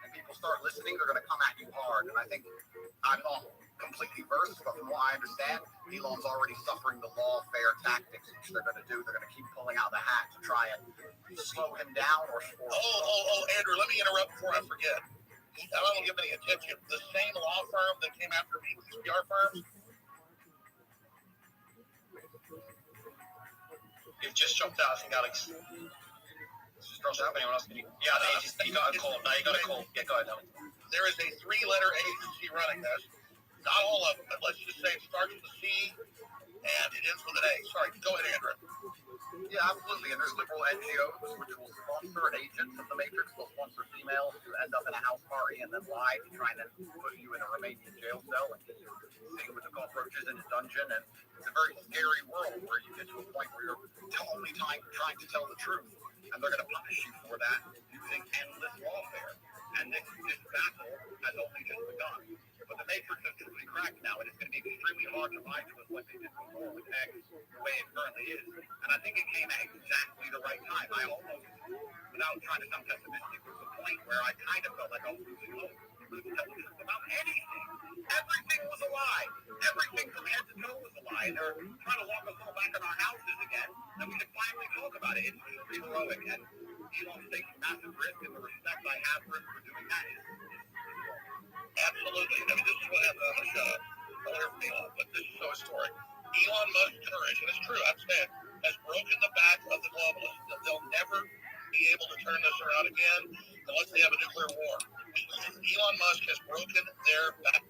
[SPEAKER 7] And people start listening, they're going to come at you hard. And I think I'm not completely versed, but from what I understand, Elon's already suffering the lawfare tactics, which they're going to do. They're going to keep pulling out the hat to try and slow him down or
[SPEAKER 4] Andrew, let me interrupt before I forget. I don't give any attention. The same law firm that came after me with these PR firms, it just jumped out. I think Alex. Anyone else? You got a call. Now you got a call. Yeah, go ahead, Alex. There is a 3-letter agency running this. Not all of them, but let's just say it starts with a C and it ends with an A. Sorry, go ahead, Andrew.
[SPEAKER 7] Yeah, absolutely. And there's liberal NGOs which will sponsor an agent of the Matrix. They'll sponsor females who end up in a house party and then lie to try and put you in a Romanian jail cell and get you sitting with the cockroaches in a dungeon. And it's a very scary world where you get to a point where you're only trying to tell the truth. And they're going to punish you for that using endless lawfare. And this battle has only just begun. But the Matrix has truly cracked now, and it's going to be extremely hard to lie to us like they did before with X, the way it currently is. And I think it came at exactly the right time. I almost, without trying to sound pessimistic, was the point where I kind of felt like I was losing hope. About anything. Everything was a lie. Everything from head to toe was a lie. And they're trying to lock us all back in our houses again. And we can finally talk about it. It's truly heroic. And Elon's taking massive risk, and the respect I have for him for doing that is
[SPEAKER 4] absolutely. This is what happened. I'm going to shut up. I'll hear from Elon, but this is so historic. Elon Musk's courage, and it's true, I'm saying, has broken the back of the globalists. They'll never be able to turn this around again unless they have a nuclear war. Elon Musk has broken their back.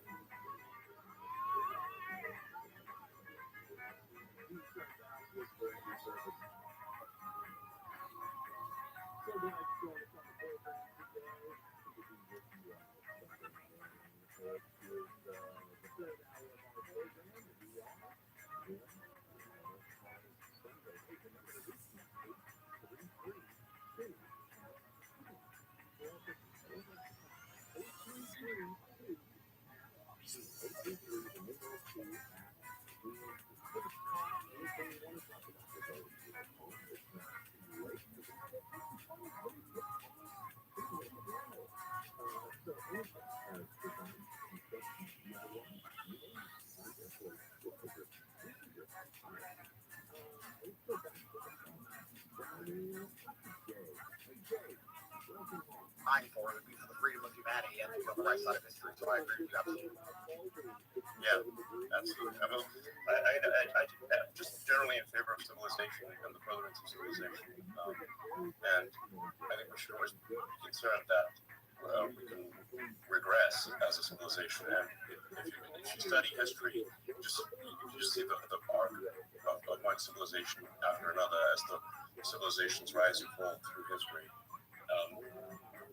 [SPEAKER 7] For it would be for the freedom of humanity and for the right side of history. So I agree with you absolutely.
[SPEAKER 14] Yeah, absolutely. I'm just generally in favor of civilization and the furtherance of civilization. And I think we should always be concerned that we can regress as a civilization. And if you study history, you just see the arc of one civilization after another as the civilizations rise and fall through history.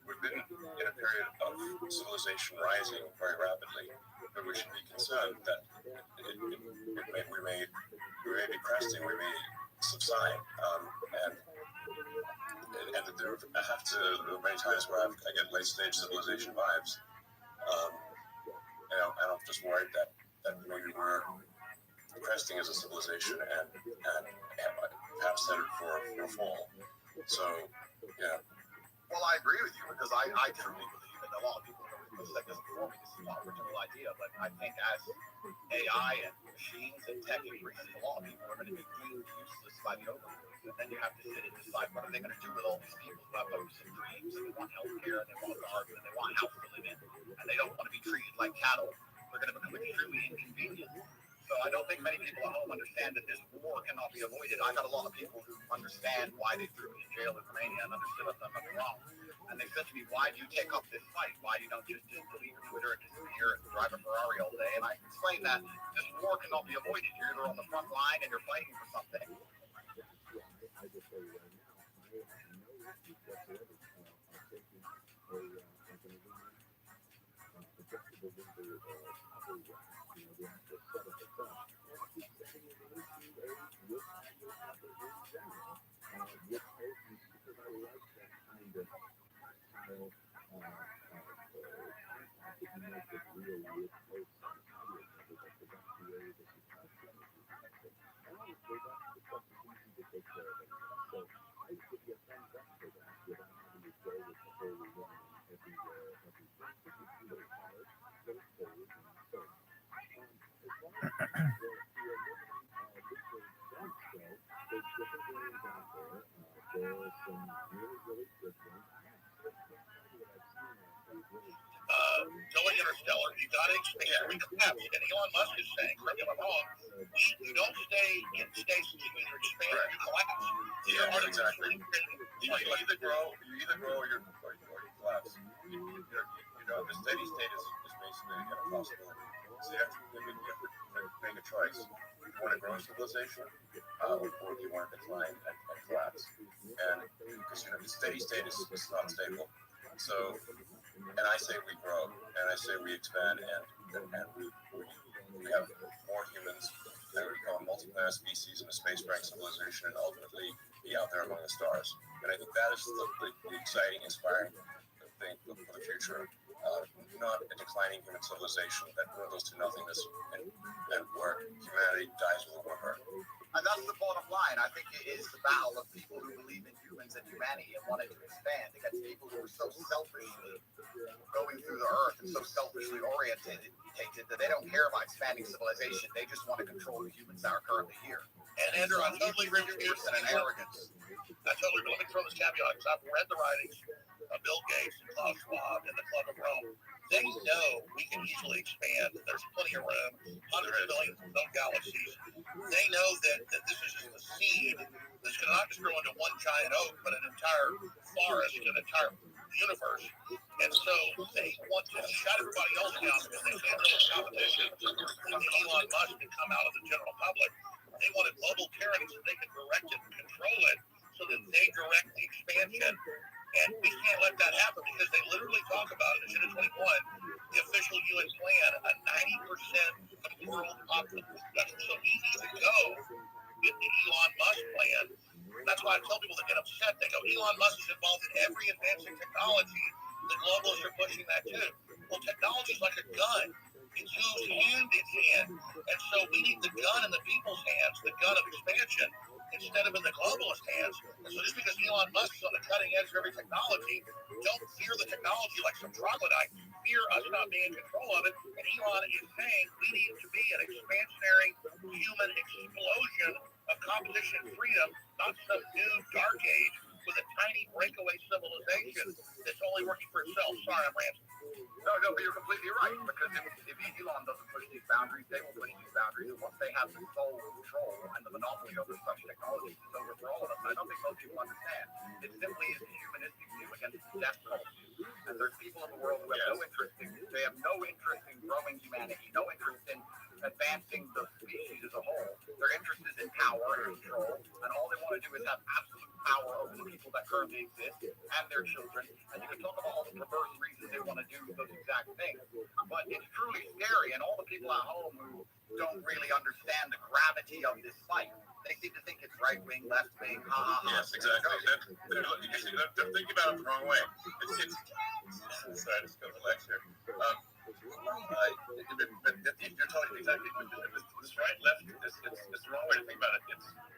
[SPEAKER 14] We've been in a period of civilization rising very rapidly, but we should be concerned that we may be cresting, we may subside, and there are many times where I get late stage civilization vibes, and I'm just worried that that maybe we're cresting as a civilization and have centered for a fall. So, yeah.
[SPEAKER 7] Well, I agree with you because I truly believe, and a lot of people have said this before me, this is not an original idea, but I think as AI and machines and tech increases, a lot of people are going to be deemed useless by the overlords. And then you have to sit and decide what are they going to do with all these people who have hopes and dreams and they want healthcare and they want a garden and they want a house to live in and they don't want to be treated like cattle. They're going to become extremely inconvenient. So I don't think many people at home understand that this war cannot be avoided. I got a lot of people who understand why they threw me in jail in Romania and understood I've done nothing wrong. And they said to me, why do you take up this fight? Why do you don't just delete Twitter and disappear and drive a Ferrari all day? And I explained that this war cannot be avoided. You're either on the front line and you're fighting for something.
[SPEAKER 12] Going interstellar, you got to expand recapacity. And Elon Musk is saying, correct me if I'm wrong, you don't stay in stasis, you either expand or you collapse.
[SPEAKER 14] Yeah, exactly. You either grow or you collapse. The steady state is basically an impossibility. So you have to make a choice. Do you want to grow civilization, or do you want to decline and collapse? And because the steady state is not stable. So, and I say we grow, and I say we expand, and we have more humans, and we become a multi-planet species and a space-faring civilization, and ultimately be out there among the stars. And I think that is the exciting, inspiring thing for the future. Not a declining human civilization that dwindles to nothingness and where humanity dies with a whimper.
[SPEAKER 7] And that's the bottom line. I think it is the battle of people who believe in humans and humanity and wanted to expand against people who are so selfishly going through the earth and so selfishly oriented that they don't care about expanding civilization. They just want to control the humans that are currently here.
[SPEAKER 12] And Andrew, I totally agree with you.
[SPEAKER 7] And arrogance.
[SPEAKER 12] I totally agree. Let me throw this caveat because I've read the writings of Bill Gates and Klaus Schwab and the Club of Rome. They know we can easily expand. There's plenty of room, hundreds of millions of galaxies. They know that this is just a seed that's going to not just grow into one giant oak, but an entire forest, an entire universe. And so they want to shut everybody else down because they can't really competition with Elon Musk to come out of the general public. They want a global tyranny so they can direct it and control it so that they direct the expansion. And we can't let that happen because they literally talk about it in Agenda 21, the official UN plan, a 90% of world population. That's so easy to go with the Elon Musk plan. That's why I tell people that get upset. They go, Elon Musk is involved in every advancing technology. The globalists are pushing that too. Well, technology is like a gun. It's used hand in hand. And so we need the gun in the people's hands, the gun of expansion, instead of in the globalist hands. And so just because Elon Musk is on the cutting edge of every technology, don't fear the technology like some troglodyte. Fear us not being in control of it. And Elon is saying we need to be an expansionary human explosion of competition and freedom, not some new dark age with a tiny breakaway civilization that's only working for itself. Sorry, I'm ranting.
[SPEAKER 7] No, but you're completely right. Because if Elon doesn't push these boundaries, they will push these boundaries. And once they have the sole control and the monopoly over such technology, it's over for all of us. I don't think most people understand. It simply is a humanistic view against the death penalty. And there's people in the world who have no interest in growing humanity, no interest in advancing the species as a whole. Their interest is in power and control, and all they want to do is have absolute power over the people that currently exist and their children. And you can talk about all the perverse reasons they want to do those exact things, but it's truly scary. And all the people at home who don't really understand the gravity of this fight, they seem to think it's right wing, left wing.
[SPEAKER 14] Yes, exactly. Don't think about it the wrong way. Sorry, just got the legs here. You're talking exactly. This right, left. It's the wrong way to think about it.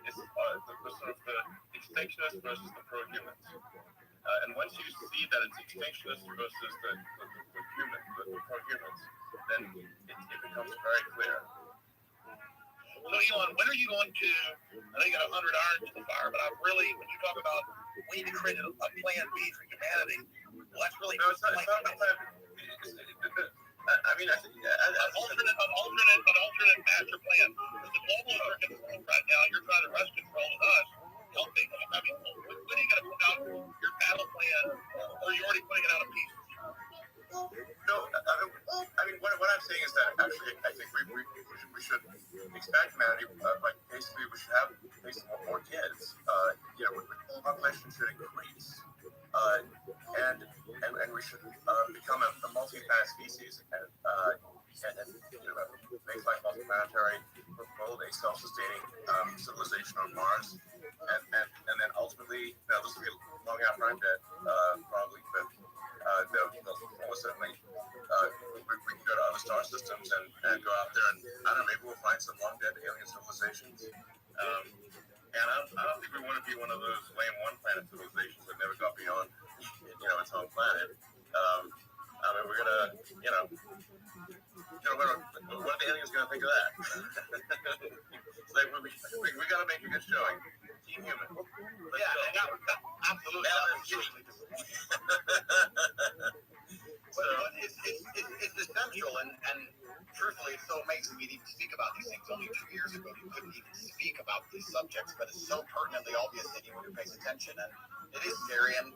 [SPEAKER 14] It's the sort of the extinctionist versus the pro-humans. And once you see that it's extinctionist versus the pro-humans, then it becomes very clear.
[SPEAKER 6] So Elon, when are you going to? I know you got 100 irons in the fire, but I really, when you talk about we need to create a plan B for humanity, well, that's really
[SPEAKER 14] no. It's not a plan. I mean,
[SPEAKER 6] an alternate master plan. Because the globalists are controlling right now. You're trying to wrest control of us. Helping. I mean, when are you going to put out your battle plan, or are you already putting it out of pieces?
[SPEAKER 14] No, I mean, what I'm saying is that actually, I think we should expand humanity. Like basically, we should have more kids. The population should increase, and we should become a multi-planet species, and make life multi-planetary, build a self-sustaining civilization on Mars, and then ultimately, this will be long after I'm dead, probably, but almost certainly, we can go to other star systems and go out there, and I don't know, maybe we'll find some long dead alien civilizations. And I don't think we want to be one of those lame one planet civilizations that never got beyond, its own planet. I mean, we're gonna, what are the aliens gonna think of that? It's like we gotta make a good showing. Team Human.
[SPEAKER 6] Absolutely.
[SPEAKER 7] So it's essential, and truthfully, it's so amazing we didn't speak about these things only 2 years ago. You couldn't even speak about these subjects, but it's so pertinently obvious to anyone who pays attention. And it is scary, and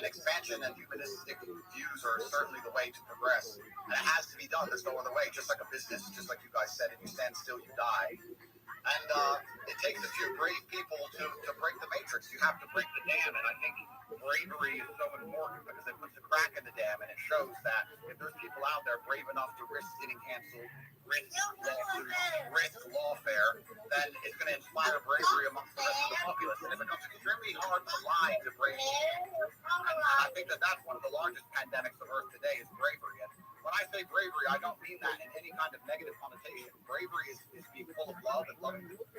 [SPEAKER 7] expansion and humanistic views are certainly the way to progress. And it has to be done. There's no other way. Just like a business, just like you guys said, if you stand still, you die. And it takes a few brave people to break the matrix. You have to break the dam, and I think bravery is so important because it puts a crack in the dam, and it shows that if there's people out there brave enough to risk getting canceled, risk lawsuits, risk lawfare, then it's going to inspire bravery amongst the rest of the populace. And it becomes extremely hard to lie to brave people. And I think that's one of the largest pandemics of Earth today is bravery. And when I say bravery, I don't mean that in any kind of negative connotation. Bravery is being full of love and loving people.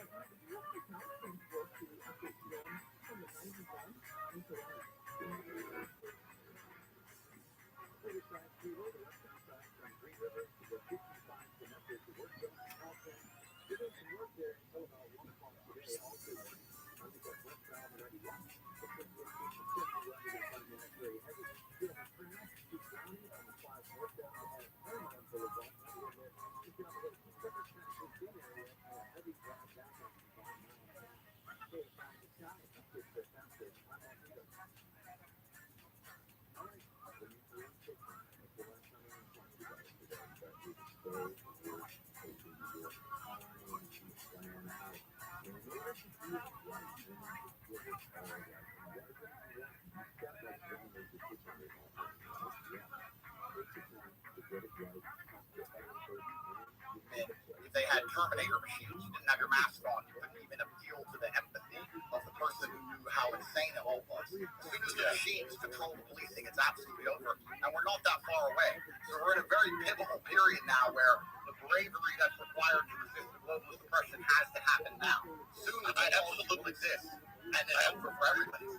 [SPEAKER 7] If they had Terminator machines, you didn't have your mask on, you couldn't even appeal to the empathy of the person who knew how insane it all was. As soon as the machines control the policing, it's absolutely over. And we're not that far away. So we're in a very pivotal period now where the bravery that's required to resist the globalist oppression has to happen now. Soon the absolute exists, and it's over for everybody.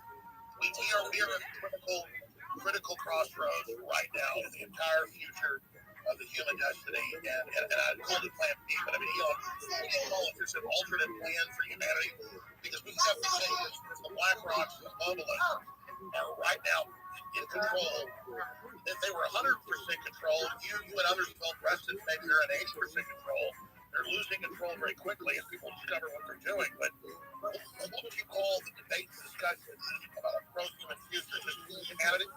[SPEAKER 6] We are at a critical crossroads right now in the entire future of the human destiny, and I called it Plan B, but I mean, we can call it just an alternate plan for humanity, because we have to say is the Black Rocks, the globalists, are right now in control. If they were 100% control, you and others felt rested, maybe they're at 80% control. They're losing control very quickly as people discover what they're doing. But what would you call the debates, discussions about a pro-human future? Just humanity?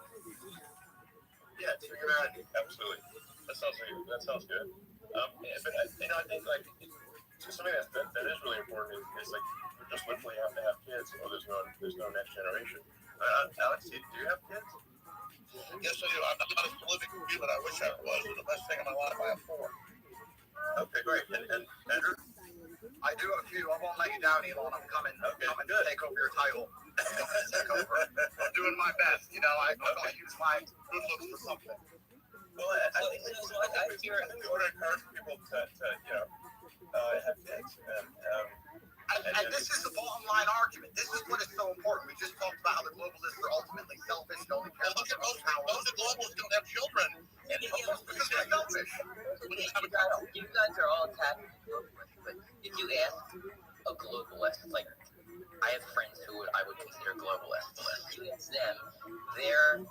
[SPEAKER 14] Yeah, it's humanity. Absolutely. That sounds good. But I think like something that is really important is like you just literally have to have kids, or there's no next generation. Alex, do you have kids?
[SPEAKER 6] Yes, I do. I'm not as prolific as you, but I wish I was. And the best thing in my life, I have 4.
[SPEAKER 14] Okay, great. And Andrew?
[SPEAKER 7] I do have a few. I won't let you down, Elon. I'm coming. Okay, I'm to take over your title. Take over. I'm doing my best. I gotta use my good looks for something.
[SPEAKER 4] Well, I think we want to encourage people to have kids.
[SPEAKER 7] And this is the bottom line argument. This is what is so important. We just talked about how the globalists are ultimately selfish. Don't care about the power.
[SPEAKER 4] Most of the globalists don't have children. And because they're selfish.
[SPEAKER 2] You guys are all attacking the globalists, but if you ask a globalist, like I have friends who I would consider globalists. If you ask them, their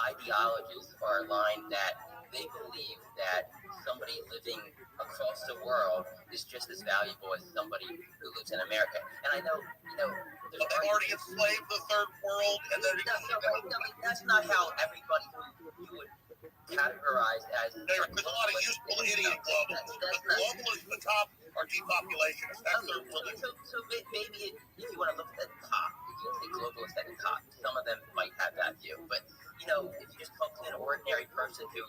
[SPEAKER 2] ideologies are aligned that they believe that somebody living across the world is just as valuable as somebody who lives in America. And I know,
[SPEAKER 4] But they've already enslaved the third world, and then
[SPEAKER 2] that's not how everybody who you would categorize as.
[SPEAKER 4] There's a lot of useful idiot globalists. The globalists at the top are depopulationists. That's their religion.
[SPEAKER 2] So maybe if you want to look at the top, if you say globalists at the top, some of them might have that view. But if you just talk to an ordinary person who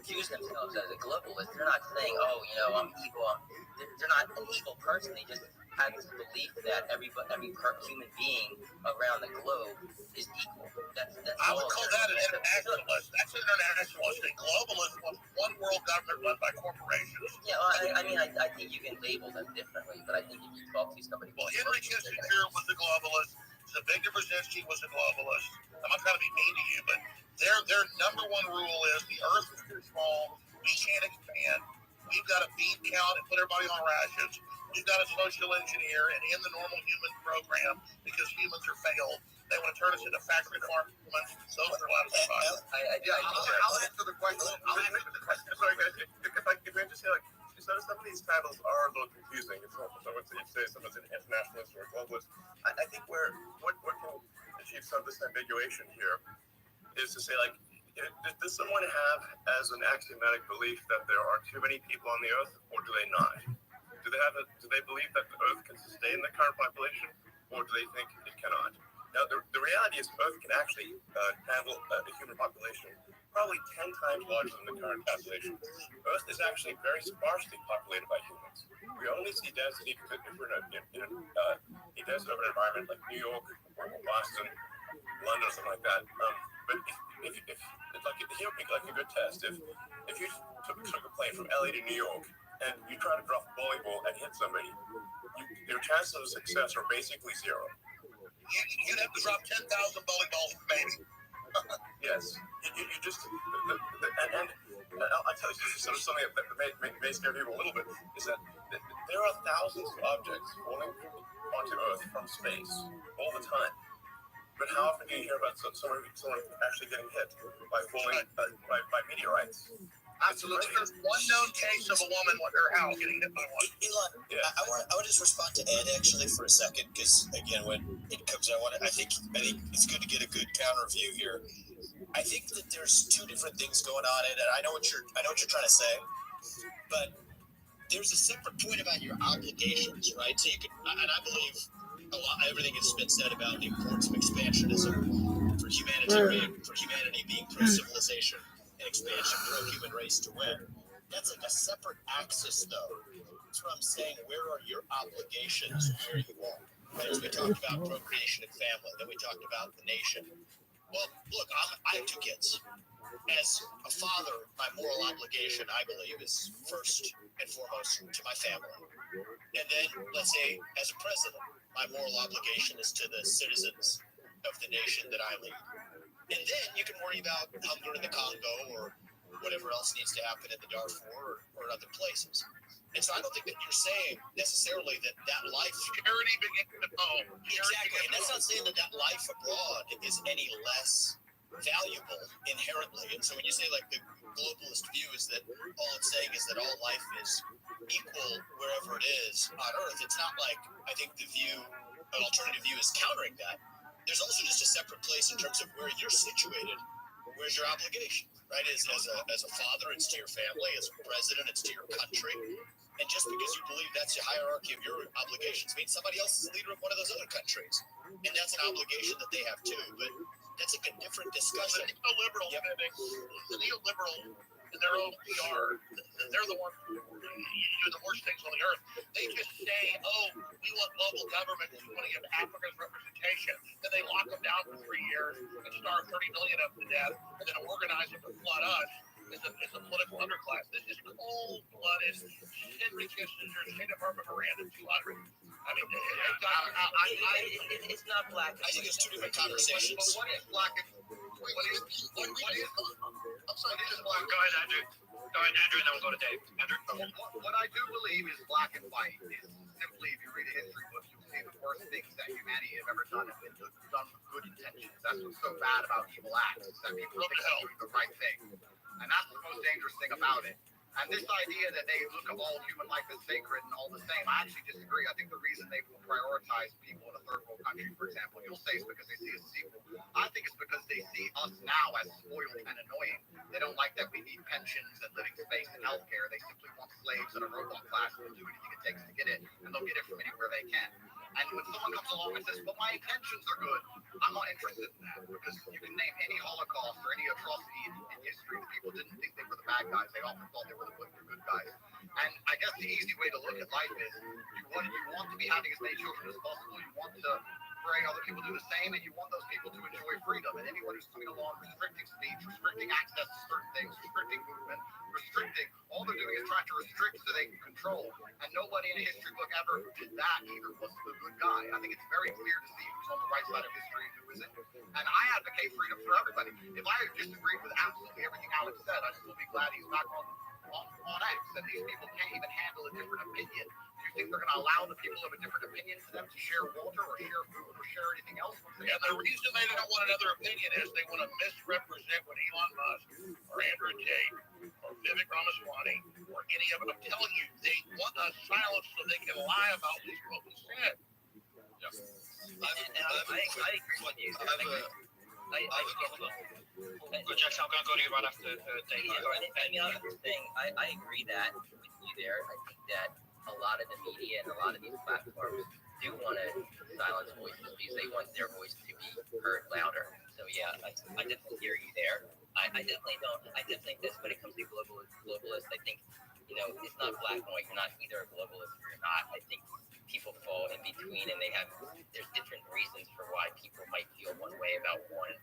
[SPEAKER 2] views themselves as a globalist, they're not saying, I'm evil. They're not an evil person. They just have this belief that every human being around the globe is equal. That's
[SPEAKER 4] I would call that an internationalist. That's an internationalist. A globalist wants one world government run by corporations.
[SPEAKER 2] Yeah, well, I think you can label them differently, but I think if you talk to somebody...
[SPEAKER 4] Well, Henry Kissinger was a globalist. Zbigniew Brzezinski was a globalist. I'm not trying to be mean to you, but their number one rule is the earth is too small. We can't expand. We've got to feed, count, and put everybody on rations. We've got to social engineer and end the normal human program because humans are failed. They want to turn us into factory farm humans. Those are a lot of survivors.
[SPEAKER 7] I'll answer the question.
[SPEAKER 4] Sorry, guys. If I just say, some of these titles are a little confusing. So if you say someone's an internationalist or a globalist, I think what can achieve some disambiguation here is to say, does someone have as an axiomatic belief that there are too many people on the earth, or do they not? Do they believe that the earth can sustain the current population, or do they think it cannot? Now, the reality is Earth can actually handle a human population probably 10 times larger than the current population. Earth is actually very sparsely populated by humans. We only see density if we're in a dense urban environment like New York or Boston, London, or something like that. But if here would be like a good test. If you took a plane from LA to New York and you try to drop a bowling ball and hit somebody, your chances of success are basically zero. You'd have to drop 10,000 bowling balls, maybe. Yes. You just and I'll tell you something that may scare people a little bit is that there are thousands of objects falling onto Earth from space all the time. But how often do you hear about someone actually getting hit by meteorites?
[SPEAKER 7] Absolutely. There's one known case of a woman with her house getting hit by one.
[SPEAKER 17] Elon, yeah. I want to just respond to Ed actually for a second, because again, when it comes out, I think it's good to get a good counter view here. I think that there's two different things going on, Ed, and I know what you're trying to say, but there's a separate point about your obligations, right? So you can, and I believe everything has been said about the importance of expansionism for humanity being pro-civilization and expansion, pro-human race to win. That's like a separate axis, though. That's what I'm saying. Where are your obligations where you are? Right? So we talked about procreation and family. Then we talked about the nation. Well, look, I have two kids. As a father, my moral obligation, I believe, is first and foremost to my family. And then, let's say, as a president, my moral obligation is to the citizens of the nation that I lead. And then you can worry about hunger in the Congo or whatever else needs to happen in the Darfur or other places. And so I don't think that you're saying necessarily that life...
[SPEAKER 4] Security begins at home.
[SPEAKER 17] Exactly. And that's not saying that life abroad is any less valuable inherently. And so when you say like the globalist view is that all it's saying is that all life is equal wherever it is on Earth, it's not like I think an alternative view is countering that. There's also just a separate place in terms of where you're situated. Where's your obligation, right? As a father, it's to your family. As a president, it's to your country. And just because you believe that's the hierarchy of your obligations means somebody else is the leader of one of those other countries. And that's an obligation that they have too. But that's like a different discussion.
[SPEAKER 4] The neoliberal, the neoliberal in their own PR, they're the ones who do the worst things on the earth. They just say, we want global government, we want to give Africa's representation. Then they lock them down for 3 years and starve 30 million of them to death, and then organize them to flood us.
[SPEAKER 6] is a political underclass. This is cold-blooded, Henry Kissinger, State Department Miranda 200. I mean,
[SPEAKER 2] it's not black.
[SPEAKER 17] I think it's two different conversations.
[SPEAKER 6] But what is black and what is I'm sorry, this is black. Go ahead, Andrew. Go ahead, Andrew, and then we'll go to Dave. Andrew.
[SPEAKER 7] What I do believe is black and white is simply, if you read a history book, you'll see the worst things that humanity have ever done have been done with good intentions. That's what's so bad about evil acts, is that people think they're doing the right thing. And that's the most dangerous thing about it. And this idea that they look at all human life as sacred and all the same, I actually disagree. I think the reason they will prioritize people in a third world country, for example, you'll say it's because they see us as equal. I think it's because they see us now as spoiled and annoying. They don't like that we need pensions and living space and healthcare. They simply want slaves in a robot class who will do anything it takes to get it, and they'll get it from anywhere they can. And when someone comes along and says, but my intentions are good, I'm not interested in that, because you can name any Holocaust or any atrocity in history. The people didn't think they were the bad guys. They often thought they were the good guys. And I guess the easy way to look at life is you want to be having as many children as possible. You want to pray other people do the same, and you want those people to enjoy freedom. And anyone who's coming along restricting speech, restricting access to certain things, restricting movement, restricting, all they're doing is trying to restrict so they can control. And nobody in a history book ever who did that either was the good guy. I think it's very clear to see who's on the right side of history and who isn't. And I advocate freedom for everybody. If I disagreed with absolutely everything Alex said, I'd still be glad he's back on X. And these people can't even handle a different opinion. Do you think they're going to allow the people of a different opinion for them to share water or share food or share anything else?
[SPEAKER 6] Yeah, the reason they don't want another opinion is they want to misrepresent what Elon Musk or Andrew Tate or Vivek Ramaswamy or any of them. I'm telling you, they want us silenced so they can lie about this, what we said.
[SPEAKER 2] Yeah. I agree with you.
[SPEAKER 6] Jackson, I'm going to go to you right after Dave.
[SPEAKER 2] I mean, I'm just saying, I agree that with you there. I think that a lot of the media and a lot of these platforms do want to silence voices because they want their voice to be heard louder. So yeah, I definitely hear you there. I definitely don't. I definitely think this when it comes to globalist. I think it's not black and white. You're not either a globalist or you're not. I think people fall in between, and there's different reasons for why people might feel one way about one.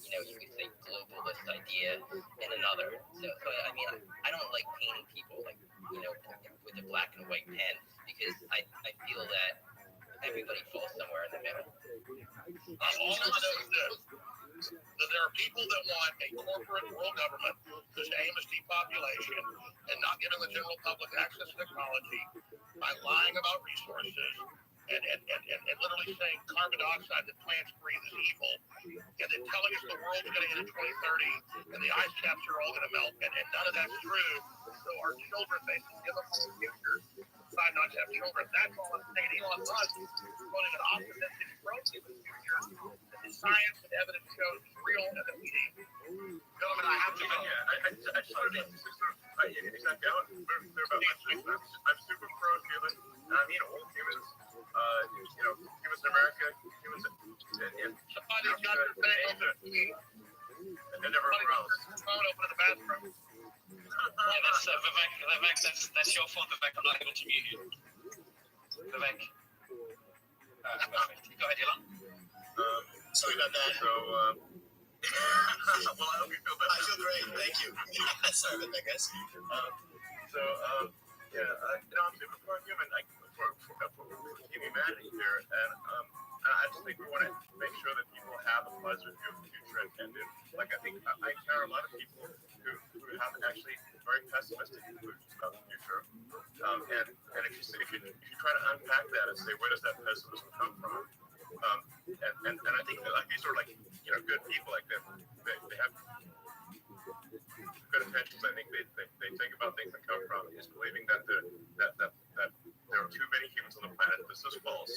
[SPEAKER 2] You could say globalist idea and another. So I mean, I don't like painting people like with a black and white pen because I feel that everybody falls somewhere in the middle.
[SPEAKER 6] All I know is this: that there are people that want a corporate world government whose aim is depopulation and not giving the general public access to technology by lying about resources and literally saying carbon dioxide that plants breathe is evil, and then telling us the world's going to end in 2030 and the ice caps are all going to melt, and none of that's true. So our children basically give up on the future, decide not to have children. That's all I'm saying. Elon Musk is running an optimistic approach to the future that the science and evidence shows is real and that we need.
[SPEAKER 7] Gentlemen, I have to go.
[SPEAKER 14] I just wanted to exactly. I'm super pro-human, and I mean all humans. Humans in America, humans in
[SPEAKER 6] somebody's got their thing open
[SPEAKER 14] and everywhere else.
[SPEAKER 6] Phone open in the bathroom. Yeah, that's Vivek. That's your phone, Vivek. I'm not able to mute you. Vivek. Go ahead, Elon.
[SPEAKER 17] Sorry about that.
[SPEAKER 14] So, well, I hope you feel better.
[SPEAKER 17] I feel great, thank you. Sorry about that, guys.
[SPEAKER 14] I'm super pro-human. For humanity here, and I just think we want to make sure that people have a positive view of the future, and like I think I encounter a lot of people who have actually very pessimistic conclusions about the future, and if you try to unpack that and say where does that pessimism come from, and I think that like these are like good people, like they have good intentions. I think they think about things that come from is believing that there are too many humans on the planet. This is false.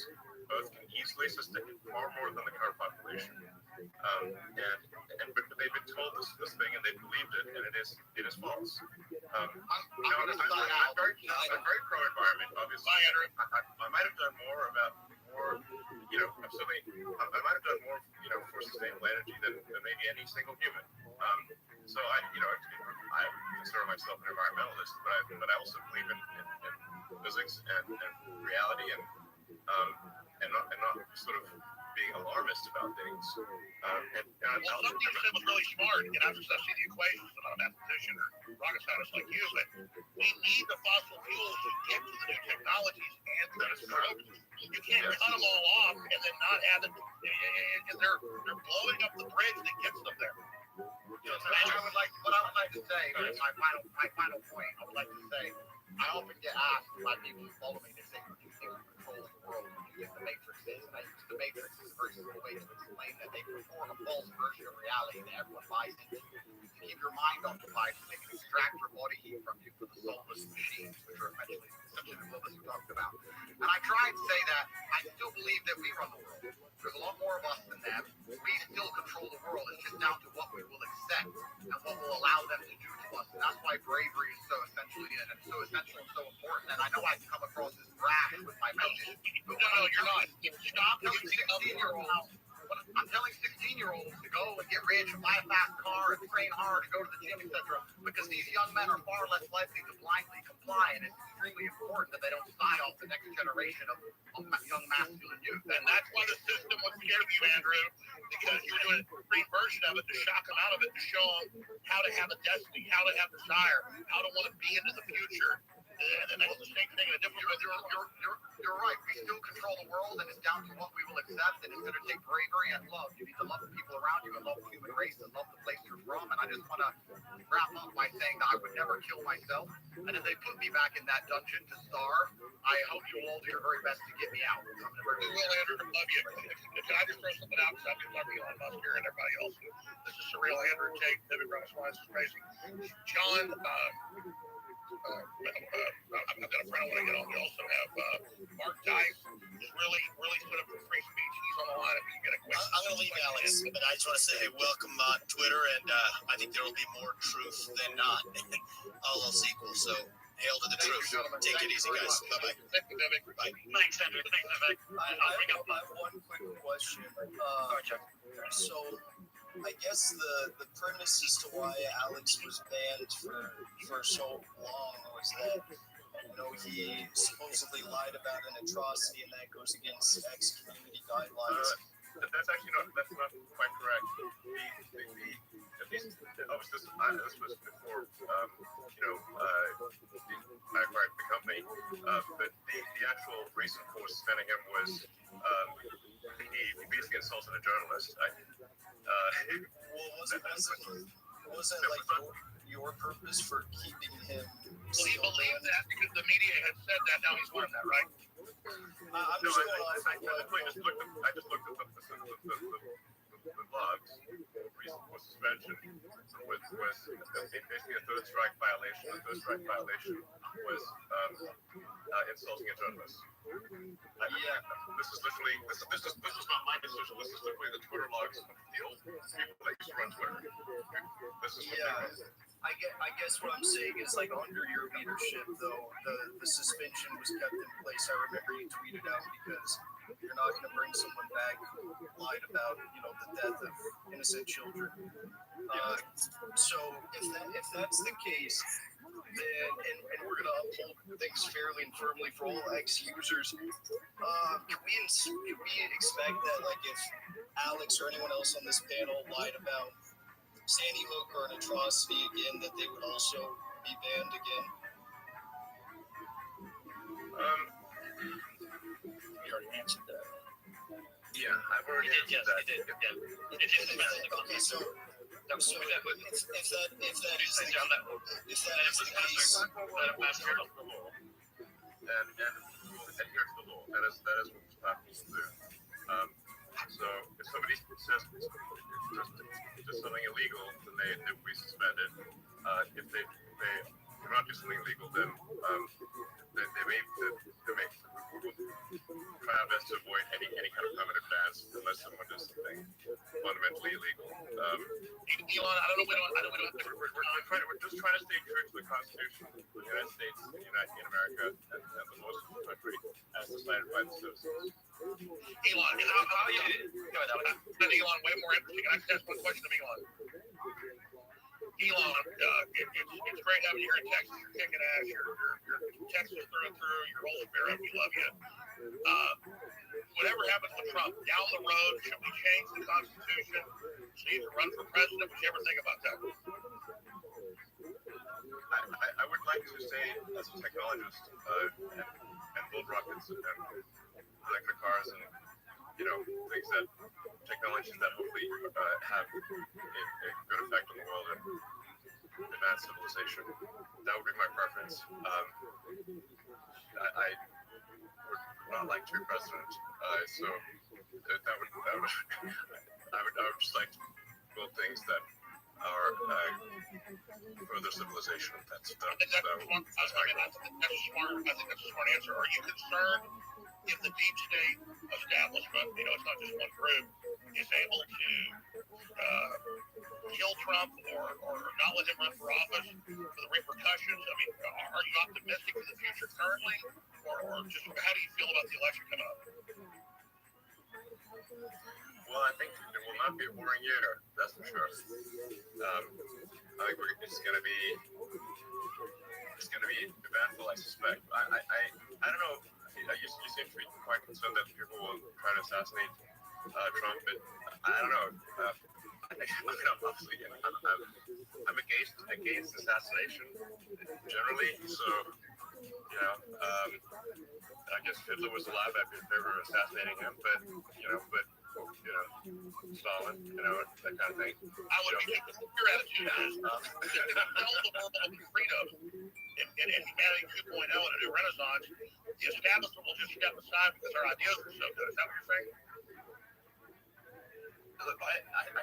[SPEAKER 14] Both can easily sustain far more than the current population. But they've been told this thing and they believed it, and it is false. I'm very pro-environment, obviously. I might have done more. I might have done more, for sustainable energy than maybe any single human. So I consider myself an environmentalist, but I also believe in physics and reality and not sort of being alarmist about things. Well, some things sound really smart, and I've just seen the equations. I'm not a mathematician or rocket scientist like you, but we need the fossil fuels to get to the new technologies, and you can't cut them all off and then not have it. And they're blowing up the bridge that gets them there.
[SPEAKER 7] What I would like to say, my final point, I would like to say, I often get asked by people who follow me, they say, you think you control the world, you use the matrices, and I use the matrices versus the way to explain that they perform a false version of reality that everyone buys into. To keep your mind occupied, so they can extract your body heat from you for the soulless machines, which are eventually essentially what we talked about. And I try and say that I still believe that we run the world. There's a lot more of us than them. We still control the world. It's just down to what we will accept and what will allow them to do to us. And that's why bravery is so essential and so important. And I know I can come across as brash with my message.
[SPEAKER 14] No, you're not.
[SPEAKER 7] Stop telling 16-year-olds. I'm telling 16-year-olds to go and get rich and buy a fast car and train hard and go to the gym, etc. Because these young men are far less likely to blindly comply, and it's extremely important that they don't sign off the next generation of young masculine youth.
[SPEAKER 14] And that's why the system was scared of you, Andrew, because you're doing a free version of it to shock them out of it, to show them how to have a destiny, how to have desire, how to want to be into the future. And that's the same thing in a different way.
[SPEAKER 7] You're right. We still control the world, and it's down to what we will accept. And it's going to take bravery and love. You need to love the people around you and love the human race and love the place you're from. And I just want to wrap up by saying that I would never kill myself. And if they put me back in that dungeon to starve, I hope you will all do your very best to get me out.
[SPEAKER 14] We will, Andrew. Love you. Can I just throw something out? Because I've been talking to Elon Musk here and everybody else. This is Surreal Andrew Tate. David Brown. This is crazy. John. I've got a friend I want to get on. We also have Mark Dice, who's really stood up for free speech. He's on the line if you can get a question.
[SPEAKER 17] I'm going to leave Alex, but I just want to say, hey, welcome on Twitter, and I think there will be more truth than not. All else equal, so hail to the truth. Take it easy, guys. Bye-bye.
[SPEAKER 14] Bye. Thanks, Andrew. Thanks, Vivek.
[SPEAKER 18] I have one quick question. So I guess the premise as to why Alex was banned for so long was that he supposedly lied about an atrocity, and that goes against ex-community guidelines.
[SPEAKER 14] That's actually not quite correct. This was before I acquired the company, but the actual reason for suspending him was he basically insulted a journalist.
[SPEAKER 18] Wasn't like your purpose for keeping him?
[SPEAKER 14] Well, he believed that because the media had said that. Now he's learned that, right?
[SPEAKER 18] I'm just going off.
[SPEAKER 14] I just looked at the logs. The reason for suspension was basically a third strike violation. The third strike violation was insulting a journalist. This is literally this was not my decision. This is literally the Twitter logs of the old people that used to run Twitter. This is
[SPEAKER 18] I guess what I'm saying is, like, under your leadership, though, the suspension was kept in place. I remember you tweeted out because you're not going to bring someone back who lied about, the death of innocent children. So if that's the case, then and we're going to uphold things fairly and firmly for all ex-users, can we expect that, like, if Alex or anyone else on this panel lied about Sandy Hook or an atrocity again, that they would also be banned again?
[SPEAKER 14] You already answered that. Yeah, I've already answered that. You did.
[SPEAKER 18] Okay, so if that is the case,
[SPEAKER 14] and adhere to the law. That is what we're supposed to do. So if somebody says just something illegal, then they will be suspended. If they do not do something illegal, then they may try our best to avoid any kind of permanent bans unless someone does something fundamentally illegal. Elon, I don't know. We're just trying to stay true to the Constitution of the United States, in America, and the laws of the country as decided by the citizens. Elon, Elon, way more interesting. I just asked one question of Elon.
[SPEAKER 6] Elon, it's great having you here in Texas. You're kicking ass. You're Texas through and through. Your whole spirit. We love you. Whatever happens with Trump, down the road, should we change the Constitution so you can run for president? Would you ever think about that?
[SPEAKER 14] I would like to say, as a technologist, and build rockets and electric cars and things that technologies that hopefully have a good effect on the world and advance civilization. That would be my preference. I would not like to be president, so that would I would just like to build things that are further civilization. That's my
[SPEAKER 6] smart. I think that's a smart answer. Are you concerned if the deep state establishment, it's not just one group, is able to kill Trump or not let him run for office for the repercussions? I mean, are you optimistic for the future currently, or just how do you feel about the election coming up?
[SPEAKER 14] Well, I think it will not be a boring year, that's for sure. I think it's going to be eventful, I suspect. I don't know. You seem to be quite concerned that people will try to assassinate Trump, but I don't know. Obviously, I'm against assassination generally, so I guess if Hitler was alive, I'd be in favor of assassinating him, but Stalin, that kind of thing.
[SPEAKER 6] I would be your attitude is tell the world of freedom and humanity 2.0 and a new renaissance. The establishment will just step aside because our ideas are so good. Is that what you're saying?
[SPEAKER 14] Look, I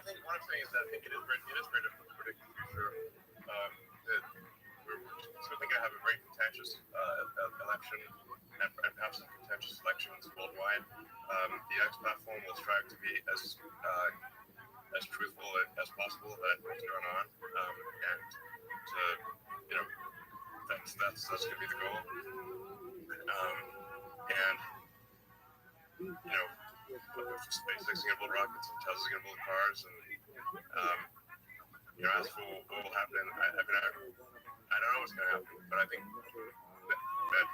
[SPEAKER 14] think one of the things that I think it is very difficult to predict the future. That we're certainly going to have a very contentious election and perhaps some contentious elections worldwide. The X platform will strive to be as truthful as possible about what's going on, and to that's going to be the goal. And SpaceX is going to build rockets and Tesla's going to build cars, and as for what will happen, I don't know what's going to happen, but I think that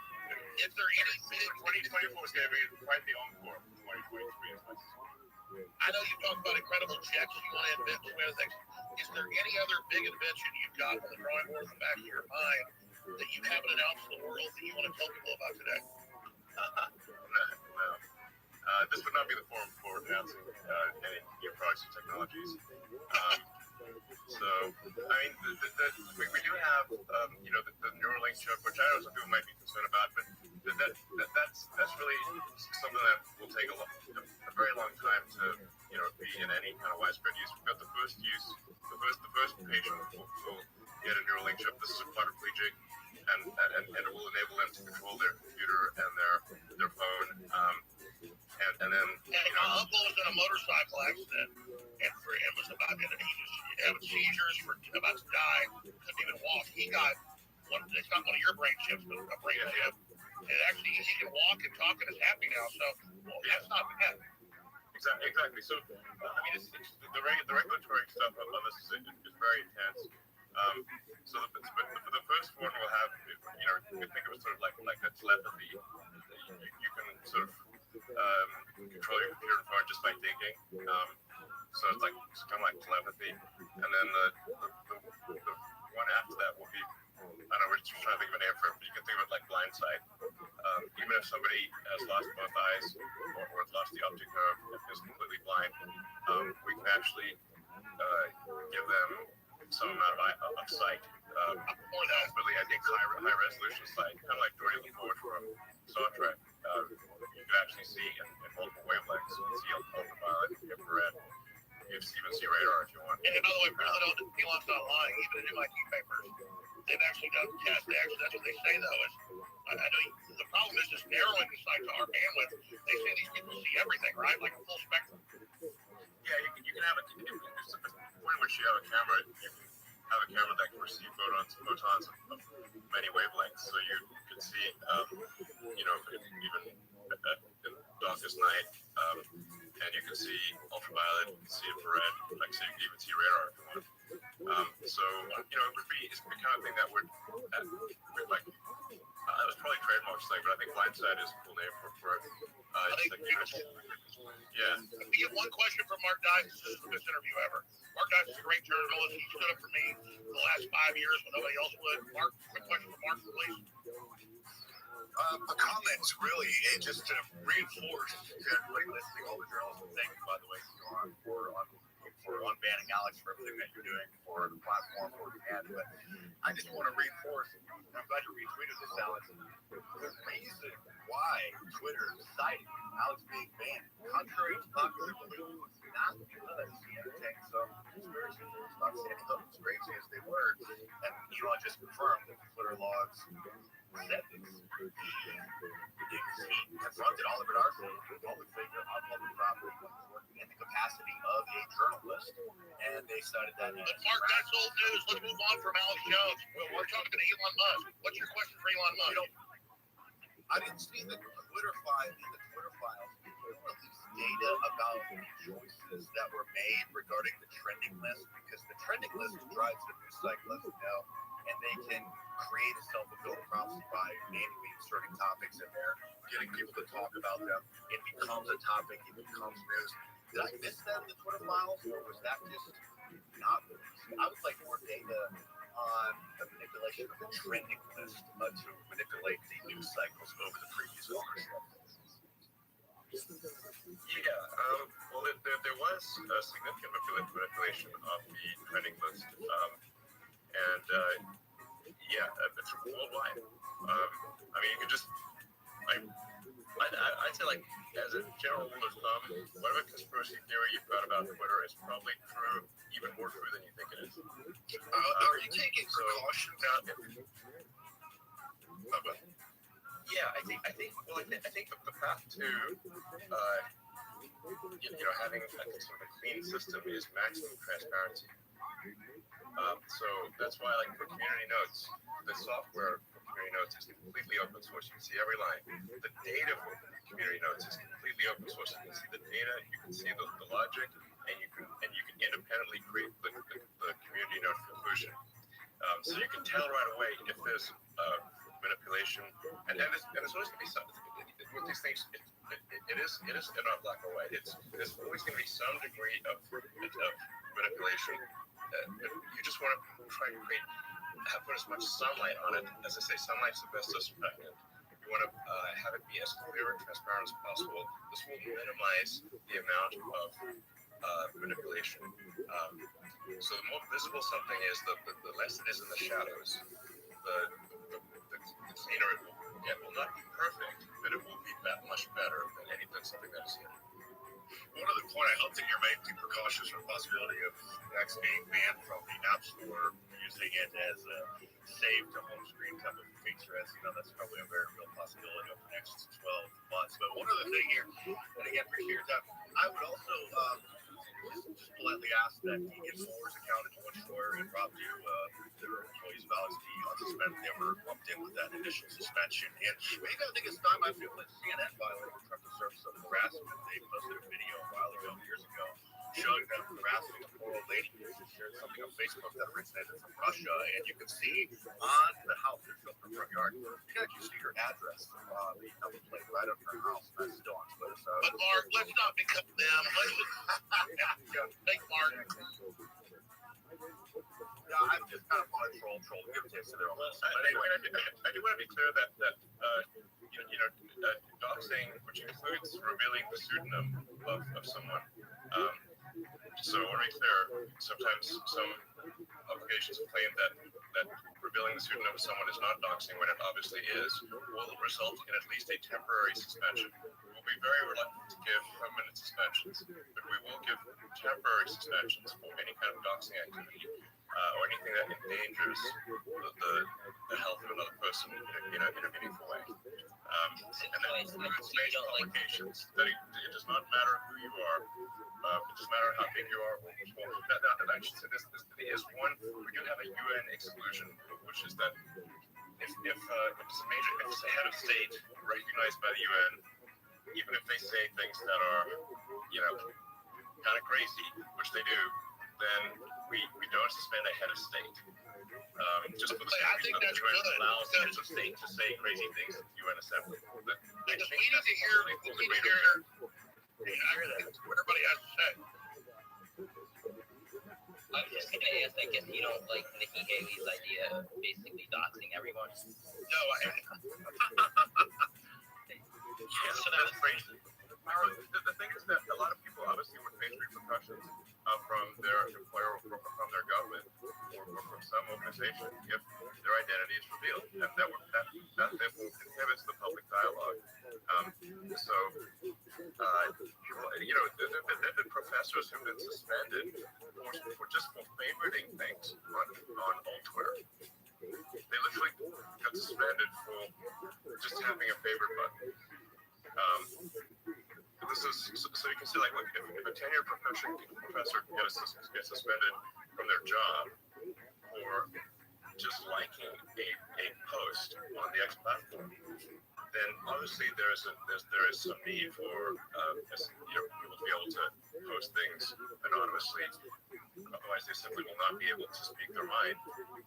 [SPEAKER 6] is there anything
[SPEAKER 14] 2024 is going to be quite the encore of 2023.
[SPEAKER 6] I know you talk about incredible checks you want to invent some other things. Is there any other big invention you've got on the drawing board in the back of your mind that you haven't announced to the world that you want to tell people about today?
[SPEAKER 14] No. This would not be the forum for announcing any new products or technologies. So, I mean, we do have, the Neuralink chip, which I know some people might be concerned about, but that's really something that will take a very long time to, be in any kind of widespread use. We've got the first patient will get a Neuralink chip. This is a quadriplegic, and it will enable them to control their computer and their phone. And then,
[SPEAKER 6] my uncle was in a motorcycle accident, and for him was about he was having seizures, about to die, couldn't even walk. He got it's not one of your brain chips, but a brain chip. And actually, he can walk and talk and is happy now. So that's not bad.
[SPEAKER 14] Exactly. So, I mean, the regulatory stuff on this is very intense. So, for the first one, we'll have, you can think of it sort of like a telepathy. You can sort of control your computer and phone just by thinking. So it's kind of like telepathy. And then the one after that will be, I don't know, we're just trying to think of a name for it, but you can think of it like blindsight. Even if somebody has lost both eyes or has lost the optic nerve and is completely blind, we can actually give them some amount of sight. Or that, really, I think high resolution sight, kind of like Dory LaForge from Star Trek. You can actually see in multiple wavelengths. You can see ultraviolet, infrared. You can even see radar if you want.
[SPEAKER 6] And by the way, Elon's not lying. Even in MIT papers, they've actually done tests. That's what they say, though. I know the problem is just narrowing the sight to our bandwidth. They say these people see everything, right? Like a full spectrum.
[SPEAKER 14] Yeah, you can have it. There's a point in which you have a camera. You can have a camera that can receive photons of many wavelengths. So you can see, even in the darkest night, and you can see ultraviolet, you can see infrared, so you can even see radar if you want. So it would be it's the kind of thing that would like it was probably trademark thing, but I think blindside is a cool name for it.
[SPEAKER 4] I think
[SPEAKER 14] like,
[SPEAKER 4] beautiful.
[SPEAKER 14] Yeah.
[SPEAKER 4] We get one question from Mark Dice. This is the best interview ever. Mark Dice is a great journalist. He stood up for me for the last 5 years when nobody else would. Mark, quick question for Mark, please.
[SPEAKER 17] A comment, really, just to reinforce to everybody listening, all the journalists, and thank you, by the way, for unbanning Alex for everything that you're doing for the platform, for the ad. But I just want to reinforce, I'm glad you retweeted this, Alex. The reason why Twitter decided Alex being banned, contrary to popular belief, was not because he entertained some conspiracy theories, not saying them as crazy as they were. And Elon just confirmed that the Twitter logs said this. He confronted Oliver Darcy, a public figure on public property, working in the capacity of a journalist, and they started that.
[SPEAKER 4] But Mark, that's old news. Let's move on from Alex Jones. We're talking to Elon Musk. What's your question for Elon Musk?
[SPEAKER 17] I didn't see the Twitter files, release data about choices that were made regarding the trending list, because the trending list drives the news cycle, as you know, and they can create a self-fulfilling prophecy by manually inserting topics in there, getting people to talk about them. It becomes a topic, it becomes news. Did I miss that in the Twitter files, or was that just not released? I would like more data on the manipulation of the trending list to manipulate the news cycles over the previous ownership.
[SPEAKER 14] Yeah, well, there was a significant manipulation of the trending list, and it's worldwide. I mean, you can just, I'd say, like, as a general rule of thumb, whatever conspiracy theory you've got about Twitter is probably true, even more true than you think it is.
[SPEAKER 17] Are you taking precautions?
[SPEAKER 14] I think the path to having a sort of a clean system is maximum transparency. So that's why, like, for community notes, the software for community notes is completely open source. You can see every line. The data for community notes is completely open source. You can see the data, you can see the logic, and you can independently create the community note conclusion. So you can tell right away if there's manipulation, and there's always going to be something with these things. It is not black or white. There's always going to be some degree of manipulation. You just want to try and put as much sunlight on it. As I say, sunlight's the best disinfectant. You want to have it be as clear and transparent as possible. This will minimize the amount of manipulation. So the more visible something is, the less it is in the shadows. The cleaner it will get. Will not be perfect, but it will be that much better than something that is hidden.
[SPEAKER 17] One other point I hope that you're making precautious for the possibility of X being banned from the App Store, using it as a save to home screen type of feature. As you know, that's probably a very real possibility over the next 12 months. But one other thing here, and again, appreciate your time, I would also just politely ask that the Infowars account at One Shore and Rob do, their employees of Alex be unsuspended. They were lumped in with that initial suspension. And maybe I think it's time I feel that CNN violated the surface of harassment. They posted a video a while ago, years ago, showing them harassing a poor old lady who shared something on Facebook that originated from Russia. And you can see on the house, there's no front yard, you can actually see her address, the number plate right up her house. That's still on Twitter. So,
[SPEAKER 4] but Mark, let's not become them. Thank Mark.
[SPEAKER 17] Yeah, I'm just kind of on a troll to give tips to their own list. But anyway,
[SPEAKER 14] I do want to be clear that doxing, which includes revealing the pseudonym of someone. So I want to be clear. Sometimes some publications claim that revealing the pseudonym of someone is not doxing when it obviously is, will result in at least a temporary suspension. We'll be very reluctant to give permanent suspensions, but we will give temporary suspensions for any kind of doxing activity or anything that endangers the health of another person in a meaningful way. And that includes major publications. That it does not matter who you are. It doesn't matter how big you are. I should say this is one. We do have a UN exclusion, which is that if it's a head of state recognized by the UN, even if they say things that are, kind of crazy, which they do, then we don't suspend a head of state. Just for the
[SPEAKER 6] I think that's good.
[SPEAKER 14] allows you to say crazy things to you in assembly. But I
[SPEAKER 6] Because
[SPEAKER 14] think
[SPEAKER 6] we need
[SPEAKER 14] that's
[SPEAKER 6] to hear,
[SPEAKER 14] probably the way to go.
[SPEAKER 6] what everybody has to say.
[SPEAKER 2] I was just gonna ask, I guess you don't like Nikki Haley's idea of basically doxing everyone.
[SPEAKER 6] No,
[SPEAKER 14] So that's crazy. The thing is that a lot of people obviously would face repercussions from their employer or from their government or from some organization if their identity is revealed, and that therefore inhibits the public dialogue. There've been professors who've been suspended for favoriting things on old Twitter. They literally got suspended for just having a favorite button. So you can see, like, if a tenured professor gets suspended from their job for just liking a post on the X platform, then obviously there is some need for people to be able to post things anonymously. Otherwise, they simply will not be able to speak their mind.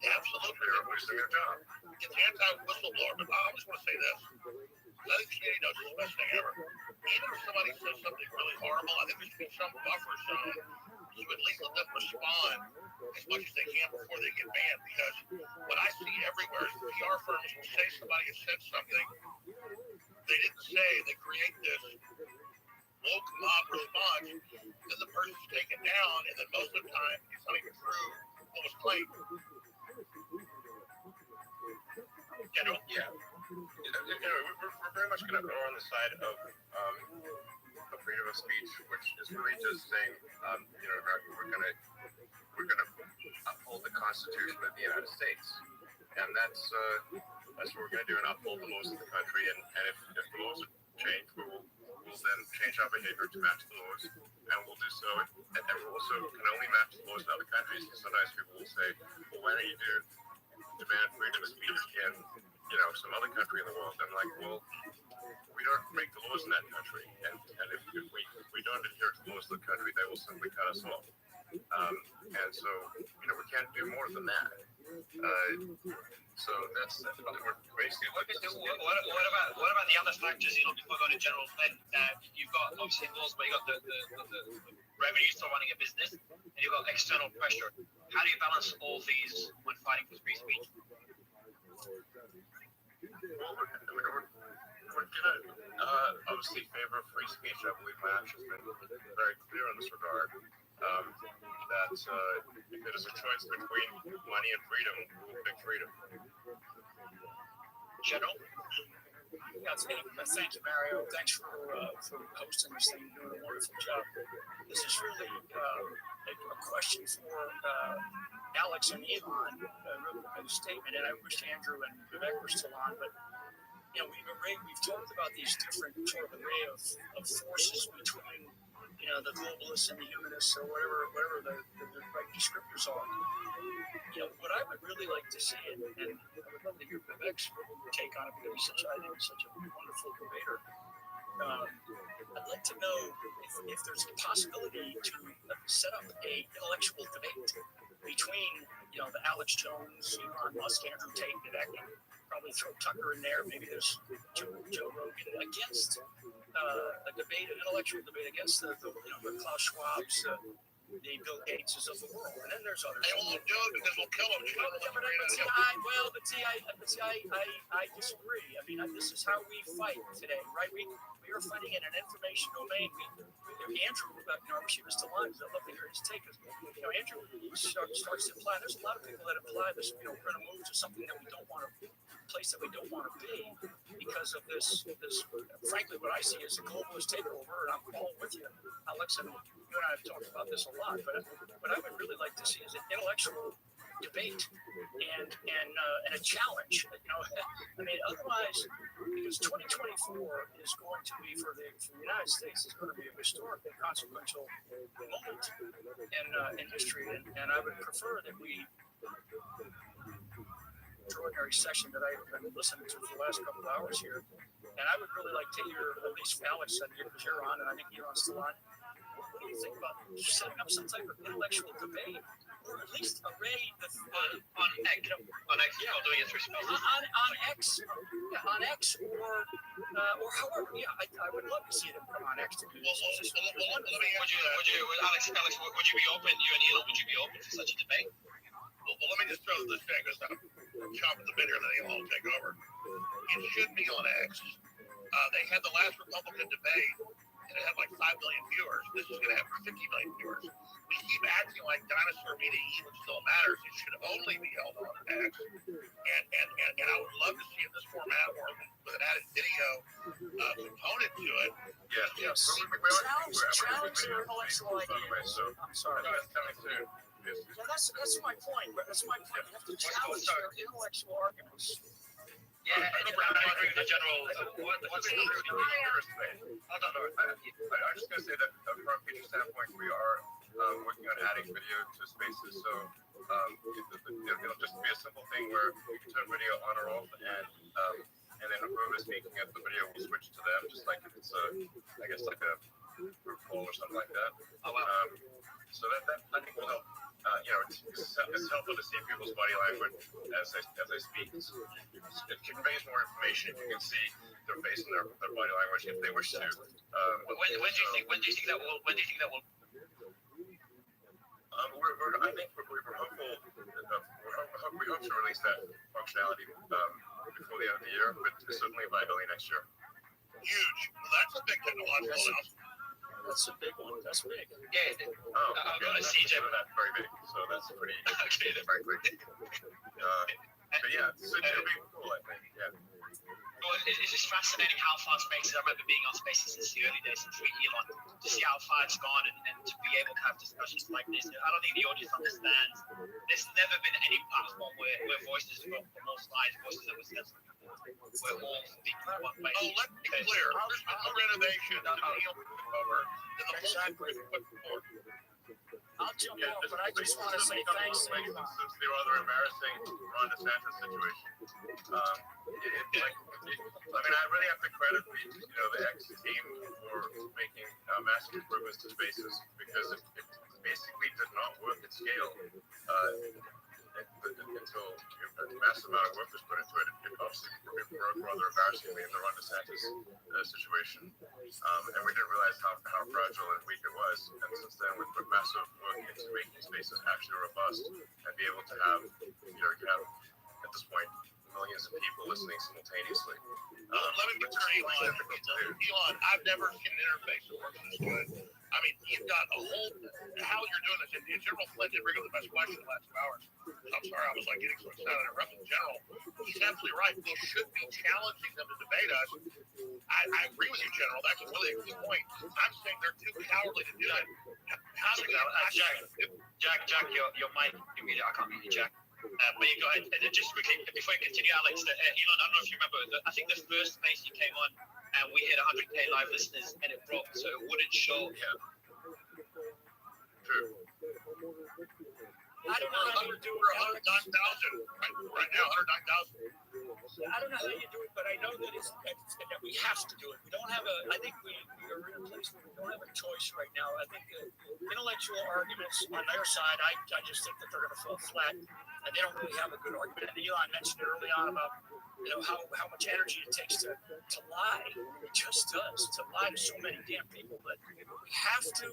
[SPEAKER 6] Absolutely.
[SPEAKER 14] They're losing their job.
[SPEAKER 6] It's anti-whistleblower, but I just want to say this. I think the community knows the best thing ever. Even if somebody says something really horrible, I think there should be some buffer zone to at least let them respond as much as they can before they get banned. Because what I see everywhere is PR firms will say somebody has said something they didn't say. They create this woke mob response, then the person's taken down, and then most of the time it's not even true what was claimed.
[SPEAKER 14] Yeah. We're very much going to go on the side of freedom of speech, which is really just saying, we're going to uphold the Constitution of the United States, and that's what we're going to do, and uphold the laws of the country. And if the laws change, we'll then change our behavior to match the laws, and we'll do so. And we also can only match the laws in other countries. Sometimes people will say, well, why don't you demand freedom of speech in some other country in the world? I'm like, well, we don't make the laws in that country, and if we don't adhere to the laws of the country, they will simply cut us off. And so we can't do more than that. So that's basically
[SPEAKER 6] what about the other factors? Before going to general Fed, you've got obviously laws, but you've got the revenues for running a business, and you've got external pressure. How do you balance all these when fighting for free speech?
[SPEAKER 14] We're going to obviously favor free speech. I believe my actions have been very clear in this regard. That if it is a choice between money and freedom, we'll pick freedom.
[SPEAKER 6] General?
[SPEAKER 19] Yeah, thank you, Mario. Thanks for hosting this thing. You're doing a wonderful job. This is really a question for Alex and Elon. Really a good statement, and I wish Andrew and Vivek were still on, but we've talked about these different sort of array of forces between the globalists and the humanists, or whatever the right descriptors are. What I would really like to see, and I would love to hear Vivek's take on it, because I think he's such a wonderful debater. I'd like to know if there's a possibility to set up a intellectual debate between the Alex Jones, Elon Musk, Andrew Tate, Vivek, and probably throw Tucker in there. Maybe there's Joe Rogan against a debate, an intellectual debate against the Klaus Schwab's, the Bill Gateses of the world, and then there's others.
[SPEAKER 6] They won't do it because we'll kill them.
[SPEAKER 19] I disagree. I mean, this is how we fight today, right? We are fighting in an information domain. Andrew, I wish he was still on, because I'd love to hear his take. Andrew starts to imply, there's a lot of people that imply this, we're going to move to something that we don't want to, place that we don't want to be, because of this, frankly, what I see is a globalist takeover, and I'm all with you, Alex, and you and I have talked about this a lot, but what I would really like to see is an intellectual debate and a challenge. Otherwise, because 2024 is going to be for the United States is going to be a historically consequential moment in history, and I would prefer that we extraordinary session that I've been listening to for the last couple of hours here, and I would really like to hear at least Alex, because you're on, and I think Elon's still on. What do you think about setting up some type of intellectual debate, or at least array the
[SPEAKER 6] on X. On X, yeah, doing it through Spaces.
[SPEAKER 19] On X, on X, or however. Yeah, I would love to see them come on X to do this.
[SPEAKER 6] Let me ask you, Alex, would you be open? You and Elon, would you be open to such a debate?
[SPEAKER 4] Well, let me just throw this thing, because I'm chopping the bigger than Elon will take over. It should be on X. They had the last Republican debate, and it had like 5 million viewers. This is going to have 50 million viewers. We keep acting like dinosaur media even still matters. It should only be held on X. And I would love to see in this format or with an added video component to it.
[SPEAKER 19] Yes. Challenge their intellectual ideas. I'm sorry. Yeah, that's my point. That's my point. You have to challenge their intellectual arguments.
[SPEAKER 6] Yeah, and I agree with the general. What's the
[SPEAKER 14] I was just going to say that from a feature standpoint, we are working on adding video to Spaces. So it'll just be a simple thing where you can turn video on or off, and then whoever's speaking at the video will switch to them, just like if it's I guess like a group call or something like that. So that I think will help. It's helpful to see people's body language as they speak. It conveys more information if you can see their face and their body language if they wish to.
[SPEAKER 6] When do you think that will?
[SPEAKER 14] I think we're hopeful. We hope to release that functionality before the end of the year, but certainly by early next year.
[SPEAKER 4] Huge. Well, that's a big technological announcement.
[SPEAKER 19] That's a big one. That's big.
[SPEAKER 6] Yeah. I'm going to CJ,
[SPEAKER 14] but that's very big. So that's pretty.
[SPEAKER 6] Okay, they're very quick.
[SPEAKER 14] But yeah, so it'll be cool, I think. Yeah.
[SPEAKER 6] Well, it's just fascinating how far Spaces. I remember being on Spaces since the early days, since Elon, to see how far it's gone and to be able to have discussions like this. I don't think the audience understands. There's never been any platform where voices from all sides, voices that were sensitive. We're all speaking one way.
[SPEAKER 4] Oh, let's be clear. There's been more innovation to Neil over than the whole group put forward.
[SPEAKER 19] I'll jump off, but I just want to say thanks to you.
[SPEAKER 14] Since the other embarrassing Ron DeSantis situation, I really have to credit the X team for making massive improvements to Spaces, because it basically did not work at scale until a massive amount of work was put into it. It obviously broke rather embarrassingly in the Ron DeSantis situation, and we didn't realize how fragile and weak it was. And since then, we've put massive work into making Spaces actually robust and be able to have, you have at this point millions of people listening simultaneously.
[SPEAKER 4] Let me turn Elon. Elon, I've never seen an interface that works this good. I mean, you've got a whole, how you're doing this. And General Flynn did bring up the best question in the last 2 hours. I'm sorry, I was getting so excited and interrupting General. He's absolutely right. We should be challenging them to debate us. I agree with you, General. That's really a key point. I'm saying they're too cowardly to do it. How do we
[SPEAKER 6] Jack, your mic, I can't hear you, Jack. But you go ahead. Just quickly, before you continue, Alex, Elon, I don't know if you remember, I think the first space you came on, and we hit 100K live listeners, and it broke, so it wouldn't show.
[SPEAKER 14] Yeah. True.
[SPEAKER 19] I don't know how you do it.
[SPEAKER 4] We're 109,000 right now, 109,000.
[SPEAKER 19] I don't know how you do it, but I know that that we have to do it. We don't have I think we are in a place where we don't have a choice right now. I think intellectual arguments on their side, I just think that they're going to fall flat, and they don't really have a good argument. And Elon mentioned early on about how much energy it takes to lie. It just does, to lie to so many damn people. But we have to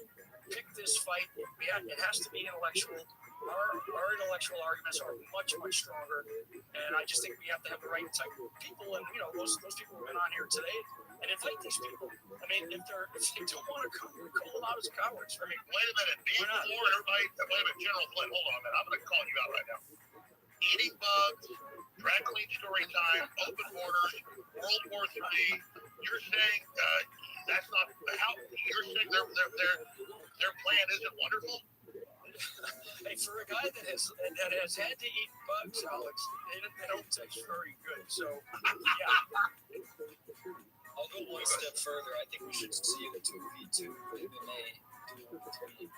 [SPEAKER 19] pick this fight. It has to be intellectual. Our intellectual arguments are much, much stronger, and I just think we have to have the right type of people. And those people who've been on here today, and invite these people. I mean, if they don't want to come, call them out as cowards. I mean,
[SPEAKER 4] wait a minute. Wait a minute, General Flynn. Hold on a minute. I'm going to call you out right now. Eating bugs, drag queen story time, open borders, World War III. You're saying that's not how? You're saying their plan isn't wonderful?
[SPEAKER 19] Hey, for a guy that has had to eat bugs, Alex, they don't taste very good. So, yeah.
[SPEAKER 21] I'll go one step further. I think we should see the 2v2 MMA duel between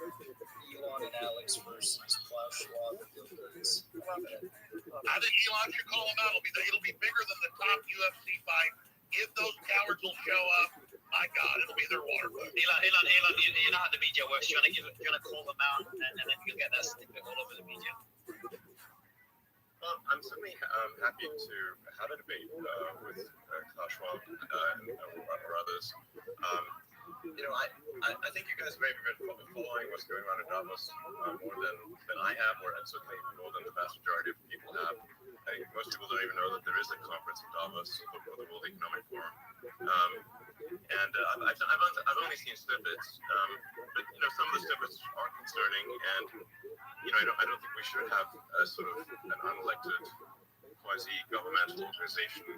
[SPEAKER 21] Elon and Alex versus Klaus Schwab and Bill Gates.
[SPEAKER 4] I think Elon should call him out. It'll be bigger than the top UFC fight if those cowards will show up.
[SPEAKER 6] My God, it'll be their watermark. Elon, you know how the media works. You're gonna call them out, and then you'll get that snippet all over the media.
[SPEAKER 14] Well, I'm certainly happy to have a debate with Klaus Schwab or others. I think you guys may have been following what's going on in Davos more than I have, and certainly more than the vast majority of people have. I think most people don't even know that there is a conference in Davos for the World Economic Forum. And I've only seen snippets, but some of the snippets are concerning, and I don't think we should have a sort of an unelected quasi-governmental organization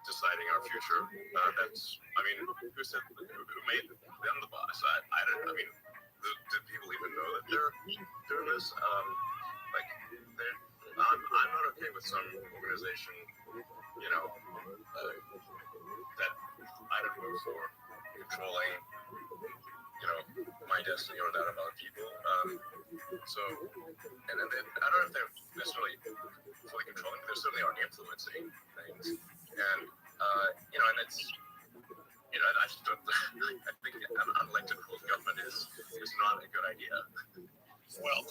[SPEAKER 14] deciding our future. Who said who made them the boss? Do people even know that they're doing this? I'm not okay with some organization, that I don't know for controlling, my destiny or that of other people. And I don't know if they're necessarily fully controlling, but they certainly are influencing things. And and it's, I just don't. I think an unelected world government is not a good idea.
[SPEAKER 6] Well,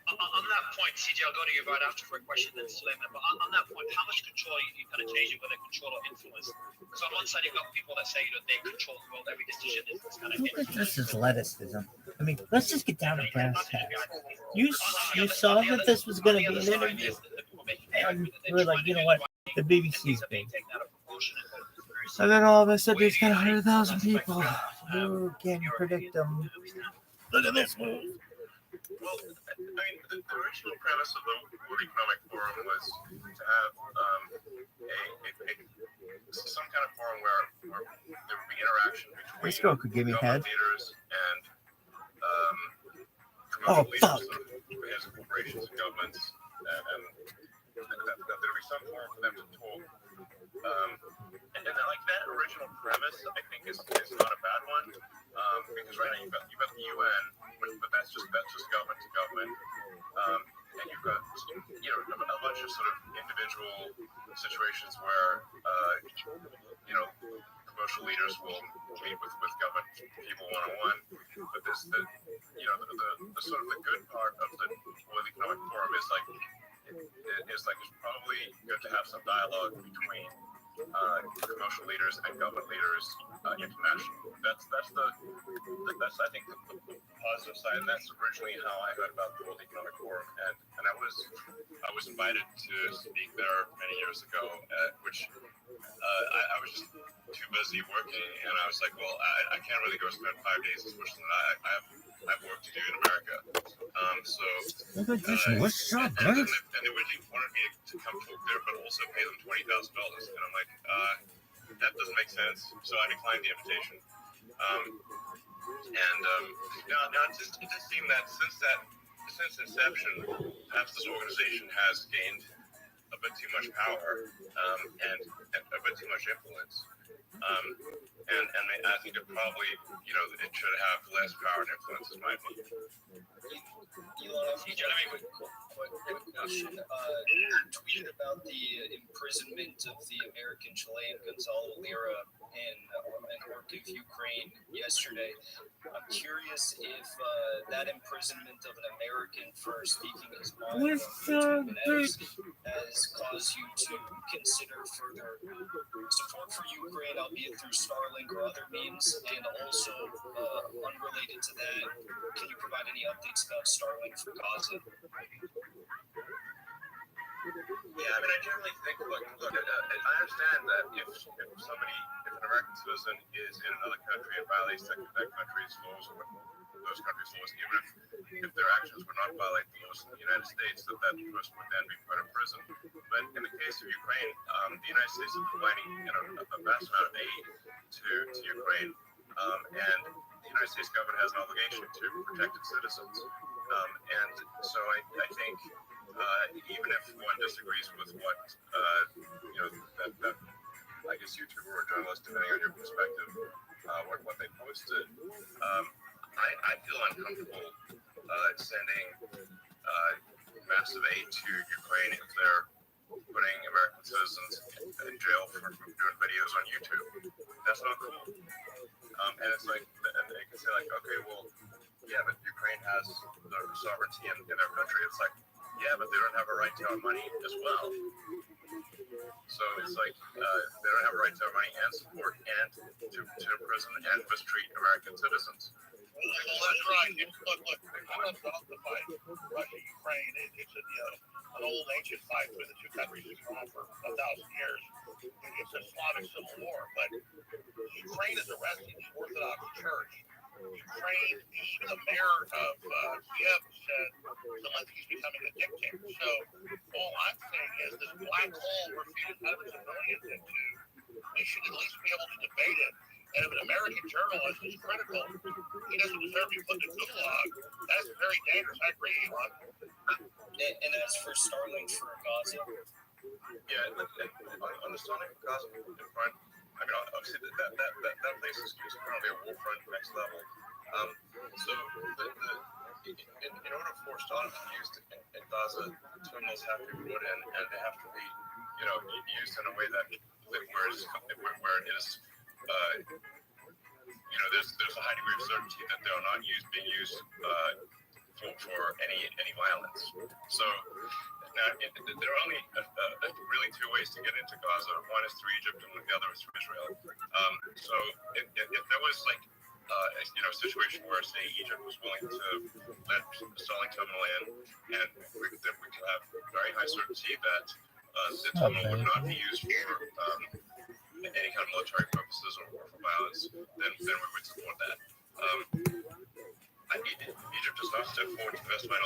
[SPEAKER 6] how about on that point, CJ, I'll go to you right after for a question, then Suleiman. But on that point, how much control you kind of change it, whether control or influence? Because on one side, you've got people that say they control the world, every decision is kind of.
[SPEAKER 10] This is lettuceism. I mean, let's just get down to brass tacks. You saw that this was going to be an interview, and we're like, you know what? The BBC's big. And then all of a sudden, there's got 100,000 people. You can't predict them. Look at this move.
[SPEAKER 14] Well, the original premise of the World Economic Forum was to have some kind of forum where there would be interaction between
[SPEAKER 10] This girl could give me head.
[SPEAKER 14] leaders and
[SPEAKER 10] Oh, fuck.
[SPEAKER 14] Heads of corporations and governments, and that there would be some forum for them to talk. And that original premise, I think, is not a bad one, because right now you've got the UN, but that's just government to government, and you've got a bunch of sort of individual situations where commercial leaders will meet with government people one-on-one, but there's the sort of the good part of the World Economic Forum is it's probably good to have some dialogue between commercial leaders and government leaders internationally. That's I think the positive side, and that's originally how I heard about the World Economic Forum, and I was invited to speak there many years ago, which I was just too busy working, and I was like, well, I can't really go spend 5 days, especially I have work to do in America.
[SPEAKER 10] What's up,
[SPEAKER 14] and they really wanted me to come talk there, but also pay them $20,000, and I'm like, that doesn't make sense. So I declined the invitation. Now it just seemed that since inception, perhaps this organization has gained a bit too much power and a bit too much influence. And I think it probably, it should have less power and influence, in my opinion.
[SPEAKER 21] Quick question. Tweeted about the imprisonment of the American Chilean Gonzalo Lira in Orkiv, Ukraine yesterday. I'm curious if that imprisonment of an American for speaking his mind has caused you to consider further support for Ukraine, albeit through Starlink or other means, and also unrelated to that, can you provide any updates about Starlink for Gaza?
[SPEAKER 14] Yeah, I generally think, look, I understand that if an American citizen is in another country and violates that country's laws, or those countries' laws, even if their actions would not violate the laws of the United States, that person would then be put in prison. But in the case of Ukraine, the United States is providing a vast amount of aid to Ukraine, and the United States government has an obligation to protect its citizens. And so I think even if one disagrees with what that I guess YouTuber or journalist, depending on your perspective, what they posted, I feel uncomfortable sending massive aid to Ukraine if they're putting American citizens in jail for doing videos on YouTube. That's not cool. And it's like, and they can say like, okay, well, yeah, but Ukraine has the sovereignty in their country. It's like, yeah, but they don't have a right to our money as well. So it's like they don't have a right to our money and support and to imprison and mistreat American citizens.
[SPEAKER 6] Well, that's right. Look, I'm not about the fight. Russia, Ukraine, it's an old ancient fight where the two countries have gone on for 1,000 years. It's a Slavic civil war, but Ukraine is arresting the Orthodox Church. Ukraine, even the mayor of Kiev said Zelensky's becoming a dictator. So all I'm saying is this black hole we're feeding hundreds of millions into, we should at least be able to debate it. And if an American journalist is critical, he doesn't deserve to be put in gulag. That's very dangerous. I agree, Elon.
[SPEAKER 21] And as for Starlink for Gaza,
[SPEAKER 14] yeah, on the Starlink for Gaza in front, I mean, obviously that place is currently a war front next level. So in order for Starlink to be used in Gaza, terminals have to be brought in, and they have to be, used in a way that where it is. There's a high degree of certainty that they're not being used for any violence. So now there are only really two ways to get into Gaza. One is through Egypt, and the other is through Israel. So if there was like a situation where, say, Egypt was willing to let the Starlink terminal in, and we could have very high certainty that the terminal would not be used for any kind of military purposes or for violence, then we would support that. Egypt does not step forward to invest money